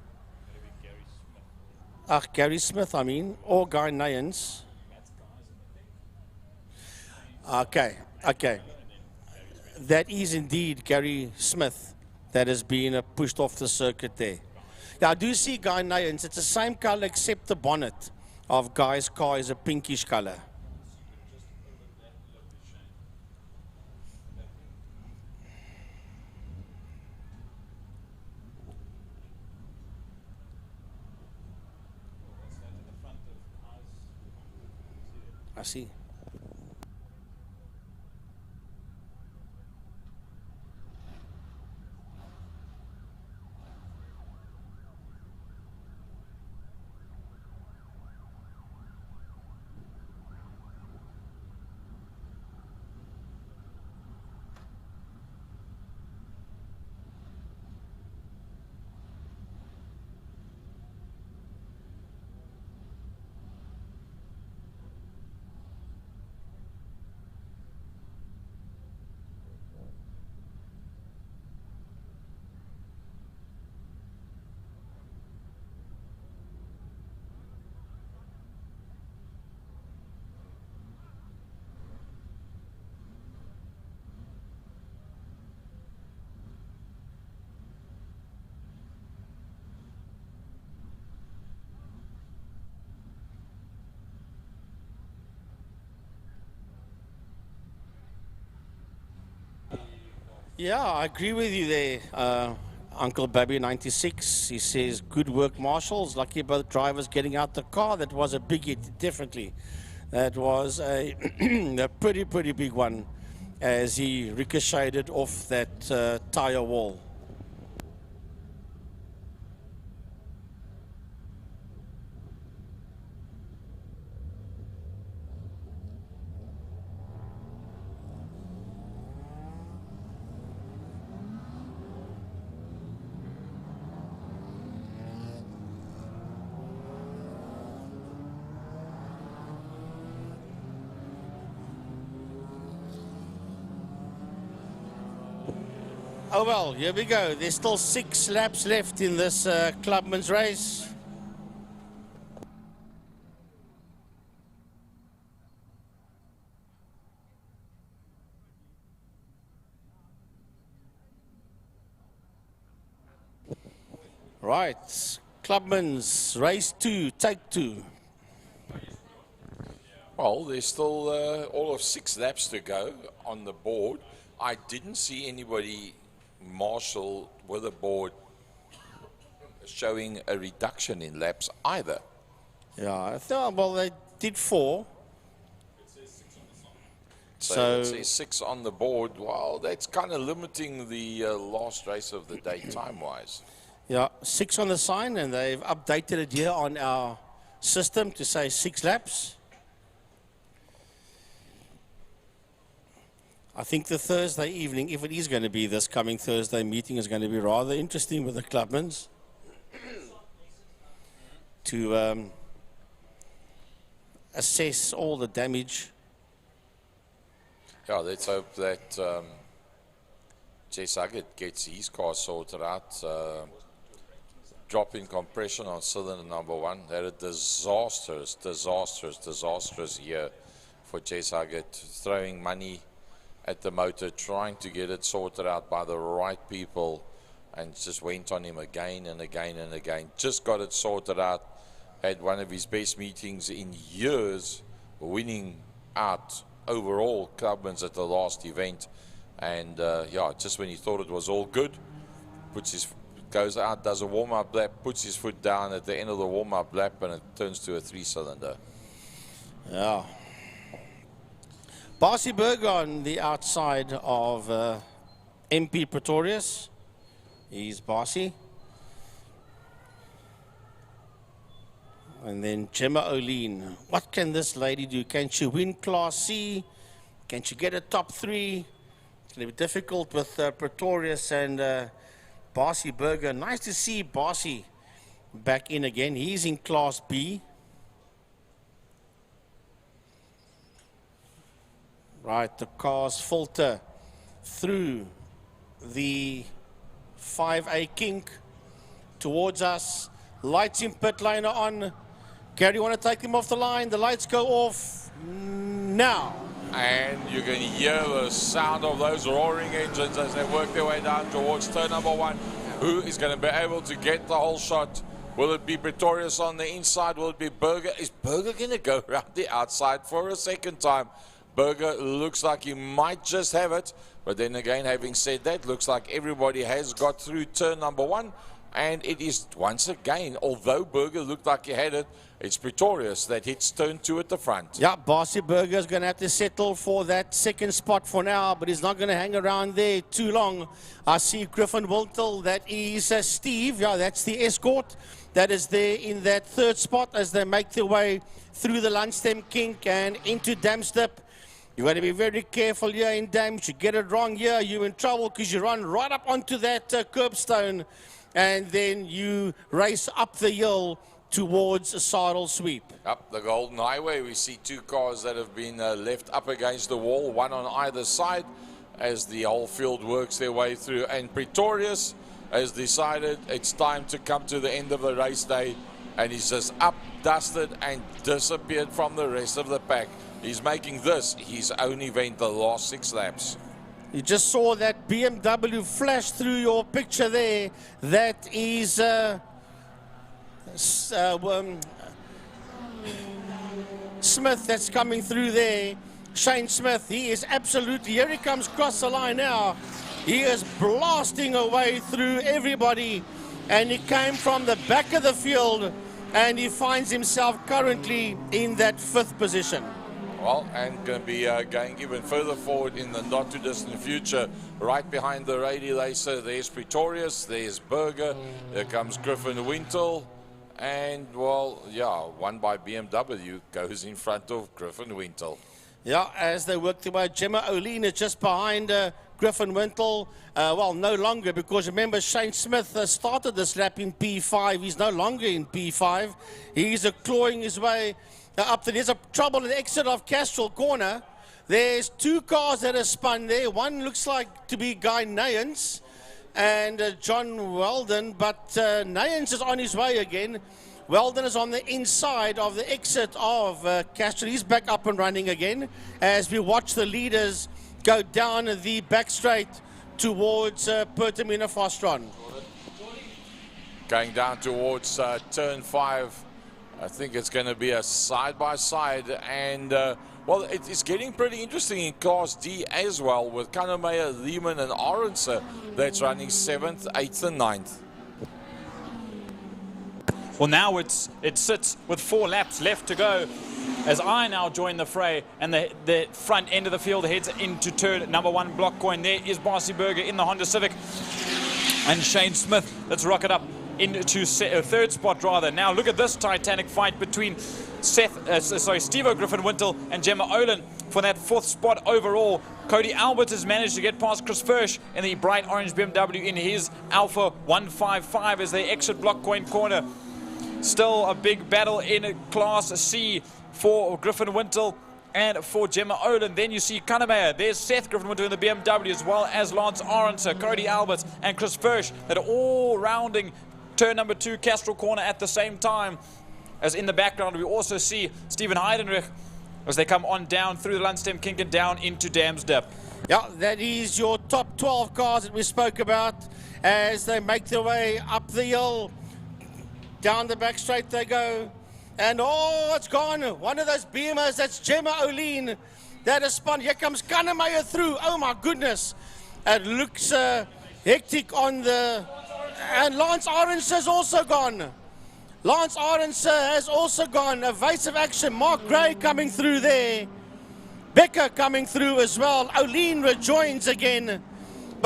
Gary Smith, I mean, or Guy Nayans. Okay. That is indeed Gary Smith that has been pushed off the circuit there. Now, I do see Guy Nayans. It's the same color except the bonnet of Guy's car is a pinkish color. I see. Yeah, I agree with you there, Uncle Babby 96. He says, good work, marshals. Lucky both drivers getting out the car. That was a big hit, definitely. That was a, a pretty big one as he ricocheted off that tire wall. Oh well, here we go. There's still 6 laps left in this Clubman's race. Right, Clubman's race 2, take 2. Well, there's still all of 6 laps to go on the board. I didn't see anybody marshal with a board showing a reduction in laps either. Yeah, I thought, well, they did 4. So it says 6 on the board. Well, that's kind of limiting the last race of the day time-wise. Yeah, 6 on the sign, and they've updated it here on our system to say 6 laps. I think the Thursday evening, if it is going to be this coming Thursday meeting, is going to be rather interesting with the Clubmans to assess all the damage. Yeah, let's hope that Jess Huggett gets his car sorted out. Drop in compression on cylinder number 1. Had a disastrous year for Jess Huggett, throwing money at the motor, trying to get it sorted out by the right people, and just went on him again and again and again. Just got it sorted out, had one of his best meetings in years, winning out overall Clubmans at the last event. And yeah, just when he thought it was all good, goes out, does a warm-up lap, puts his foot down at the end of the warm-up lap, and it turns to a 3-cylinder. Yeah. Barcyberg on the outside of MP Pretorius. He's Barcy. And then Gemma O'Lean. What can this lady do? Can she win Class C? Can she get a top 3? It's going to be difficult with Pretorius and Barcy Berger. Nice to see Barcy back in again. He's in Class B. Right, the cars filter through the 5A kink towards us. Lights in pit lane are on. Gary, you want to take them off the line? The lights go off now. And you can hear the sound of those roaring engines as they work their way down towards turn number 1. Who is going to be able to get the whole shot? Will it be Pretorius on the inside? Will it be Berger? Is Berger going to go around the outside for a second time? Berger looks like he might just have it. But then again, having said that, looks like everybody has got through turn number 1. And it is once again, although Berger looked like he had it, it's Pretorius that hits turn 2 at the front. Yeah, Barcy Berger is going to have to settle for that second spot for now, but he's not going to hang around there too long. I see Griffin Wiltel, that is Steve. Yeah, that's the escort that is there in that third spot as they make their way through the Lundstem kink and into Damstep. You got to be very careful here in Dam. You get it wrong here, you're in trouble because you run right up onto that curbstone and then you race up the hill towards a sidle sweep. Up the Golden Highway, we see 2 cars that have been left up against the wall, one on either side as the whole field works their way through. And Pretorius has decided it's time to come to the end of the race day, and he's just up, dusted, and disappeared from the rest of the pack. He's making this his own event, the last 6 laps. You just saw that BMW flash through your picture there. That is Smith that's coming through there. Shane Smith, he is absolutely, here he comes across the line now. He is blasting away through everybody, and he came from the back of the field, and he finds himself currently in that 5th position. Well, and going to be going even further forward in the not too distant future. Right behind the Rady Lacer, there's Pretorius, there's Berger, there comes Griffin Wintel, and well, yeah, one by BMW goes in front of Griffin Wintel. Yeah, as they work their way, Gemma O'Lean is just behind Griffin Wintel. Well, no longer, because remember, Shane Smith started this lap in P5. He's no longer in P5. He's clawing his way up there. There's a trouble in the exit of Castrol Corner. There's 2 cars that are spun there. One looks like to be Guy Nayans and John Weldon, but Nayans is on his way again. Weldon is on the inside of the exit of Castrol. He's back up and running again as we watch the leaders go down the back straight towards Pertamina Fostron. Going down towards turn 5. I think it's going to be a side-by-side, and well, it's getting pretty interesting in Class D as well, with Kannemeyer, Lehman, and Orense that's running 7th, 8th, and 9th. Well, now it sits with 4 laps left to go as I now join the fray, and the front end of the field heads into turn number 1 block coin. There is Barcy Berger in the Honda Civic, and Shane Smith. Let's rock it up into 3rd spot rather. Now look at this titanic fight between Steve-O Griffin Wintel and Gemma Olin for that 4th spot overall. Cody Albert has managed to get past Chris Fersch in the bright orange BMW in his Alpha 155 as they exit block coin corner. Still a big battle in Class C for Griffin Wintel and for Gemma Olin. Then you see Kannemeyer. There's Seth Griffin Wintel in the BMW, as well as Lance Orense, Cody Albert, and Chris Fersch, that are all rounding turn number 2 Castrol Corner at the same time. As in the background we also see Stephen Heidenreich as they come on down through the Lundstem kink and down into Damsdep. Yeah, that is your top 12 cars that we spoke about as they make their way up the hill. Down the back straight they go. And oh, it's gone. One of those BMers, that's Gemma O'Lean. That is spun. Here comes Kannemeyer through. Oh my goodness. It looks hectic on the... And Lance Orense has also gone. Lance Orense has also gone. Evasive action. Mark Gray coming through there. Becker coming through as well. O'Lean rejoins again.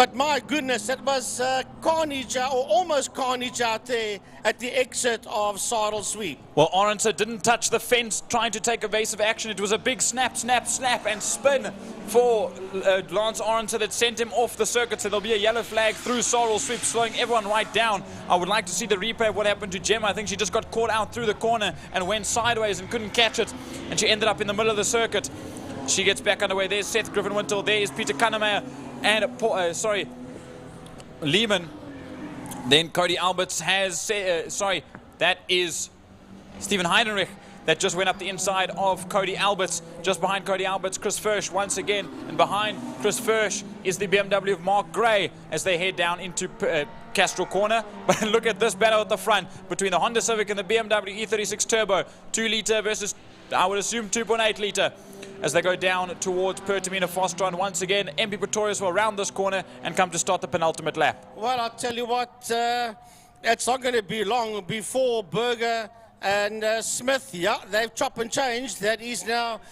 But my goodness, that was carnage, or almost carnage out there at the exit of Saddle Sweep. Well, Arendse didn't touch the fence trying to take evasive action. It was a big snap, snap, snap and spin for Lance Arendse that sent him off the circuit. So there'll be a yellow flag through Saddle Sweep, slowing everyone right down. I would like to see the replay of what happened to Gemma. I think she just got caught out through the corner and went sideways and couldn't catch it. And she ended up in the middle of the circuit. She gets back underway. There's Seth Griffin-Wintle. There is Peter Kannemeyer and Lehman. Then Cody Alberts has, that is Stephen Heidenreich that just went up the inside of Cody Alberts. Just behind Cody Alberts, Chris Fursch once again. And behind Chris Fursch is the BMW of Mark Gray as they head down into Castrol Corner. But look at this battle at the front between the Honda Civic and the BMW E36 Turbo. 2 litre versus, I would assume, 2.8 litre. As they go down towards Pertamina Fostron once again. MP Pretorius will round this corner and come to start the penultimate lap. Well, I'll tell you what, it's not going to be long before Berger and Smith, yeah, they've chopped and changed. That is now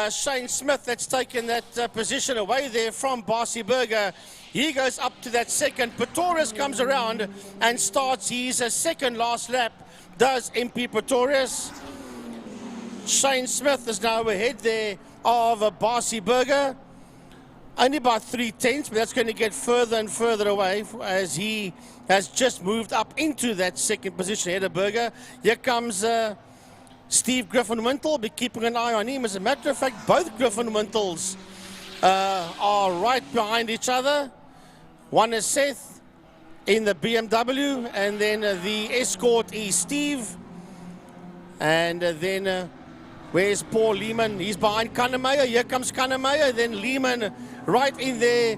Shane Smith that's taken that position away there from Barcy Berger. He goes up to that second. Pretorius comes around and starts his second last lap, does MP Pretorius. Shane Smith is now ahead there of Barcy Berger. Only about 3/10, but that's going to get further and further away as he has just moved up into that second position ahead of Berger. Here comes Steve Griffin-Wintle. Be keeping an eye on him. As a matter of fact, both Griffin-Wintles are right behind each other. One is Seth in the BMW, and then the escort is Steve. And then where's Paul Lehman? He's behind Kannemeyer. Here comes Kannemeyer. Then Lehman right in there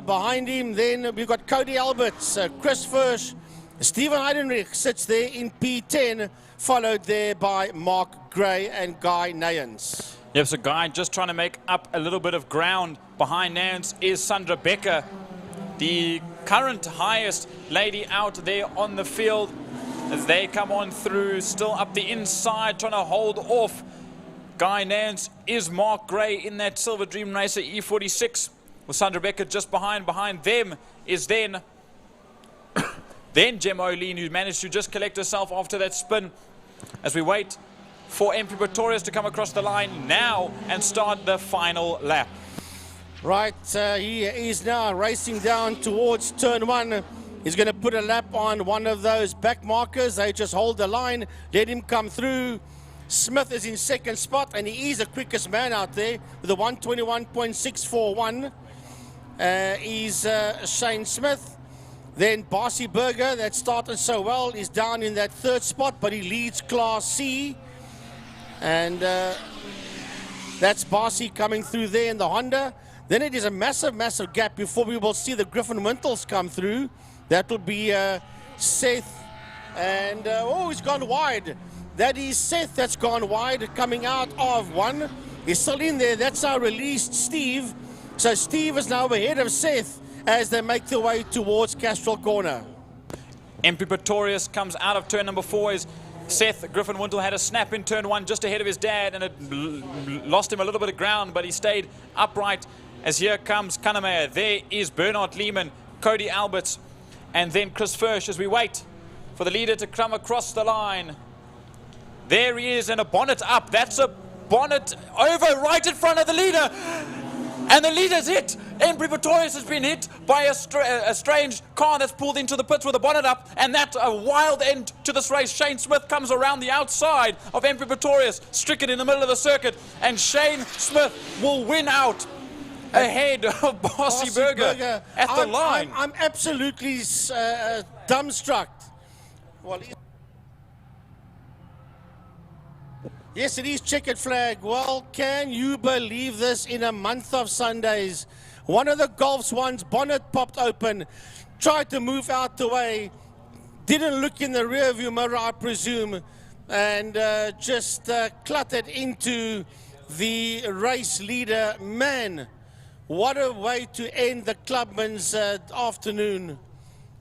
behind him. Then we've got Cody Alberts, Chris Fursch, Stephen Heidenreich sits there in P10, followed there by Mark Gray and Guy Nayans. Yep, so Guy just trying to make up a little bit of ground. Behind Nance is Sandra Becker, the current highest lady out there on the field. As they come on through, still up the inside, trying to hold off Guy Nance is Mark Gray in that Silver Dream Racer E46 with Sandra Becker just behind. Behind them is then Gemma O'Lean, who managed to just collect herself after that spin. As we wait for MP Pretorius to come across the line now and start the final lap. Right, he is now racing down towards turn 1. He's going to put a lap on one of those back markers. They just hold the line, let him come through. Smith is in second spot, and he is the quickest man out there with a 121.641. Is Shane Smith. Then Barcy Berger, that started so well, is down in that third spot, but he leads Class C. And that's Barcy coming through there in the Honda. Then it is a massive, massive gap before we will see the Griffin-Wintles come through. That will be Seth. And, oh, he's gone wide. That is Seth that's gone wide, coming out of one. He's still in there. That's our released Steve. So Steve is now ahead of Seth as they make their way towards Castrol Corner. MP Pretorius comes out of turn number 4 as Seth Griffin-Wintle had a snap in turn 1 just ahead of his dad, and it lost him a little bit of ground, but he stayed upright. As here comes Kannemeyer. There is Bernard Lehman, Cody Alberts, and then Chris Fursch as we wait for the leader to come across the line. There he is, and a bonnet up. That's a bonnet over right in front of the leader. And the leader's hit. MP Pretorius has been hit by a strange car that's pulled into the pits with a bonnet up. And that's a wild end to this race. Shane Smith comes around the outside of MP Pretorius, stricken in the middle of the circuit. And Shane Smith will win out ahead of Barcy Berger at the line. I'm absolutely dumbstruck. Well, yes, it is checkered flag. Well, can you believe this in a month of Sundays? One of the Golf Swans' bonnet popped open, tried to move out the way, didn't look in the rear view mirror, I presume, and just cluttered into the race leader. Man, what a way to end the clubman's afternoon.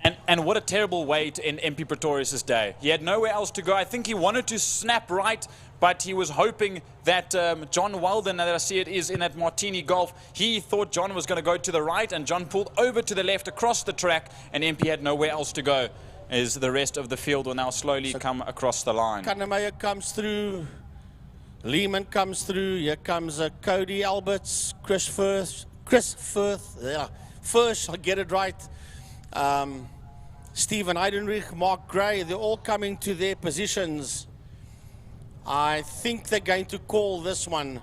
And what a terrible way to end MP Pretorius' day. He had nowhere else to go. I think he wanted to snap right, but he was hoping that John Weldon, that I see it is in that Martini Golf, he thought John was going to go to the right, and John pulled over to the left across the track, and MP had nowhere else to go, as the rest of the field will now slowly come across the line. Kannemeyer comes through. Lehman comes through. Here comes Cody Alberts, Chris Firth, yeah, Firth, I'll get it right. Stephen Eidenrich, Mark Gray, they're all coming to their positions. I think they're going to call this one.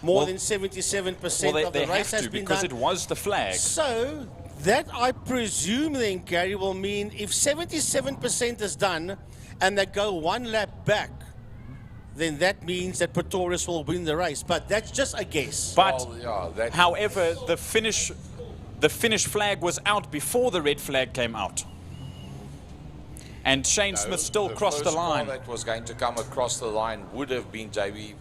More than 77% of the race has been because done. it was the flag. So that, I presume then, Gary, will mean if 77% is done and they go one lap back, then that means that Pretorius will win the race. But that's just a guess. But, however, the finish flag was out before the red flag came out. And Shane Smith still crossed the line. The first car that was going to come across the line would have been MP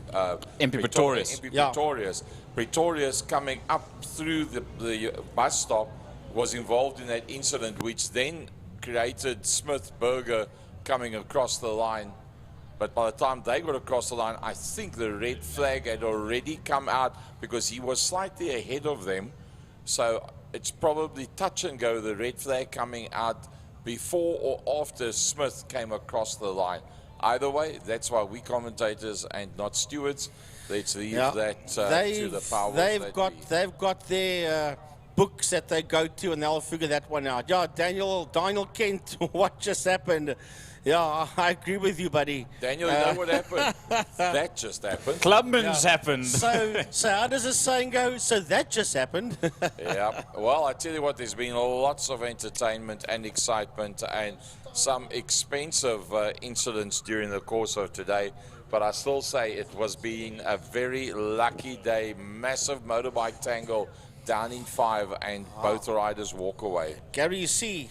Pretorius. MP Pretorius. Pretorius coming up through the bus stop was involved in that incident, which then created Smith Berger coming across the line. But by the time they got across the line, I think the red flag had already come out because he was slightly ahead of them. So it's probably touch and go, the red flag coming out before or after Smith came across the line. Either way, that's why we commentators and not stewards, let's leave that to the powers they've got their books that they go to, and they'll figure that one out. Yeah, Daniel Kent, what just happened? Yeah, I agree with you, buddy. Daniel, you know what happened? That just happened. Clubman's happened. So how does this saying go? So that just happened. Yeah. Well, I tell you what, there's been lots of entertainment and excitement and some expensive incidents during the course of today. But I still say it was being a very lucky day. Massive motorbike tangle down in 5, and both riders walk away. Gary, you see,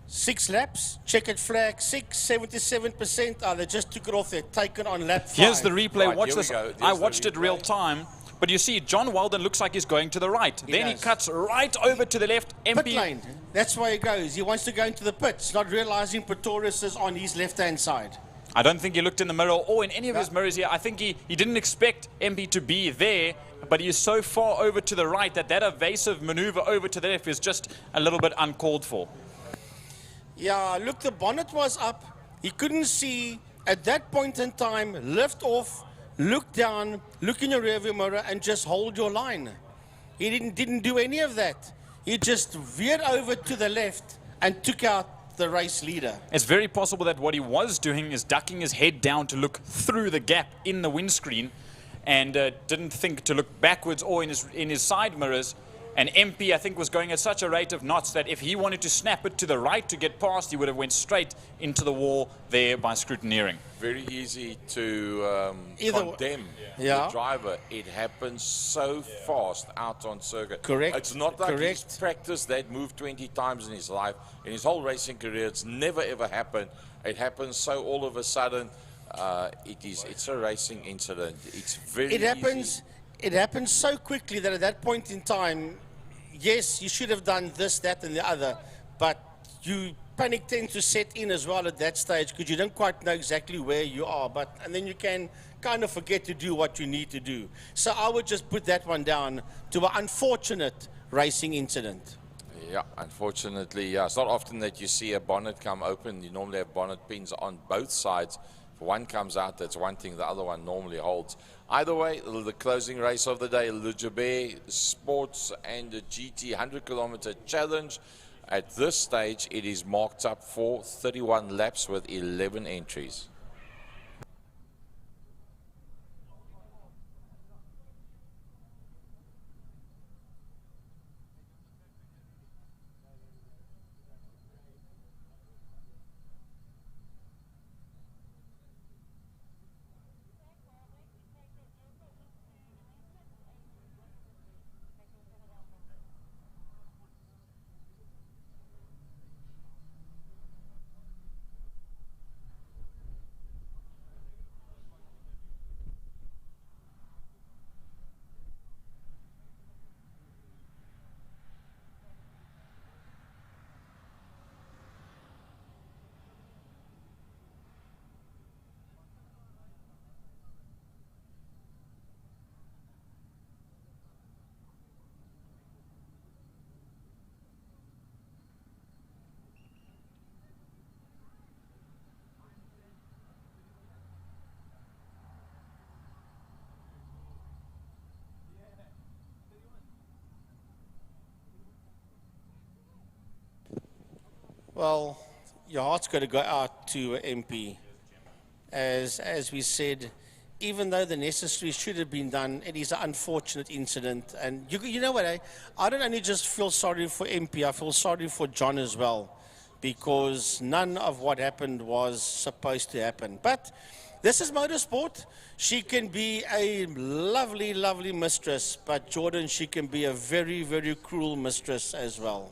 6 laps, checkered flag, 77%. They just took it off. They're taken on lap 5. Here's the replay. Right, Watch this. I watched it real time. But you see, John Weldon looks like he's going to the right. Then he cuts right over to the left. Pit lane. That's where he goes. He wants to go into the pits, not realizing Pretorius is on his left-hand side. I don't think he looked in the mirror or in any of his mirrors here. I think he didn't expect MP to be there, but he is so far over to the right that evasive maneuver over to the left is just a little bit uncalled for. Yeah, look, the bonnet was up. He couldn't see at that point in time. Lift off, look down, look in your rearview mirror, and just hold your line. He didn't do any of that. He just veered over to the left and took out the race leader. It's very possible that what he was doing is ducking his head down to look through the gap in the windscreen, and didn't think to look backwards or in his side mirrors. And MP, I think, was going at such a rate of knots that if he wanted to snap it to the right to get past, he would have went straight into the wall there by scrutineering. Very easy to condemn the driver. It happens so fast out on circuit. Correct. It's not like he's practiced that move 20 times in his life. In his whole racing career, it's never ever happened. It happens so all of a sudden. It's a racing incident. It's very easy. It happens so quickly that at that point in time, yes, you should have done this, that, and the other, but panic tends to set in as well at that stage because you don't quite know exactly where you are, and then you can kind of forget to do what you need to do. So I would just put that one down to an unfortunate racing incident. Yeah, unfortunately, yeah. It's not often that you see a bonnet come open. You normally have bonnet pins on both sides. If one comes out, that's one thing the other one normally holds. Either way, the closing race of the day, Lujabe Sports and the GT 100-kilometer challenge. At this stage, it is marked up for 31 laps with 11 entries. Well, your heart's got to go out to MP. As we said, even though the necessary should have been done, it is an unfortunate incident. And you know what, I don't only just feel sorry for MP, I feel sorry for John as well, because none of what happened was supposed to happen. But this is motorsport. She can be a lovely, lovely mistress, but Jordan, she can be a very, very cruel mistress as well.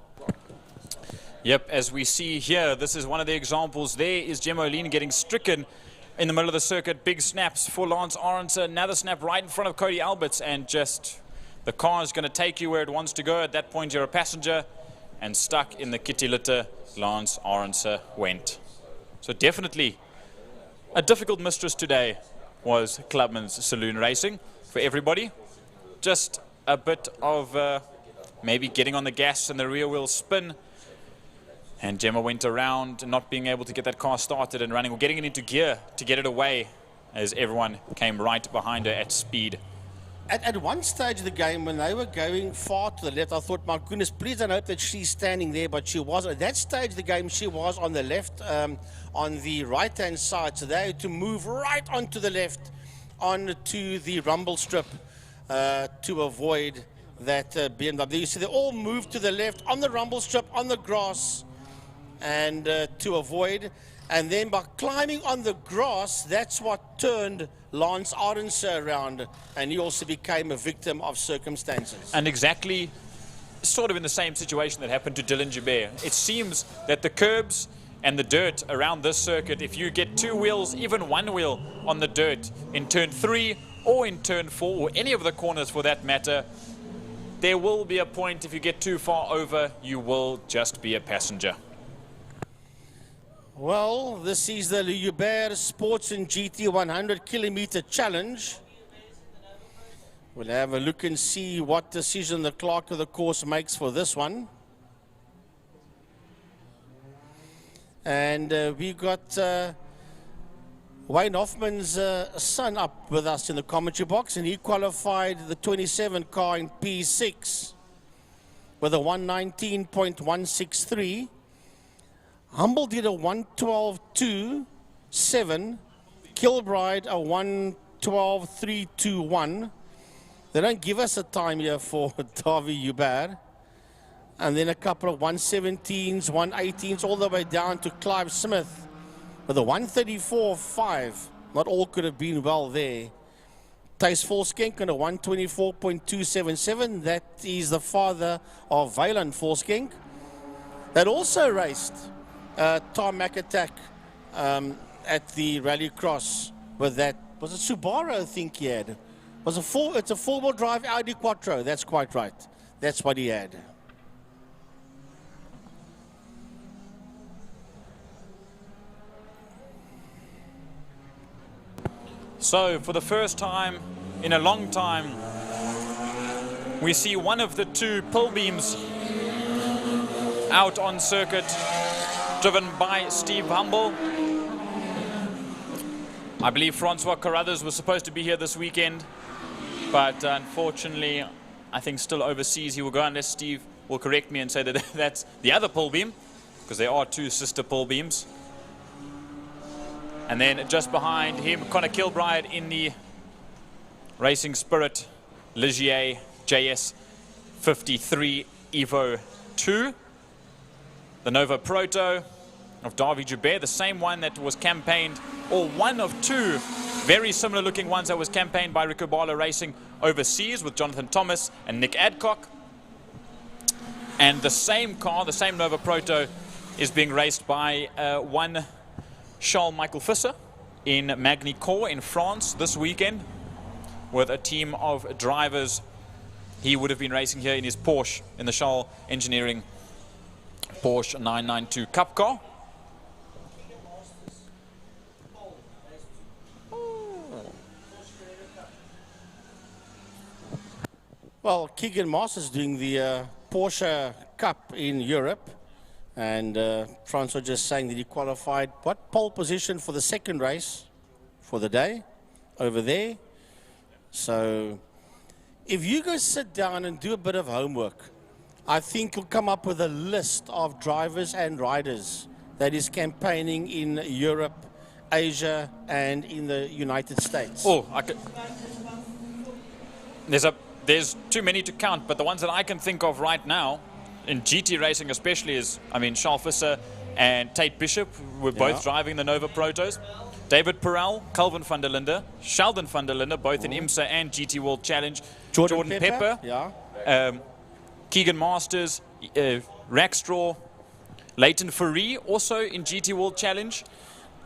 Yep, as we see here, this is one of the examples. There is Gemma O'Lean getting stricken in the middle of the circuit. Big snaps for Lance Aronson. Another snap right in front of Cody Alberts, and just the car is going to take you where it wants to go. At that point, you're a passenger, and stuck in the kitty litter, Lance Aronson went. So definitely a difficult mistress today was Clubman's Saloon Racing for everybody. Just a bit of maybe getting on the gas and the rear wheel spin. And Gemma went around not being able to get that car started and running, or getting it into gear to get it away, as everyone came right behind her at speed. At one stage of the game, when they were going far to the left, I thought, my goodness, please don't hope that she's standing there, but she was. At that stage of the game, she was on the left, on the right-hand side, so they had to move right onto the left, onto the rumble strip to avoid that BMW. You see, they all moved to the left, on the rumble strip, on the grass, and to avoid. And then by climbing on the grass, that's what turned Lance Aronson around, and he also became a victim of circumstances. And exactly sort of in the same situation that happened to Dylan Joubert. It seems that the curbs and the dirt around this circuit, if you get two wheels, even one wheel on the dirt in turn 3 or in turn 4, or any of the corners for that matter, there will be a point, if you get too far over, you will just be a passenger. Well, this is the Joubert Sports and GT 100 kilometer challenge. We'll have a look and see what decision the clerk of the course makes for this one. And we got Wayne Hoffman's son up with us in the commentary box, and he qualified the 27 car in P6 with a 119.163. Humble did a 112.2.7. Kilbride a 112.321. They don't give us a time here for Davy Joubert. And then a couple of 117s, 118s, all the way down to Clive Smith with a 134.5. Not all could have been well there. Thijs Volskenk on a 124.277. That is the father of Wayland Volskenk. That also raced tarmac attack at the Rallycross with that. Was it Subaru, I think he had? It's a four-wheel drive Audi Quattro. That's quite right. That's what he had. So for the first time in a long time, we see one of the two pull beams out on circuit, driven by Steve Humble. I believe Francois Carruthers was supposed to be here this weekend, but unfortunately, I think still overseas. He will go, unless Steve will correct me and say that that's the other pull beam, because there are two sister pull beams. And then just behind him, Connor Kilbride in the Racing Spirit Ligier JS 53 Evo 2. The Nova Proto of Davy Joubert, the same one that was campaigned, or one of two very similar looking ones that was campaigned by Rico Barlow Racing overseas with Jonathan Thomas and Nick Adcock. And the same car, the same Nova Proto, is being raced by one Charles Michael Visser in Magny-Cours in France this weekend with a team of drivers. He would have been racing here in his Porsche, in the Charles Engineering Porsche 992 Cup car. Well, Keegan Masters doing the Porsche Cup in Europe. And Francois just saying that he qualified, what, pole position for the second race for the day over there. So if you go sit down and do a bit of homework I think you'll come up with a list of drivers and riders that is campaigning in Europe, Asia, and in the United States. Oh, there's too many to count, but the ones that I can think of right now, in GT racing especially, is, I mean, Charles Visser and Tate Bishop were both driving the Nova Protos. David Perel, Calvin van der Linde, Sheldon van der Linde, both in IMSA and GT World Challenge. Jordan Pepper, Keegan Masters, Rackstraw, Leighton Ferree, also in GT World Challenge.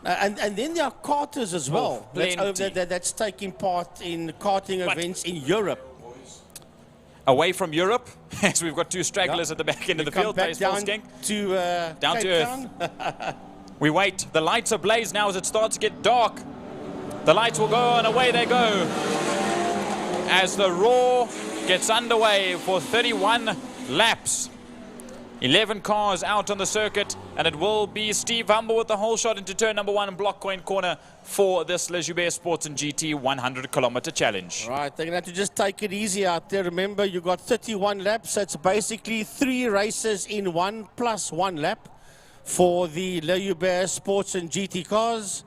And then there are karters as well. That's taking part in karting events in Europe. Away from Europe, as we've got two stragglers at the back end of the field. Back down to Earth. We wait. The lights are ablaze now as it starts to get dark. The lights will go and away they go. As the Raw gets underway for 31 laps. 11 cars out on the circuit, and it will be Steve Humble with the whole shot into turn number 1 and block coin corner for this Le Joubert Sports and GT 100-kilometer challenge. Right, they're going to have to just take it easy out there. Remember, you got 31 laps, so it's basically 3 races in 1 plus 1 lap for the Le Joubert Sports and GT cars.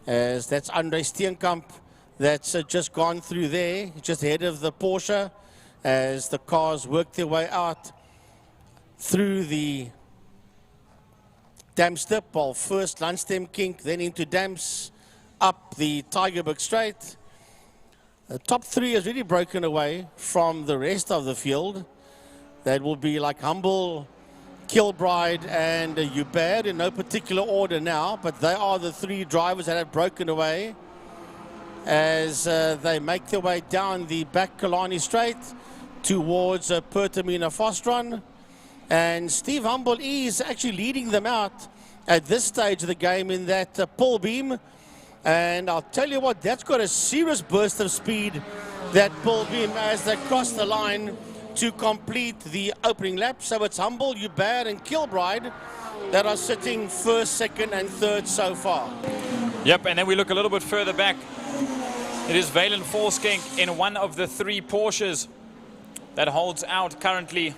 As that's Andre Steenkamp that's just gone through there, just ahead of the Porsche, as the cars work their way out through the Damstip. Well, first Landstem Kink, then into Dams, up the Tygerberg Straight. The top 3 has really broken away from the rest of the field. That will be like Humble, Kilbride, and Joubert in no particular order now, but they are the 3 drivers that have broken away as they make their way down the back Killarney Straight towards Pertamina Fostron. And Steve Humble is actually leading them out at this stage of the game in that pull beam. And I'll tell you what, that's got a serious burst of speed, that pull beam, as they cross the line to complete the opening lap. So it's Humble, Joubert, and Kilbride that are sitting first, second, and third so far. Yep, and then we look a little bit further back. It is Valen Forskenk in one of the 3 Porsches that holds out currently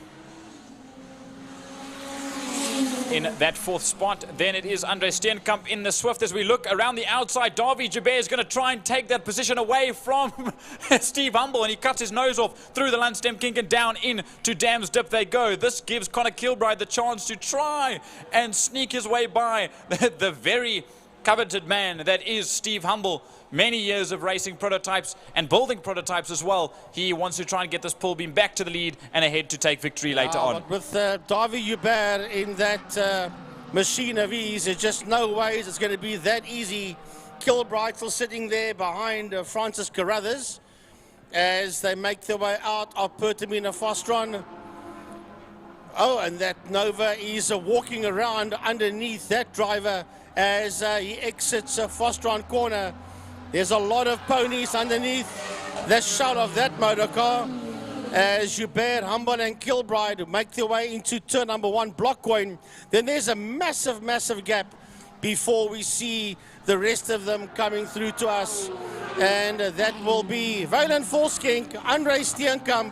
in that 4th spot. Then it is Andre Steenkamp in the Swift. As we look around the outside, Davy Joubert is going to try and take that position away from Steve Humble, and he cuts his nose off through the Landstem Kink and down into Dam's Dip they go. This gives Connor Kilbride the chance to try and sneak his way by the very coveted man that is Steve Humble. Many years of racing prototypes and building prototypes as well. He wants to try and get this pull beam back to the lead and ahead to take victory later on. But with Davy Joubert in that machine of ease, there's just no ways it's going to be that easy. Kilbride still sitting there behind Francis Carruthers as they make their way out of Pertamina Fostron. Oh, and that Nova is walking around underneath that driver as he exits Fostron corner. There's a lot of ponies underneath the shell of that motor car as Joubert, Humble, and Kilbride make their way into turn number 1, block coin. Then there's a massive, massive gap before we see the rest of them coming through to us. And that will be Valen Forskenk, Andre Steenkamp,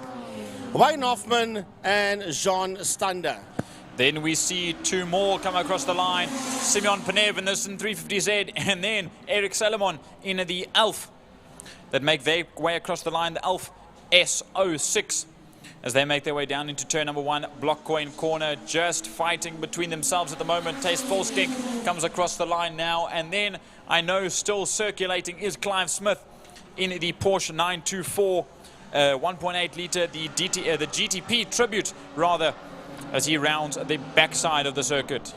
Wayne Hoffman, and Jean Stander. Then we see 2 more come across the line. Simeon Panev in this in 350Z, and then Eric Salomon in the Alf that make their way across the line, the Alf S06, as they make their way down into turn number 1, block coin corner, just fighting between themselves at the moment. Taste Volskink comes across the line now, and then I know still circulating is Clive Smith in the Porsche 924 1.8 litre, the GTP Tribute rather, as he rounds the backside of the circuit.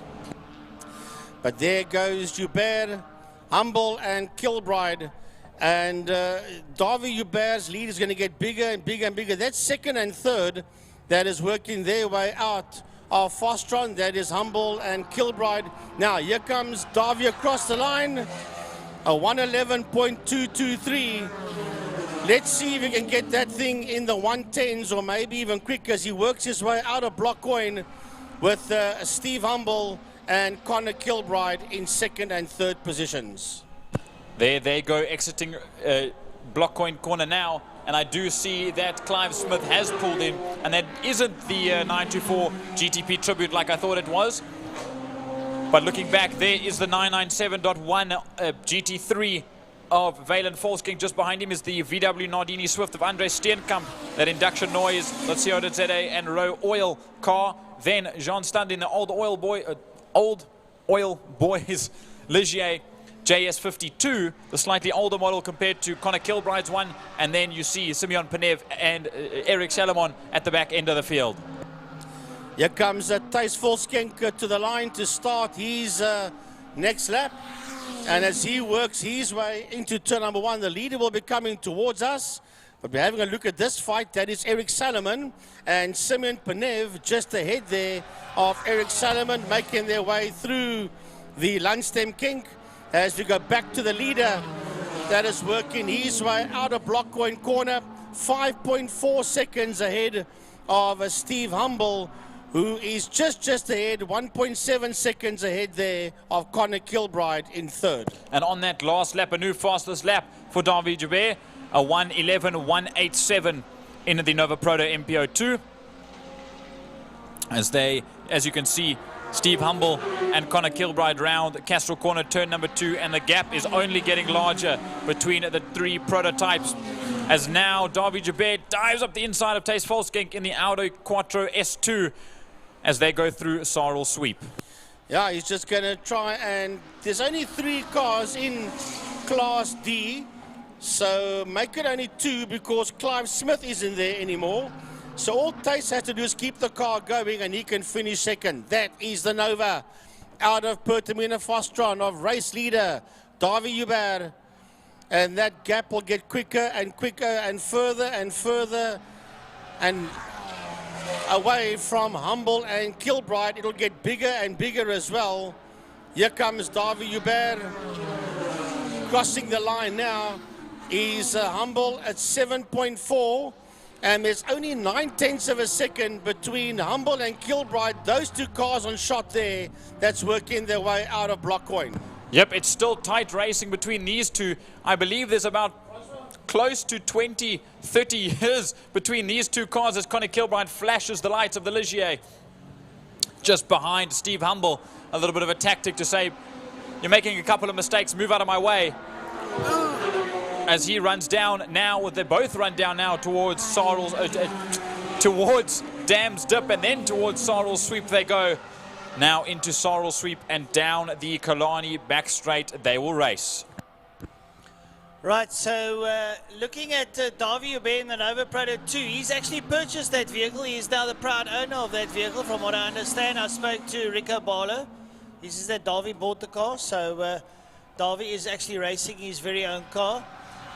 But there goes Joubert, Humble, and Kilbride. And Davy Joubert's lead is going to get bigger and bigger and bigger. That's second and third that is working their way out of Fostron. That is Humble and Kilbride. Now, here comes Davy across the line. A 111.223. Let's see if he can get that thing in the 110s or maybe even quicker as he works his way out of block coin with Steve Humble and Connor Kilbride in second and third positions. There they go, exiting block coin corner now. and I do see that Clive Smith has pulled in, and that isn't the 924 GTP Tribute like I thought it was. But looking back, there is the 997.1 GT3 of Valen Volsking. Just behind him is the VW Nardini Swift of Andre Steenkamp. That induction noise, Lazio ZA and Row Oil car. Then Jean Stund in the old oil boys Ligier JS52, the slightly older model compared to Conor Kilbride's one. And then you see Simeon Panev and Eric Salomon at the back end of the field. Here comes Thijs Volskenk to the line to start his next lap. And as he works his way into turn number 1, the leader will be coming towards us. But we're having a look at this fight. That is Eric Salomon and Simeon Panev just ahead there of Eric Salomon, making their way through the Lundstem Kink. As we go back to the leader, that is working his way out of Blockcoin corner, 5.4 seconds ahead of Steve Humble, who is just ahead, 1.7 seconds ahead there of Conor Kilbride in third. And on that last lap, a new fastest lap for David Joubert, a 1:11.187 in the Nova Proto MPO2. As you can see, Steve Humble and Conor Kilbride round Castro Corner, turn number 2, and the gap is only getting larger between the 3 prototypes. As now David Joubert dives up the inside of Thijs Volskenk in the Audi Quattro S2 as they go through Sarl Sweep. Yeah, he's just going to try, and there's only 3 cars in Class D, so make it only 2 because Clive Smith isn't there anymore. So all Thijs has to do is keep the car going and he can finish second. That is the Nova out of Pertamina Fostron of race leader David Joubert. And that gap will get quicker and quicker and further and away from Humble and Kilbride. It'll get bigger and bigger as well. Here comes David Joubert crossing the line now. He's Humble at 7.4. And there's only 9/10 of a second between Humble and Kilbride. Those 2 cars on shot there, that's working their way out of Blockcoin. Yep, it's still tight racing between these 2. I believe there's about close to 20, 30 years between these 2 cars as Conor Kilbride flashes the lights of the Ligier. Just behind Steve Humble, a little bit of a tactic to say, you're making a couple of mistakes, move out of my way. As he runs down now, they both run down now towards towards Dam's Dip, and then towards Sarl Sweep they go. Now into Sarl Sweep and down the Killarney back straight they will race. Right, so looking at David Joubert in the Nova Proto 2, he's actually purchased that vehicle. He's now the proud owner of that vehicle, from what I understand. I spoke to Rico Barlow. He says that David bought the car, so David is actually racing his very own car.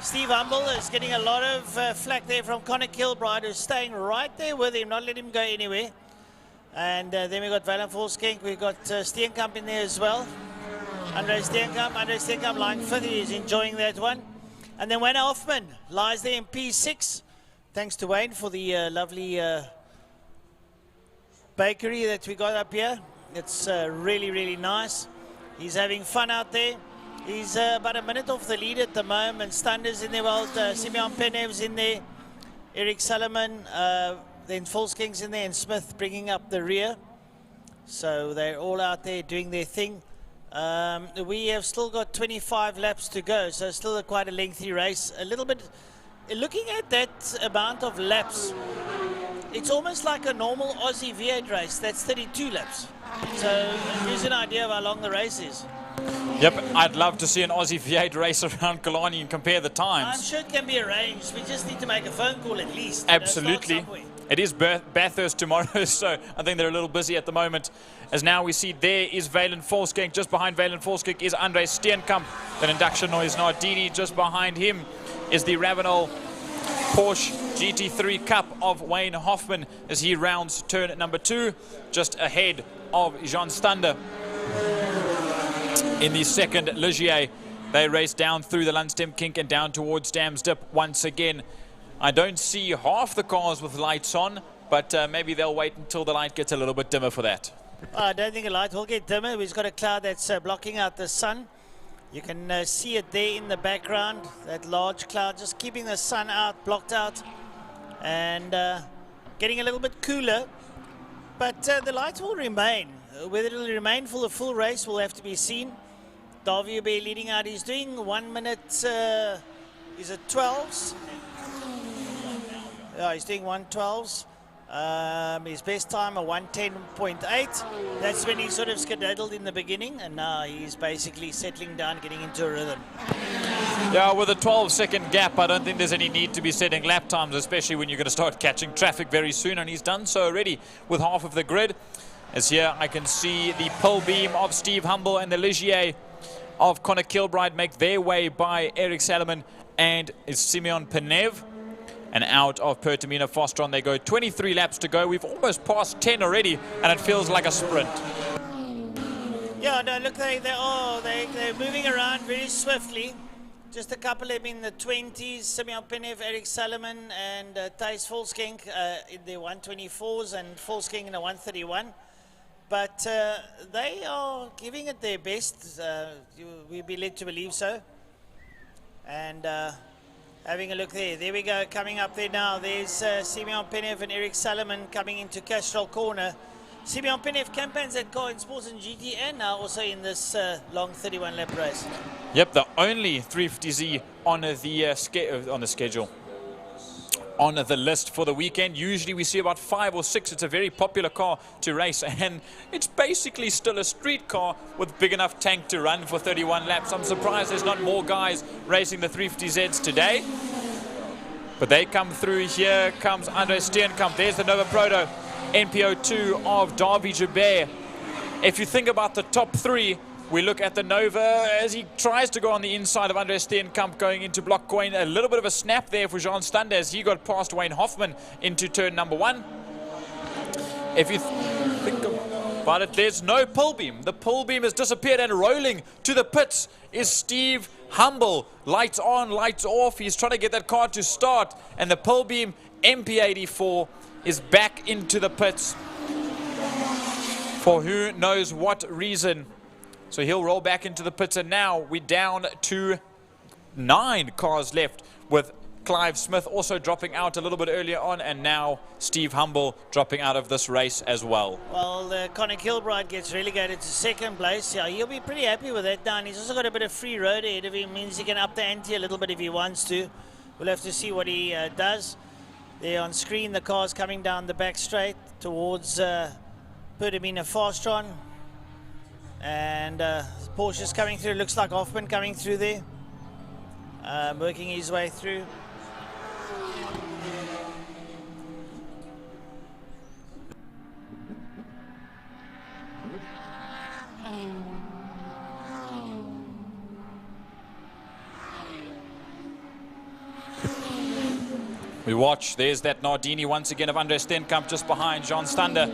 Steve Humble is getting a lot of flack there from Conor Kilbride, who's staying right there with him, not letting him go anywhere. And then we've got Valen Volskenk, we've got Steenkamp in there as well. Andre Steenkamp lying 5th, he's enjoying that one. And then Wayne Hoffman lies there in P6. Thanks to Wayne for the lovely bakery that we got up here. It's really, really nice. He's having fun out there. He's about a minute off the lead at the moment. Standers in there, well, Simeon Penev's in there, Eric Salomon, then Volskenk's in there, and Smith bringing up the rear. So they're all out there doing their thing. We have still got 25 laps to go, so still quite a lengthy race. A little bit, looking at that amount of laps, it's almost like a normal Aussie V8 race. That's 32 laps. So it gives you an idea of how long the race is. Yep, I'd love to see an Aussie V8 race around Killarney and compare the times. I'm sure it can be arranged. We just need to make a phone call at least. Absolutely. It is Bathurst tomorrow, so I think they're a little busy at the moment. As now we see there is Valen Volskenk. Just behind Valen Volskenk is Andre Steenkamp. That induction noise Nardini. Just behind him is the Ravenel Porsche GT3 Cup of Wayne Hoffman as he rounds turn number 2, just ahead of Jean Stander. In the second Ligier, they race down through the Lundstem Kink and down towards Dam's Dip once again. I don't see half the cars with lights on, but maybe they'll wait until the light gets a little bit dimmer for that. I don't think the light will get dimmer. We've got a cloud that's blocking out the sun. You can see it there in the background, that large cloud, just keeping the sun out, blocked out, and getting a little bit cooler. But the lights will remain. Whether it will remain for the full race will have to be seen. WB leading out. He's doing 1 minute, is it 12s? Yeah, he's doing 1:12s. His best time a 1:10.8. That's when he sort of skedaddled in the beginning, and now he's basically settling down, getting into a rhythm. Yeah, with a 12-second gap, I don't think there's any need to be setting lap times, especially when you're going to start catching traffic very soon, and he's done so already with half of the grid. As here I can see the pole beam of Steve Humble and the Ligier of Conor Kilbride make their way by Eric Salomon and Simeon Penev. And out of Pertamina Fostron they go. 23 laps to go. We've almost passed 10 already, and it feels like a sprint. Yeah, no, look, they're moving around very swiftly. Just a couple of them in the 20s, Simeon Penev, Eric Salomon, and Thijs Volskink in the 124s, and Volskink in the 131. But they are giving it their best. We'd be led to believe so. And having a look there. There we go, coming up there now. There's Simeon Penev and Eric Salomon coming into Castrol Corner. Simeon Penev campaigns that car in Sports and GT, and now also in this long 31-lap race. Yep, the only 350Z on the schedule. On the list for the weekend. Usually we see about 5 or 6. It's a very popular car to race, and it's basically still a street car with big enough tank to run for 31 laps. I'm surprised there's not more guys racing the 350Zs today. But they come through. Here comes Andre Steenkamp. There's the Nova Proto NPO2 of Davy Joubert. If you think about the top 3, we look at the Nova as he tries to go on the inside of Andre Steenkamp going into block coin. A little bit of a snap there for Jean Stander as he got past Wayne Hoffman into turn number 1. If you think about it, there's no pull beam. The pull beam has disappeared, and rolling to the pits is Steve Humble. Lights on, lights off. He's trying to get that car to start, and the pull beam MP84 is back into the pits for who knows what reason. So he'll roll back into the pits, and now we're down to 9 cars left, with Clive Smith also dropping out a little bit earlier on, and now Steve Humble dropping out of this race as well. Well, Conor Kilbride gets relegated to 2nd place. Yeah, he'll be pretty happy with that down. He's also got a bit of free road ahead of him, means he can up the ante a little bit if he wants to. We'll have to see what he does. There on screen, the car's coming down the back straight towards Pertamina Fastron. And Porsche's coming through. Looks like Hoffman coming through there, working his way through. We watch. There's that Nardini once again of Andre Steenkamp just behind Jean Stander.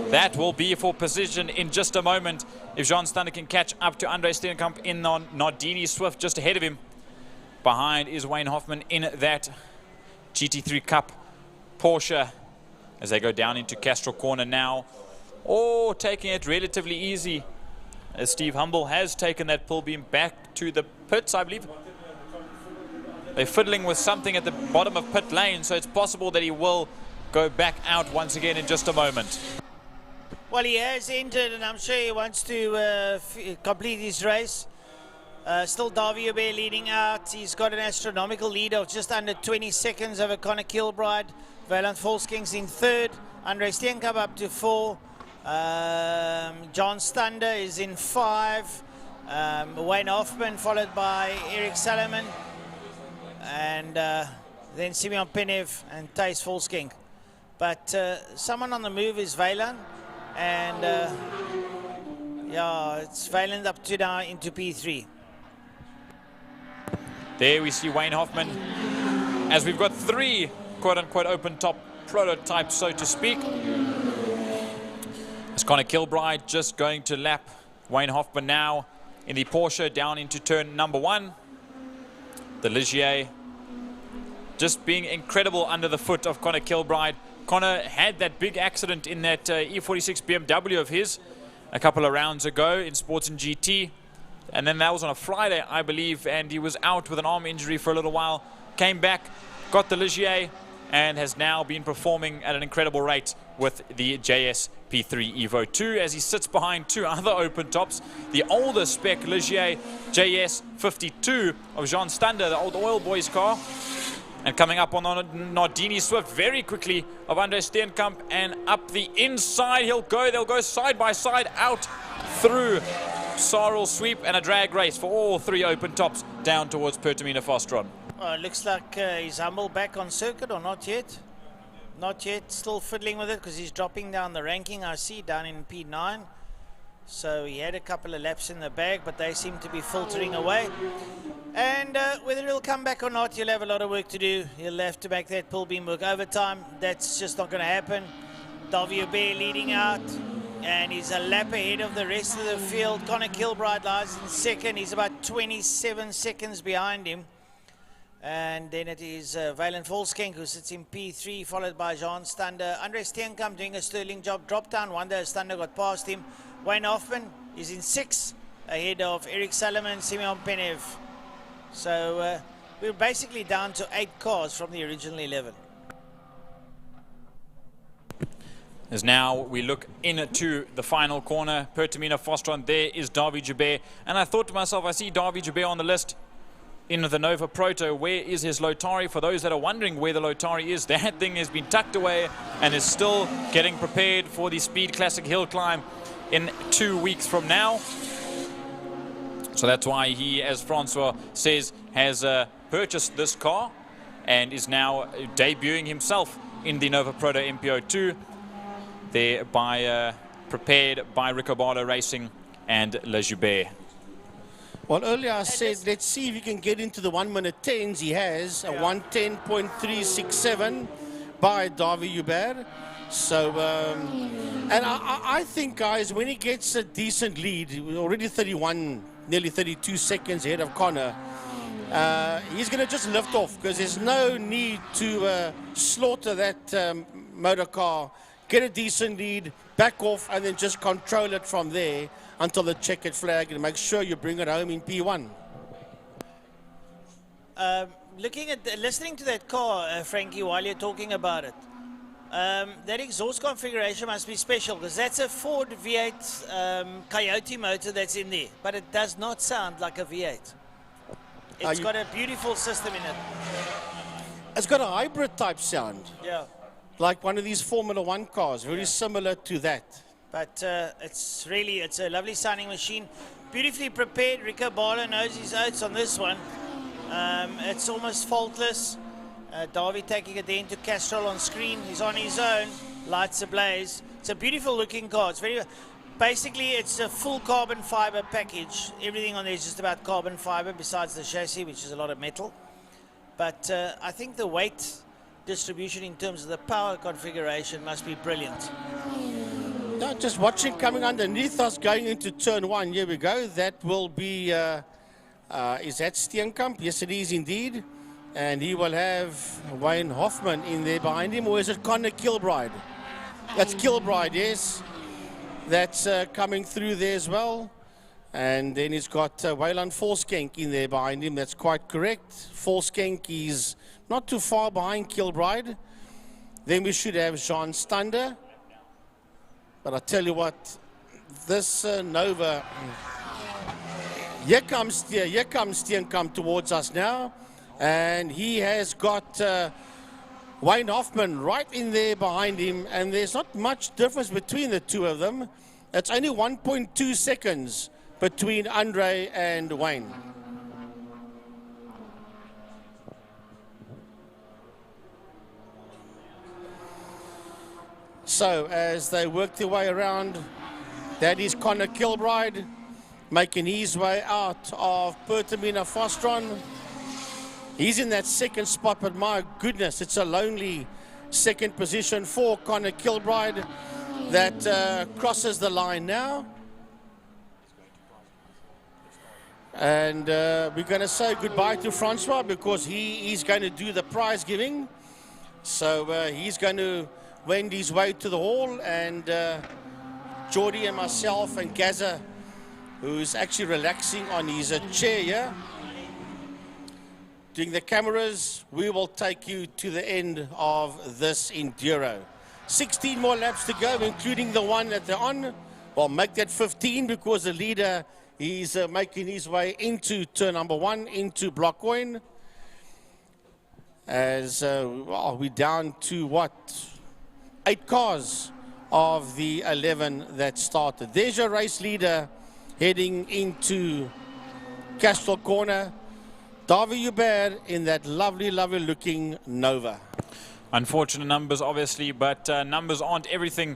That will be for position in just a moment. If Jean Stander can catch up to Andre Steenkamp in Nardini Swift just ahead of him. Behind is Wayne Hoffman in that GT3 Cup Porsche as they go down into Castrol Corner now. Oh, taking it relatively easy as Steve Humble has taken that pull beam back to the pits, I believe. They're fiddling with something at the bottom of pit lane, so it's possible that he will go back out once again in just a moment. Well, he has entered, and I'm sure he wants to complete his race. Still Davy Joubert leading out. He's got an astronomical lead of just under 20 seconds over Conor Kilbride. Valant Volskink's in 3rd. Andre Steenkamp up to 4. John Stander is in 5. Wayne Hoffman followed by Eric Salomon. And then Simeon Penev and Thijs Volskink. But someone on the move is Valant. And yeah, it's Valant up to now into P3. There we see Wayne Hoffman, as we've got 3 quote-unquote open-top prototypes, so to speak. It's Conor Kilbride just going to lap Wayne Hoffman now in the Porsche down into turn number 1. The Ligier just being incredible under the foot of Conor Kilbride. Conor had that big accident in that E46 BMW of his a couple of rounds ago in Sports and GT. And then that was on a Friday, I believe, and he was out with an arm injury for a little while. Came back, got the Ligier, and has now been performing at an incredible rate with the JS P3 Evo 2 as he sits behind two other open tops. The older spec Ligier JS 52 of Jean Stander, the old Oil Boys car. And coming up on Nardini Swift very quickly of Andre Steenkamp, and up the inside he'll go. They'll go side by side out through Sarl Sweep, and a drag race for all three open tops down towards Pertamina Fostron. Well, it looks like he's humble back on circuit, or not yet. Not yet, still fiddling with it because he's dropping down the ranking, I see, down in P9. So he had a couple of laps in the bag, but they seem to be filtering away. And whether he'll come back or not, he'll have a lot of work to do. He'll have to make that pull beam work overtime. That's just not going to happen. WB leading out, and he's a lap ahead of the rest of the field. Connor Kilbride lies in second. He's about 27 seconds behind him. And then it is Valen Volskenk who sits in P3, followed by Jean Stander. Andre Steenkamp doing a sterling job. Drop down wonder Stander got past him. Wayne Hoffman is in 6th, ahead of Eric Salomon, Simeon Penev. So we're basically down to 8 cars from the original 11. As now we look into the final corner, Pertamina Fostron, there is Davy Joubert. And I thought to myself, I see Davy Joubert on the list in the Nova Proto. Where is his Lotari? For those that are wondering where the Lotari is, that thing has been tucked away and is still getting prepared for the Speed Classic Hill Climb in 2 weeks from now. So that's why he, as Francois says, has purchased this car and is now debuting himself in the Nova Proto MPO2, there by prepared by Riccobalo Racing and Le Joubert. Well, earlier I said, let's see if he can get into the 1 minute 10s. He has a 1:10.367 by Davy Joubert. So, and I think, guys, when he gets a decent lead, already 31, nearly 32 seconds ahead of Connor, he's going to just lift off, because there's no need to slaughter that motor car. Get a decent lead, back off, and then just control it from there until the checkered flag, and make sure you bring it home in P1. Listening to that car, Frankie, while you're talking about it, that exhaust configuration must be special, because that's a Ford V8 Coyote motor that's in there, but it does not sound like a V8. It's got a beautiful system in it. It's got a hybrid type sound. Yeah. Like one of these Formula 1 cars, very similar to that. But it's a lovely sounding machine. Beautifully prepared. Riccobalo knows his oats on this one. It's almost faultless. Davy taking it there into Castrol on screen. He's on his own. Lights ablaze. It's a beautiful looking car. It's basically it's a full carbon fiber package. Everything on there is just about carbon fiber besides the chassis, which is a lot of metal. But I think the weight distribution in terms of the power configuration must be brilliant. No, just watching coming underneath us going into turn 1. Here we go. That will be, is that Steenkamp? Yes, it is indeed. And he will have Wayne Hoffman in there behind him. Or is it Connor Kilbride? That's Kilbride, yes. That's coming through there as well. And then he's got Wayland Volskenk in there behind him. That's quite correct. Volskenk is not too far behind Kilbride. Then we should have Jean Stander. But I tell you what, this Nova, here comes Steenkamp towards us now. And he has got Wayne Hoffman right in there behind him. And there's not much difference between the two of them. It's only 1.2 seconds between Andre and Wayne. So as they work their way around, that is Connor Kilbride making his way out of Pertamina Fostron. He's in that second spot, but my goodness, it's a lonely second position for Connor Kilbride that crosses the line now. And we're going to say goodbye to Francois because he is going to do the prize giving. So he's going to wend his way to the hall, and Geordie and myself and Gaza who's actually relaxing on his chair here. Doing the cameras, we will take you to the end of this Enduro. 16 more laps to go, including the one that they're on. Well, make that 15 because the leader is making his way into turn number 1, into Block Coin. As well, we're down to what? 8 cars of the 11 that started. There's your race leader heading into Castro Corner. Davi Hubert in that lovely, lovely looking Nova. Unfortunate numbers, obviously, but numbers aren't everything,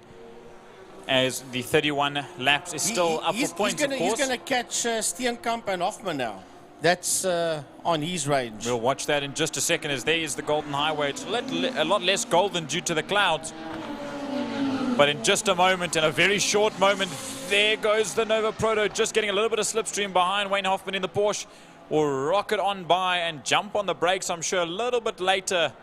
as the 31 laps is still up for points, of course. He's going to catch Steenkamp and Hoffman now. That's on his range. We'll watch that in just a second, as there is the Golden Highway. It's a lot less golden due to the clouds. But in just a moment, in a very short moment, there goes the Nova Proto, just getting a little bit of slipstream behind Wayne Hoffman in the Porsche. Will rocket on by and jump on the brakes, I'm sure, a little bit later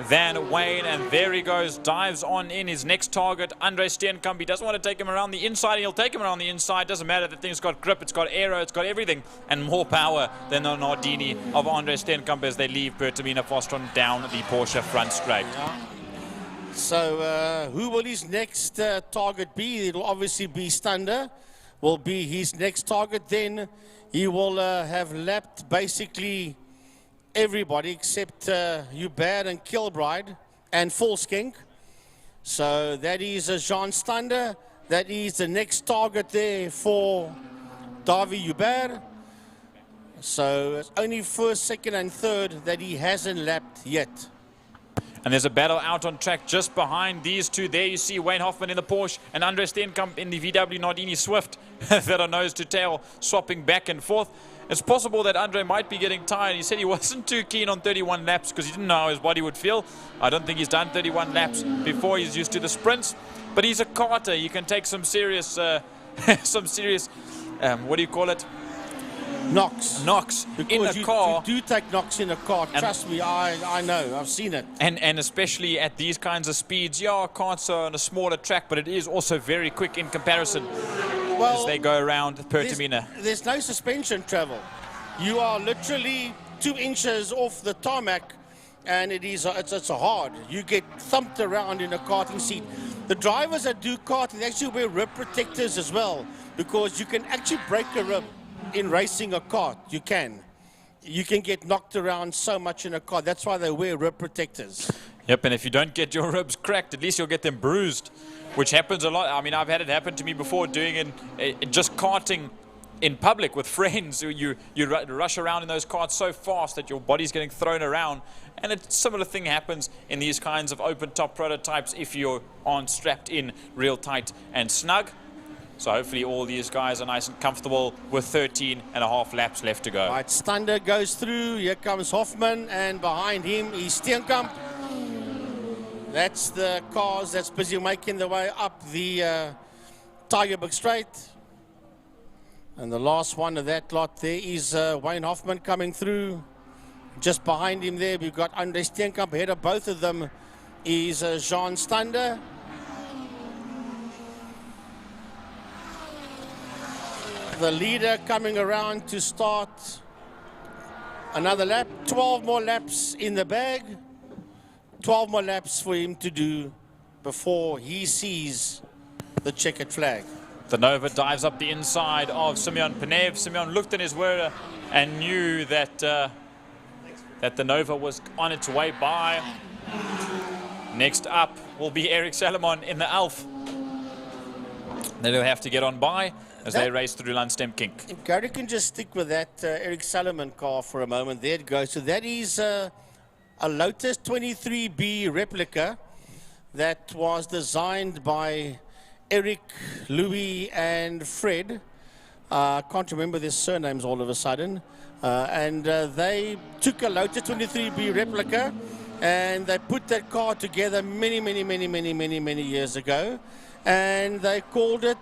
than Wayne. And there he goes, dives on in his next target, Andre Steenkamp. He doesn't want to take him around the inside. He'll take him around the inside. Doesn't matter. The thing's got grip, it's got aero, it's got everything, and more power than the Nardini of Andre Steenkamp as they leave Pertamina Fostron down the Porsche front straight. Yeah. So who will his next target be? It'll obviously be Stander, will be his next target. Then he will have lapped basically everybody except Hubert and Kilbride and Volskink. So that is Jean Stander. That is the next target there for Davi Hubert. So it's only first, second and third that he hasn't lapped yet. And there's a battle out on track just behind these two. There you see Wayne Hoffman in the Porsche and Andre Steenkamp in the VW Nardini Swift that are nose to tail, swapping back and forth. It's possible that Andre might be getting tired. He said he wasn't too keen on 31 laps because he didn't know how his body would feel. I don't think he's done 31 laps before. He's used to the sprints. But he's a karter. He can take some serious, what do you call it? Knocks. Knocks in a car. You do take knocks in a car. Trust me, I know. I've seen it. And especially at these kinds of speeds. Yeah, karts are on a smaller track, but it is also very quick in comparison as they go around Pertamina. There's no suspension travel. You are literally 2 inches off the tarmac, and it's hard. You get thumped around in a karting seat. The drivers that do karting, they actually wear rib protectors as well, because you can actually break a rib in racing a kart. You can get knocked around so much in a car. That's why they wear rib protectors. Yep, and if you don't get your ribs cracked, at least you'll get them bruised, which happens a lot. I mean, I've had it happen to me before doing just karting in public with friends. You rush around in those karts so fast that your body's getting thrown around, and a similar thing happens in these kinds of open top prototypes if you aren't strapped in real tight and snug. So hopefully all these guys are nice and comfortable with 13.5 laps left to go. Right, Stander goes through. Here comes Hoffman, and behind him is Steenkamp. That's the cars that's busy making their way up the Tigerberg Straight. And the last one of that lot there is Wayne Hoffman coming through. Just behind him there, we've got Andre Steenkamp. Ahead of both of them is Jean Stander. The leader coming around to start another lap. 12 more laps in the bag. 12 more laps for him to do before he sees the checkered flag. The Nova dives up the inside of Simeon Penev. Simeon looked in his mirror and knew that that the Nova was on its way by. Next up will be Eric Salomon in the Alf. Then he'll have to get on by as they race through Landstem Kink. If Gary can just stick with that Eric Salomon car for a moment. There it goes. So that is a Lotus 23B replica that was designed by Eric, Louis, and Fred. I can't remember their surnames all of a sudden. And they took a Lotus 23B replica and they put that car together many years ago. And they called it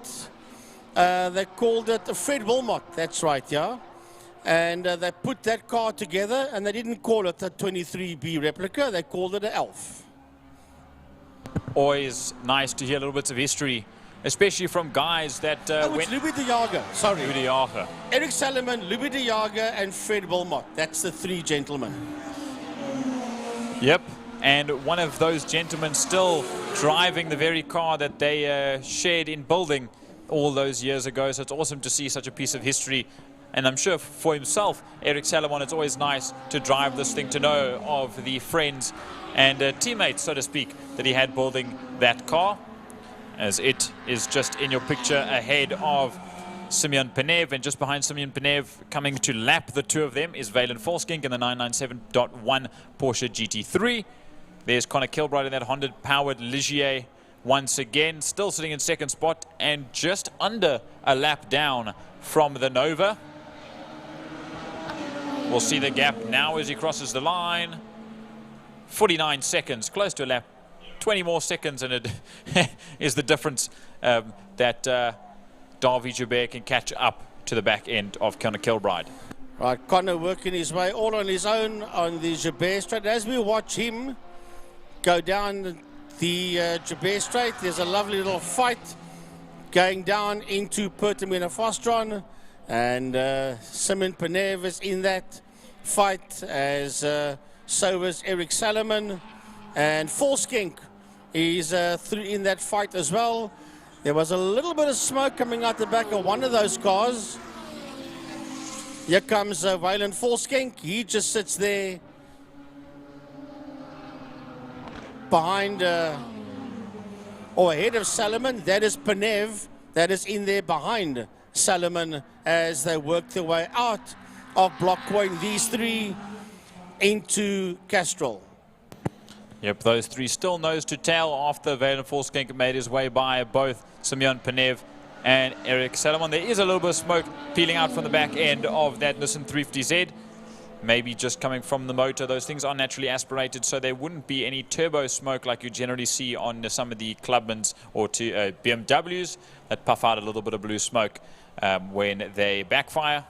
Fred Wilmot. That's right, yeah. And they put that car together, and they didn't call it a 23B replica. They called it an Elf. Always nice to hear little bits of history, especially from guys that it's Louis de Jager. Sorry. Louis de Jager. Eric Salomon, Louis de Jager, and Fred Wilmot. That's the three gentlemen. Yep. And one of those gentlemen still driving the very car that they shared in building all those years ago. So it's awesome to see such a piece of history. And I'm sure for himself, Eric Salomon, it's always nice to drive this thing, to know of the friends and teammates, so to speak, that he had building that car, as it is just in your picture ahead of Simeon Penev, and just behind Simeon Penev, coming to lap the two of them, is Valen Volskink in the 997.1 Porsche GT3. There's Connor Kilbride in that Honda-powered Ligier once again, still sitting in second spot and just under a lap down from the Nova. We'll see the gap now as he crosses the line. 49 seconds, close to a lap. 20 more seconds, and it is the difference that Davy Joubert can catch up to the back end of Connor Kilbride. Right, Connor working his way all on his own on the Joubert Straight. As we watch him go down the Joubert Straight, there's a lovely little fight going down into Pertamina Fostron, and Simon Penev is in that fight, as so is Eric Salomon, and Volskink is in that fight as well. There was a little bit of smoke coming out the back of one of those cars. Here comes Valen Volskink. He just sits there behind or ahead of Salomon. That is Penev. That is in there behind Salomon as they work their way out of Block Point, these three into Castrol. Yep, those three still nose to tail after Valen Volskink made his way by both Simeon Penev and Eric Salomon. There is a little bit of smoke peeling out from the back end of that Nissan 350Z. Maybe just coming from the motor. Those things are naturally aspirated, so there wouldn't be any turbo smoke like you generally see on some of the Clubmans or BMWs that puff out a little bit of blue smoke when they backfire.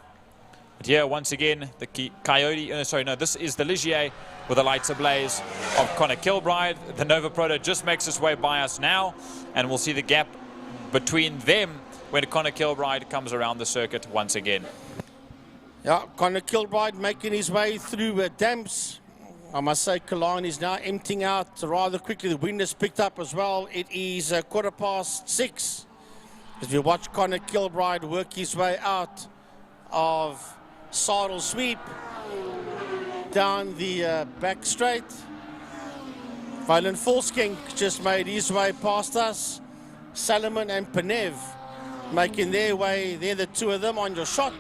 But here, once again, the Coyote, sorry, no, this is the Ligier with the lights ablaze of Connor Kilbride. The Nova Proto just makes its way by us now, and we'll see the gap between them when Connor Kilbride comes around the circuit once again. Yeah, Connor Kilbride making his way through damps. I must say Killarney is now emptying out rather quickly. The wind has picked up as well. It is 6:15. As we watch Connor Kilbride work his way out of Saddle Sweep down the back straight. Valen Volskink just made his way past us. Salomon and Penev making their way, they're the two of them on your shot,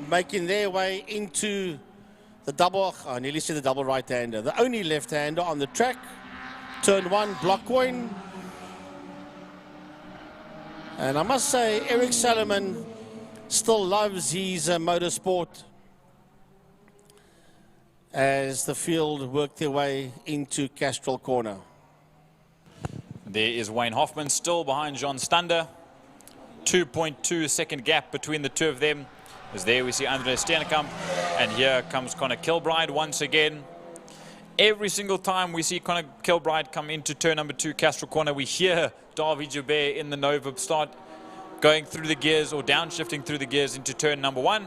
making their way into the double, I nearly said the double right-hander, the only left-hander on the track. Turn 1, block coin. And I must say, Eric Salomon still loves his motorsport as the field work their way into Castrol Corner. There is Wayne Hoffman still behind John Stander. 2.2 second gap between the two of them. As there we see Andre Steenkamp, and here comes Connor Kilbride once again. Every single time we see Connor Kilbride come into turn number 2, Castrol Corner, we hear Davy Joubert in the Nova start going through the gears or downshifting through the gears into turn number 1.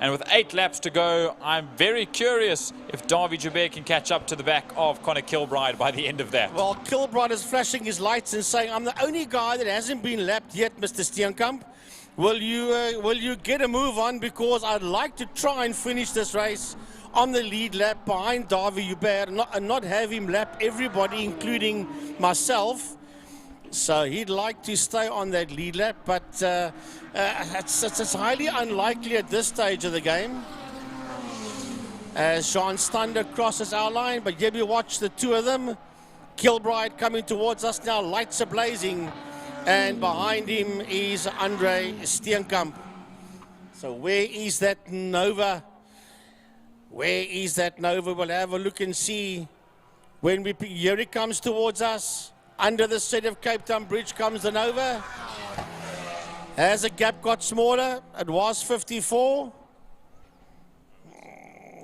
And with 8 laps to go, I'm very curious if Davy Joubert can catch up to the back of Connor Kilbride by the end of that. Well, Kilbride is flashing his lights and saying, I'm the only guy that hasn't been lapped yet, Mr. Steenkamp. Will you get a move on, because I'd like to try and finish this race on the lead lap behind Davy Joubert and not have him lap everybody, including myself. So he'd like to stay on that lead lap, but it's highly unlikely at this stage of the game. As John Stander crosses our line, but here we watch the two of them. Kilbride coming towards us now, lights are blazing, and behind him is Andre Steenkamp. So where is that Nova? Where is that Nova? We'll have a look and see when we pick. Here he comes towards us. Under the set of Cape Town Bridge comes the Nova. As the gap got smaller, it was 54.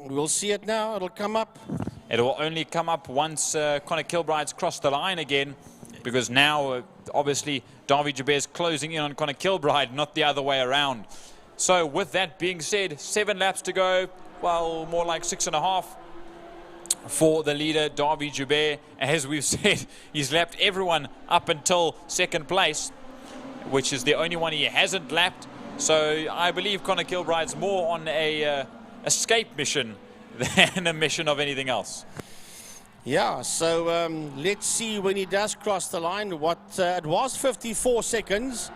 We'll see it now. It'll come up. It will only come up once Connor Kilbride's crossed the line again, because now, obviously, Davy Jabez closing in on Connor Kilbride, not the other way around. So with that being said, 7 laps to go, well, more like 6.5 for the leader, Davy Jabez. As we've said, he's lapped everyone up until 2nd place, which is the only one he hasn't lapped. So I believe Connor Kilbride's more on a escape mission than a mission of anything else. Yeah, so let's see when he does cross the line. It was 54 seconds.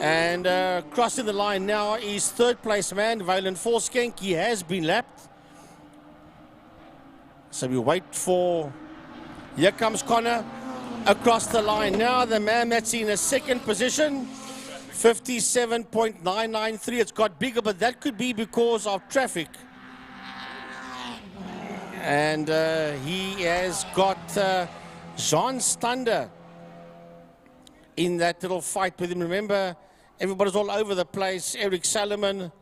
And crossing the line now is 3rd place man, Valen Volskenk. He has been lapped. So we wait for... Here comes Connor across the line now. The man that's in a 2nd position, 57.993. It's got bigger, but that could be because of traffic. And he has got Jean Stander in that little fight with him. Remember, everybody's all over the place. Eric Salomon,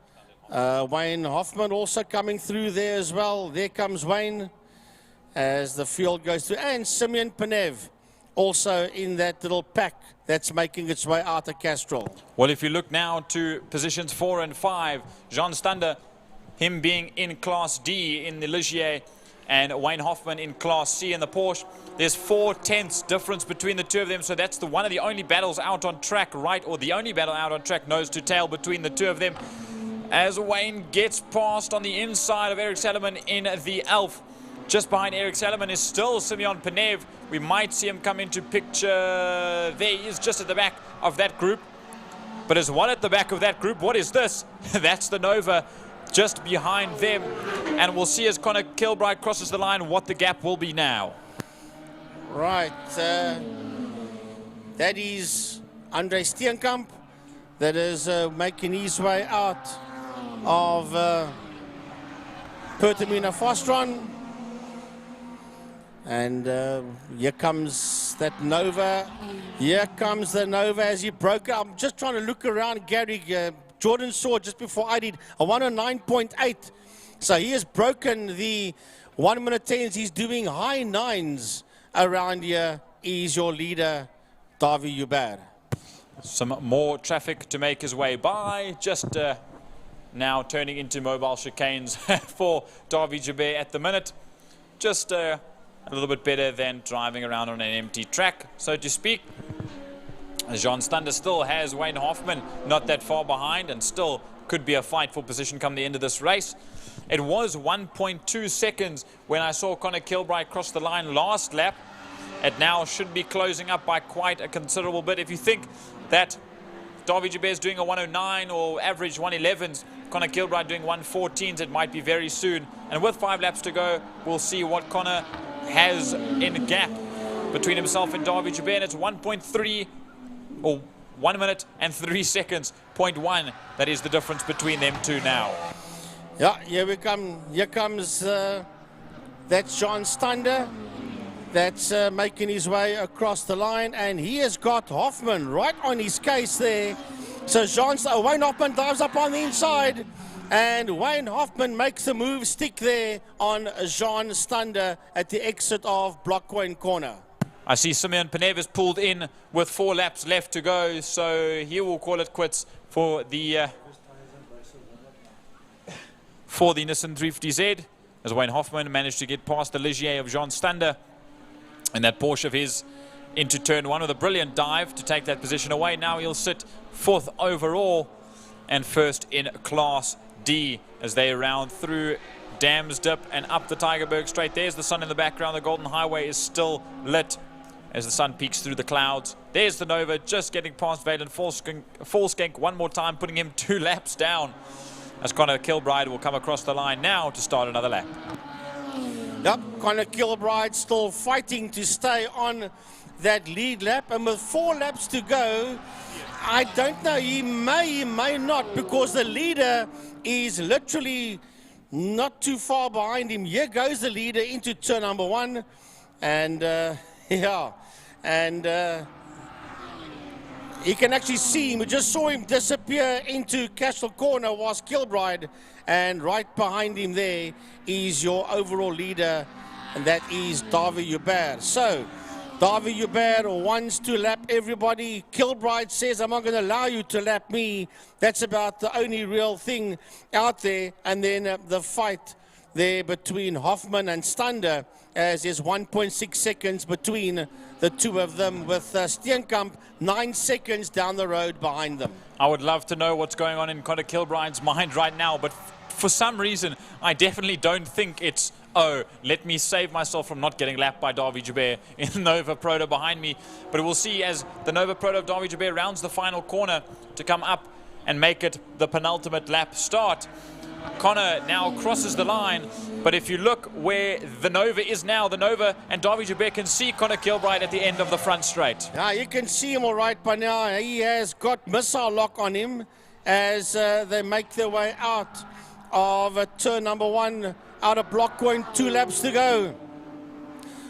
Wayne Hoffman also coming through there as well. There comes Wayne as the field goes through. And Simeon Panev also in that little pack that's making its way out of Castrol. Well, if you look now to positions 4 and 5, Jean Stander, him being in Class D in the Ligier, and Wayne Hoffman in Class C in the Porsche. There's 4/10 difference between the two of them, so that's one of the only battles out on track, right, or the only battle out on track, nose to tail between the two of them. As Wayne gets past on the inside of Eric Salomon in the Elf. Just behind Eric Salomon is still Simeon Panev. We might see him come into picture. There he is, just at the back of that group. But as well at the back of that group, what is this? That's the Nova just behind them. And we'll see as Connor Kilbride crosses the line what the gap will be now. Right. That is Andre Steenkamp that is making his way out of Pertamina Fostron. And here comes that Nova. Here comes the Nova as he broke. I'm just trying to look around, Gary. Jordan saw just before I did a 109.8. So he has broken the 1 minute 10s. He's doing high 9s around here. He's your leader, Davy Hubert. Some more traffic to make his way by. Just now turning into mobile chicanes for Davy Hubert at the minute. Just a little bit better than driving around on an empty track, so to speak. Jean Stander still has Wayne Hoffman not that far behind, and still could be a fight for position come the end of this race. It was 1.2 seconds when I saw Connor Kilbride cross the line last lap. It now should be closing up by quite a considerable bit. If you think that Davy Hubert is doing a 109 or average 111s, Connor Kilbride doing 114s, it might be very soon. And with 5 laps to go, we'll see what Connor has in gap between himself and Davy Hubert. And it's 1.3 or 1 minute and 3 seconds, 0.1. That is the difference between them two now. Yeah, here we come. Here comes that's Jean Stander that's making his way across the line, and he has got Hoffman right on his case there. So Wayne Hoffman dives up on the inside, and Wayne Hoffman makes a move stick there on Jean Stander at the exit of Blockwane Corner. I see Simeon Panev is pulled in with 4 laps left to go, so he will call it quits for the Nissan 350Z, as Wayne Hoffman managed to get past the Ligier of Jean Stander and that Porsche of his into turn 1 with a brilliant dive to take that position away. Now he'll sit 4th overall and 1st in Class D as they round through Dams Dip and up the Tygerberg Straight. There's the sun in the background. The Golden Highway is still lit as the sun peeks through the clouds. There's the Nova just getting past Valen Volskenk one more time, putting him 2 laps down as Connor Kilbride will come across the line now to start another lap. Yep, Connor Kilbride still fighting to stay on that lead lap, and with 4 laps to go, I don't know, he may not, because the leader is literally not too far behind him. Here goes the leader into turn number 1, and yeah, and you can actually see him. We just saw him disappear into Castle Corner was Kilbride, and right behind him there is your overall leader, and that is Davy Hubert. So Davi Hubert wants to lap everybody. Kilbride says, I'm not going to allow you to lap me. That's about the only real thing out there. And then the fight there between Hoffman and Stander, as there's 1.6 seconds between the two of them, with Steenkamp 9 seconds down the road behind them. I would love to know what's going on in Conor Kilbride's mind right now, but for some reason, I definitely don't think it's, oh, let me save myself from not getting lapped by Davi Joubert in the Nova Proto behind me. But we'll see as the Nova Proto of Davi Joubert rounds the final corner to come up and make it the penultimate lap start. Conor now crosses the line, but if you look where the Nova is now, the Nova and Davi Joubert can see Conor Kilbride at the end of the front straight. Yeah, you can see him all right by now. He has got missile lock on him as they make their way out of turn number 1, out of block point, 2 laps to go.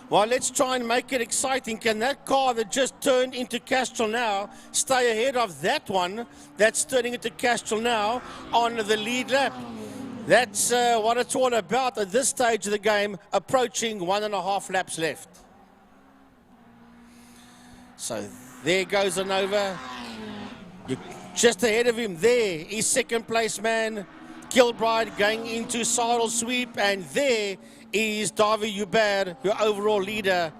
Well, let's try and make it exciting. Can that car that just turned into Castrol now stay ahead of that one that's turning into Castrol now on the lead lap? That's what it's all about at this stage of the game, approaching 1.5 laps left. So there goes Nova. You're just ahead of him there. He's second place man. Kilbride going into Sarl sweep, and there is Davi Hubert, your overall leader,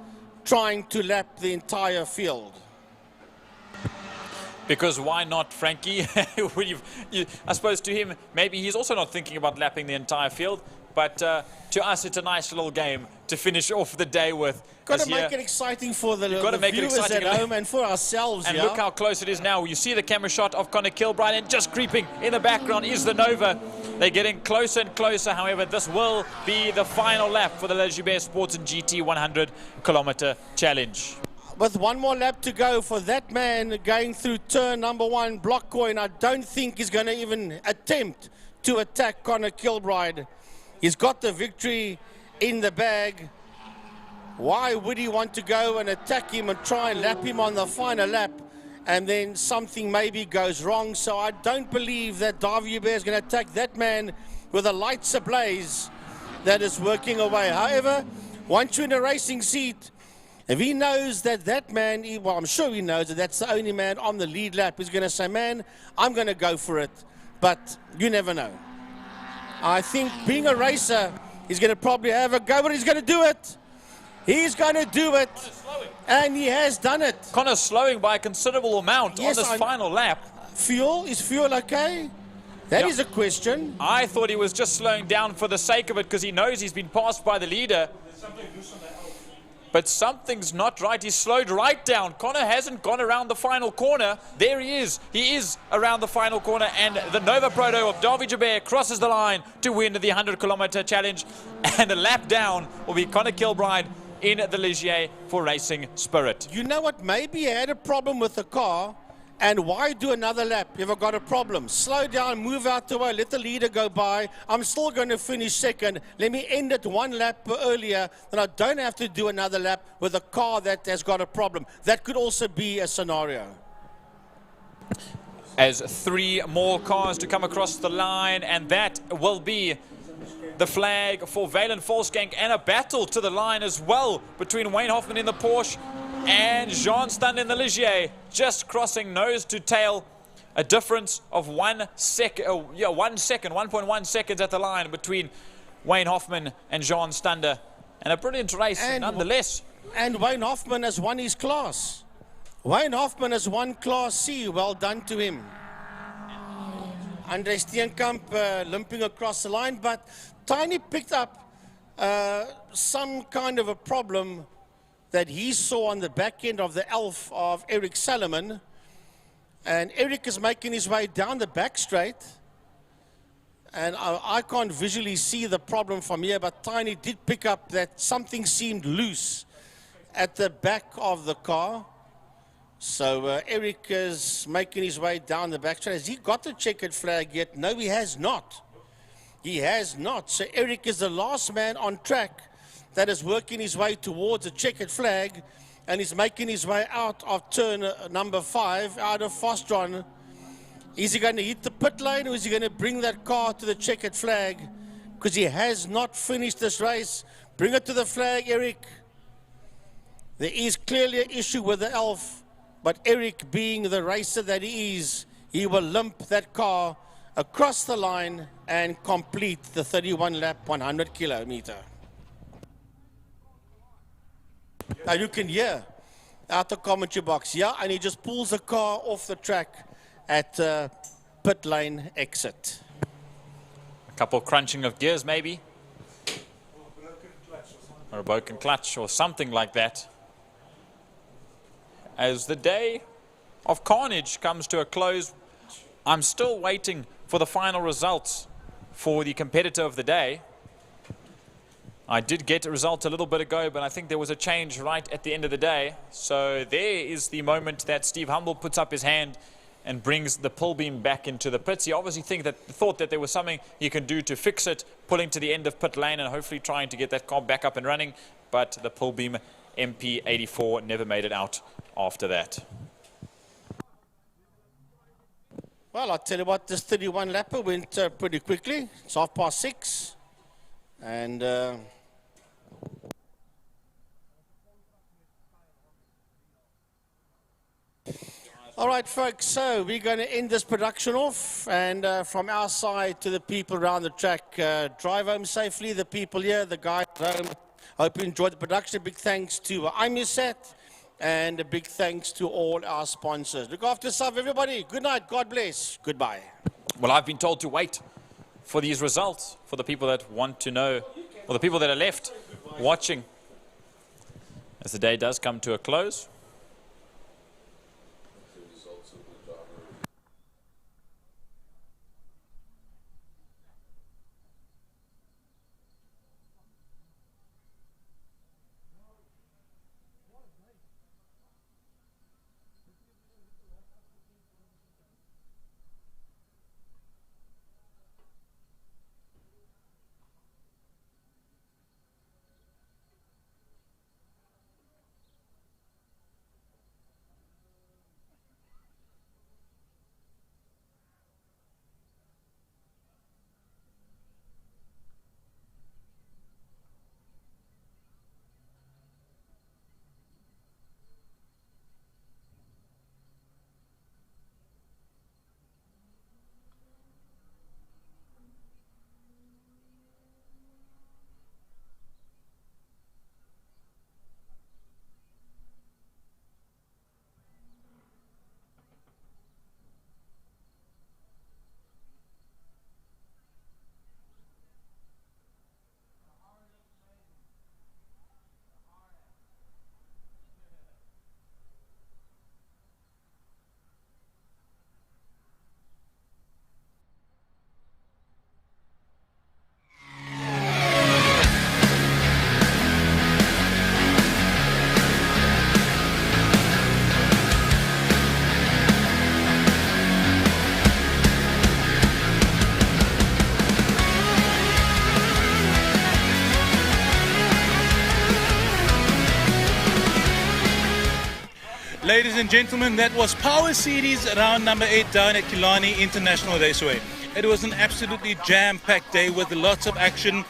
trying to lap the entire field. Because why not, Frankie? I suppose to him, maybe he's also not thinking about lapping the entire field, but to us, it's a nice little game to finish off the day with. Got to make it exciting for the viewers at home and for ourselves. And look how close it is now. You see the camera shot of Conor Kilbride, and just creeping in the background is the Nova. They're getting closer and closer. However, this will be the final lap for the Le Joubert Sports and GT 100-kilometer challenge. With one more lap to go for that man going through turn number 1, block coin, I don't think he's going to even attempt to attack Conor Kilbride. He's got the victory in the bag. Why would he want to go and attack him and try and lap him on the final lap, and then something maybe goes wrong? So I don't believe that Davi Hubert is going to attack that man with the lights ablaze that is working away. However, once you're in a racing seat, if he knows that that man, well, I'm sure he knows that that's the only man on the lead lap, he's going to say, man, I'm going to go for it. But you never know. I think being a racer, he's going to probably have a go, but he's going to do it. He's going to do it, and he has done it. Conor's slowing by a considerable amount on this final lap. Fuel? Is fuel okay? That is a question. I thought he was just slowing down for the sake of it because he knows he's been passed by the leader. But something's not right. He's slowed right down. Conor hasn't gone around the final corner. There he is. He is around the final corner, and the Nova Proto of Davi Joubert crosses the line to win the 100-kilometer challenge. And a lap down will be Conor Kilbride in the Ligier for Racing Spirit. You know what? Maybe he had a problem with the car, and why do another lap if I've got a problem? Slow down, move out the way, let the leader go by. I'm still going to finish second. Let me end it 1 lap earlier, then I don't have to do another lap with a car that has got a problem. That could also be a scenario. As 3 more cars to come across the line, and that will be the flag for Valen Volskank, and a battle to the line as well between Wayne Hoffman in the Porsche and Jean Stander in the Ligier, just crossing nose to tail. A difference of 1 second, 1.1 seconds at the line between Wayne Hoffman and Jean Stander. And a brilliant race nonetheless. And Wayne Hoffman has won his class. Wayne Hoffman has won Class C. Well done to him. Andre Steenkamp limping across the line, but Tiny picked up some kind of a problem that he saw on the back end of the Elf of Eric Salomon. And Eric is making his way down the back straight. And I can't visually see the problem from here, but Tiny did pick up that something seemed loose at the back of the car. So Eric is making his way down the back straight. Has he got the checkered flag yet? No, he has not. He has not. So Eric is the last man on track that is working his way towards a checkered flag, and he's making his way out of turn number 5, out of Fostron. Is he going to hit the pit lane, or is he going to bring that car to the checkered flag? Because he has not finished this race. Bring it to the flag, Eric. There is clearly an issue with the Elf, but Eric, being the racer that he is, he will limp that car across the line and complete the 31 lap 100 kilometer. Now you can hear out the commentary box, yeah, and he just pulls the car off the track at pit lane exit. A couple crunching of gears maybe, or a broken clutch or something like that. As the day of carnage comes to a close, I'm still waiting for the final results for the competitor of the day. I did get a result a little bit ago, but I think there was a change right at the end of the day. So there is the moment that Steve Humble puts up his hand and brings the pull beam back into the pits. He obviously thought that there was something he can do to fix it, pulling to the end of pit lane and hopefully trying to get that car back up and running. But the pull beam MP84 never made it out after that. Well, I'll tell you what, this 31 lapper went pretty quickly. It's 6:30. And all right, folks, so we're going to end this production off. And from our side to the people around the track, drive home safely. The people here, the guys at home, I hope you enjoyed the production. A big thanks to IMUSAT. And a big thanks to all our sponsors. Look after yourself, everybody. Good night. God bless. Goodbye. Well, I've been told to wait for these results for the people that want to know, or the people that are left watching, as the day does come to a close. Ladies and gentlemen, that was Power Series round number 8 down at Killarney International Raceway. It was an absolutely jam-packed day with lots of action,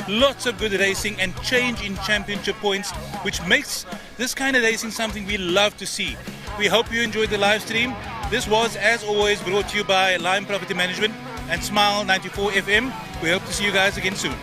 lots of good racing and change in championship points, which makes this kind of racing something we love to see. We hope you enjoyed the live stream. This was, as always, brought to you by Lime Property Management and Smile 94 FM. We hope to see you guys again soon.